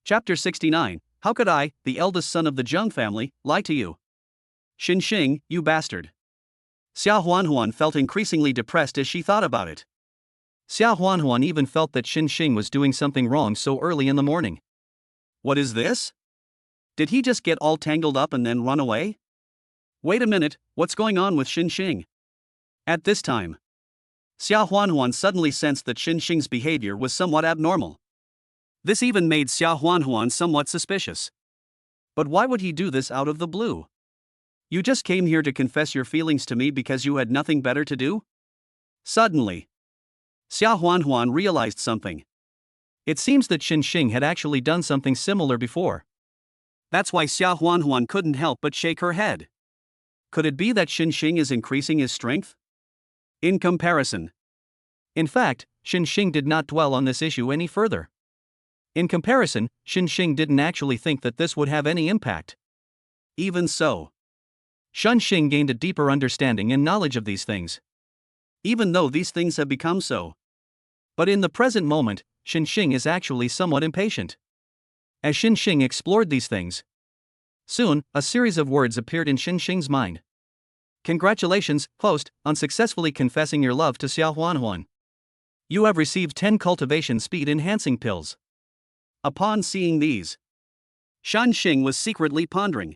Chapter 69, How could I, the eldest son of the Zheng family, lie to you? Shen Xing, you bastard. Xia Huanhuan felt increasingly depressed as she thought about it. Xia Huanhuan even felt that Shen Xing was doing something wrong so early in the morning. What is this? Did he just get all tangled up and then run away? Wait a minute, what's going on with Shen Xing? At this time, Xiao Huanhuan suddenly sensed that Xin Xing's behavior was somewhat abnormal. This even made Xiao Huanhuan somewhat suspicious. But why would he do this out of the blue? You just came here to confess your feelings to me because you had nothing better to do? Suddenly, Xiao Huanhuan realized something. It seems that Xin Xing had actually done something similar before. That's why Xiao Huanhuan couldn't help but shake her head. Could it be that Xin Xing is increasing his strength? In comparison. In fact, Xin Xing did not dwell on this issue any further. In comparison, Xin Xing didn't actually think that this would have any impact. Even so, Xin Xing gained a deeper understanding and knowledge of these things. Even though these things have become so. But in the present moment, Xin Xing is actually somewhat impatient. As Xin Xing explored these things, soon, a series of words appeared in Xin Xing's mind. Congratulations, host, on successfully confessing your love to Xiao Huanhuan. You have received 10 cultivation speed enhancing pills. Upon seeing these, Shan Xing was secretly pondering.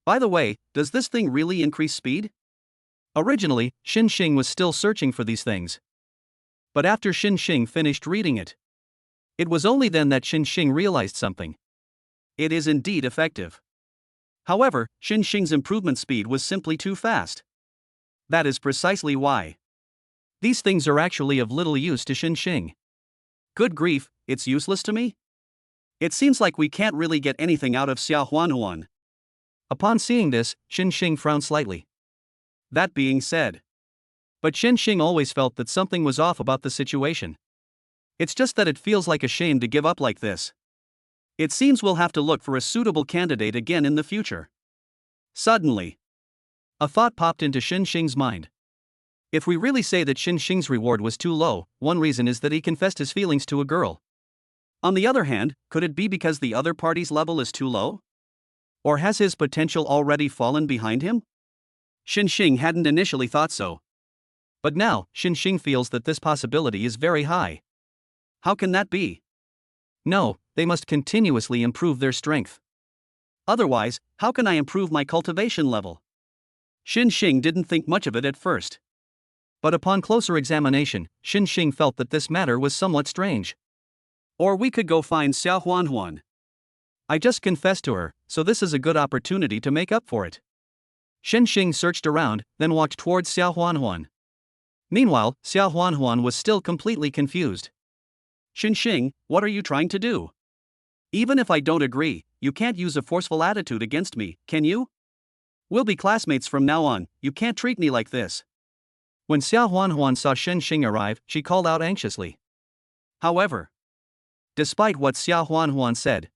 By the way, does this thing really increase speed? Originally, Xin Xing was still searching for these things. But after Xin Xing finished reading it was only then that Xin Xing realized something. It is indeed effective. However, Xin Xing's improvement speed was simply too fast. That is precisely why these things are actually of little use to Xin Xing. Good grief, it's useless to me? It seems like we can't really get anything out of Xiao Huanhuan. Upon seeing this, Xin Xing frowned slightly. That being said, but Xin Xing always felt that something was off about the situation. It's just that it feels like a shame to give up like this. It seems we'll have to look for a suitable candidate again in the future. Suddenly, a thought popped into Xin Xing's mind. If we really say that Xin Xing's reward was too low, one reason is that he confessed his feelings to a girl. On the other hand, could it be because the other party's level is too low? Or has his potential already fallen behind him? Xin Xing hadn't initially thought so. But now, Xin Xing feels that this possibility is very high. How can that be? No, they must continuously improve their strength. Otherwise, how can I improve my cultivation level? Xin Xing didn't think much of it at first. But upon closer examination, Xin Xing felt that this matter was somewhat strange. Or we could go find Xiao Huanhuan. I just confessed to her, so this is a good opportunity to make up for it. Xin Xing searched around, then walked towards Xiao Huanhuan. Meanwhile, Xiao Huanhuan was still completely confused. Xin Xing, what are you trying to do? Even if I don't agree, you can't use a forceful attitude against me, can you? We'll be classmates from now on, you can't treat me like this. When Xiao Huanhuan saw Xin Xing arrive, she called out anxiously. However, despite what Xiao Huanhuan said,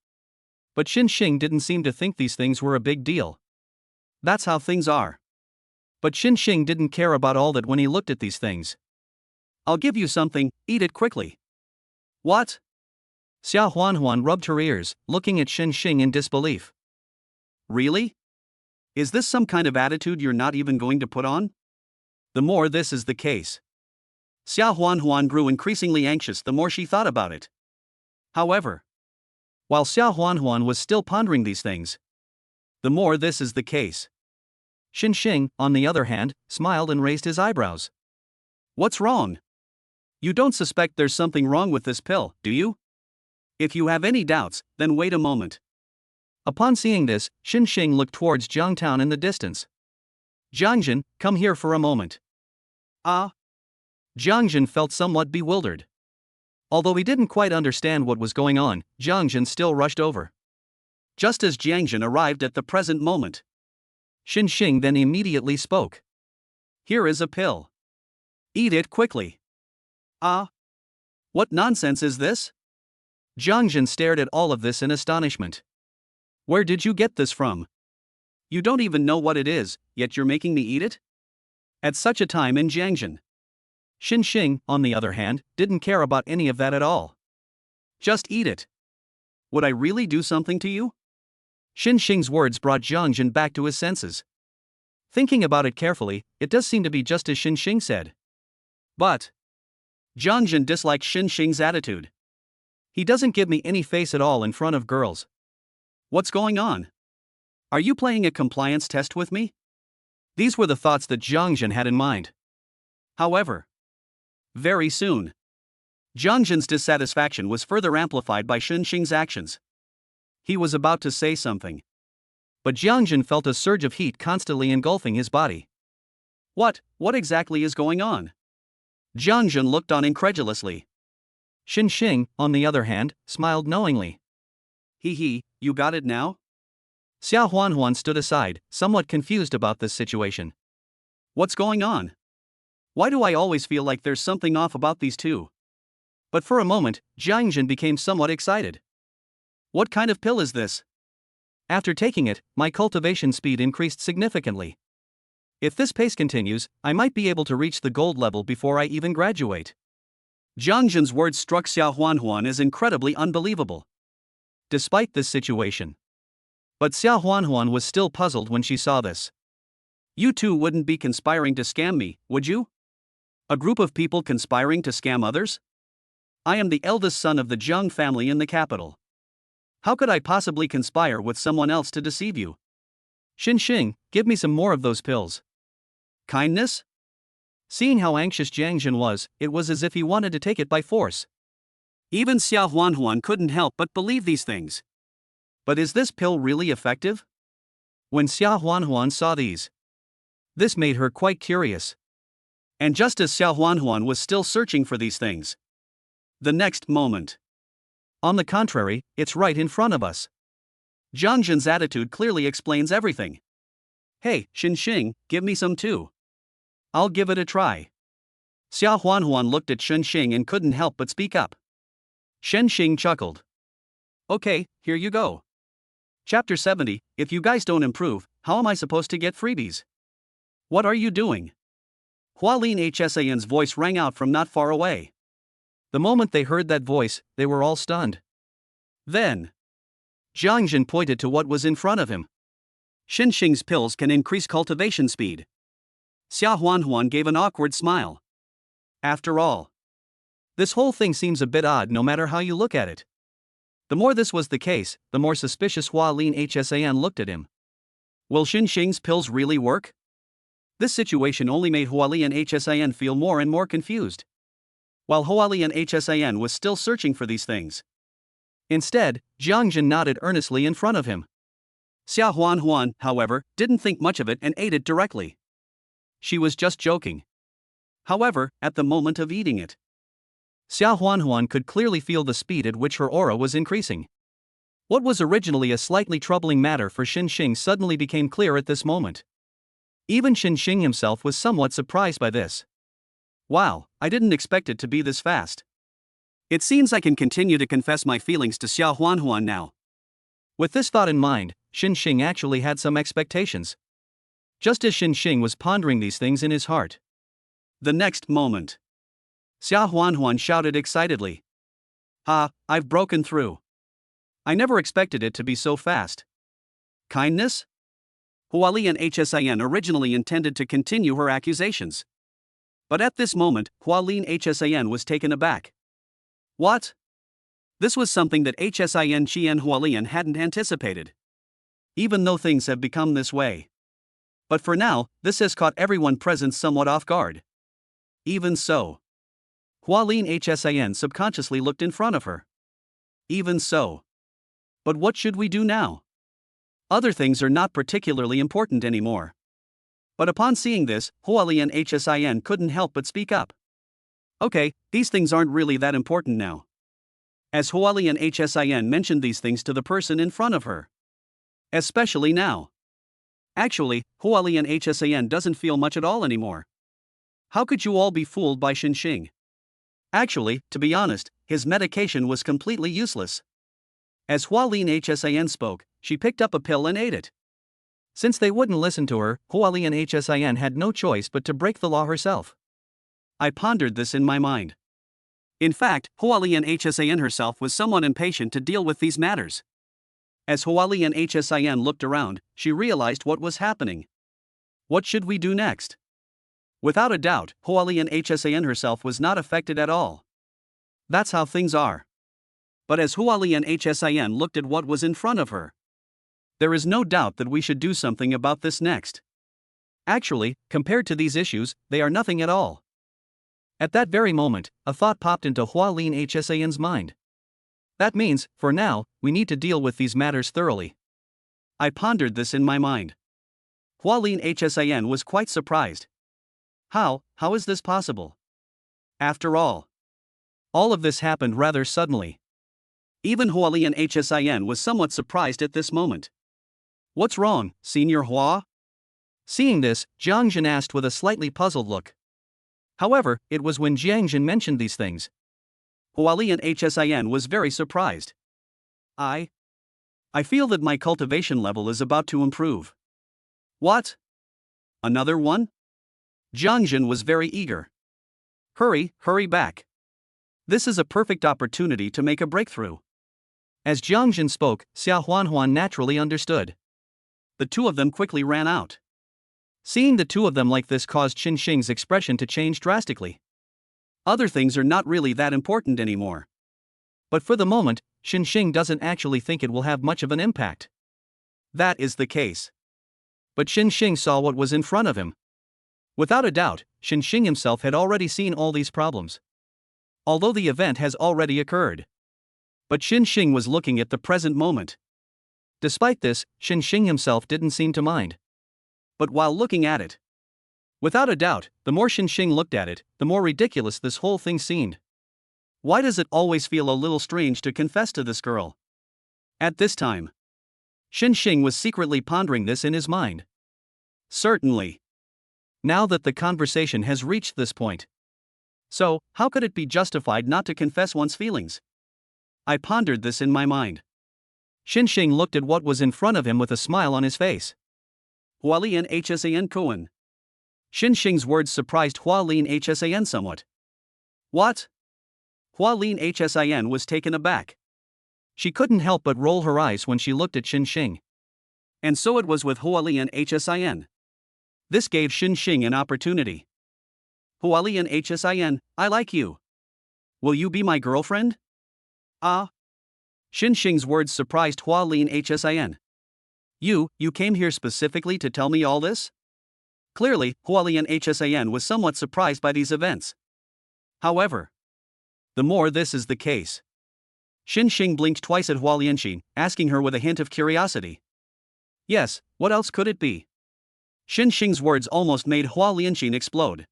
but Xin Xing didn't seem to think these things were a big deal. That's how things are. But Xin Xing didn't care about all that when he looked at these things. I'll give you something, eat it quickly. What? Xiao Huanhuan rubbed her ears, looking at Xin Xing in disbelief. Really? Is this some kind of attitude you're not even going to put on? The more this is the case, Xiao Huanhuan grew increasingly anxious the more she thought about it. However, while Xiao Huanhuan was still pondering these things, the more this is the case, Xin Xing, on the other hand, smiled and raised his eyebrows. What's wrong? You don't suspect there's something wrong with this pill, do you? If you have any doubts, then wait a moment. Upon seeing this, Xin Xing looked towards Jiangtown in the distance. Jiangjin, come here for a moment. Ah? Jiangjin felt somewhat bewildered. Although he didn't quite understand what was going on, Jiangjin still rushed over. Just as Jiangjin arrived at the present moment, Xin Xing then immediately spoke. Here is a pill. Eat it quickly. Ah? What nonsense is this? Jiangjin stared at all of this in astonishment. Where did you get this from? You don't even know what it is, yet you're making me eat it? At such a time in Jiangjin. Xin Xing, on the other hand, didn't care about any of that at all. Just eat it. Would I really do something to you? Xin Xing's words brought Jiangjin back to his senses. Thinking about it carefully, it does seem to be just as Xin Xing said. But Jiangjin disliked Xin Xing's attitude. He doesn't give me any face at all in front of girls. What's going on? Are you playing a compliance test with me? These were the thoughts that Jiangjin had in mind. However, Very soon. Jiangjin's dissatisfaction was further amplified by Xinxing's actions. He was about to say something, but Jiangjin felt a surge of heat constantly engulfing his body. What exactly is going on? Jiangjin looked on incredulously. Xinxing, on the other hand, smiled knowingly. You got it now? Xiao Huanhuan stood aside, somewhat confused about this situation. What's going on? Why do I always feel like there's something off about these two? But for a moment, Jiangjin became somewhat excited. What kind of pill is this? After taking it, my cultivation speed increased significantly. If this pace continues, I might be able to reach the gold level before I even graduate. Jiangjin's words struck Xiao Huanhuan as incredibly unbelievable. Despite this situation. But Xiao Huanhuan was still puzzled when she saw this. You two wouldn't be conspiring to scam me, would you? A group of people conspiring to scam others? I am the eldest son of the Zheng family in the capital. How could I possibly conspire with someone else to deceive you? Xinxing, give me some more of those pills. Kindness? Seeing how anxious Jiangjin was, it was as if he wanted to take it by force. Even Xiao Huanhuan couldn't help but believe these things. But is this pill really effective? When Xiao Huanhuan saw this made her quite curious. And just as Xiao Huanhuan was still searching for these things, the next moment. On the contrary, it's right in front of us. Jiangjin's attitude clearly explains everything. Hey, Xinxing, give me some too. I'll give it a try. Xiao Huanhuan looked at Xinxing and couldn't help but speak up. Xinxing chuckled. Okay, here you go. Chapter 70, if you guys don't improve, how am I supposed to get freebies? What are you doing? Hualin Hsan's voice rang out from not far away. The moment they heard that voice, they were all stunned. Then, Jiangjin pointed to what was in front of him. Xinxing's pills can increase cultivation speed. Xiao Huanhuan gave an awkward smile. After all, this whole thing seems a bit odd no matter how you look at it. The more this was the case, the more suspicious Hualin Hsan looked at him. Will Xinxing's pills really work? This situation only made Hualin Hsan feel more and more confused. While Hualin Hsan was still searching for these things. Instead, Jiangjin nodded earnestly in front of him. Xiao Huanhuan, however, didn't think much of it and ate it directly. She was just joking. However, at the moment of eating it, Xiao Huanhuan could clearly feel the speed at which her aura was increasing. What was originally a slightly troubling matter for Xinxing suddenly became clear at this moment. Even Xinxing himself was somewhat surprised by this. Wow, I didn't expect it to be this fast. It seems I can continue to confess my feelings to Xiao Huanhuan now. With this thought in mind, Xinxing actually had some expectations. Just as Xinxing was pondering these things in his heart. The next moment, Xiao Huanhuan shouted excitedly. I've broken through. I never expected it to be so fast. Kindness? Hualin Hsan originally intended to continue her accusations. But at this moment, Hualin Hsan was taken aback. What? This was something that Hsin Qian Hualin hadn't anticipated. Even though things have become this way. But for now, this has caught everyone present somewhat off guard. Even so, Hualin Hsin subconsciously looked in front of her. Even so. But what should we do now? Other things are not particularly important anymore. But upon seeing this, Hualin Hsin couldn't help but speak up. Okay, these things aren't really that important now. As Hualin Hsin mentioned these things to the person in front of her. Especially now. Actually, Hualin Hsin doesn't feel much at all anymore. How could you all be fooled by Xinxing? Actually, to be honest, his medication was completely useless. As Hualin Hsin spoke, she picked up a pill and ate it. Since they wouldn't listen to her, Hualin Hsin had no choice but to break the law herself. I pondered this in my mind. In fact, Hualin Hsin herself was somewhat impatient to deal with these matters. As Hualin Hsin looked around, she realized what was happening. What should we do next? Without a doubt, Hualin Hsin herself was not affected at all. That's how things are. But as Hualin Hsin looked at what was in front of her, there is no doubt that we should do something about this next. Actually, compared to these issues, they are nothing at all. At that very moment, a thought popped into Hualin Hsan's mind. That means, for now, we need to deal with these matters thoroughly. I pondered this in my mind. Hualin Hsan was quite surprised. How is this possible? After all of this happened rather suddenly. Even Hualin Hsan was somewhat surprised at this moment. What's wrong, Senior Hua? Seeing this, Jiang Jin asked with a slightly puzzled look. However, it was when Jiang Jin mentioned these things. Hualin Hsan was very surprised. I feel that my cultivation level is about to improve. What? Another one? Jiang Jin was very eager. Hurry back. This is a perfect opportunity to make a breakthrough. As Jiang Jin spoke, Xia Huanhuan naturally understood. The two of them quickly ran out. Seeing the two of them like this caused Qin Shing's expression to change drastically. Other things are not really that important anymore. But for the moment, Qin Shing doesn't actually think it will have much of an impact. That is the case. But Qin Shing saw what was in front of him. Without a doubt, Qin Shing himself had already seen all these problems. Although the event has already occurred. But Qin Shing was looking at the present moment. Despite this, Qin Shing himself didn't seem to mind. But while looking at it, without a doubt, the more Qin Shing looked at it, the more ridiculous this whole thing seemed. Why does it always feel a little strange to confess to this girl? At this time, Qin Shing was secretly pondering this in his mind. Certainly. Now that the conversation has reached this point. So, how could it be justified not to confess one's feelings? I pondered this in my mind. Qin Shing looked at what was in front of him with a smile on his face. Hualin Hsan Kuan. Qin Shing's words surprised Hualin Hsan somewhat. What? Hualin Hsan was taken aback. She couldn't help but roll her eyes when she looked at Qin Shing. And so it was with Hualin Hsan. This gave Qin Shing an opportunity. Hualin Hsan, I like you. Will you be my girlfriend? Qin Shing's words surprised Hualin Hsan. You came here specifically to tell me all this? Clearly, Hualin Hsan was somewhat surprised by these events. However, the more this is the case. Qin Shing blinked twice at Hualin Qin, asking her with a hint of curiosity. Yes, what else could it be? Qin Shing's words almost made Hualin Qin explode.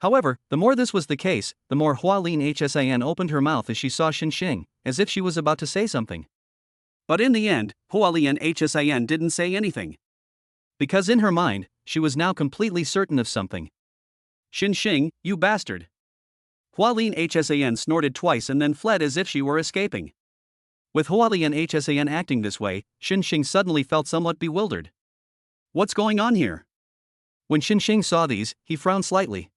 However, the more this was the case, the more Hualin Hsan opened her mouth as she saw Qin Shing, as if she was about to say something. But in the end, Hualin Hsan didn't say anything. Because in her mind, she was now completely certain of something. Qin Shing, you bastard. Hualin Hsan snorted twice and then fled as if she were escaping. With Hualin Hsan acting this way, Qin Shing suddenly felt somewhat bewildered. What's going on here? When Qin Shing saw these, he frowned slightly.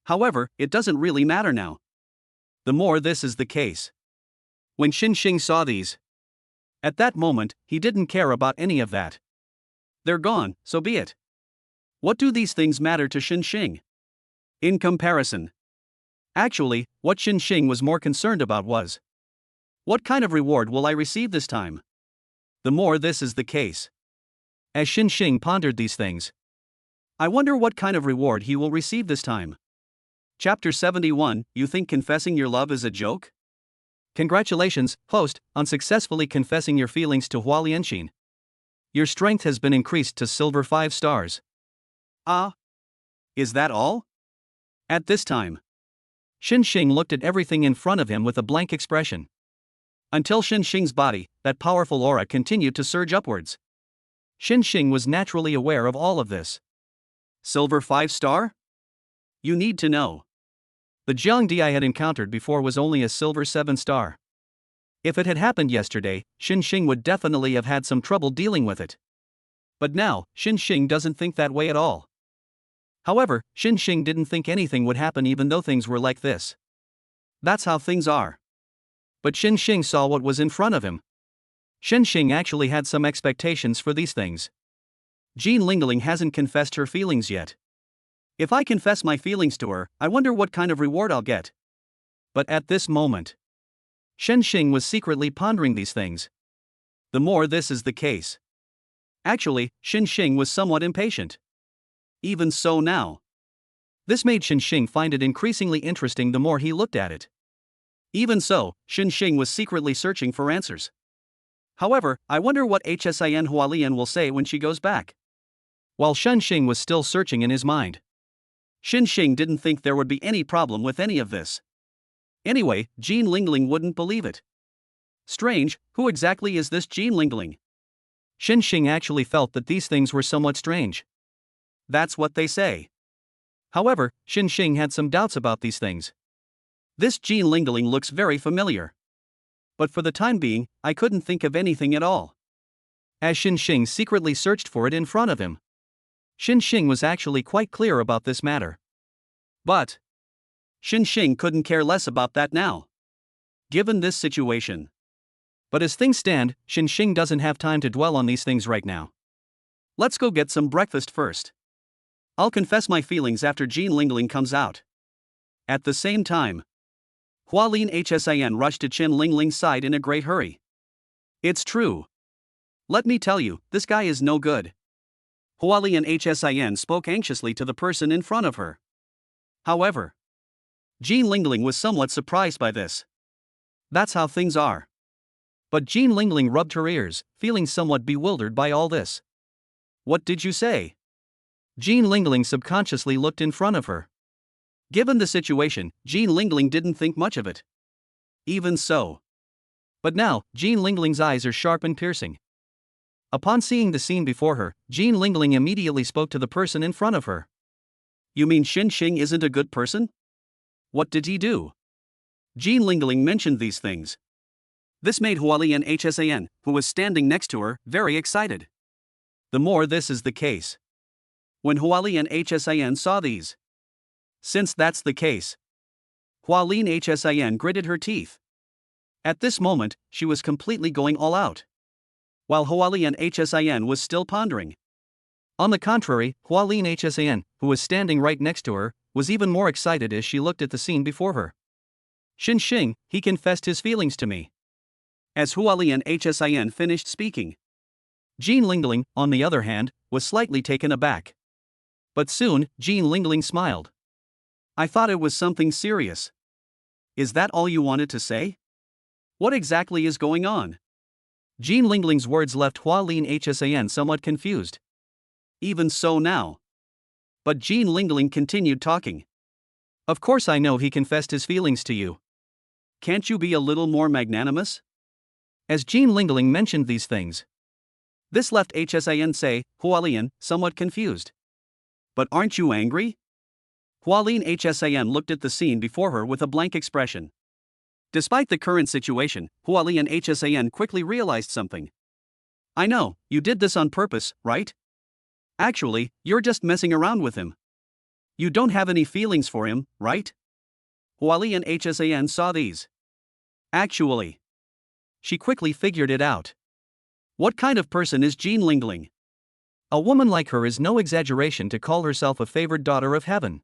However, it doesn't really matter now. The more this is the case. When Qin Shing saw these, at that moment, he didn't care about any of that. They're gone, so be it. What do these things matter to Qin Shing? In comparison. Actually, what Qin Shing was more concerned about was, what kind of reward will I receive this time? The more this is the case. As Qin Shing pondered these things, I wonder what kind of reward he will receive this time. Chapter 71, You think confessing your love is a joke? Congratulations, host, on successfully confessing your feelings to Hualin Qin. Your strength has been increased to silver 5 stars. Is that all? At this time, Qin Shing looked at everything in front of him with a blank expression. Until Qin Shing's body, that powerful aura continued to surge upwards. Qin Shing was naturally aware of all of this. Silver 5 star? You need to know. The Jiangdi I had encountered before was only a silver 7 star. If it had happened yesterday, Qin Shing would definitely have had some trouble dealing with it. But now, Qin Shing doesn't think that way at all. However, Qin Shing didn't think anything would happen even though things were like this. That's how things are. But Qin Shing saw what was in front of him. Qin Shing actually had some expectations for these things. Jean Lingling hasn't confessed her feelings yet. If I confess my feelings to her, I wonder what kind of reward I'll get. But at this moment, Qin Shing was secretly pondering these things. The more this is the case. Actually, Qin Shing was somewhat impatient. Even so now. This made Xinxing find it increasingly interesting the more he looked at it. Even so, Xinxing was secretly searching for answers. However, I wonder what Hsin Hualian will say when she goes back. While Xinxing was still searching in his mind, Xinxing didn't think there would be any problem with any of this. Anyway, Jean Lingling wouldn't believe it. Strange, who exactly is this Jean Lingling? Xinxing actually felt that these things were somewhat strange. That's what they say. However, Xinxing had some doubts about these things. This Jean Lingling looks very familiar. But for the time being, I couldn't think of anything at all. As Xinxing secretly searched for it in front of him, Xinxing was actually quite clear about this matter. But Xinxing couldn't care less about that now, given this situation. But as things stand, Xinxing doesn't have time to dwell on these things right now. Let's go get some breakfast first. I'll confess my feelings after Jean Lingling comes out. At the same time, Hualin Hsin rushed to Qin Lingling's side in a great hurry. It's true. Let me tell you, this guy is no good. Hualin Hsin spoke anxiously to the person in front of her. However, Jean Lingling was somewhat surprised by this. That's how things are. But Jean Lingling rubbed her ears, feeling somewhat bewildered by all this. What did you say? Jean Lingling subconsciously looked in front of her. Given the situation, Jean Lingling didn't think much of it. Even so. But now, Jean Lingling's eyes are sharp and piercing. Upon seeing the scene before her, Jean Lingling immediately spoke to the person in front of her. You mean Xinxing isn't a good person? What did he do? Jean Lingling mentioned these things. This made Hualien Hsin, who was standing next to her, very excited. The more this is the case. When Hualien Hsin saw these. Since that's the case, Hualien Hsin gritted her teeth. At this moment, she was completely going all out, while Hualien Hsin was still pondering. On the contrary, Hualien Hsin, who was standing right next to her, was even more excited as she looked at the scene before her. Xinxing, he confessed his feelings to me. As Hualien Hsin finished speaking, Jean Lingling, on the other hand, was slightly taken aback. But soon, Jean Lingling smiled. I thought it was something serious. Is that all you wanted to say? What exactly is going on? Jean Lingling's words left Hualien Hsin somewhat confused. Even so now. But Jean Lingling continued talking. Of course I know he confessed his feelings to you. Can't you be a little more magnanimous? As Jean Lingling mentioned these things, this left Hsin Hualien somewhat confused. But aren't you angry? Hualien Hsin looked at the scene before her with a blank expression. Despite the current situation, Hualien Hsin quickly realized something. I know, you did this on purpose, right? Actually, you're just messing around with him. You don't have any feelings for him, right? Hualien Hsin saw these. Actually, she quickly figured it out. What kind of person is Jean Lingling? A woman like her is no exaggeration to call herself a favored daughter of heaven.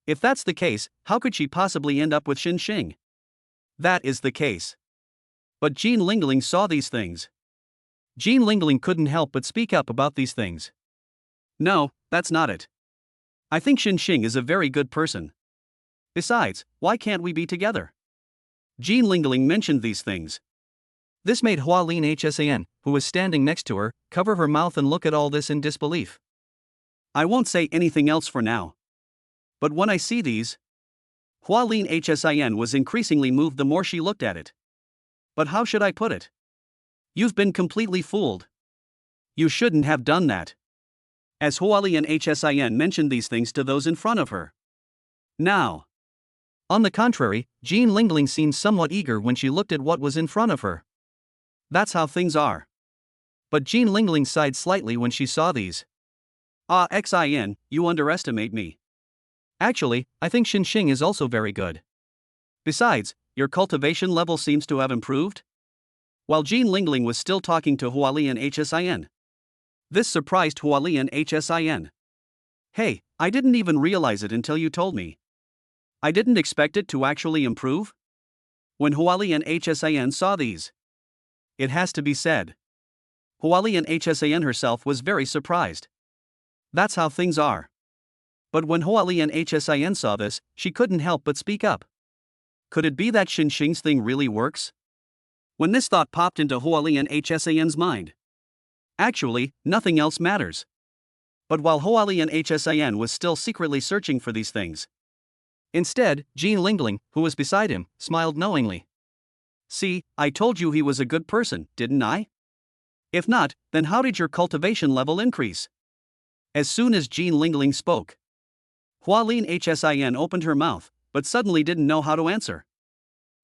If that's the case, how could she possibly end up with Xinxing? That is the case. But Jean Lingling saw these things. Jean Lingling couldn't help but speak up about these things. No, that's not it. I think Xinxing is a very good person. Besides, why can't we be together? Jean Lingling mentioned these things. This made Hualien Hsin, who was standing next to her, cover her mouth and look at all this in disbelief. I won't say anything else for now. But when I see these, Hualien Hsin was increasingly moved the more she looked at it. But how should I put it? You've been completely fooled. You shouldn't have done that. As Hualien Hsin mentioned these things to those in front of her. Now, on the contrary, Jean Lingling seemed somewhat eager when she looked at what was in front of her. That's how things are. But Jean Lingling sighed slightly when she saw these. Xin, you underestimate me. Actually, I think Xinxing is also very good. Besides, your cultivation level seems to have improved. While Jean Lingling was still talking to Hualien Hsin. This surprised Hualien Hsin. Hey, I didn't even realize it until you told me. I didn't expect it to actually improve. When Hualien Hsin saw these, it has to be said, Hualien Hsin herself was very surprised. That's how things are. But when Hualien Hsin saw this, she couldn't help but speak up. Could it be that Xing's thing really works? When this thought popped into Hualien Hsin's mind. Actually, nothing else matters. But while Hualien Hsin was still secretly searching for these things. Instead, Jean Lingling, who was beside him, smiled knowingly. See, I told you he was a good person, didn't I? If not, then how did your cultivation level increase? As soon as Jean Lingling spoke, Hualien Hsin opened her mouth, but suddenly didn't know how to answer.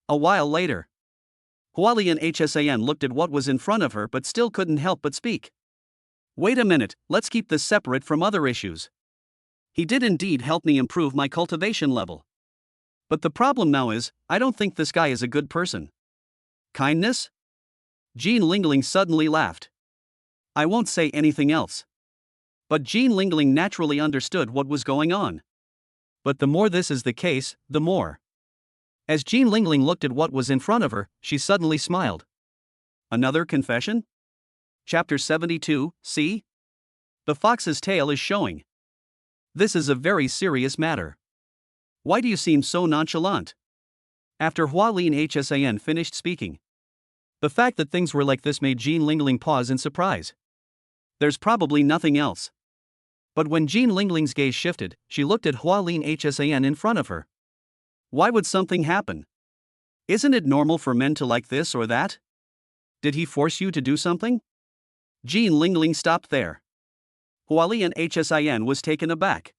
A while later, Hualien Hsin looked at what was in front of her but still couldn't help but speak. Wait a minute, let's keep this separate from other issues. He did indeed help me improve my cultivation level. But the problem now is, I don't think this guy is a good person. Kindness? Jean Lingling suddenly laughed. I won't say anything else. But Jean Lingling naturally understood what was going on. But the more this is the case, the more. As Jean Lingling looked at what was in front of her, she suddenly smiled. Another confession? Chapter 72, see? The fox's tail is showing. This is a very serious matter. Why do you seem so nonchalant? After Hualien Hsin finished speaking, the fact that things were like this made Jean Lingling pause in surprise. There's probably nothing else. But when Jean Lingling's gaze shifted, she looked at Hualien Hsin in front of her. Why would something happen? Isn't it normal for men to like this or that? Did he force you to do something? Jean Lingling stopped there. Hualien Hsin was taken aback.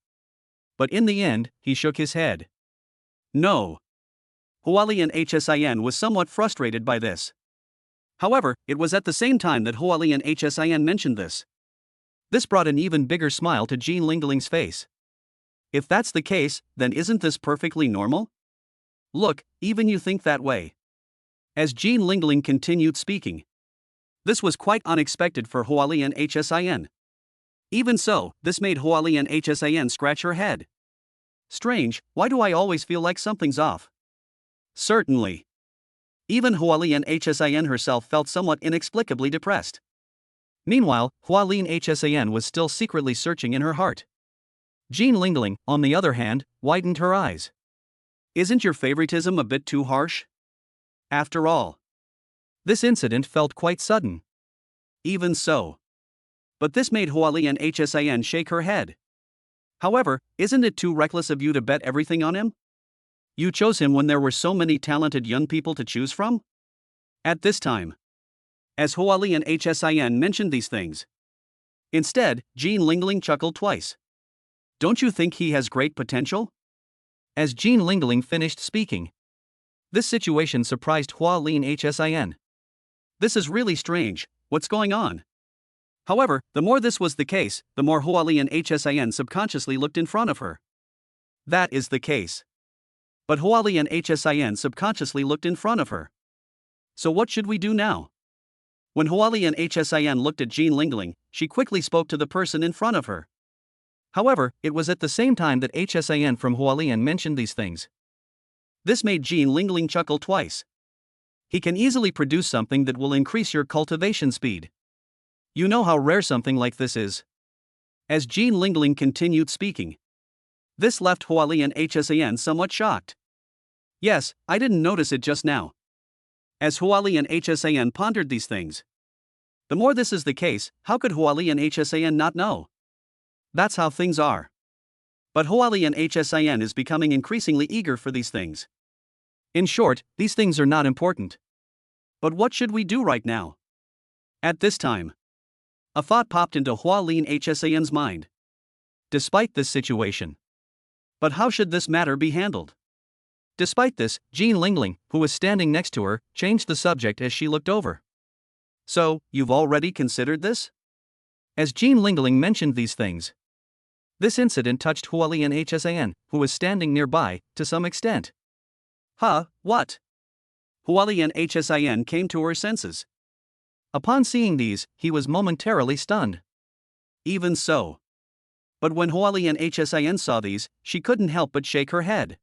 But in the end, he shook his head. No. Hualien Hsin was somewhat frustrated by this. However, it was at the same time that Hualien Hsin mentioned this. This brought an even bigger smile to Jean Lingling's face. If that's the case, then isn't this perfectly normal? Look, even you think that way. As Jean Lingling continued speaking. This was quite unexpected for Hualien Hsin. Even so, this made Hualien Hsin scratch her head. Strange, why do I always feel like something's off? Certainly. Even Hualien Hsin herself felt somewhat inexplicably depressed. Meanwhile, Hualien Hsin was still secretly searching in her heart. Jean Lingling, on the other hand, widened her eyes. Isn't your favoritism a bit too harsh? After all, this incident felt quite sudden. Even so. But this made Hualien Hsin shake her head. However, isn't it too reckless of you to bet everything on him? You chose him when there were so many talented young people to choose from? At this time, as Hualien Hsin mentioned these things. Instead, Jean Lingling chuckled twice. Don't you think he has great potential? As Jean Lingling finished speaking. This situation surprised Hualien Hsin. This is really strange, what's going on? However, the more this was the case, the more Hualien Hsin subconsciously looked in front of her. That is the case. But Hualien Hsin subconsciously looked in front of her. So what should we do now? When Hualien Hsin looked at Jean Lingling, she quickly spoke to the person in front of her. However, it was at the same time that Hsin from Hualien mentioned these things. This made Jean Lingling chuckle twice. He can easily produce something that will increase your cultivation speed. You know how rare something like this is. As Jean Lingling continued speaking. This left Hualien Hsin somewhat shocked. Yes, I didn't notice it just now. As Hualien Hsin pondered these things. The more this is the case, how could Hualien Hsin not know? That's how things are. But Hualien Hsin is becoming increasingly eager for these things. In short, these things are not important. But what should we do right now? At this time, a thought popped into Hualien Hsin's mind. Despite this situation. But how should this matter be handled? Despite this, Jean Lingling, who was standing next to her, changed the subject as she looked over. So, you've already considered this? As Jean Lingling mentioned these things. This incident touched Hualien Hsin, who was standing nearby, to some extent. Huh, what? Hualien Hsin came to her senses. Upon seeing these, he was momentarily stunned. Even so. But when Hualien Hsin saw these, she couldn't help but shake her head.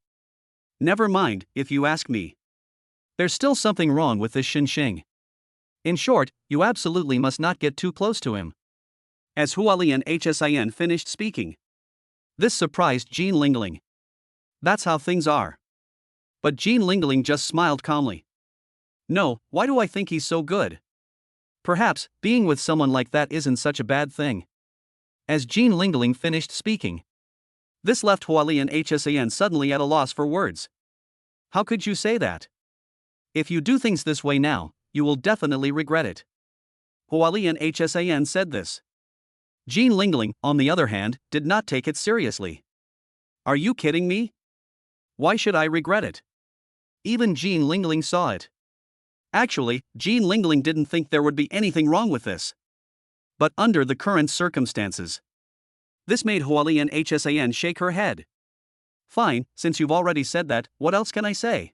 Never mind, if you ask me. There's still something wrong with this Xing. In short, you absolutely must not get too close to him. As Hualien Hsin finished speaking. This surprised Jean Lingling. That's how things are. But Jean Lingling just smiled calmly. No, why do I think he's so good? Perhaps, being with someone like that isn't such a bad thing. As Jean Lingling finished speaking, this left Hualien Hsan suddenly at a loss for words. How could you say that? If you do things this way now, you will definitely regret it. Hualien Hsan said this. Jean Lingling, on the other hand, did not take it seriously. Are you kidding me? Why should I regret it? Even Jean Lingling saw it. Actually, Jean Lingling didn't think there would be anything wrong with this. But under the current circumstances, this made Hualien Hsan shake her head. Fine, since you've already said that, what else can I say?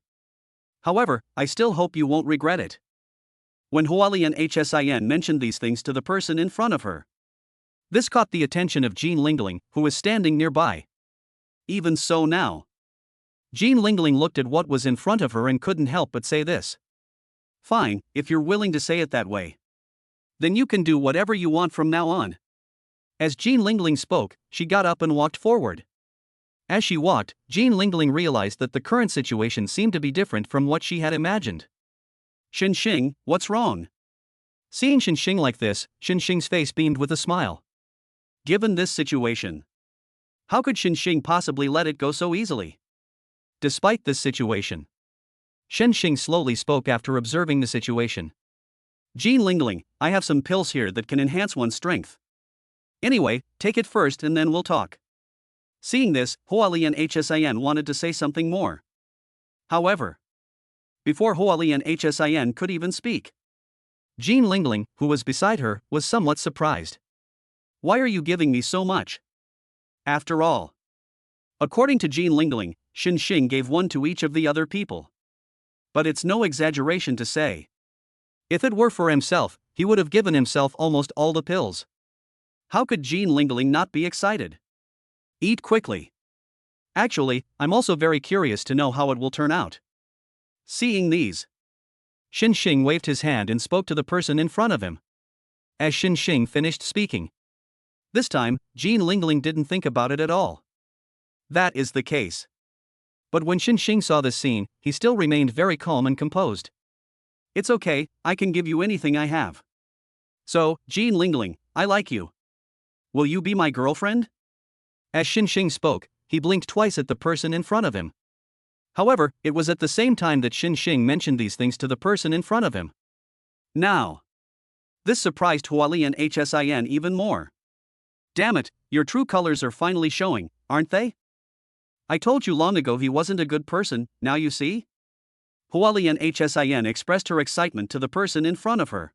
However, I still hope you won't regret it. When Hualien Hsin mentioned these things to the person in front of her, this caught the attention of Jean Lingling, who was standing nearby. Even so now, Jean Lingling looked at what was in front of her and couldn't help but say this. Fine, if you're willing to say it that way. Then you can do whatever you want from now on. As Jean Lingling spoke, she got up and walked forward. As she walked, Jean Lingling realized that the current situation seemed to be different from what she had imagined. Xinxing, what's wrong? Seeing Xinxing like this, Xinxing's face beamed with a smile. Given this situation, how could Xinxing possibly let it go so easily? Despite this situation, Xinxing slowly spoke after observing the situation. Jean Lingling, I have some pills here that can enhance one's strength. Anyway, take it first and then we'll talk. Seeing this, Hualien Hsin wanted to say something more. However, before Hualien Hsin could even speak, Jean Lingling, who was beside her, was somewhat surprised. Why are you giving me so much? After all, according to Jean Lingling, Xinxing gave one to each of the other people. But it's no exaggeration to say, if it were for himself, he would have given himself almost all the pills. How could Jean Lingling not be excited? Eat quickly. Actually, I'm also very curious to know how it will turn out. Seeing these, Xinxing waved his hand and spoke to the person in front of him. As Xinxing finished speaking, this time, Jean Lingling didn't think about it at all. That is the case. But when Xinxing saw this scene, he still remained very calm and composed. It's okay, I can give you anything I have. So, Jean Lingling, I like you. Will you be my girlfriend? As Xinxing spoke, he blinked twice at the person in front of him. However, it was at the same time that Xinxing mentioned these things to the person in front of him. Now, this surprised Hualien Hsin even more. Damn it, your true colors are finally showing, aren't they? I told you long ago he wasn't a good person, now you see? Hualien Hsin expressed her excitement to the person in front of her.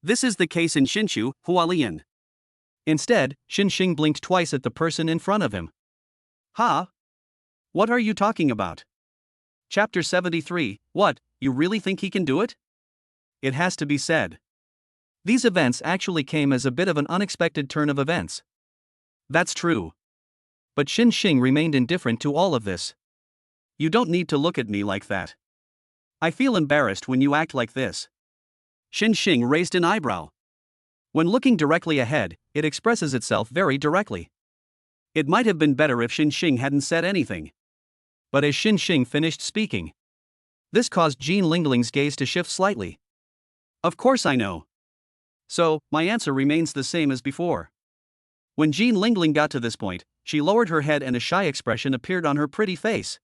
This is the case in Xinshu, Hualien. Instead, Xinxing blinked twice at the person in front of him. Ha? What are you talking about? Chapter 73, what, you really think he can do it? It has to be said. These events actually came as a bit of an unexpected turn of events. That's true. But Xinxing remained indifferent to all of this. You don't need to look at me like that. I feel embarrassed when you act like this. Xinxing raised an eyebrow. When looking directly ahead, it expresses itself very directly. It might have been better if Xinxing hadn't said anything. But as Xinxing finished speaking, this caused Jean Lingling's gaze to shift slightly. Of course I know. So, my answer remains the same as before. When Jean Lingling got to this point, she lowered her head and a shy expression appeared on her pretty face.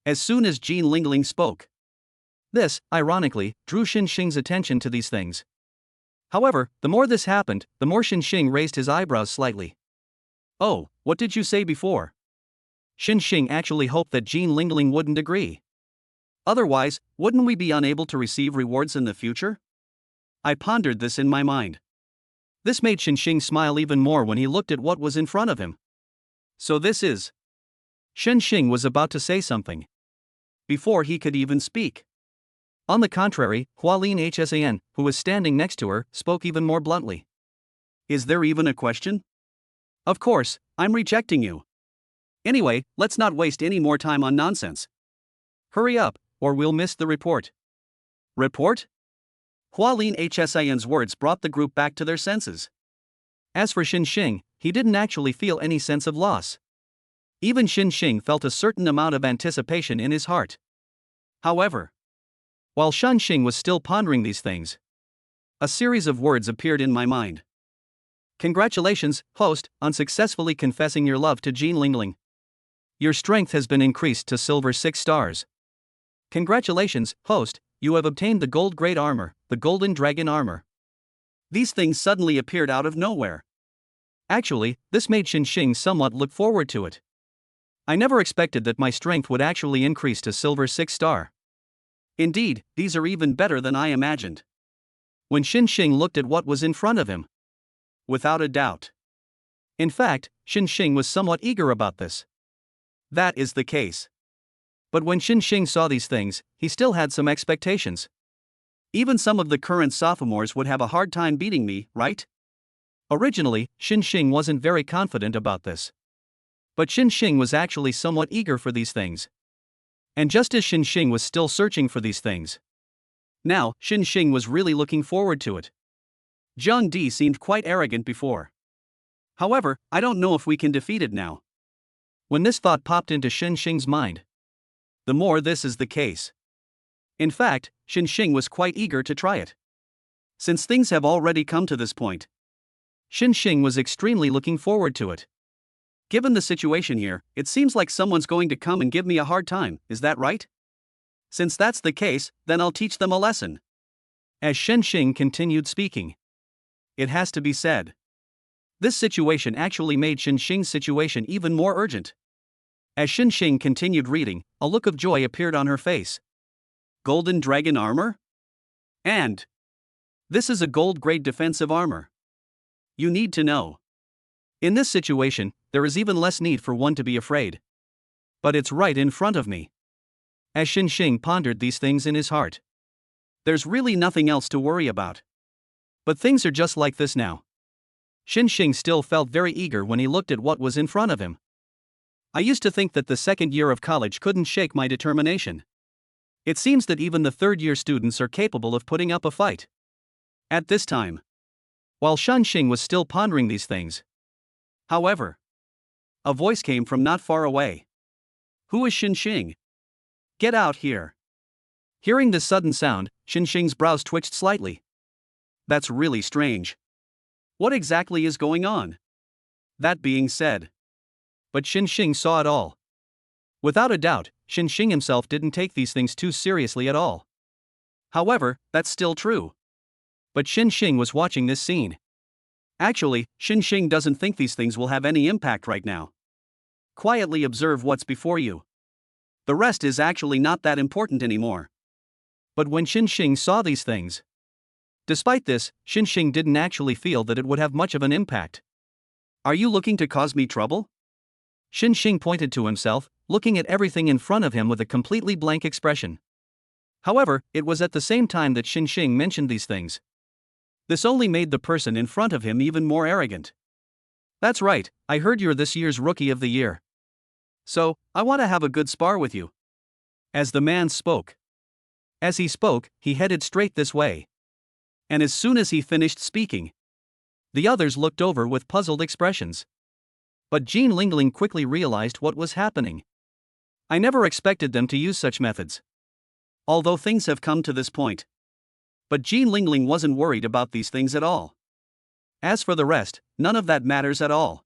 As soon as Jean Lingling spoke, this, ironically, drew Xinxing's attention to these things. However, the more this happened, the more Xinxing raised his eyebrows slightly. Oh, what did you say before? Xinxing actually hoped that Jean Lingling wouldn't agree. Otherwise, wouldn't we be unable to receive rewards in the future? I pondered this in my mind. This made Xinxing smile even more when he looked at what was in front of him. So this is... Xinxing was about to say something before he could even speak. On the contrary, Hualien Hsin, who was standing next to her, spoke even more bluntly. Is there even a question? Of course, I'm rejecting you. Anyway, let's not waste any more time on nonsense. Hurry up, or we'll miss the report. Report? Hualien Hsin's words brought the group back to their senses. As for Xinxing, he didn't actually feel any sense of loss. Even Xing felt a certain amount of anticipation in his heart. However, while Xing was still pondering these things, a series of words appeared in my mind. Congratulations, host, on successfully confessing your love to Jean Lingling. Your strength has been increased to silver 6 stars. Congratulations, host, you have obtained the gold grade armor, the golden dragon armor. These things suddenly appeared out of nowhere. Actually, this made Xing somewhat look forward to it. I never expected that my strength would actually increase to silver 6 star. Indeed, these are even better than I imagined. When Xing looked at what was in front of him, Without a doubt. in fact, Xing was somewhat eager about this. That is the case. But when Xing saw these things, he still had some expectations. Even some of the current sophomores would have a hard time beating me, right? Originally, Xing wasn't very confident about this. But Xing was actually somewhat eager for these things. And just as Xing was still searching for these things, now, Xing was really looking forward to it. Zhang Di seemed quite arrogant before. However, I don't know if we can defeat it now. When this thought popped into Xing's mind, The more this is the case. In fact, Xing was quite eager to try it. Since things have already come to this point, Xing was extremely looking forward to it. given the situation here, it seems like someone's going to come and give me a hard time, is that right? Since that's the case, then I'll teach them a lesson. As Xing continued speaking, It has to be said. This situation actually made Xing's situation even more urgent. As Xing continued reading, a look of joy appeared on her face. Golden dragon armor? And this is a gold grade defensive armor. You need to know. In this situation, there is even less need for one to be afraid. But it's right in front of me. As Xing pondered these things in his heart, There's really nothing else to worry about. but things are just like this now. Xing still felt very eager when he looked at what was in front of him. I used to think that the second year of college couldn't shake my determination. It seems that even the third-year students are capable of putting up a fight. At this time, While Xing was still pondering these things, however, a voice came from not far away. Who is Xing? Get out here. hearing this sudden sound, Xing's brows twitched slightly. That's really strange. What exactly is going on? That being said, But Xing saw it all. Without a doubt, Xing himself didn't take these things too seriously at all. however, that's still true. But Xing was watching this scene. Actually, Xing doesn't think these things will have any impact right now. Quietly observe what's before you. The rest is actually not that important anymore. But when Xing saw these things, despite this, Xing didn't actually feel that it would have much of an impact. Are you looking to cause me trouble? Xing pointed to himself, looking at everything in front of him with a completely blank expression. However, it was at the same time that Xing mentioned these things. This only made the person in front of him even more arrogant. That's right, I heard you're this year's Rookie of the Year. So, I want to have a good spar with you. As the man spoke. As he spoke, he headed straight this way. And as soon as he finished speaking, The others looked over with puzzled expressions. But Jean Lingling quickly realized what was happening. I never expected them to use such methods. Although things have come to this point. But Jean Lingling wasn't worried about these things at all. As for the rest, none of that matters at all.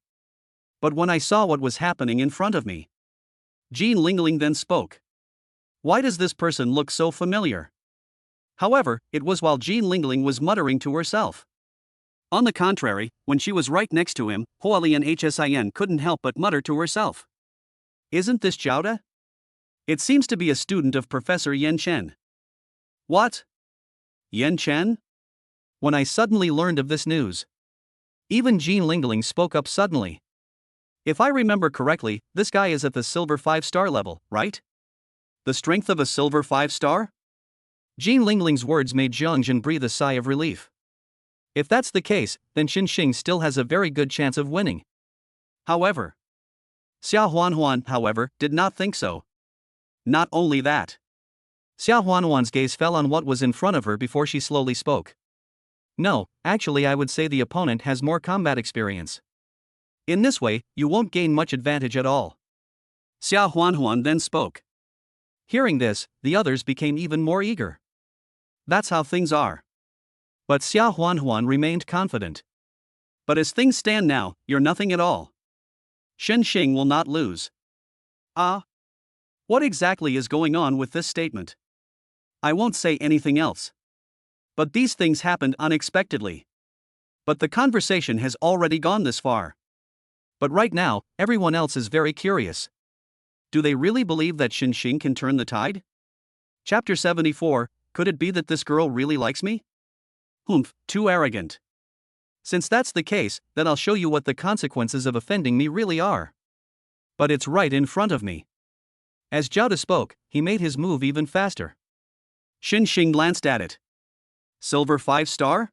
But when I saw what was happening in front of me, Jean Lingling then spoke. Why does this person look so familiar? However, it was while Jean Lingling was muttering to herself. On the contrary, when she was right next to him, Hualian Hsin couldn't help but mutter to herself. Isn't this Jiaoda? It seems to be a student of Professor Yan Chen. What? Yan Chen? When I suddenly learned of this news, even Jean Lingling spoke up suddenly. If I remember correctly, this guy is at the silver 5-star level, right? The strength of a silver 5-star? Jean Lingling's words made Zhang Jin breathe a sigh of relief. If that's the case, then Xing still has a very good chance of winning. However, Xia Huanhuan, however, did not think so. Not only that. Xia Huanhuan's gaze fell on what was in front of her before she slowly spoke. No, actually I would say the opponent has more combat experience. In this way, you won't gain much advantage at all. Xia Huanhuan then spoke. Hearing this, the others became even more eager. That's how things are. But Xia Huanhuan remained confident. But as things stand now, you're nothing at all. Shen Xing will not lose. What exactly is going on with this statement? I won't say anything else. But these things happened unexpectedly. But the conversation has already gone this far. But right now, everyone else is very curious. Do they really believe that Shen Xing can turn the tide? Chapter 74, could it be that this girl really likes me? Humph, too arrogant. Since that's the case, then I'll show you what the consequences of offending me really are. But it's right in front of me. As Zhao De spoke, he made his move even faster. Shen Xing glanced at it. Silver 5-star?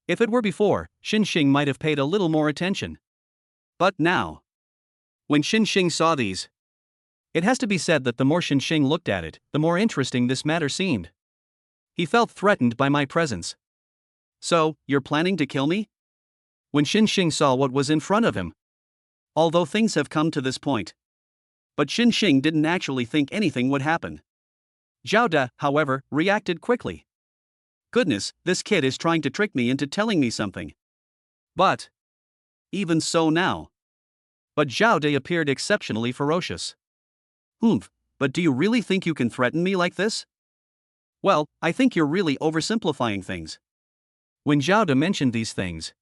If it were before, Shen Xing might have paid a little more attention. But now, when Shen Xing saw these, it has to be said that the more Shen Xing looked at it, the more interesting this matter seemed. He felt threatened by my presence. So, you're planning to kill me? When Shen Xing saw what was in front of him. Although things have come to this point. But Shen Xing didn't actually think anything would happen. Zhao De, however, reacted quickly. Goodness, this kid is trying to trick me into telling me something. But even so now. But Zhao De appeared exceptionally ferocious. Humph, but do you really think you can threaten me like this? Well, I think you're really oversimplifying things. When Zhao De mentioned these things,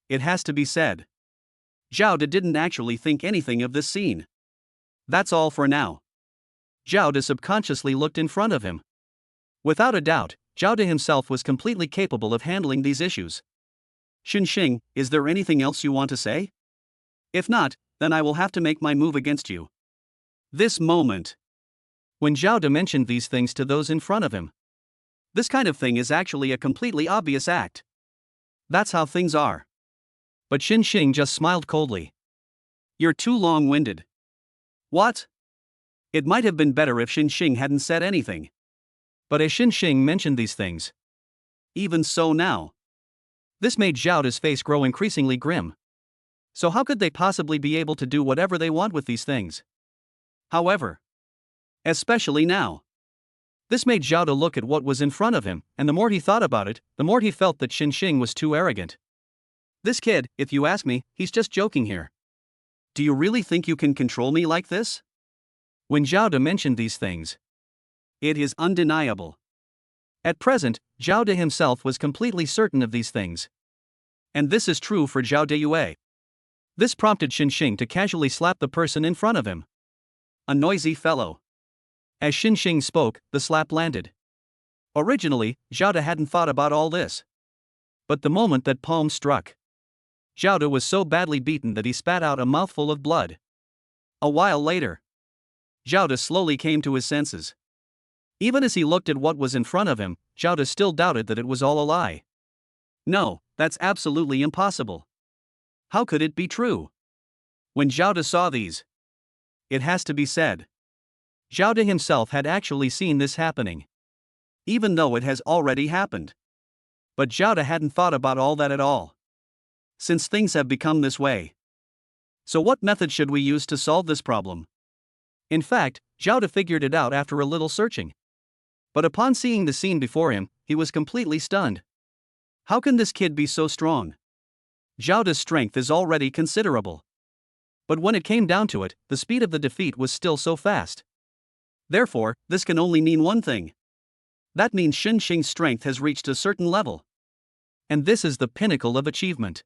it has to be said, Zhao De didn't actually think anything of this scene. That's all for now. Zhao De subconsciously looked in front of him. Without a doubt, Zhao De himself was completely capable of handling these issues. Shen Xing, is there anything else you want to say? If not, then I will have to make my move against you. This moment. When Zhao De mentioned these things to those in front of him. This kind of thing is actually a completely obvious act. That's how things are. But Shen Xing just smiled coldly. You're too long-winded. What? It might have been better if Shen Xing hadn't said anything. But as Shen Xing mentioned these things. Even so now. This made Zhao De's face grow increasingly grim. So how could they possibly be able to do whatever they want with these things? However, especially now. This made Zhao De look at what was in front of him, and the more he thought about it, the more he felt that Shen Xing was too arrogant. This kid, if you ask me, he's just joking here. Do you really think you can control me like this? When Zhao De mentioned these things, it is undeniable. At present, Zhao De himself was completely certain of these things. And this is true for Zhao Deyue. This prompted Shen Xing to casually slap the person in front of him. A noisy fellow. As Shen Xing spoke, the slap landed. Originally, Zhao De hadn't thought about all this. But the moment that palm struck, Zhao De was so badly beaten that he spat out a mouthful of blood. A while later, Zhao De slowly came to his senses. Even as he looked at what was in front of him, Zhao De still doubted that it was all a lie. No, that's absolutely impossible. How could it be true? When Zhao De saw these, it has to be said, Zhao De himself had actually seen this happening. Even though it has already happened. But Zhao De hadn't thought about all that at all. Since things have become this way. So what method should we use to solve this problem? In fact, Zhao De figured it out after a little searching. But upon seeing the scene before him, he was completely stunned. How can this kid be so strong? Zhao De's strength is already considerable. But when it came down to it, the speed of the defeat was still so fast. Therefore, this can only mean one thing. That means Shen Xing's strength has reached a certain level. And this is the pinnacle of achievement.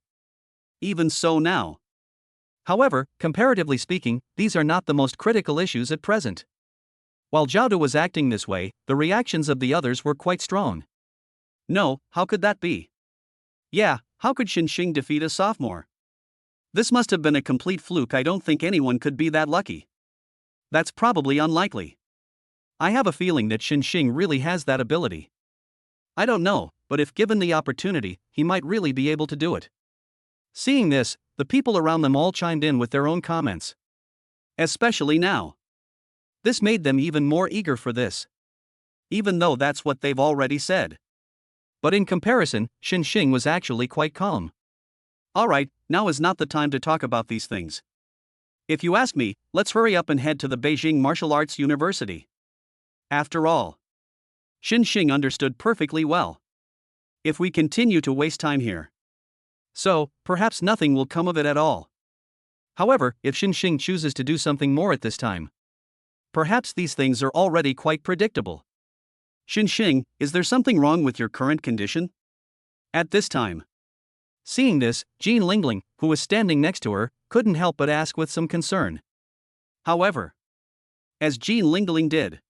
Even so now. However, comparatively speaking, these are not the most critical issues at present. While Zhao De was acting this way, the reactions of the others were quite strong. No, how could that be? Yeah, how could Shen Xing defeat a sophomore? This must have been a complete fluke. I don't think anyone could be that lucky. That's probably unlikely. I have a feeling that Shen Xing really has that ability. I don't know, but if given the opportunity, he might really be able to do it. Seeing this, the people around them all chimed in with their own comments. Especially now. This made them even more eager for this. Even though that's what they've already said. But in comparison, Shen Xing was actually quite calm. Alright, now is not the time to talk about these things. If you ask me, let's hurry up and head to the Beijing Martial Arts University. After all, Xing understood perfectly well. If we continue to waste time here, so perhaps nothing will come of it at all. However, if Xing chooses to do something more at this time, perhaps these things are already quite predictable. Xing, is there something wrong with your current condition? At this time. Seeing this, Jean Lingling, who was standing next to her, couldn't help but ask with some concern. However, as Jean Lingling did,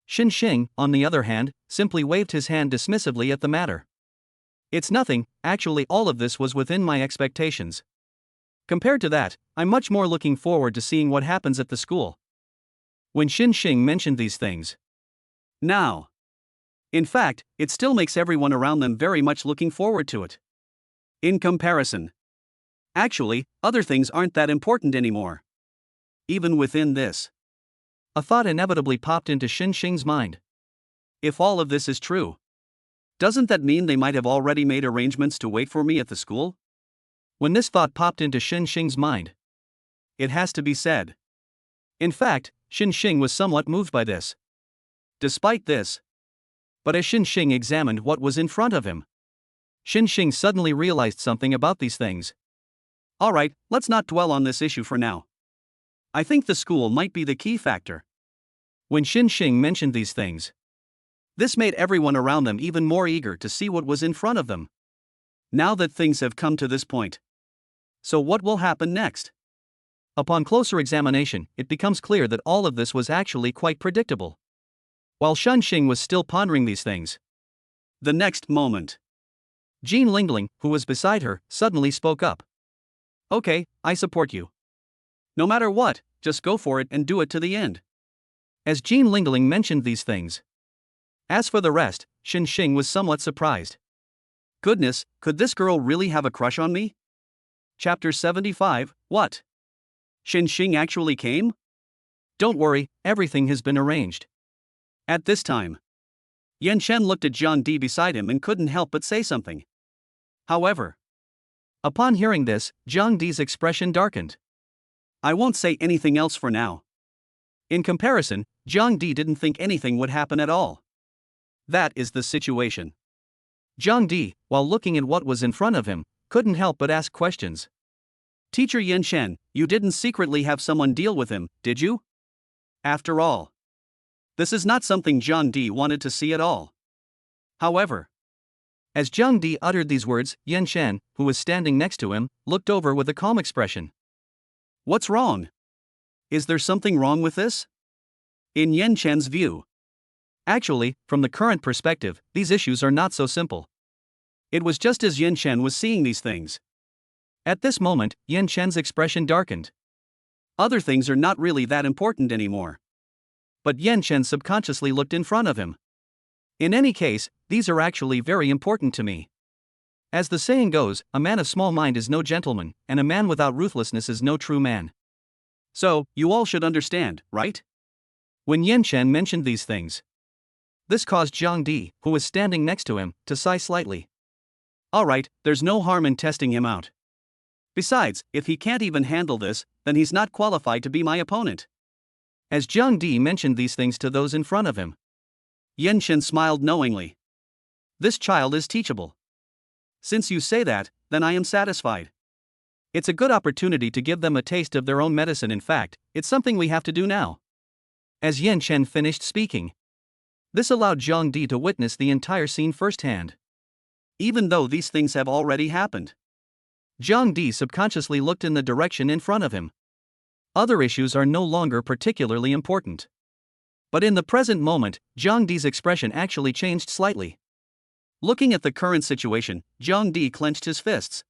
Xing, on the other hand, simply waved his hand dismissively at the matter. It's nothing, actually all of this was within my expectations. Compared to that, I'm much more looking forward to seeing what happens at the school. When Xing mentioned these things. Now. In fact, it still makes everyone around them very much looking forward to it. In comparison. Actually, other things aren't that important anymore. Even within this. A thought inevitably popped into Xing's mind. If all of this is true, doesn't that mean they might have already made arrangements to wait for me at the school? When this thought popped into Xing's mind, it has to be said. In fact, Xing was somewhat moved by this. Despite this, but as Xing examined what was in front of him, Xing suddenly realized something about these things. Alright, let's not dwell on this issue for now. I think the school might be the key factor. When Xing mentioned these things, this made everyone around them even more eager to see what was in front of them. Now that things have come to this point. So what will happen next? Upon closer examination, it becomes clear that all of this was actually quite predictable. While Xing was still pondering these things, the next moment, Jean Lingling, who was beside her, suddenly spoke up. Okay, I support you. No matter what, just go for it and do it to the end. As Jean Lingling mentioned these things. As for the rest, Xing was somewhat surprised. Goodness, could this girl really have a crush on me? Chapter 75, what? Xing actually came? Don't worry, everything has been arranged. At this time, Yan Shen looked at Zhang Di beside him and couldn't help but say something. However, upon hearing this, Zhang Di's expression darkened. I won't say anything else for now. In comparison, Zhang Di didn't think anything would happen at all. That is the situation. Zhang Di, while looking at what was in front of him, couldn't help but ask questions. Teacher Yan Shen, you didn't secretly have someone deal with him, did you? After all, this is not something Zhang Di wanted to see at all. However, as Zhang Di uttered these words, Yan Shen, who was standing next to him, looked over with a calm expression. What's wrong? Is there something wrong with this? In Yan Shen's view. Actually, from the current perspective, these issues are not so simple. It was just as Yan Shen was seeing these things. At this moment, Yan Shen's expression darkened. Other things are not really that important anymore. But Yan Shen subconsciously looked in front of him. In any case, these are actually very important to me. As the saying goes, a man of small mind is no gentleman, and a man without ruthlessness is no true man. So, you all should understand, right? When Yan Shen mentioned these things, this caused Zhang Di, who was standing next to him, to sigh slightly. Alright, there's no harm in testing him out. Besides, if he can't even handle this, then he's not qualified to be my opponent. As Zhang Di mentioned these things to those in front of him, Yan Shen smiled knowingly. This child is teachable. Since you say that, then I am satisfied. It's a good opportunity to give them a taste of their own medicine. In fact, it's something we have to do now. As Yan Shen finished speaking, this allowed Zhang Di to witness the entire scene firsthand. Even though these things have already happened, Zhang Di subconsciously looked in the direction in front of him. Other issues are no longer particularly important. But in the present moment, Zhang Di's expression actually changed slightly. Looking at the current situation, Zhang Di clenched his fists.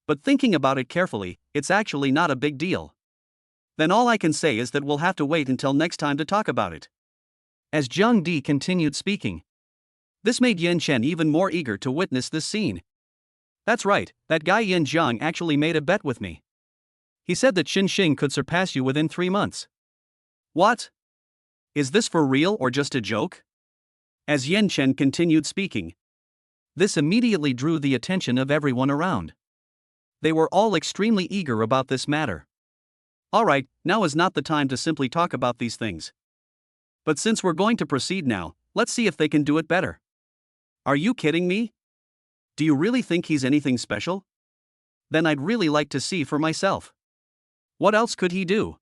But thinking about it carefully, it's actually not a big deal. Then all I can say is that we'll have to wait until next time to talk about it. As Zhang Di continued speaking, this made Yan Shen even more eager to witness this scene. That's right, that guy Yin Zhang actually made a bet with me. He said that Xing could surpass you within 3 months. What? Is this for real or just a joke? As Yan Shen continued speaking, this immediately drew the attention of everyone around. They were all extremely eager about this matter. Alright, now is not the time to simply talk about these things. But since we're going to proceed now, let's see if they can do it better. Are you kidding me? Do you really think he's anything special? Then I'd really like to see for myself. What else could he do?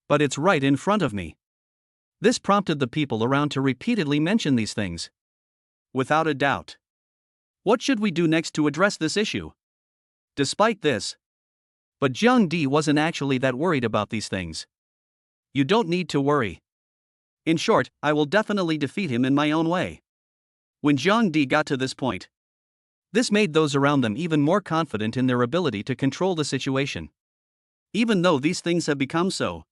But it's right in front of me. This prompted the people around to repeatedly mention these things. Without a doubt. What should we do next to address this issue? Despite this. But Jiang Di wasn't actually that worried about these things. You don't need to worry. In short, I will definitely defeat him in my own way. When Jiang Di got to this point, this made those around them even more confident in their ability to control the situation. Even though these things have become so,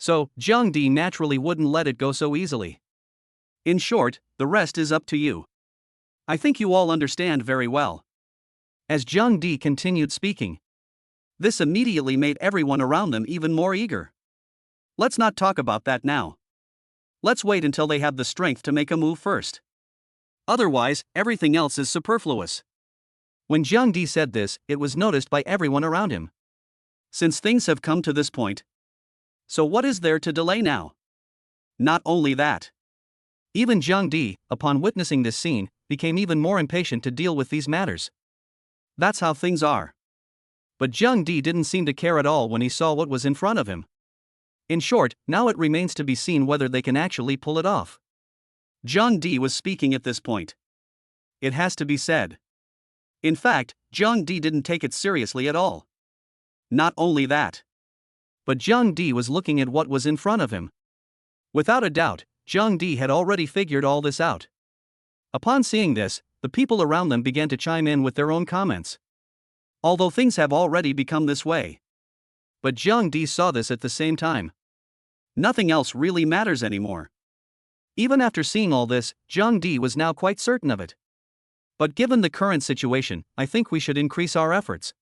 Jiang Di naturally wouldn't let it go so easily. In short, the rest is up to you. I think you all understand very well. As Jiang Di continued speaking, this immediately made everyone around them even more eager. Let's not talk about that now. Let's wait until they have the strength to make a move first. Otherwise, everything else is superfluous. When Jiang Di said this, it was noticed by everyone around him. Since things have come to this point, so what is there to delay now? Not only that, even Jiang Di, upon witnessing this scene, became even more impatient to deal with these matters. That's how things are. But Jiang Di didn't seem to care at all when he saw what was in front of him. In short, now it remains to be seen whether they can actually pull it off. Jiang Di was speaking at this point. It has to be said. In fact, Jiang Di didn't take it seriously at all. Not only that, but Jiang Di was looking at what was in front of him. Without a doubt, Jiang Di had already figured all this out. Upon seeing this, the people around them began to chime in with their own comments. Although things have already become this way, but Jiang Di saw this at the same time. Nothing else really matters anymore. Even after seeing all this, Jiang Di was now quite certain of it. But given the current situation, I think we should increase our efforts.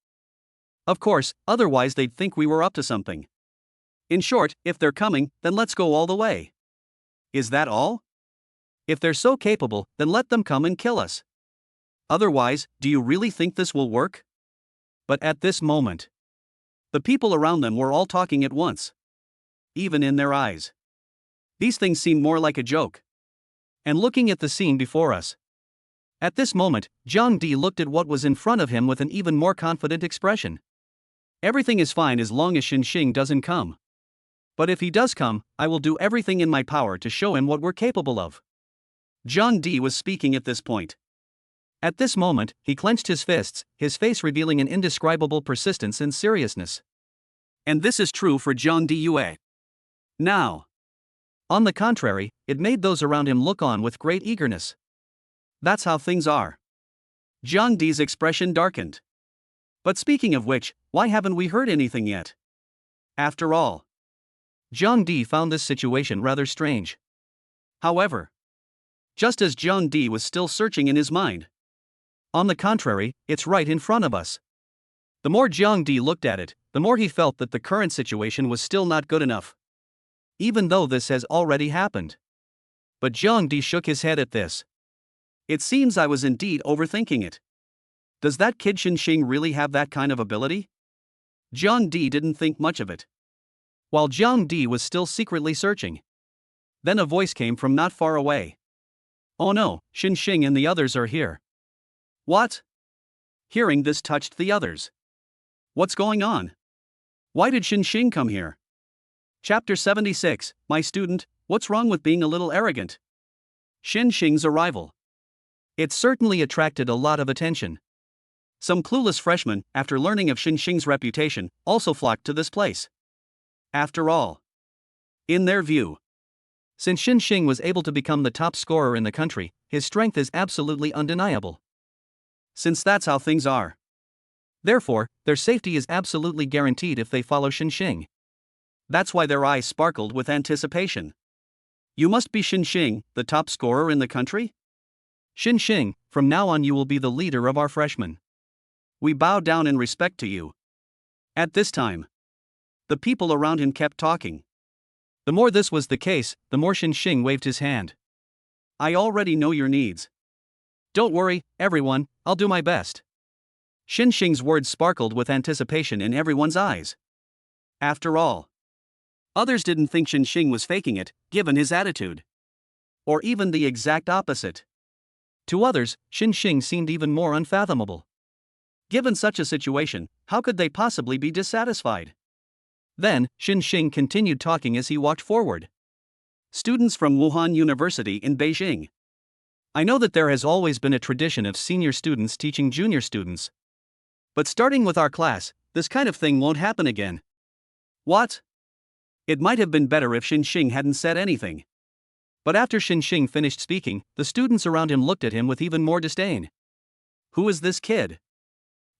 Of course, otherwise they'd think we were up to something. In short, if they're coming, then let's go all the way. Is that all? If they're so capable, then let them come and kill us. Otherwise, do you really think this will work? But at this moment, the people around them were all talking at once. Even in their eyes, these things seemed more like a joke. And looking at the scene before us, at this moment, Jiang Di looked at what was in front of him with an even more confident expression. Everything is fine as long as Xinxing doesn't come. But if he does come, I will do everything in my power to show him what we're capable of. Jiang Di was speaking at this point. At this moment, he clenched his fists, his face revealing an indescribable persistence and seriousness. And this is true for Jiang Di Yue. Now, on the contrary, it made those around him look on with great eagerness. That's how things are. Jiang Di's expression darkened. But speaking of which, why haven't we heard anything yet? After all, Jiang Di found this situation rather strange. However, just as Jiang Di was still searching in his mind, on the contrary, it's right in front of us. The more Jiang Di looked at it, the more he felt that the current situation was still not good enough. Even though this has already happened. But Jiang Di shook his head at this. It seems I was indeed overthinking it. Does that kid Xinxing really have that kind of ability? Jiang Di didn't think much of it. While Jiang Di was still secretly searching, then a voice came from not far away. Oh no, Xinxing and the others are here. What? Hearing this touched the others. What's going on? Why did Xinxing come here? Chapter 76, My student, what's wrong with being a little arrogant? Xinxing's arrival. It certainly attracted a lot of attention. Some clueless freshmen, after learning of Xinxing's reputation, also flocked to this place. After all, in their view, since Xinxing was able to become the top scorer in the country, his strength is absolutely undeniable. Since that's how things are, therefore, their safety is absolutely guaranteed if they follow Xinxing. That's why their eyes sparkled with anticipation. You must be Xinxing, the top scorer in the country? Xinxing, from now on you will be the leader of our freshmen. We bow down in respect to you. At this time, the people around him kept talking. The more this was the case, the more Xinxing waved his hand. I already know your needs. Don't worry, everyone, I'll do my best. Xin Xing's words sparkled with anticipation in everyone's eyes. After all, others didn't think Xin Xing was faking it, given his attitude. Or even the exact opposite. To others, Xin Xing seemed even more unfathomable. Given such a situation, how could they possibly be dissatisfied? Then, Xin Xing continued talking as he walked forward. Students from Wuhan University in Beijing. I know that there has always been a tradition of senior students teaching junior students. But starting with our class, this kind of thing won't happen again. What? It might have been better if Xin Xing hadn't said anything. But after Xin Xing finished speaking, the students around him looked at him with even more disdain. Who is this kid?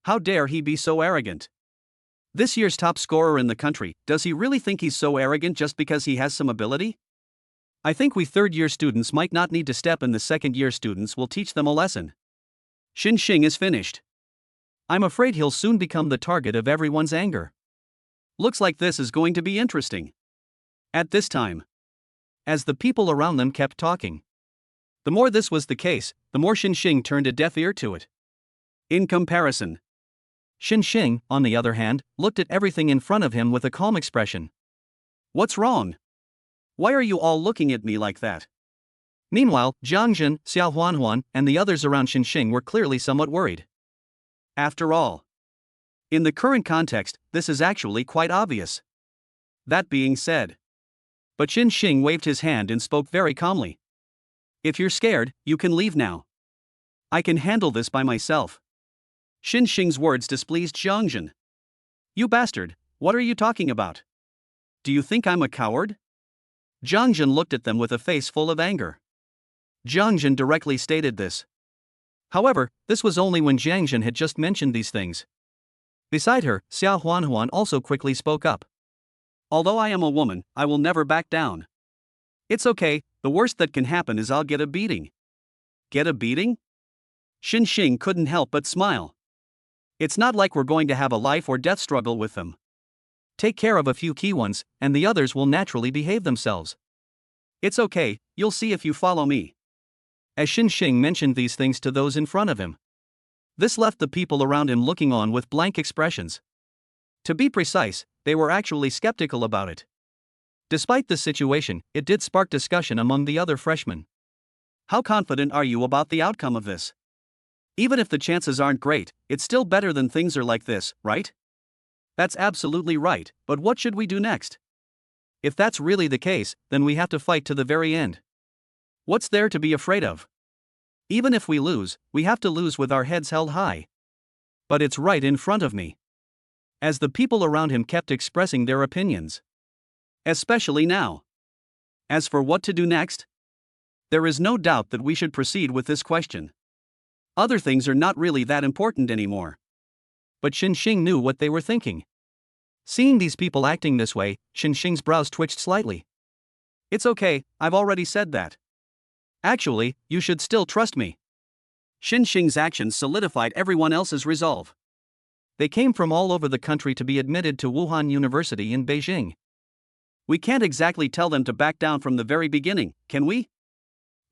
How dare he be so arrogant? This year's top scorer in the country, does he really think he's so arrogant just because he has some ability? I think we third-year students might not need to step in, the second-year students will teach them a lesson. Xin Xing is finished. I'm afraid he'll soon become the target of everyone's anger. Looks like this is going to be interesting. At this time, as the people around them kept talking, the more this was the case, the more Xin Xing turned a deaf ear to it. In comparison, Xin Xing, on the other hand, looked at everything in front of him with a calm expression. What's wrong? Why are you all looking at me like that? Meanwhile, Jiang Jin, Xiao Huanhuan, and the others around Xin Xing were clearly somewhat worried. After all, in the current context, this is actually quite obvious. That being said, but Xin Xing waved his hand and spoke very calmly. If you're scared, you can leave now. I can handle this by myself. Xin Xing's words displeased Jiang Jin. You bastard, what are you talking about? Do you think I'm a coward? Jiang Jin looked at them with a face full of anger. Jiang Jin directly stated this. However, this was only when Jiang Jin had just mentioned these things. Beside her, Xiao Huanhuan also quickly spoke up. Although I am a woman, I will never back down. It's okay, the worst that can happen is I'll get a beating. Get a beating? Xin Xing couldn't help but smile. It's not like we're going to have a life or death struggle with them. Take care of a few key ones, and the others will naturally behave themselves. It's okay, you'll see if you follow me. As Xin Xing mentioned these things to those in front of him, this left the people around him looking on with blank expressions. To be precise, they were actually skeptical about it. Despite this situation, it did spark discussion among the other freshmen. How confident are you about the outcome of this? Even if the chances aren't great, it's still better than things are like this, right? That's absolutely right, but what should we do next? If that's really the case, then we have to fight to the very end. What's there to be afraid of? Even if we lose, we have to lose with our heads held high. But it's right in front of me. As the people around him kept expressing their opinions. Especially now. As for what to do next? There is no doubt that we should proceed with this question. Other things are not really that important anymore. But Xin Xing knew what they were thinking. Seeing these people acting this way, Xin Xing's brows twitched slightly. It's okay, I've already said that. Actually, you should still trust me. Xin Xing's actions solidified everyone else's resolve. They came from all over the country to be admitted to Wuhan University in Beijing. We can't exactly tell them to back down from the very beginning, can we?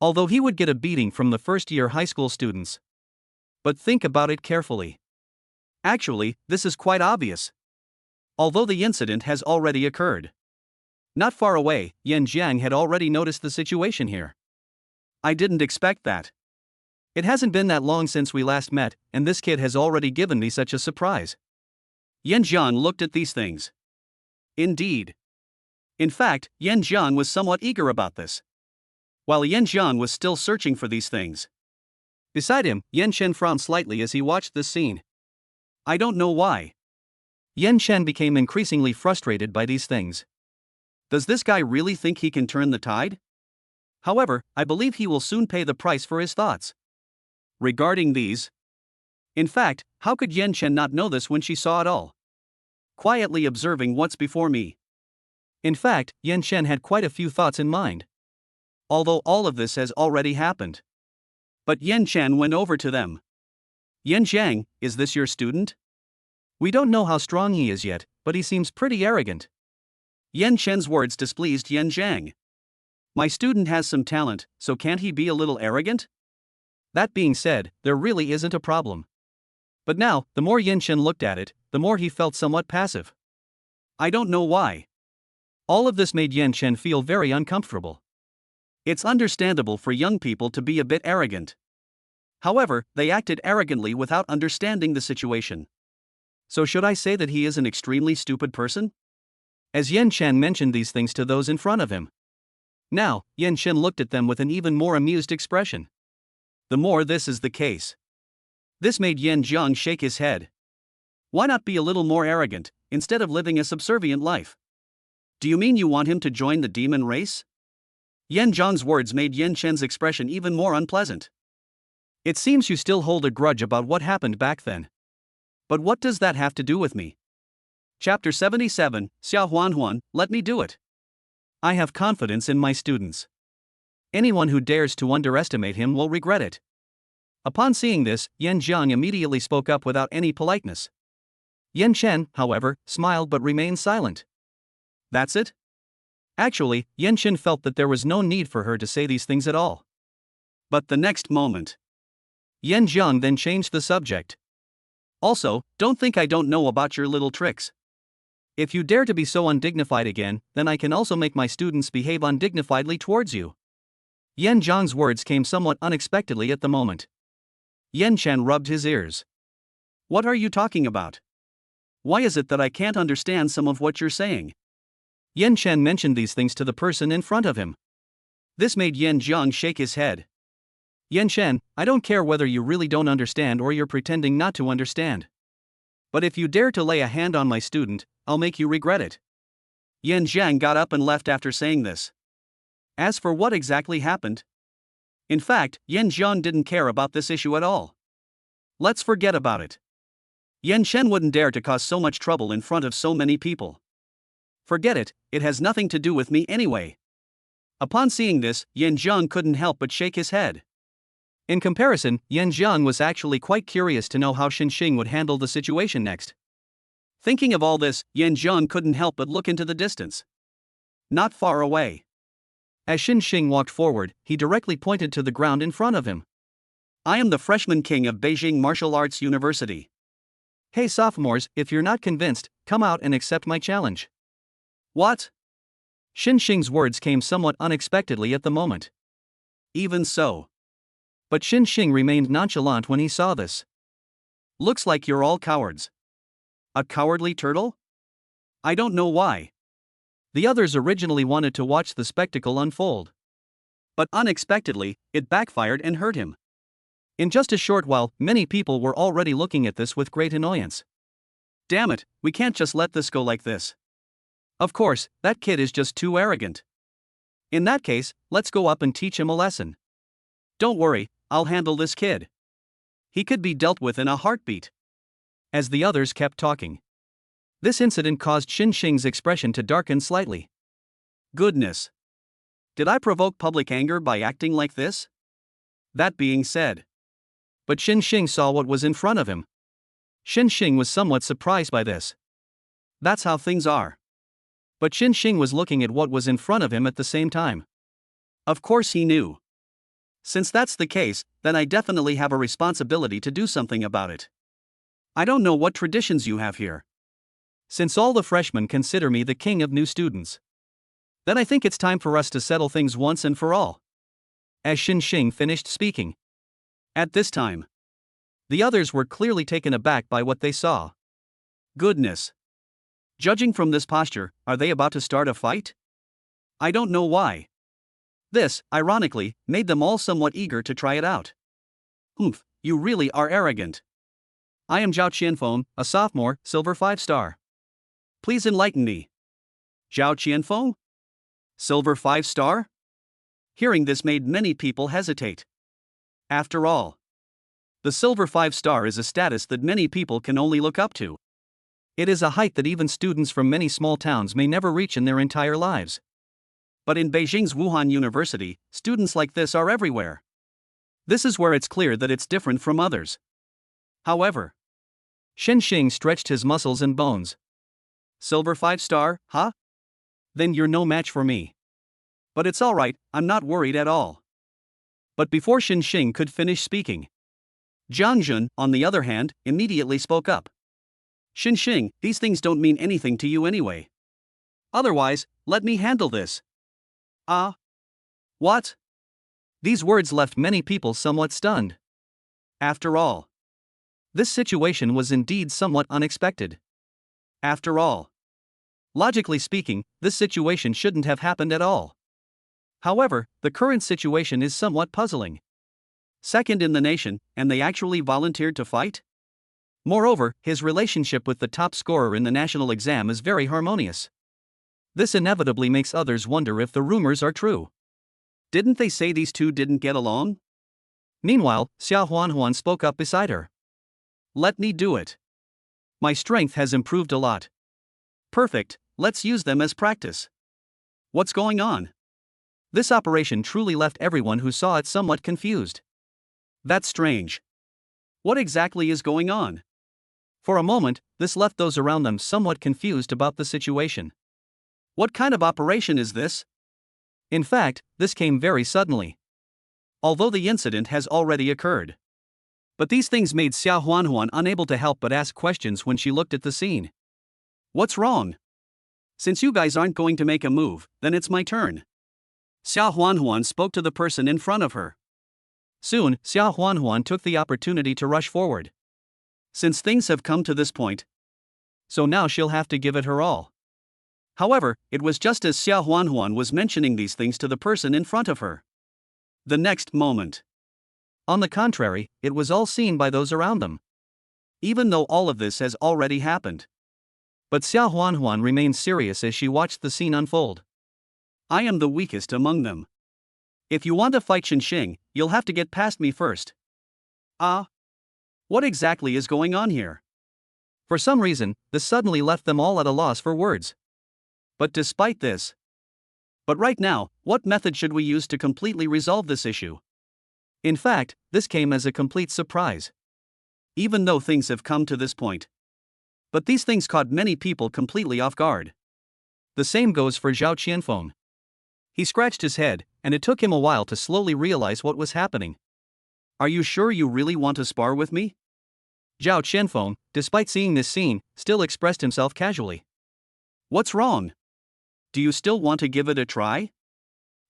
Although he would get a beating from the first-year high school students. But think about it carefully. Actually, this is quite obvious. Although the incident has already occurred. Not far away, Yan Jiang had already noticed the situation here. I didn't expect that. It hasn't been that long since we last met, and this kid has already given me such a surprise. Yan Jiang looked at these things. Indeed. In fact, Yan Jiang was somewhat eager about this. While Yan Jiang was still searching for these things. Beside him, Yan Shen frowned slightly as he watched this scene. I don't know why. Yan Shen became increasingly frustrated by these things. Does this guy really think he can turn the tide? However, I believe he will soon pay the price for his thoughts. Regarding these. In fact, how could Yan Shen not know this when she saw it all? Quietly observing what's before me. In fact, Yan Shen had quite a few thoughts in mind. Although all of this has already happened. But Yan Shen went over to them. Yan Jiang, is this your student? We don't know how strong he is yet, but he seems pretty arrogant. Yan Shen's words displeased Yan Jiang. My student has some talent, so can't he be a little arrogant? That being said, there really isn't a problem. But now, the more Yen Shen looked at it, the more he felt somewhat passive. I don't know why. All of this made Yen Shen feel very uncomfortable. It's understandable for young people to be a bit arrogant. However, they acted arrogantly without understanding the situation. So should I say that he is an extremely stupid person? As Yen Shen mentioned these things to those in front of him. Now, Yen Shen looked at them with an even more amused expression. The more this is the case. This made Yen Jiang shake his head. Why not be a little more arrogant, instead of living a subservient life? Do you mean you want him to join the demon race? Yen Jiang's words made Yen Shen's expression even more unpleasant. It seems you still hold a grudge about what happened back then. But what does that have to do with me? Chapter 77, Xiao Huanhuan, let me do it. I have confidence in my students. Anyone who dares to underestimate him will regret it. Upon seeing this, Yen Jiang immediately spoke up without any politeness. Yen Shen, however, smiled but remained silent. That's it? Actually, Yen Shen felt that there was no need for her to say these things at all. But the next moment, Yen Jiang then changed the subject. Also, don't think I don't know about your little tricks. If you dare to be so undignified again, then I can also make my students behave undignifiedly towards you. Yen Jiang's words came somewhat unexpectedly at the moment. Yen Shen rubbed his ears. What are you talking about? Why is it that I can't understand some of what you're saying? Yen Shen mentioned these things to the person in front of him. This made Yen Jiang shake his head. Yen Shen, I don't care whether you really don't understand or you're pretending not to understand. But if you dare to lay a hand on my student, I'll make you regret it. Yen Jiang got up and left after saying this. As for what exactly happened, in fact, Yen Jiang didn't care about this issue at all. Let's forget about it. Yen Shen wouldn't dare to cause so much trouble in front of so many people. Forget it, it has nothing to do with me anyway. Upon seeing this, Yen Jiang couldn't help but shake his head. In comparison, Yen Jiang was actually quite curious to know how Xinxing would handle the situation next. Thinking of all this, Yen Jiang couldn't help but look into the distance. Not far away. As Xinxing walked forward, he directly pointed to the ground in front of him. I am the freshman king of Beijing Martial Arts University. Hey sophomores, if you're not convinced, come out and accept my challenge. What? Xinxing's words came somewhat unexpectedly at the moment. Even so. But Xinxing remained nonchalant when he saw this. Looks like you're all cowards. A cowardly turtle? I don't know why. The others originally wanted to watch the spectacle unfold. But unexpectedly, it backfired and hurt him. In just a short while, many people were already looking at this with great annoyance. Damn it, we can't just let this go like this. Of course, that kid is just too arrogant. In that case, let's go up and teach him a lesson. Don't worry, I'll handle this kid. He could be dealt with in a heartbeat. As the others kept talking. This incident caused Xinxing's expression to darken slightly. Goodness. Did I provoke public anger by acting like this? That being said. But Xinxing saw what was in front of him. Xinxing was somewhat surprised by this. That's how things are. But Xinxing was looking at what was in front of him at the same time. Of course he knew. Since that's the case, then I definitely have a responsibility to do something about it. I don't know what traditions you have here. Since all the freshmen consider me the king of new students, then I think it's time for us to settle things once and for all. As Xinxing finished speaking. At this time, the others were clearly taken aback by what they saw. Goodness. Judging from this posture, are they about to start a fight? I don't know why. This, ironically, made them all somewhat eager to try it out. Humph, you really are arrogant. I am Zhao Qianfeng, a sophomore, silver 5-star. Please enlighten me. Zhao Qianfeng? Silver 5-star? Hearing this made many people hesitate. After all, the silver 5-star is a status that many people can only look up to. It is a height that even students from many small towns may never reach in their entire lives. But in Beijing's Wuhan University, students like this are everywhere. This is where it's clear that it's different from others. However, Xinxing stretched his muscles and bones. Silver 5-star, huh? Then you're no match for me. But it's alright, I'm not worried at all. But before Xinxing could finish speaking, Jiang Jun, on the other hand, immediately spoke up. Xing, these things don't mean anything to you anyway. Otherwise, let me handle this. Ah? What? These words left many people somewhat stunned. After all, This situation was indeed somewhat unexpected. after all, Logically speaking, this situation shouldn't have happened at all. However, the current situation is somewhat puzzling. second in the nation, and they actually volunteered to fight? Moreover, his relationship with the top scorer in the national exam is very harmonious. This inevitably makes others wonder if the rumors are true. Didn't they say these two didn't get along? Meanwhile, Xiao Huanhuan spoke up beside her. Let me do it. My strength has improved a lot. Perfect, let's use them as practice. What's going on? This operation truly left everyone who saw it somewhat confused. That's strange. What exactly is going on? For a moment, this left those around them somewhat confused about the situation. What kind of operation is this? In fact, this came very suddenly. Although the incident has already occurred. But these things made Xiao Huanhuan unable to help but ask questions when she looked at the scene. What's wrong? Since you guys aren't going to make a move, then it's my turn. Xiao Huanhuan spoke to the person in front of her. Soon, Xiao Huanhuan took the opportunity to rush forward. Since things have come to this point, So now she'll have to give it her all. however, it was just as Xiao Huanhuan was mentioning these things to the person in front of her. The next moment, On the contrary, it was all seen by those around them. even though all of this has already happened, But Xiao Huanhuan remained serious as she watched the scene unfold. I am the weakest among them. If you want to fight Xing, you'll have to get past me first. Ah? What exactly is going on here? For some reason, this suddenly left them all at a loss for words. But despite this. But right now, what method should we use to completely resolve this issue? In fact, this came as a complete surprise. Even though things have come to this point. But these things caught many people completely off guard. The same goes for Zhao Qianfeng. He scratched his head, and it took him a while to slowly realize what was happening. Are you sure you really want to spar with me? Zhao Qianfeng, despite seeing this scene, still expressed himself casually. What's wrong? Do you still want to give it a try?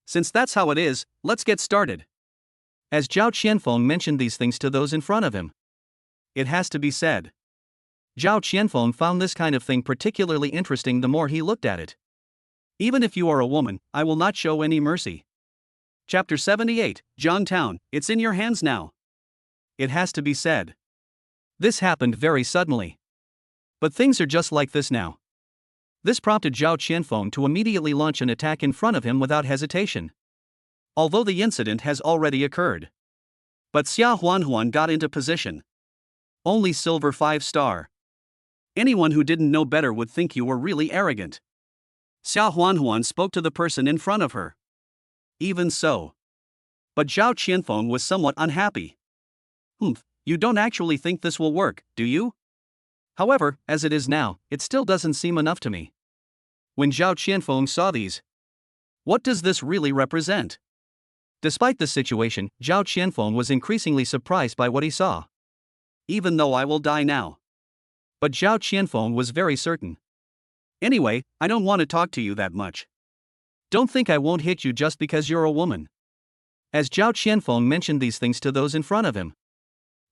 Since that's how it is, let's get started. As Zhao Qianfeng mentioned these things to those in front of him, It has to be said. Zhao Qianfeng found this kind of thing particularly interesting the more he looked at it. Even if you are a woman, I will not show any mercy. Chapter 78, Zhangtown, it's in your hands now. It has to be said. This happened very suddenly. But things are just like this now. This prompted Zhao Qianfeng to immediately launch an attack in front of him without hesitation. Although the incident has already occurred. But Xia Huanhuan got into position. Only silver 5-star. Anyone who didn't know better would think you were really arrogant. Xia Huanhuan spoke to the person in front of her. Even so. But Zhao Qianfeng was somewhat unhappy. You don't actually think this will work, do you? However, as it is now, it still doesn't seem enough to me. When Zhao Qianfeng saw these, What does this really represent? despite the situation, Zhao Qianfeng was increasingly surprised by what he saw. Even though I will die now. But Zhao Qianfeng was very certain. Anyway, I don't want to talk to you that much. Don't think I won't hit you just because you're a woman. As Zhao Qianfeng mentioned these things to those in front of him.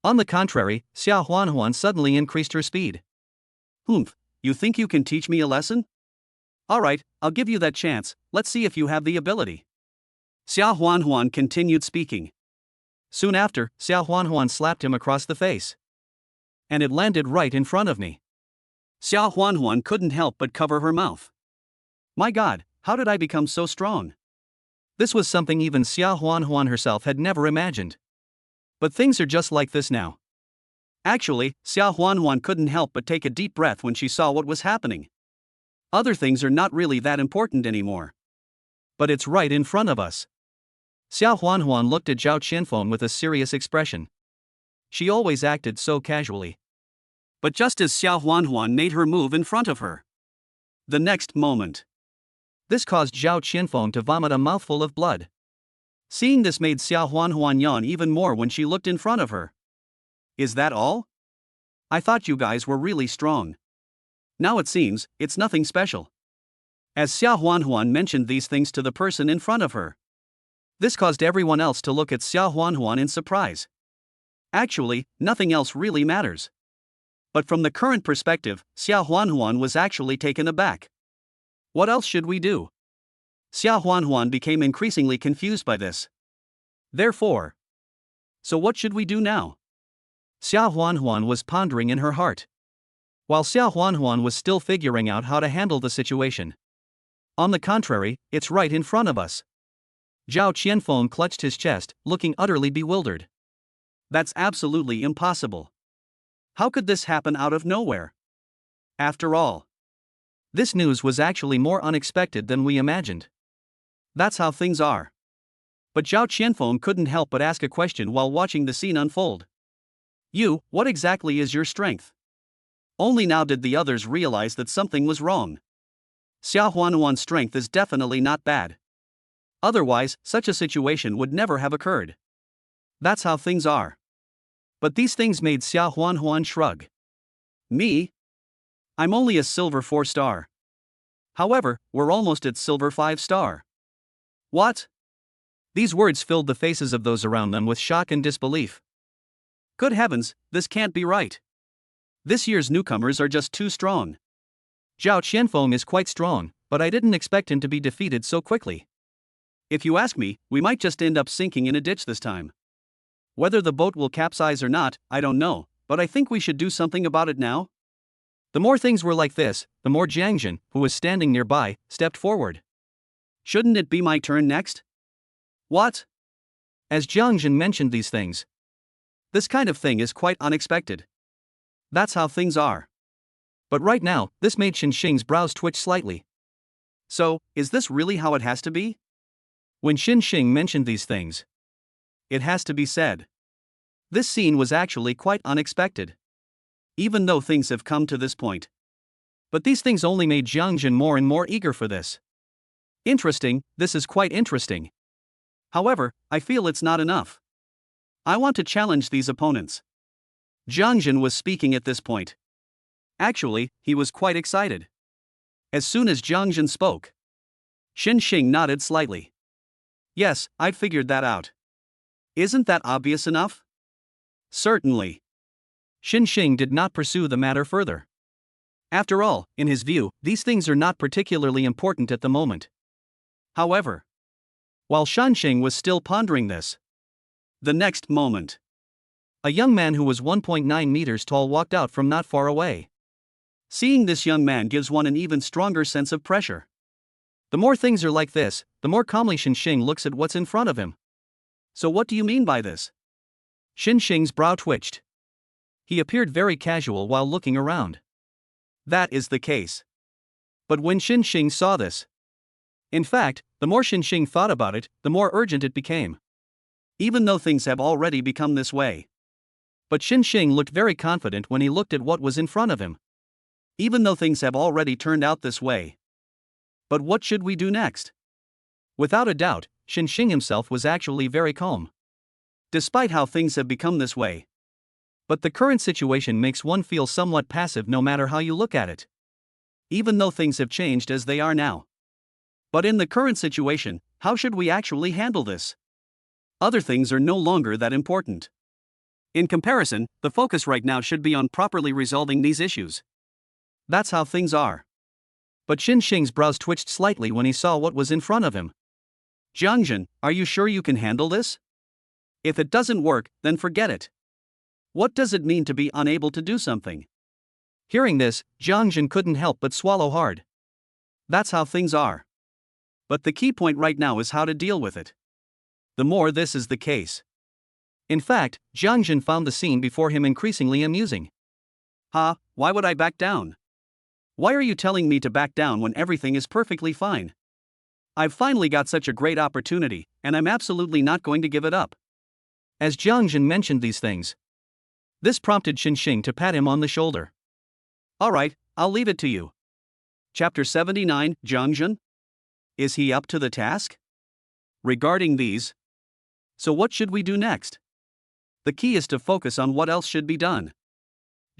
On the contrary, Xia Huanhuan suddenly increased her speed. You think you can teach me a lesson? Alright, I'll give you that chance, let's see if you have the ability. Xia Huanhuan continued speaking. Soon after, Xia Huanhuan slapped him across the face. And it landed right in front of me. Xia Huanhuan couldn't help but cover her mouth. My god, how did I become so strong? This was something even Xia Huanhuan herself had never imagined. But things are just like this now. Actually, Xia Huanhuan couldn't help but take a deep breath when she saw what was happening. Other things are not really that important anymore. But it's right in front of us. Xia Huanhuan looked at Zhao Qianfeng with a serious expression. She always acted so casually. But just as Xia Huanhuan made her move in front of her. The next moment. This caused Zhao Qianfeng to vomit a mouthful of blood. Seeing this made Xia Huanhuan yawn even more when she looked in front of her. Is that all? I thought you guys were really strong. Now it seems, it's nothing special. As Xia Huanhuan mentioned these things to the person in front of her. This caused everyone else to look at Xia Huanhuan in surprise. Actually, nothing else really matters. But from the current perspective, Xia Huanhuan was actually taken aback. What else should we do? Xia Huanhuan became increasingly confused by this. Therefore, so what should we do now? Xia Huanhuan was pondering in her heart. While Xia Huanhuan was still figuring out how to handle the situation. On the contrary, it's right in front of us. Zhao Qianfeng clutched his chest, looking utterly bewildered. That's absolutely impossible. How could this happen out of nowhere? After all, this news was actually more unexpected than we imagined. That's how things are. But Zhao Qianfeng couldn't help but ask a question while watching the scene unfold. What exactly is your strength? Only now did the others realize that something was wrong. Xia Huanhuan's strength is definitely not bad. Otherwise, such a situation would never have occurred. That's how things are. But these things made Xia Huanhuan shrug. Me? I'm only a silver 4-star. However, we're almost at silver 5-star. What? These words filled the faces of those around them with shock and disbelief. Good heavens, this can't be right. This year's newcomers are just too strong. Zhao Qianfeng is quite strong, but I didn't expect him to be defeated so quickly. If you ask me, we might just end up sinking in a ditch this time. Whether the boat will capsize or not, I don't know, but I think we should do something about it now. The more things were like this, the more Jiangjin, who was standing nearby, stepped forward. Shouldn't it be my turn next? What? As Jiangjin mentioned these things. This kind of thing is quite unexpected. That's how things are. But right now, this made Xinxing's brows twitch slightly. So, is this really how it has to be? When Xinxing mentioned these things, it has to be said. This scene was actually quite unexpected. Even though things have come to this point. But these things only made Jiangjin more and more eager for this. Interesting, this is quite interesting. However, I feel it's not enough. I want to challenge these opponents. Jiangjin was speaking at this point. Actually, he was quite excited. As soon as Jiangjin spoke, Xinxing nodded slightly. Yes, I figured that out. Isn't that obvious enough? Certainly. Xinxing did not pursue the matter further. After all, in his view, these things are not particularly important at the moment. However, while Xinxing was still pondering this, the next moment, a young man who was 1.9 meters tall walked out from not far away. Seeing this young man gives one an even stronger sense of pressure. The more things are like this, the more calmly Xinxing looks at what's in front of him. So what do you mean by this? Xinxing's brow twitched. He appeared very casual while looking around. That is the case. But when Xinxing saw this, in fact, the more Xinxing thought about it, the more urgent it became. Even though things have already become this way. But Xinxing looked very confident when he looked at what was in front of him. Even though things have already turned out this way. But what should we do next? Without a doubt, Xinxing himself was actually very calm. Despite how things have become this way. But the current situation makes one feel somewhat passive no matter how you look at it. Even though things have changed as they are now. But in the current situation, how should we actually handle this? Other things are no longer that important. In comparison, the focus right now should be on properly resolving these issues. That's how things are. But Xinxing's brows twitched slightly when he saw what was in front of him. Jiangjin, are you sure you can handle this? If it doesn't work, then forget it. What does it mean to be unable to do something? Hearing this, Jiangjin couldn't help but swallow hard. That's how things are. But the key point right now is how to deal with it. The more this is the case. In fact, Jiangjin found the scene before him increasingly amusing. Why would I back down? Why are you telling me to back down when everything is perfectly fine? I've finally got such a great opportunity, and I'm absolutely not going to give it up. As Jiangjin mentioned these things, this prompted Xinxing to pat him on the shoulder. Alright, I'll leave it to you. Chapter 79, Jiangjin? Is he up to the task? Regarding these, so what should we do next? The key is to focus on what else should be done.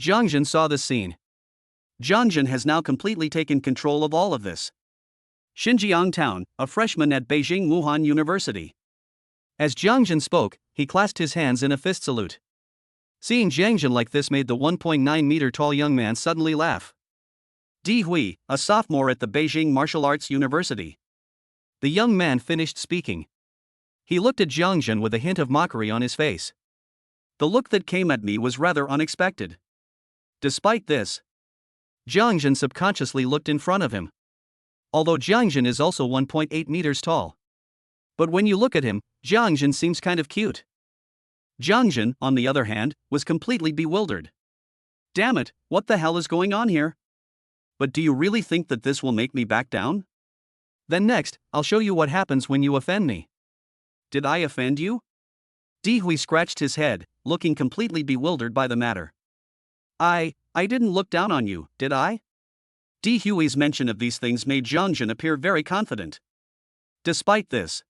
Jiangjun saw this scene. Jiangjun has now completely taken control of all of this. Xinjiang Town, a freshman at Beijing Wuhan University. As Jiangjun spoke, he clasped his hands in a fist salute. Seeing Jiangjun like this made the 1.9-meter tall young man suddenly laugh. Di Hui, a sophomore at the Beijing Martial Arts University. The young man finished speaking. He looked at Jiangjun with a hint of mockery on his face. The look that came at me was rather unexpected. Despite this, Jiangjun subconsciously looked in front of him. Although Jiangjun is also 1.8 meters tall. But when you look at him, Jiangjun seems kind of cute. Jiangjun, on the other hand, was completely bewildered. Damn it, what the hell is going on here? But do you really think that this will make me back down? Then next, I'll show you what happens when you offend me. Did I offend you? Di Hui scratched his head, looking completely bewildered by the matter. I didn't look down on you, did I? Di Hui's mention of these things made Jiangjun appear very confident. Despite this.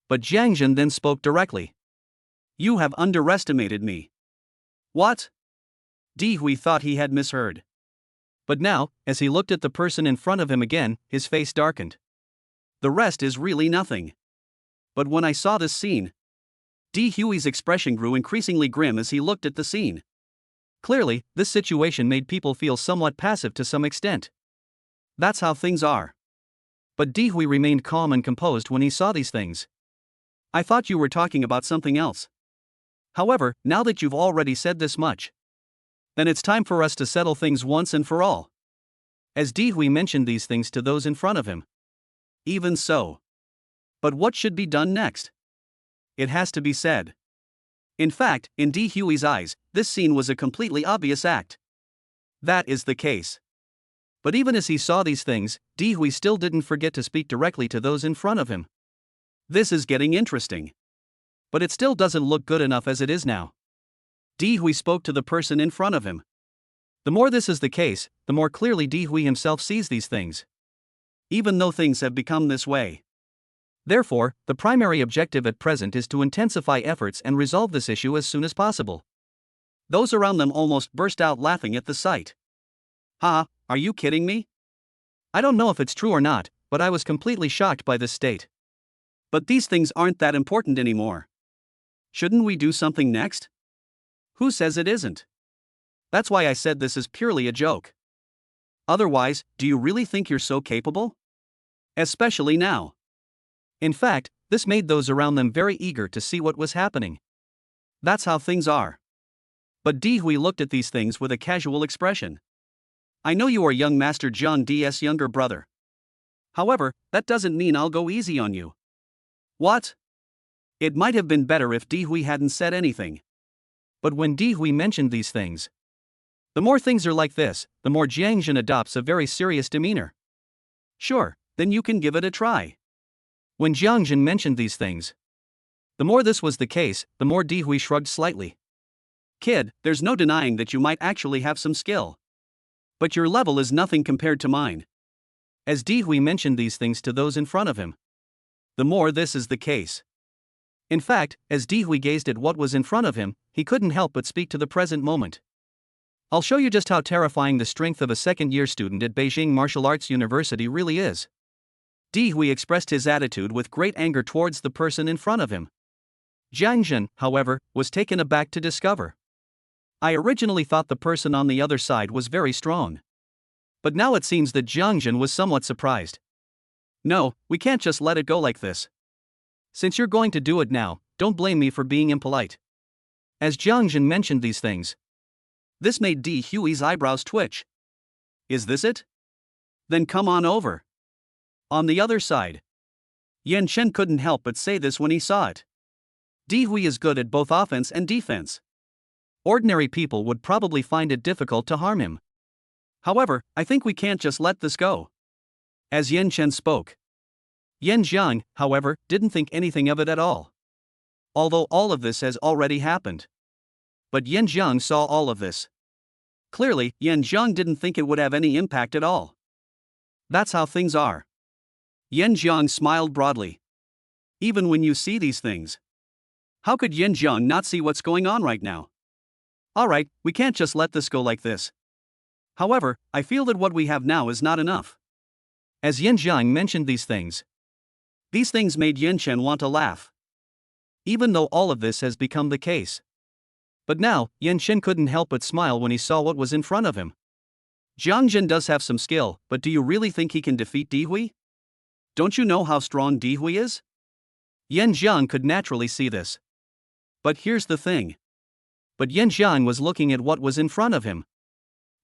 But Jiangjun then spoke directly. You have underestimated me. What? Di Hui thought he had misheard. But now, as he looked at the person in front of him again, his face darkened. The rest is really nothing. But when I saw this scene, Di Hui's expression grew increasingly grim as he looked at the scene. Clearly, this situation made people feel somewhat passive to some extent. That's how things are. But Di Hui remained calm and composed when he saw these things. I thought you were talking about something else. However, now that you've already said this much, then it's time for us to settle things once and for all. As Di Hui mentioned these things to those in front of him. Even so. But what should be done next? It has to be said. In fact, in Di Hui's eyes, this scene was a completely obvious act. That is the case. But even as he saw these things, Di Hui still didn't forget to speak directly to those in front of him. This is getting interesting. But it still doesn't look good enough as it is now. Di Hui spoke to the person in front of him. The more this is the case, the more clearly Di Hui himself sees these things. Even though things have become this way. Therefore, the primary objective at present is to intensify efforts and resolve this issue as soon as possible. Those around them almost burst out laughing at the sight. Ha, are you kidding me? I don't know if it's true or not, but I was completely shocked by this state. But these things aren't that important anymore. Shouldn't we do something next? Who says it isn't? That's why I said this is purely a joke. Otherwise, do you really think you're so capable? Especially now. In fact, this made those around them very eager to see what was happening. That's how things are. But Di Hui looked at these things with a casual expression. I know you are young Master John D's younger brother. However, that doesn't mean I'll go easy on you. What? It might have been better if Di Hui hadn't said anything. But when Di Hui mentioned these things, the more things are like this, the more Jiangjun adopts a very serious demeanor. Sure, then you can give it a try. When Jiangjun mentioned these things, the more this was the case, the more Di Hui shrugged slightly. Kid, there's no denying that you might actually have some skill. But your level is nothing compared to mine. As Di Hui mentioned these things to those in front of him, the more this is the case. In fact, as Di Hui gazed at what was in front of him, he couldn't help but speak to the present moment. I'll show you just how terrifying the strength of a second-year student at Beijing Martial Arts University really is. Di Hui expressed his attitude with great anger towards the person in front of him. Jiangjun, however, was taken aback to discover. I originally thought the person on the other side was very strong. But now it seems that Jiangjun was somewhat surprised. No, we can't just let it go like this. Since you're going to do it now, don't blame me for being impolite. As Jiangjun mentioned these things, this made Di Hui's eyebrows twitch. Is this it? Then come on over. On the other side. Yan Chen couldn't help but say this when he saw it. Di Hui is good at both offense and defense. Ordinary people would probably find it difficult to harm him. However, I think we can't just let this go. As Yan Chen spoke. Yan Zhang, however, didn't think anything of it at all. Although all of this has already happened. But Yan Zhang saw all of this. Clearly, Yan Zhang didn't think it would have any impact at all. That's how things are. Yan Zhang smiled broadly. Even when you see these things. How could Yin Jiang not see what's going on right now? Alright, we can't just let this go like this. However, I feel that what we have now is not enough. As Yin Jiang mentioned these things made Yin Chen want to laugh. Even though all of this has become the case. But now, Yin Chen couldn't help but smile when he saw what was in front of him. Jiang Jin does have some skill, but do you really think he can defeat Di Hui? Don't you know how strong Di Hui is? Yin Jiang could naturally see this. But here's the thing. But Yin Jiang was looking at what was in front of him.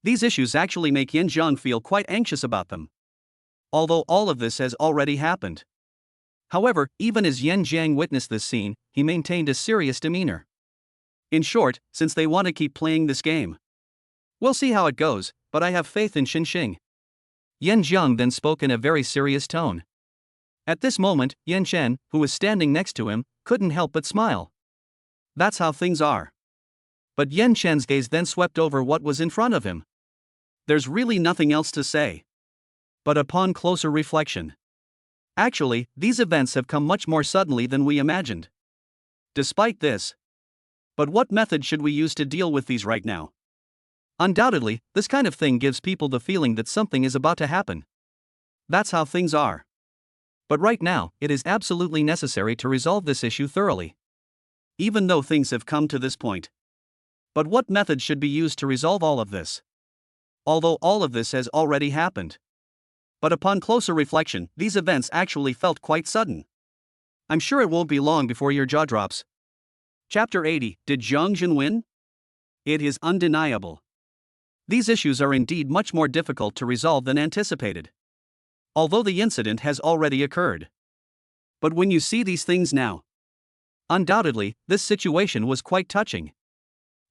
These issues actually make Yin Jiang feel quite anxious about them. Although all of this has already happened. However, even as Yin Jiang witnessed this scene, he maintained a serious demeanor. In short, since they want to keep playing this game, we'll see how it goes, but I have faith in Xinxing. Yin Jiang then spoke in a very serious tone. At this moment, Yin Chen, who was standing next to him, couldn't help but smile. That's how things are. But Yin Chen's gaze then swept over what was in front of him. There's really nothing else to say. But upon closer reflection, actually, these events have come much more suddenly than we imagined. Despite this, but what method should we use to deal with these right now? Undoubtedly, this kind of thing gives people the feeling that something is about to happen. That's how things are. But right now, it is absolutely necessary to resolve this issue thoroughly. Even though things have come to this point. But what method should be used to resolve all of this? Although all of this has already happened. But upon closer reflection, these events actually felt quite sudden. I'm sure it won't be long before your jaw drops. Chapter 80. Did Jiang Jin win? It is undeniable. These issues are indeed much more difficult to resolve than anticipated. Although the incident has already occurred. But when you see these things now, undoubtedly, this situation was quite touching.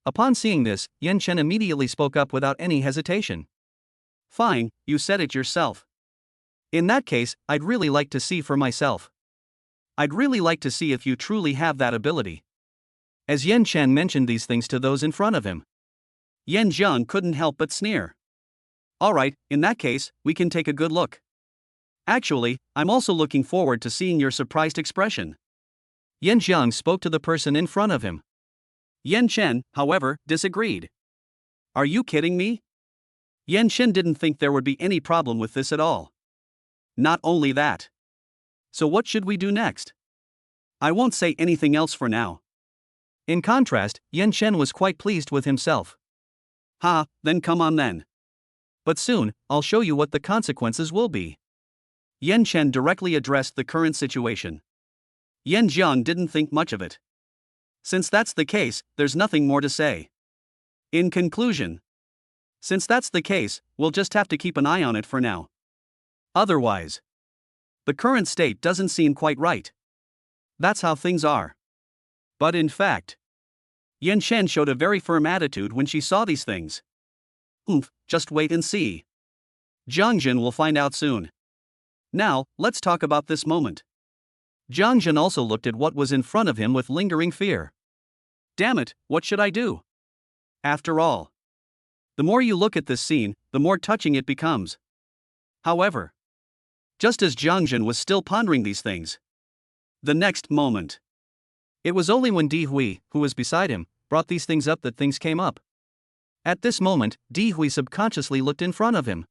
Upon seeing this, Yin Chen immediately spoke up without any hesitation. Fine, you said it yourself. In that case, I'd really like to see for myself. I'd really like to see if you truly have that ability. As Yin Chen mentioned these things to those in front of him, Yin Jiang couldn't help but sneer. Alright, in that case, we can take a good look. Actually, I'm also looking forward to seeing your surprised expression. Yin Jiang spoke to the person in front of him. Yin Chen, however, disagreed. Are you kidding me? Yin Chen didn't think there would be any problem with this at all. Not only that. So what should we do next? I won't say anything else for now. In contrast, Yin Chen was quite pleased with himself. Ha, then come on then. But soon, I'll show you what the consequences will be. Yin Chen directly addressed the current situation. Yin Jiang didn't think much of it. Since that's the case, there's nothing more to say. In conclusion, since that's the case, we'll just have to keep an eye on it for now. Otherwise, the current state doesn't seem quite right. That's how things are. But in fact, Yin Chen showed a very firm attitude when she saw these things. Just wait and see. Jiang Jin will find out soon. Now, let's talk about this moment. Jiang Jin also looked at what was in front of him with lingering fear. Damn it, what should I do? After all, the more you look at this scene, the more touching it becomes. However, just as Jiang Jin was still pondering these things, the next moment, it was only when Di Hui, who was beside him, brought these things up that things came up. At this moment, Di Hui subconsciously looked in front of him.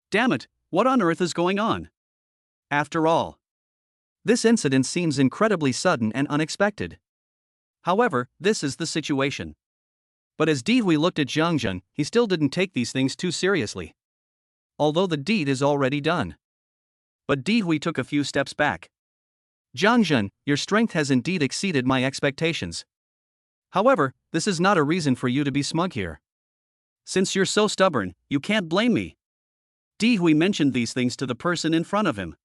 Damn it, what on earth is going on? After all, this incident seems incredibly sudden and unexpected. However, this is the situation. But as Di Hui looked at Jiang Jin, he still didn't take these things too seriously. Although the deed is already done. But Di Hui took a few steps back. Jiang Jin, your strength has indeed exceeded my expectations. However, this is not a reason for you to be smug here. Since you're so stubborn, you can't blame me. Di Hui mentioned these things to the person in front of him.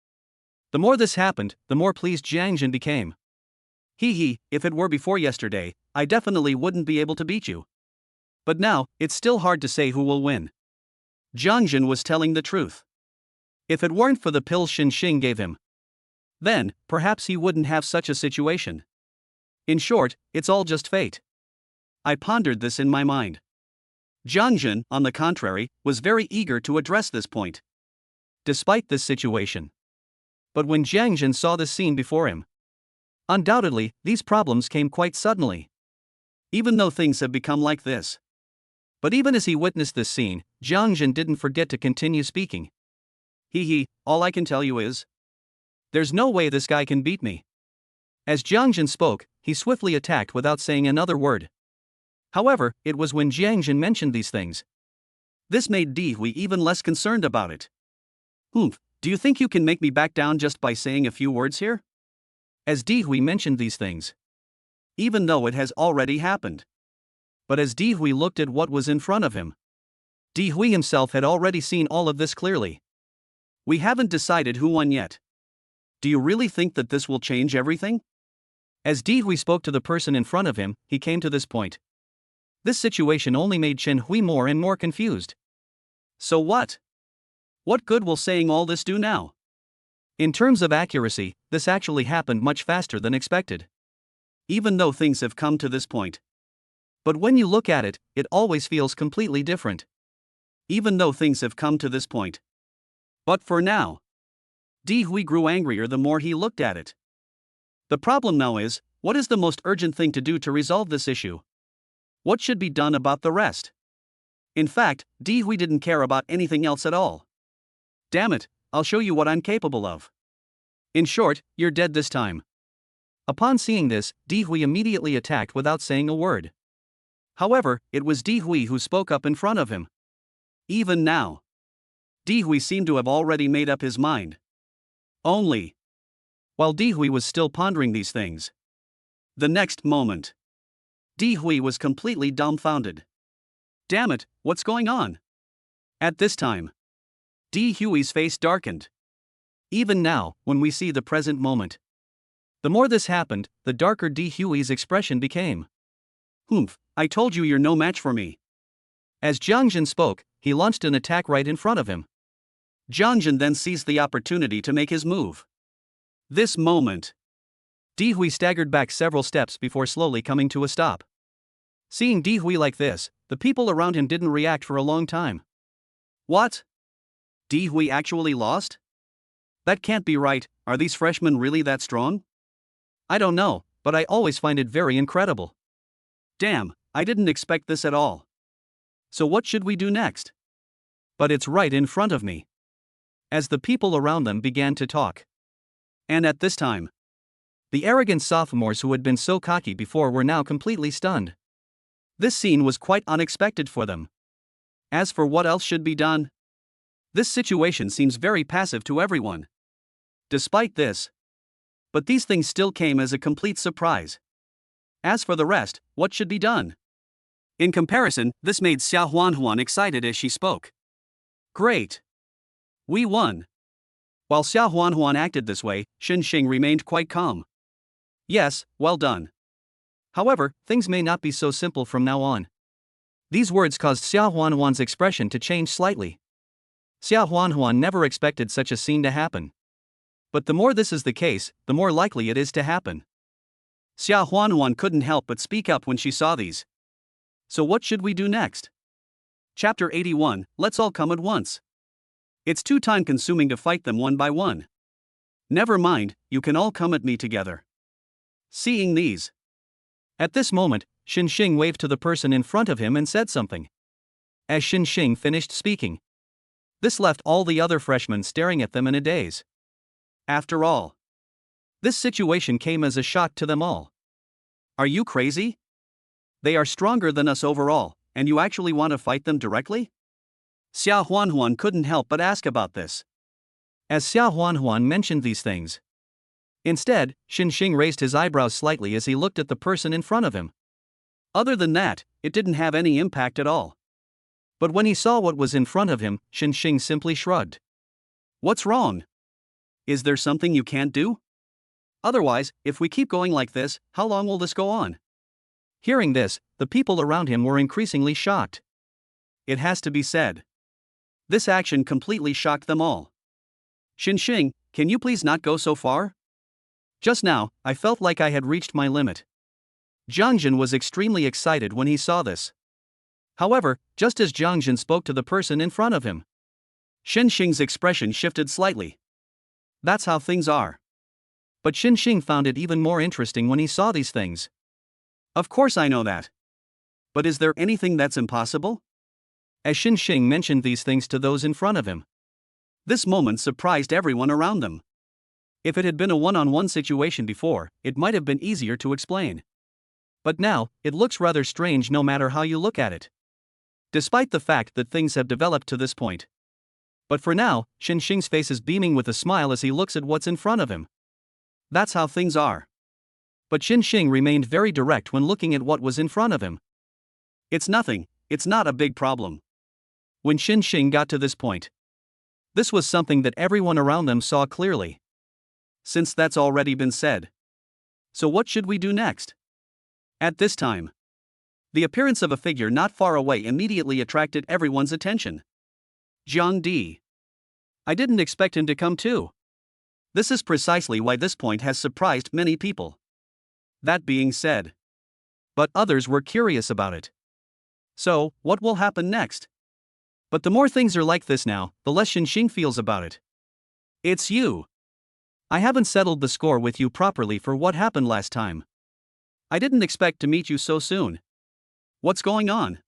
The more this happened, the more pleased Jiang Jin became. If it were before yesterday, I definitely wouldn't be able to beat you. But now, it's still hard to say who will win. Jiang Jin was telling the truth. If it weren't for the pills Xinxing gave him, then, perhaps he wouldn't have such a situation. In short, it's all just fate. I pondered this in my mind. Jiang Jin, on the contrary, was very eager to address this point. Despite this situation. But when Jiang Jin saw this scene before him, Undoubtedly, these problems came quite suddenly. Even though things have become like this. But even as he witnessed this scene, Jiangjin didn't forget to continue speaking. All I can tell you is, there's no way this guy can beat me. As Jiangjin spoke, he swiftly attacked without saying another word. However, it was when Jiangjin mentioned these things. This made Di Hui even less concerned about it. Do you think you can make me back down just by saying a few words here? As Di Hui mentioned these things. Even though it has already happened. But as Di Hui looked at what was in front of him, Di Hui himself had already seen all of this clearly. We haven't decided who won yet. Do you really think that this will change everything? As Di Hui spoke to the person in front of him, he came to this point. This situation only made Chen Hui more and more confused. So what? What good will saying all this do now? In terms of accuracy, this actually happened much faster than expected. Even though things have come to this point. But when you look at it, it always feels completely different. Even though things have come to this point. But for now. Di Hui grew angrier the more he looked at it. The problem now is, what is the most urgent thing to do to resolve this issue? What should be done about the rest? In fact, Di Hui didn't care about anything else at all. Damn it, I'll show you what I'm capable of. In short, you're dead this time. Upon seeing this, Di Hui immediately attacked without saying a word. However, it was Di Hui who spoke up in front of him. Even now, Di Hui seemed to have already made up his mind. Only. While Di Hui was still pondering these things. The next moment. Di Hui was completely dumbfounded. Damn it, what's going on? At this time, Di Hui's face darkened. Even now, when we see the present moment. The more this happened, the darker Di Hui's expression became. I told you you're no match for me. As Jiangjin spoke, he launched an attack right in front of him. Jiangjin then seized the opportunity to make his move. This moment, Di Hui staggered back several steps before slowly coming to a stop. Seeing Di Hui like this, the people around him didn't react for a long time. What? Di Hui actually lost? That can't be right, are these freshmen really that strong? I don't know, but I always find it very incredible. Damn, I didn't expect this at all. So what should we do next? But it's right in front of me. As the people around them began to talk. And at this time, the arrogant sophomores who had been so cocky before were now completely stunned. This scene was quite unexpected for them. As for what else should be done, this situation seems very passive to everyone. Despite this, but these things still came as a complete surprise. As for the rest, what should be done? In comparison, this made Xia Huanhuan excited as she spoke. Great! We won! While Xia Huanhuan acted this way, Xin Xing remained quite calm. Yes, well done. However, things may not be so simple from now on. These words caused Xia Huanhuan's expression to change slightly. Xia Huanhuan never expected such a scene to happen. But the more this is the case, the more likely it is to happen. Xia Huanhuan couldn't help but speak up when she saw these. So what should we do next? Chapter 81, Let's all come at once. It's too time-consuming to fight them one by one. Never mind, you can all come at me together. Seeing these. At this moment, Xin Xing waved to the person in front of him and said something. As Xin Xing finished speaking, this left all the other freshmen staring at them in a daze. After all, this situation came as a shock to them all. Are you crazy? They are stronger than us overall, and you actually want to fight them directly? Xia Huanhuan couldn't help but ask about this. As Xia Huanhuan mentioned these things. Instead, Xin Xing raised his eyebrows slightly as he looked at the person in front of him. Other than that, it didn't have any impact at all. But when he saw what was in front of him, Xin Xing simply shrugged. What's wrong? Is there something you can't do? Otherwise, if we keep going like this, how long will this go on? Hearing this, the people around him were increasingly shocked. It has to be said. This action completely shocked them all. Xin Xing, can you please not go so far? Just now, I felt like I had reached my limit. Jiangjin was extremely excited when he saw this. However, just as Jiangjin spoke to the person in front of him, Xin Xing's expression shifted slightly. That's how things are. But Xing found it even more interesting when he saw these things. Of course I know that. But is there anything that's impossible? As Xing mentioned these things to those in front of him, this moment surprised everyone around them. If it had been a one-on-one situation before, it might have been easier to explain. But now, it looks rather strange no matter how you look at it. Despite the fact that things have developed to this point. But for now, Xing's face is beaming with a smile as he looks at what's in front of him. That's how things are. But Xing remained very direct when looking at what was in front of him. It's nothing, it's not a big problem. When Xing got to this point, this was something that everyone around them saw clearly. Since that's already been said, so what should we do next? At this time, the appearance of a figure not far away immediately attracted everyone's attention. Jiang Di. I didn't expect him to come too. This is precisely why this point has surprised many people. That being said, but others were curious about it. So, what will happen next? But the more things are like this now, the less Xing feels about it. It's you. I haven't settled the score with you properly for what happened last time. I didn't expect to meet you so soon. What's going on?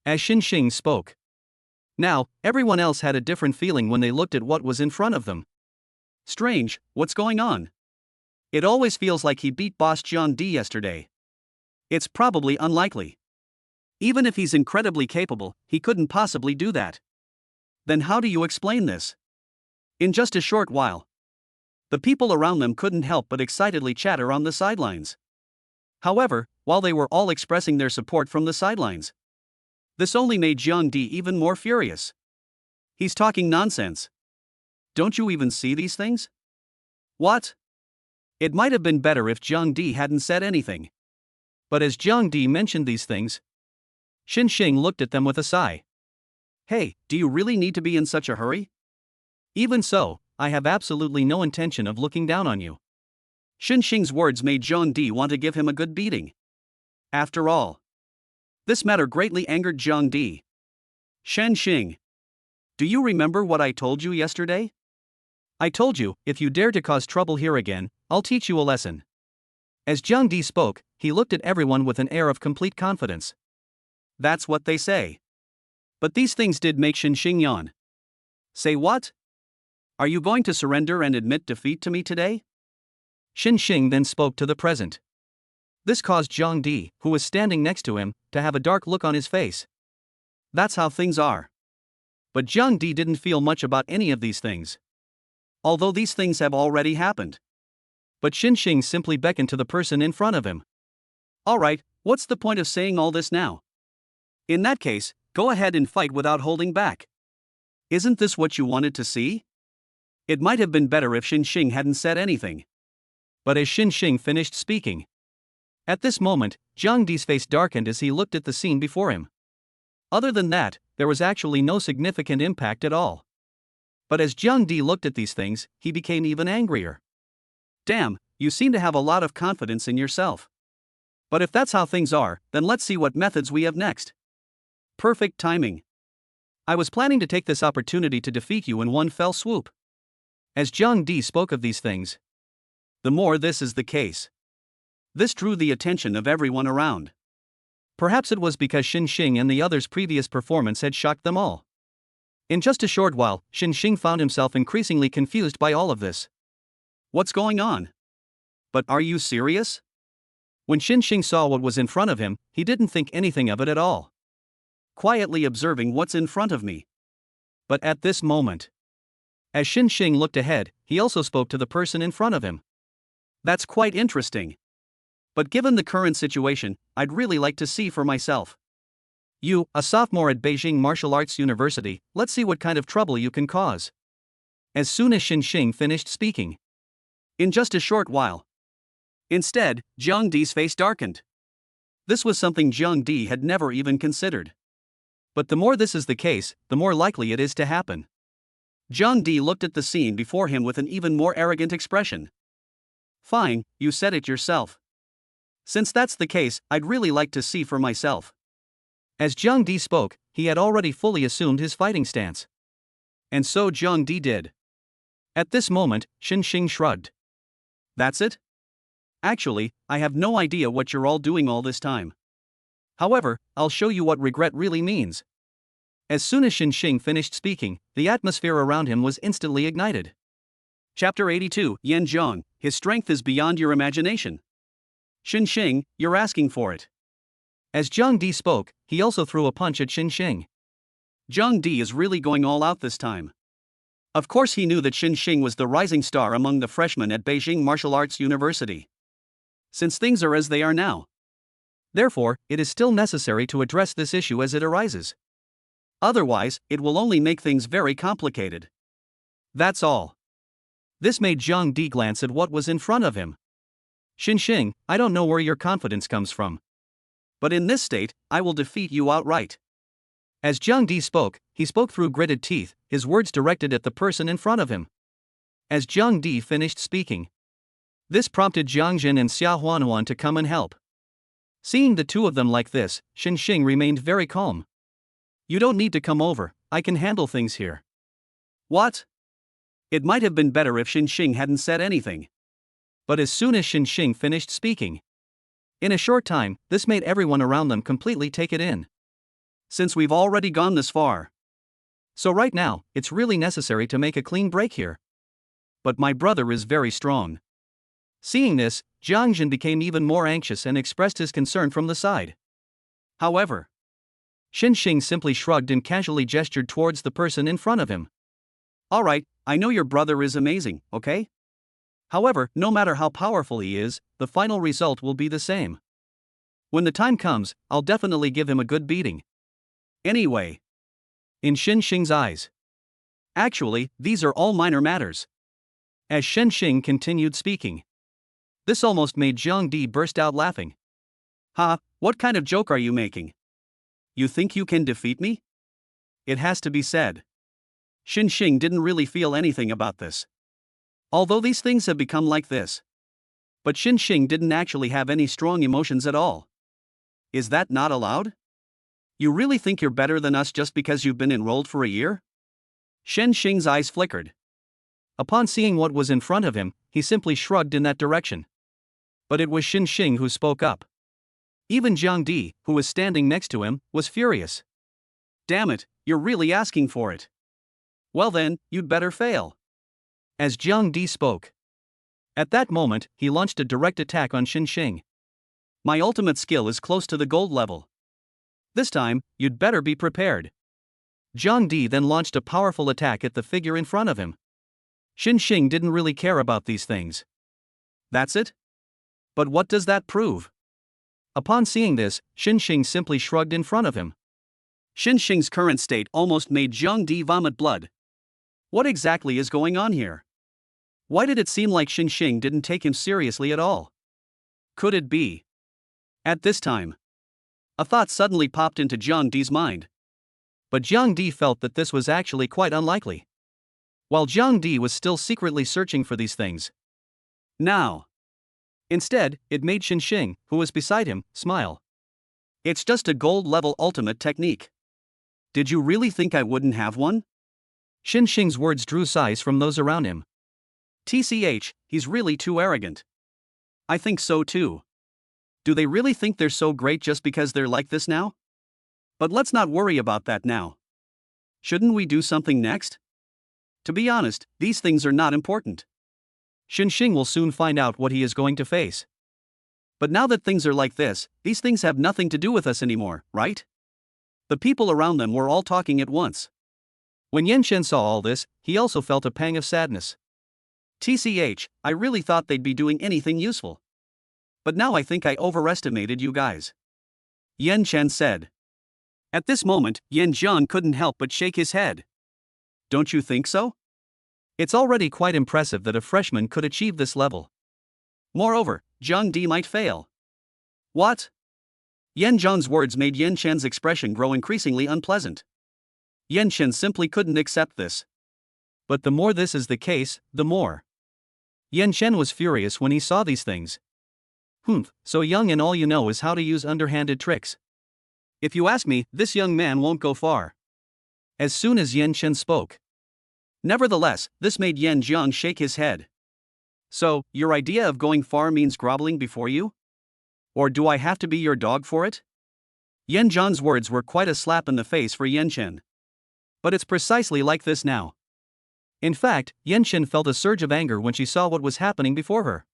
As Xing spoke. Now, everyone else had a different feeling when they looked at what was in front of them. Strange, what's going on? It always feels like he beat Boss Jiang Di yesterday. It's probably unlikely. Even if he's incredibly capable, he couldn't possibly do that. Then how do you explain this? In just a short while, the people around them couldn't help but excitedly chatter on the sidelines. However, while they were all expressing their support from the sidelines, this only made Jiang Di even more furious. He's talking nonsense. Don't you even see these things? What? It might have been better if Jiang Di hadn't said anything. But as Jiang Di mentioned these things, Xing looked at them with a sigh. Hey, do you really need to be in such a hurry? Even so, I have absolutely no intention of looking down on you. Xing's words made Jiang Di want to give him a good beating. After all, this matter greatly angered Jiang Di. Xing, do you remember what I told you yesterday? I told you, if you dare to cause trouble here again, I'll teach you a lesson. As Jiang Di spoke, he looked at everyone with an air of complete confidence. That's what they say. But these things did make Xing yawn. Say what? Are you going to surrender and admit defeat to me today? Xing then spoke to the present. This caused Jiang Di, who was standing next to him, to have a dark look on his face. That's how things are. But Jiang Di didn't feel much about any of these things, although these things have already happened. But Xing simply beckoned to the person in front of him. Alright, what's the point of saying all this now? In that case, go ahead and fight without holding back. Isn't this what you wanted to see? It might have been better if Xing hadn't said anything. But as Xing finished speaking, at this moment, Jiang Di's face darkened as he looked at the scene before him. Other than that, there was actually no significant impact at all. But as Jiang Di looked at these things, he became even angrier. Damn, you seem to have a lot of confidence in yourself. But if that's how things are, then let's see what methods we have next. Perfect timing. I was planning to take this opportunity to defeat you in one fell swoop. As Jiang Di spoke of these things, the more this is the case, this drew the attention of everyone around. Perhaps it was because Xing and the others' previous performance had shocked them all. In just a short while, Xing found himself increasingly confused by all of this. What's going on? But are you serious? When Xing saw what was in front of him, he didn't think anything of it at all. Quietly observing what's in front of me. But at this moment, as Xing looked ahead, he also spoke to the person in front of him. That's quite interesting. But given the current situation, I'd really like to see for myself. You, a sophomore at Beijing Martial Arts University, let's see what kind of trouble you can cause. As soon as Xing finished speaking, in just a short while. Instead, Jiang Di's face darkened. This was something Jiang Di had never even considered. But the more this is the case, the more likely it is to happen. Jiang Di looked at the scene before him with an even more arrogant expression. Fine, you said it yourself. Since that's the case, I'd really like to see for myself. As Jiang Di spoke, he had already fully assumed his fighting stance. And so Jiang Di did. At this moment, Xing shrugged. That's it? Actually, I have no idea what you're all doing all this time. However, I'll show you what regret really means. As soon as Xing finished speaking, the atmosphere around him was instantly ignited. Chapter 82, Yan Zhang, his strength is beyond your imagination. Xing, you're asking for it. As Zhang Di spoke, he also threw a punch at Xing. Zhang Di is really going all out this time. Of course he knew that Xing was the rising star among the freshmen at Beijing Martial Arts University. Since things are as they are now. Therefore, it is still necessary to address this issue as it arises. Otherwise, it will only make things very complicated. That's all. This made Zhang Di glance at what was in front of him. Xing, I don't know where your confidence comes from. But in this state, I will defeat you outright. As Zhang Di spoke, he spoke through gritted teeth, his words directed at the person in front of him. As Zhang Di finished speaking, this prompted Jiang Jin and Xia Huanhuan to come and help. Seeing the two of them like this, Xing remained very calm. You don't need to come over, I can handle things here. What? It might have been better if Xing hadn't said anything. But as soon as Xing finished speaking, in a short time, this made everyone around them completely take it in. Since we've already gone this far. So right now, it's really necessary to make a clean break here. But my brother is very strong. Seeing this, Jiang Jin became even more anxious and expressed his concern from the side. However, Xing simply shrugged and casually gestured towards the person in front of him. Alright, I know your brother is amazing, okay? However, no matter how powerful he is, the final result will be the same. When the time comes, I'll definitely give him a good beating. Anyway, in Xing's eyes, actually, these are all minor matters. As Xing continued speaking, this almost made Zhang Di burst out laughing. Ha, what kind of joke are you making? You think you can defeat me? It has to be said. Xing didn't really feel anything about this. Although these things have become like this. But Xing didn't actually have any strong emotions at all. Is that not allowed? You really think you're better than us just because you've been enrolled for a year? Xing's eyes flickered. Upon seeing what was in front of him, he simply shrugged in that direction. But it was Xing who spoke up. Even Jiang Di, who was standing next to him, was furious. Damn it, you're really asking for it. Well then, you'd better fail. As Jiang Di spoke. At that moment, he launched a direct attack on Xing. My ultimate skill is close to the gold level. This time, you'd better be prepared. Jiang Di then launched a powerful attack at the figure in front of him. Xing didn't really care about these things. That's it? But what does that prove? Upon seeing this, Xing simply shrugged in front of him. Xing's current state almost made Jiang Di vomit blood. What exactly is going on here? Why did it seem like Xing didn't take him seriously at all? Could it be? At this time, a thought suddenly popped into Jiang Di's mind. But Jiang Di felt that this was actually quite unlikely. While Jiang Di was still secretly searching for these things. Now. Instead, it made Xing, who was beside him, smile. It's just a gold-level ultimate technique. Did you really think I wouldn't have one? Xing's words drew sighs from those around him. TCH, he's really too arrogant. I think so too. Do they really think they're so great just because they're like this now? But let's not worry about that now. Shouldn't we do something next? To be honest, these things are not important. Xing will soon find out what he is going to face. But now that things are like this, these things have nothing to do with us anymore, right? The people around them were all talking at once. When Yanchen saw all this, he also felt a pang of sadness. TCH, I really thought they'd be doing anything useful. But now I think I overestimated you guys. Yanchen said. At this moment, Yan Zhang couldn't help but shake his head. Don't you think so? It's already quite impressive that a freshman could achieve this level. Moreover, Jiang Di might fail. What? Yan Zhang's words made Yan Chen's expression grow increasingly unpleasant. Yan Chen simply couldn't accept this. But the more this is the case, the more. Yan Chen was furious when he saw these things. So young and all you know is how to use underhanded tricks. If you ask me, this young man won't go far. As soon as Yan Chen spoke. Nevertheless, this made Yan Zhang shake his head. So, your idea of going far means groveling before you? Or do I have to be your dog for it? Yan Zhang's words were quite a slap in the face for Yan Chen. But it's precisely like this now. In fact, Yan Chen felt a surge of anger when she saw what was happening before her.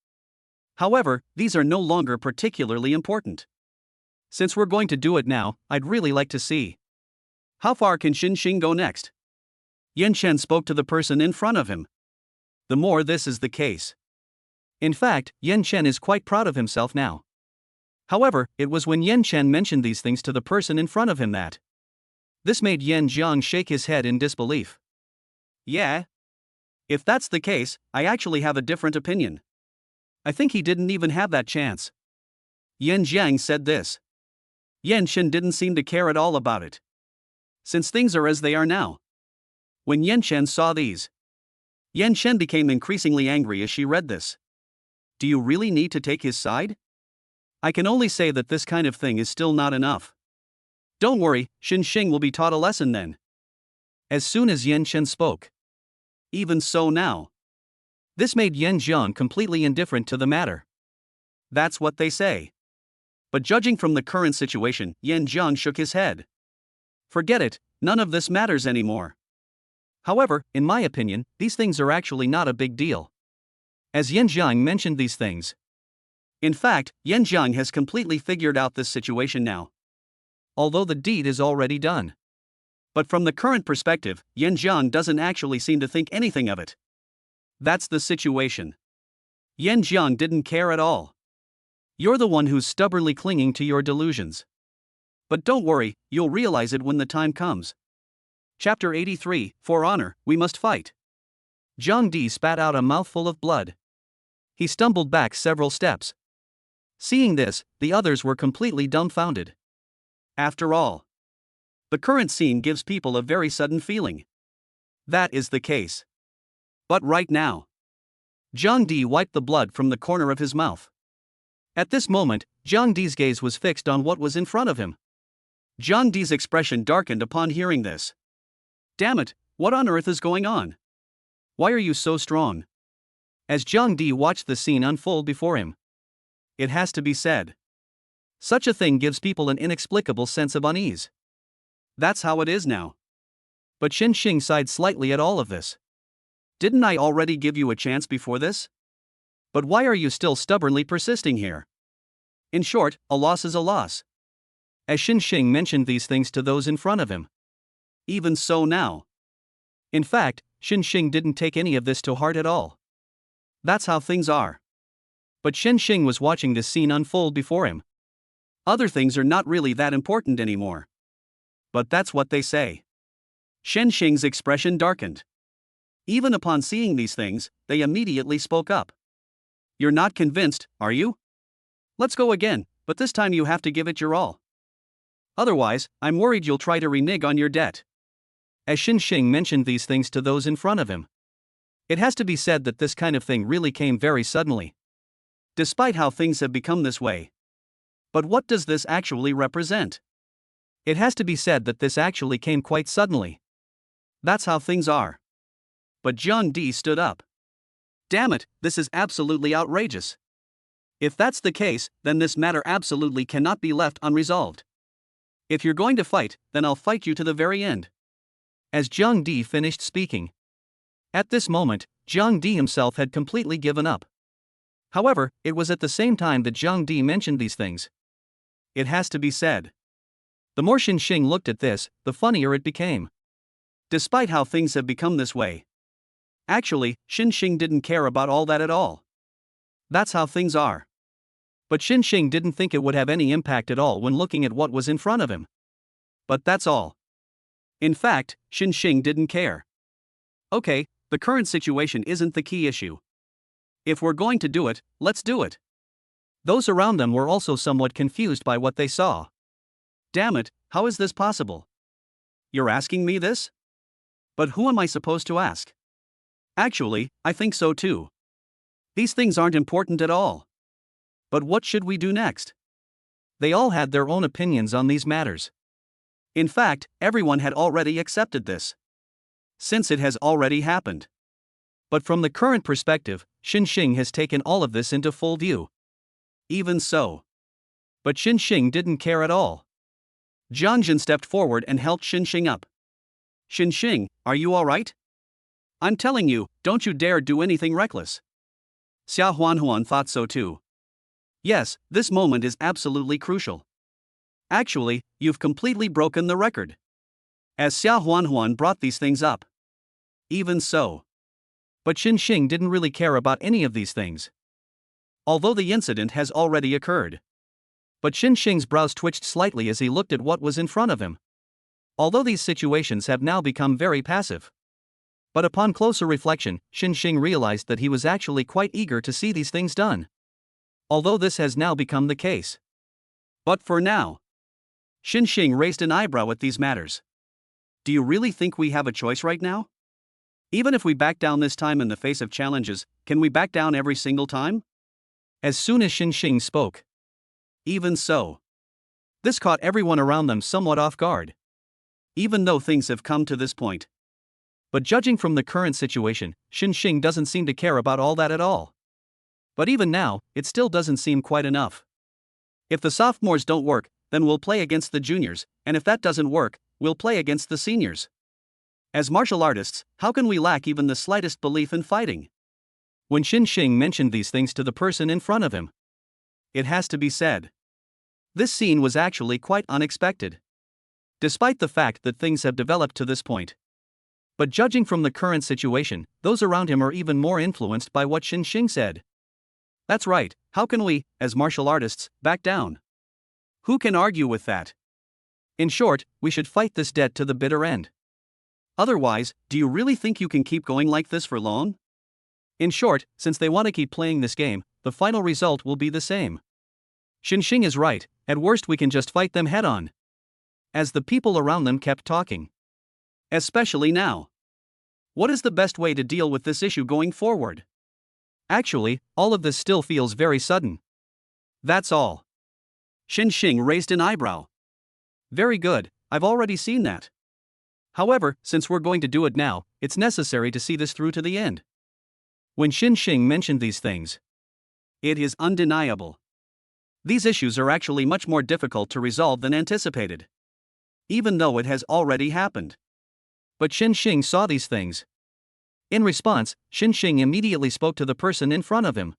However, these are no longer particularly important. Since we're going to do it now, I'd really like to see. How far can Xin Xing go next? Yan Chen spoke to the person in front of him. The more this is the case. In fact, Yan Chen is quite proud of himself now. However, it was when Yan Chen mentioned these things to the person in front of him that this made Yan Jiang shake his head in disbelief. Yeah? If that's the case, I actually have a different opinion. I think he didn't even have that chance. Yan Jiang said this. Yan Chen didn't seem to care at all about it. Since things are as they are now. When Yan Chen saw these, Yan Chen became increasingly angry as she read this. Do you really need to take his side? I can only say that this kind of thing is still not enough. Don't worry, Xin Xing will be taught a lesson then. As soon as Yan Chen spoke. Even so now. This made Yan Jiang completely indifferent to the matter. That's what they say. But judging from the current situation, Yan Jiang shook his head. Forget it, none of this matters anymore. However, in my opinion, these things are actually not a big deal. As Yan Jiang mentioned these things. In fact, Yan Jiang has completely figured out this situation now. Although the deed is already done. But from the current perspective, Yan Jiang doesn't actually seem to think anything of it. That's the situation. Yan Jiang didn't care at all. You're the one who's stubbornly clinging to your delusions. But don't worry, you'll realize it when the time comes. Chapter 83, For Honor, We Must Fight. Zhang Di spat out a mouthful of blood. He stumbled back several steps. Seeing this, the others were completely dumbfounded. After all, the current scene gives people a very sudden feeling. That is the case. But right now, Zhang Di wiped the blood from the corner of his mouth. At this moment, Zhang Di's gaze was fixed on what was in front of him. Zhang Di's expression darkened upon hearing this. Damn it, what on earth is going on? Why are you so strong? As Zhang Di watched the scene unfold before him. It has to be said. Such a thing gives people an inexplicable sense of unease. That's how it is now. But Xin Xing sighed slightly at all of this. Didn't I already give you a chance before this? But why are you still stubbornly persisting here? In short, a loss is a loss. As Xin Xing mentioned these things to those in front of him. Even so now. In fact, Xin Xing didn't take any of this to heart at all. That's how things are. But Xin Xing was watching this scene unfold before him. Other things are not really that important anymore. But that's what they say. Xin Xing's expression darkened. Even upon seeing these things, they immediately spoke up. You're not convinced, are you? Let's go again, but this time you have to give it your all. Otherwise, I'm worried you'll try to renege on your debt. As Xin Xing mentioned these things to those in front of him. It has to be said that this kind of thing really came very suddenly. Despite how things have become this way. But what does this actually represent? It has to be said that this actually came quite suddenly. That's how things are. But Zhang Di stood up. Damn it, this is absolutely outrageous. If that's the case, then this matter absolutely cannot be left unresolved. If you're going to fight, then I'll fight you to the very end. As Zhang Di finished speaking. At this moment, Zhang Di himself had completely given up. However, it was at the same time that Zhang Di mentioned these things. It has to be said. The more Xin Xing looked at this, the funnier it became. Despite how things have become this way. Actually, Xin Xing didn't care about all that at all. That's how things are. But Xin Xing didn't think it would have any impact at all when looking at what was in front of him. But that's all. In fact, Xin Xing didn't care. Okay, the current situation isn't the key issue. If we're going to do it, let's do it. Those around them were also somewhat confused by what they saw. Damn it, how is this possible? You're asking me this? But who am I supposed to ask? Actually, I think so too. These things aren't important at all. But what should we do next? They all had their own opinions on these matters. In fact, everyone had already accepted this. Since it has already happened. But from the current perspective, Xing has taken all of this into full view. Even so. But Xing didn't care at all. Jiangjin stepped forward and helped Xing up. Xing, are you alright? I'm telling you, don't you dare do anything reckless. Xia Huanhuan thought so too. Yes, this moment is absolutely crucial. Actually, you've completely broken the record. As Xia Huanhuan brought these things up. Even so. But Xing didn't really care about any of these things. Although the incident has already occurred. But Xing's brows twitched slightly as he looked at what was in front of him. Although these situations have now become very passive. But upon closer reflection, Xing realized that he was actually quite eager to see these things done. Although this has now become the case. But for now. Xing raised an eyebrow at these matters. Do you really think we have a choice right now? Even if we back down this time in the face of challenges, can we back down every single time? As soon as Xing spoke. Even so. This caught everyone around them somewhat off guard. Even though things have come to this point. But judging from the current situation, Xing doesn't seem to care about all that at all. But even now, it still doesn't seem quite enough. If the sophomores don't work, then we'll play against the juniors, and if that doesn't work, we'll play against the seniors. As martial artists, how can we lack even the slightest belief in fighting? When Xing mentioned these things to the person in front of him, it has to be said. This scene was actually quite unexpected. Despite the fact that things have developed to this point. But judging from the current situation, those around him are even more influenced by what Xing said. That's right, how can we, as martial artists, back down? Who can argue with that? In short, we should fight this debt to the bitter end. Otherwise, do you really think you can keep going like this for long? In short, since they want to keep playing this game, the final result will be the same. Xing is right, at worst we can just fight them head on. As the people around them kept talking. Especially now. What is the best way to deal with this issue going forward? Actually, all of this still feels very sudden. That's all. Xing raised an eyebrow. Very good, I've already seen that. However, since we're going to do it now, it's necessary to see this through to the end. When Xing mentioned these things, it is undeniable. These issues are actually much more difficult to resolve than anticipated. Even though it has already happened. But Xing saw these things. In response, Xing immediately spoke to the person in front of him.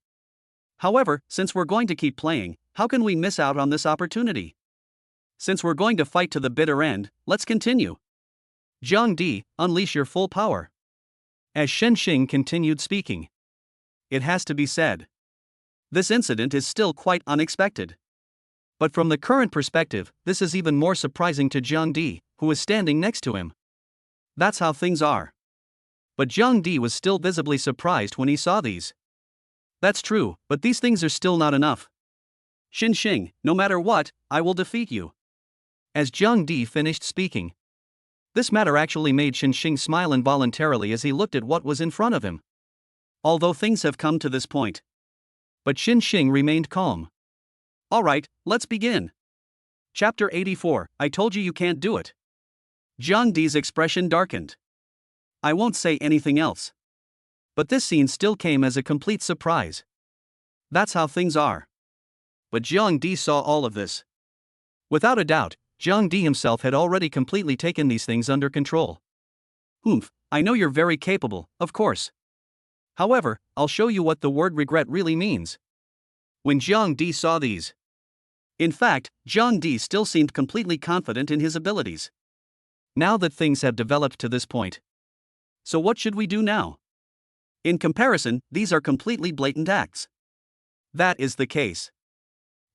However, since we're going to keep playing, how can we miss out on this opportunity? Since we're going to fight to the bitter end, let's continue. Jiang Di, unleash your full power. As Xing continued speaking. It has to be said. This incident is still quite unexpected. But from the current perspective, this is even more surprising to Jiang Di, who is standing next to him. That's how things are. But Jiang Di was still visibly surprised when he saw these. That's true, but these things are still not enough. Xing, no matter what, I will defeat you. As Jiang Di finished speaking. This matter actually made Xing smile involuntarily as he looked at what was in front of him. Although things have come to this point. But Xing remained calm. Alright, let's begin. Chapter 84, I told you can't do it. Jiang Di's expression darkened. I won't say anything else. But this scene still came as a complete surprise. That's how things are. But Jiang Di saw all of this. Without a doubt, Jiang Di himself had already completely taken these things under control. I know you're very capable, of course. However, I'll show you what the word regret really means. When Jiang Di saw these. In fact, Jiang Di still seemed completely confident in his abilities. Now that things have developed to this point. So what should we do now? In comparison, these are completely blatant acts. That is the case.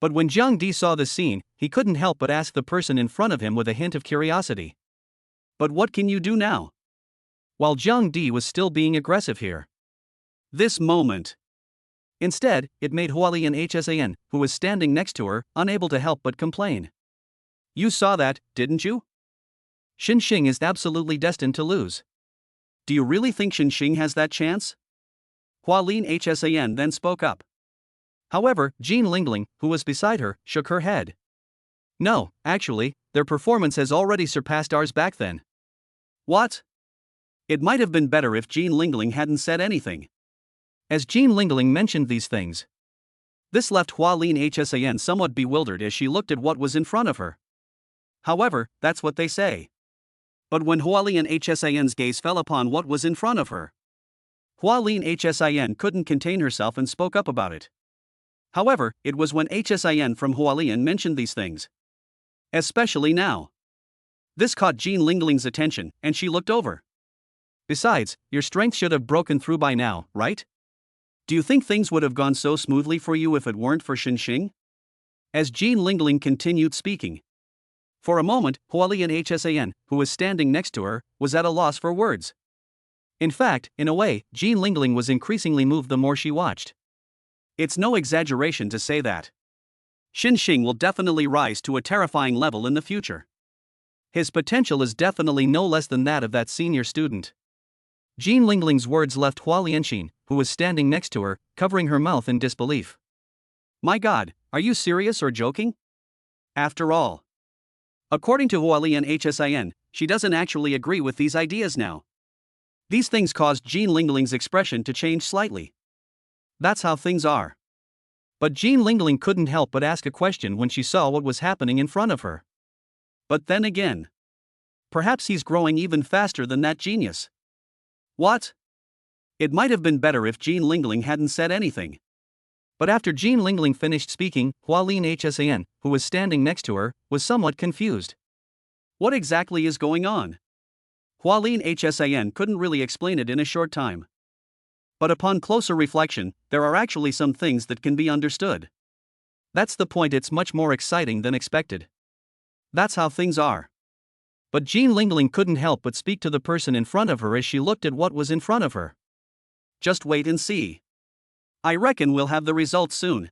But when Jiang Di saw the scene, he couldn't help but ask the person in front of him with a hint of curiosity. But what can you do now? While Jiang Di was still being aggressive here. This moment. Instead, it made Hualian Hsan, who was standing next to her, unable to help but complain. You saw that, didn't you? Xing is absolutely destined to lose. Do you really think Xing has that chance? Hualin Hsan then spoke up. However, Jean Lingling, who was beside her, shook her head. No, actually, their performance has already surpassed ours back then. What? It might have been better if Jean Lingling hadn't said anything. As Jean Lingling mentioned these things, this left Hualien Hsan somewhat bewildered as she looked at what was in front of her. However, that's what they say. But when Hualien Hsan's gaze fell upon what was in front of her, Hualien Hsan couldn't contain herself and spoke up about it. However, it was when Hsan from Hualien mentioned these things. Especially now. This caught Jean Lingling's attention, and she looked over. Besides, your strength should have broken through by now, right? Do you think things would have gone so smoothly for you if it weren't for Xinxing? As Jean Lingling continued speaking. For a moment, Hualien Hsan, who was standing next to her, was at a loss for words. In fact, in a way, Jean Lingling was increasingly moved the more she watched. It's no exaggeration to say that Xinxing will definitely rise to a terrifying level in the future. His potential is definitely no less than that of that senior student. Jean Lingling's words left Hualianxin, who was standing next to her, covering her mouth in disbelief. My God, are you serious or joking? After all, according to Hualien Hsan, she doesn't actually agree with these ideas now. These things caused Jean Lingling's expression to change slightly. That's how things are. But Jean Lingling couldn't help but ask a question when she saw what was happening in front of her. But then again, perhaps he's growing even faster than that genius. What? It might have been better if Jean Lingling hadn't said anything. But after Jean Lingling finished speaking, Hualien Hsan, who was standing next to her, was somewhat confused. What exactly is going on? Hualien Hsan couldn't really explain it in a short time. But upon closer reflection, there are actually some things that can be understood. That's the point, it's much more exciting than expected. That's how things are. But Jean Lingling couldn't help but speak to the person in front of her as she looked at what was in front of her. Just wait and see. I reckon we'll have the results soon.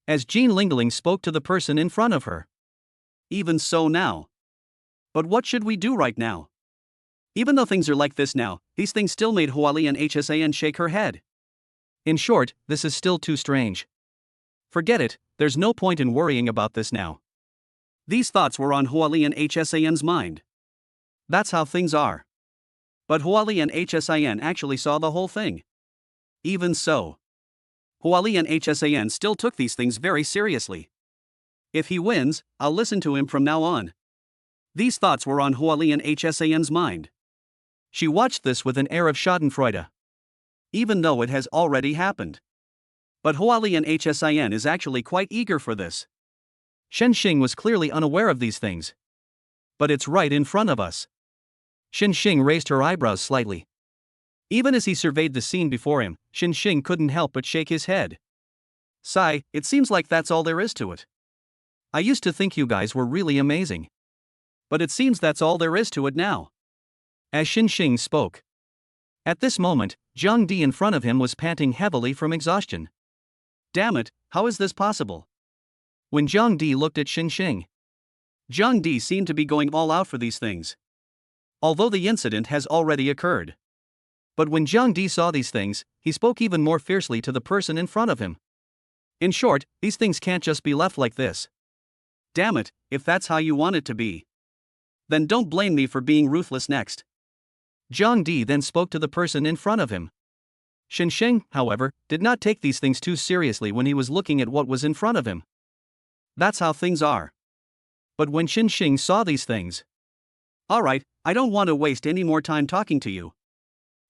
As Jean Lingling spoke to the person in front of her. Even so now. But what should we do right now? Even though things are like this now, these things still made Hualien Hsan shake her head. In short, this is still too strange. Forget it, there's no point in worrying about this now. These thoughts were on Hualien Hsan's mind. That's how things are. But Hualien Hsan actually saw the whole thing. Even so, Hualien Hsan still took these things very seriously. If he wins, I'll listen to him from now on. These thoughts were on Hualien Hsan's mind. She watched this with an air of schadenfreude. Even though it has already happened. But Hualien Hsan is actually quite eager for this. Xinxing was clearly unaware of these things. But it's right in front of us. Xinxing raised her eyebrows slightly. Even as he surveyed the scene before him, Xinxing couldn't help but shake his head. Sigh, it seems like that's all there is to it. I used to think you guys were really amazing. But it seems that's all there is to it now. As Xinxing spoke. At this moment, Zhang Di in front of him was panting heavily from exhaustion. Damn it, how is this possible? When Zhang Di looked at Xinxing, Zhang Di seemed to be going all out for these things. Although the incident has already occurred. But when Zhang Di saw these things, he spoke even more fiercely to the person in front of him. In short, these things can't just be left like this. Damn it, if that's how you want it to be. Then don't blame me for being ruthless next. Zhang Di then spoke to the person in front of him. Xinxing, however, did not take these things too seriously when he was looking at what was in front of him. That's how things are. But when Xinxing saw these things. Alright, I don't want to waste any more time talking to you.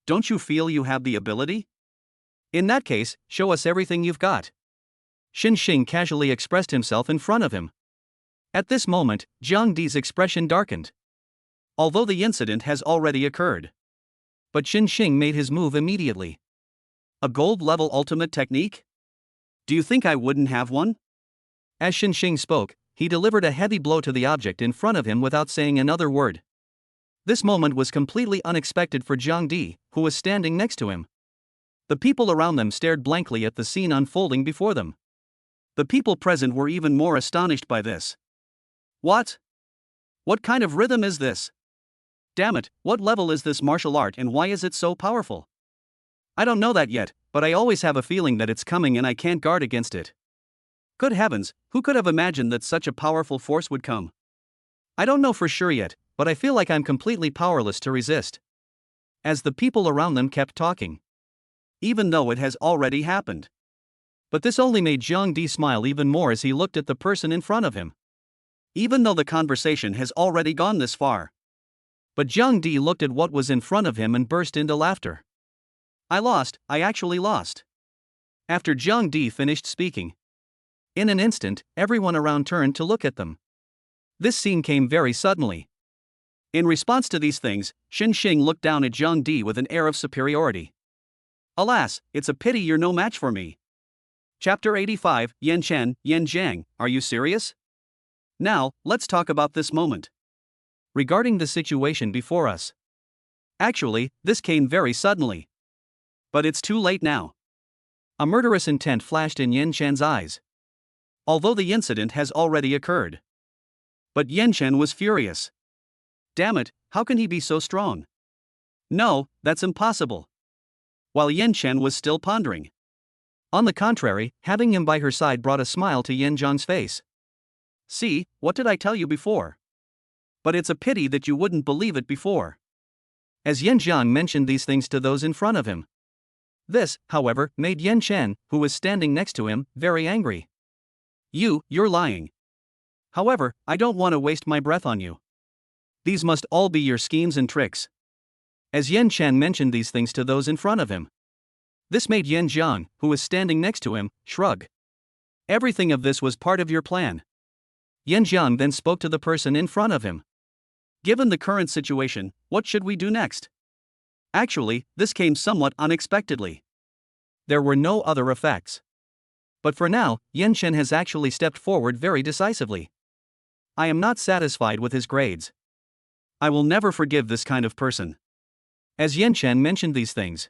Don't you feel you have the ability? In that case, show us everything you've got. Xinxing casually expressed himself in front of him. At this moment, Zhang Di's expression darkened. Although the incident has already occurred. But Xinxing made his move immediately. A gold-level ultimate technique? Do you think I wouldn't have one? As Xinxing spoke, he delivered a heavy blow to the object in front of him without saying another word. This moment was completely unexpected for Zhang Di, who was standing next to him. The people around them stared blankly at the scene unfolding before them. The people present were even more astonished by this. What? What kind of rhythm is this? Damn it, what level is this martial art and why is it so powerful? I don't know that yet, but I always have a feeling that it's coming and I can't guard against it. Good heavens, who could have imagined that such a powerful force would come? I don't know for sure yet, but I feel like I'm completely powerless to resist. as the people around them kept talking, even though it has already happened. but this only made Jiang Di smile even more as he looked at the person in front of him. Even though the conversation has already gone this far. But Jiang Di looked at what was in front of him and burst into laughter. I actually lost. After Jiang Di finished speaking, in an instant, everyone around turned to look at them. This scene came very suddenly. In response to these things, Xin Xing looked down at Jiang Di with an air of superiority. Alas, it's a pity you're no match for me. Chapter 85, Yan Chen, Yan Zhang, are you serious? Now, let's talk about this moment. Regarding the situation before us. Actually, this came very suddenly. But it's too late now. A murderous intent flashed in Yan Chen's eyes. Although the incident has already occurred. But Yan Chen was furious. Damn it, how can he be so strong? No, that's impossible. While Yan Chen was still pondering. On the contrary, having him by her side brought a smile to Yan Zhang's face. See, what did I tell you before? But it's a pity that you wouldn't believe it before. As Yan Zhang mentioned these things to those in front of him. This, however, made Yan Chen, who was standing next to him, very angry. You're lying. However, I don't want to waste my breath on you. These must all be your schemes and tricks. As Yan Chen mentioned these things to those in front of him. This made Yan Zhang, who was standing next to him, shrug. Everything of this was part of your plan. Yan Zhang then spoke to the person in front of him. Given the current situation, what should we do next? Actually, this came somewhat unexpectedly. There were no other effects. But for now, Yan Chen has actually stepped forward very decisively. I am not satisfied with his grades. I will never forgive this kind of person. As Yan Chen mentioned these things.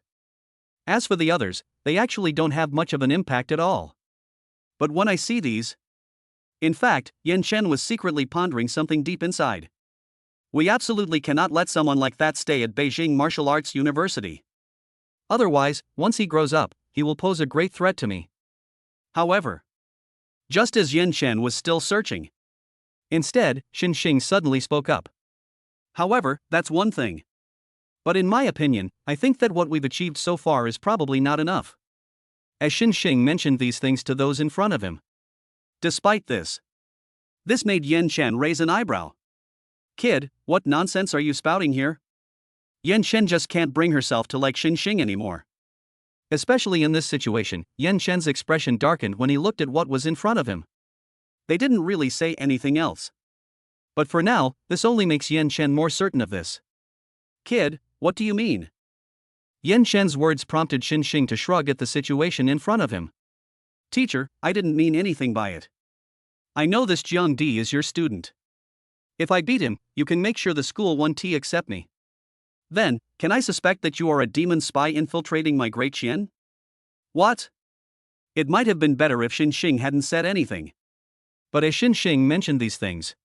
As for the others, they actually don't have much of an impact at all. But when I see these... In fact, Yan Chen was secretly pondering something deep inside. We absolutely cannot let someone like that stay at Beijing Martial Arts University. Otherwise, once he grows up, he will pose a great threat to me. However, just as Yan Chen was still searching. Instead, Xin Xing suddenly spoke up. However, that's one thing. But in my opinion, I think that what we've achieved so far is probably not enough. As Xin Xing mentioned these things to those in front of him. Despite this made Yan Chen raise an eyebrow. Kid, what nonsense are you spouting here? Yan Chen just can't bring herself to like Xin Xing anymore. Especially in this situation, Yan Chen's expression darkened when he looked at what was in front of him. They didn't really say anything else. But for now, this only makes Yan Chen more certain of this. Kid, what do you mean? Yan Chen's words prompted Xin Xing to shrug at the situation in front of him. Teacher, I didn't mean anything by it. I know this Jiang Di is your student. If I beat him, you can make sure the school 1T accept me. Then, can I suspect that you are a demon spy infiltrating my great Qian? What? It might have been better if Xin Xing hadn't said anything. But as Xin Xing mentioned these things,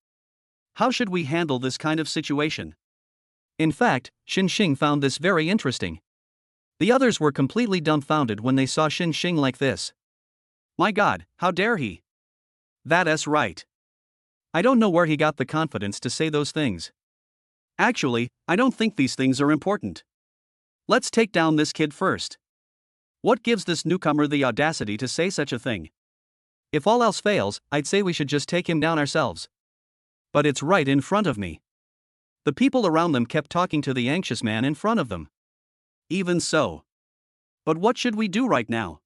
how should we handle this kind of situation? In fact, Xin Xing found this very interesting. The others were completely dumbfounded when they saw Xin Xing like this. My God, how dare he? That's right. I don't know where he got the confidence to say those things. Actually, I don't think these things are important. Let's take down this kid first. What gives this newcomer the audacity to say such a thing? If all else fails, I'd say we should just take him down ourselves. But it's right in front of me. The people around them kept talking to the anxious man in front of them. Even so. But what should we do right now?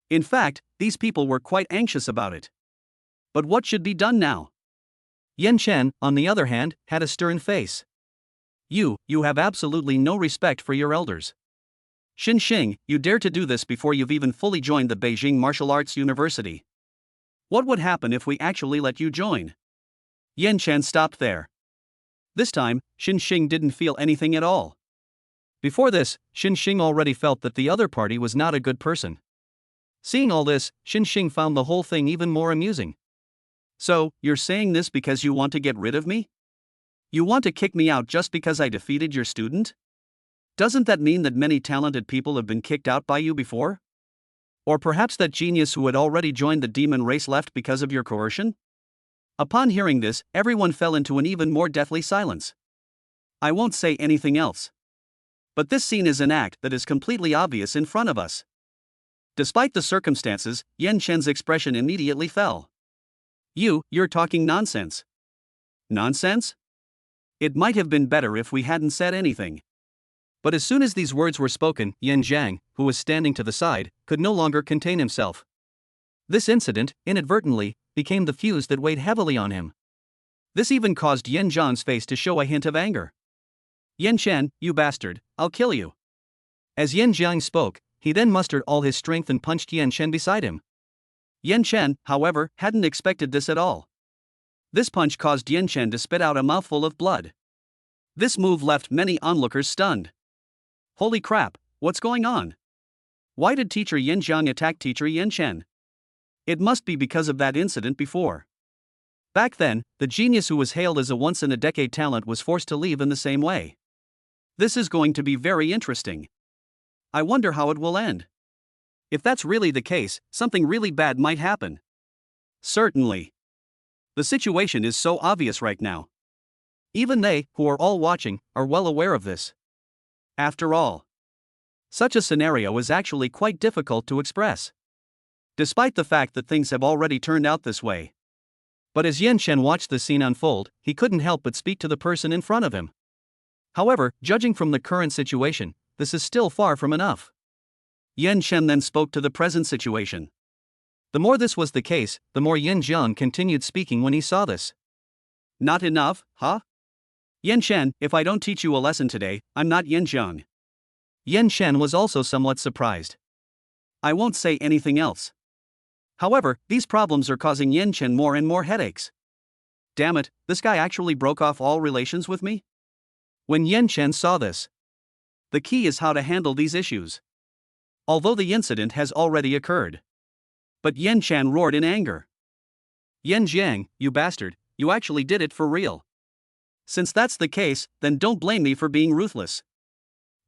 In fact, these people were quite anxious about it. But what should be done now? Yan Chen, on the other hand, had a stern face. You have absolutely no respect for your elders. Xin Xing, you dare to do this before you've even fully joined the Beijing Martial Arts University. What would happen if we actually let you join? Yan Chen stopped there. This time, Xin Xing didn't feel anything at all. Before this, Xin Xing already felt that the other party was not a good person. Seeing all this, Xin Xing found the whole thing even more amusing. So, you're saying this because you want to get rid of me? You want to kick me out just because I defeated your student? Doesn't that mean that many talented people have been kicked out by you before? Or perhaps that genius who had already joined the demon race left because of your coercion? Upon hearing this, everyone fell into an even more deathly silence. I won't say anything else. But this scene is an act that is completely obvious in front of us. Despite the circumstances, Yan Shen's expression immediately fell. You're talking nonsense. Nonsense? It might have been better if we hadn't said anything. But as soon as these words were spoken, Yan Jiang, who was standing to the side, could no longer contain himself. This incident, inadvertently, became the fuse that weighed heavily on him. This even caused Yan Zhang's face to show a hint of anger. Yan Shen, you bastard, I'll kill you. As Yan Jiang spoke, he then mustered all his strength and punched Yan Shen beside him. Yan Shen, however, hadn't expected this at all. This punch caused Yan Shen to spit out a mouthful of blood. This move left many onlookers stunned. Holy crap, what's going on? Why did Teacher Yan Jiang attack Teacher Yan Shen? It must be because of that incident before. Back then, the genius who was hailed as a once-in-a-decade talent was forced to leave in the same way. This is going to be very interesting. I wonder how it will end. If that's really the case, something really bad might happen. Certainly. The situation is so obvious right now. Even they, who are all watching, are well aware of this. After all, such a scenario is actually quite difficult to express. Despite the fact that things have already turned out this way. But as Yan Shen watched the scene unfold, he couldn't help but speak to the person in front of him. However, judging from the current situation, this is still far from enough. Yan Shen then spoke to the present situation. The more this was the case, the more Yan Jiang continued speaking when he saw this. Not enough, huh? Yan Shen, if I don't teach you a lesson today, I'm not Yan Jiang. Yan Shen was also somewhat surprised. I won't say anything else. However, these problems are causing Yan Shen more and more headaches. Damn it, this guy actually broke off all relations with me? When Yan Shen saw this, the key is how to handle these issues. Although the incident has already occurred. But Yan Shen roared in anger. Yan Jiang, you bastard, you actually did it for real. Since that's the case, then don't blame me for being ruthless.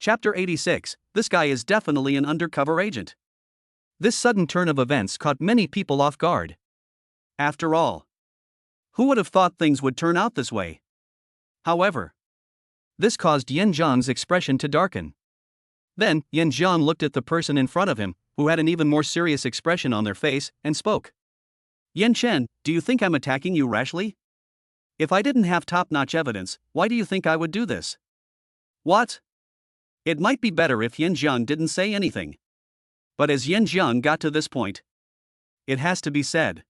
Chapter 86, this guy is definitely an undercover agent. This sudden turn of events caught many people off guard. After all, who would have thought things would turn out this way? However, this caused Yan Zhang's expression to darken. Then, Yan Zhang looked at the person in front of him, who had an even more serious expression on their face, and spoke. Yan Shen, do you think I'm attacking you rashly? If I didn't have top-notch evidence, why do you think I would do this? What? It might be better if Yan Zhang didn't say anything. But as Yan Zhang got to this point, it has to be said.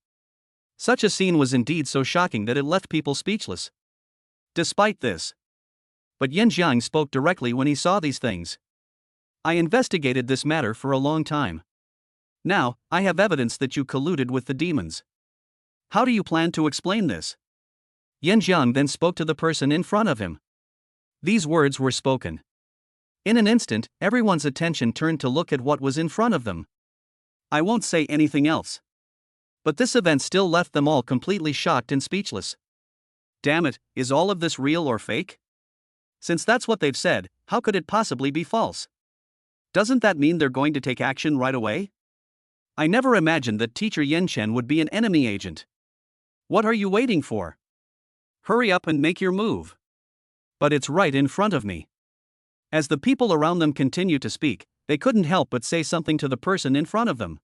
Such a scene was indeed so shocking that it left people speechless. Despite this, but Yan Zhang spoke directly when he saw these things. I investigated this matter for a long time. Now, I have evidence that you colluded with the demons. How do you plan to explain this? Yan Zhang then spoke to the person in front of him. These words were spoken. In an instant, everyone's attention turned to look at what was in front of them. I won't say anything else. But this event still left them all completely shocked and speechless. Damn it, is all of this real or fake? Since that's what they've said, how could it possibly be false? Doesn't that mean they're going to take action right away? I never imagined that Teacher Yan Shen would be an enemy agent. What are you waiting for? Hurry up and make your move. But it's right in front of me. As the people around them continued to speak, they couldn't help but say something to the person in front of them.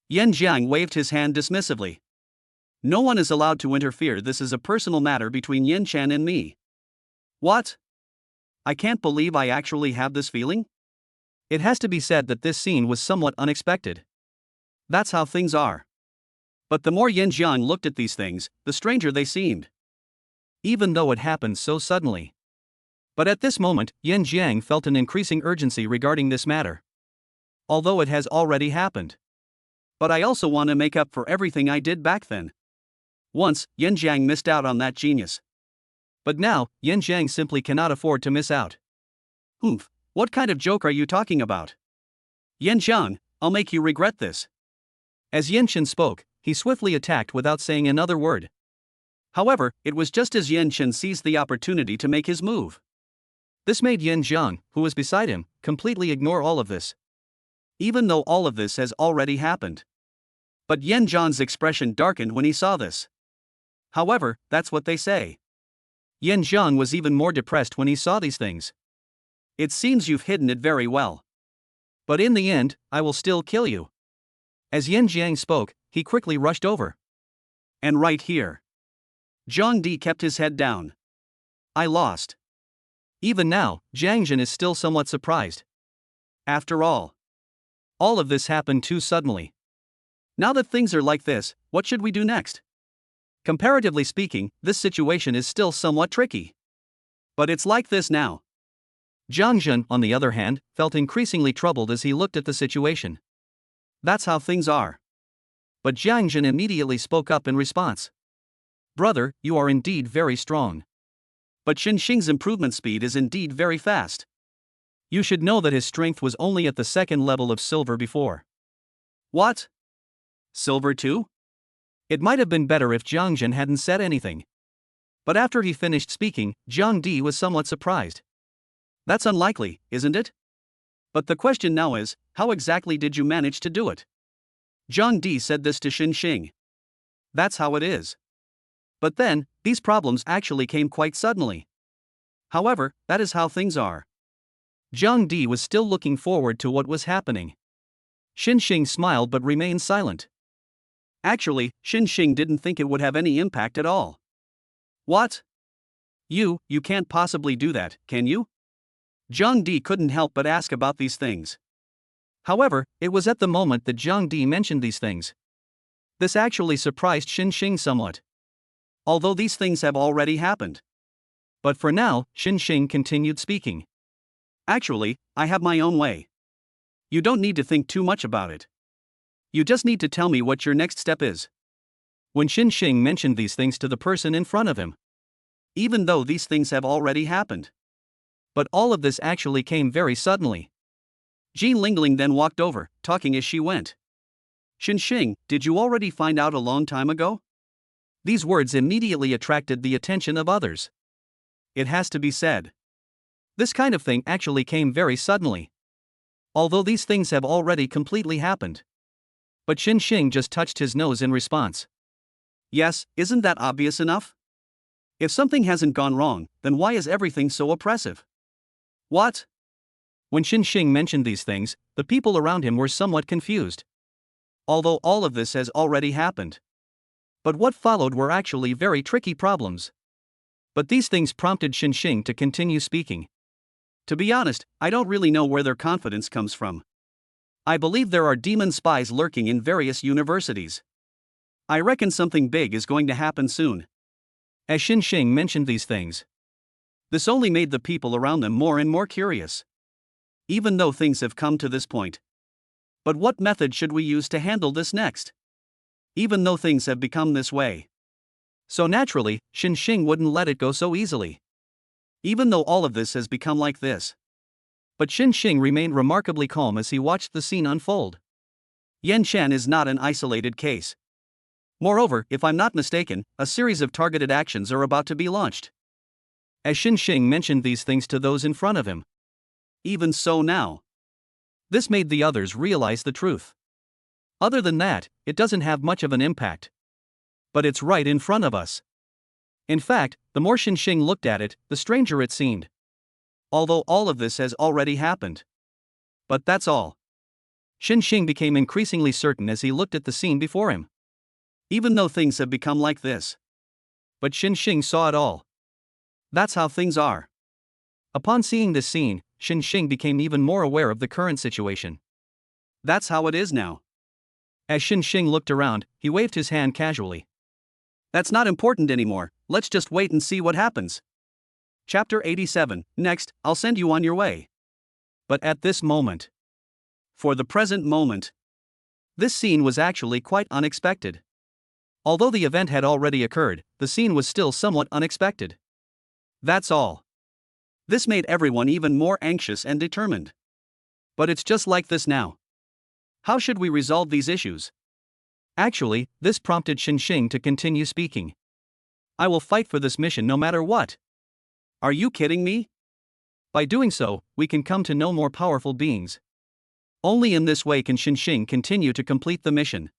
Yan Jiang waved his hand dismissively. No one is allowed to interfere. This is a personal matter between Yan Shen and me. What? I can't believe I actually have this feeling? It has to be said that this scene was somewhat unexpected. That's how things are. But the more Yan Jiang looked at these things, the stranger they seemed. Even though it happened so suddenly. But at this moment, Yan Jiang felt an increasing urgency regarding this matter. Although it has already happened. But I also want to make up for everything I did back then. Once, Yan Jiang missed out on that genius. But now, Yan Jiang simply cannot afford to miss out. Oomph, what kind of joke are you talking about? Yan Jiang, I'll make you regret this. As Yan Shen spoke, he swiftly attacked without saying another word. However, it was just as Yan Shen seized the opportunity to make his move. This made Yan Zhang, who was beside him, completely ignore all of this. Even though all of this has already happened. But Yan Zhang's expression darkened when he saw this. However, that's what they say. Yan Zhang was even more depressed when he saw these things. It seems you've hidden it very well. But in the end, I will still kill you. As Yan Jiang spoke, he quickly rushed over. And right here. Zhang Di kept his head down. I lost. Even now, Jiang Zhen is still somewhat surprised. After all of this happened too suddenly. Now that things are like this, what should we do next? Comparatively speaking, this situation is still somewhat tricky. But it's like this now. Jiang Zhen, on the other hand, felt increasingly troubled as he looked at the situation. That's how things are. But Jiang Zhen immediately spoke up in response. Brother, you are indeed very strong. But Xinxing's improvement speed is indeed very fast. You should know that his strength was only at the second level of silver before. What? Silver too? It might have been better if Jiang Zhen hadn't said anything. But after he finished speaking, Zhang Di was somewhat surprised. That's unlikely, isn't it? But the question now is, how exactly did you manage to do it? Zhang Di said this to Xinxing. That's how it is. But then, these problems actually came quite suddenly. However, that is how things are. Zhang Di was still looking forward to what was happening. Xinxing smiled but remained silent. Actually, Xinxing didn't think it would have any impact at all. What? You can't possibly do that, can you? Zhang Di couldn't help but ask about these things. However, it was at the moment that Zhang Di mentioned these things. This actually surprised Xinxing somewhat. Although these things have already happened. But for now, Xinxing continued speaking. Actually, I have my own way. You don't need to think too much about it. You just need to tell me what your next step is. When Xinxing mentioned these things to the person in front of him. Even though these things have already happened. But all of this actually came very suddenly. Ji Lingling then walked over, talking as she went. Xinxing, did you already find out a long time ago? These words immediately attracted the attention of others. It has to be said. This kind of thing actually came very suddenly. Although these things have already completely happened. But Xinxing just touched his nose in response. Yes, isn't that obvious enough? If something hasn't gone wrong, then why is everything so oppressive? What? When Xinxing mentioned these things, the people around him were somewhat confused. Although all of this has already happened. But what followed were actually very tricky problems. But these things prompted Xinxing to continue speaking. To be honest, I don't really know where their confidence comes from. I believe there are demon spies lurking in various universities. I reckon something big is going to happen soon. As Xinxing mentioned these things, this only made the people around them more and more curious. Even though things have come to this point. But what method should we use to handle this next? Even though things have become this way. So naturally, Xinxing wouldn't let it go so easily. Even though all of this has become like this. But Xinxing remained remarkably calm as he watched the scene unfold. Yan Chen is not an isolated case. Moreover, if I'm not mistaken, a series of targeted actions are about to be launched. As Xinxing mentioned these things to those in front of him. Even so now. This made the others realize the truth. Other than that, it doesn't have much of an impact. But it's right in front of us. In fact, the more Xinxing looked at it, the stranger it seemed. Although all of this has already happened. But that's all. Xinxing became increasingly certain as he looked at the scene before him. Even though things have become like this. But Xinxing saw it all. That's how things are. Upon seeing this scene, Xinxing became even more aware of the current situation. That's how it is now. As Xinxing looked around, he waved his hand casually. That's not important anymore, let's just wait and see what happens. Chapter 87, next, I'll send you on your way. But at this moment. For the present moment. This scene was actually quite unexpected. Although the event had already occurred, the scene was still somewhat unexpected. That's all. This made everyone even more anxious and determined. But it's just like this now. How should we resolve these issues? Actually, this prompted Xinxing to continue speaking. I will fight for this mission no matter what. Are you kidding me? By doing so, we can come to know more powerful beings. Only in this way can Xinxing continue to complete the mission.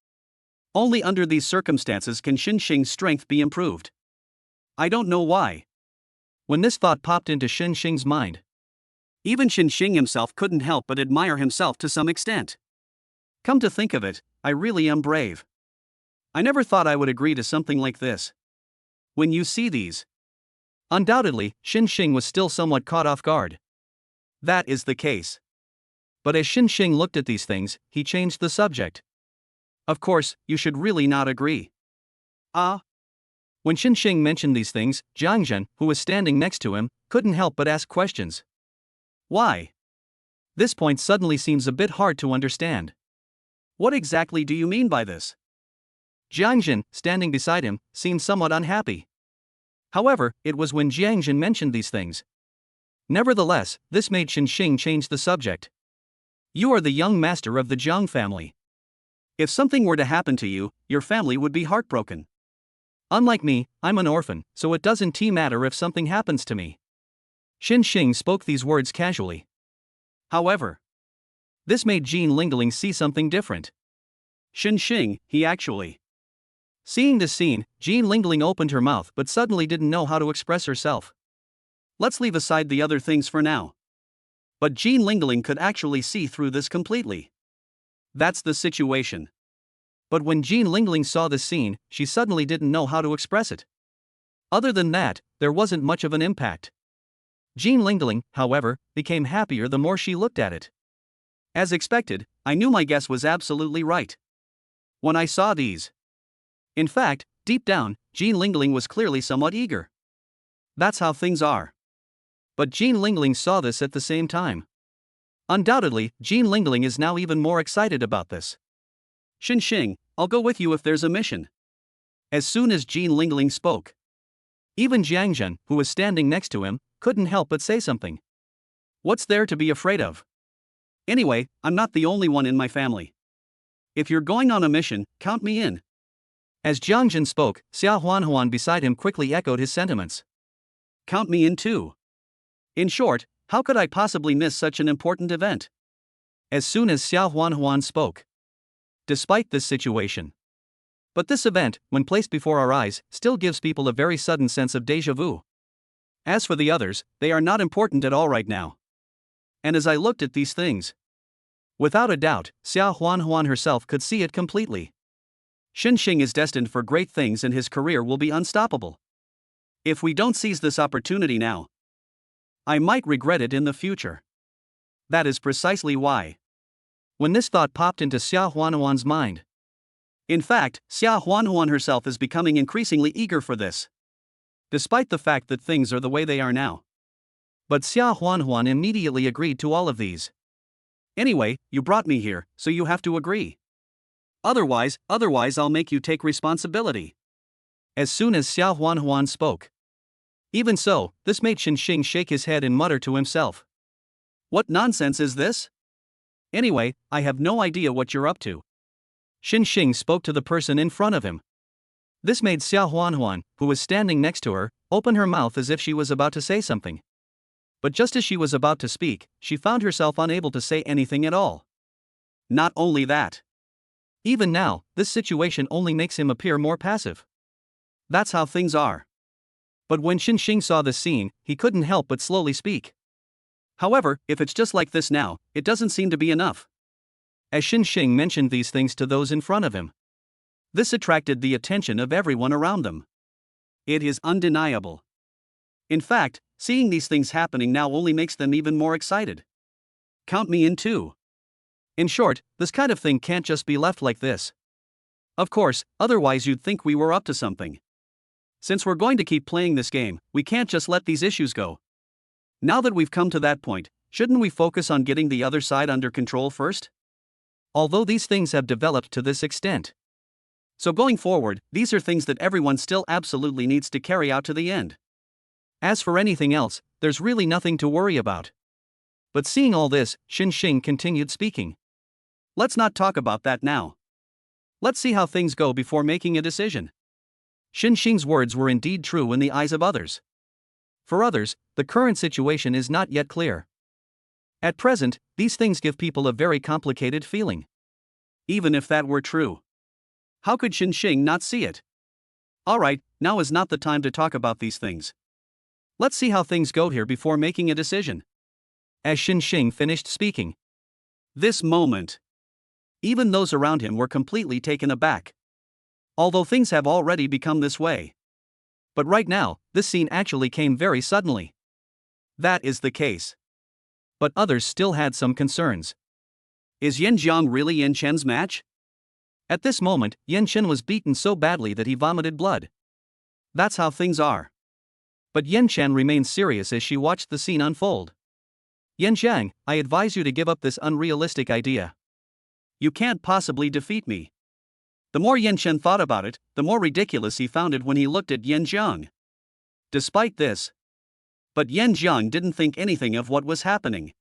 Only under these circumstances can Xinxing's strength be improved. I don't know why. When this thought popped into Xinxing's mind, Even Xinxing himself couldn't help but admire himself to some extent. Come to think of it, I really am brave. I never thought I would agree to something like this. When you see these. Undoubtedly, Xinxing was still somewhat caught off guard. That is the case. But as Xinxing looked at these things, he changed the subject. Of course, you should really not agree. When Xinxing mentioned these things, Jiangzhen, who was standing next to him, couldn't help but ask questions. Why? This point suddenly seems a bit hard to understand. What exactly do you mean by this? Jiangzhen, standing beside him, seemed somewhat unhappy. However, it was when Jiangzhen mentioned these things. Nevertheless, this made Xinxing change the subject. You are the young master of the Jiang family. If something were to happen to you, your family would be heartbroken. Unlike me, I'm an orphan, so it doesn't matter if something happens to me. Xinxing spoke these words casually. However, this made Jean Lingling see something different. Xinxing, he actually. Seeing this scene, Jean Lingling opened her mouth but suddenly didn't know how to express herself. Let's leave aside the other things for now. But Jean Lingling could actually see through this completely. That's the situation. But when Jean Lingling saw this scene, she suddenly didn't know how to express it. Other than that, there wasn't much of an impact. Jean Lingling, however, became happier the more she looked at it. As expected, I knew my guess was absolutely right. When I saw these. In fact, deep down, Jean Lingling was clearly somewhat eager. That's how things are. But Jean Lingling saw this at the same time. Undoubtedly, Jean Lingling is now even more excited about this. Xinxing, I'll go with you if there's a mission. As soon as Jean Lingling spoke. Even Jiangzhen, who was standing next to him, couldn't help but say something. What's there to be afraid of? Anyway, I'm not the only one in my family. If you're going on a mission, count me in. As Jiangzhen spoke, Xia Huanhuan beside him quickly echoed his sentiments. Count me in too. In short, how could I possibly miss such an important event? As soon as Xia Huanhuan spoke. Despite this situation. But this event, when placed before our eyes, still gives people a very sudden sense of déjà vu. As for the others, they are not important at all right now. And as I looked at these things, without a doubt, Xia Huanhuan herself could see it completely. Xinxing is destined for great things and his career will be unstoppable. If we don't seize this opportunity now, I might regret it in the future. That is precisely why. When this thought popped into Xia Huanhuan's mind. In fact, Xia Huanhuan herself is becoming increasingly eager for this. Despite the fact that things are the way they are now. But Xia Huanhuan immediately agreed to all of these. Anyway, you brought me here, so you have to agree. Otherwise I'll make you take responsibility. As soon as Xia Huanhuan spoke. Even so, this made Xinxing shake his head and mutter to himself. What nonsense is this? Anyway, I have no idea what you're up to. Xinxing spoke to the person in front of him. This made Xia Huanhuan, who was standing next to her, open her mouth as if she was about to say something. But just as she was about to speak, she found herself unable to say anything at all. Not only that. Even now, this situation only makes him appear more passive. That's how things are. But when Xinxing saw this scene, he couldn't help but slowly speak. However, if it's just like this now, it doesn't seem to be enough. As Xinxing mentioned these things to those in front of him. This attracted the attention of everyone around them. It is undeniable. In fact, seeing these things happening now only makes them even more excited. Count me in too. In short, this kind of thing can't just be left like this. Of course, otherwise you'd think we were up to something. Since we're going to keep playing this game, we can't just let these issues go. Now that we've come to that point, shouldn't we focus on getting the other side under control first? Although these things have developed to this extent. So going forward, these are things that everyone still absolutely needs to carry out to the end. As for anything else, there's really nothing to worry about. But seeing all this, Xinxing continued speaking. Let's not talk about that now. Let's see how things go before making a decision. Xinxing's words were indeed true in the eyes of others. For others, the current situation is not yet clear. At present, these things give people a very complicated feeling. Even if that were true, how could Xinxing not see it? Alright, now is not the time to talk about these things. Let's see how things go here before making a decision. as Xin Xing finished speaking. This moment. Even those around him were completely taken aback. Although things have already become this way. But right now, this scene actually came very suddenly. That is the case. But others still had some concerns. Is Yan Jiang really Yan Chen's match? At this moment, Yan Chen was beaten so badly that he vomited blood. That's how things are. But Yan Chen remained serious as she watched the scene unfold. Yan Jiang, I advise you to give up this unrealistic idea. You can't possibly defeat me. The more Yan Chen thought about it, the more ridiculous he found it when he looked at Yan Jiang. Despite this. But Yan Jiang didn't think anything of what was happening.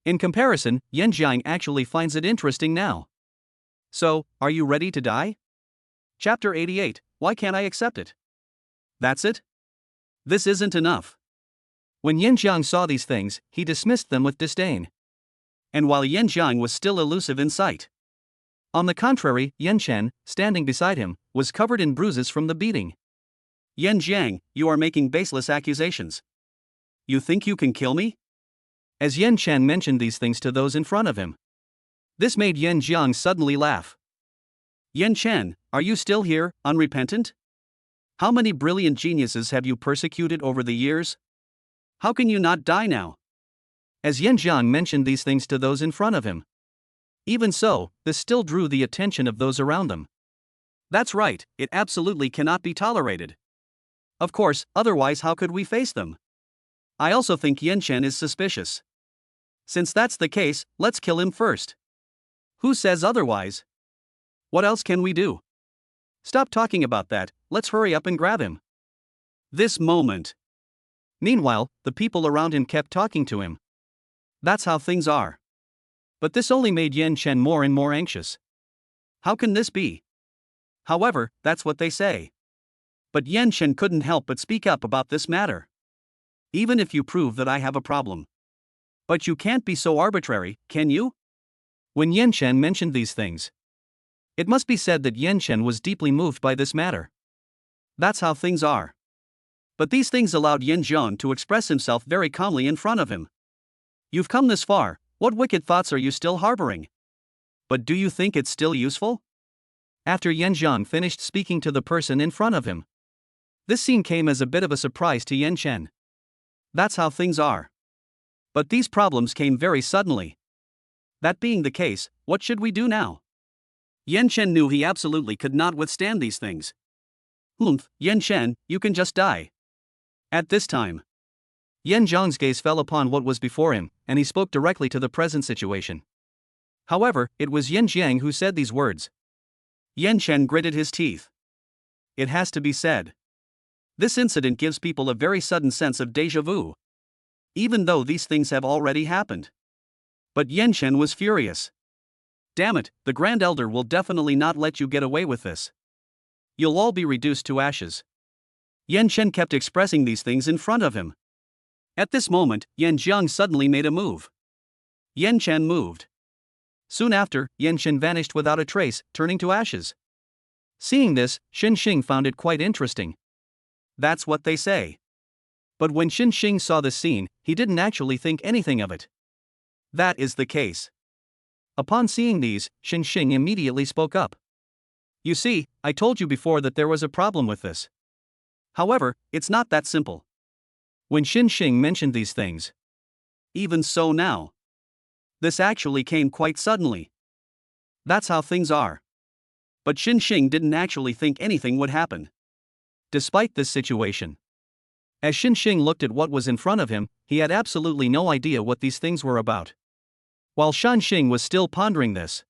In comparison, Yan Jiang actually finds it interesting now. So, are you ready to die? Chapter 88, Why Can't I Accept It? That's it? This isn't enough. When Yan Jiang saw these things, he dismissed them with disdain. And while Yan Jiang was still elusive in sight. On the contrary, Yan Chen, standing beside him, was covered in bruises from the beating. Yan Jiang, you are making baseless accusations. You think you can kill me? As Yan Chen mentioned these things to those in front of him. This made Yan Jiang suddenly laugh. Yan Chen, are you still here, unrepentant? How many brilliant geniuses have you persecuted over the years? How can you not die now? As Yan Jiang mentioned these things to those in front of him. Even so, this still drew the attention of those around them. That's right, it absolutely cannot be tolerated. Of course, otherwise how could we face them? I also think Yan Chen is suspicious. Since that's the case, let's kill him first. Who says otherwise? What else can we do? Stop talking about that, let's hurry up and grab him. This moment. Meanwhile, the people around him kept talking to him. That's how things are. But this only made Yan Chen more and more anxious. How can this be? However, that's what they say. But Yan Chen couldn't help but speak up about this matter. Even if you prove that I have a problem. But you can't be so arbitrary, can you? When Yan Chen mentioned these things, it must be said that Yan Chen was deeply moved by this matter. That's how things are. But these things allowed Yan Jiang to express himself very calmly in front of him. You've come this far, what wicked thoughts are you still harboring? But do you think it's still useful? After Yan Jiang finished speaking to the person in front of him. This scene came as a bit of a surprise to Yan Chen. That's how things are. But these problems came very suddenly. That being the case, what should we do now? Yan Chen knew he absolutely could not withstand these things. Yan Chen, you can just die. At this time, Yan Jiang's gaze fell upon what was before him, and he spoke directly to the present situation. However, it was Yan Jiang who said these words. Yan Chen gritted his teeth. It has to be said. This incident gives people a very sudden sense of déjà vu. Even though these things have already happened. But Yan Chen was furious. Damn it, the Grand Elder will definitely not let you get away with this. You'll all be reduced to ashes. Yan Chen kept expressing these things in front of him. At this moment, Yan Jiang suddenly made a move. Yan Chen moved. Soon after, Yan Chen vanished without a trace, turning to ashes. Seeing this, Xin Xing found it quite interesting. That's what they say. But when Xin Xing saw this scene, he didn't actually think anything of it. That is the case. Upon seeing these, Xin Xing immediately spoke up. You see, I told you before that there was a problem with this. However, it's not that simple. When Xin Xing mentioned these things. Even so now. This actually came quite suddenly. That's how things are. But Xin Xing didn't actually think anything would happen. Despite this situation. As Xin Xing looked at what was in front of him, he had absolutely no idea what these things were about. While Shan Xing was still pondering this.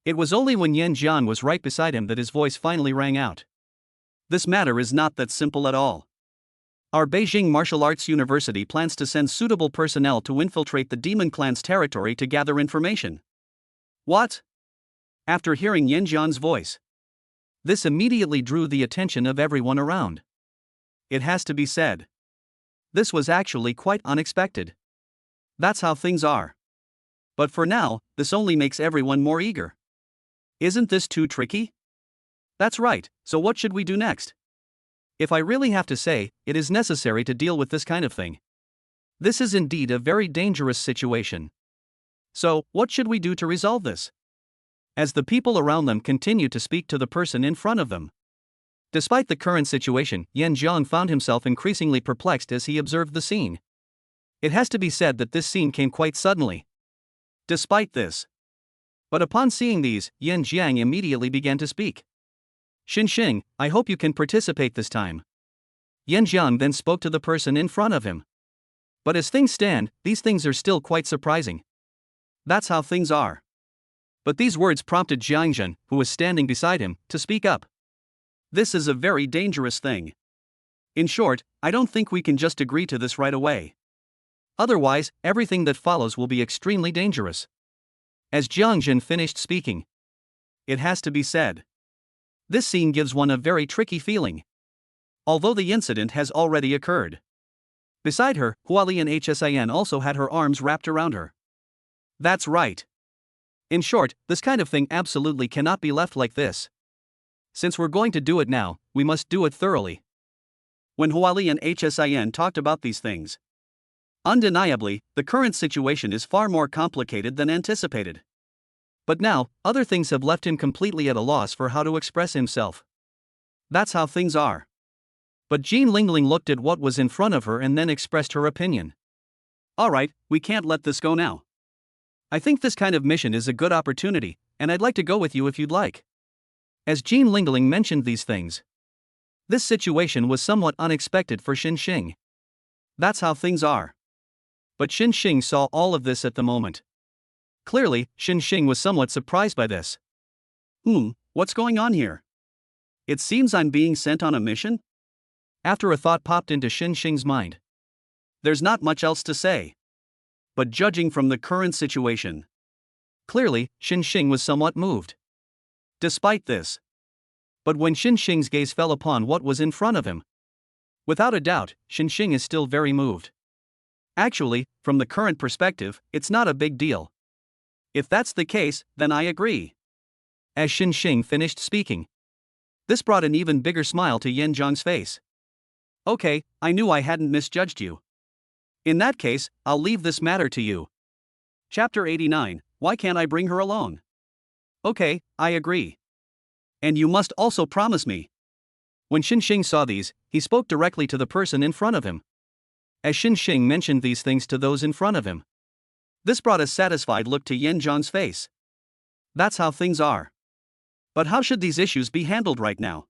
It was only when Yan Jiang was right beside him that his voice finally rang out. This matter is not that simple at all. Our Beijing Martial Arts University plans to send suitable personnel to infiltrate the Demon Clan's territory to gather information. What? After hearing Yan Jiang's voice. This immediately drew the attention of everyone around. It has to be said. This was actually quite unexpected. That's how things are. But for now, this only makes everyone more eager. Isn't this too tricky? That's right, so what should we do next? If I really have to say, it is necessary to deal with this kind of thing. This is indeed a very dangerous situation. So, what should we do to resolve this? As the people around them continued to speak to the person in front of them. Despite the current situation, Yan Zhang found himself increasingly perplexed as he observed the scene. It has to be said that this scene came quite suddenly. Despite this. But upon seeing these, Yan Jiang immediately began to speak. Xinxing, I hope you can participate this time. Yan Jiang then spoke to the person in front of him. But as things stand, these things are still quite surprising. That's how things are. But these words prompted Jiang Zhen, who was standing beside him, to speak up. This is a very dangerous thing. In short, I don't think we can just agree to this right away. Otherwise, everything that follows will be extremely dangerous. As Jiang Zhen finished speaking, it has to be said. This scene gives one a very tricky feeling. Although the incident has already occurred. Beside her, Hualian Hsin also had her arms wrapped around her. That's right. In short, this kind of thing absolutely cannot be left like this. Since we're going to do it now, we must do it thoroughly. When Hualian Hsin talked about these things, undeniably, the current situation is far more complicated than anticipated. But now, other things have left him completely at a loss for how to express himself. That's how things are. But Jean Lingling looked at what was in front of her and then expressed her opinion. Alright, we can't let this go now. I think this kind of mission is a good opportunity, and I'd like to go with you if you'd like. As Jean Lingling mentioned these things, this situation was somewhat unexpected for Xinxing. That's how things are. But Xinxing saw all of this at the moment. Clearly, Xinxing was somewhat surprised by this. What's going on here? It seems I'm being sent on a mission? After a thought popped into Xinxing's mind. There's not much else to say. But judging from the current situation, clearly, Xinxing was somewhat moved. Despite this. But when Xinxing's gaze fell upon what was in front of him, without a doubt, Xinxing is still very moved. Actually, from the current perspective, it's not a big deal. If that's the case, then I agree. As Xinxing finished speaking, this brought an even bigger smile to Yan Zhang's face. Okay, I knew I hadn't misjudged you. In that case, I'll leave this matter to you. Chapter 89, Why Can't I Bring Her Along? Okay, I agree. And you must also promise me. When Xinxing saw these, he spoke directly to the person in front of him. As Xinxing mentioned these things to those in front of him, this brought a satisfied look to Yan Zhang's face. That's how things are. But how should these issues be handled right now?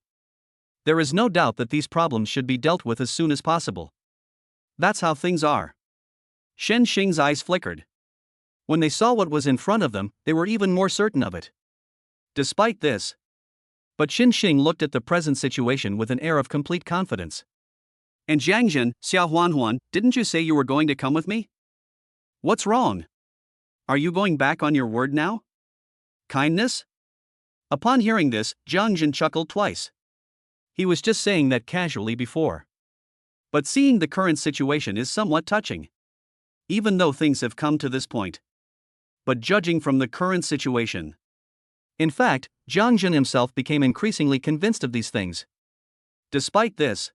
There is no doubt that these problems should be dealt with as soon as possible. That's how things are. Xinxing's eyes flickered. When they saw what was in front of them, they were even more certain of it. Despite this. But Xinxing looked at the present situation with an air of complete confidence. And Jiangzhen, Xiaohuanhuan, didn't you say you were going to come with me? What's wrong? Are you going back on your word now? Kindness? Upon hearing this, Jiangzhen chuckled twice. He was just saying that casually before. But seeing the current situation is somewhat touching. Even though things have come to this point. But judging from the current situation. In fact, Jiangzhen himself became increasingly convinced of these things. Despite this.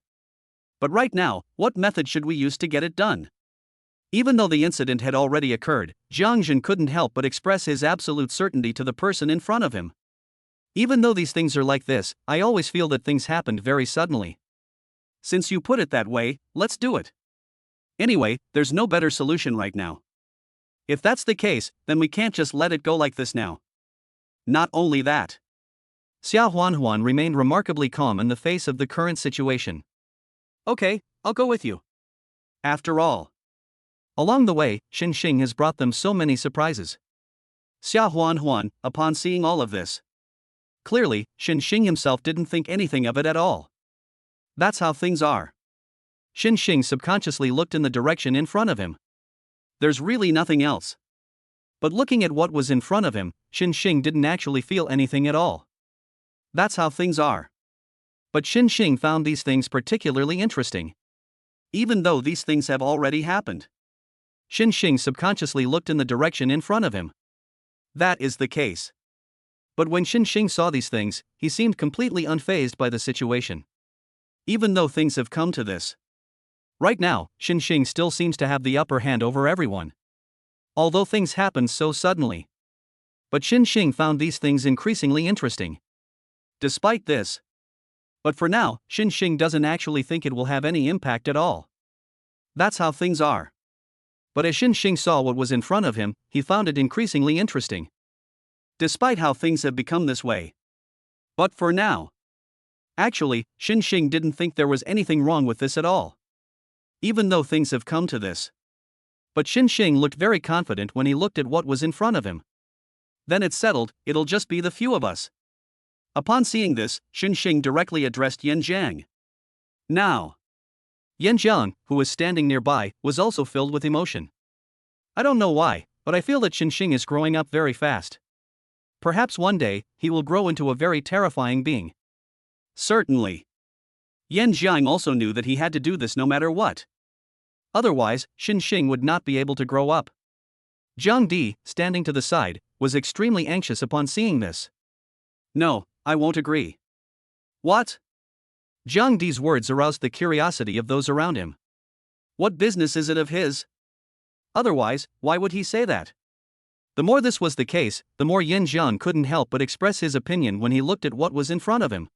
But right now, what method should we use to get it done? Even though the incident had already occurred, Jiangzhen couldn't help but express his absolute certainty to the person in front of him. Even though these things are like this, I always feel that things happened very suddenly. Since you put it that way, let's do it. Anyway, there's no better solution right now. If that's the case, then we can't just let it go like this now. Not only that. Xiaohuanhuan remained remarkably calm in the face of the current situation. Okay, I'll go with you. After all. Along the way, Xinxing has brought them so many surprises. Xiaohuanhuan, upon seeing all of this. Clearly, Xinxing himself didn't think anything of it at all. That's how things are. Xinxing subconsciously looked in the direction in front of him. There's really nothing else. But looking at what was in front of him, Xinxing didn't actually feel anything at all. That's how things are. But Xinxing found these things particularly interesting. Even though these things have already happened. Xinxing subconsciously looked in the direction in front of him. That is the case. But when Xinxing saw these things, he seemed completely unfazed by the situation. Even though things have come to this. Right now, Xinxing still seems to have the upper hand over everyone. Although things happened so suddenly. But Xinxing found these things increasingly interesting. Despite this. But for now, Xinxing doesn't actually think it will have any impact at all. That's how things are. But as Xinxing saw what was in front of him, he found it increasingly interesting. Despite how things have become this way. But for now. Actually, Xinxing didn't think there was anything wrong with this at all. Even though things have come to this. But Xinxing looked very confident when he looked at what was in front of him. Then it's settled, it'll just be the few of us. Upon seeing this, Xinxing directly addressed Yan Jiang. Now. Yan Jiang, who was standing nearby, was also filled with emotion. I don't know why, but I feel that Xinxing is growing up very fast. Perhaps one day, he will grow into a very terrifying being. Certainly. Yan Jiang also knew that he had to do this no matter what. Otherwise, Xinxing would not be able to grow up. Zhang Di, standing to the side, was extremely anxious upon seeing this. No, I won't agree. What? Zhang Di's words aroused the curiosity of those around him. What business is it of his? Otherwise, why would he say that? The more this was the case, the more Yan Jiang couldn't help but express his opinion when he looked at what was in front of him.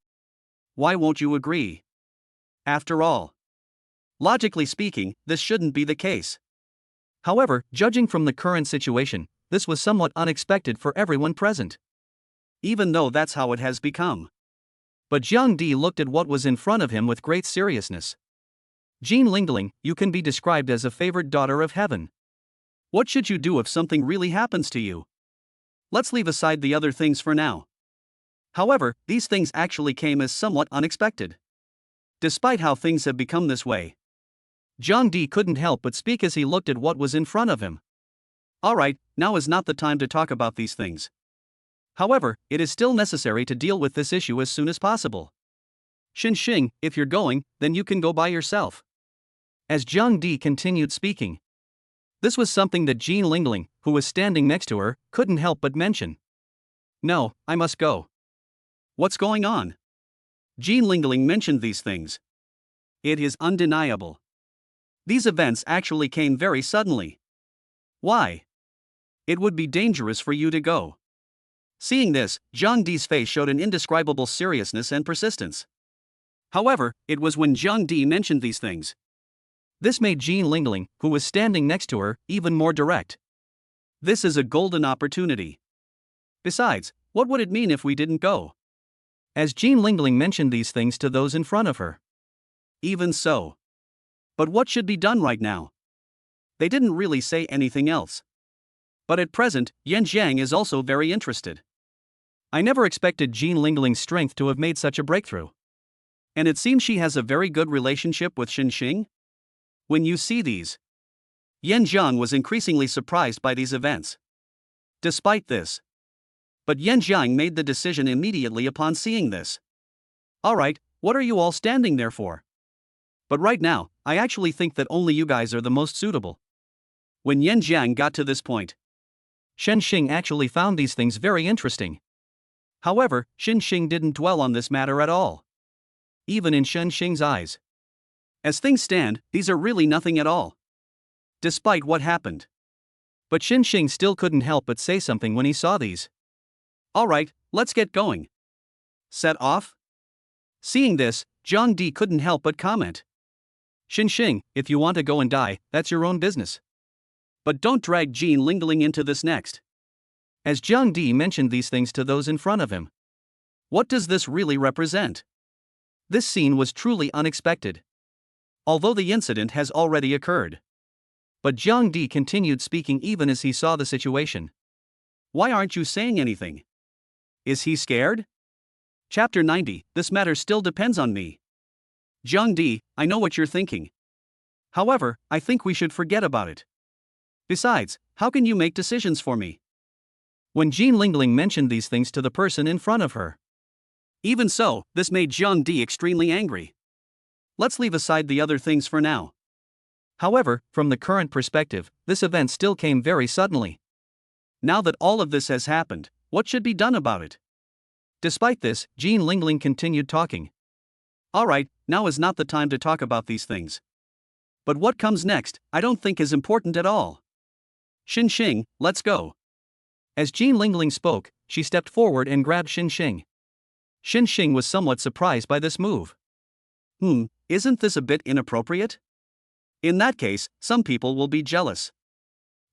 Why won't you agree? After all. Logically speaking, this shouldn't be the case. However, judging from the current situation, this was somewhat unexpected for everyone present. Even though that's how it has become. But Zhang Di looked at what was in front of him with great seriousness. Jean Lingling, you can be described as a favored daughter of heaven. What should you do if something really happens to you? Let's leave aside the other things for now. However, these things actually came as somewhat unexpected. Despite how things have become this way. Zhang Di couldn't help but speak as he looked at what was in front of him. Alright, now is not the time to talk about these things. However, it is still necessary to deal with this issue as soon as possible. Xinxing, if you're going, then you can go by yourself. As Zhang Di continued speaking. This was something that Jean Lingling, who was standing next to her, couldn't help but mention. No, I must go. What's going on? Jean Lingling mentioned these things. It is undeniable. These events actually came very suddenly. Why? It would be dangerous for you to go. Seeing this, Zhang Di's face showed an indescribable seriousness and persistence. However, it was when Zhang Di mentioned these things. This made Jean Lingling, who was standing next to her, even more direct. This is a golden opportunity. Besides, what would it mean if we didn't go? As Jean Lingling mentioned these things to those in front of her. Even so. But what should be done right now? They didn't really say anything else. But at present, Yan Jiang is also very interested. I never expected Jean Lingling's strength to have made such a breakthrough. And it seems she has a very good relationship with Xinxing? When you see these. Yan Jiang was increasingly surprised by these events. Despite this. But Yan Jiang made the decision immediately upon seeing this. Alright, what are you all standing there for? But right now, I actually think that only you guys are the most suitable. When Yan Jiang got to this point, Xinxing actually found these things very interesting. However, Xinxing didn't dwell on this matter at all. Even in Xinxing's eyes. As things stand, these are really nothing at all. Despite what happened. But Xinxing still couldn't help but say something when he saw these. Alright, let's get going. Set off? Seeing this, Zhang Di couldn't help but comment. Xinxing, if you want to go and die, that's your own business. But don't drag Jean Lingling into this next. As Zhang Di mentioned these things to those in front of him. What does this really represent? This scene was truly unexpected. Although the incident has already occurred. But Zhang Di continued speaking even as he saw the situation. Why aren't you saying anything? Is he scared? Chapter 90, this matter still depends on me. Zhang Di, I know what you're thinking. However, I think we should forget about it. Besides, how can you make decisions for me? When Jean Lingling mentioned these things to the person in front of her. Even so, this made Zhang Di extremely angry. Let's leave aside the other things for now. However, from the current perspective, this event still came very suddenly. Now that all of this has happened, what should be done about it? Despite this, Jean Lingling continued talking. Alright, now is not the time to talk about these things. But what comes next, I don't think is important at all. Xing, let's go. As Jean Lingling spoke, she stepped forward and grabbed Xing. Xing was somewhat surprised by this move. Isn't this a bit inappropriate? In that case, some people will be jealous.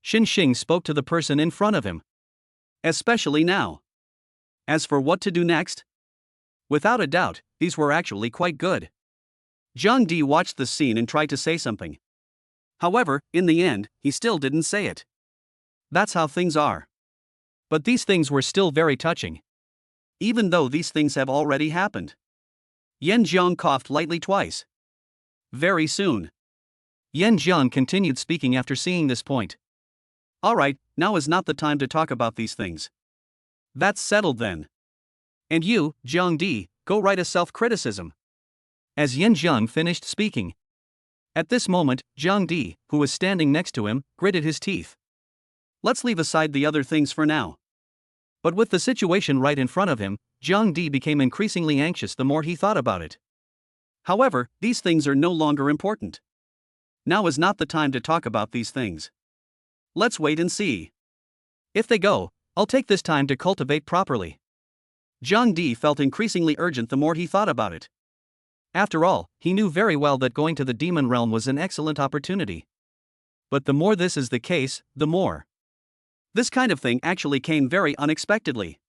Xing spoke to the person in front of him. Especially now. As for what to do next? Without a doubt, these were actually quite good. Zhang Di watched the scene and tried to say something. However, in the end, he still didn't say it. That's how things are. But these things were still very touching. Even though these things have already happened. Yan Jiang coughed lightly twice. Very soon. Yan Jiang continued speaking after seeing this point. Alright, now is not the time to talk about these things. That's settled then. And you, Zhang Di, go write a self-criticism. As Yan Jiang finished speaking. At this moment, Zhang Di, who was standing next to him, gritted his teeth. Let's leave aside the other things for now. But with the situation right in front of him, Zhang Di became increasingly anxious the more he thought about it. However, these things are no longer important. Now is not the time to talk about these things. Let's wait and see. If they go, I'll take this time to cultivate properly. Zhang Di felt increasingly urgent the more he thought about it. After all, he knew very well that going to the demon realm was an excellent opportunity. But the more this is the case, the more. This kind of thing actually came very unexpectedly.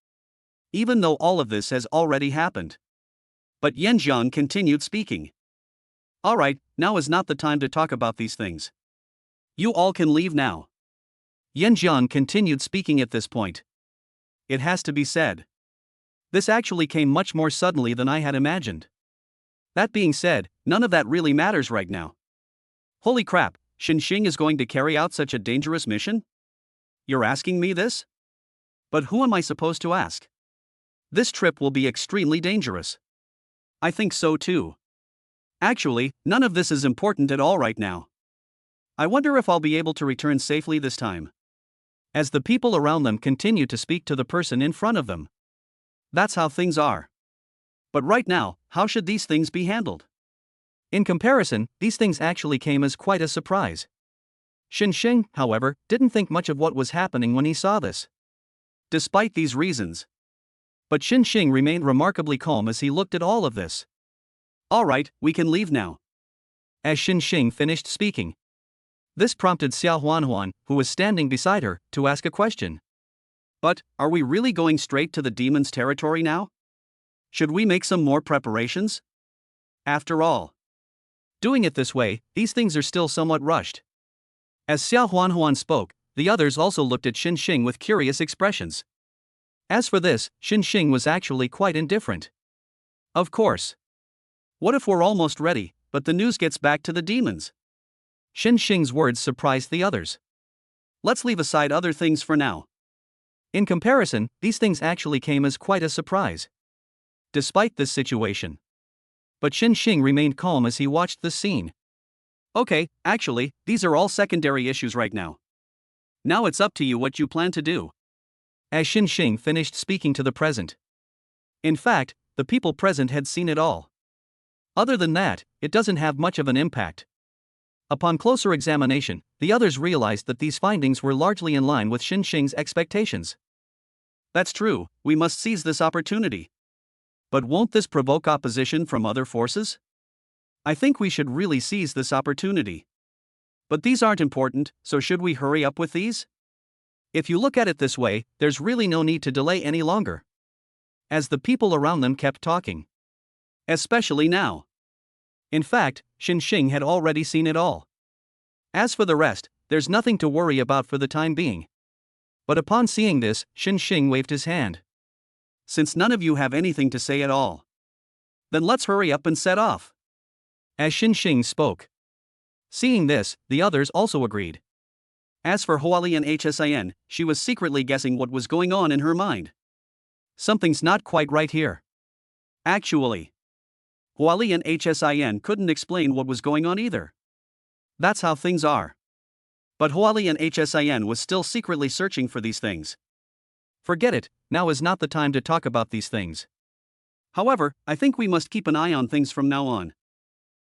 Even though all of this has already happened. But Yan Jiang continued speaking. Alright, now is not the time to talk about these things. You all can leave now. Yan Jiang continued speaking at this point. It has to be said. This actually came much more suddenly than I had imagined. That being said, none of that really matters right now. Holy crap, Xing is going to carry out such a dangerous mission? You're asking me this? But who am I supposed to ask? This trip will be extremely dangerous. I think so too. Actually, none of this is important at all right now. I wonder if I'll be able to return safely this time. As the people around them continued to speak to the person in front of them. That's how things are. But right now, how should these things be handled? In comparison, these things actually came as quite a surprise. Xing, however, didn't think much of what was happening when he saw this. Despite these reasons. But Xing remained remarkably calm as he looked at all of this. Alright, we can leave now. As Xing finished speaking. This prompted Xiao Huanhuan, who was standing beside her, to ask a question. But, are we really going straight to the demon's territory now? Should we make some more preparations? After all, doing it this way, these things are still somewhat rushed. As Xiao Huanhuan spoke, the others also looked at Xing with curious expressions. As for this, Xing was actually quite indifferent. Of course. What if we're almost ready, but the news gets back to the demons? Xing's words surprised the others. Let's leave aside other things for now. In comparison, these things actually came as quite a surprise. Despite this situation. But Xing remained calm as he watched the scene. Okay, actually, these are all secondary issues right now. Now it's up to you what you plan to do. As Xing finished speaking to the present. In fact, the people present had seen it all. Other than that, it doesn't have much of an impact. Upon closer examination, the others realized that these findings were largely in line with Xing's expectations. That's true, we must seize this opportunity. But won't this provoke opposition from other forces? I think we should really seize this opportunity. But these aren't important, so should we hurry up with these? If you look at it this way, there's really no need to delay any longer. As the people around them kept talking. Especially now. In fact, Xing had already seen it all. As for the rest, there's nothing to worry about for the time being. But upon seeing this, Xing waved his hand. Since none of you have anything to say at all, then let's hurry up and set off. As Xing spoke. Seeing this, the others also agreed. As for Hualian Hsin, she was secretly guessing what was going on in her mind. Something's not quite right here. Actually, Hualian Hsin couldn't explain what was going on either. That's how things are. But Hualian Hsin was still secretly searching for these things. Forget it, now is not the time to talk about these things. However, I think we must keep an eye on things from now on.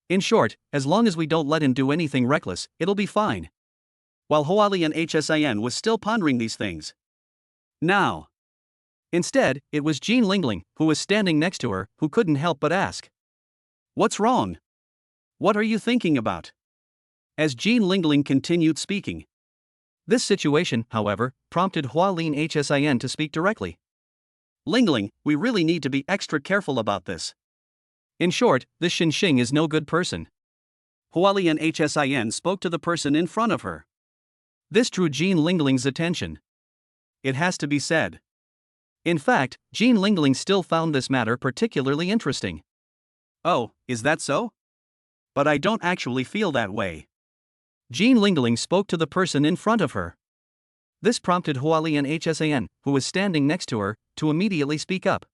In short, as long as we don't let him do anything reckless, it'll be fine. While Hualien Hsin was still pondering these things. Now. Instead, it was Jean Lingling, who was standing next to her, who couldn't help but ask. What's wrong? What are you thinking about? As Jean Lingling continued speaking. This situation, however, prompted Hualien Hsin to speak directly. Lingling, we really need to be extra careful about this. In short, this Xinxing is no good person. Hualien Hsin spoke to the person in front of her. This drew Jean Lingling's attention. It has to be said. In fact, Jean Lingling still found this matter particularly interesting. Oh, is that so? But I don't actually feel that way. Jean Lingling spoke to the person in front of her. This prompted Hualien Hsin, who was standing next to her, to immediately speak up.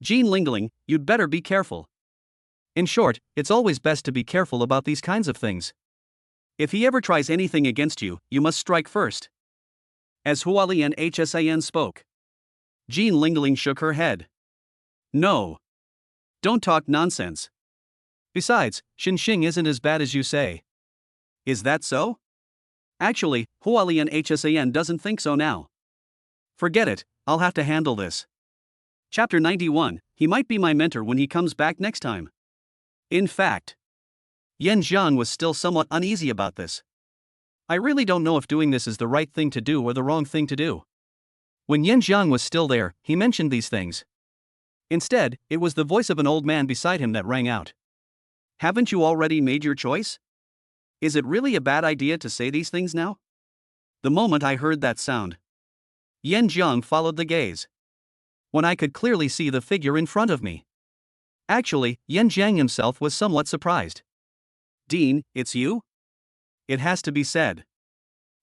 Jean Lingling, you'd better be careful. In short, it's always best to be careful about these kinds of things. If he ever tries anything against you, you must strike first. As Hualien Hsin spoke. Jean Lingling shook her head. No. Don't talk nonsense. Besides, Xinxing isn't as bad as you say. Is that so? Actually, Hualien Hsin doesn't think so now. Forget it, I'll have to handle this. Chapter 91, he might be my mentor when he comes back next time. In fact, Yan Zhang was still somewhat uneasy about this. I really don't know if doing this is the right thing to do or the wrong thing to do. When Yan Zhang was still there, he mentioned these things. Instead, it was the voice of an old man beside him that rang out. Haven't you already made your choice? Is it really a bad idea to say these things now? The moment I heard that sound, Yan Zhang followed the gaze. When I could clearly see the figure in front of me. Actually, Yan Zhang himself was somewhat surprised. Dean, it's you? It has to be said.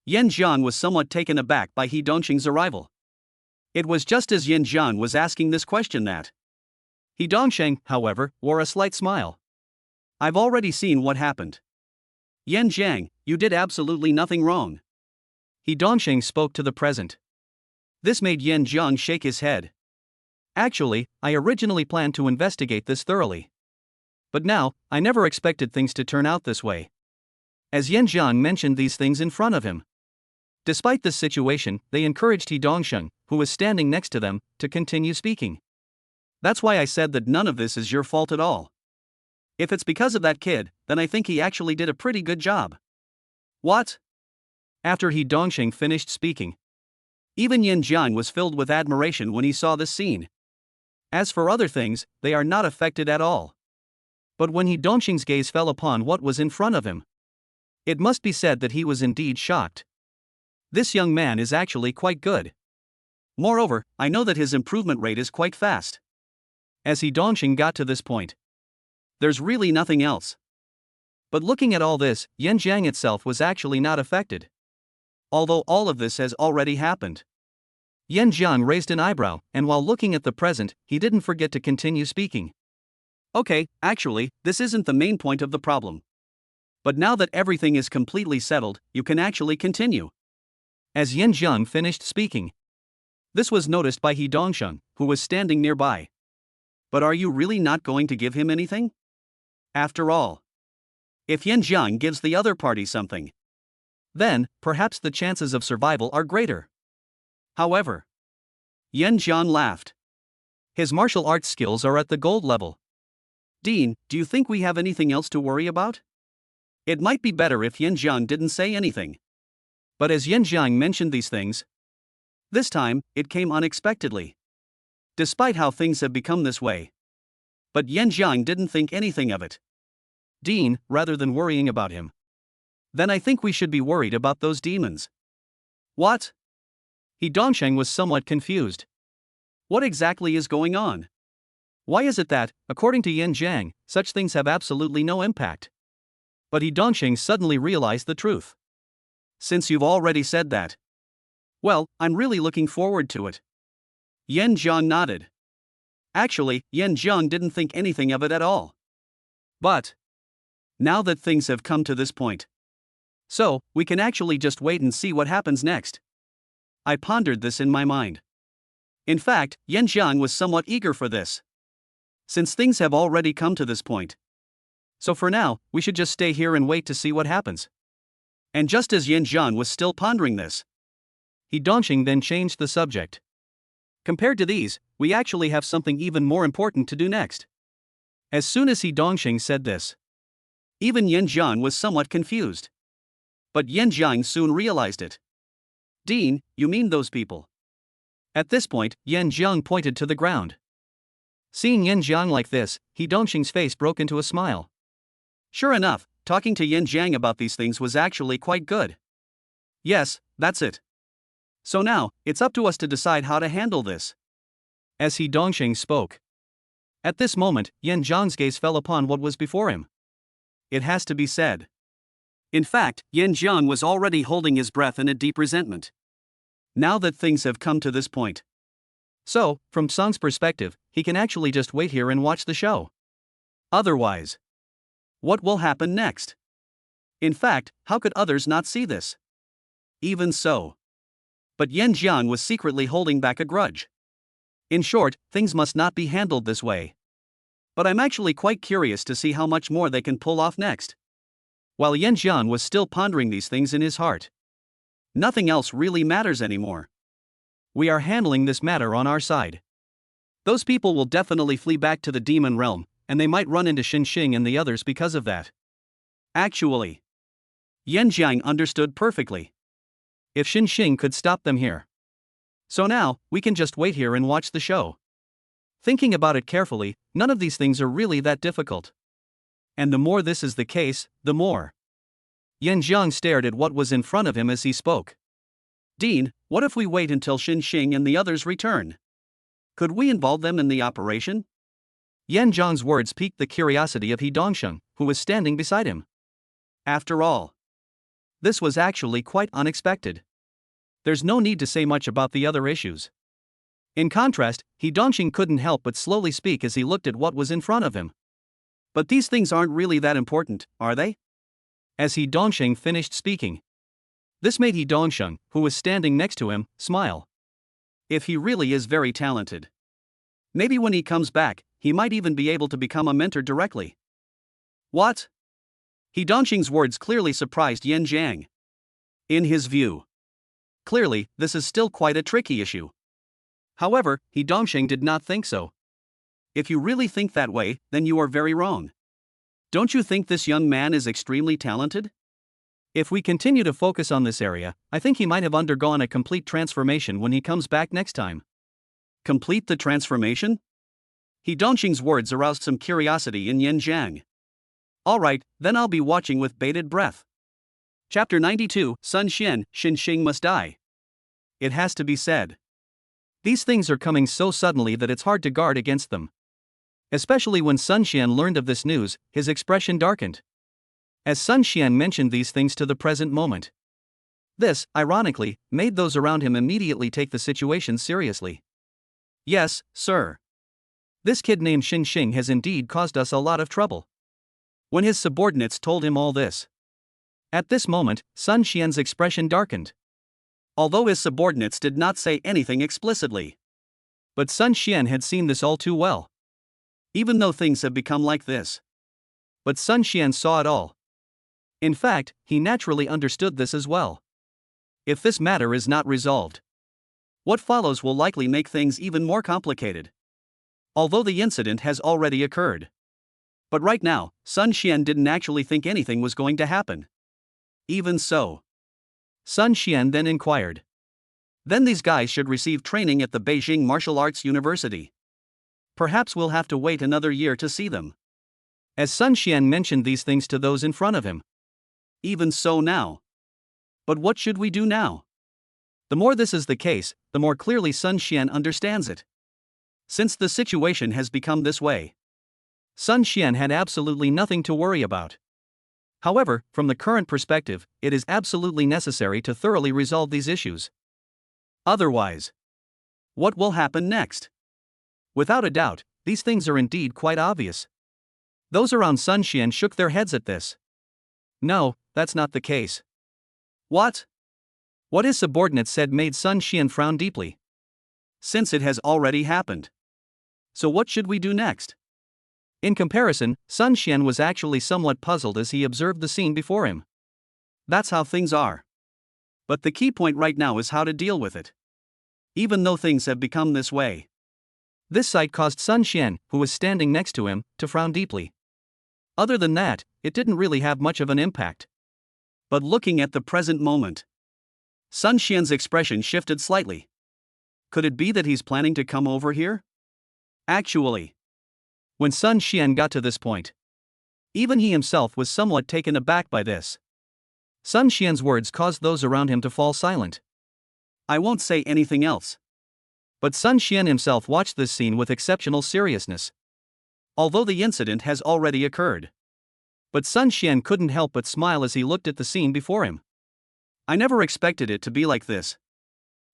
Yan Zhang was somewhat taken aback by He Dongxing's arrival. It was just as Yan Zhang was asking this question that He Dongxing, however, wore a slight smile. I've already seen what happened. Yan Zhang, you did absolutely nothing wrong. He Dongxing spoke to the present. This made Yan Zhang shake his head. Actually, I originally planned to investigate this thoroughly. But now, I never expected things to turn out this way. As Yan Zhang mentioned these things in front of him. Despite this situation, they encouraged He Dongxing, who was standing next to them, to continue speaking. That's why I said that none of this is your fault at all. If it's because of that kid, then I think he actually did a pretty good job. What? After He Dongxing finished speaking, even Yan Zhang was filled with admiration when he saw this scene. As for other things, they are not affected at all. But when He Dongxing's gaze fell upon what was in front of him, it must be said that he was indeed shocked. This young man is actually quite good. Moreover, I know that his improvement rate is quite fast. As He Dongxing got to this point, there's really nothing else. But looking at all this, Yan Zhang itself was actually not affected. Although all of this has already happened. Yan Zhang raised an eyebrow, and while looking at the present, he didn't forget to continue speaking. Okay, actually, this isn't the main point of the problem. But now that everything is completely settled, you can actually continue. As Yan Zhang finished speaking, this was noticed by He Dongxing, who was standing nearby. But are you really not going to give him anything? After all, if Yan Zhang gives the other party something, then, perhaps the chances of survival are greater. However, Yan Zhang laughed. His martial arts skills are at the gold level. Dean, do you think we have anything else to worry about? It might be better if Yan Zhang didn't say anything. But as Yan Zhang mentioned these things, this time, it came unexpectedly. Despite how things have become this way. But Yan Zhang didn't think anything of it. Dean, rather than worrying about him, then I think we should be worried about those demons. What? He Dongxing was somewhat confused. What exactly is going on? Why is it that, according to Yan Zhang, such things have absolutely no impact? But He Dongxing suddenly realized the truth. Since you've already said that. Well, I'm really looking forward to it. Yan Zhang nodded. Actually, Yan Zhang didn't think anything of it at all. But now that things have come to this point, so we can actually just wait and see what happens next. I pondered this in my mind. In fact, Yan Zhang was somewhat eager for this. Since things have already come to this point. So for now, we should just stay here and wait to see what happens. And just as Yin Jiang was still pondering this, He Dongxing then changed the subject. compared to these, we actually have something even more important to do next. As soon as He Dongxing said this, Even Yin Jiang was somewhat confused. But Yin Jiang soon realized it. Dean, you mean those people? At this point, Yan Jiang pointed to the ground. Seeing Yan Jiang like this, He Dongxing's face broke into a smile. Sure enough, talking to Yin Jiang about these things was actually quite good. Yes, that's it. So now, it's up to us to decide how to handle this. As He Dongxing spoke. At this moment, Yan Jiang's gaze fell upon what was before him. It has to be said. In fact, Yin Jiang was already holding his breath in a deep resentment. Now that things have come to this point. So, from Song's perspective, he can actually just wait here and watch the show. Otherwise, what will happen next? In fact, how could others not see this? Even so. But Yin Jiang was secretly holding back a grudge. In short, things must not be handled this way. But I'm actually quite curious to see how much more they can pull off next. While Yin Jiang was still pondering these things in his heart, nothing else really matters anymore. We are handling this matter on our side. Those people will definitely flee back to the demon realm, and they might run into Xinxing and the others because of that. Actually, Yin Jiang understood perfectly. If Xinxing could stop them here. So now, we can just wait here and watch the show. Thinking about it carefully, none of these things are really that difficult. And the more this is the case, the more. Yin Jiang stared at what was in front of him as he spoke. Dean, what if we wait until Xinxing and the others return? Could we involve them in the operation? Yan Zhang's words piqued the curiosity of He Dongxing, who was standing beside him. After all, this was actually quite unexpected. There's no need to say much about the other issues. In contrast, He Dongxing couldn't help but slowly speak as he looked at what was in front of him. But these things aren't really that important, are they? As He Dongxing finished speaking. This made He Dongxing, who was standing next to him, smile. If he really is very talented. Maybe when he comes back, he might even be able to become a mentor directly. What? He Dongxing's words clearly surprised Yin Jiang. In his view, clearly, this is still quite a tricky issue. However, He Dongxing did not think so. If you really think that way, then you are very wrong. Don't you think this young man is extremely talented? If we continue to focus on this area, I think he might have undergone a complete transformation when he comes back next time. Complete the transformation? He Dongxing's words aroused some curiosity in Yin Jiang. Alright, then I'll be watching with bated breath. Chapter 92, Sun Xian, Xinxing must die. It has to be said. These things are coming so suddenly that it's hard to guard against them. Especially when Sun Xian learned of this news, his expression darkened. As Sun Xian mentioned these things to the present moment. This, ironically, made those around him immediately take the situation seriously. Yes, sir. This kid named Xinxing has indeed caused us a lot of trouble. When his subordinates told him all this. At this moment, Sun Xian's expression darkened. Although his subordinates did not say anything explicitly. But Sun Xian had seen this all too well. Even though things have become like this. But Sun Xian saw it all. In fact, he naturally understood this as well. If this matter is not resolved, what follows will likely make things even more complicated. Although the incident has already occurred. But right now, Sun Xian didn't actually think anything was going to happen. Even so, Sun Xian then inquired. Then these guys should receive training at the Beijing Martial Arts University. Perhaps we'll have to wait another year to see them. As Sun Xian mentioned these things to those in front of him. Even so now. But what should we do now? The more this is the case, the more clearly Sun Xian understands it. Since the situation has become this way, Sun Xian had absolutely nothing to worry about. However, from the current perspective, it is absolutely necessary to thoroughly resolve these issues. Otherwise, what will happen next? Without a doubt, these things are indeed quite obvious. Those around Sun Xian shook their heads at this. No, that's not the case. What? What his subordinates said made Sun Xian frown deeply. Since it has already happened. So what should we do next? In comparison, Sun Xian was actually somewhat puzzled as he observed the scene before him. That's how things are. But the key point right now is how to deal with it. Even though things have become this way. This sight caused Sun Xian, who was standing next to him, to frown deeply. Other than that, it didn't really have much of an impact. But looking at the present moment, Sun Xian's expression shifted slightly. Could it be that he's planning to come over here? Actually, when Sun Xian got to this point, even he himself was somewhat taken aback by this. Sun Xian's words caused those around him to fall silent. I won't say anything else. But Sun Xian himself watched this scene with exceptional seriousness. Although the incident has already occurred. But Sun Xian couldn't help but smile as he looked at the scene before him. I never expected it to be like this.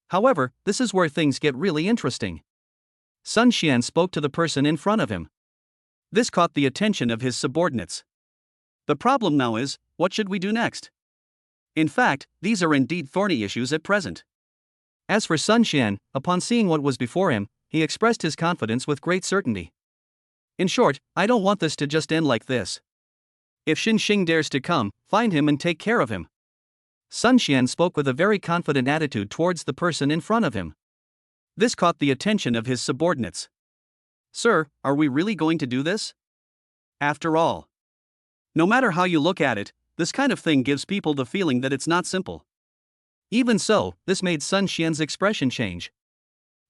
However, this is where things get really interesting. Sun Xian spoke to the person in front of him. This caught the attention of his subordinates. The problem now is, what should we do next? In fact, these are indeed thorny issues at present. As for Sun Xian, upon seeing what was before him, he expressed his confidence with great certainty. In short, I don't want this to just end like this. If Xinxing dares to come, find him and take care of him. Sun Xian spoke with a very confident attitude towards the person in front of him. This caught the attention of his subordinates. Sir, are we really going to do this? After all, no matter how you look at it, this kind of thing gives people the feeling that it's not simple. Even so, this made Sun Xian's expression change.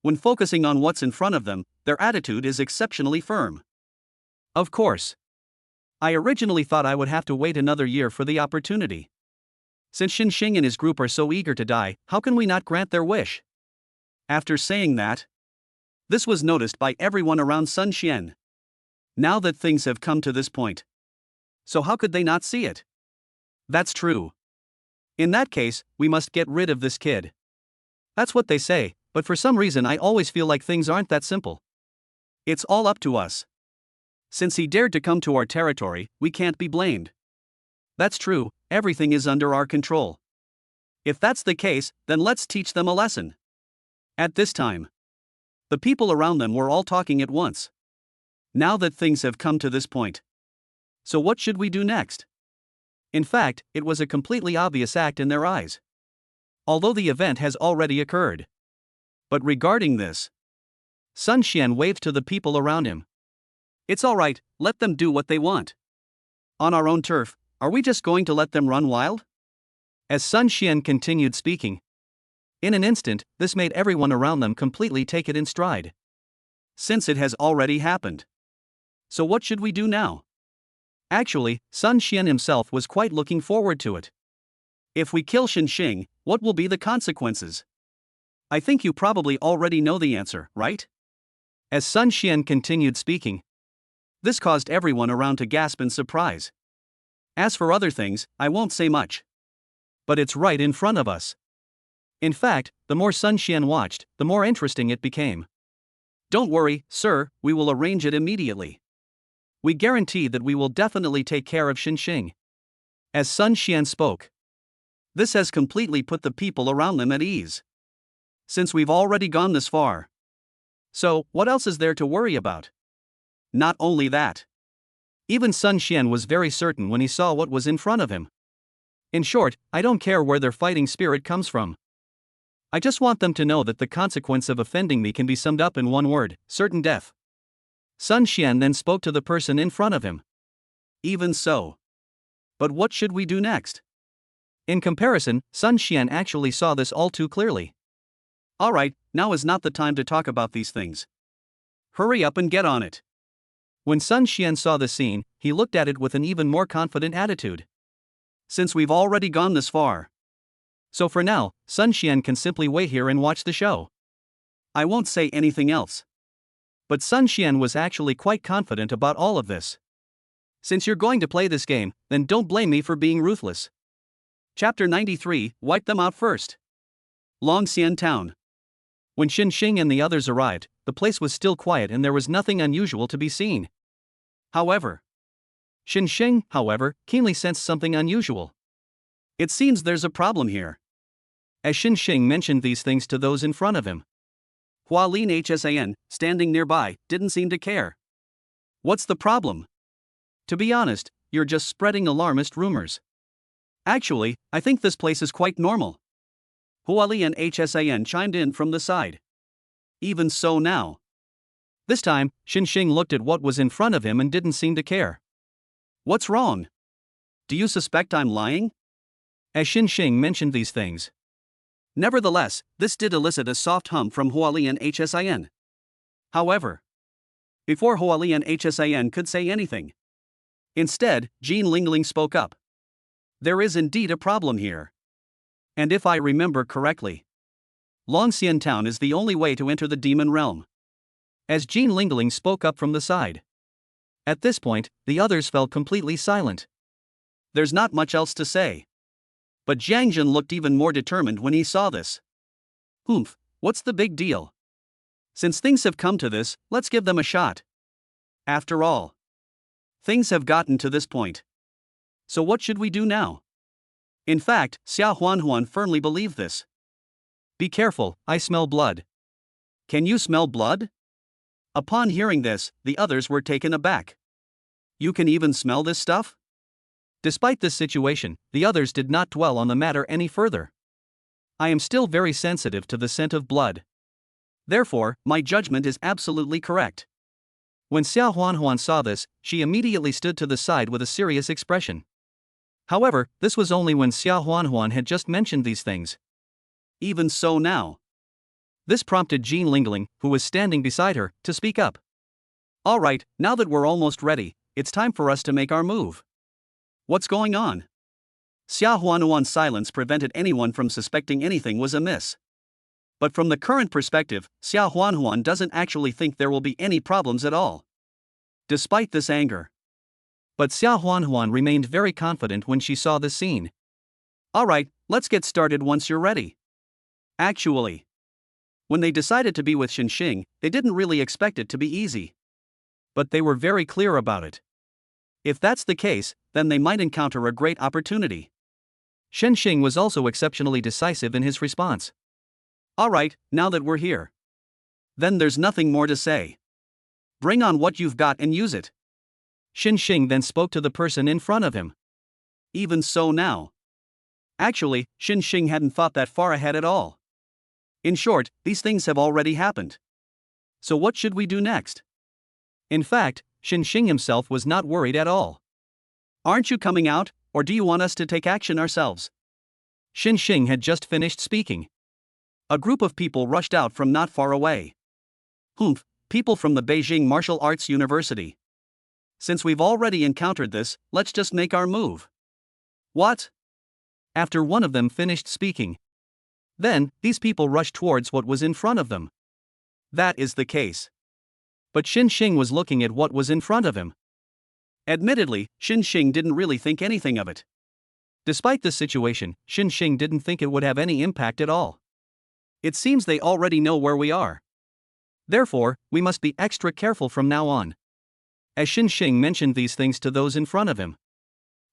When focusing on what's in front of them, their attitude is exceptionally firm. Of course. I originally thought I would have to wait another year for the opportunity. Since Xinxing and his group are so eager to die, how can we not grant their wish? After saying that, this was noticed by everyone around Sun Xian. Now that things have come to this point. So how could they not see it? That's true. In that case, we must get rid of this kid. That's what they say, but for some reason I always feel like things aren't that simple. It's all up to us. Since he dared to come to our territory, we can't be blamed. That's true, everything is under our control. If that's the case, then let's teach them a lesson. At this time, the people around them were all talking at once. Now that things have come to this point. So what should we do next? In fact, it was a completely obvious act in their eyes. Although the event has already occurred. But regarding this, Sun Xian waved to the people around him. It's all right, let them do what they want. On our own turf, are we just going to let them run wild? As Sun Xian continued speaking, in an instant, this made everyone around them completely take it in stride. Since it has already happened. So what should we do now? Actually, Sun Xian himself was quite looking forward to it. If we kill Xinxing, what will be the consequences? I think you probably already know the answer, right? As Sun Xian continued speaking, this caused everyone around to gasp in surprise. As for other things, I won't say much. But it's right in front of us. In fact, the more Sun Xian watched, the more interesting it became. Don't worry, sir, we will arrange it immediately. We guarantee that we will definitely take care of Xinxing. As Sun Xian spoke, this has completely put the people around them at ease. Since we've already gone this far. So, what else is there to worry about? Not only that. Even Sun Xian was very certain when he saw what was in front of him. In short, I don't care where their fighting spirit comes from. I just want them to know that the consequence of offending me can be summed up in one word: certain death. Sun Xian then spoke to the person in front of him. Even so. But what should we do next? In comparison, Sun Xian actually saw this all too clearly. All right, now is not the time to talk about these things. Hurry up and get on it. When Sun Xian saw the scene, he looked at it with an even more confident attitude. Since we've already gone this far. So for now, Sun Xian can simply wait here and watch the show. I won't say anything else. But Sun Xian was actually quite confident about all of this. Since you're going to play this game, then don't blame me for being ruthless. Chapter 93, Wipe Them Out First. Longxian Town. When Xinxing and the others arrived, the place was still quiet and there was nothing unusual to be seen. However, Xinxing, keenly sensed something unusual. It seems there's a problem here. As Xinxing mentioned these things to those in front of him, Hualin Hsan, standing nearby, didn't seem to care. What's the problem? To be honest, you're just spreading alarmist rumors. Actually, I think this place is quite normal. Huali and Hsan chimed in from the side. Even so now. This time, Xinxing looked at what was in front of him and didn't seem to care. What's wrong? Do you suspect I'm lying? As Xinxing mentioned these things. Nevertheless, this did elicit a soft hum from Huali and Hsan. However, before Huali and Hsan could say anything, instead, Jean Lingling spoke up. There is indeed a problem here. And if I remember correctly, Longxian Town is the only way to enter the demon realm. As Jean Lingling spoke up from the side. At this point, the others fell completely silent. There's not much else to say. But Jiang Jin looked even more determined when he saw this. Humph, what's the big deal? Since things have come to this, let's give them a shot. After all, things have gotten to this point. So what should we do now? In fact, Xia Huanhuan firmly believed this. Be careful, I smell blood. Can you smell blood? Upon hearing this, the others were taken aback. You can even smell this stuff? Despite this situation, the others did not dwell on the matter any further. I am still very sensitive to the scent of blood. Therefore, my judgment is absolutely correct. When Xia Huanhuan saw this, she immediately stood to the side with a serious expression. However, this was only when Xia Huanhuan had just mentioned these things. Even so now. This prompted Jean Lingling, who was standing beside her, to speak up. Alright, now that we're almost ready, it's time for us to make our move. What's going on? Xia Huanhuan's silence prevented anyone from suspecting anything was amiss. But from the current perspective, Xia Huanhuan doesn't actually think there will be any problems at all. Despite this anger. But Xia Huanhuan remained very confident when she saw this scene. Alright, let's get started once you're ready. Actually, when they decided to be with Xinxing, they didn't really expect it to be easy. But they were very clear about it. If that's the case, then they might encounter a great opportunity. Xinxing was also exceptionally decisive in his response. Alright, now that we're here. Then there's nothing more to say. Bring on what you've got and use it. Xinxing then spoke to the person in front of him. Even so now. Actually, Xinxing hadn't thought that far ahead at all. In short, these things have already happened. So what should we do next? In fact, Xinxing himself was not worried at all. Aren't you coming out, or do you want us to take action ourselves? Xinxing had just finished speaking. A group of people rushed out from not far away. Humph, people from the Beijing Martial Arts University. Since we've already encountered this, let's just make our move. What? After one of them finished speaking. Then, these people rushed towards what was in front of them. That is the case. But Xinxing was looking at what was in front of him. Admittedly, Xinxing didn't really think anything of it. Despite this situation, Xinxing didn't think it would have any impact at all. It seems they already know where we are. Therefore, we must be extra careful from now on. As Xinxing mentioned these things to those in front of him.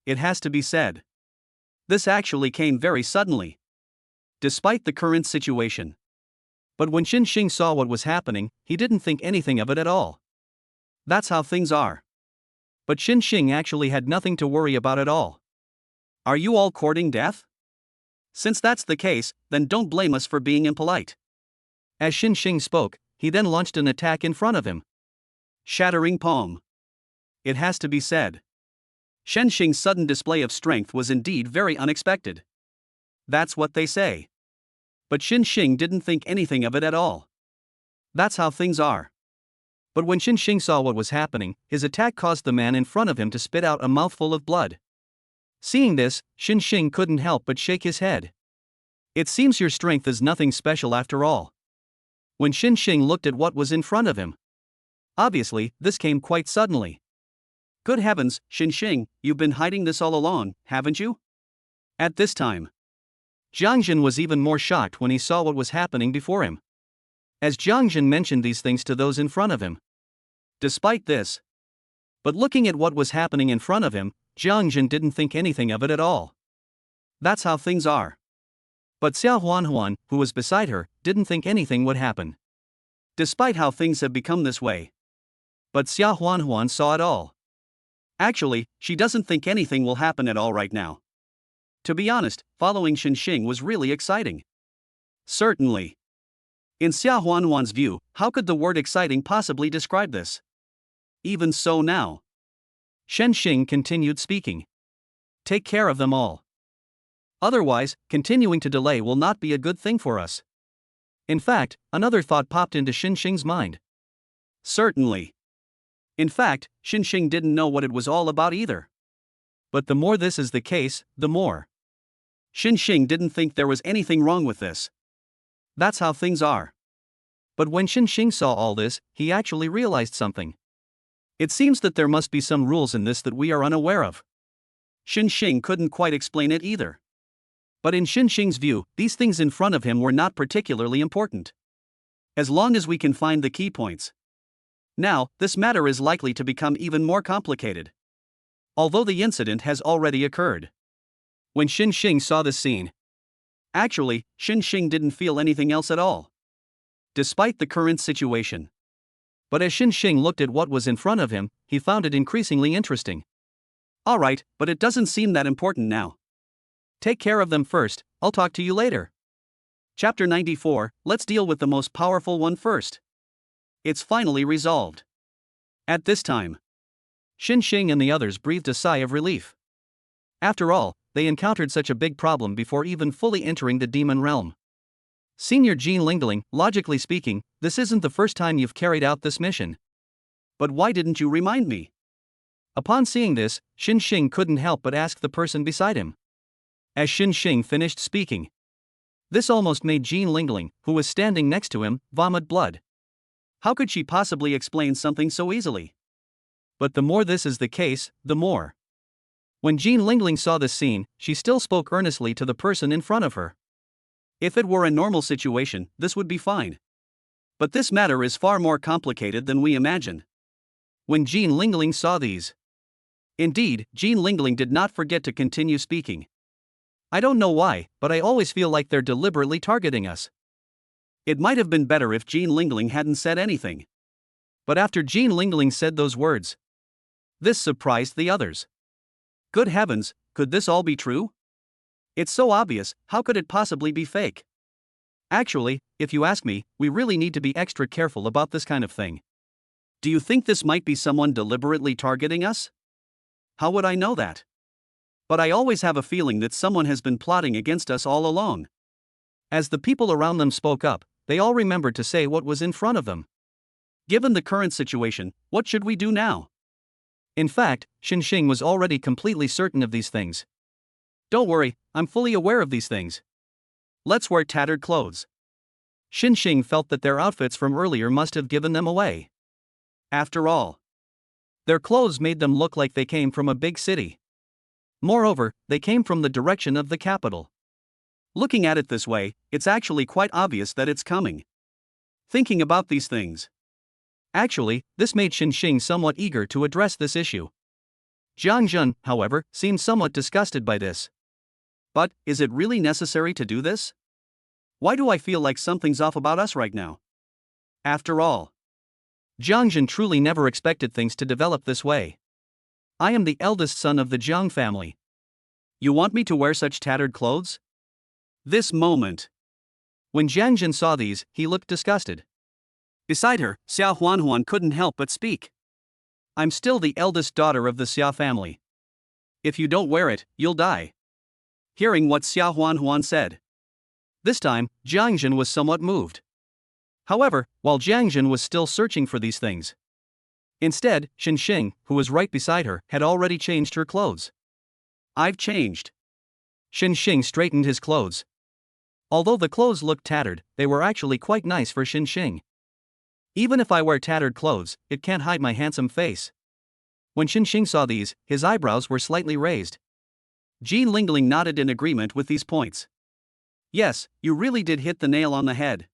It has to be said. This actually came very suddenly. Despite the current situation. But when Xinxing saw what was happening, he didn't think anything of it at all. That's how things are. But Xinxing actually had nothing to worry about at all. Are you all courting death? Since that's the case, then don't blame us for being impolite. As Xinxing spoke, he then launched an attack in front of him. Shattering palm. It has to be said. Xinxing's sudden display of strength was indeed very unexpected. That's what they say. But Xinxing didn't think anything of it at all. That's how things are. But when Xinxing saw what was happening, his attack caused the man in front of him to spit out a mouthful of blood. Seeing this, Xinxing couldn't help but shake his head. It seems your strength is nothing special after all. When Xinxing looked at what was in front of him. Obviously, this came quite suddenly. Good heavens, Xinxing, you've been hiding this all along, haven't you? At this time, Jiang Jin was even more shocked when he saw what was happening before him. As Jiang Jin mentioned these things to those in front of him. Despite this. But looking at what was happening in front of him, Jiang Jin didn't think anything of it at all. That's how things are. But Xia Huanhuan, who was beside her, didn't think anything would happen. Despite how things have become this way. But Xia Huan saw it all. Actually, she doesn't think anything will happen at all right now. To be honest, following Xinxing was really exciting. Certainly. In Xia Huan's view, how could the word exciting possibly describe this? Even so now. Xinxing continued speaking. Take care of them all. Otherwise, continuing to delay will not be a good thing for us. In fact, another thought popped into Xinxing's mind. Certainly. In fact, Xinxing didn't know what it was all about either. But the more this is the case, the more. Xinxing didn't think there was anything wrong with this. That's how things are. But when Xinxing saw all this, he actually realized something. It seems that there must be some rules in this that we are unaware of. Xinxing couldn't quite explain it either. But in Xinxing's view, these things in front of him were not particularly important. As long as we can find the key points. Now, this matter is likely to become even more complicated. Although the incident has already occurred. When Xinxing saw this scene, actually, Xinxing didn't feel anything else at all. Despite the current situation. But as Xinxing looked at what was in front of him, he found it increasingly interesting. Alright, but it doesn't seem that important now. Take care of them first, I'll talk to you later. Chapter 94, let's deal with the most powerful one first. It's finally resolved. At this time, Xinxing and the others breathed a sigh of relief. After all, they encountered such a big problem before even fully entering the demon realm. Senior Jean Lingling, logically speaking, this isn't the first time you've carried out this mission. But why didn't you remind me? Upon seeing this, Xinxing couldn't help but ask the person beside him. As Xinxing finished speaking, this almost made Jean Lingling, who was standing next to him, vomit blood. How could she possibly explain something so easily? But the more this is the case, the more. When Jean Lingling saw this scene, she still spoke earnestly to the person in front of her. If it were a normal situation, this would be fine. But this matter is far more complicated than we imagine. When Jean Lingling saw these. Indeed, Jean Lingling did not forget to continue speaking. I don't know why, but I always feel like they're deliberately targeting us. It might have been better if Jean Lingling hadn't said anything. But after Jean Lingling said those words, this surprised the others. Good heavens, could this all be true? It's so obvious, how could it possibly be fake? Actually, if you ask me, we really need to be extra careful about this kind of thing. Do you think this might be someone deliberately targeting us? How would I know that? But I always have a feeling that someone has been plotting against us all along. As the people around them spoke up, they all remembered to say what was in front of them. Given the current situation, what should we do now? In fact, Xinxing was already completely certain of these things. Don't worry, I'm fully aware of these things. Let's wear tattered clothes. Xinxing felt that their outfits from earlier must have given them away. After all, their clothes made them look like they came from a big city. Moreover, they came from the direction of the capital. Looking at it this way, it's actually quite obvious that it's coming. Thinking about these things. Actually, this made Xinxing somewhat eager to address this issue. Jiang Jun, however, seemed somewhat disgusted by this. But, is it really necessary to do this? Why do I feel like something's off about us right now? After all, Jiang Jun truly never expected things to develop this way. I am the eldest son of the Jiang family. You want me to wear such tattered clothes? This moment. When Jiang Jun saw these, he looked disgusted. Beside her, Xia Huan couldn't help but speak. I'm still the eldest daughter of the Xia family. If you don't wear it, you'll die. Hearing what Xia Huan said. This time, Jiang Jun was somewhat moved. However, while Jiang Jun was still searching for these things. Instead, Xinxing, who was right beside her, had already changed her clothes. I've changed. Xinxing straightened his clothes. Although the clothes looked tattered, they were actually quite nice for Xinxing. Even if I wear tattered clothes, it can't hide my handsome face. When Xinxing saw these, his eyebrows were slightly raised. Jean Lingling nodded in agreement with these points. Yes, you really did hit the nail on the head.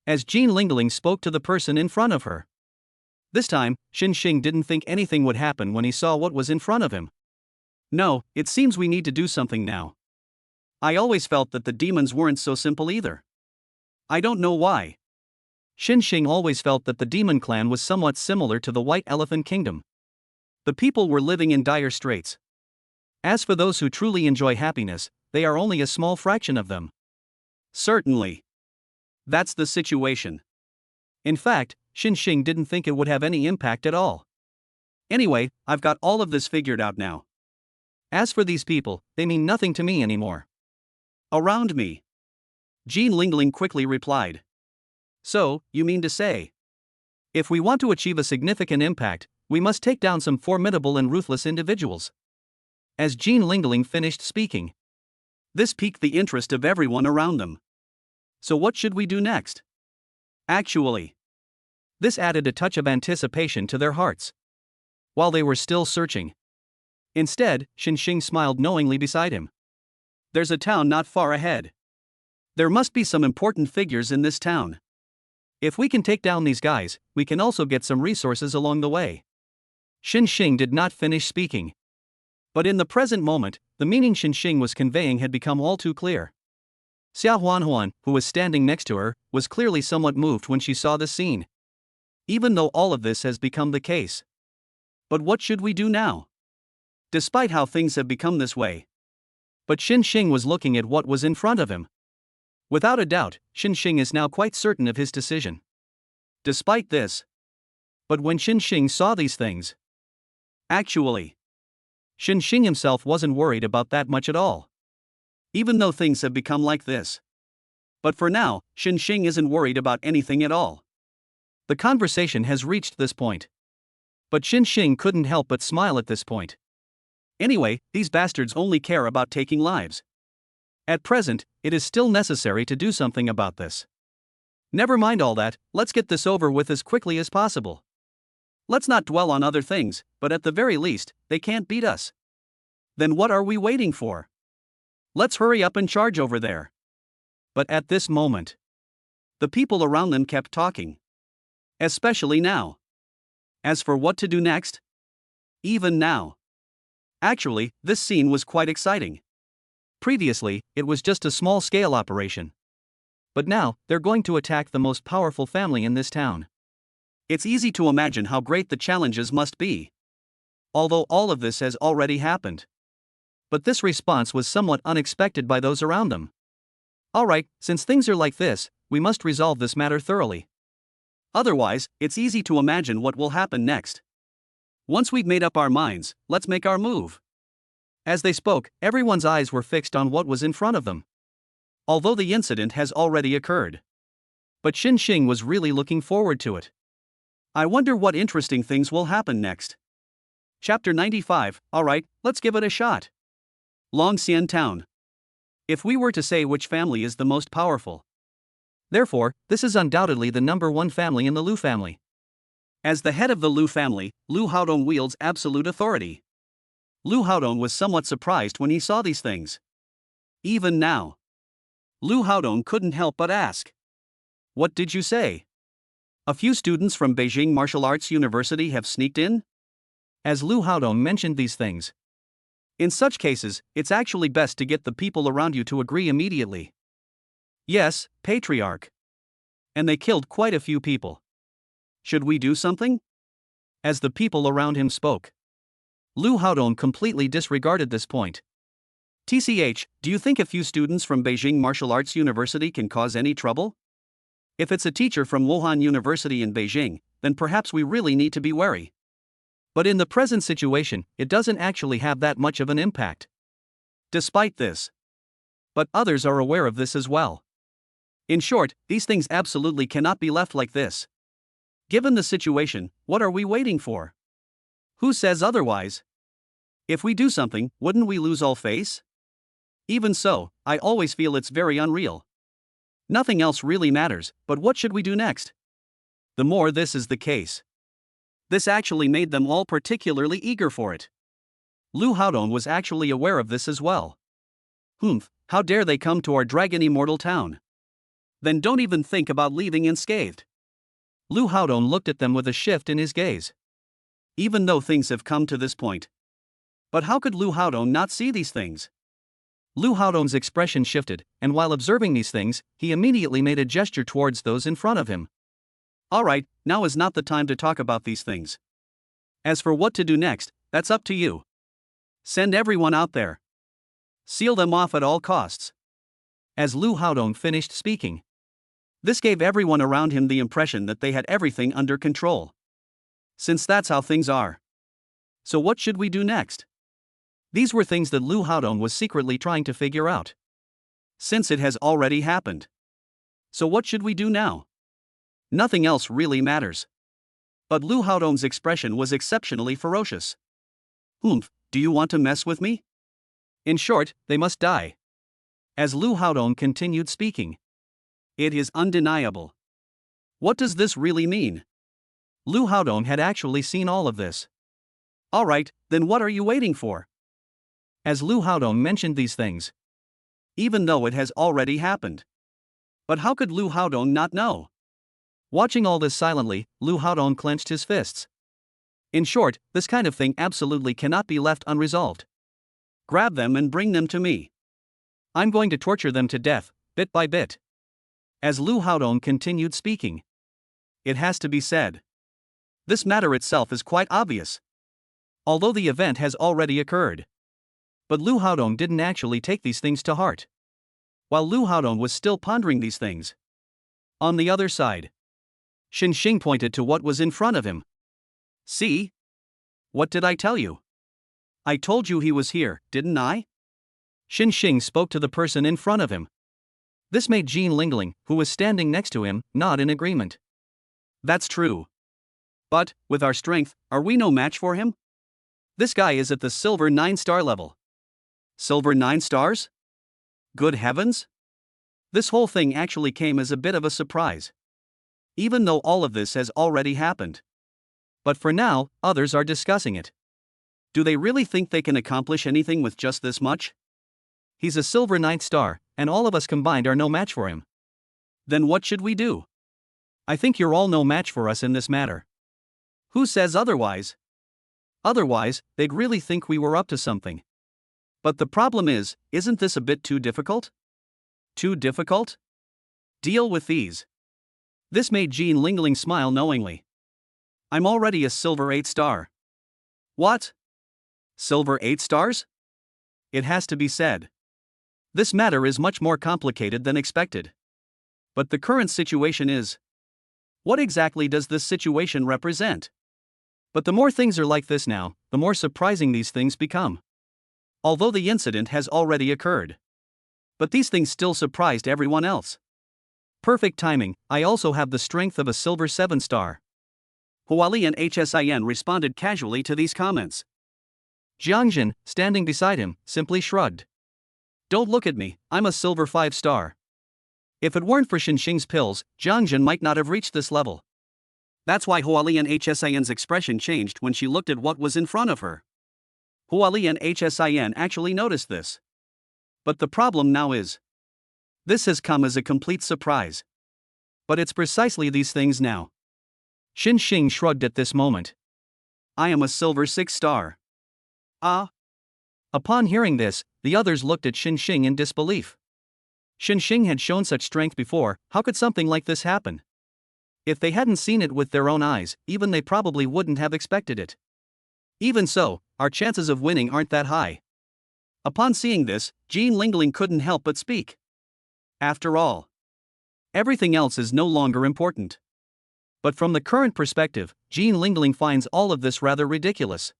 As Jean Lingling spoke to the person in front of her. This time, Xinxing didn't think anything would happen when he saw what was in front of him. No, it seems we need to do something now. I always felt that the demons weren't so simple either. I don't know why. Xin Xing always felt that the demon clan was somewhat similar to the White Elephant Kingdom. The people were living in dire straits. As for those who truly enjoy happiness, they are only a small fraction of them. Certainly. That's the situation. In fact, Xin Xing didn't think it would have any impact at all. Anyway, I've got all of this figured out now. As for these people, they mean nothing to me anymore. Around me. Jean Lingling quickly replied. So, you mean to say, if we want to achieve a significant impact, we must take down some formidable and ruthless individuals. As Jean Lingling finished speaking, this piqued the interest of everyone around them. So what should we do next? Actually, this added a touch of anticipation to their hearts. While they were still searching. Instead, Xin Xing smiled knowingly beside him. There's a town not far ahead. There must be some important figures in this town. If we can take down these guys, we can also get some resources along the way. Xin Xing did not finish speaking. But in the present moment, the meaning Xin Xing was conveying had become all too clear. Xia Huanhuan, who was standing next to her, was clearly somewhat moved when she saw the scene. Even though all of this has become the case. But what should we do now? Despite how things have become this way. But Xin Xing was looking at what was in front of him. Without a doubt, Xin Xing is now quite certain of his decision. Despite this. But when Xin Xing saw these things. Actually, Xin Xing himself wasn't worried about that much at all. Even though things have become like this. But for now, Xin Xing isn't worried about anything at all. The conversation has reached this point. But Xin Xing couldn't help but smile at this point. Anyway, these bastards only care about taking lives. At present, it is still necessary to do something about this. Never mind all that, let's get this over with as quickly as possible. Let's not dwell on other things, but at the very least, they can't beat us. Then what are we waiting for? Let's hurry up and charge over there. But at this moment, the people around them kept talking. Especially now. As for what to do next? Even now. Actually, this scene was quite exciting. Previously, it was just a small-scale operation. But now, they're going to attack the most powerful family in this town. It's easy to imagine how great the challenges must be. Although all of this has already happened. But this response was somewhat unexpected by those around them. Alright, since things are like this, we must resolve this matter thoroughly. Otherwise, it's easy to imagine what will happen next. Once we've made up our minds, let's make our move. As they spoke, everyone's eyes were fixed on what was in front of them. Although the incident has already occurred. But Xin Xing was really looking forward to it. I wonder what interesting things will happen next. Chapter 95, alright, let's give it a shot. Longxian Town. If we were to say which family is the most powerful. Therefore, this is undoubtedly the number one family in the Lu family. As the head of the Lu family, Lu Haodong wields absolute authority. Lu Haodong was somewhat surprised when he saw these things. Even now, Lu Haodong couldn't help but ask. What did you say? A few students from Beijing Martial Arts University have sneaked in? As Lu Haodong mentioned these things. In such cases, it's actually best to get the people around you to agree immediately. Yes, Patriarch. And they killed quite a few people. Should we do something? As the people around him spoke. Lu Haodong completely disregarded this point. TCH, do you think a few students from Beijing Martial Arts University can cause any trouble? If it's a teacher from Wuhan University in Beijing, then perhaps we really need to be wary. But in the present situation, it doesn't actually have that much of an impact. Despite this. But others are aware of this as well. In short, these things absolutely cannot be left like this. Given the situation, what are we waiting for? Who says otherwise? If we do something, wouldn't we lose all face? Even so, I always feel it's very unreal. Nothing else really matters, but what should we do next? The more this is the case. This actually made them all particularly eager for it. Lu Haodong was actually aware of this as well. Humph, how dare they come to our dragon immortal town? Then don't even think about leaving unscathed. Lu Haodong looked at them with a shift in his gaze. Even though things have come to this point. But how could Lu Haodong not see these things? Lu Haodong's expression shifted, and while observing these things, he immediately made a gesture towards those in front of him. Alright, now is not the time to talk about these things. As for what to do next, that's up to you. Send everyone out there. Seal them off at all costs. As Lu Haodong finished speaking, This gave everyone around him the impression that they had everything under control. Since that's how things are. So what should we do next? these were things that Lu Haodong was secretly trying to figure out. Since it has already happened. So what should we do now? Nothing else really matters. But Lu Haodong's expression was exceptionally ferocious. Do you want to mess with me? In short, they must die. As Lu Haodong continued speaking, It is undeniable. What does this really mean? Lu Haodong had actually seen all of this. Alright, then what are you waiting for? As Lu Haodong mentioned these things, Even though it has already happened. But how could Lu Haodong not know? watching all this silently, Lu Haodong clenched his fists. In short, this kind of thing absolutely cannot be left unresolved. Grab them and bring them to me. I'm going to torture them to death, bit by bit. As Lu Haodong continued speaking, It has to be said. This matter itself is quite obvious. although the event has already occurred. But Lu Haodong didn't actually take these things to heart. While Lu Haodong was still pondering these things, on the other side, Xin Xing pointed to what was in front of him. See? What did I tell you? I told you he was here, didn't I? Xin Xing spoke to the person in front of him. This made Jean Lingling, who was standing next to him, nod in agreement. That's true. But, with our strength, are we no match for him? This guy is at the silver 9-star level. Silver 9 stars? Good heavens! This whole thing actually came as a bit of a surprise. Even though all of this has already happened. But for now, others are discussing it. Do they really think they can accomplish anything with just this much? He's a silver 9th star, and all of us combined are no match for him. Then what should we do? I think you're all no match for us in this matter. Who says otherwise? Otherwise, they'd really think we were up to something. But the problem is, isn't this a bit too difficult? Too difficult? Deal with these. This made Jean Lingling smile knowingly. I'm already a silver 8 star. What? Silver 8 stars? It has to be said. This matter is much more complicated than expected. But the current situation is. What exactly does this situation represent? But the more things are like this now, the more surprising these things become. Although the incident has already occurred. But these things still surprised everyone else. Perfect timing, I also have the strength of a silver 7 star. Huali and HSIN responded casually to these comments. Jiangjin, standing beside him, simply shrugged. Don't look at me, I'm a silver 5 star. If it weren't for Xin Xing's pills, Jiangjin might not have reached this level. That's why Huali and HSIN's expression changed when she looked at what was in front of her. Huali and HSIN actually noticed this. But the problem now is. This has come as a complete surprise. But it's precisely these things now. Xin Xing shrugged at this moment. I am a silver 6 star. Ah. Upon hearing this, the others looked at Xin Xing in disbelief. Xin Xing had shown such strength before, how could something like this happen? If they hadn't seen it with their own eyes, even they probably wouldn't have expected it. Even so, our chances of winning aren't that high. Upon seeing this, Jean Lingling couldn't help but speak. After all, everything else is no longer important. But from the current perspective, Jean Lingling finds all of this rather ridiculous.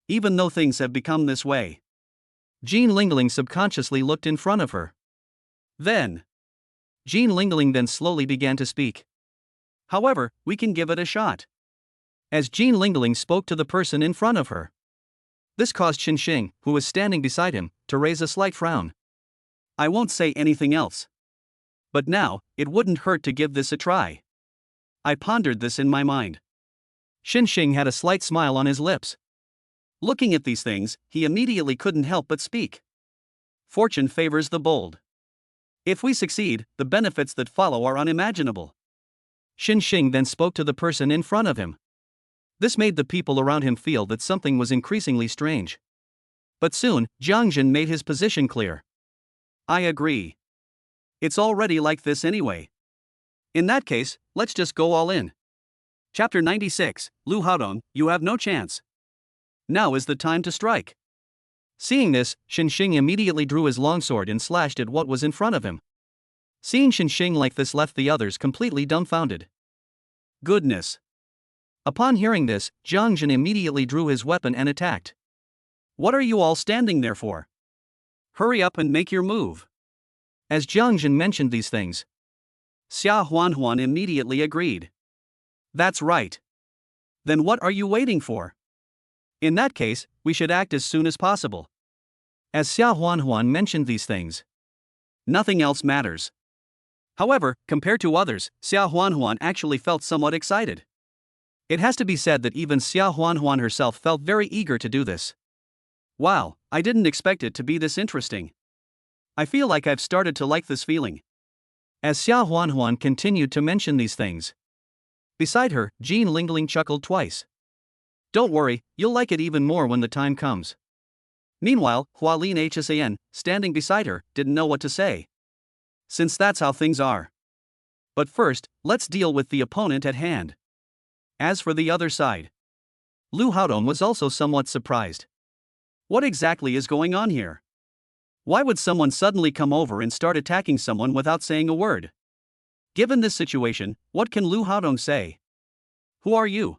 Even though things have become this way. Jean Lingling subconsciously looked in front of her. Then, Jean Lingling then slowly began to speak. However, we can give it a shot. As Jean Lingling spoke to the person in front of her. This caused Xin Xing, who was standing beside him, to raise a slight frown. I won't say anything else. But now, it wouldn't hurt to give this a try. I pondered this in my mind. Xin Xing had a slight smile on his lips. Looking at these things, he immediately couldn't help but speak. Fortune favors the bold. If we succeed, the benefits that follow are unimaginable. Xin Xing then spoke to the person in front of him. This made the people around him feel that something was increasingly strange. But soon, Jiangjin made his position clear. I agree. It's already like this anyway. In that case, let's just go all in. Chapter 96, Lu Haodong, you have no chance. Now is the time to strike. Seeing this, Xinxing immediately drew his longsword and slashed at what was in front of him. Seeing Xinxing like this left the others completely dumbfounded. Goodness. Upon hearing this, Jiang Jin immediately drew his weapon and attacked. What are you all standing there for? Hurry up and make your move. As Jiang Jin mentioned these things, Xia Huanhuan immediately agreed. That's right. Then what are you waiting for? In that case, we should act as soon as possible. As Xia Huanhuan mentioned these things, nothing else matters. However, compared to others, Xia Huanhuan actually felt somewhat excited. It has to be said that even Xia Huanhuan herself felt very eager to do this. Wow, I didn't expect it to be this interesting. I feel like I've started to like this feeling. As Xia Huanhuan continued to mention these things, beside her, Jean Lingling chuckled twice. Don't worry, you'll like it even more when the time comes. Meanwhile, Hualin Hsan, standing beside her, didn't know what to say. Since that's how things are. But first, let's deal with the opponent at hand. As for the other side, Lu Haodong was also somewhat surprised. What exactly is going on here? Why would someone suddenly come over and start attacking someone without saying a word? Given this situation, what can Lu Haodong say? Who are you?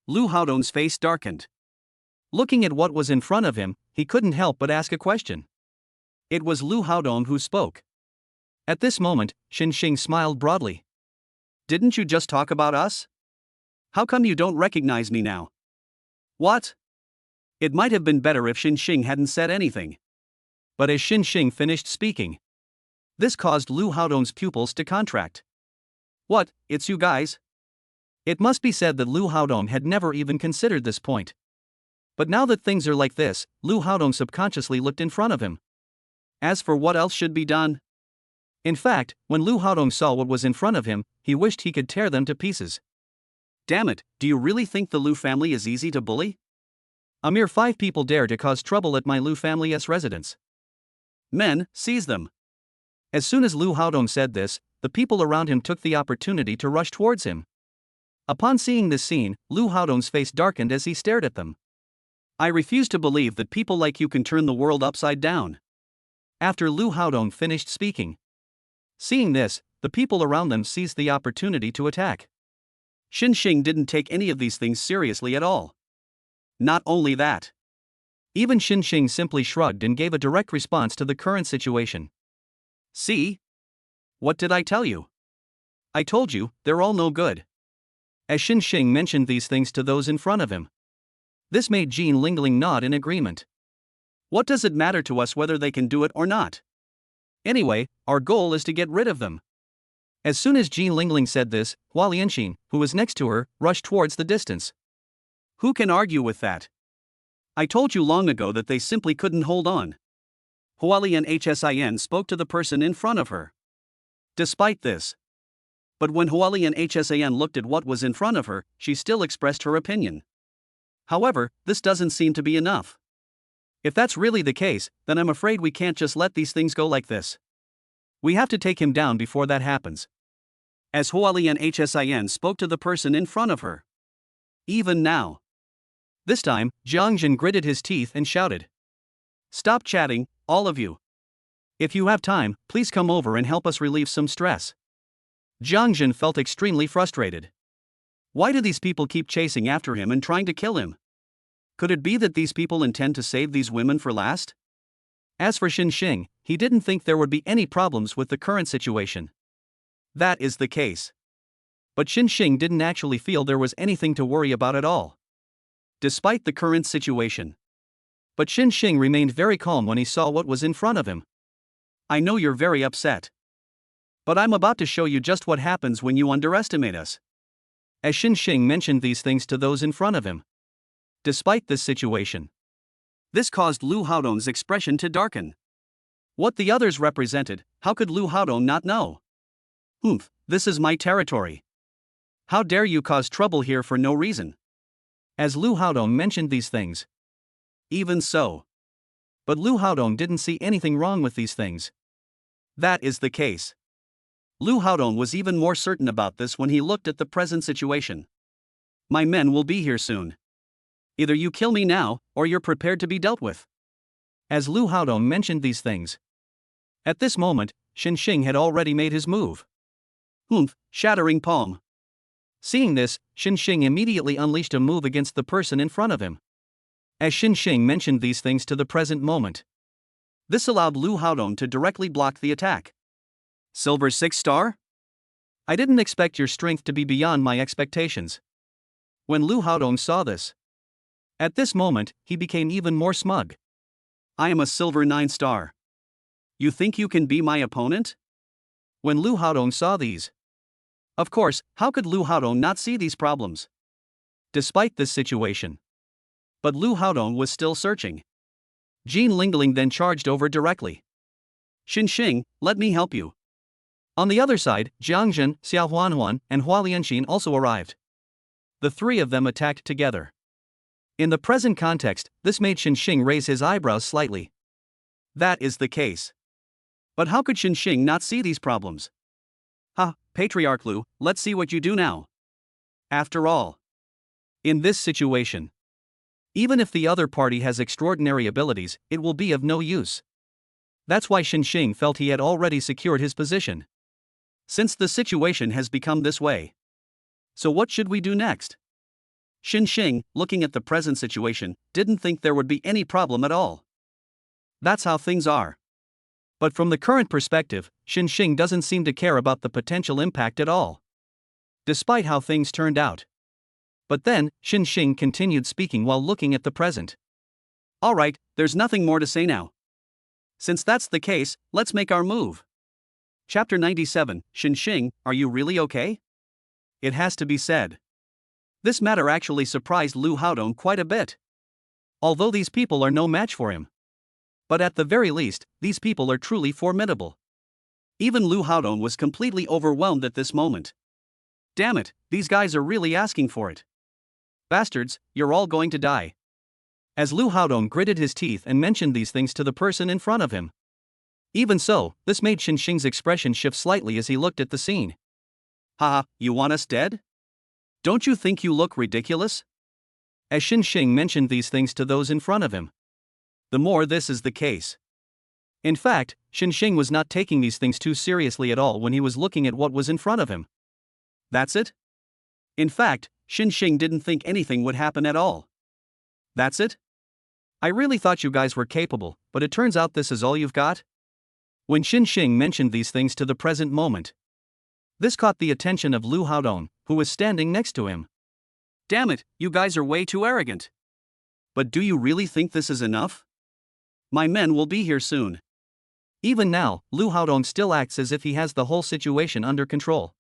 Lu Haodong's face darkened. Looking at what was in front of him, he couldn't help but ask a question. It was Lu Haodong who spoke. At this moment, Xinxing smiled broadly. Didn't you just talk about us? How come you don't recognize me now? What? It might have been better if Xinxing hadn't said anything. But as Xinxing finished speaking, this caused Lu Haodong's pupils to contract. What, it's you guys? It must be said that Lu Haodong had never even considered this point. But now that things are like this, Lu Haodong subconsciously looked in front of him. As for what else should be done? In fact, when Lu Haodong saw what was in front of him, he wished he could tear them to pieces. Damn it, do you really think the Lu family is easy to bully? A mere 5 people dare to cause trouble at my Lu family's residence. Men, seize them. As soon as Lu Haodong said this, the people around him took the opportunity to rush towards him. Upon seeing this scene, Lu Haodong's face darkened as he stared at them. I refuse to believe that people like you can turn the world upside down. After Lu Haodong finished speaking, seeing this, the people around them seized the opportunity to attack. Xinxing didn't take any of these things seriously at all. Not only that, even Xinxing simply shrugged and gave a direct response to the current situation. See? What did I tell you? I told you, they're all no good. As Xinxing mentioned these things to those in front of him, this made Jean Lingling nod in agreement. What does it matter to us whether they can do it or not? Anyway, our goal is to get rid of them. As soon as Jean Lingling said this, Hua Lianxin, who was next to her, rushed towards the distance. Who can argue with that? I told you long ago that they simply couldn't hold on. Hualien Hsin spoke to the person in front of her. Despite this. But when Hualien Hsin looked at what was in front of her, she still expressed her opinion. However, this doesn't seem to be enough. If that's really the case, then I'm afraid we can't just let these things go like this. We have to take him down before that happens. As Hualien Hsin spoke to the person in front of her. Even now. This time, Jiang Jin gritted his teeth and shouted. Stop chatting, all of you. If you have time, please come over and help us relieve some stress. Jiang Jin felt extremely frustrated. Why do these people keep chasing after him and trying to kill him? Could it be that these people intend to save these women for last? As for Xinxing, he didn't think there would be any problems with the current situation. That is the case. But Xinxing didn't actually feel there was anything to worry about at all, despite the current situation. But Xinxing remained very calm when he saw what was in front of him. I know you're very upset. But I'm about to show you just what happens when you underestimate us. As Xinxing mentioned these things to those in front of him. Despite this situation, this caused Lu Haodong's expression to darken. What the others represented, how could Lu Haodong not know? This is my territory. How dare you cause trouble here for no reason? As Lu Haodong mentioned these things. Even so. But Lu Haodong didn't see anything wrong with these things. That is the case. Lu Haodong was even more certain about this when he looked at the present situation. My men will be here soon. Either you kill me now, or you're prepared to be dealt with. As Lu Haodong mentioned these things, at this moment, Xin Xing had already made his move. Humph, shattering palm. Seeing this, Xin Xing immediately unleashed a move against the person in front of him. As Xin Xing mentioned these things to the present moment, this allowed Lu Haodong to directly block the attack. Silver 6 star? I didn't expect your strength to be beyond my expectations. When Lu Haodong saw this, at this moment, he became even more smug. I am a silver 9 star. You think you can be my opponent? When Lu Haodong saw these, of course, how could Lu Haodong not see these problems? Despite this situation, but Lu Haodong was still searching. Jin Lingling then charged over directly. Xin Xing, let me help you. On the other side, Jiang Zhen, Xiao Huanhuan, and Hua Lianxin also arrived. The three of them attacked together. In the present context, this made Xin Xing raise his eyebrows slightly. That is the case. But how could Xin Xing not see these problems? Ha, Patriarch Lu, let's see what you do now. After all, in this situation, even if the other party has extraordinary abilities, it will be of no use. That's why Xin Xing felt he had already secured his position. Since the situation has become this way, so what should we do next? Xin Xing, looking at the present situation, didn't think there would be any problem at all. That's how things are. But from the current perspective, Xin Xing doesn't seem to care about the potential impact at all, despite how things turned out. But then, Xin Xing continued speaking while looking at the present. Alright, there's nothing more to say now. Since that's the case, let's make our move. Chapter 97, Xin Xing, are you really okay? It has to be said. This matter actually surprised Lu Haodong quite a bit. Although these people are no match for him. But at the very least, these people are truly formidable. Even Lu Haodong was completely overwhelmed at this moment. Damn it, these guys are really asking for it. Bastards, you're all going to die. As Lu Haodong gritted his teeth and mentioned these things to the person in front of him. Even so, this made Xin Xing's expression shift slightly as he looked at the scene. Haha, you want us dead? Don't you think you look ridiculous? As Xin Xing mentioned these things to those in front of him. The more this is the case. In fact, Xin Xing was not taking these things too seriously at all when he was looking at what was in front of him. That's it? In fact, Xin Xing didn't think anything would happen at all. That's it? I really thought you guys were capable, but it turns out this is all you've got? When Xin Xing mentioned these things to the present moment, this caught the attention of Lu Haodong, who was standing next to him. Damn it, you guys are way too arrogant. But do you really think this is enough? My men will be here soon. Even now, Lu Haodong still acts as if he has the whole situation under control.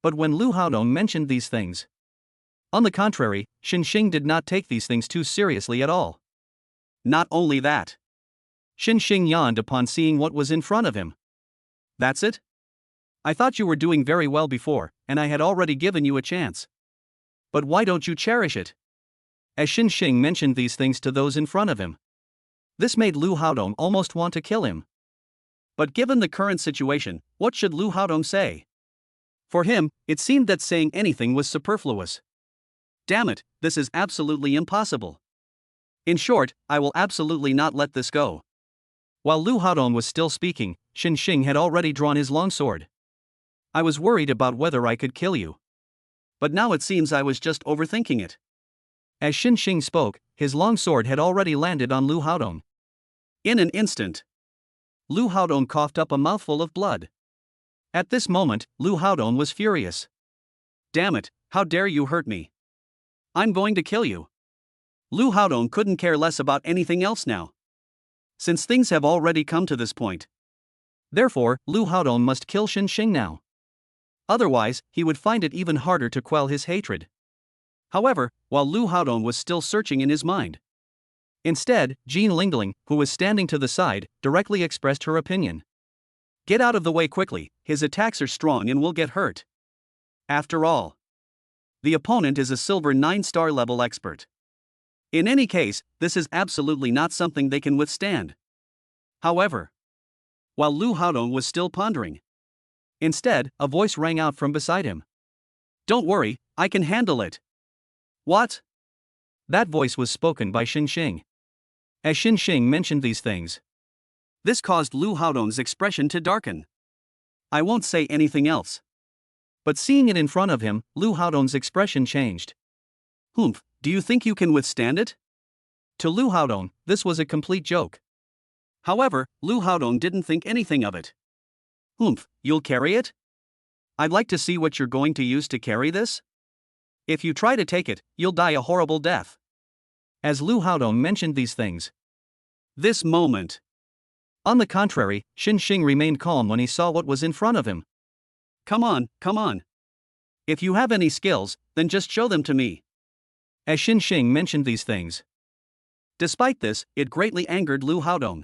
But when Lu Haodong mentioned these things, on the contrary, Xin Xing did not take these things too seriously at all. Not only that, Xin Xing yawned upon seeing what was in front of him. That's it? I thought you were doing very well before, and I had already given you a chance. But why don't you cherish it? As Xin Xing mentioned these things to those in front of him, this made Lu Haodong almost want to kill him. But given the current situation, what should Lu Haodong say? For him, it seemed that saying anything was superfluous. Damn it, this is absolutely impossible. In short, I will absolutely not let this go. While Lu Haodong was still speaking, Xin Xing had already drawn his longsword. I was worried about whether I could kill you. But now it seems I was just overthinking it. As Xin Xing spoke, his longsword had already landed on Lu Haodong. In an instant, Lu Haodong coughed up a mouthful of blood. At this moment, Lu Haodong was furious. Damn it, how dare you hurt me? I'm going to kill you. Lu Haodong couldn't care less about anything else now, since things have already come to this point. Therefore, Lu Haodong must kill Xin Xing now. Otherwise, he would find it even harder to quell his hatred. However, while Lu Haodong was still searching in his mind, instead, Jin Lingling, who was standing to the side, directly expressed her opinion. Get out of the way quickly, his attacks are strong and will get hurt. After all, the opponent is a silver 9-star level expert. In any case, this is absolutely not something they can withstand. However, while Lu Haodong was still pondering, Instead, a voice rang out from beside him. Don't worry, I can handle it. What? That voice was spoken by Xinxing. As Xinxing mentioned these things, This caused Lu Haodong's expression to darken. I won't say anything else. but seeing it in front of him, Lu Haodong's expression changed. Humph, do you think you can withstand it? To Lu Haodong, this was a complete joke. However, Lu Haodong didn't think anything of it. Humph, you'll carry it? I'd like to see what you're going to use to carry this. If you try to take it, you'll die a horrible death. As Lu Haodong mentioned these things. This moment. On the contrary, Xinxing remained calm when he saw what was in front of him. Come on, come on. If you have any skills, then just show them to me. As Xinxing mentioned these things. Despite this, it greatly angered Lu Haodong.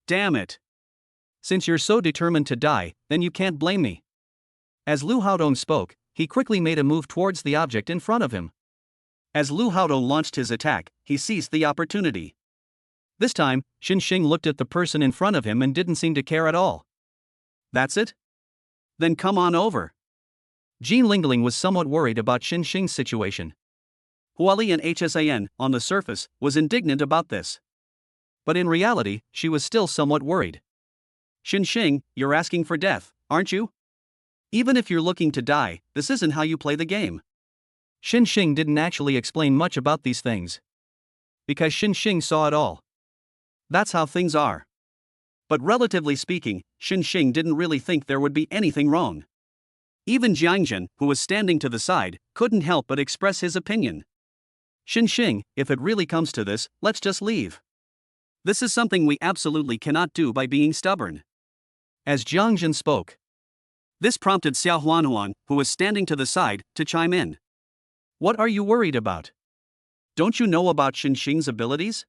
Damn it. Since you're so determined to die, then you can't blame me. As Lu Haodong spoke, he quickly made a move towards the object in front of him. As Lu Haodong launched his attack, he seized the opportunity. This time, Xinxing looked at the person in front of him and didn't seem to care at all. That's it? Then come on over. Jean Lingling was somewhat worried about Xinxing's situation. Huali and Hsan, on the surface, was indignant about this. But in reality, she was still somewhat worried. Xinxing, you're asking for death, aren't you? Even if you're looking to die, this isn't how you play the game. Xinxing didn't actually explain much about these things. Because Xinxing saw it all. That's how things are. But relatively speaking, Xinxing didn't really think there would be anything wrong. Even Jiangzhen, who was standing to the side, couldn't help but express his opinion. Xinxing, if it really comes to this, let's just leave. This is something we absolutely cannot do by being stubborn. As Jiangzhen spoke. This prompted Xiao Huanhuan, who was standing to the side, to chime in. What are you worried about? Don't you know about Xinxing's abilities?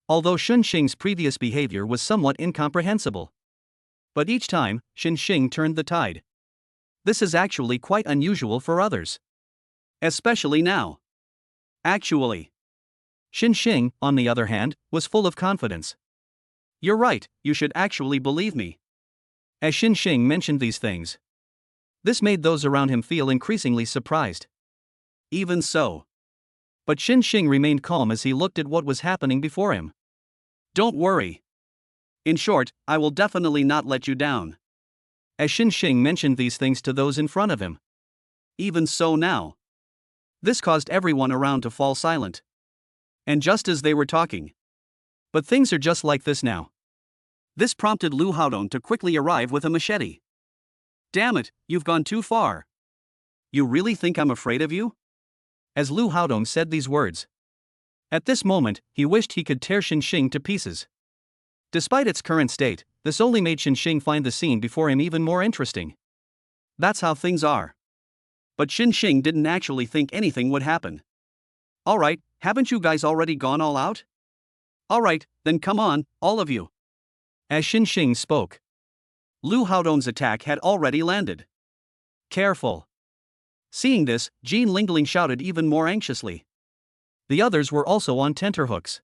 Although Xinxing's previous behavior was somewhat incomprehensible. But each time, Xinxing turned the tide. This is actually quite unusual for others. Especially now. Actually. Xinxing, on the other hand, was full of confidence. You're right, you should actually believe me. As Xinxing mentioned these things. This made those around him feel increasingly surprised. Even so. But Xinxing remained calm as he looked at what was happening before him. Don't worry. In short, I will definitely not let you down. As Xinxing mentioned these things to those in front of him. Even so now. This caused everyone around to fall silent. And just as they were talking. But things are just like this now. This prompted Lu Haodong to quickly arrive with a machete. Damn it, you've gone too far. You really think I'm afraid of you? As Lu Haodong said these words. At this moment, he wished he could tear Xinxing to pieces. Despite its current state, this only made Xinxing find the scene before him even more interesting. That's how things are. But Xinxing didn't actually think anything would happen. Alright, haven't you guys already gone all out? Alright, then come on, all of you. As Xinxing spoke. Lu Haodong's attack had already landed. Careful. Seeing this, Jean Lingling shouted even more anxiously. The others were also on tenterhooks.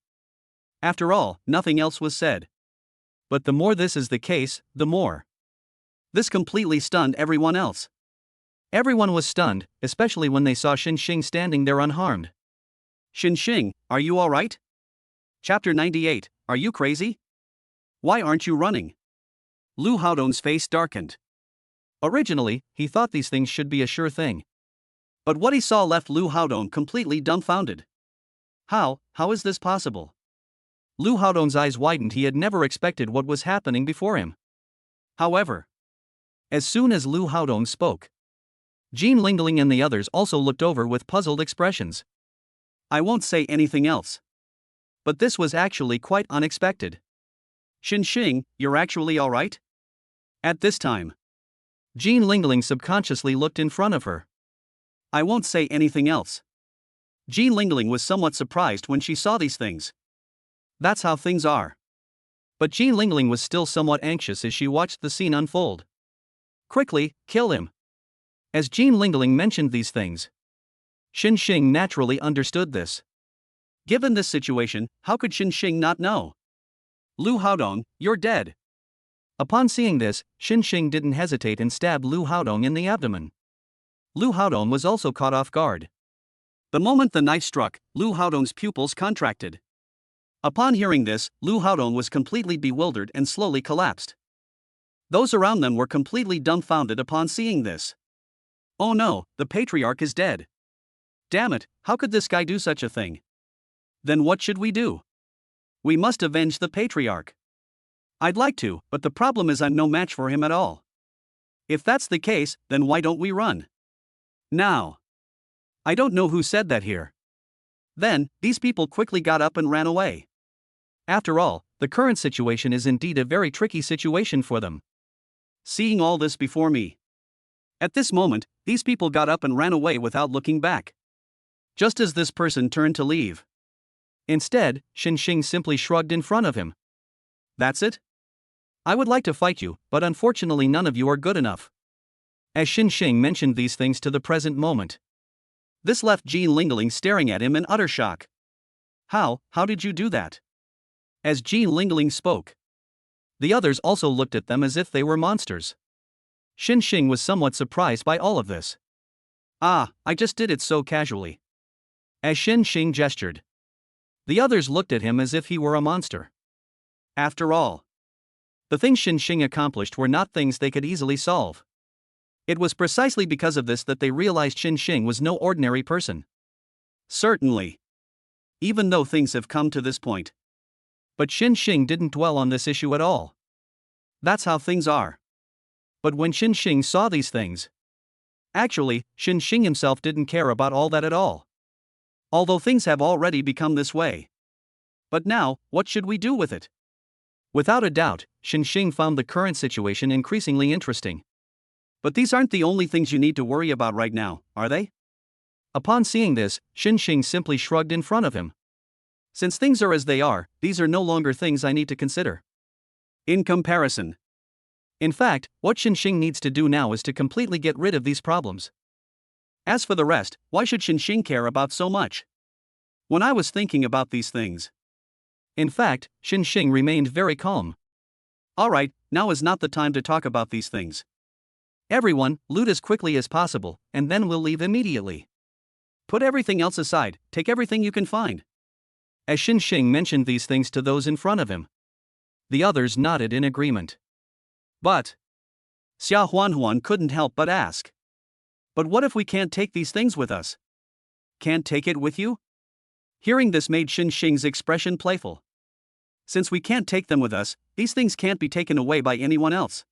After all, nothing else was said. But the more this is the case, the more. This completely stunned everyone else. Everyone was stunned, especially when they saw Xinxing standing there unharmed. Xinxing, are you alright? Chapter 98, are you crazy? Why aren't you running? Lu Haodong's face darkened. Originally, he thought these things should be a sure thing. But what he saw left Lu Haodong completely dumbfounded. How is this possible? Lu Haodong's eyes widened. He had never expected what was happening before him. However, as soon as Lu Haodong spoke, Jean Lingling and the others also looked over with puzzled expressions. I won't say anything else. But this was actually quite unexpected. Xinxing, you're actually alright? At this time, Jean Lingling subconsciously looked in front of her. I won't say anything else. Jean Lingling was somewhat surprised when she saw these things. That's how things are. But Jean Lingling was still somewhat anxious as she watched the scene unfold. Quickly, kill him. As Jean Lingling mentioned these things, Xinxing naturally understood this. Given this situation, how could Xinxing not know? Lu Haodong, you're dead. Upon seeing this, Xinxing didn't hesitate and stabbed Lu Haodong in the abdomen. Lu Haodong was also caught off guard. The moment the knife struck, Lu Haodong's pupils contracted. Upon hearing this, Lu Haodong was completely bewildered and slowly collapsed. Those around them were completely dumbfounded upon seeing this. Oh no, the patriarch is dead. Damn it, how could this guy do such a thing? Then what should we do? We must avenge the patriarch. I'd like to, but the problem is I'm no match for him at all. If that's the case, then why don't we run? Now. I don't know who said that here. Then, these people quickly got up and ran away. After all, the current situation is indeed a very tricky situation for them. Seeing all this before me. At this moment, these people got up and ran away without looking back. Just as this person turned to leave. Instead, Xinxing simply shrugged in front of him. That's it? I would like to fight you, but unfortunately none of you are good enough. As Xinxing mentioned these things to the present moment. This left Jean Lingling staring at him in utter shock. How did you do that? As Jean Lingling spoke. The others also looked at them as if they were monsters. Xinxing was somewhat surprised by all of this. I just did it so casually. As Xinxing gestured. The others looked at him as if he were a monster. After all, the things Xinxing accomplished were not things they could easily solve. It was precisely because of this that they realized Xinxing was no ordinary person. Certainly. Even though things have come to this point. But Xinxing didn't dwell on this issue at all. That's how things are. But when Xinxing saw these things. Actually, Xinxing himself didn't care about all that at all. Although things have already become this way. But now, what should we do with it? Without a doubt, Xinxing found the current situation increasingly interesting. But these aren't the only things you need to worry about right now, are they? Upon seeing this, Xinxing simply shrugged in front of him. Since things are as they are, these are no longer things I need to consider. In comparison. In fact, what Xinxing needs to do now is to completely get rid of these problems. As for the rest, why should Xinxing care about so much? When I was thinking about these things. In fact, Xinxing remained very calm. Alright, now is not the time to talk about these things. Everyone, loot as quickly as possible, and then we'll leave immediately. Put everything else aside, take everything you can find. As Xinxing mentioned these things to those in front of him. The others nodded in agreement. But Xia Huanhuan couldn't help but ask. But what if we can't take these things with us? Can't take it with you? Hearing this made Xinxing's expression playful. Since we can't take them with us, these things can't be taken away by anyone else.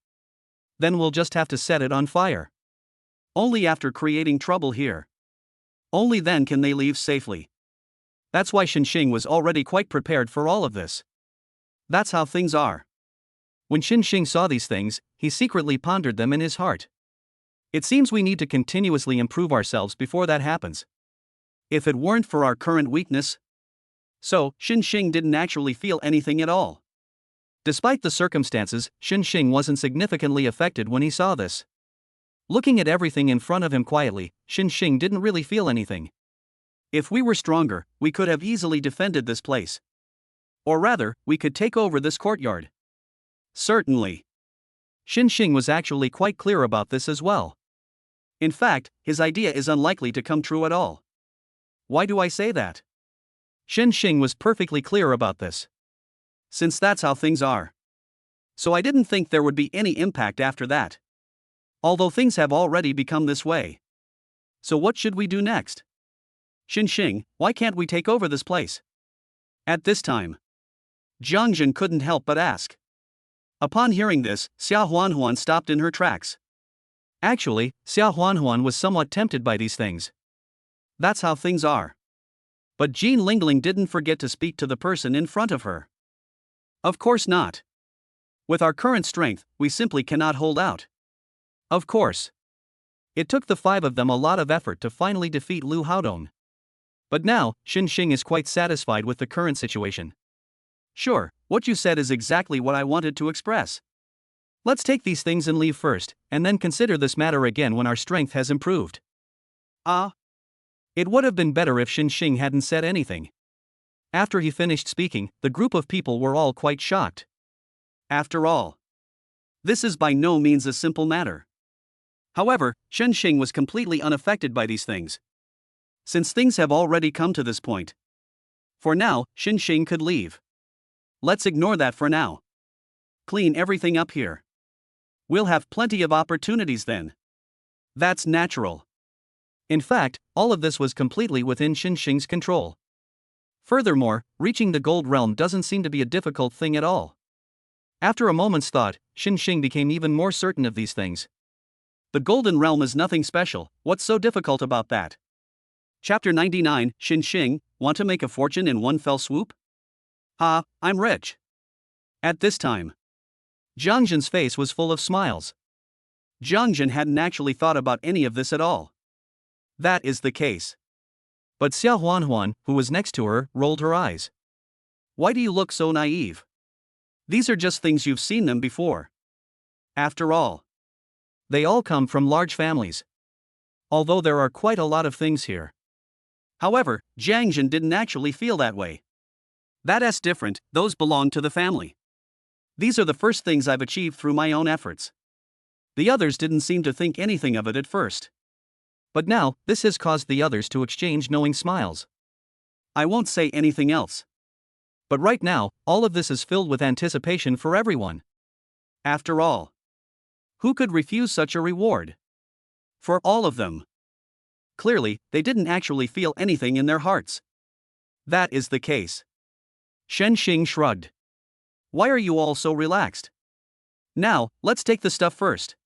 Then we'll just have to set it on fire. Only after creating trouble here. Only then can they leave safely. That's why Xinxing was already quite prepared for all of this. That's how things are. When Xinxing saw these things, he secretly pondered them in his heart. It seems we need to continuously improve ourselves before that happens. If it weren't for our current weakness. So, Xinxing didn't actually feel anything at all. Despite the circumstances, Xinxing wasn't significantly affected when he saw this. Looking at everything in front of him quietly, Xinxing didn't really feel anything. If we were stronger, we could have easily defended this place. Or rather, we could take over this courtyard. Certainly. Xinxing was actually quite clear about this as well. In fact, his idea is unlikely to come true at all. Why do I say that? Xinxing was perfectly clear about this. Since that's how things are. So I didn't think there would be any impact after that. Although things have already become this way. So what should we do next? Xinxing, why can't we take over this place? At this time, Jiangjin couldn't help but ask. Upon hearing this, Xia Huanhuan stopped in her tracks. Actually, Xia Huanhuan was somewhat tempted by these things. That's how things are. But Jean Lingling didn't forget to speak to the person in front of her. Of course not. With our current strength, we simply cannot hold out. Of course. It took the 5 of them a lot of effort to finally defeat Lu Haodong. But now, Xinxing is quite satisfied with the current situation. Sure, what you said is exactly what I wanted to express. Let's take these things and leave first, and then consider this matter again when our strength has improved. It would have been better if Xinxing hadn't said anything. After he finished speaking, the group of people were all quite shocked. After all, This is by no means a simple matter. However, Shen Xing was completely unaffected by these things. Since things have already come to this point. For now, Shen Xing could leave. Let's ignore that for now. Clean everything up here. We'll have plenty of opportunities then. That's natural. In fact, all of this was completely within Shen Xing's control. Furthermore, reaching the Gold Realm doesn't seem to be a difficult thing at all. After a moment's thought, Shen Xing became even more certain of these things. The Golden Realm is nothing special, what's so difficult about that? Chapter 99, Shen Xing, want to make a fortune in one fell swoop? Ha, I'm rich. At this time, Jiang Zhen's face was full of smiles. Jiang Zhen hadn't actually thought about any of this at all. That is the case. But Xiao Huanhuan, who was next to her, rolled her eyes. Why do you look so naive? These are just things you've seen them before. After all, they all come from large families. Although there are quite a lot of things here. However, Jiang Zhen didn't actually feel that way. That's different, those belong to the family. These are the first things I've achieved through my own efforts. The others didn't seem to think anything of it at first. But now, this has caused the others to exchange knowing smiles. I won't say anything else. But right now, all of this is filled with anticipation for everyone. After all, who could refuse such a reward? For all of them. Clearly, they didn't actually feel anything in their hearts. That is the case. Shen Xing shrugged. Why are you all so relaxed? Now, let's take the stuff first.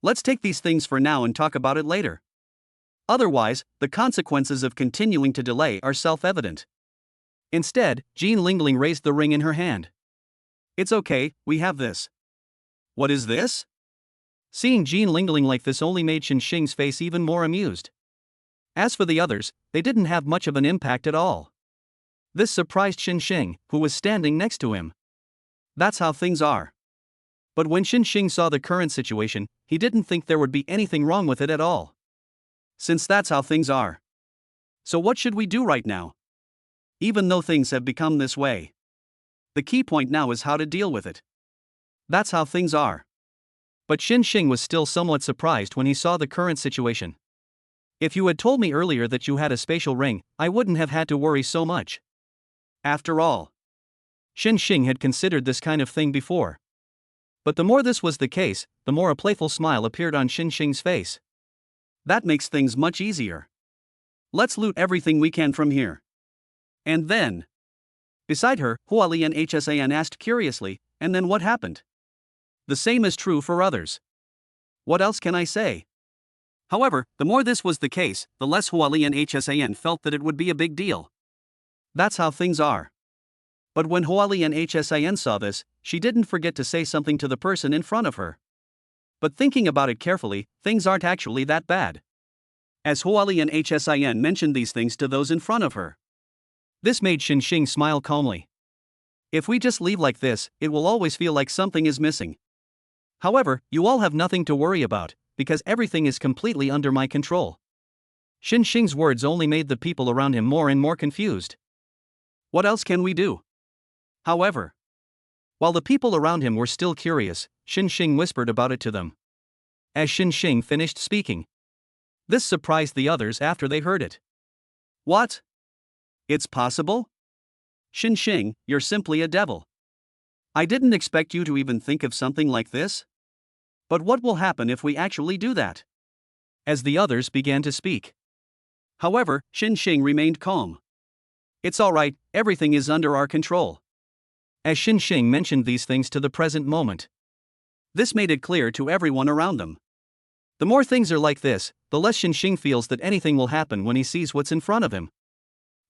Let's take these things for now and talk about it later. Otherwise, the consequences of continuing to delay are self-evident. Instead, Jean Lingling raised the ring in her hand. It's okay, we have this. What is this? Seeing Jean Lingling like this only made Shen Xing's face even more amused. As for the others, they didn't have much of an impact at all. This surprised Shen Xing, who was standing next to him. That's how things are. But when Shen Xing saw the current situation, he didn't think there would be anything wrong with it at all. Since that's how things are. So what should we do right now? Even though things have become this way. The key point now is how to deal with it. That's how things are. But Shen Xing was still somewhat surprised when he saw the current situation. If you had told me earlier that you had a spatial ring, I wouldn't have had to worry so much. After all, Shen Xing had considered this kind of thing before. But the more this was the case, the more a playful smile appeared on Shen Xing's face. That makes things much easier. Let's loot everything we can from here. And then, beside her, Huali and Hsan asked curiously, and then what happened? The same is true for others. What else can I say? However, the more this was the case, the less Huali and Hsan felt that it would be a big deal. That's how things are. But when Huali and Hsan saw this, she didn't forget to say something to the person in front of her. But thinking about it carefully, things aren't actually that bad. As Huali and Hsan mentioned these things to those in front of her. This made Shen Xing smile calmly. If we just leave like this, it will always feel like something is missing. However, you all have nothing to worry about, because everything is completely under my control. Shen Xing's words only made the people around him more and more confused. What else can we do? However, while the people around him were still curious, Shen Xing whispered about it to them. As Shen Xing finished speaking, this surprised the others after they heard it. What? It's possible? Shen Xing, you're simply a devil. I didn't expect you to even think of something like this. But what will happen if we actually do that? As the others began to speak. However, Shen Xing remained calm. It's alright, everything is under our control. As Shen Xing mentioned these things to the present moment. This made it clear to everyone around them. The more things are like this, the less Shen Xing feels that anything will happen when he sees what's in front of him.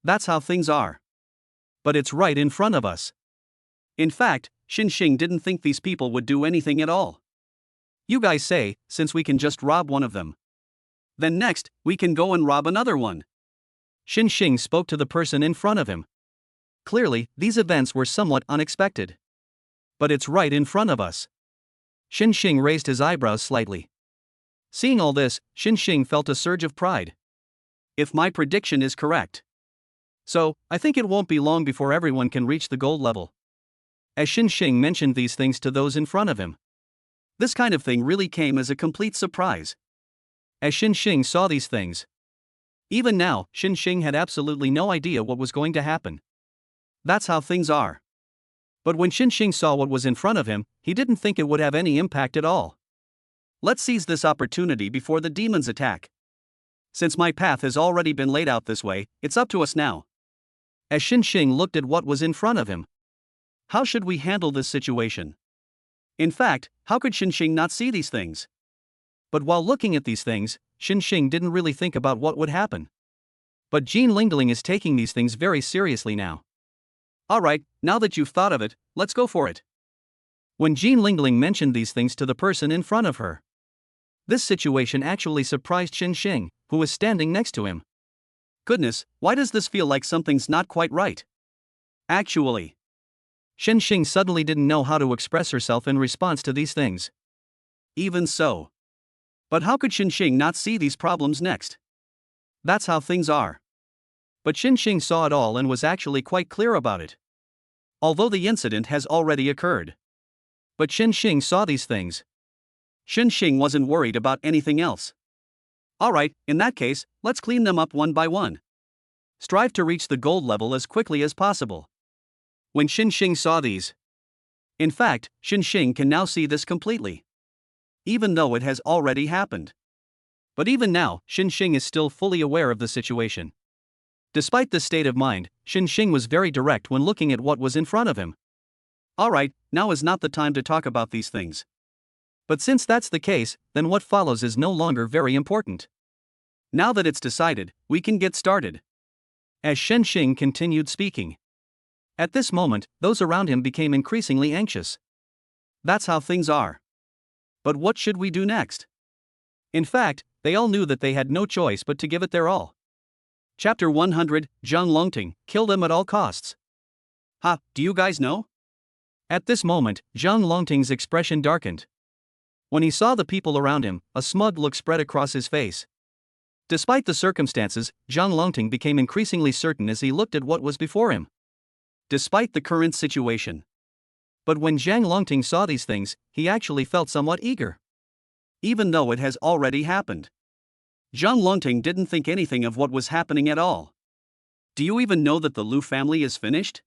That's how things are. But it's right in front of us. In fact, Shen Xing didn't think these people would do anything at all. You guys say, since we can just rob one of them. Then next, we can go and rob another one. Shen Xing spoke to the person in front of him. Clearly, these events were somewhat unexpected. But it's right in front of us. Shen Xing raised his eyebrows slightly. Seeing all this, Shen Xing felt a surge of pride. If my prediction is correct. So, I think it won't be long before everyone can reach the gold level. As Shen Xing mentioned these things to those in front of him. This kind of thing really came as a complete surprise. As Xing saw these things, even now, Xing had absolutely no idea what was going to happen. That's how things are. But when Xing saw what was in front of him, he didn't think it would have any impact at all. Let's seize this opportunity before the demons attack. Since my path has already been laid out this way, it's up to us now. As Xing looked at what was in front of him, how should we handle this situation? In fact, how could Xing not see these things? But while looking at these things, Xing didn't really think about what would happen. But Jean Lingling is taking these things very seriously now. Alright, now that you've thought of it, let's go for it. When Jean Lingling mentioned these things to the person in front of her, this situation actually surprised Xing, who was standing next to him. Goodness, why does this feel like something's not quite right? Actually, Xing suddenly didn't know how to express herself in response to these things. Even so. But how could Xing not see these problems next? That's how things are. But Xing saw it all and was actually quite clear about it. Although the incident has already occurred. But Xing saw these things. Xing wasn't worried about anything else. Alright, in that case, let's clean them up one by one. Strive to reach the gold level as quickly as possible. When Xing saw these, in fact, Xing can now see this completely. Even though it has already happened. But even now, Xing is still fully aware of the situation. Despite this state of mind, Xing was very direct when looking at what was in front of him. Alright, now is not the time to talk about these things. But since that's the case, then what follows is no longer very important. Now that it's decided, we can get started. As Xing continued speaking. At this moment, those around him became increasingly anxious. That's how things are. But what should we do next? In fact, they all knew that they had no choice but to give it their all. Chapter 100, Zhang Longting, kill them at all costs. Ha, do you guys know? At this moment, Zhang Longting's expression darkened. When he saw the people around him, a smug look spread across his face. Despite the circumstances, Zhang Longting became increasingly certain as he looked at what was before him. Despite the current situation. But when Zhang Longting saw these things, he actually felt somewhat eager. Even though it has already happened. Zhang Longting didn't think anything of what was happening at all. Do you even know that the Lu family is finished?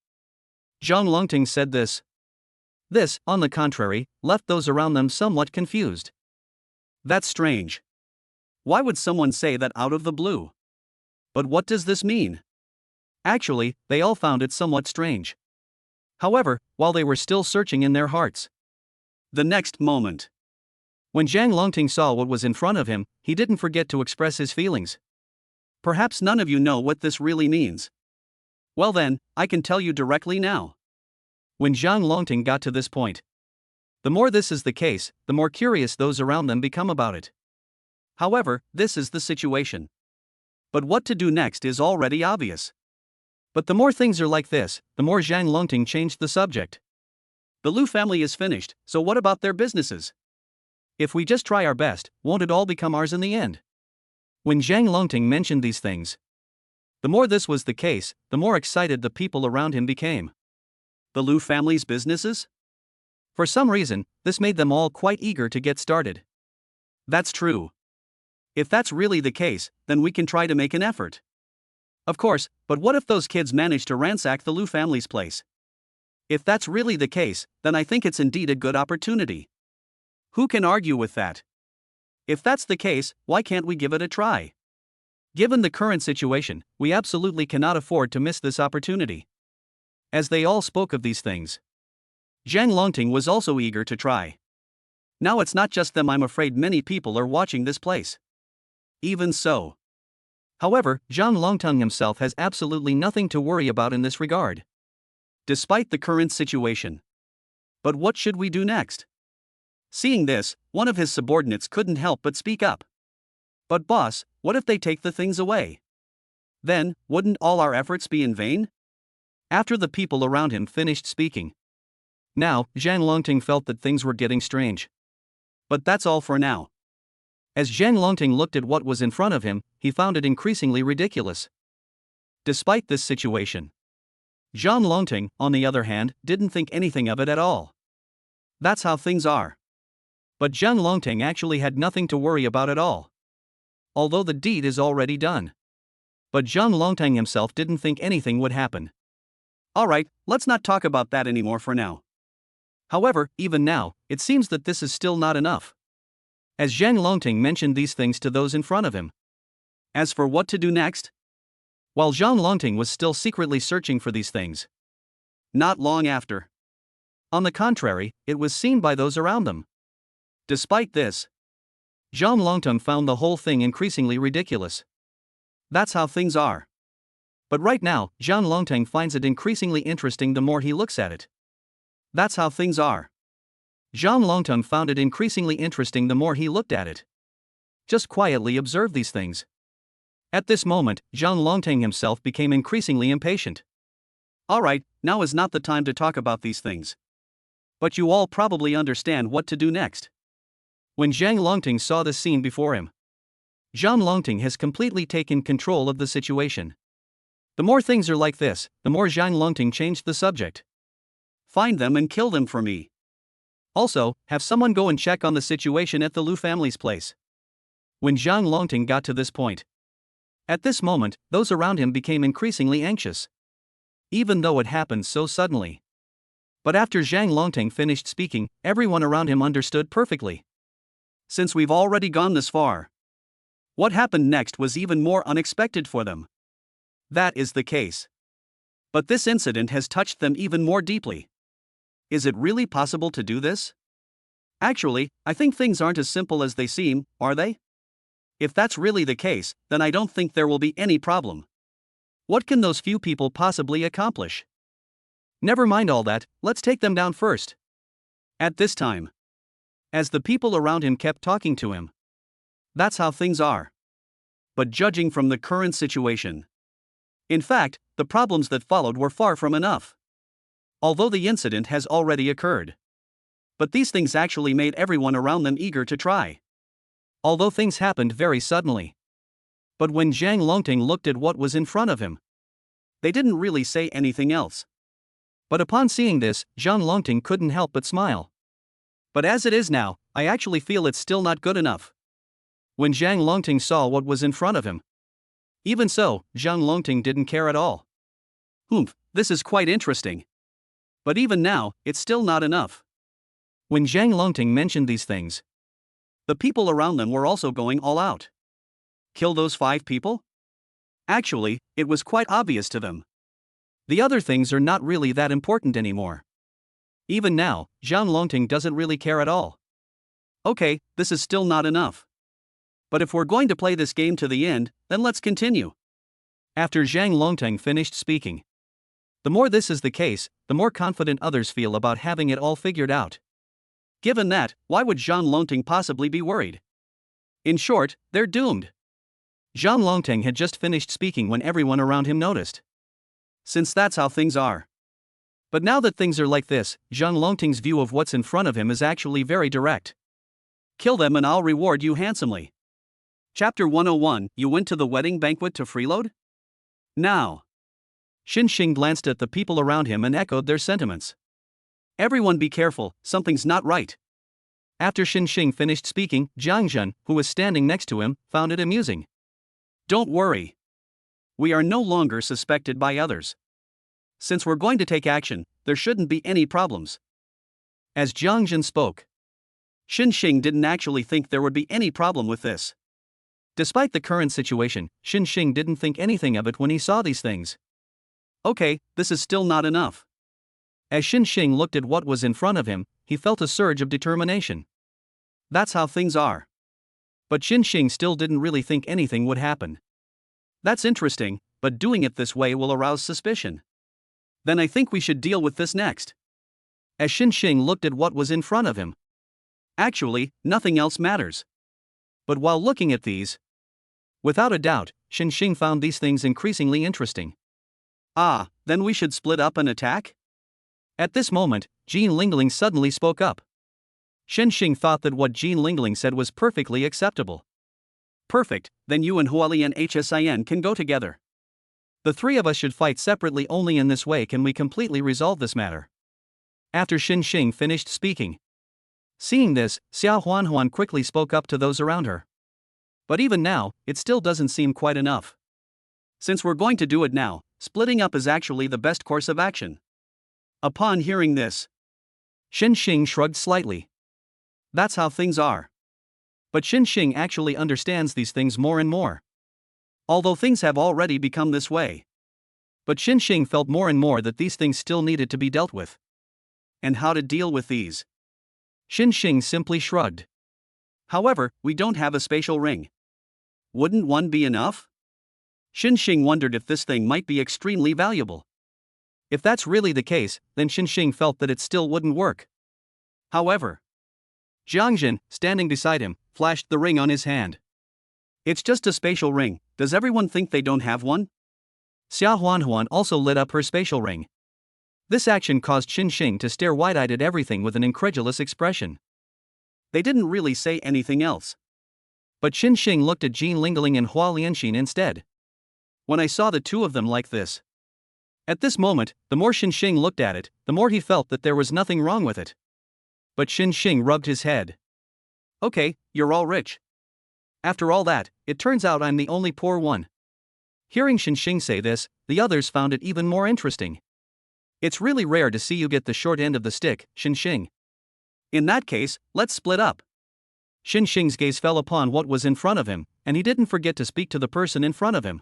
Zhang Longting said this. This, on the contrary, left those around them somewhat confused. That's strange. Why would someone say that out of the blue? But what does this mean? Actually, they all found it somewhat strange. However, while they were still searching in their hearts, the next moment, when Zhang Longting saw what was in front of him, he didn't forget to express his feelings. Perhaps none of you know what this really means. Well then, I can tell you directly now. When Zhang Longting got to this point, the more this is the case, the more curious those around them become about it. However, this is the situation. But what to do next is already obvious. But the more things are like this, the more Zhang Longting changed the subject. The Lu family is finished, so what about their businesses? If we just try our best, won't it all become ours in the end? When Zhang Longting mentioned these things, the more this was the case, the more excited the people around him became. The Lu family's businesses? For some reason, this made them all quite eager to get started. That's true. If that's really the case, then we can try to make an effort. Of course, but what if those kids manage to ransack the Lu family's place? If that's really the case, then I think it's indeed a good opportunity. Who can argue with that? If that's the case, why can't we give it a try? Given the current situation, we absolutely cannot afford to miss this opportunity. As they all spoke of these things, Zhang Longting was also eager to try. Now it's not just them, I'm afraid many people are watching this place. Even so. However, Zhang Longting himself has absolutely nothing to worry about in this regard. Despite the current situation. But what should we do next? Seeing this, one of his subordinates couldn't help but speak up. But boss, what if they take the things away? Then, wouldn't all our efforts be in vain? After the people around him finished speaking. Now, Zhang Longting felt that things were getting strange. But that's all for now. As Zhang Longting looked at what was in front of him, he found it increasingly ridiculous. Despite this situation, Zhang Longting, on the other hand, didn't think anything of it at all. That's how things are. But Zhang Longting actually had nothing to worry about at all. Although the deed is already done. But Zhang Longting himself didn't think anything would happen. Alright, let's not talk about that anymore for now. However, even now, it seems that this is still not enough. As Zhang Longting mentioned these things to those in front of him. As for what to do next? While Zhang Longting was still secretly searching for these things. Not long after. On the contrary, it was seen by those around them. Despite this, Zhang Longting found the whole thing increasingly ridiculous. That's how things are. But right now, Zhang Longting finds it increasingly interesting the more he looks at it. That's how things are. Zhang Longting found it increasingly interesting the more he looked at it. Just quietly observe these things. At this moment, Zhang Longting himself became increasingly impatient. Alright, now is not the time to talk about these things. But you all probably understand what to do next. When Zhang Longting saw the scene before him, Zhang Longting has completely taken control of the situation. The more things are like this, the more Zhang Longting changed the subject. Find them and kill them for me. Also, have someone go and check on the situation at the Lu family's place. When Zhang Longting got to this point, at this moment, those around him became increasingly anxious. Even though it happened so suddenly. But after Zhang Longting finished speaking, everyone around him understood perfectly. Since we've already gone this far, what happened next was even more unexpected for them. That is the case. But this incident has touched them even more deeply. Is it really possible to do this? Actually, I think things aren't as simple as they seem, are they? If that's really the case, then I don't think there will be any problem. What can those few people possibly accomplish? Never mind all that, let's take them down first. At this time, as the people around him kept talking to him. That's how things are. But judging from the current situation, in fact, the problems that followed were far from enough. Although the incident has already occurred. But these things actually made everyone around them eager to try. Although things happened very suddenly. But when Zhang Longting looked at what was in front of him, they didn't really say anything else. But upon seeing this, Zhang Longting couldn't help but smile. But as it is now, I actually feel it's still not good enough. When Zhang Longting saw what was in front of him. Even so, Zhang Longting didn't care at all. This is quite interesting. But even now, it's still not enough. When Zhang Longting mentioned these things, the people around them were also going all out. Kill those 5 people? Actually, it was quite obvious to them. The other things are not really that important anymore. Even now, Zhang Longting doesn't really care at all. Okay, this is still not enough. But if we're going to play this game to the end, then let's continue. After Zhang Longting finished speaking. The more this is the case, the more confident others feel about having it all figured out. Given that, why would Zhang Longting possibly be worried? In short, they're doomed. Zhang Longting had just finished speaking when everyone around him noticed. Since that's how things are. But now that things are like this, Zhang Longting's view of what's in front of him is actually very direct. Kill them and I'll reward you handsomely. Chapter 101, You went to the wedding banquet to freeload? Now. Xin Xing glanced at the people around him and echoed their sentiments. Everyone be careful, something's not right. After Xin Xing finished speaking, Jiang Zhen, who was standing next to him, found it amusing. Don't worry. We are no longer suspected by others. Since we're going to take action, there shouldn't be any problems. As Jiang Zhen spoke, Xin Xing didn't actually think there would be any problem with this. Despite the current situation, Xin Xing didn't think anything of it when he saw these things. Okay, this is still not enough. As Xin Xing looked at what was in front of him, he felt a surge of determination. That's how things are. But Xin Xing still didn't really think anything would happen. That's interesting, but doing it this way will arouse suspicion. Then I think we should deal with this next. As Xin Xing looked at what was in front of him. Actually, nothing else matters. But while looking at these, without a doubt, Xin Xing found these things increasingly interesting. Then we should split up and attack? At this moment, Jean Lingling suddenly spoke up. Xin Xing thought that what Jean Lingling said was perfectly acceptable. Perfect, then you and Huali and HSIN can go together. The 3 of us should fight separately, only in this way can we completely resolve this matter. After Xin Xing finished speaking, Seeing this, Xiao Huanhuan quickly spoke up to those around her. But even now, it still doesn't seem quite enough. Since we're going to do it now, splitting up is actually the best course of action. Upon hearing this, Xin Xing shrugged slightly. that's how things are. But Xin Xing actually understands these things more and more. Although things have already become this way. But Xin Xing felt more and more that these things still needed to be dealt with. And how to deal with these? Xin Xing simply shrugged. However, we don't have a spatial ring. Wouldn't one be enough? Xin Xing wondered if this thing might be extremely valuable. If that's really the case, then Xin Xing felt that it still wouldn't work. However, Jiang Jin, standing beside him, flashed the ring on his hand. it's just a spatial ring, does everyone think they don't have one? Xia Huanhuan also lit up her spatial ring. This action caused Xin Xing to stare wide-eyed at everything with an incredulous expression. They didn't really say anything else. But Xin Xing looked at Jin Lingling and Hua Lianxin instead. When I saw the two of them like this. At this moment, the more Xin Xing looked at it, the more he felt that there was nothing wrong with it. But Xin Xing rubbed his head. Okay, you're all rich. After all that, it turns out I'm the only poor one. Hearing Xin Xing say this, the others found it even more interesting. It's really rare to see you get the short end of the stick, Xin Xing. In that case, let's split up. Xin Xing's gaze fell upon what was in front of him, and he didn't forget to speak to the person in front of him.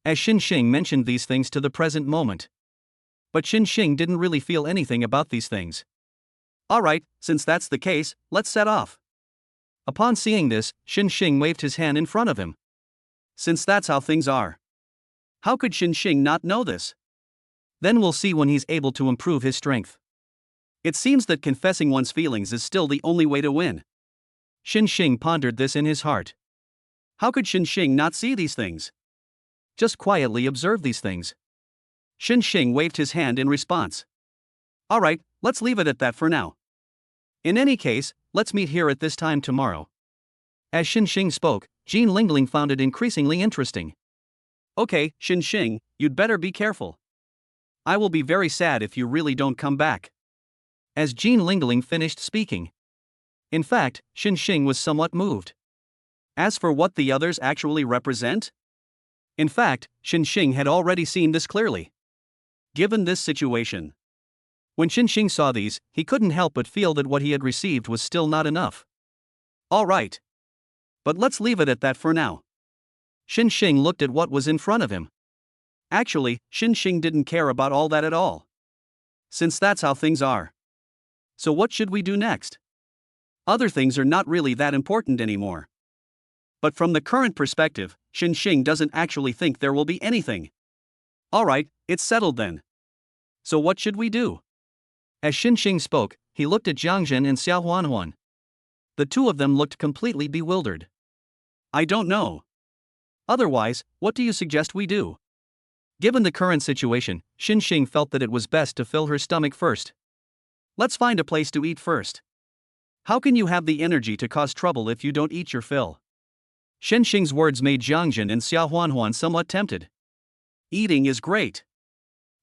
As Xin Xing mentioned these things to the present moment. But Xin Xing didn't really feel anything about these things. Alright, since that's the case, let's set off. Upon seeing this, Xin Xing waved his hand in front of him. Since that's how things are. How could Xin Xing not know this? Then we'll see when he's able to improve his strength. It seems that confessing one's feelings is still the only way to win. Xin Xing pondered this in his heart. How could Xin Xing not see these things? Just quietly observe these things. Xin Xing waved his hand in response. Alright, let's leave it at that for now. In any case, let's meet here at this time tomorrow. As Xin Xing spoke, Jin Lingling found it increasingly interesting. Okay, Xin Xing, you'd better be careful. I will be very sad if you really don't come back. As Jin Lingling finished speaking. In fact, Xin Xing was somewhat moved. As for what the others actually represent? In fact, Xin Xing had already seen this clearly. Given this situation. When Xin Xing saw these, he couldn't help but feel that what he had received was still not enough. Alright. But let's leave it at that for now. Xin Xing looked at what was in front of him. Actually, Xin Xing didn't care about all that at all. Since that's how things are. So what should we do next? Other things are not really that important anymore. But from the current perspective, Xin Xing doesn't actually think there will be anything. Alright, it's settled then. So what should we do? As Xin Xing spoke, he looked at Jiang Jin and Xiao Huanhuan. The two of them looked completely bewildered. I don't know. Otherwise, what do you suggest we do? Given the current situation, Xin Xing felt that it was best to fill her stomach first. Let's find a place to eat first. How can you have the energy to cause trouble if you don't eat your fill? Xin Xing's words made Jiang Jin and Xiao Huanhuan somewhat tempted. Eating is great.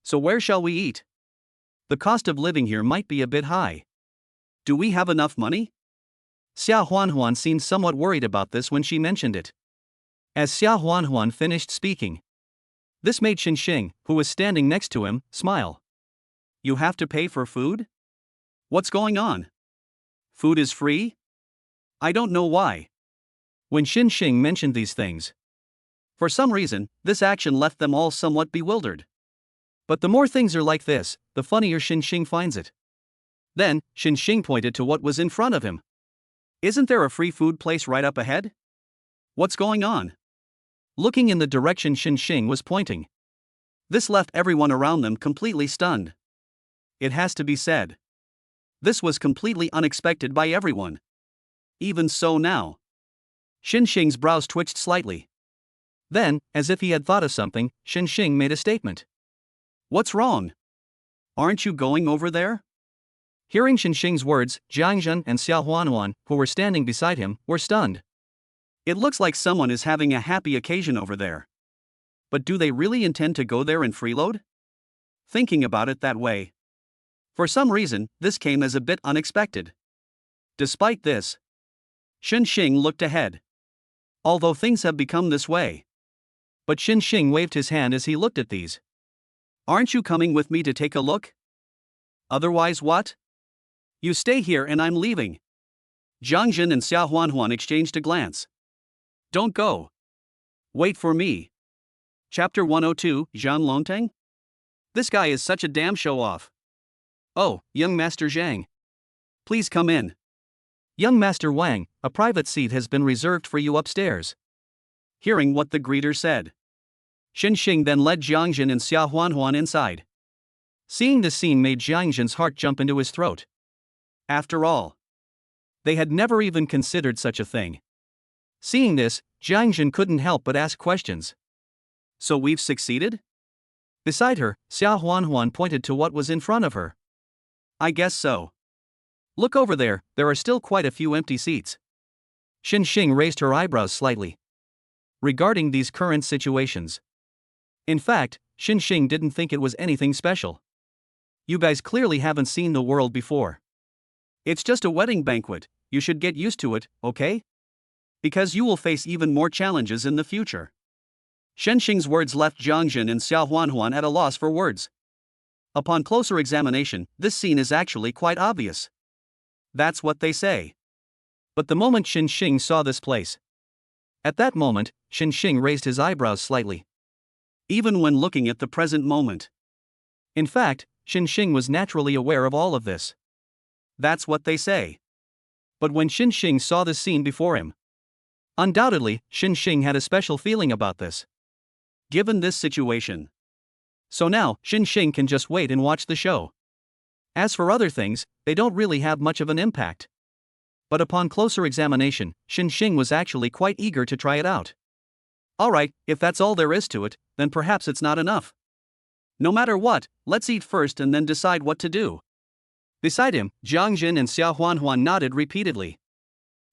So where shall we eat? The cost of living here might be a bit high. Do we have enough money? Xiao Huanhuan seemed somewhat worried about this when she mentioned it. As Xiao Huanhuan finished speaking, this made Xin Xing, who was standing next to him, smile. You have to pay for food? What's going on? Food is free? I don't know why. When Xin Xing mentioned these things, for some reason, this action left them all somewhat bewildered. But the more things are like this, the funnier Xin Xing finds it. Then, Xin Xing pointed to what was in front of him. Isn't there a free food place right up ahead? What's going on? Looking in the direction Xin Xing was pointing. This left everyone around them completely stunned. It has to be said. This was completely unexpected by everyone. Even so now. Xin Xing's brows twitched slightly. Then, as if he had thought of something, Xin Xing made a statement. What's wrong? Aren't you going over there? Hearing Xin Xing's words, Jiang Jin and Xiao Huanhuan, who were standing beside him, were stunned. It looks like someone is having a happy occasion over there. But do they really intend to go there and freeload? Thinking about it that way. For some reason, this came as a bit unexpected. Despite this, Xing looked ahead. Although things have become this way. But Xing waved his hand as he looked at these. Aren't you coming with me to take a look? Otherwise what? You stay here and I'm leaving. Jiang Jin and Xia Huanhuan exchanged a glance. Don't go. Wait for me. Chapter 102, Zhan Longteng? This guy is such a damn show-off. Oh, young Master Zhang. Please come in. Young Master Wang, a private seat has been reserved for you upstairs. Hearing what the greeter said, Xing then led Jiang Jin and Xia Huanhuan inside. Seeing this scene made Jiang Jin's heart jump into his throat. After all, they had never even considered such a thing. Seeing this, Jiang Jin couldn't help but ask questions. So we've succeeded? Beside her, Xia Huanhuan pointed to what was in front of her. I guess so. Look over there, there are still quite a few empty seats. Xing raised her eyebrows slightly regarding these current situations. In fact, Xing didn't think it was anything special. You guys clearly haven't seen the world before. It's just a wedding banquet, you should get used to it, okay? Because you will face even more challenges in the future. Xing's words left Jiang Jin and Xia Huanhuan at a loss for words. Upon closer examination, this scene is actually quite obvious. That's what they say. But the moment Xing saw this place, at that moment, Xing raised his eyebrows slightly. Even when looking at the present moment. In fact, Xing was naturally aware of all of this. That's what they say. But when Xing saw this scene before him, undoubtedly, Xing had a special feeling about this. Given this situation. So now, Xing can just wait and watch the show. As for other things, they don't really have much of an impact. But upon closer examination, Xing was actually quite eager to try it out. Alright, if that's all there is to it, then perhaps it's not enough. No matter what, let's eat first and then decide what to do. Beside him, Jiang Jin and Xia Huanhuan nodded repeatedly.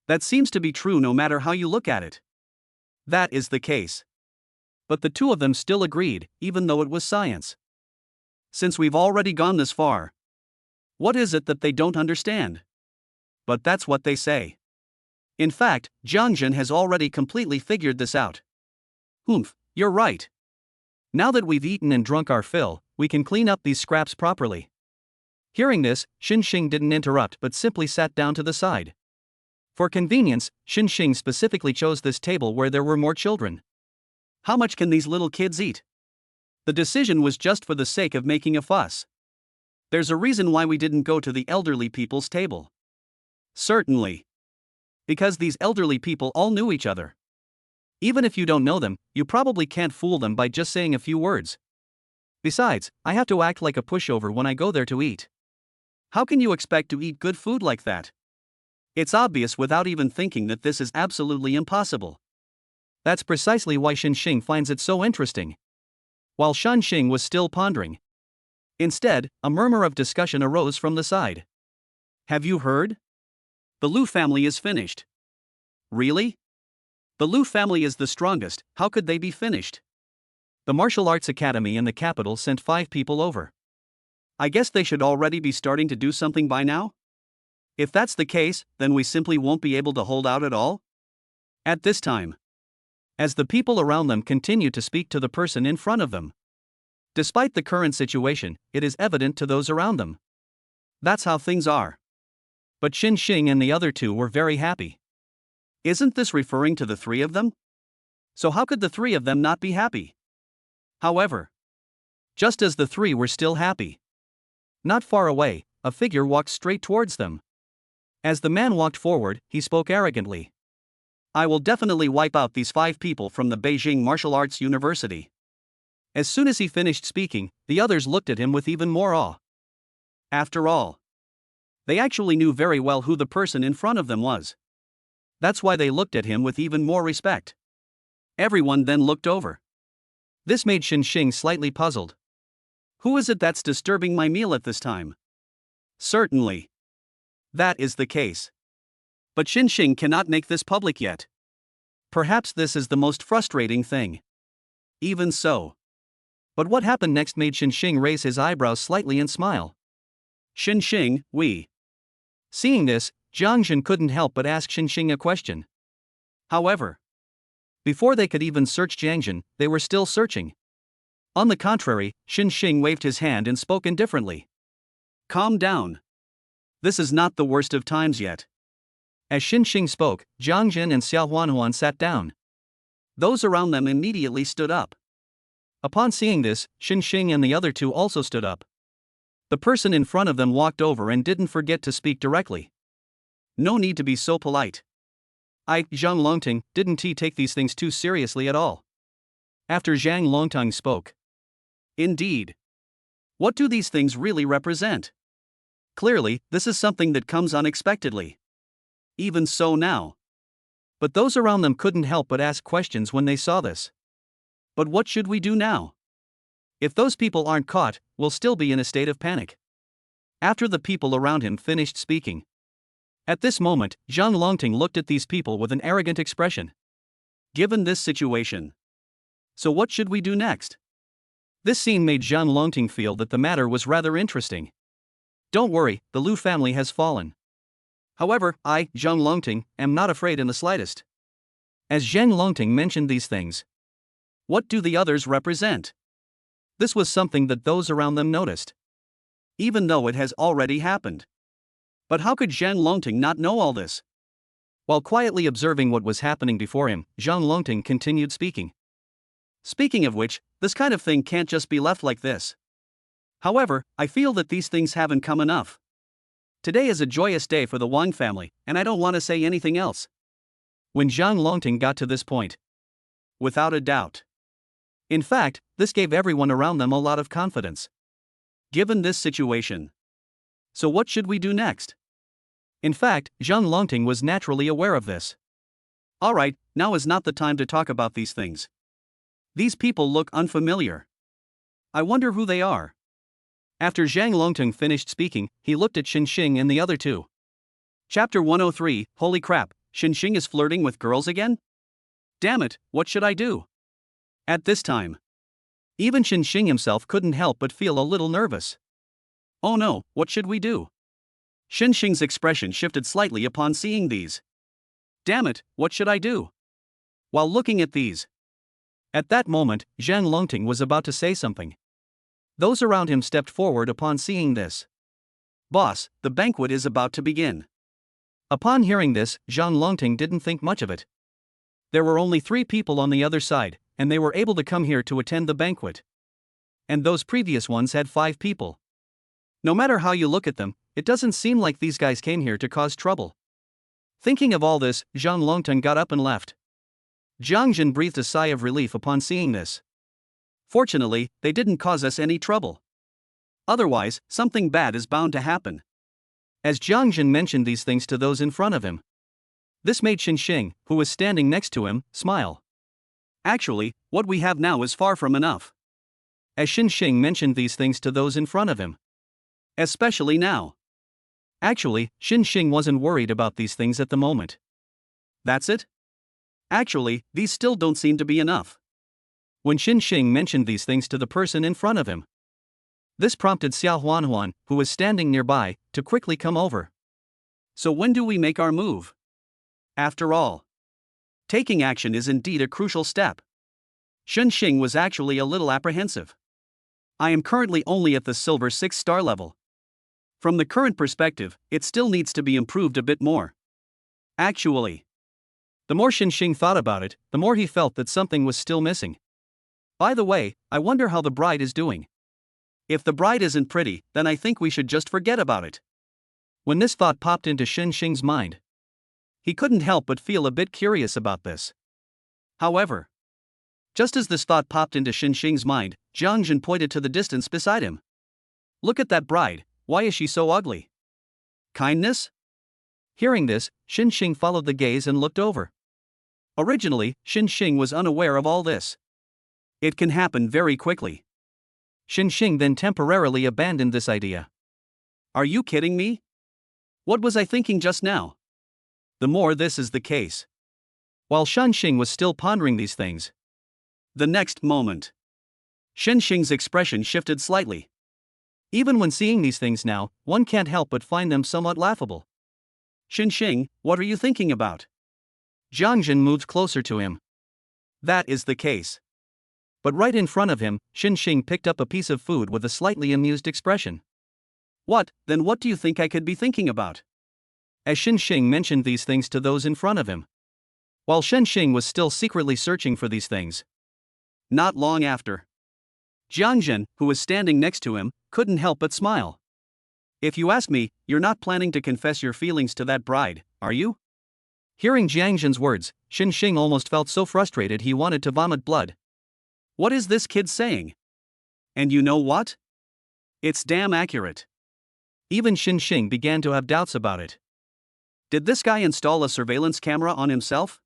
That seems to be true no matter how you look at it. That is the case. But the two of them still agreed, even though it was science. Since we've already gone this far, what is it that they don't understand? But that's what they say. In fact, Jiang Jin has already completely figured this out. You're right. Now that we've eaten and drunk our fill, we can clean up these scraps properly. Hearing this, Xing didn't interrupt but simply sat down to the side. For convenience, Xing specifically chose this table where there were more children. How much can these little kids eat? The decision was just for the sake of making a fuss. There's a reason why we didn't go to the elderly people's table. Certainly. Because these elderly people all knew each other. Even if you don't know them, you probably can't fool them by just saying a few words. Besides, I have to act like a pushover when I go there to eat. How can you expect to eat good food like that? It's obvious without even thinking that this is absolutely impossible. That's precisely why Xing finds it so interesting. While Xing was still pondering. Instead, a murmur of discussion arose from the side. Have you heard? The Lu family is finished. Really? The Lu family is the strongest, how could they be finished? The Martial Arts Academy in the capital sent 5 people over. I guess they should already be starting to do something by now? If that's the case, then we simply won't be able to hold out at all? At this time. As the people around them continued to speak to the person in front of them. Despite the current situation, it is evident to those around them. That's how things are. But Xing and the other two were very happy. Isn't this referring to the 3 of them? So how could the 3 of them not be happy? However, just as the 3 were still happy, not far away, a figure walked straight towards them. As the man walked forward, he spoke arrogantly. I will definitely wipe out these 5 people from the Beijing Martial Arts University. As soon as he finished speaking, the others looked at him with even more awe. After all, they actually knew very well who the person in front of them was. That's why they looked at him with even more respect. Everyone then looked over. This made Xing slightly puzzled. Who is it that's disturbing my meal at this time? Certainly. That is the case. But Xing cannot make this public yet. Perhaps this is the most frustrating thing. Even so. But what happened next made Xing raise his eyebrows slightly and smile. Xing, we. Seeing this, Jiang Jin couldn't help but ask Xinxing a question. However, before they could even search Jiang Jin, they were still searching. On the contrary, Xinxing waved his hand and spoke indifferently. Calm down. This is not the worst of times yet. As Xinxing spoke, Jiang Jin and Xiao Huanhuan sat down. Those around them immediately stood up. Upon seeing this, Xinxing and the other two also stood up. The person in front of them walked over and didn't forget to speak directly. No need to be so polite. Zhang Longting, didn't he take these things too seriously at all? After Zhang Longting spoke. Indeed. What do these things really represent? Clearly, this is something that comes unexpectedly. Even so now. But those around them couldn't help but ask questions when they saw this. But what should we do now? If those people aren't caught, we'll still be in a state of panic. After the people around him finished speaking. At this moment, Zhang Longting looked at these people with an arrogant expression. Given this situation. So what should we do next? This scene made Zhang Longting feel that the matter was rather interesting. Don't worry, the Lu family has fallen. However, I, Zhang Longting, am not afraid in the slightest. As Zhang Longting mentioned these things. What do the others represent? This was something that those around them noticed. Even though it has already happened. But how could Zhang Longting not know all this? While quietly observing what was happening before him, Zhang Longting continued speaking. Speaking of which, this kind of thing can't just be left like this. However, I feel that these things haven't come enough. Today is a joyous day for the Wang family, and I don't want to say anything else. When Zhang Longting got to this point. Without a doubt. In fact, this gave everyone around them a lot of confidence. Given this situation. So what should we do next? In fact, Zhang Longting was naturally aware of this. Alright, now is not the time to talk about these things. These people look unfamiliar. I wonder who they are. After Zhang Longting finished speaking, he looked at Xinxing and the other two. Chapter 103, Holy crap, Xinxing is flirting with girls again? Damn it, what should I do? At this time, even Xinxing himself couldn't help but feel a little nervous. Oh no, what should we do? Xinxing's expression shifted slightly upon seeing these. Damn it, what should I do? While looking at these. At that moment, Zhang Longting was about to say something. Those around him stepped forward upon seeing this. Boss, the banquet is about to begin. Upon hearing this, Zhang Longting didn't think much of it. There were only 3 people on the other side, and they were able to come here to attend the banquet. And those previous ones had 5 people. No matter how you look at them, it doesn't seem like these guys came here to cause trouble. Thinking of all this, Zhang Longting got up and left. Jiang Jin breathed a sigh of relief upon seeing this. Fortunately, they didn't cause us any trouble. Otherwise, something bad is bound to happen. As Jiang Jin mentioned these things to those in front of him. This made Xinxing, who was standing next to him, smile. Actually, what we have now is far from enough. As Xinxing mentioned these things to those in front of him. Especially now. Actually, Xinxing wasn't worried about these things at the moment. That's it? Actually, these still don't seem to be enough. When Xinxing mentioned these things to the person in front of him. This prompted Xiao Huanhuan, who was standing nearby, to quickly come over. So when do we make our move? After all, taking action is indeed a crucial step. Xinxing was actually a little apprehensive. I am currently only at the silver 6-star level. From the current perspective, it still needs to be improved a bit more. Actually, the more Xinxing thought about it, the more he felt that something was still missing. By the way, I wonder how the bride is doing. If the bride isn't pretty, then I think we should just forget about it. When this thought popped into Xinxing's mind, he couldn't help but feel a bit curious about this. However, just as this thought popped into Xinxing's mind, Jiang Jin pointed to the distance beside him. Look at that bride, why is she so ugly? Kindness? Hearing this, Xinxing followed the gaze and looked over. Originally, Xinxing was unaware of all this. It can happen very quickly. Xinxing then temporarily abandoned this idea. Are you kidding me? What was I thinking just now? The more this is the case. While Xinxing was still pondering these things. The next moment, Xinxing's expression shifted slightly. Even when seeing these things now, one can't help but find them somewhat laughable. Xinxing, what are you thinking about? Jiang Jin moved closer to him. That is the case. But right in front of him, Xinxing picked up a piece of food with a slightly amused expression. Then what do you think I could be thinking about? As Xinxing mentioned these things to those in front of him, while Xinxing was still secretly searching for these things. Not long after, Jiang Jin, who was standing next to him, couldn't help but smile. If you ask me, you're not planning to confess your feelings to that bride, are you? Hearing Jiang Jin's words, Xinxing almost felt so frustrated he wanted to vomit blood. What is this kid saying? And you know what? It's damn accurate. Even Xinxing began to have doubts about it. Did this guy install a surveillance camera on himself?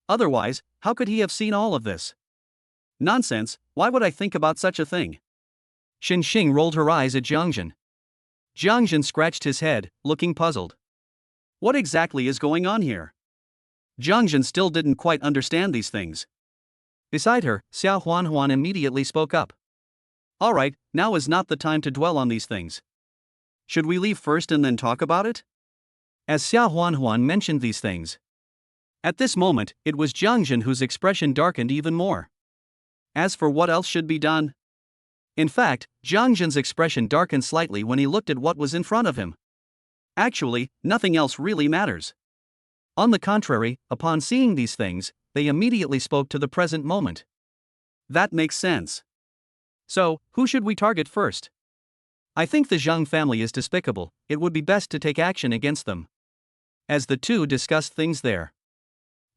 Otherwise, how could he have seen all of this? Nonsense, why would I think about such a thing? Xinxing rolled her eyes at Jiang Jin. Jiang Jin scratched his head, looking puzzled. What exactly is going on here? Jiang Jin still didn't quite understand these things. Beside her, Xiao Huanhuan immediately spoke up. All right, now is not the time to dwell on these things. Should we leave first and then talk about it? As Xiao Huanhuan mentioned these things. At this moment, it was Jiang Jin whose expression darkened even more. As for what else should be done? In fact, Jiang Jin's expression darkened slightly when he looked at what was in front of him. Actually, nothing else really matters. On the contrary, upon seeing these things, they immediately spoke to the present moment. That makes sense. So, who should we target first? I think the Zhang family is despicable. It would be best to take action against them. As the two discussed things there,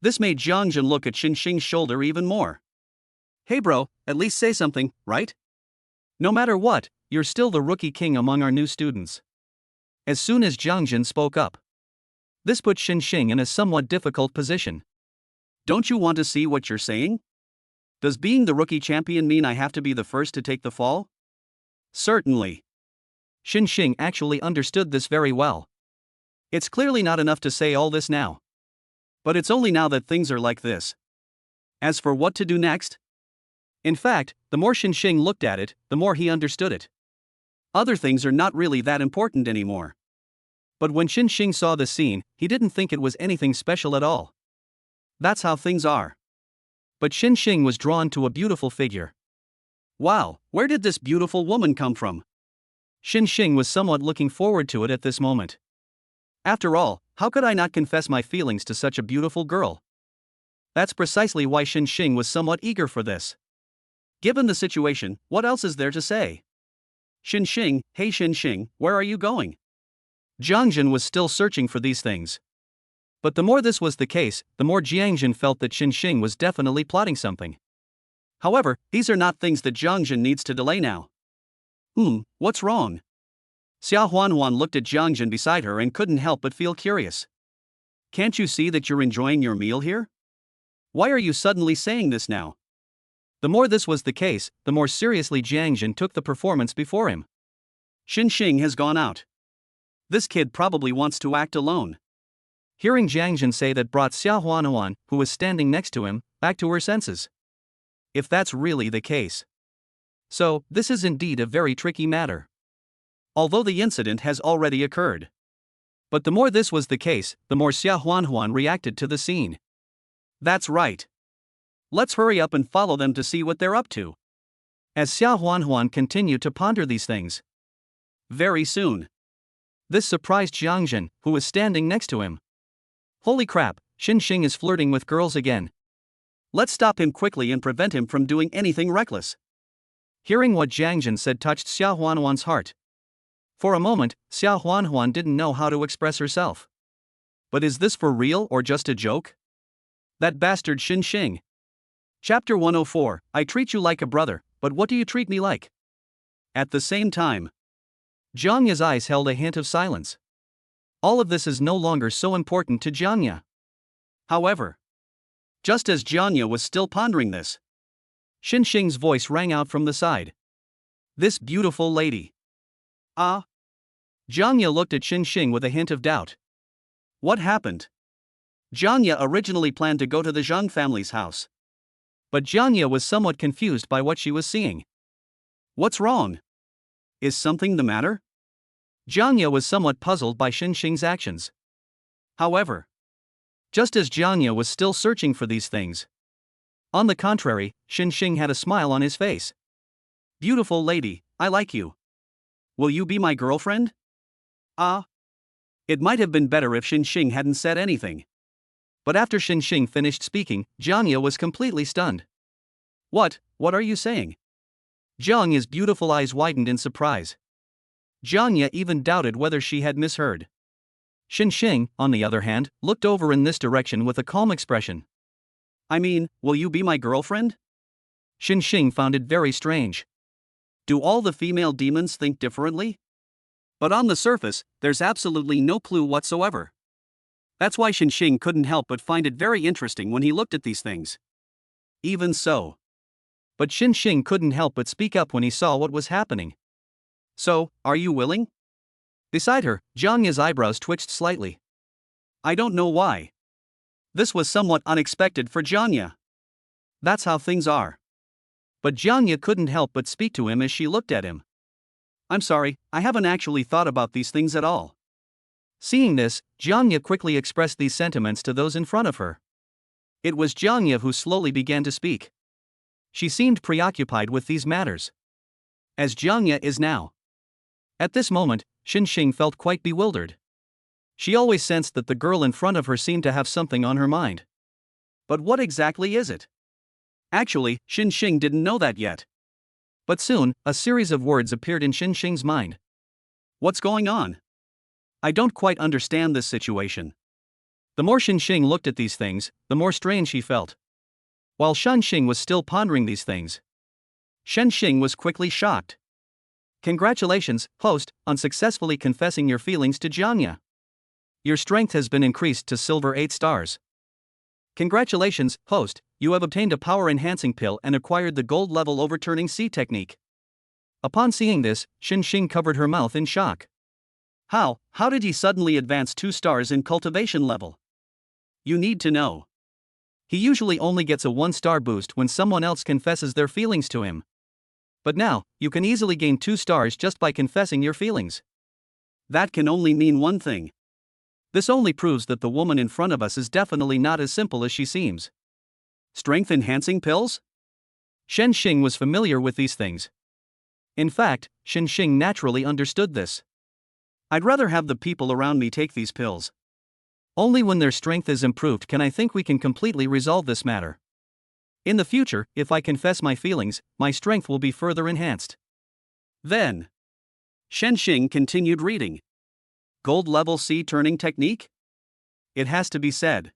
this made Jiang Jin look at Xinxing's shoulder even more. Hey bro, at least say something, right? No matter what, you're still the rookie king among our new students. As soon as Jiang Jin spoke up, this put Xinxing in a somewhat difficult position. Don't you want to see what you're saying? Does being the rookie champion mean I have to be the first to take the fall? Certainly. Xinxing actually understood this very well. It's clearly not enough to say all this now. But it's only now that things are like this. As for what to do next? In fact, the more Xinxing looked at it, the more he understood it. Other things are not really that important anymore. But when Xinxing saw the scene, he didn't think it was anything special at all. That's how things are. But Xinxing was drawn to a beautiful figure. Wow, where did this beautiful woman come from? Xinxing was somewhat looking forward to it at this moment. After all, how could I not confess my feelings to such a beautiful girl? That's precisely why Xinxing was somewhat eager for this. Given the situation, what else is there to say? Xinxing, hey Xinxing, where are you going? Jiang Jin was still searching for these things. But the more this was the case, the more Jiang Jin felt that Xinxing was definitely plotting something. However, these are not things that Jiang Jin needs to delay now. What's wrong? Xiao Huanhuan looked at Jiang Jin beside her and couldn't help but feel curious. Can't you see that you're enjoying your meal here? Why are you suddenly saying this now? The more this was the case, the more seriously Jiang Jin took the performance before him. Xinxing has gone out. This kid probably wants to act alone. Hearing Jiang Jin say that brought Xiao Huanhuan, who was standing next to him, back to her senses. If that's really the case. So, this is indeed a very tricky matter. Although the incident has already occurred. But the more this was the case, the more Xiao Huanhuan reacted to the scene. That's right. Let's hurry up and follow them to see what they're up to. As Xiao Huanhuan continued to ponder these things. Very soon. This surprised Jiang Jin, who was standing next to him. Holy crap, Xinxing is flirting with girls again. Let's stop him quickly and prevent him from doing anything reckless. Hearing what Jiang Jin said touched Xiao Huanhuan's heart. For a moment, Xiao Huanhuan didn't know how to express herself. But is this for real or just a joke? That bastard Xinxing. Chapter 104, I treat you like a brother, but what do you treat me like? At the same time, Jiang Ye's eyes held a hint of silence. All of this is no longer so important to Jiang Ye. However, just as Jiang Ye was still pondering this, Xinxing's voice rang out from the side. This beautiful lady. Ah. Jiang Ye looked at Xinxing with a hint of doubt. What happened? Jiang Ye originally planned to go to the Zhang family's house. But Jiang Ye was somewhat confused by what she was seeing. What's wrong? Is something the matter? Jiang Ye was somewhat puzzled by Xinxing's actions. However, just as Jianya was still searching for these things. On the contrary, Xinxing had a smile on his face. beautiful lady, I like you. Will you be my girlfriend? Ah. It might have been better if Xinxing hadn't said anything. But after Xinxing finished speaking, Jianya was completely stunned. What are you saying? Jianya's beautiful eyes widened in surprise. Jianya even doubted whether she had misheard. Xinxing, on the other hand, looked over in this direction with a calm expression. I mean, will you be my girlfriend? Xinxing found it very strange. Do all the female demons think differently? But on the surface, there's absolutely no clue whatsoever. That's why Xinxing couldn't help but find it very interesting when he looked at these things. Even so. But Xinxing couldn't help but speak up when he saw what was happening. So, are you willing? Beside her, Jianya's eyebrows twitched slightly. I don't know why. This was somewhat unexpected for Jianya. That's how things are. But Jianya couldn't help but speak to him as she looked at him. I'm sorry, I haven't actually thought about these things at all. Seeing this, Jianya quickly expressed these sentiments to those in front of her. It was Jianya who slowly began to speak. She seemed preoccupied with these matters. As Jianya is now. At this moment, Xinxing felt quite bewildered. She always sensed that the girl in front of her seemed to have something on her mind. But what exactly is it? Actually, Xinxing didn't know that yet. But soon, a series of words appeared in Xinxing's mind. What's going on? I don't quite understand this situation. The more Xinxing looked at these things, the more strange he felt. While Xinxing was still pondering these things, Xinxing was quickly shocked. Congratulations, host, on successfully confessing your feelings to Jianya. Your strength has been increased to silver 8 stars. Congratulations, host, you have obtained a power-enhancing pill and acquired the gold level overturning C technique. Upon seeing this, Xinxing covered her mouth in shock. How did he suddenly advance 2 stars in cultivation level? You need to know. He usually only gets a 1-star boost when someone else confesses their feelings to him. But now, you can easily gain 2 stars just by confessing your feelings. That can only mean one thing. This only proves that the woman in front of us is definitely not as simple as she seems. Strength-enhancing pills? Xinxing was familiar with these things. In fact, Xinxing naturally understood this. I'd rather have the people around me take these pills. Only when their strength is improved can I think we can completely resolve this matter. In the future, if I confess my feelings, my strength will be further enhanced. Then, Xinxing continued reading. Gold level C turning technique? It has to be said.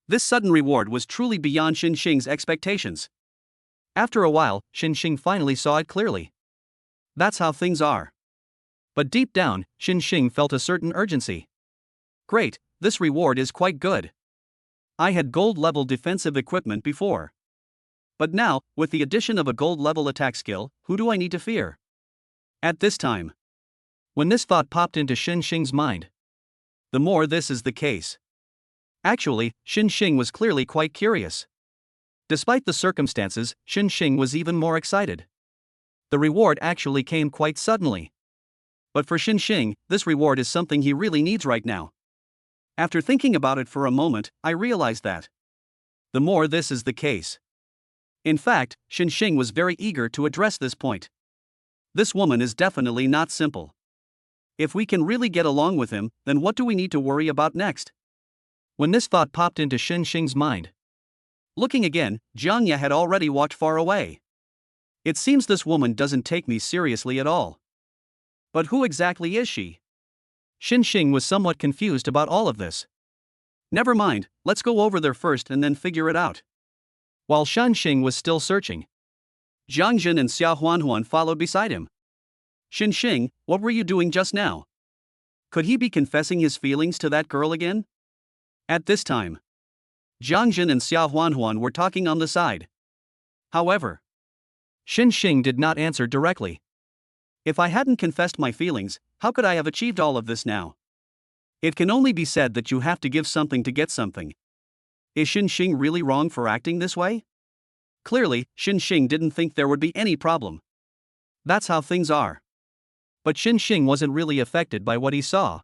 This sudden reward was truly beyond Xinxing's expectations. After a while, Xinxing finally saw it clearly. That's how things are. But deep down, Xinxing felt a certain urgency. Great, this reward is quite good. I had gold level defensive equipment before. But now, with the addition of a gold level attack skill, who do I need to fear? At this time, when this thought popped into Xinxing's mind, the more this is the case. Actually, Xinxing was clearly quite curious. Despite the circumstances, Xinxing was even more excited. The reward actually came quite suddenly. But for Xinxing, this reward is something he really needs right now. After thinking about it for a moment, I realized that the more this is the case. In fact, Xinxing was very eager to address this point. This woman is definitely not simple. If we can really get along with him, then what do we need to worry about next? When this thought popped into Xinxing's mind, looking again, Jianya had already walked far away. It seems this woman doesn't take me seriously at all. But who exactly is she? Xinxing was somewhat confused about all of this. Never mind, let's go over there first and then figure it out. While Xinxing was still searching, Zhang Jin and Xia Huanhuan followed beside him. Xinxing, what were you doing just now? Could he be confessing his feelings to that girl again? At this time, Zhang Jin and Xia Huanhuan were talking on the side. However, Xinxing did not answer directly. If I hadn't confessed my feelings, how could I have achieved all of this now? It can only be said that you have to give something to get something. Is Xinxing really wrong for acting this way? Clearly, Xinxing didn't think there would be any problem. That's how things are. But Xinxing wasn't really affected by what he saw.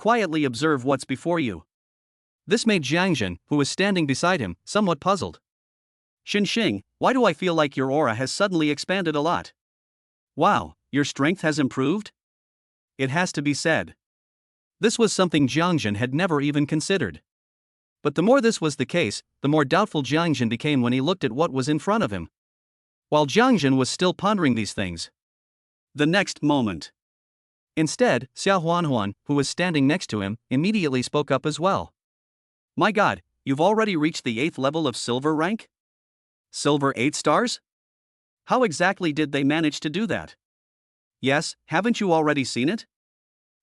quietly observe what's before you. This made Jiangjun, who was standing beside him, somewhat puzzled. Xinxing, why do I feel like your aura has suddenly expanded a lot? Wow, your strength has improved? It has to be said. This was something Jiangjun had never even considered. But the more this was the case, the more doubtful Jiangjun became when he looked at what was in front of him. While Jiangjun was still pondering these things. The next moment. Instead, Xiao Huanhuan, who was standing next to him, immediately spoke up as well. My god, you've already reached the 8th level of silver rank? Silver 8 stars? How exactly did they manage to do that? Yes, haven't you already seen it?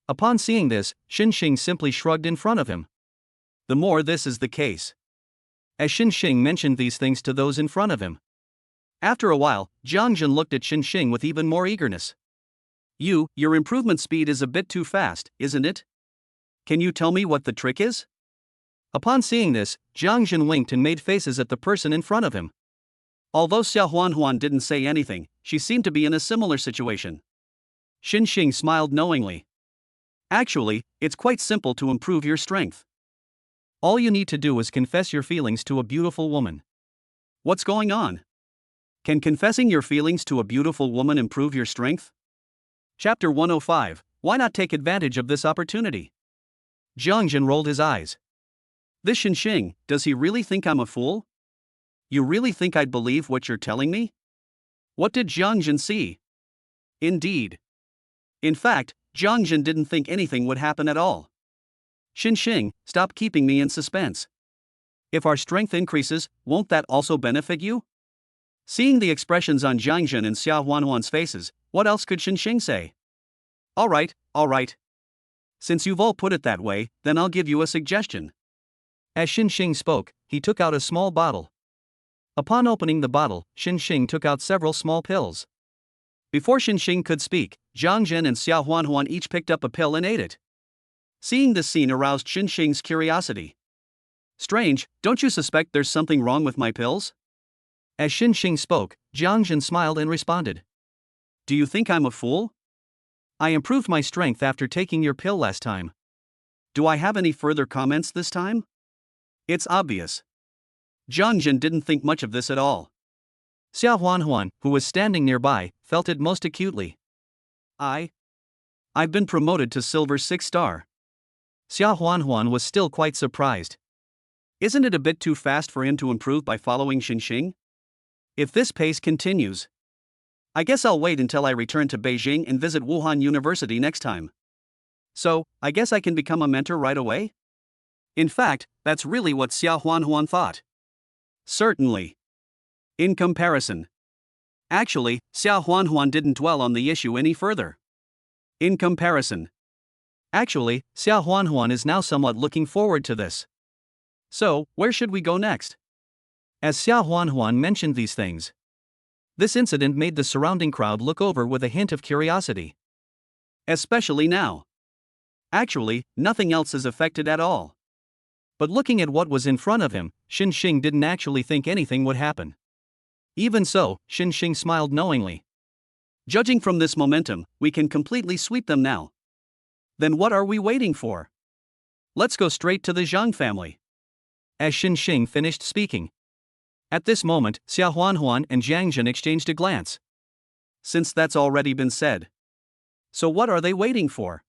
Upon seeing this, Xinxing simply shrugged in front of him. The more this is the case. As Xinxing mentioned these things to those in front of him. After a while, Jiangjun looked at Xinxing with even more eagerness. Your improvement speed is a bit too fast, isn't it? Can you tell me what the trick is? Upon seeing this, Jiangjun winked and made faces at the person in front of him. Although Xiao Huanhuan didn't say anything, she seemed to be in a similar situation. Xinxing smiled knowingly. Actually, it's quite simple to improve your strength. All you need to do is confess your feelings to a beautiful woman. What's going on? Can confessing your feelings to a beautiful woman improve your strength? Chapter 105, why not take advantage of this opportunity? Jiangjun rolled his eyes. This Xinxing, does he really think I'm a fool? You really think I'd believe what you're telling me? What did Jiangjun see? Indeed. In fact, Jiangjun didn't think anything would happen at all. Xinxing, stop keeping me in suspense. If our strength increases, won't that also benefit you? Seeing the expressions on Jiangjun and Xiao Huanhuan's faces, what else could Xinxing say? Alright. Since you've all put it that way, then I'll give you a suggestion. As Xinxing spoke, he took out a small bottle. Upon opening the bottle, Xinxing took out several small pills. Before Xinxing could speak, Jiangjun and Xiao Huanhuan each picked up a pill and ate it. Seeing this scene aroused Xinxing's curiosity. Strange, don't you suspect there's something wrong with my pills? As Xinxing spoke, Jiangjun smiled and responded. Do you think I'm a fool? I improved my strength after taking your pill last time. Do I have any further comments this time? It's obvious. Jiangjun didn't think much of this at all. Xiao Huanhuan, who was standing nearby, felt it most acutely. I've been promoted to silver 6 star. Xiao Huanhuan was still quite surprised. Isn't it a bit too fast for him to improve by following Xinxing? If this pace continues, I guess I'll wait until I return to Beijing and visit Wuhan University next time. So, I guess I can become a mentor right away? In fact, that's really what Xiao Huanhuan thought. Certainly. In comparison. Actually, Xiao Huanhuan didn't dwell on the issue any further. In comparison. Actually, Xiao Huanhuan is now somewhat looking forward to this. So, where should we go next? As Xiao Huanhuan mentioned these things, this incident made the surrounding crowd look over with a hint of curiosity. Especially now. Actually, nothing else is affected at all. But looking at what was in front of him, Xinxing didn't actually think anything would happen. Even so, Xinxing smiled knowingly. Judging from this momentum, we can completely sweep them now. Then what are we waiting for? Let's go straight to the Zhang family. As Xinxing finished speaking. At this moment, Xiao Huanhuan and Jiangjun exchanged a glance. Since that's already been said. So what are they waiting for?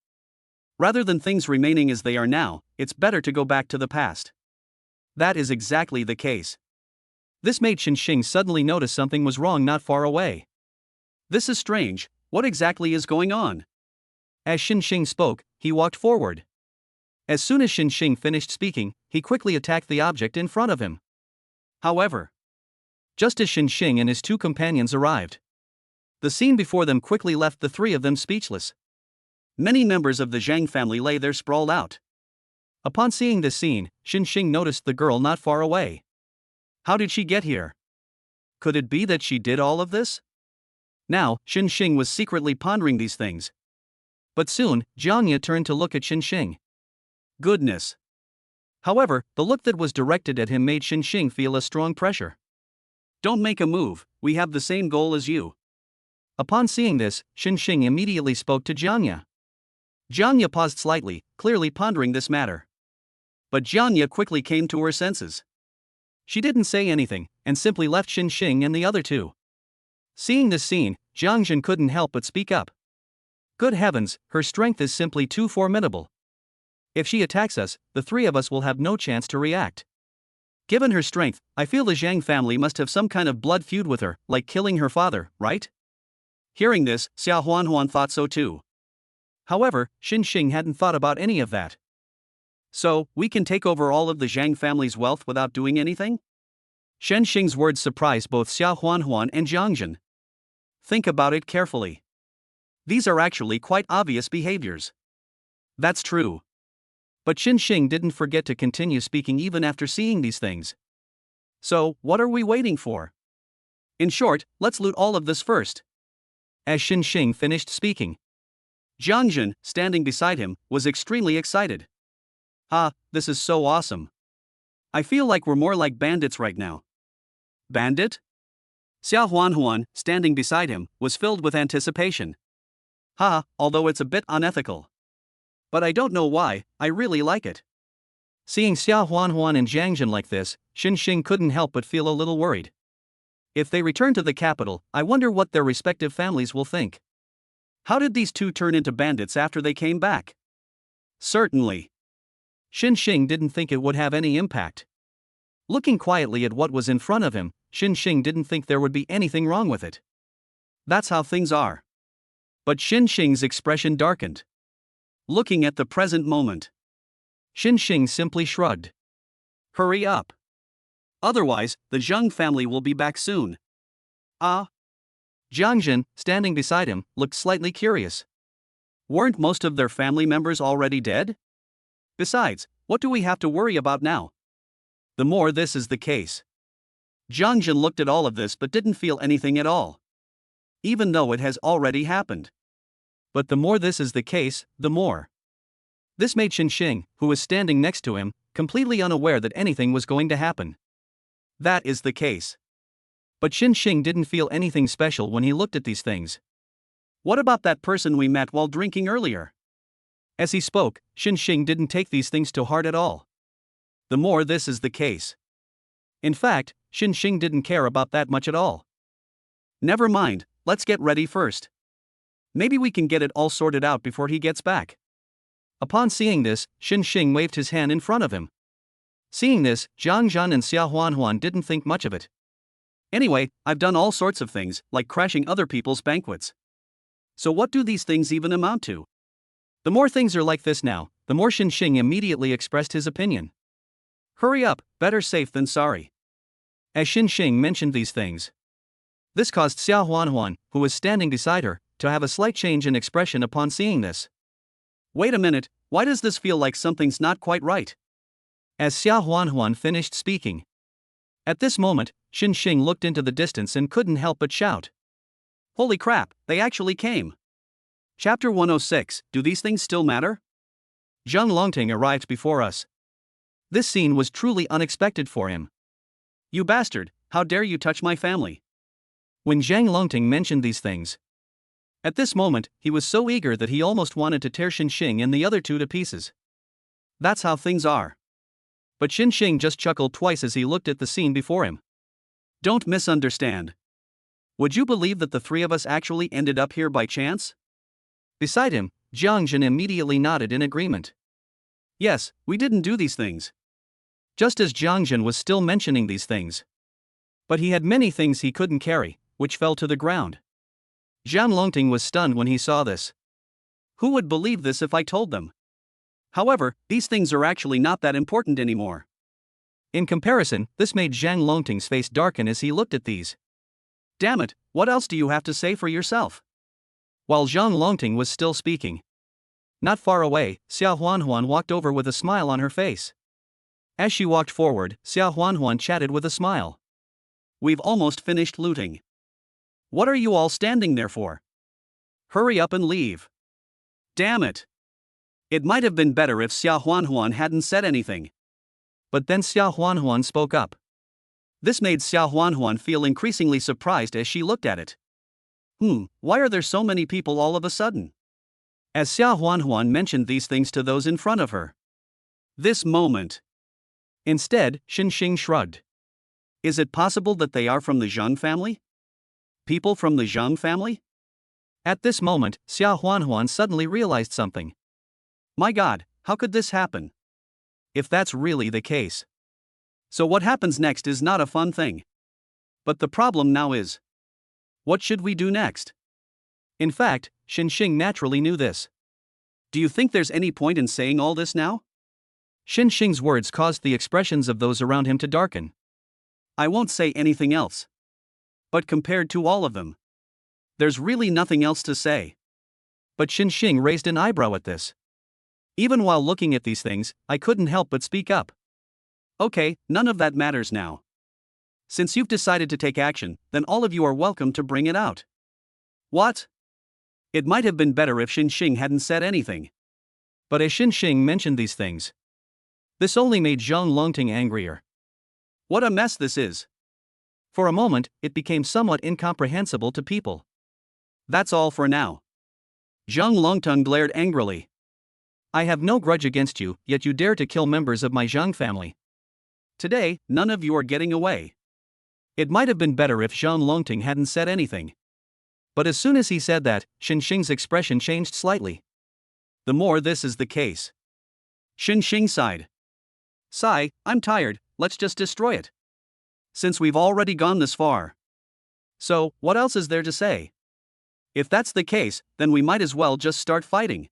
Rather than things remaining as they are now, it's better to go back to the past. That is exactly the case. This made Xinxing suddenly notice something was wrong not far away. This is strange, what exactly is going on? As Xinxing spoke, he walked forward. As soon as Xinxing finished speaking, he quickly attacked the object in front of him. However, just as Xinxing and his two companions arrived, the scene before them quickly left the three of them speechless. Many members of the Zhang family lay there sprawled out. Upon seeing this scene, Xinxing noticed the girl not far away. How did she get here? Could it be that she did all of this? Now, Xinxing was secretly pondering these things. But soon, Jiangya turned to look at Xinxing. Goodness. However, the look that was directed at him made Xinxing feel a strong pressure. Don't make a move, we have the same goal as you. Upon seeing this, Xinxing immediately spoke to Jiangya. Jianya paused slightly, clearly pondering this matter. But Jianya quickly came to her senses. She didn't say anything, and simply left Xin Xing and the other two. Seeing this scene, Jiang Jin couldn't help but speak up. Good heavens, her strength is simply too formidable. If she attacks us, the three of us will have no chance to react. Given her strength, I feel the Zhang family must have some kind of blood feud with her, like killing her father, right? Hearing this, Xiao Huanhuan thought so too. However, Xin Xing hadn't thought about any of that. So, we can take over all of the Zhang family's wealth without doing anything? Shen Xing's words surprised both Xiao Huanhuan and Jiang Jin. Think about it carefully. These are actually quite obvious behaviors. That's true. But Xin Xing didn't forget to continue speaking even after seeing these things. So, what are we waiting for? In short, let's loot all of this first. As Xin Xing finished speaking, Jiang Jin, standing beside him, was extremely excited. Ah, this is so awesome. I feel like we're more like bandits right now. Bandit? Xiao Huanhuan, standing beside him, was filled with anticipation. Although it's a bit unethical. But I don't know why, I really like it. Seeing Xiao Huanhuan and Jiang Jin like this, Xin Xing couldn't help but feel a little worried. If they return to the capital, I wonder what their respective families will think. How did these two turn into bandits after they came back? Certainly. Xin Xing didn't think it would have any impact. Looking quietly at what was in front of him, Xin Xing didn't think there would be anything wrong with it. That's how things are. But Xin Xing's expression darkened. Looking at the present moment, Xin Xing simply shrugged. Hurry up. Otherwise, the Zheng family will be back soon. Jiang Jin, standing beside him, looked slightly curious. Weren't most of their family members already dead? Besides, what do we have to worry about now? The more this is the case. Jiang Jin looked at all of this but didn't feel anything at all. Even though it has already happened. But the more this is the case, the more. This made Xin Xing, who was standing next to him, completely unaware that anything was going to happen. That is the case. But Xin Xing didn't feel anything special when he looked at these things. What about that person we met while drinking earlier? As he spoke, Xin Xing didn't take these things to heart at all. The more this is the case. In fact, Xin Xing didn't care about that much at all. Never mind, let's get ready first. Maybe we can get it all sorted out before he gets back. Upon seeing this, Xin Xing waved his hand in front of him. Seeing this, Jiang Jin and Xiao Huanhuan didn't think much of it. Anyway, I've done all sorts of things, like crashing other people's banquets. So what do these things even amount to? The more things are like this now, the more Xin Xing immediately expressed his opinion. Hurry up, better safe than sorry. As Xin Xing mentioned these things, this caused Xiao Huanhuan, who was standing beside her, to have a slight change in expression upon seeing this. Wait a minute, why does this feel like something's not quite right? As Xiao Huanhuan finished speaking. At this moment, Xin Xing looked into the distance and couldn't help but shout. Holy crap, they actually came. Chapter 106, Do These Things Still Matter? Zhang Longting arrived before us. This scene was truly unexpected for him. You bastard, how dare you touch my family? When Zhang Longting mentioned these things. At this moment, he was so eager that he almost wanted to tear Xin Xing and the other two to pieces. That's how things are. But Xin Xing just chuckled twice as he looked at the scene before him. Don't misunderstand. Would you believe that the three of us actually ended up here by chance? Beside him, Jiang Jin immediately nodded in agreement. Yes, we didn't do these things. Just as Jiang Jin was still mentioning these things. But he had many things he couldn't carry, which fell to the ground. Zhang Longting was stunned when he saw this. Who would believe this if I told them? However, these things are actually not that important anymore. In comparison, this made Zhang Longting's face darken as he looked at these. Damn it, what else do you have to say for yourself? While Zhang Longting was still speaking. Not far away, Xiao Huanhuan walked over with a smile on her face. As she walked forward, Xiao Huanhuan chatted with a smile. We've almost finished looting. What are you all standing there for? Hurry up and leave. Damn it. It might have been better if Xiao Huanhuan hadn't said anything. But then Xiao Huanhuan spoke up. This made Xiao Huanhuan feel increasingly surprised as she looked at it. Why are there so many people all of a sudden? as Xia Huanhuan mentioned these things to those in front of her. This moment. Instead, Xinxing shrugged. Is it possible that they are from the Zhang family? People from the Zhang family? At this moment, Xia Huanhuan suddenly realized something. My god, how could this happen? If that's really the case. So what happens next is not a fun thing. But the problem now is, what should we do next? In fact, Xinxing naturally knew this. Do you think there's any point in saying all this now? Xinxing's words caused the expressions of those around him to darken. I won't say anything else. But compared to all of them, there's really nothing else to say. But Xinxing raised an eyebrow at this. Even while looking at these things, I couldn't help but speak up. Okay, none of that matters now. Since you've decided to take action, then all of you are welcome to bring it out. What? It might have been better if Xinxing hadn't said anything. But as Xinxing mentioned these things, this only made Zhang Longting angrier. What a mess this is. For a moment, it became somewhat incomprehensible to people. That's all for now. Zhang Longtung glared angrily. I have no grudge against you, yet you dare to kill members of my Zhang family. Today, none of you are getting away. It might have been better if Zhang Longting hadn't said anything. But as soon as he said that, Xinxing's expression changed slightly. The more this is the case. Xinxing sighed. Sigh, I'm tired, let's just destroy it. Since we've already gone this far. So, what else is there to say? If that's the case, then we might as well just start fighting.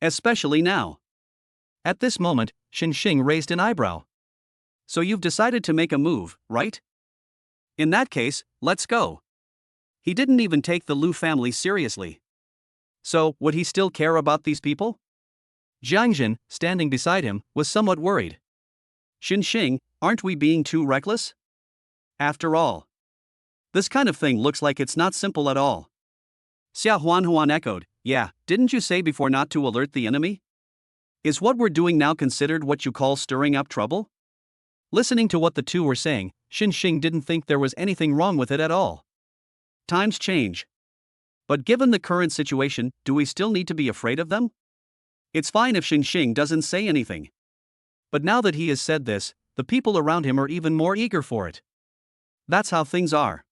Especially now. At this moment, Xinxing raised an eyebrow. So you've decided to make a move, right? In that case, let's go. He didn't even take the Lu family seriously. So, would he still care about these people? Jiangjin, standing beside him, was somewhat worried. Xinxing, aren't we being too reckless? After all, this kind of thing looks like it's not simple at all. Xia Huanhuan echoed, yeah, didn't you say before not to alert the enemy? Is what we're doing now considered what you call stirring up trouble? Listening to what the two were saying, Xinxing didn't think there was anything wrong with it at all. Times change. But given the current situation, do we still need to be afraid of them? It's fine if Xinxing doesn't say anything. But now that he has said this, the people around him are even more eager for it. That's how things are.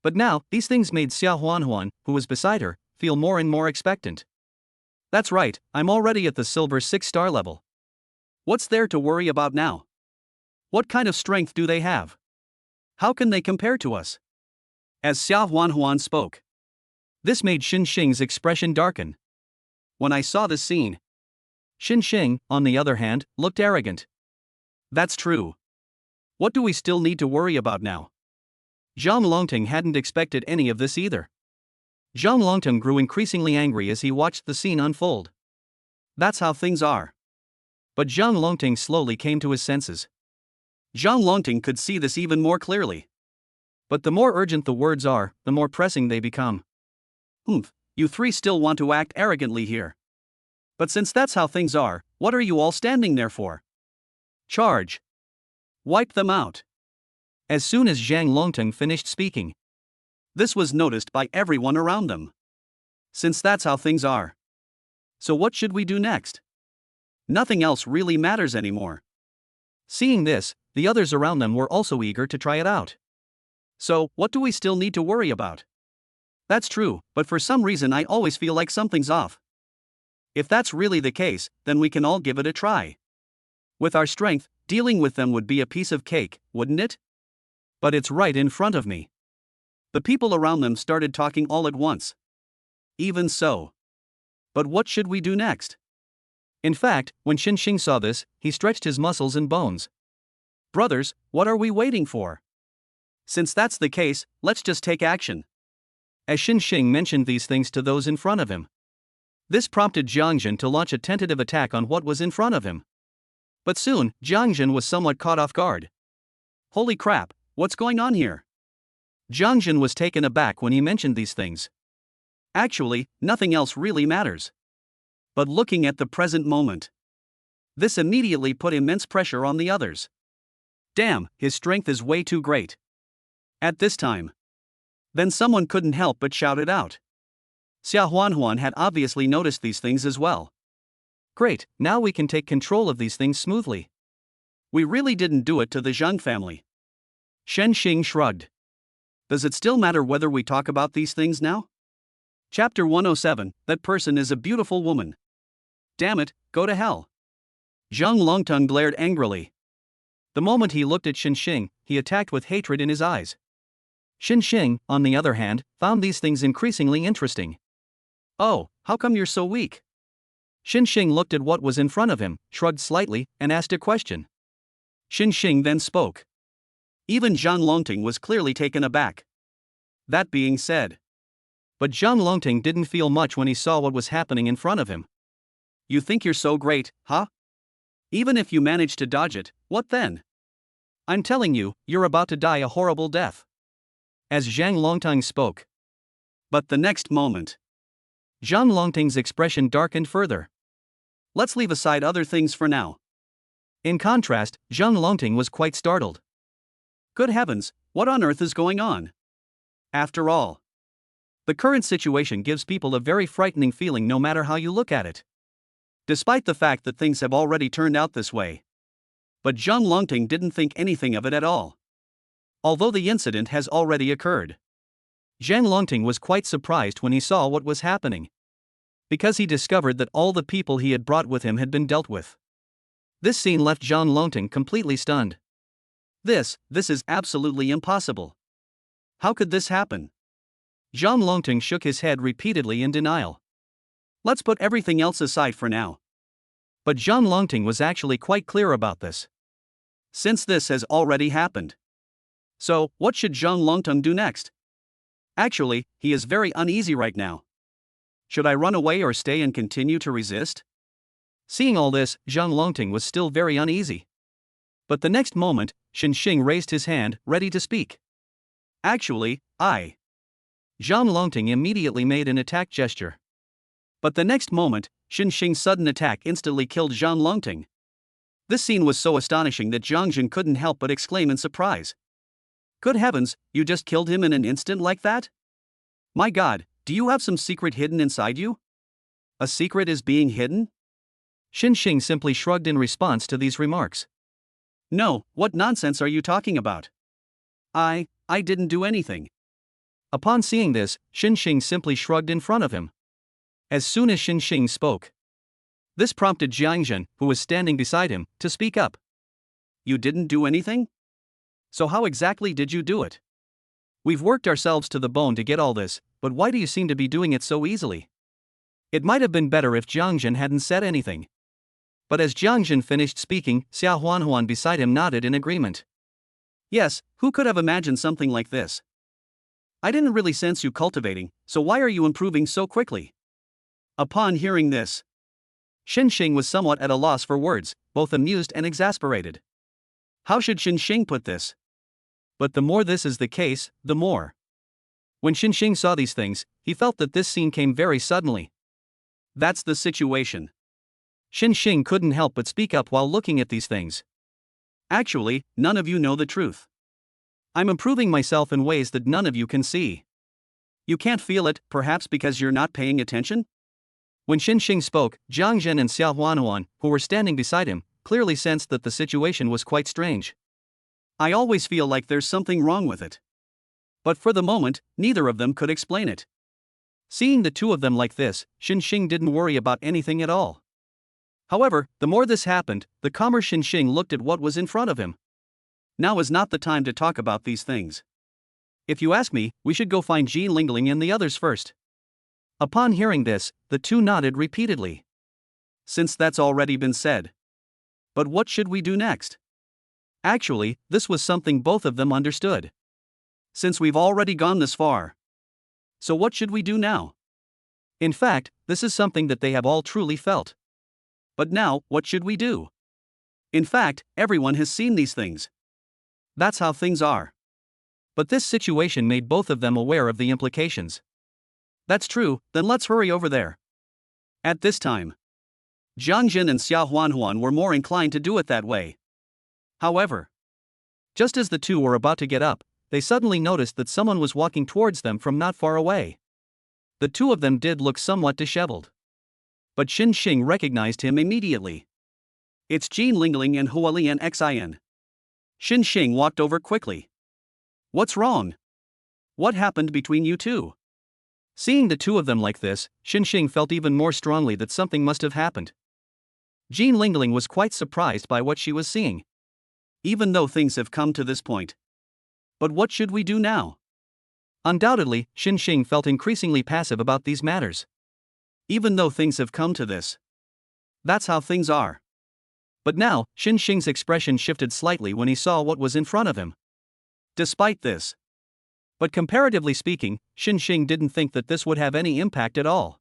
But now, these things made Xia Huanhuan, who was beside her, feel more and more expectant. That's right, I'm already at the silver 6-star level. What's there to worry about now? What kind of strength do they have? How can they compare to us? As Xia Huanhuan spoke. This made Xinxing's expression darken. When I saw this scene, Xinxing, on the other hand, looked arrogant. That's true. What do we still need to worry about now? Zhang Longting hadn't expected any of this either. Zhang Longting grew increasingly angry as he watched the scene unfold. That's how things are. But Zhang Longting slowly came to his senses. Zhang Longting could see this even more clearly. But the more urgent the words are, the more pressing they become. You three still want to act arrogantly here. But since that's how things are, what are you all standing there for? Charge. Wipe them out. As soon as Zhang Longting finished speaking, this was noticed by everyone around them. Since that's how things are. So what should we do next? Nothing else really matters anymore. Seeing this, the others around them were also eager to try it out. So, what do we still need to worry about? That's true, but for some reason I always feel like something's off. If that's really the case, then we can all give it a try. With our strength, dealing with them would be a piece of cake, wouldn't it? But it's right in front of me. The people around them started talking all at once. Even so. But what should we do next? In fact, when Xinxing saw this, he stretched his muscles and bones. Brothers, what are we waiting for? Since that's the case, let's just take action. As Xinxing mentioned these things to those in front of him, this prompted Jiangjin to launch a tentative attack on what was in front of him. But soon, Jiangjin was somewhat caught off guard. Holy crap, what's going on here? Jiangjin was taken aback when he mentioned these things. Actually, nothing else really matters. But looking at the present moment, this immediately put immense pressure on the others. Damn, his strength is way too great. At this time, then someone couldn't help but shout it out. Xia Huanhuan had obviously noticed these things as well. Great, now we can take control of these things smoothly. We really didn't do it to the Zhang family. Shen Xing shrugged. Does it still matter whether we talk about these things now? Chapter 107, that person is a beautiful woman. Damn it, go to hell. Zhang Longteng glared angrily. The moment he looked at Shen Xing, he attacked with hatred in his eyes. Shen Xing, on the other hand, found these things increasingly interesting. Oh, how come you're so weak? Shen Xing looked at what was in front of him, shrugged slightly, and asked a question. Shen Xing then spoke. Even Zhang Longteng was clearly taken aback. That being said. But Zhang Longteng didn't feel much when he saw what was happening in front of him. You think you're so great, huh? Even if you manage to dodge it, what then? I'm telling you, you're about to die a horrible death. As Zhang Longteng spoke. But the next moment, Zhang Longteng's expression darkened further. Let's leave aside other things for now. In contrast, Zhang Longteng was quite startled. Good heavens, what on earth is going on? After all, the current situation gives people a very frightening feeling no matter how you look at it. Despite the fact that things have already turned out this way. But Zhang Longteng didn't think anything of it at all. Although the incident has already occurred. Zhang Longteng was quite surprised when he saw what was happening. Because he discovered that all the people he had brought with him had been dealt with. This scene left Zhang Longteng completely stunned. This is absolutely impossible. How could this happen? Zhang Longteng shook his head repeatedly in denial. Let's put everything else aside for now. But Zhang Longteng was actually quite clear about this. Since this has already happened. So, what should Zhang Longteng do next? Actually, he is very uneasy right now. Should I run away or stay and continue to resist? Seeing all this, Zhang Longteng was still very uneasy. But the next moment, Shen Xing raised his hand, ready to speak. Actually, Zhang Longteng immediately made an attack gesture. But the next moment, Shen Xing's sudden attack instantly killed Zhang Longteng. This scene was so astonishing that Zhang Jin couldn't help but exclaim in surprise. Good heavens, you just killed him in an instant like that? My god, do you have some secret hidden inside you? A secret is being hidden? Shen Xing simply shrugged in response to these remarks. No, what nonsense are you talking about? I didn't do anything. Upon seeing this, Shen Xing simply shrugged in front of him. As soon as Shen Xing spoke, this prompted Jiang Zhen, who was standing beside him, to speak up. You didn't do anything? So how exactly did you do it? We've worked ourselves to the bone to get all this, but why do you seem to be doing it so easily? It might have been better if Jiang Zhen hadn't said anything. But as Jiang Zhen finished speaking, Xia Huanhuan beside him nodded in agreement. Yes, who could have imagined something like this? I didn't really sense you cultivating, so why are you improving so quickly? Upon hearing this, Shen Xing was somewhat at a loss for words, both amused and exasperated. How should Shen Xing put this? But the more this is the case, the more. When Shen Xing saw these things, he felt that this scene came very suddenly. That's the situation. Shen Xing couldn't help but speak up while looking at these things. Actually, none of you know the truth. I'm improving myself in ways that none of you can see. You can't feel it, perhaps because you're not paying attention? When Shen Xing spoke, Jiang Zhen and Xia Huanhuan, who were standing beside him, clearly sensed that the situation was quite strange. I always feel like there's something wrong with it. But for the moment, neither of them could explain it. Seeing the two of them like this, Shen Xing didn't worry about anything at all. However, the more this happened, the calmer Shen Xing looked at what was in front of him. Now is not the time to talk about these things. If you ask me, we should go find Ji Lingling and the others first. Upon hearing this, the two nodded repeatedly. Since that's already been said. But what should we do next? Actually, this was something both of them understood. Since we've already gone this far. So what should we do now? In fact, this is something that they have all truly felt. But now, what should we do? In fact, everyone has seen these things. That's how things are. But this situation made both of them aware of the implications. That's true, then let's hurry over there. At this time, Jiang Jin and Xia Huanhuan were more inclined to do it that way. However, just as the two were about to get up, they suddenly noticed that someone was walking towards them from not far away. The two of them did look somewhat disheveled. But Xin Xing recognized him immediately. It's Jean Lingling and Hualian Xin. Xin Xing walked over quickly. What's wrong? What happened between you two? Seeing the two of them like this, Xin Xing felt even more strongly that something must have happened. Jean Lingling was quite surprised by what she was seeing. Even though things have come to this point. But what should we do now? Undoubtedly, Xin Xing felt increasingly passive about these matters. Even though things have come to this. That's how things are. But now, Xin Xing's expression shifted slightly when he saw what was in front of him. Despite this. But comparatively speaking, Xin Xing didn't think that this would have any impact at all.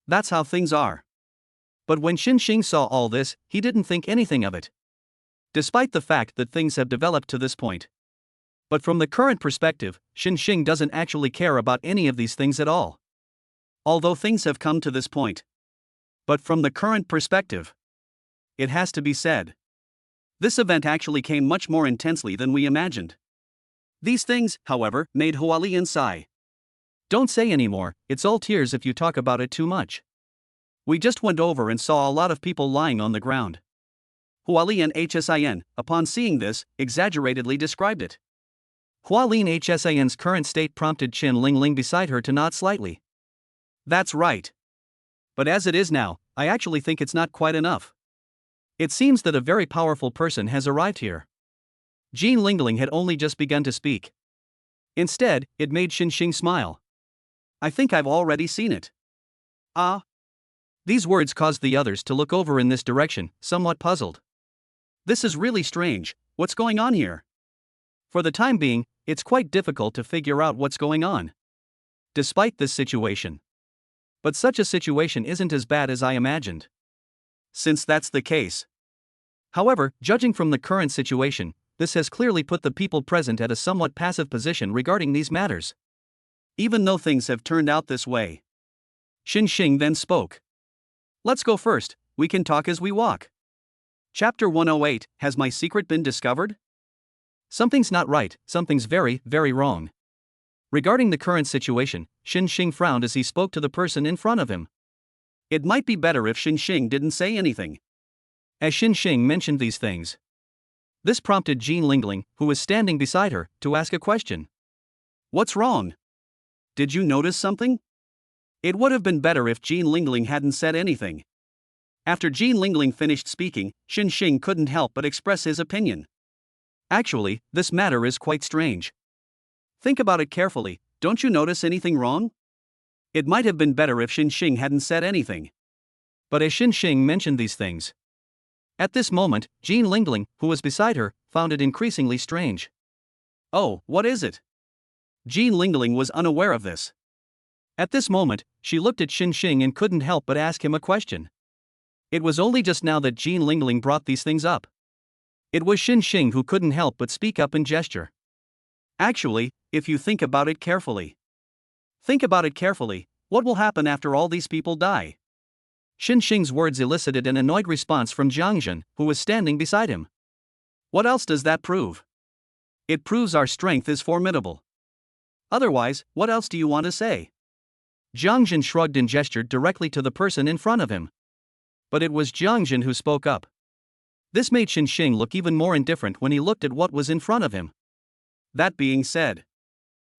That's how things are. But when Xin Xing saw all this, he didn't think anything of it. Despite the fact that things have developed to this point. But from the current perspective, Xin Xing doesn't actually care about any of these things at all. Although things have come to this point. But from the current perspective, it has to be said. This event actually came much more intensely than we imagined. These things, however, made Hualian sigh. Don't say anymore, it's all tears if you talk about it too much. We just went over and saw a lot of people lying on the ground. Hualian Hsin, upon seeing this, exaggeratedly described it. Hualin Hsin's current state prompted Qin Lingling beside her to nod slightly. That's right. But as it is now, I actually think it's not quite enough. It seems that a very powerful person has arrived here. Jean Lingling had only just begun to speak. Instead, it made Xin Xing smile. I think I've already seen it. Ah. These words caused the others to look over in this direction, somewhat puzzled. This is really strange, what's going on here? For the time being, it's quite difficult to figure out what's going on. Despite this situation. But such a situation isn't as bad as I imagined. Since that's the case. However, judging from the current situation, this has clearly put the people present at a somewhat passive position regarding these matters. Even though things have turned out this way. Xin Xing then spoke. Let's go first, we can talk as we walk. Chapter 108, has my secret been discovered? Something's not right, something's very, very wrong. Regarding the current situation, Xin Xing frowned as he spoke to the person in front of him. It might be better if Xin Xing didn't say anything. As Xin Xing mentioned these things, this prompted Jean Lingling, who was standing beside her, to ask a question. What's wrong? Did you notice something? It would have been better if Jean Lingling hadn't said anything. After Jean Lingling finished speaking, Xin Xing couldn't help but express his opinion. Actually, this matter is quite strange. Think about it carefully, don't you notice anything wrong? It might have been better if Xin Xing hadn't said anything. But as Xin Xing mentioned these things. At this moment, Jean Lingling, who was beside her, found it increasingly strange. Oh, what is it? Jean Lingling was unaware of this. At this moment, she looked at Xin Xing and couldn't help but ask him a question. It was only just now that Jean Lingling brought these things up. It was Xin Xing who couldn't help but speak up and gesture. Actually, if you think about it carefully. Think about it carefully, what will happen after all these people die? Xin Xing's words elicited an annoyed response from Jiang Zhen, who was standing beside him. What else does that prove? It proves our strength is formidable. Otherwise, what else do you want to say? Jiang Zhen shrugged and gestured directly to the person in front of him. But it was Jiang Zhen who spoke up. This made Xin Xing look even more indifferent when he looked at what was in front of him. That being said.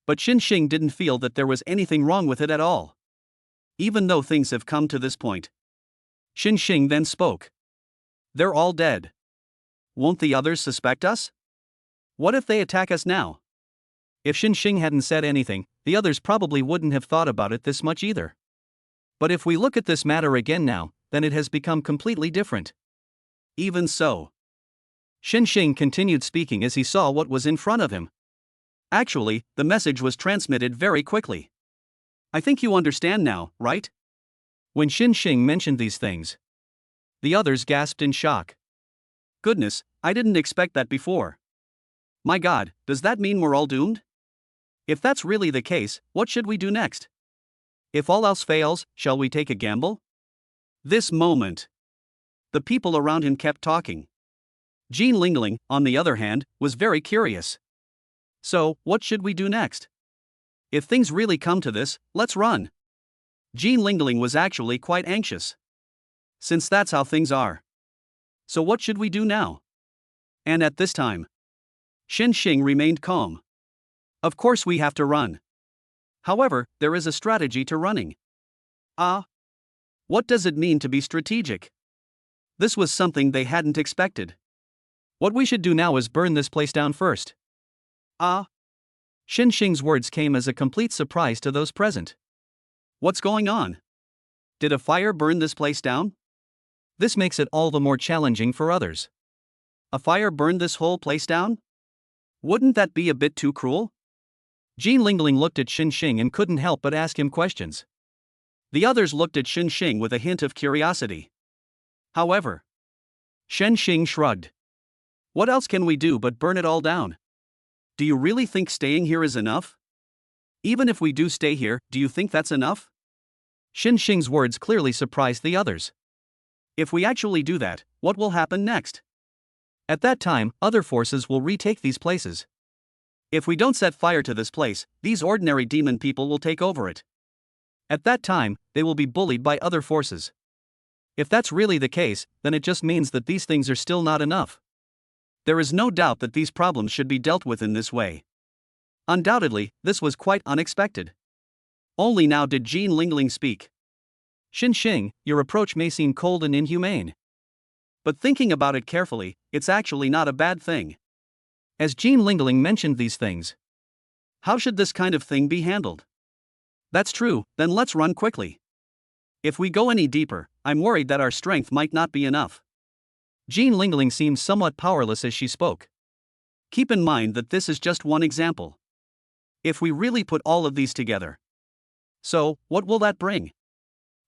But Xin Xing didn't feel that there was anything wrong with it at all. Even though things have come to this point. Xin Xing then spoke. They're all dead. Won't the others suspect us? What if they attack us now? If Xin Xing hadn't said anything, the others probably wouldn't have thought about it this much either. But if we look at this matter again now, then it has become completely different. Even so. Xin Xing continued speaking as he saw what was in front of him. Actually, the message was transmitted very quickly. I think you understand now, right? When Xin Xing mentioned these things, the others gasped in shock. Goodness, I didn't expect that before. My God, does that mean we're all doomed? If that's really the case, what should we do next? If all else fails, shall we take a gamble? This moment. The people around him kept talking. Jean Lingling, on the other hand, was very curious. So, what should we do next? If things really come to this, let's run. Jean Lingling was actually quite anxious. Since that's how things are. So what should we do now? And at this time, Xin Xing remained calm. Of course we have to run. However, there is a strategy to running. Ah? What does it mean to be strategic? This was something they hadn't expected. What we should do now is burn this place down first. Ah? Xin Xing's words came as a complete surprise to those present. What's going on? Did a fire burn this place down? This makes it all the more challenging for others. A fire burned this whole place down? Wouldn't that be a bit too cruel? Jean Lingling looked at Xin Xing and couldn't help but ask him questions. The others looked at Xin Xing with a hint of curiosity. However, Xin Xing shrugged. What else can we do but burn it all down? Do you really think staying here is enough? Even if we do stay here, do you think that's enough? Xin Xing's words clearly surprised the others. If we actually do that, what will happen next? At that time, other forces will retake these places. If we don't set fire to this place, these ordinary demon people will take over it. At that time, they will be bullied by other forces. If that's really the case, then it just means that these things are still not enough. There is no doubt that these problems should be dealt with in this way. Undoubtedly, this was quite unexpected. Only now did Jean Lingling speak. Xin Xing, your approach may seem cold and inhumane. But thinking about it carefully, it's actually not a bad thing. As Jean Lingling mentioned these things. How should this kind of thing be handled? That's true, then let's run quickly. If we go any deeper, I'm worried that our strength might not be enough. Jean Lingling seemed somewhat powerless as she spoke. Keep in mind that this is just one example. If we really put all of these together. So, what will that bring?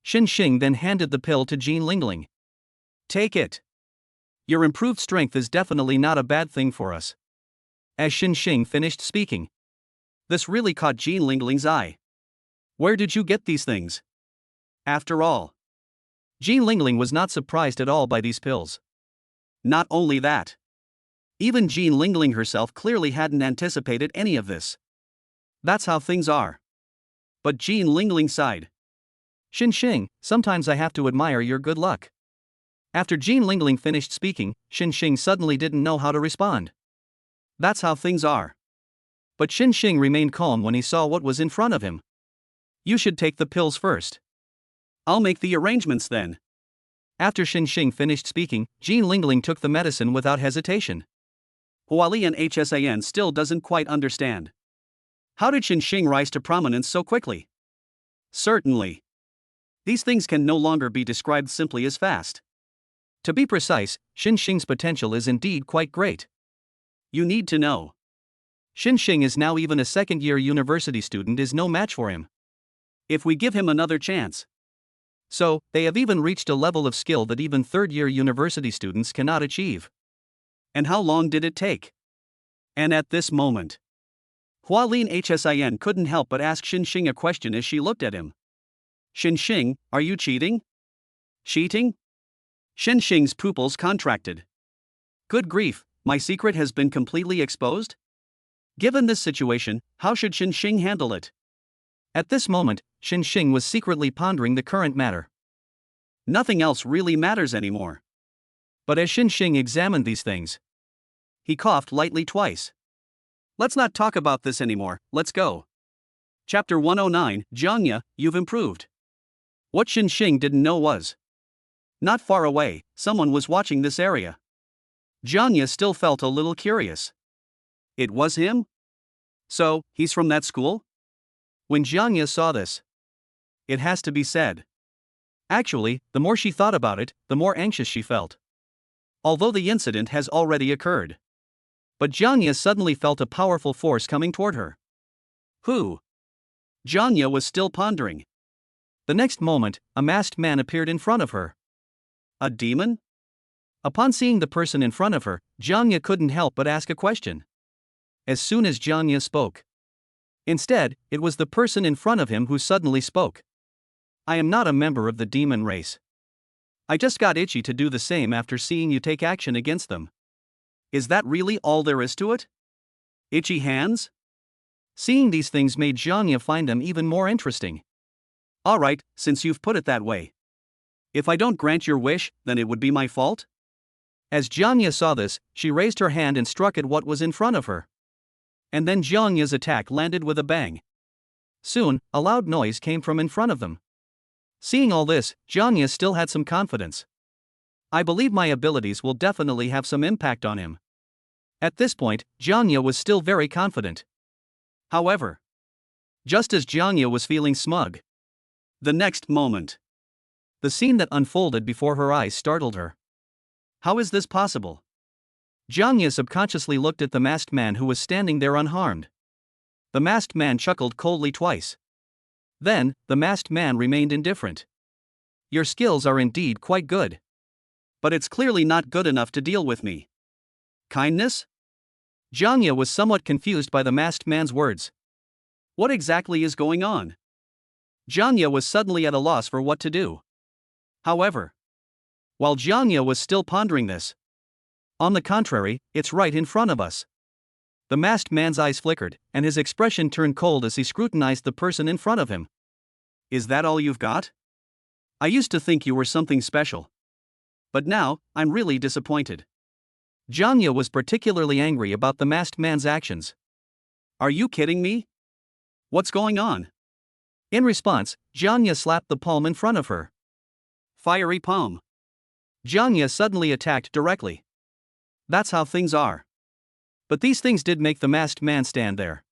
Xin Xing then handed the pill to Jean Lingling. Take it. Your improved strength is definitely not a bad thing for us. As Xin Xing finished speaking. This really caught Jean Lingling's eye. Where did you get these things? After all, Jean Lingling was not surprised at all by these pills. Not only that. Even Jean Lingling herself clearly hadn't anticipated any of this. That's how things are. But Jean Lingling sighed. Xin Xing, sometimes I have to admire your good luck. After Jean Lingling finished speaking, Xin Xing suddenly didn't know how to respond. That's how things are. But Xin Xing remained calm when he saw what was in front of him. You should take the pills first. I'll make the arrangements then. After Xin Xing finished speaking, Jean Lingling took the medicine without hesitation. Hualian Hsan still doesn't quite understand. How did Xin Xing rise to prominence so quickly? Certainly. These things can no longer be described simply as fast. To be precise, Xin Xing's potential is indeed quite great. You need to know. Xin Xing is now even a second-year university student is no match for him. If we give him another chance. So, they have even reached a level of skill that even third-year university students cannot achieve. And how long did it take? And at this moment, Hualin Hsin couldn't help but ask Xin Xing a question as she looked at him. Xin Xing, are you cheating? Cheating? Xin Xing's pupils contracted. Good grief, my secret has been completely exposed? Given this situation, how should Xin Xing handle it? At this moment, Xin Xing was secretly pondering the current matter. Nothing else really matters anymore. But as Xin Xing examined these things, he coughed lightly twice. Let's not talk about this anymore, let's go. Chapter 109, Jiangya, you've improved. What Xin Xing didn't know was, not far away, someone was watching this area. Jiangya still felt a little curious. It was him? So, he's from that school? When Jiangya saw this, it has to be said. Actually, the more she thought about it, the more anxious she felt. Although the incident has already occurred. But Jiangya suddenly felt a powerful force coming toward her. Who? Jiangya was still pondering. The next moment, a masked man appeared in front of her. A demon? Upon seeing the person in front of her, Jiangya couldn't help but ask a question. As soon as Jiangya spoke. Instead, it was the person in front of him who suddenly spoke. I am not a member of the demon race. I just got itchy to do the same after seeing you take action against them. Is that really all there is to it? Itchy hands? Seeing these things made Jiangya find them even more interesting. Alright, since you've put it that way. If I don't grant your wish, then it would be my fault? As Jiangya saw this, she raised her hand and struck at what was in front of her. And then Jiangya's attack landed with a bang. Soon, a loud noise came from in front of them. Seeing all this, Jiangya still had some confidence. I believe my abilities will definitely have some impact on him. At this point, Jiangya was still very confident. However, just as Jiangya was feeling smug, the next moment, the scene that unfolded before her eyes startled her. How is this possible? Jiangya subconsciously looked at the masked man who was standing there unharmed. The masked man chuckled coldly twice. Then, the masked man remained indifferent. Your skills are indeed quite good. But it's clearly not good enough to deal with me. Kindness? Jiangya was somewhat confused by the masked man's words. What exactly is going on? Jiangya was suddenly at a loss for what to do. However, while Jiangya was still pondering this, on the contrary, it's right in front of us. The masked man's eyes flickered, and his expression turned cold as he scrutinized the person in front of him. Is that all you've got? I used to think you were something special. But now, I'm really disappointed. Jiangya was particularly angry about the masked man's actions. Are you kidding me? What's going on? In response, Jiangya slapped the palm in front of her. Fiery palm. Jiangya suddenly attacked directly. That's how things are. But these things did make the masked man stand there.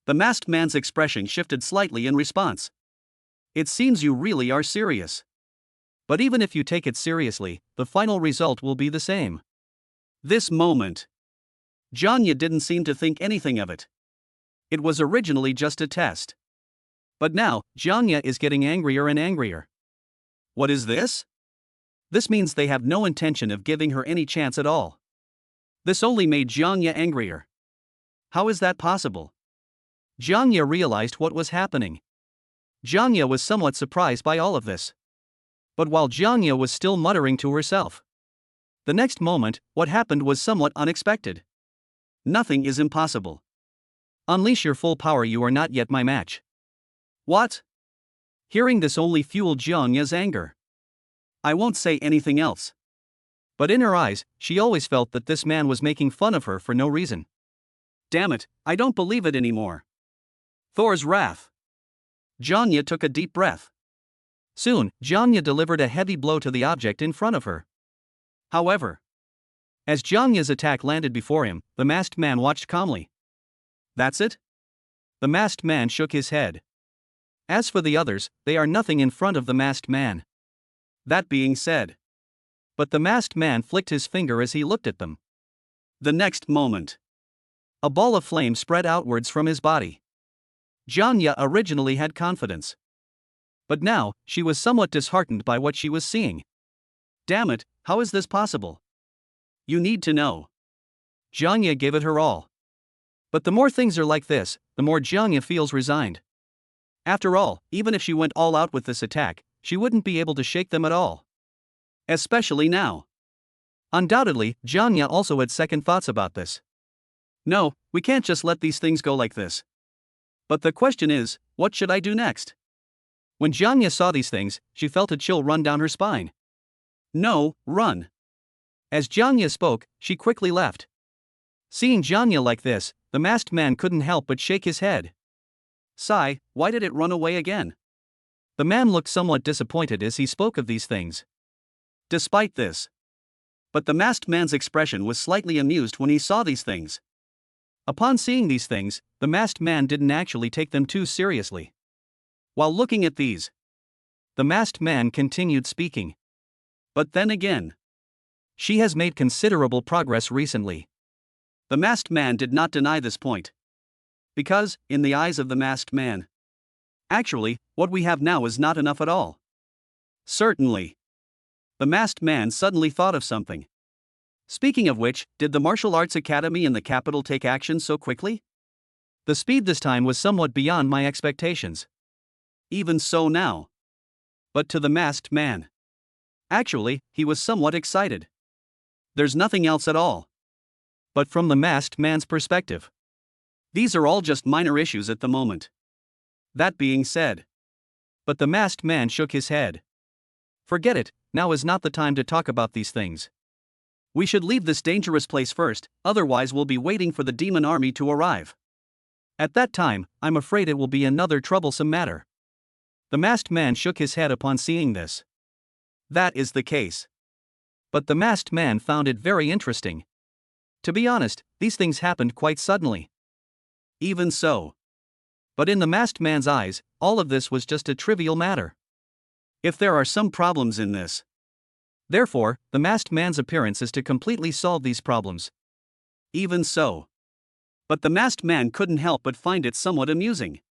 The masked man's expression shifted slightly in response. It seems you really are serious. But even if you take it seriously, the final result will be the same. This moment, Jiangya didn't seem to think anything of it. It was originally just a test. But now, Jiangya is getting angrier and angrier. What is this? This means they have no intention of giving her any chance at all. This only made Jiangya angrier. How is that possible? Jiangya realized what was happening. Jiangya was somewhat surprised by all of this. But while Jiangya was still muttering to herself, the next moment, what happened was somewhat unexpected. Nothing is impossible. Unleash your full power, you are not yet my match. What? Hearing this only fueled Jiangya's anger. I won't say anything else. But in her eyes, she always felt that this man was making fun of her for no reason. Damn it, I don't believe it anymore. Thor's wrath. Jiangya took a deep breath. Soon, Jiangya delivered a heavy blow to the object in front of her. However, as Jiangya's attack landed before him, the masked man watched calmly. That's it? The masked man shook his head. As for the others, they are nothing in front of the masked man. That being said, but the masked man flicked his finger as he looked at them. The next moment, a ball of flame spread outwards from his body. Jiangya originally had confidence. But now, she was somewhat disheartened by what she was seeing. Damn it, how is this possible? You need to know. Jiangya gave it her all. But the more things are like this, the more Jiangya feels resigned. After all, even if she went all out with this attack, she wouldn't be able to shake them at all. Especially now. Undoubtedly, Jiangya also had second thoughts about this. No, we can't just let these things go like this. But the question is, what should I do next? When Jiangya saw these things, she felt a chill run down her spine. No, run. As Jiangya spoke, she quickly left. Seeing Jiangya like this, the masked man couldn't help but shake his head. Sigh, why did it run away again? The man looked somewhat disappointed as he spoke of these things. Despite this. But the masked man's expression was slightly amused when he saw these things. Upon seeing these things, the masked man didn't actually take them too seriously. While looking at these, the masked man continued speaking. But then again, she has made considerable progress recently. The masked man did not deny this point. Because, in the eyes of the masked man, actually, what we have now is not enough at all. Certainly. The masked man suddenly thought of something. Speaking of which, did the martial arts academy in the capital take action so quickly? The speed this time was somewhat beyond my expectations. Even so now. But to the masked man, actually, he was somewhat excited. There's nothing else at all. But from the masked man's perspective, these are all just minor issues at the moment. That being said, But the masked man shook his head. Forget it, now is not the time to talk about these things. We should leave this dangerous place first, otherwise we'll be waiting for the demon army to arrive. At that time, I'm afraid it will be another troublesome matter. The masked man shook his head upon seeing this. That is the case. But the masked man found it very interesting. To be honest, these things happened quite suddenly. Even so. But in the masked man's eyes, all of this was just a trivial matter. If there are some problems in this. Therefore, the masked man's appearance is to completely solve these problems. Even so. But the masked man couldn't help but find it somewhat amusing.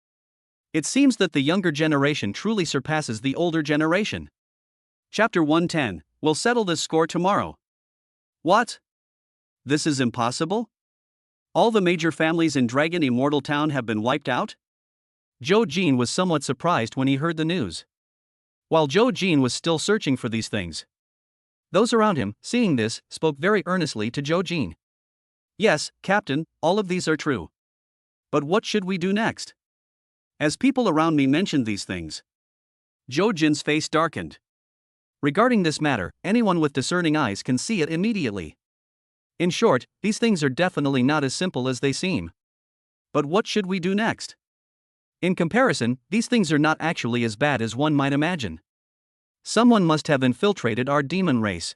It seems that the younger generation truly surpasses the older generation. Chapter 110, we'll settle this score tomorrow. What? This is impossible? All the major families in Dragon Immortal Town have been wiped out? Joe Jean was somewhat surprised when he heard the news. While Joe Jean was still searching for these things, those around him, seeing this, spoke very earnestly to Joe Jean. Yes, Captain, all of these are true. But what should we do next? As people around me mentioned these things, Joe Jean's face darkened. Regarding this matter, anyone with discerning eyes can see it immediately. In short, these things are definitely not as simple as they seem. But what should we do next? In comparison, these things are not actually as bad as one might imagine. Someone must have infiltrated our demon race.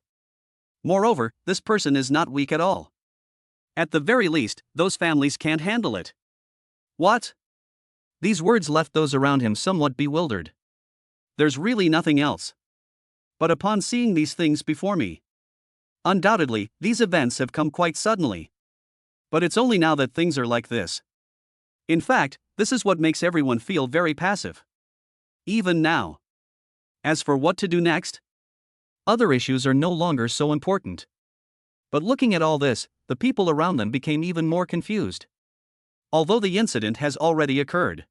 Moreover, this person is not weak at all. At the very least, those families can't handle it. What? These words left those around him somewhat bewildered. There's really nothing else. But upon seeing these things before me, undoubtedly, these events have come quite suddenly. But it's only now that things are like this. In fact, this is what makes everyone feel very passive. Even now. As for what to do next, other issues are no longer so important. But looking at all this, the people around them became even more confused. Although the incident has already occurred.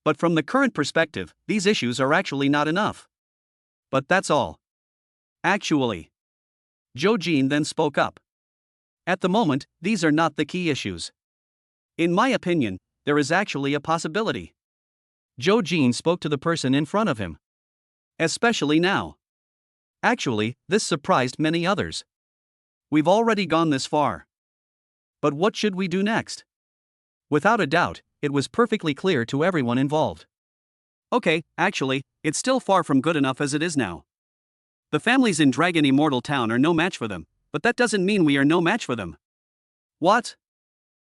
But from the current perspective, these issues are actually not enough. But that's all. Actually. Joe Jean then spoke up. At the moment, these are not the key issues. In my opinion, there is actually a possibility. Joe Jean spoke to the person in front of him. Especially now. Actually, this surprised many others. We've already gone this far. But what should we do next? Without a doubt, it was perfectly clear to everyone involved. Okay, actually, it's still far from good enough as it is now. The families in Dragon Immortal Town are no match for them, but that doesn't mean we are no match for them. What?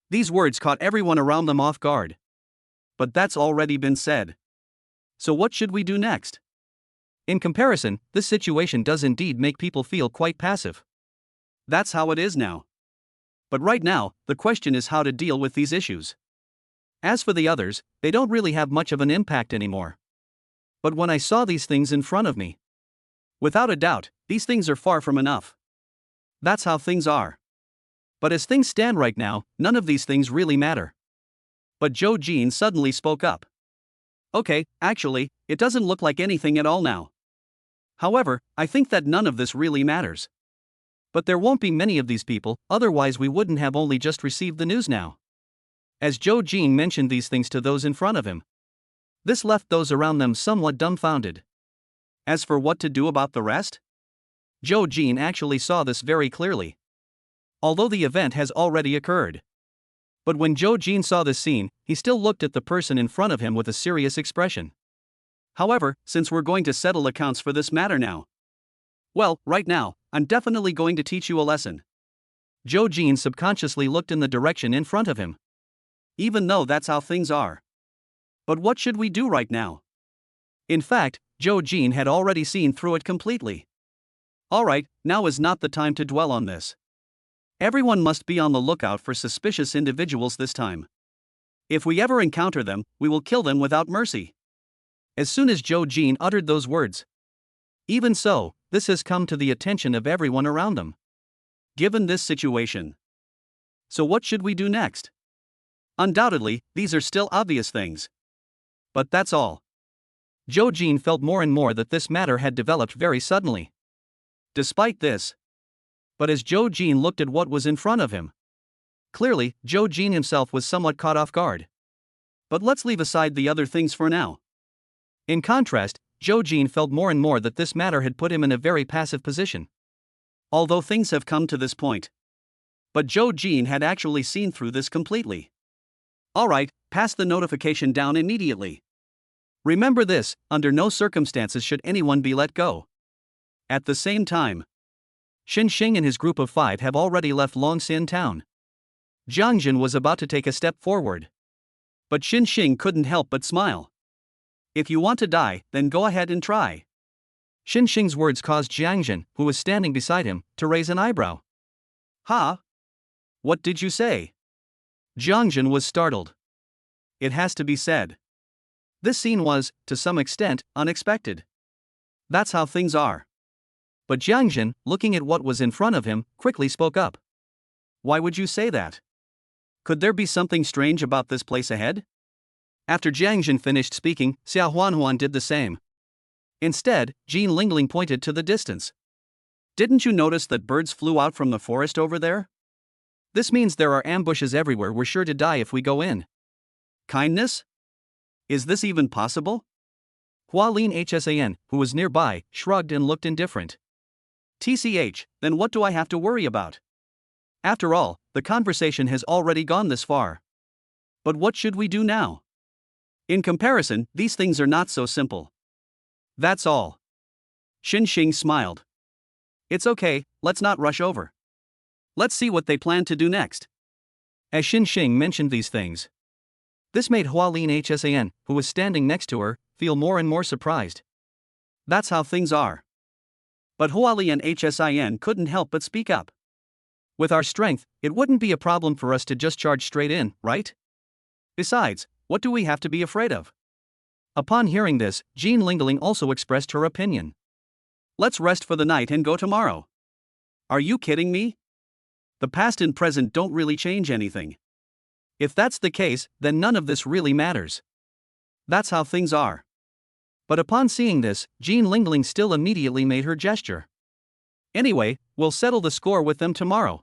These words caught everyone around them off guard. But that's already been said. So what should we do next? In comparison, this situation does indeed make people feel quite passive. That's how it is now. But right now, the question is how to deal with these issues. As for the others, they don't really have much of an impact anymore. But when I saw these things in front of me, without a doubt, these things are far from enough. That's how things are. But as things stand right now, none of these things really matter. But Joe Jean suddenly spoke up. Okay, actually, it doesn't look like anything at all now. However, I think that none of this really matters. But there won't be many of these people, otherwise we wouldn't have only just received the news now. As Joe Jean mentioned these things to those in front of him, this left those around them somewhat dumbfounded. As for what to do about the rest? Joe Jean actually saw this very clearly. Although the event has already occurred. But when Joe Jean saw this scene, he still looked at the person in front of him with a serious expression. However, since we're going to settle accounts for this matter now, well, right now, I'm definitely going to teach you a lesson. Joe Jean subconsciously looked in the direction in front of him. Even though that's how things are. But what should we do right now? In fact, Joe Jean had already seen through it completely. Alright, now is not the time to dwell on this. Everyone must be on the lookout for suspicious individuals this time. If we ever encounter them, we will kill them without mercy. As soon as Joe Jean uttered those words. Even so, this has come to the attention of everyone around them. Given this situation. So what should we do next? Undoubtedly, these are still obvious things. But that's all. Joe Jean felt more and more that this matter had developed very suddenly. Despite this. But as Joe Jean looked at what was in front of him, clearly, Joe Jean himself was somewhat caught off guard. But let's leave aside the other things for now. In contrast, Zhou Jin felt more and more that this matter had put him in a very passive position. Although things have come to this point. But Zhou Jin had actually seen through this completely. Alright, pass the notification down immediately. Remember this, under no circumstances should anyone be let go. At the same time, Xin Xing and his group of 5 have already left Longxin town. Jiang Jin was about to take a step forward. But Xin Xing couldn't help but smile. If you want to die, then go ahead and try. Xin Xing's words caused Jiang Jin, who was standing beside him, to raise an eyebrow. Huh? What did you say? Jiang Jin was startled. It has to be said. This scene was, to some extent, unexpected. That's how things are. But Jiang Jin, looking at what was in front of him, quickly spoke up. Why would you say that? Could there be something strange about this place ahead? After Jiang Jin finished speaking, Xiao Huanhuan did the same. Instead, Jean Lingling pointed to the distance. Didn't you notice that birds flew out from the forest over there? This means there are ambushes everywhere. We're sure to die if we go in. Kindness? Is this even possible? Hua Lin Hsan, who was nearby, shrugged and looked indifferent. TCH, then what do I have to worry about? After all, the conversation has already gone this far. But what should we do now? In comparison, these things are not so simple. That's all. Xin Xing smiled. It's okay, let's not rush over. Let's see what they plan to do next. As Xin Xing mentioned these things, this made Hua Lin Hsan, who was standing next to her, feel more and more surprised. That's how things are. But Hua Lin Hsin couldn't help but speak up. With our strength, it wouldn't be a problem for us to just charge straight in, right? Besides, what do we have to be afraid of? Upon hearing this, Jean Lingling also expressed her opinion. Let's rest for the night and go tomorrow. Are you kidding me? The past and present don't really change anything. If that's the case, then none of this really matters. That's how things are. But upon seeing this, Jean Lingling still immediately made her gesture. Anyway, we'll settle the score with them tomorrow.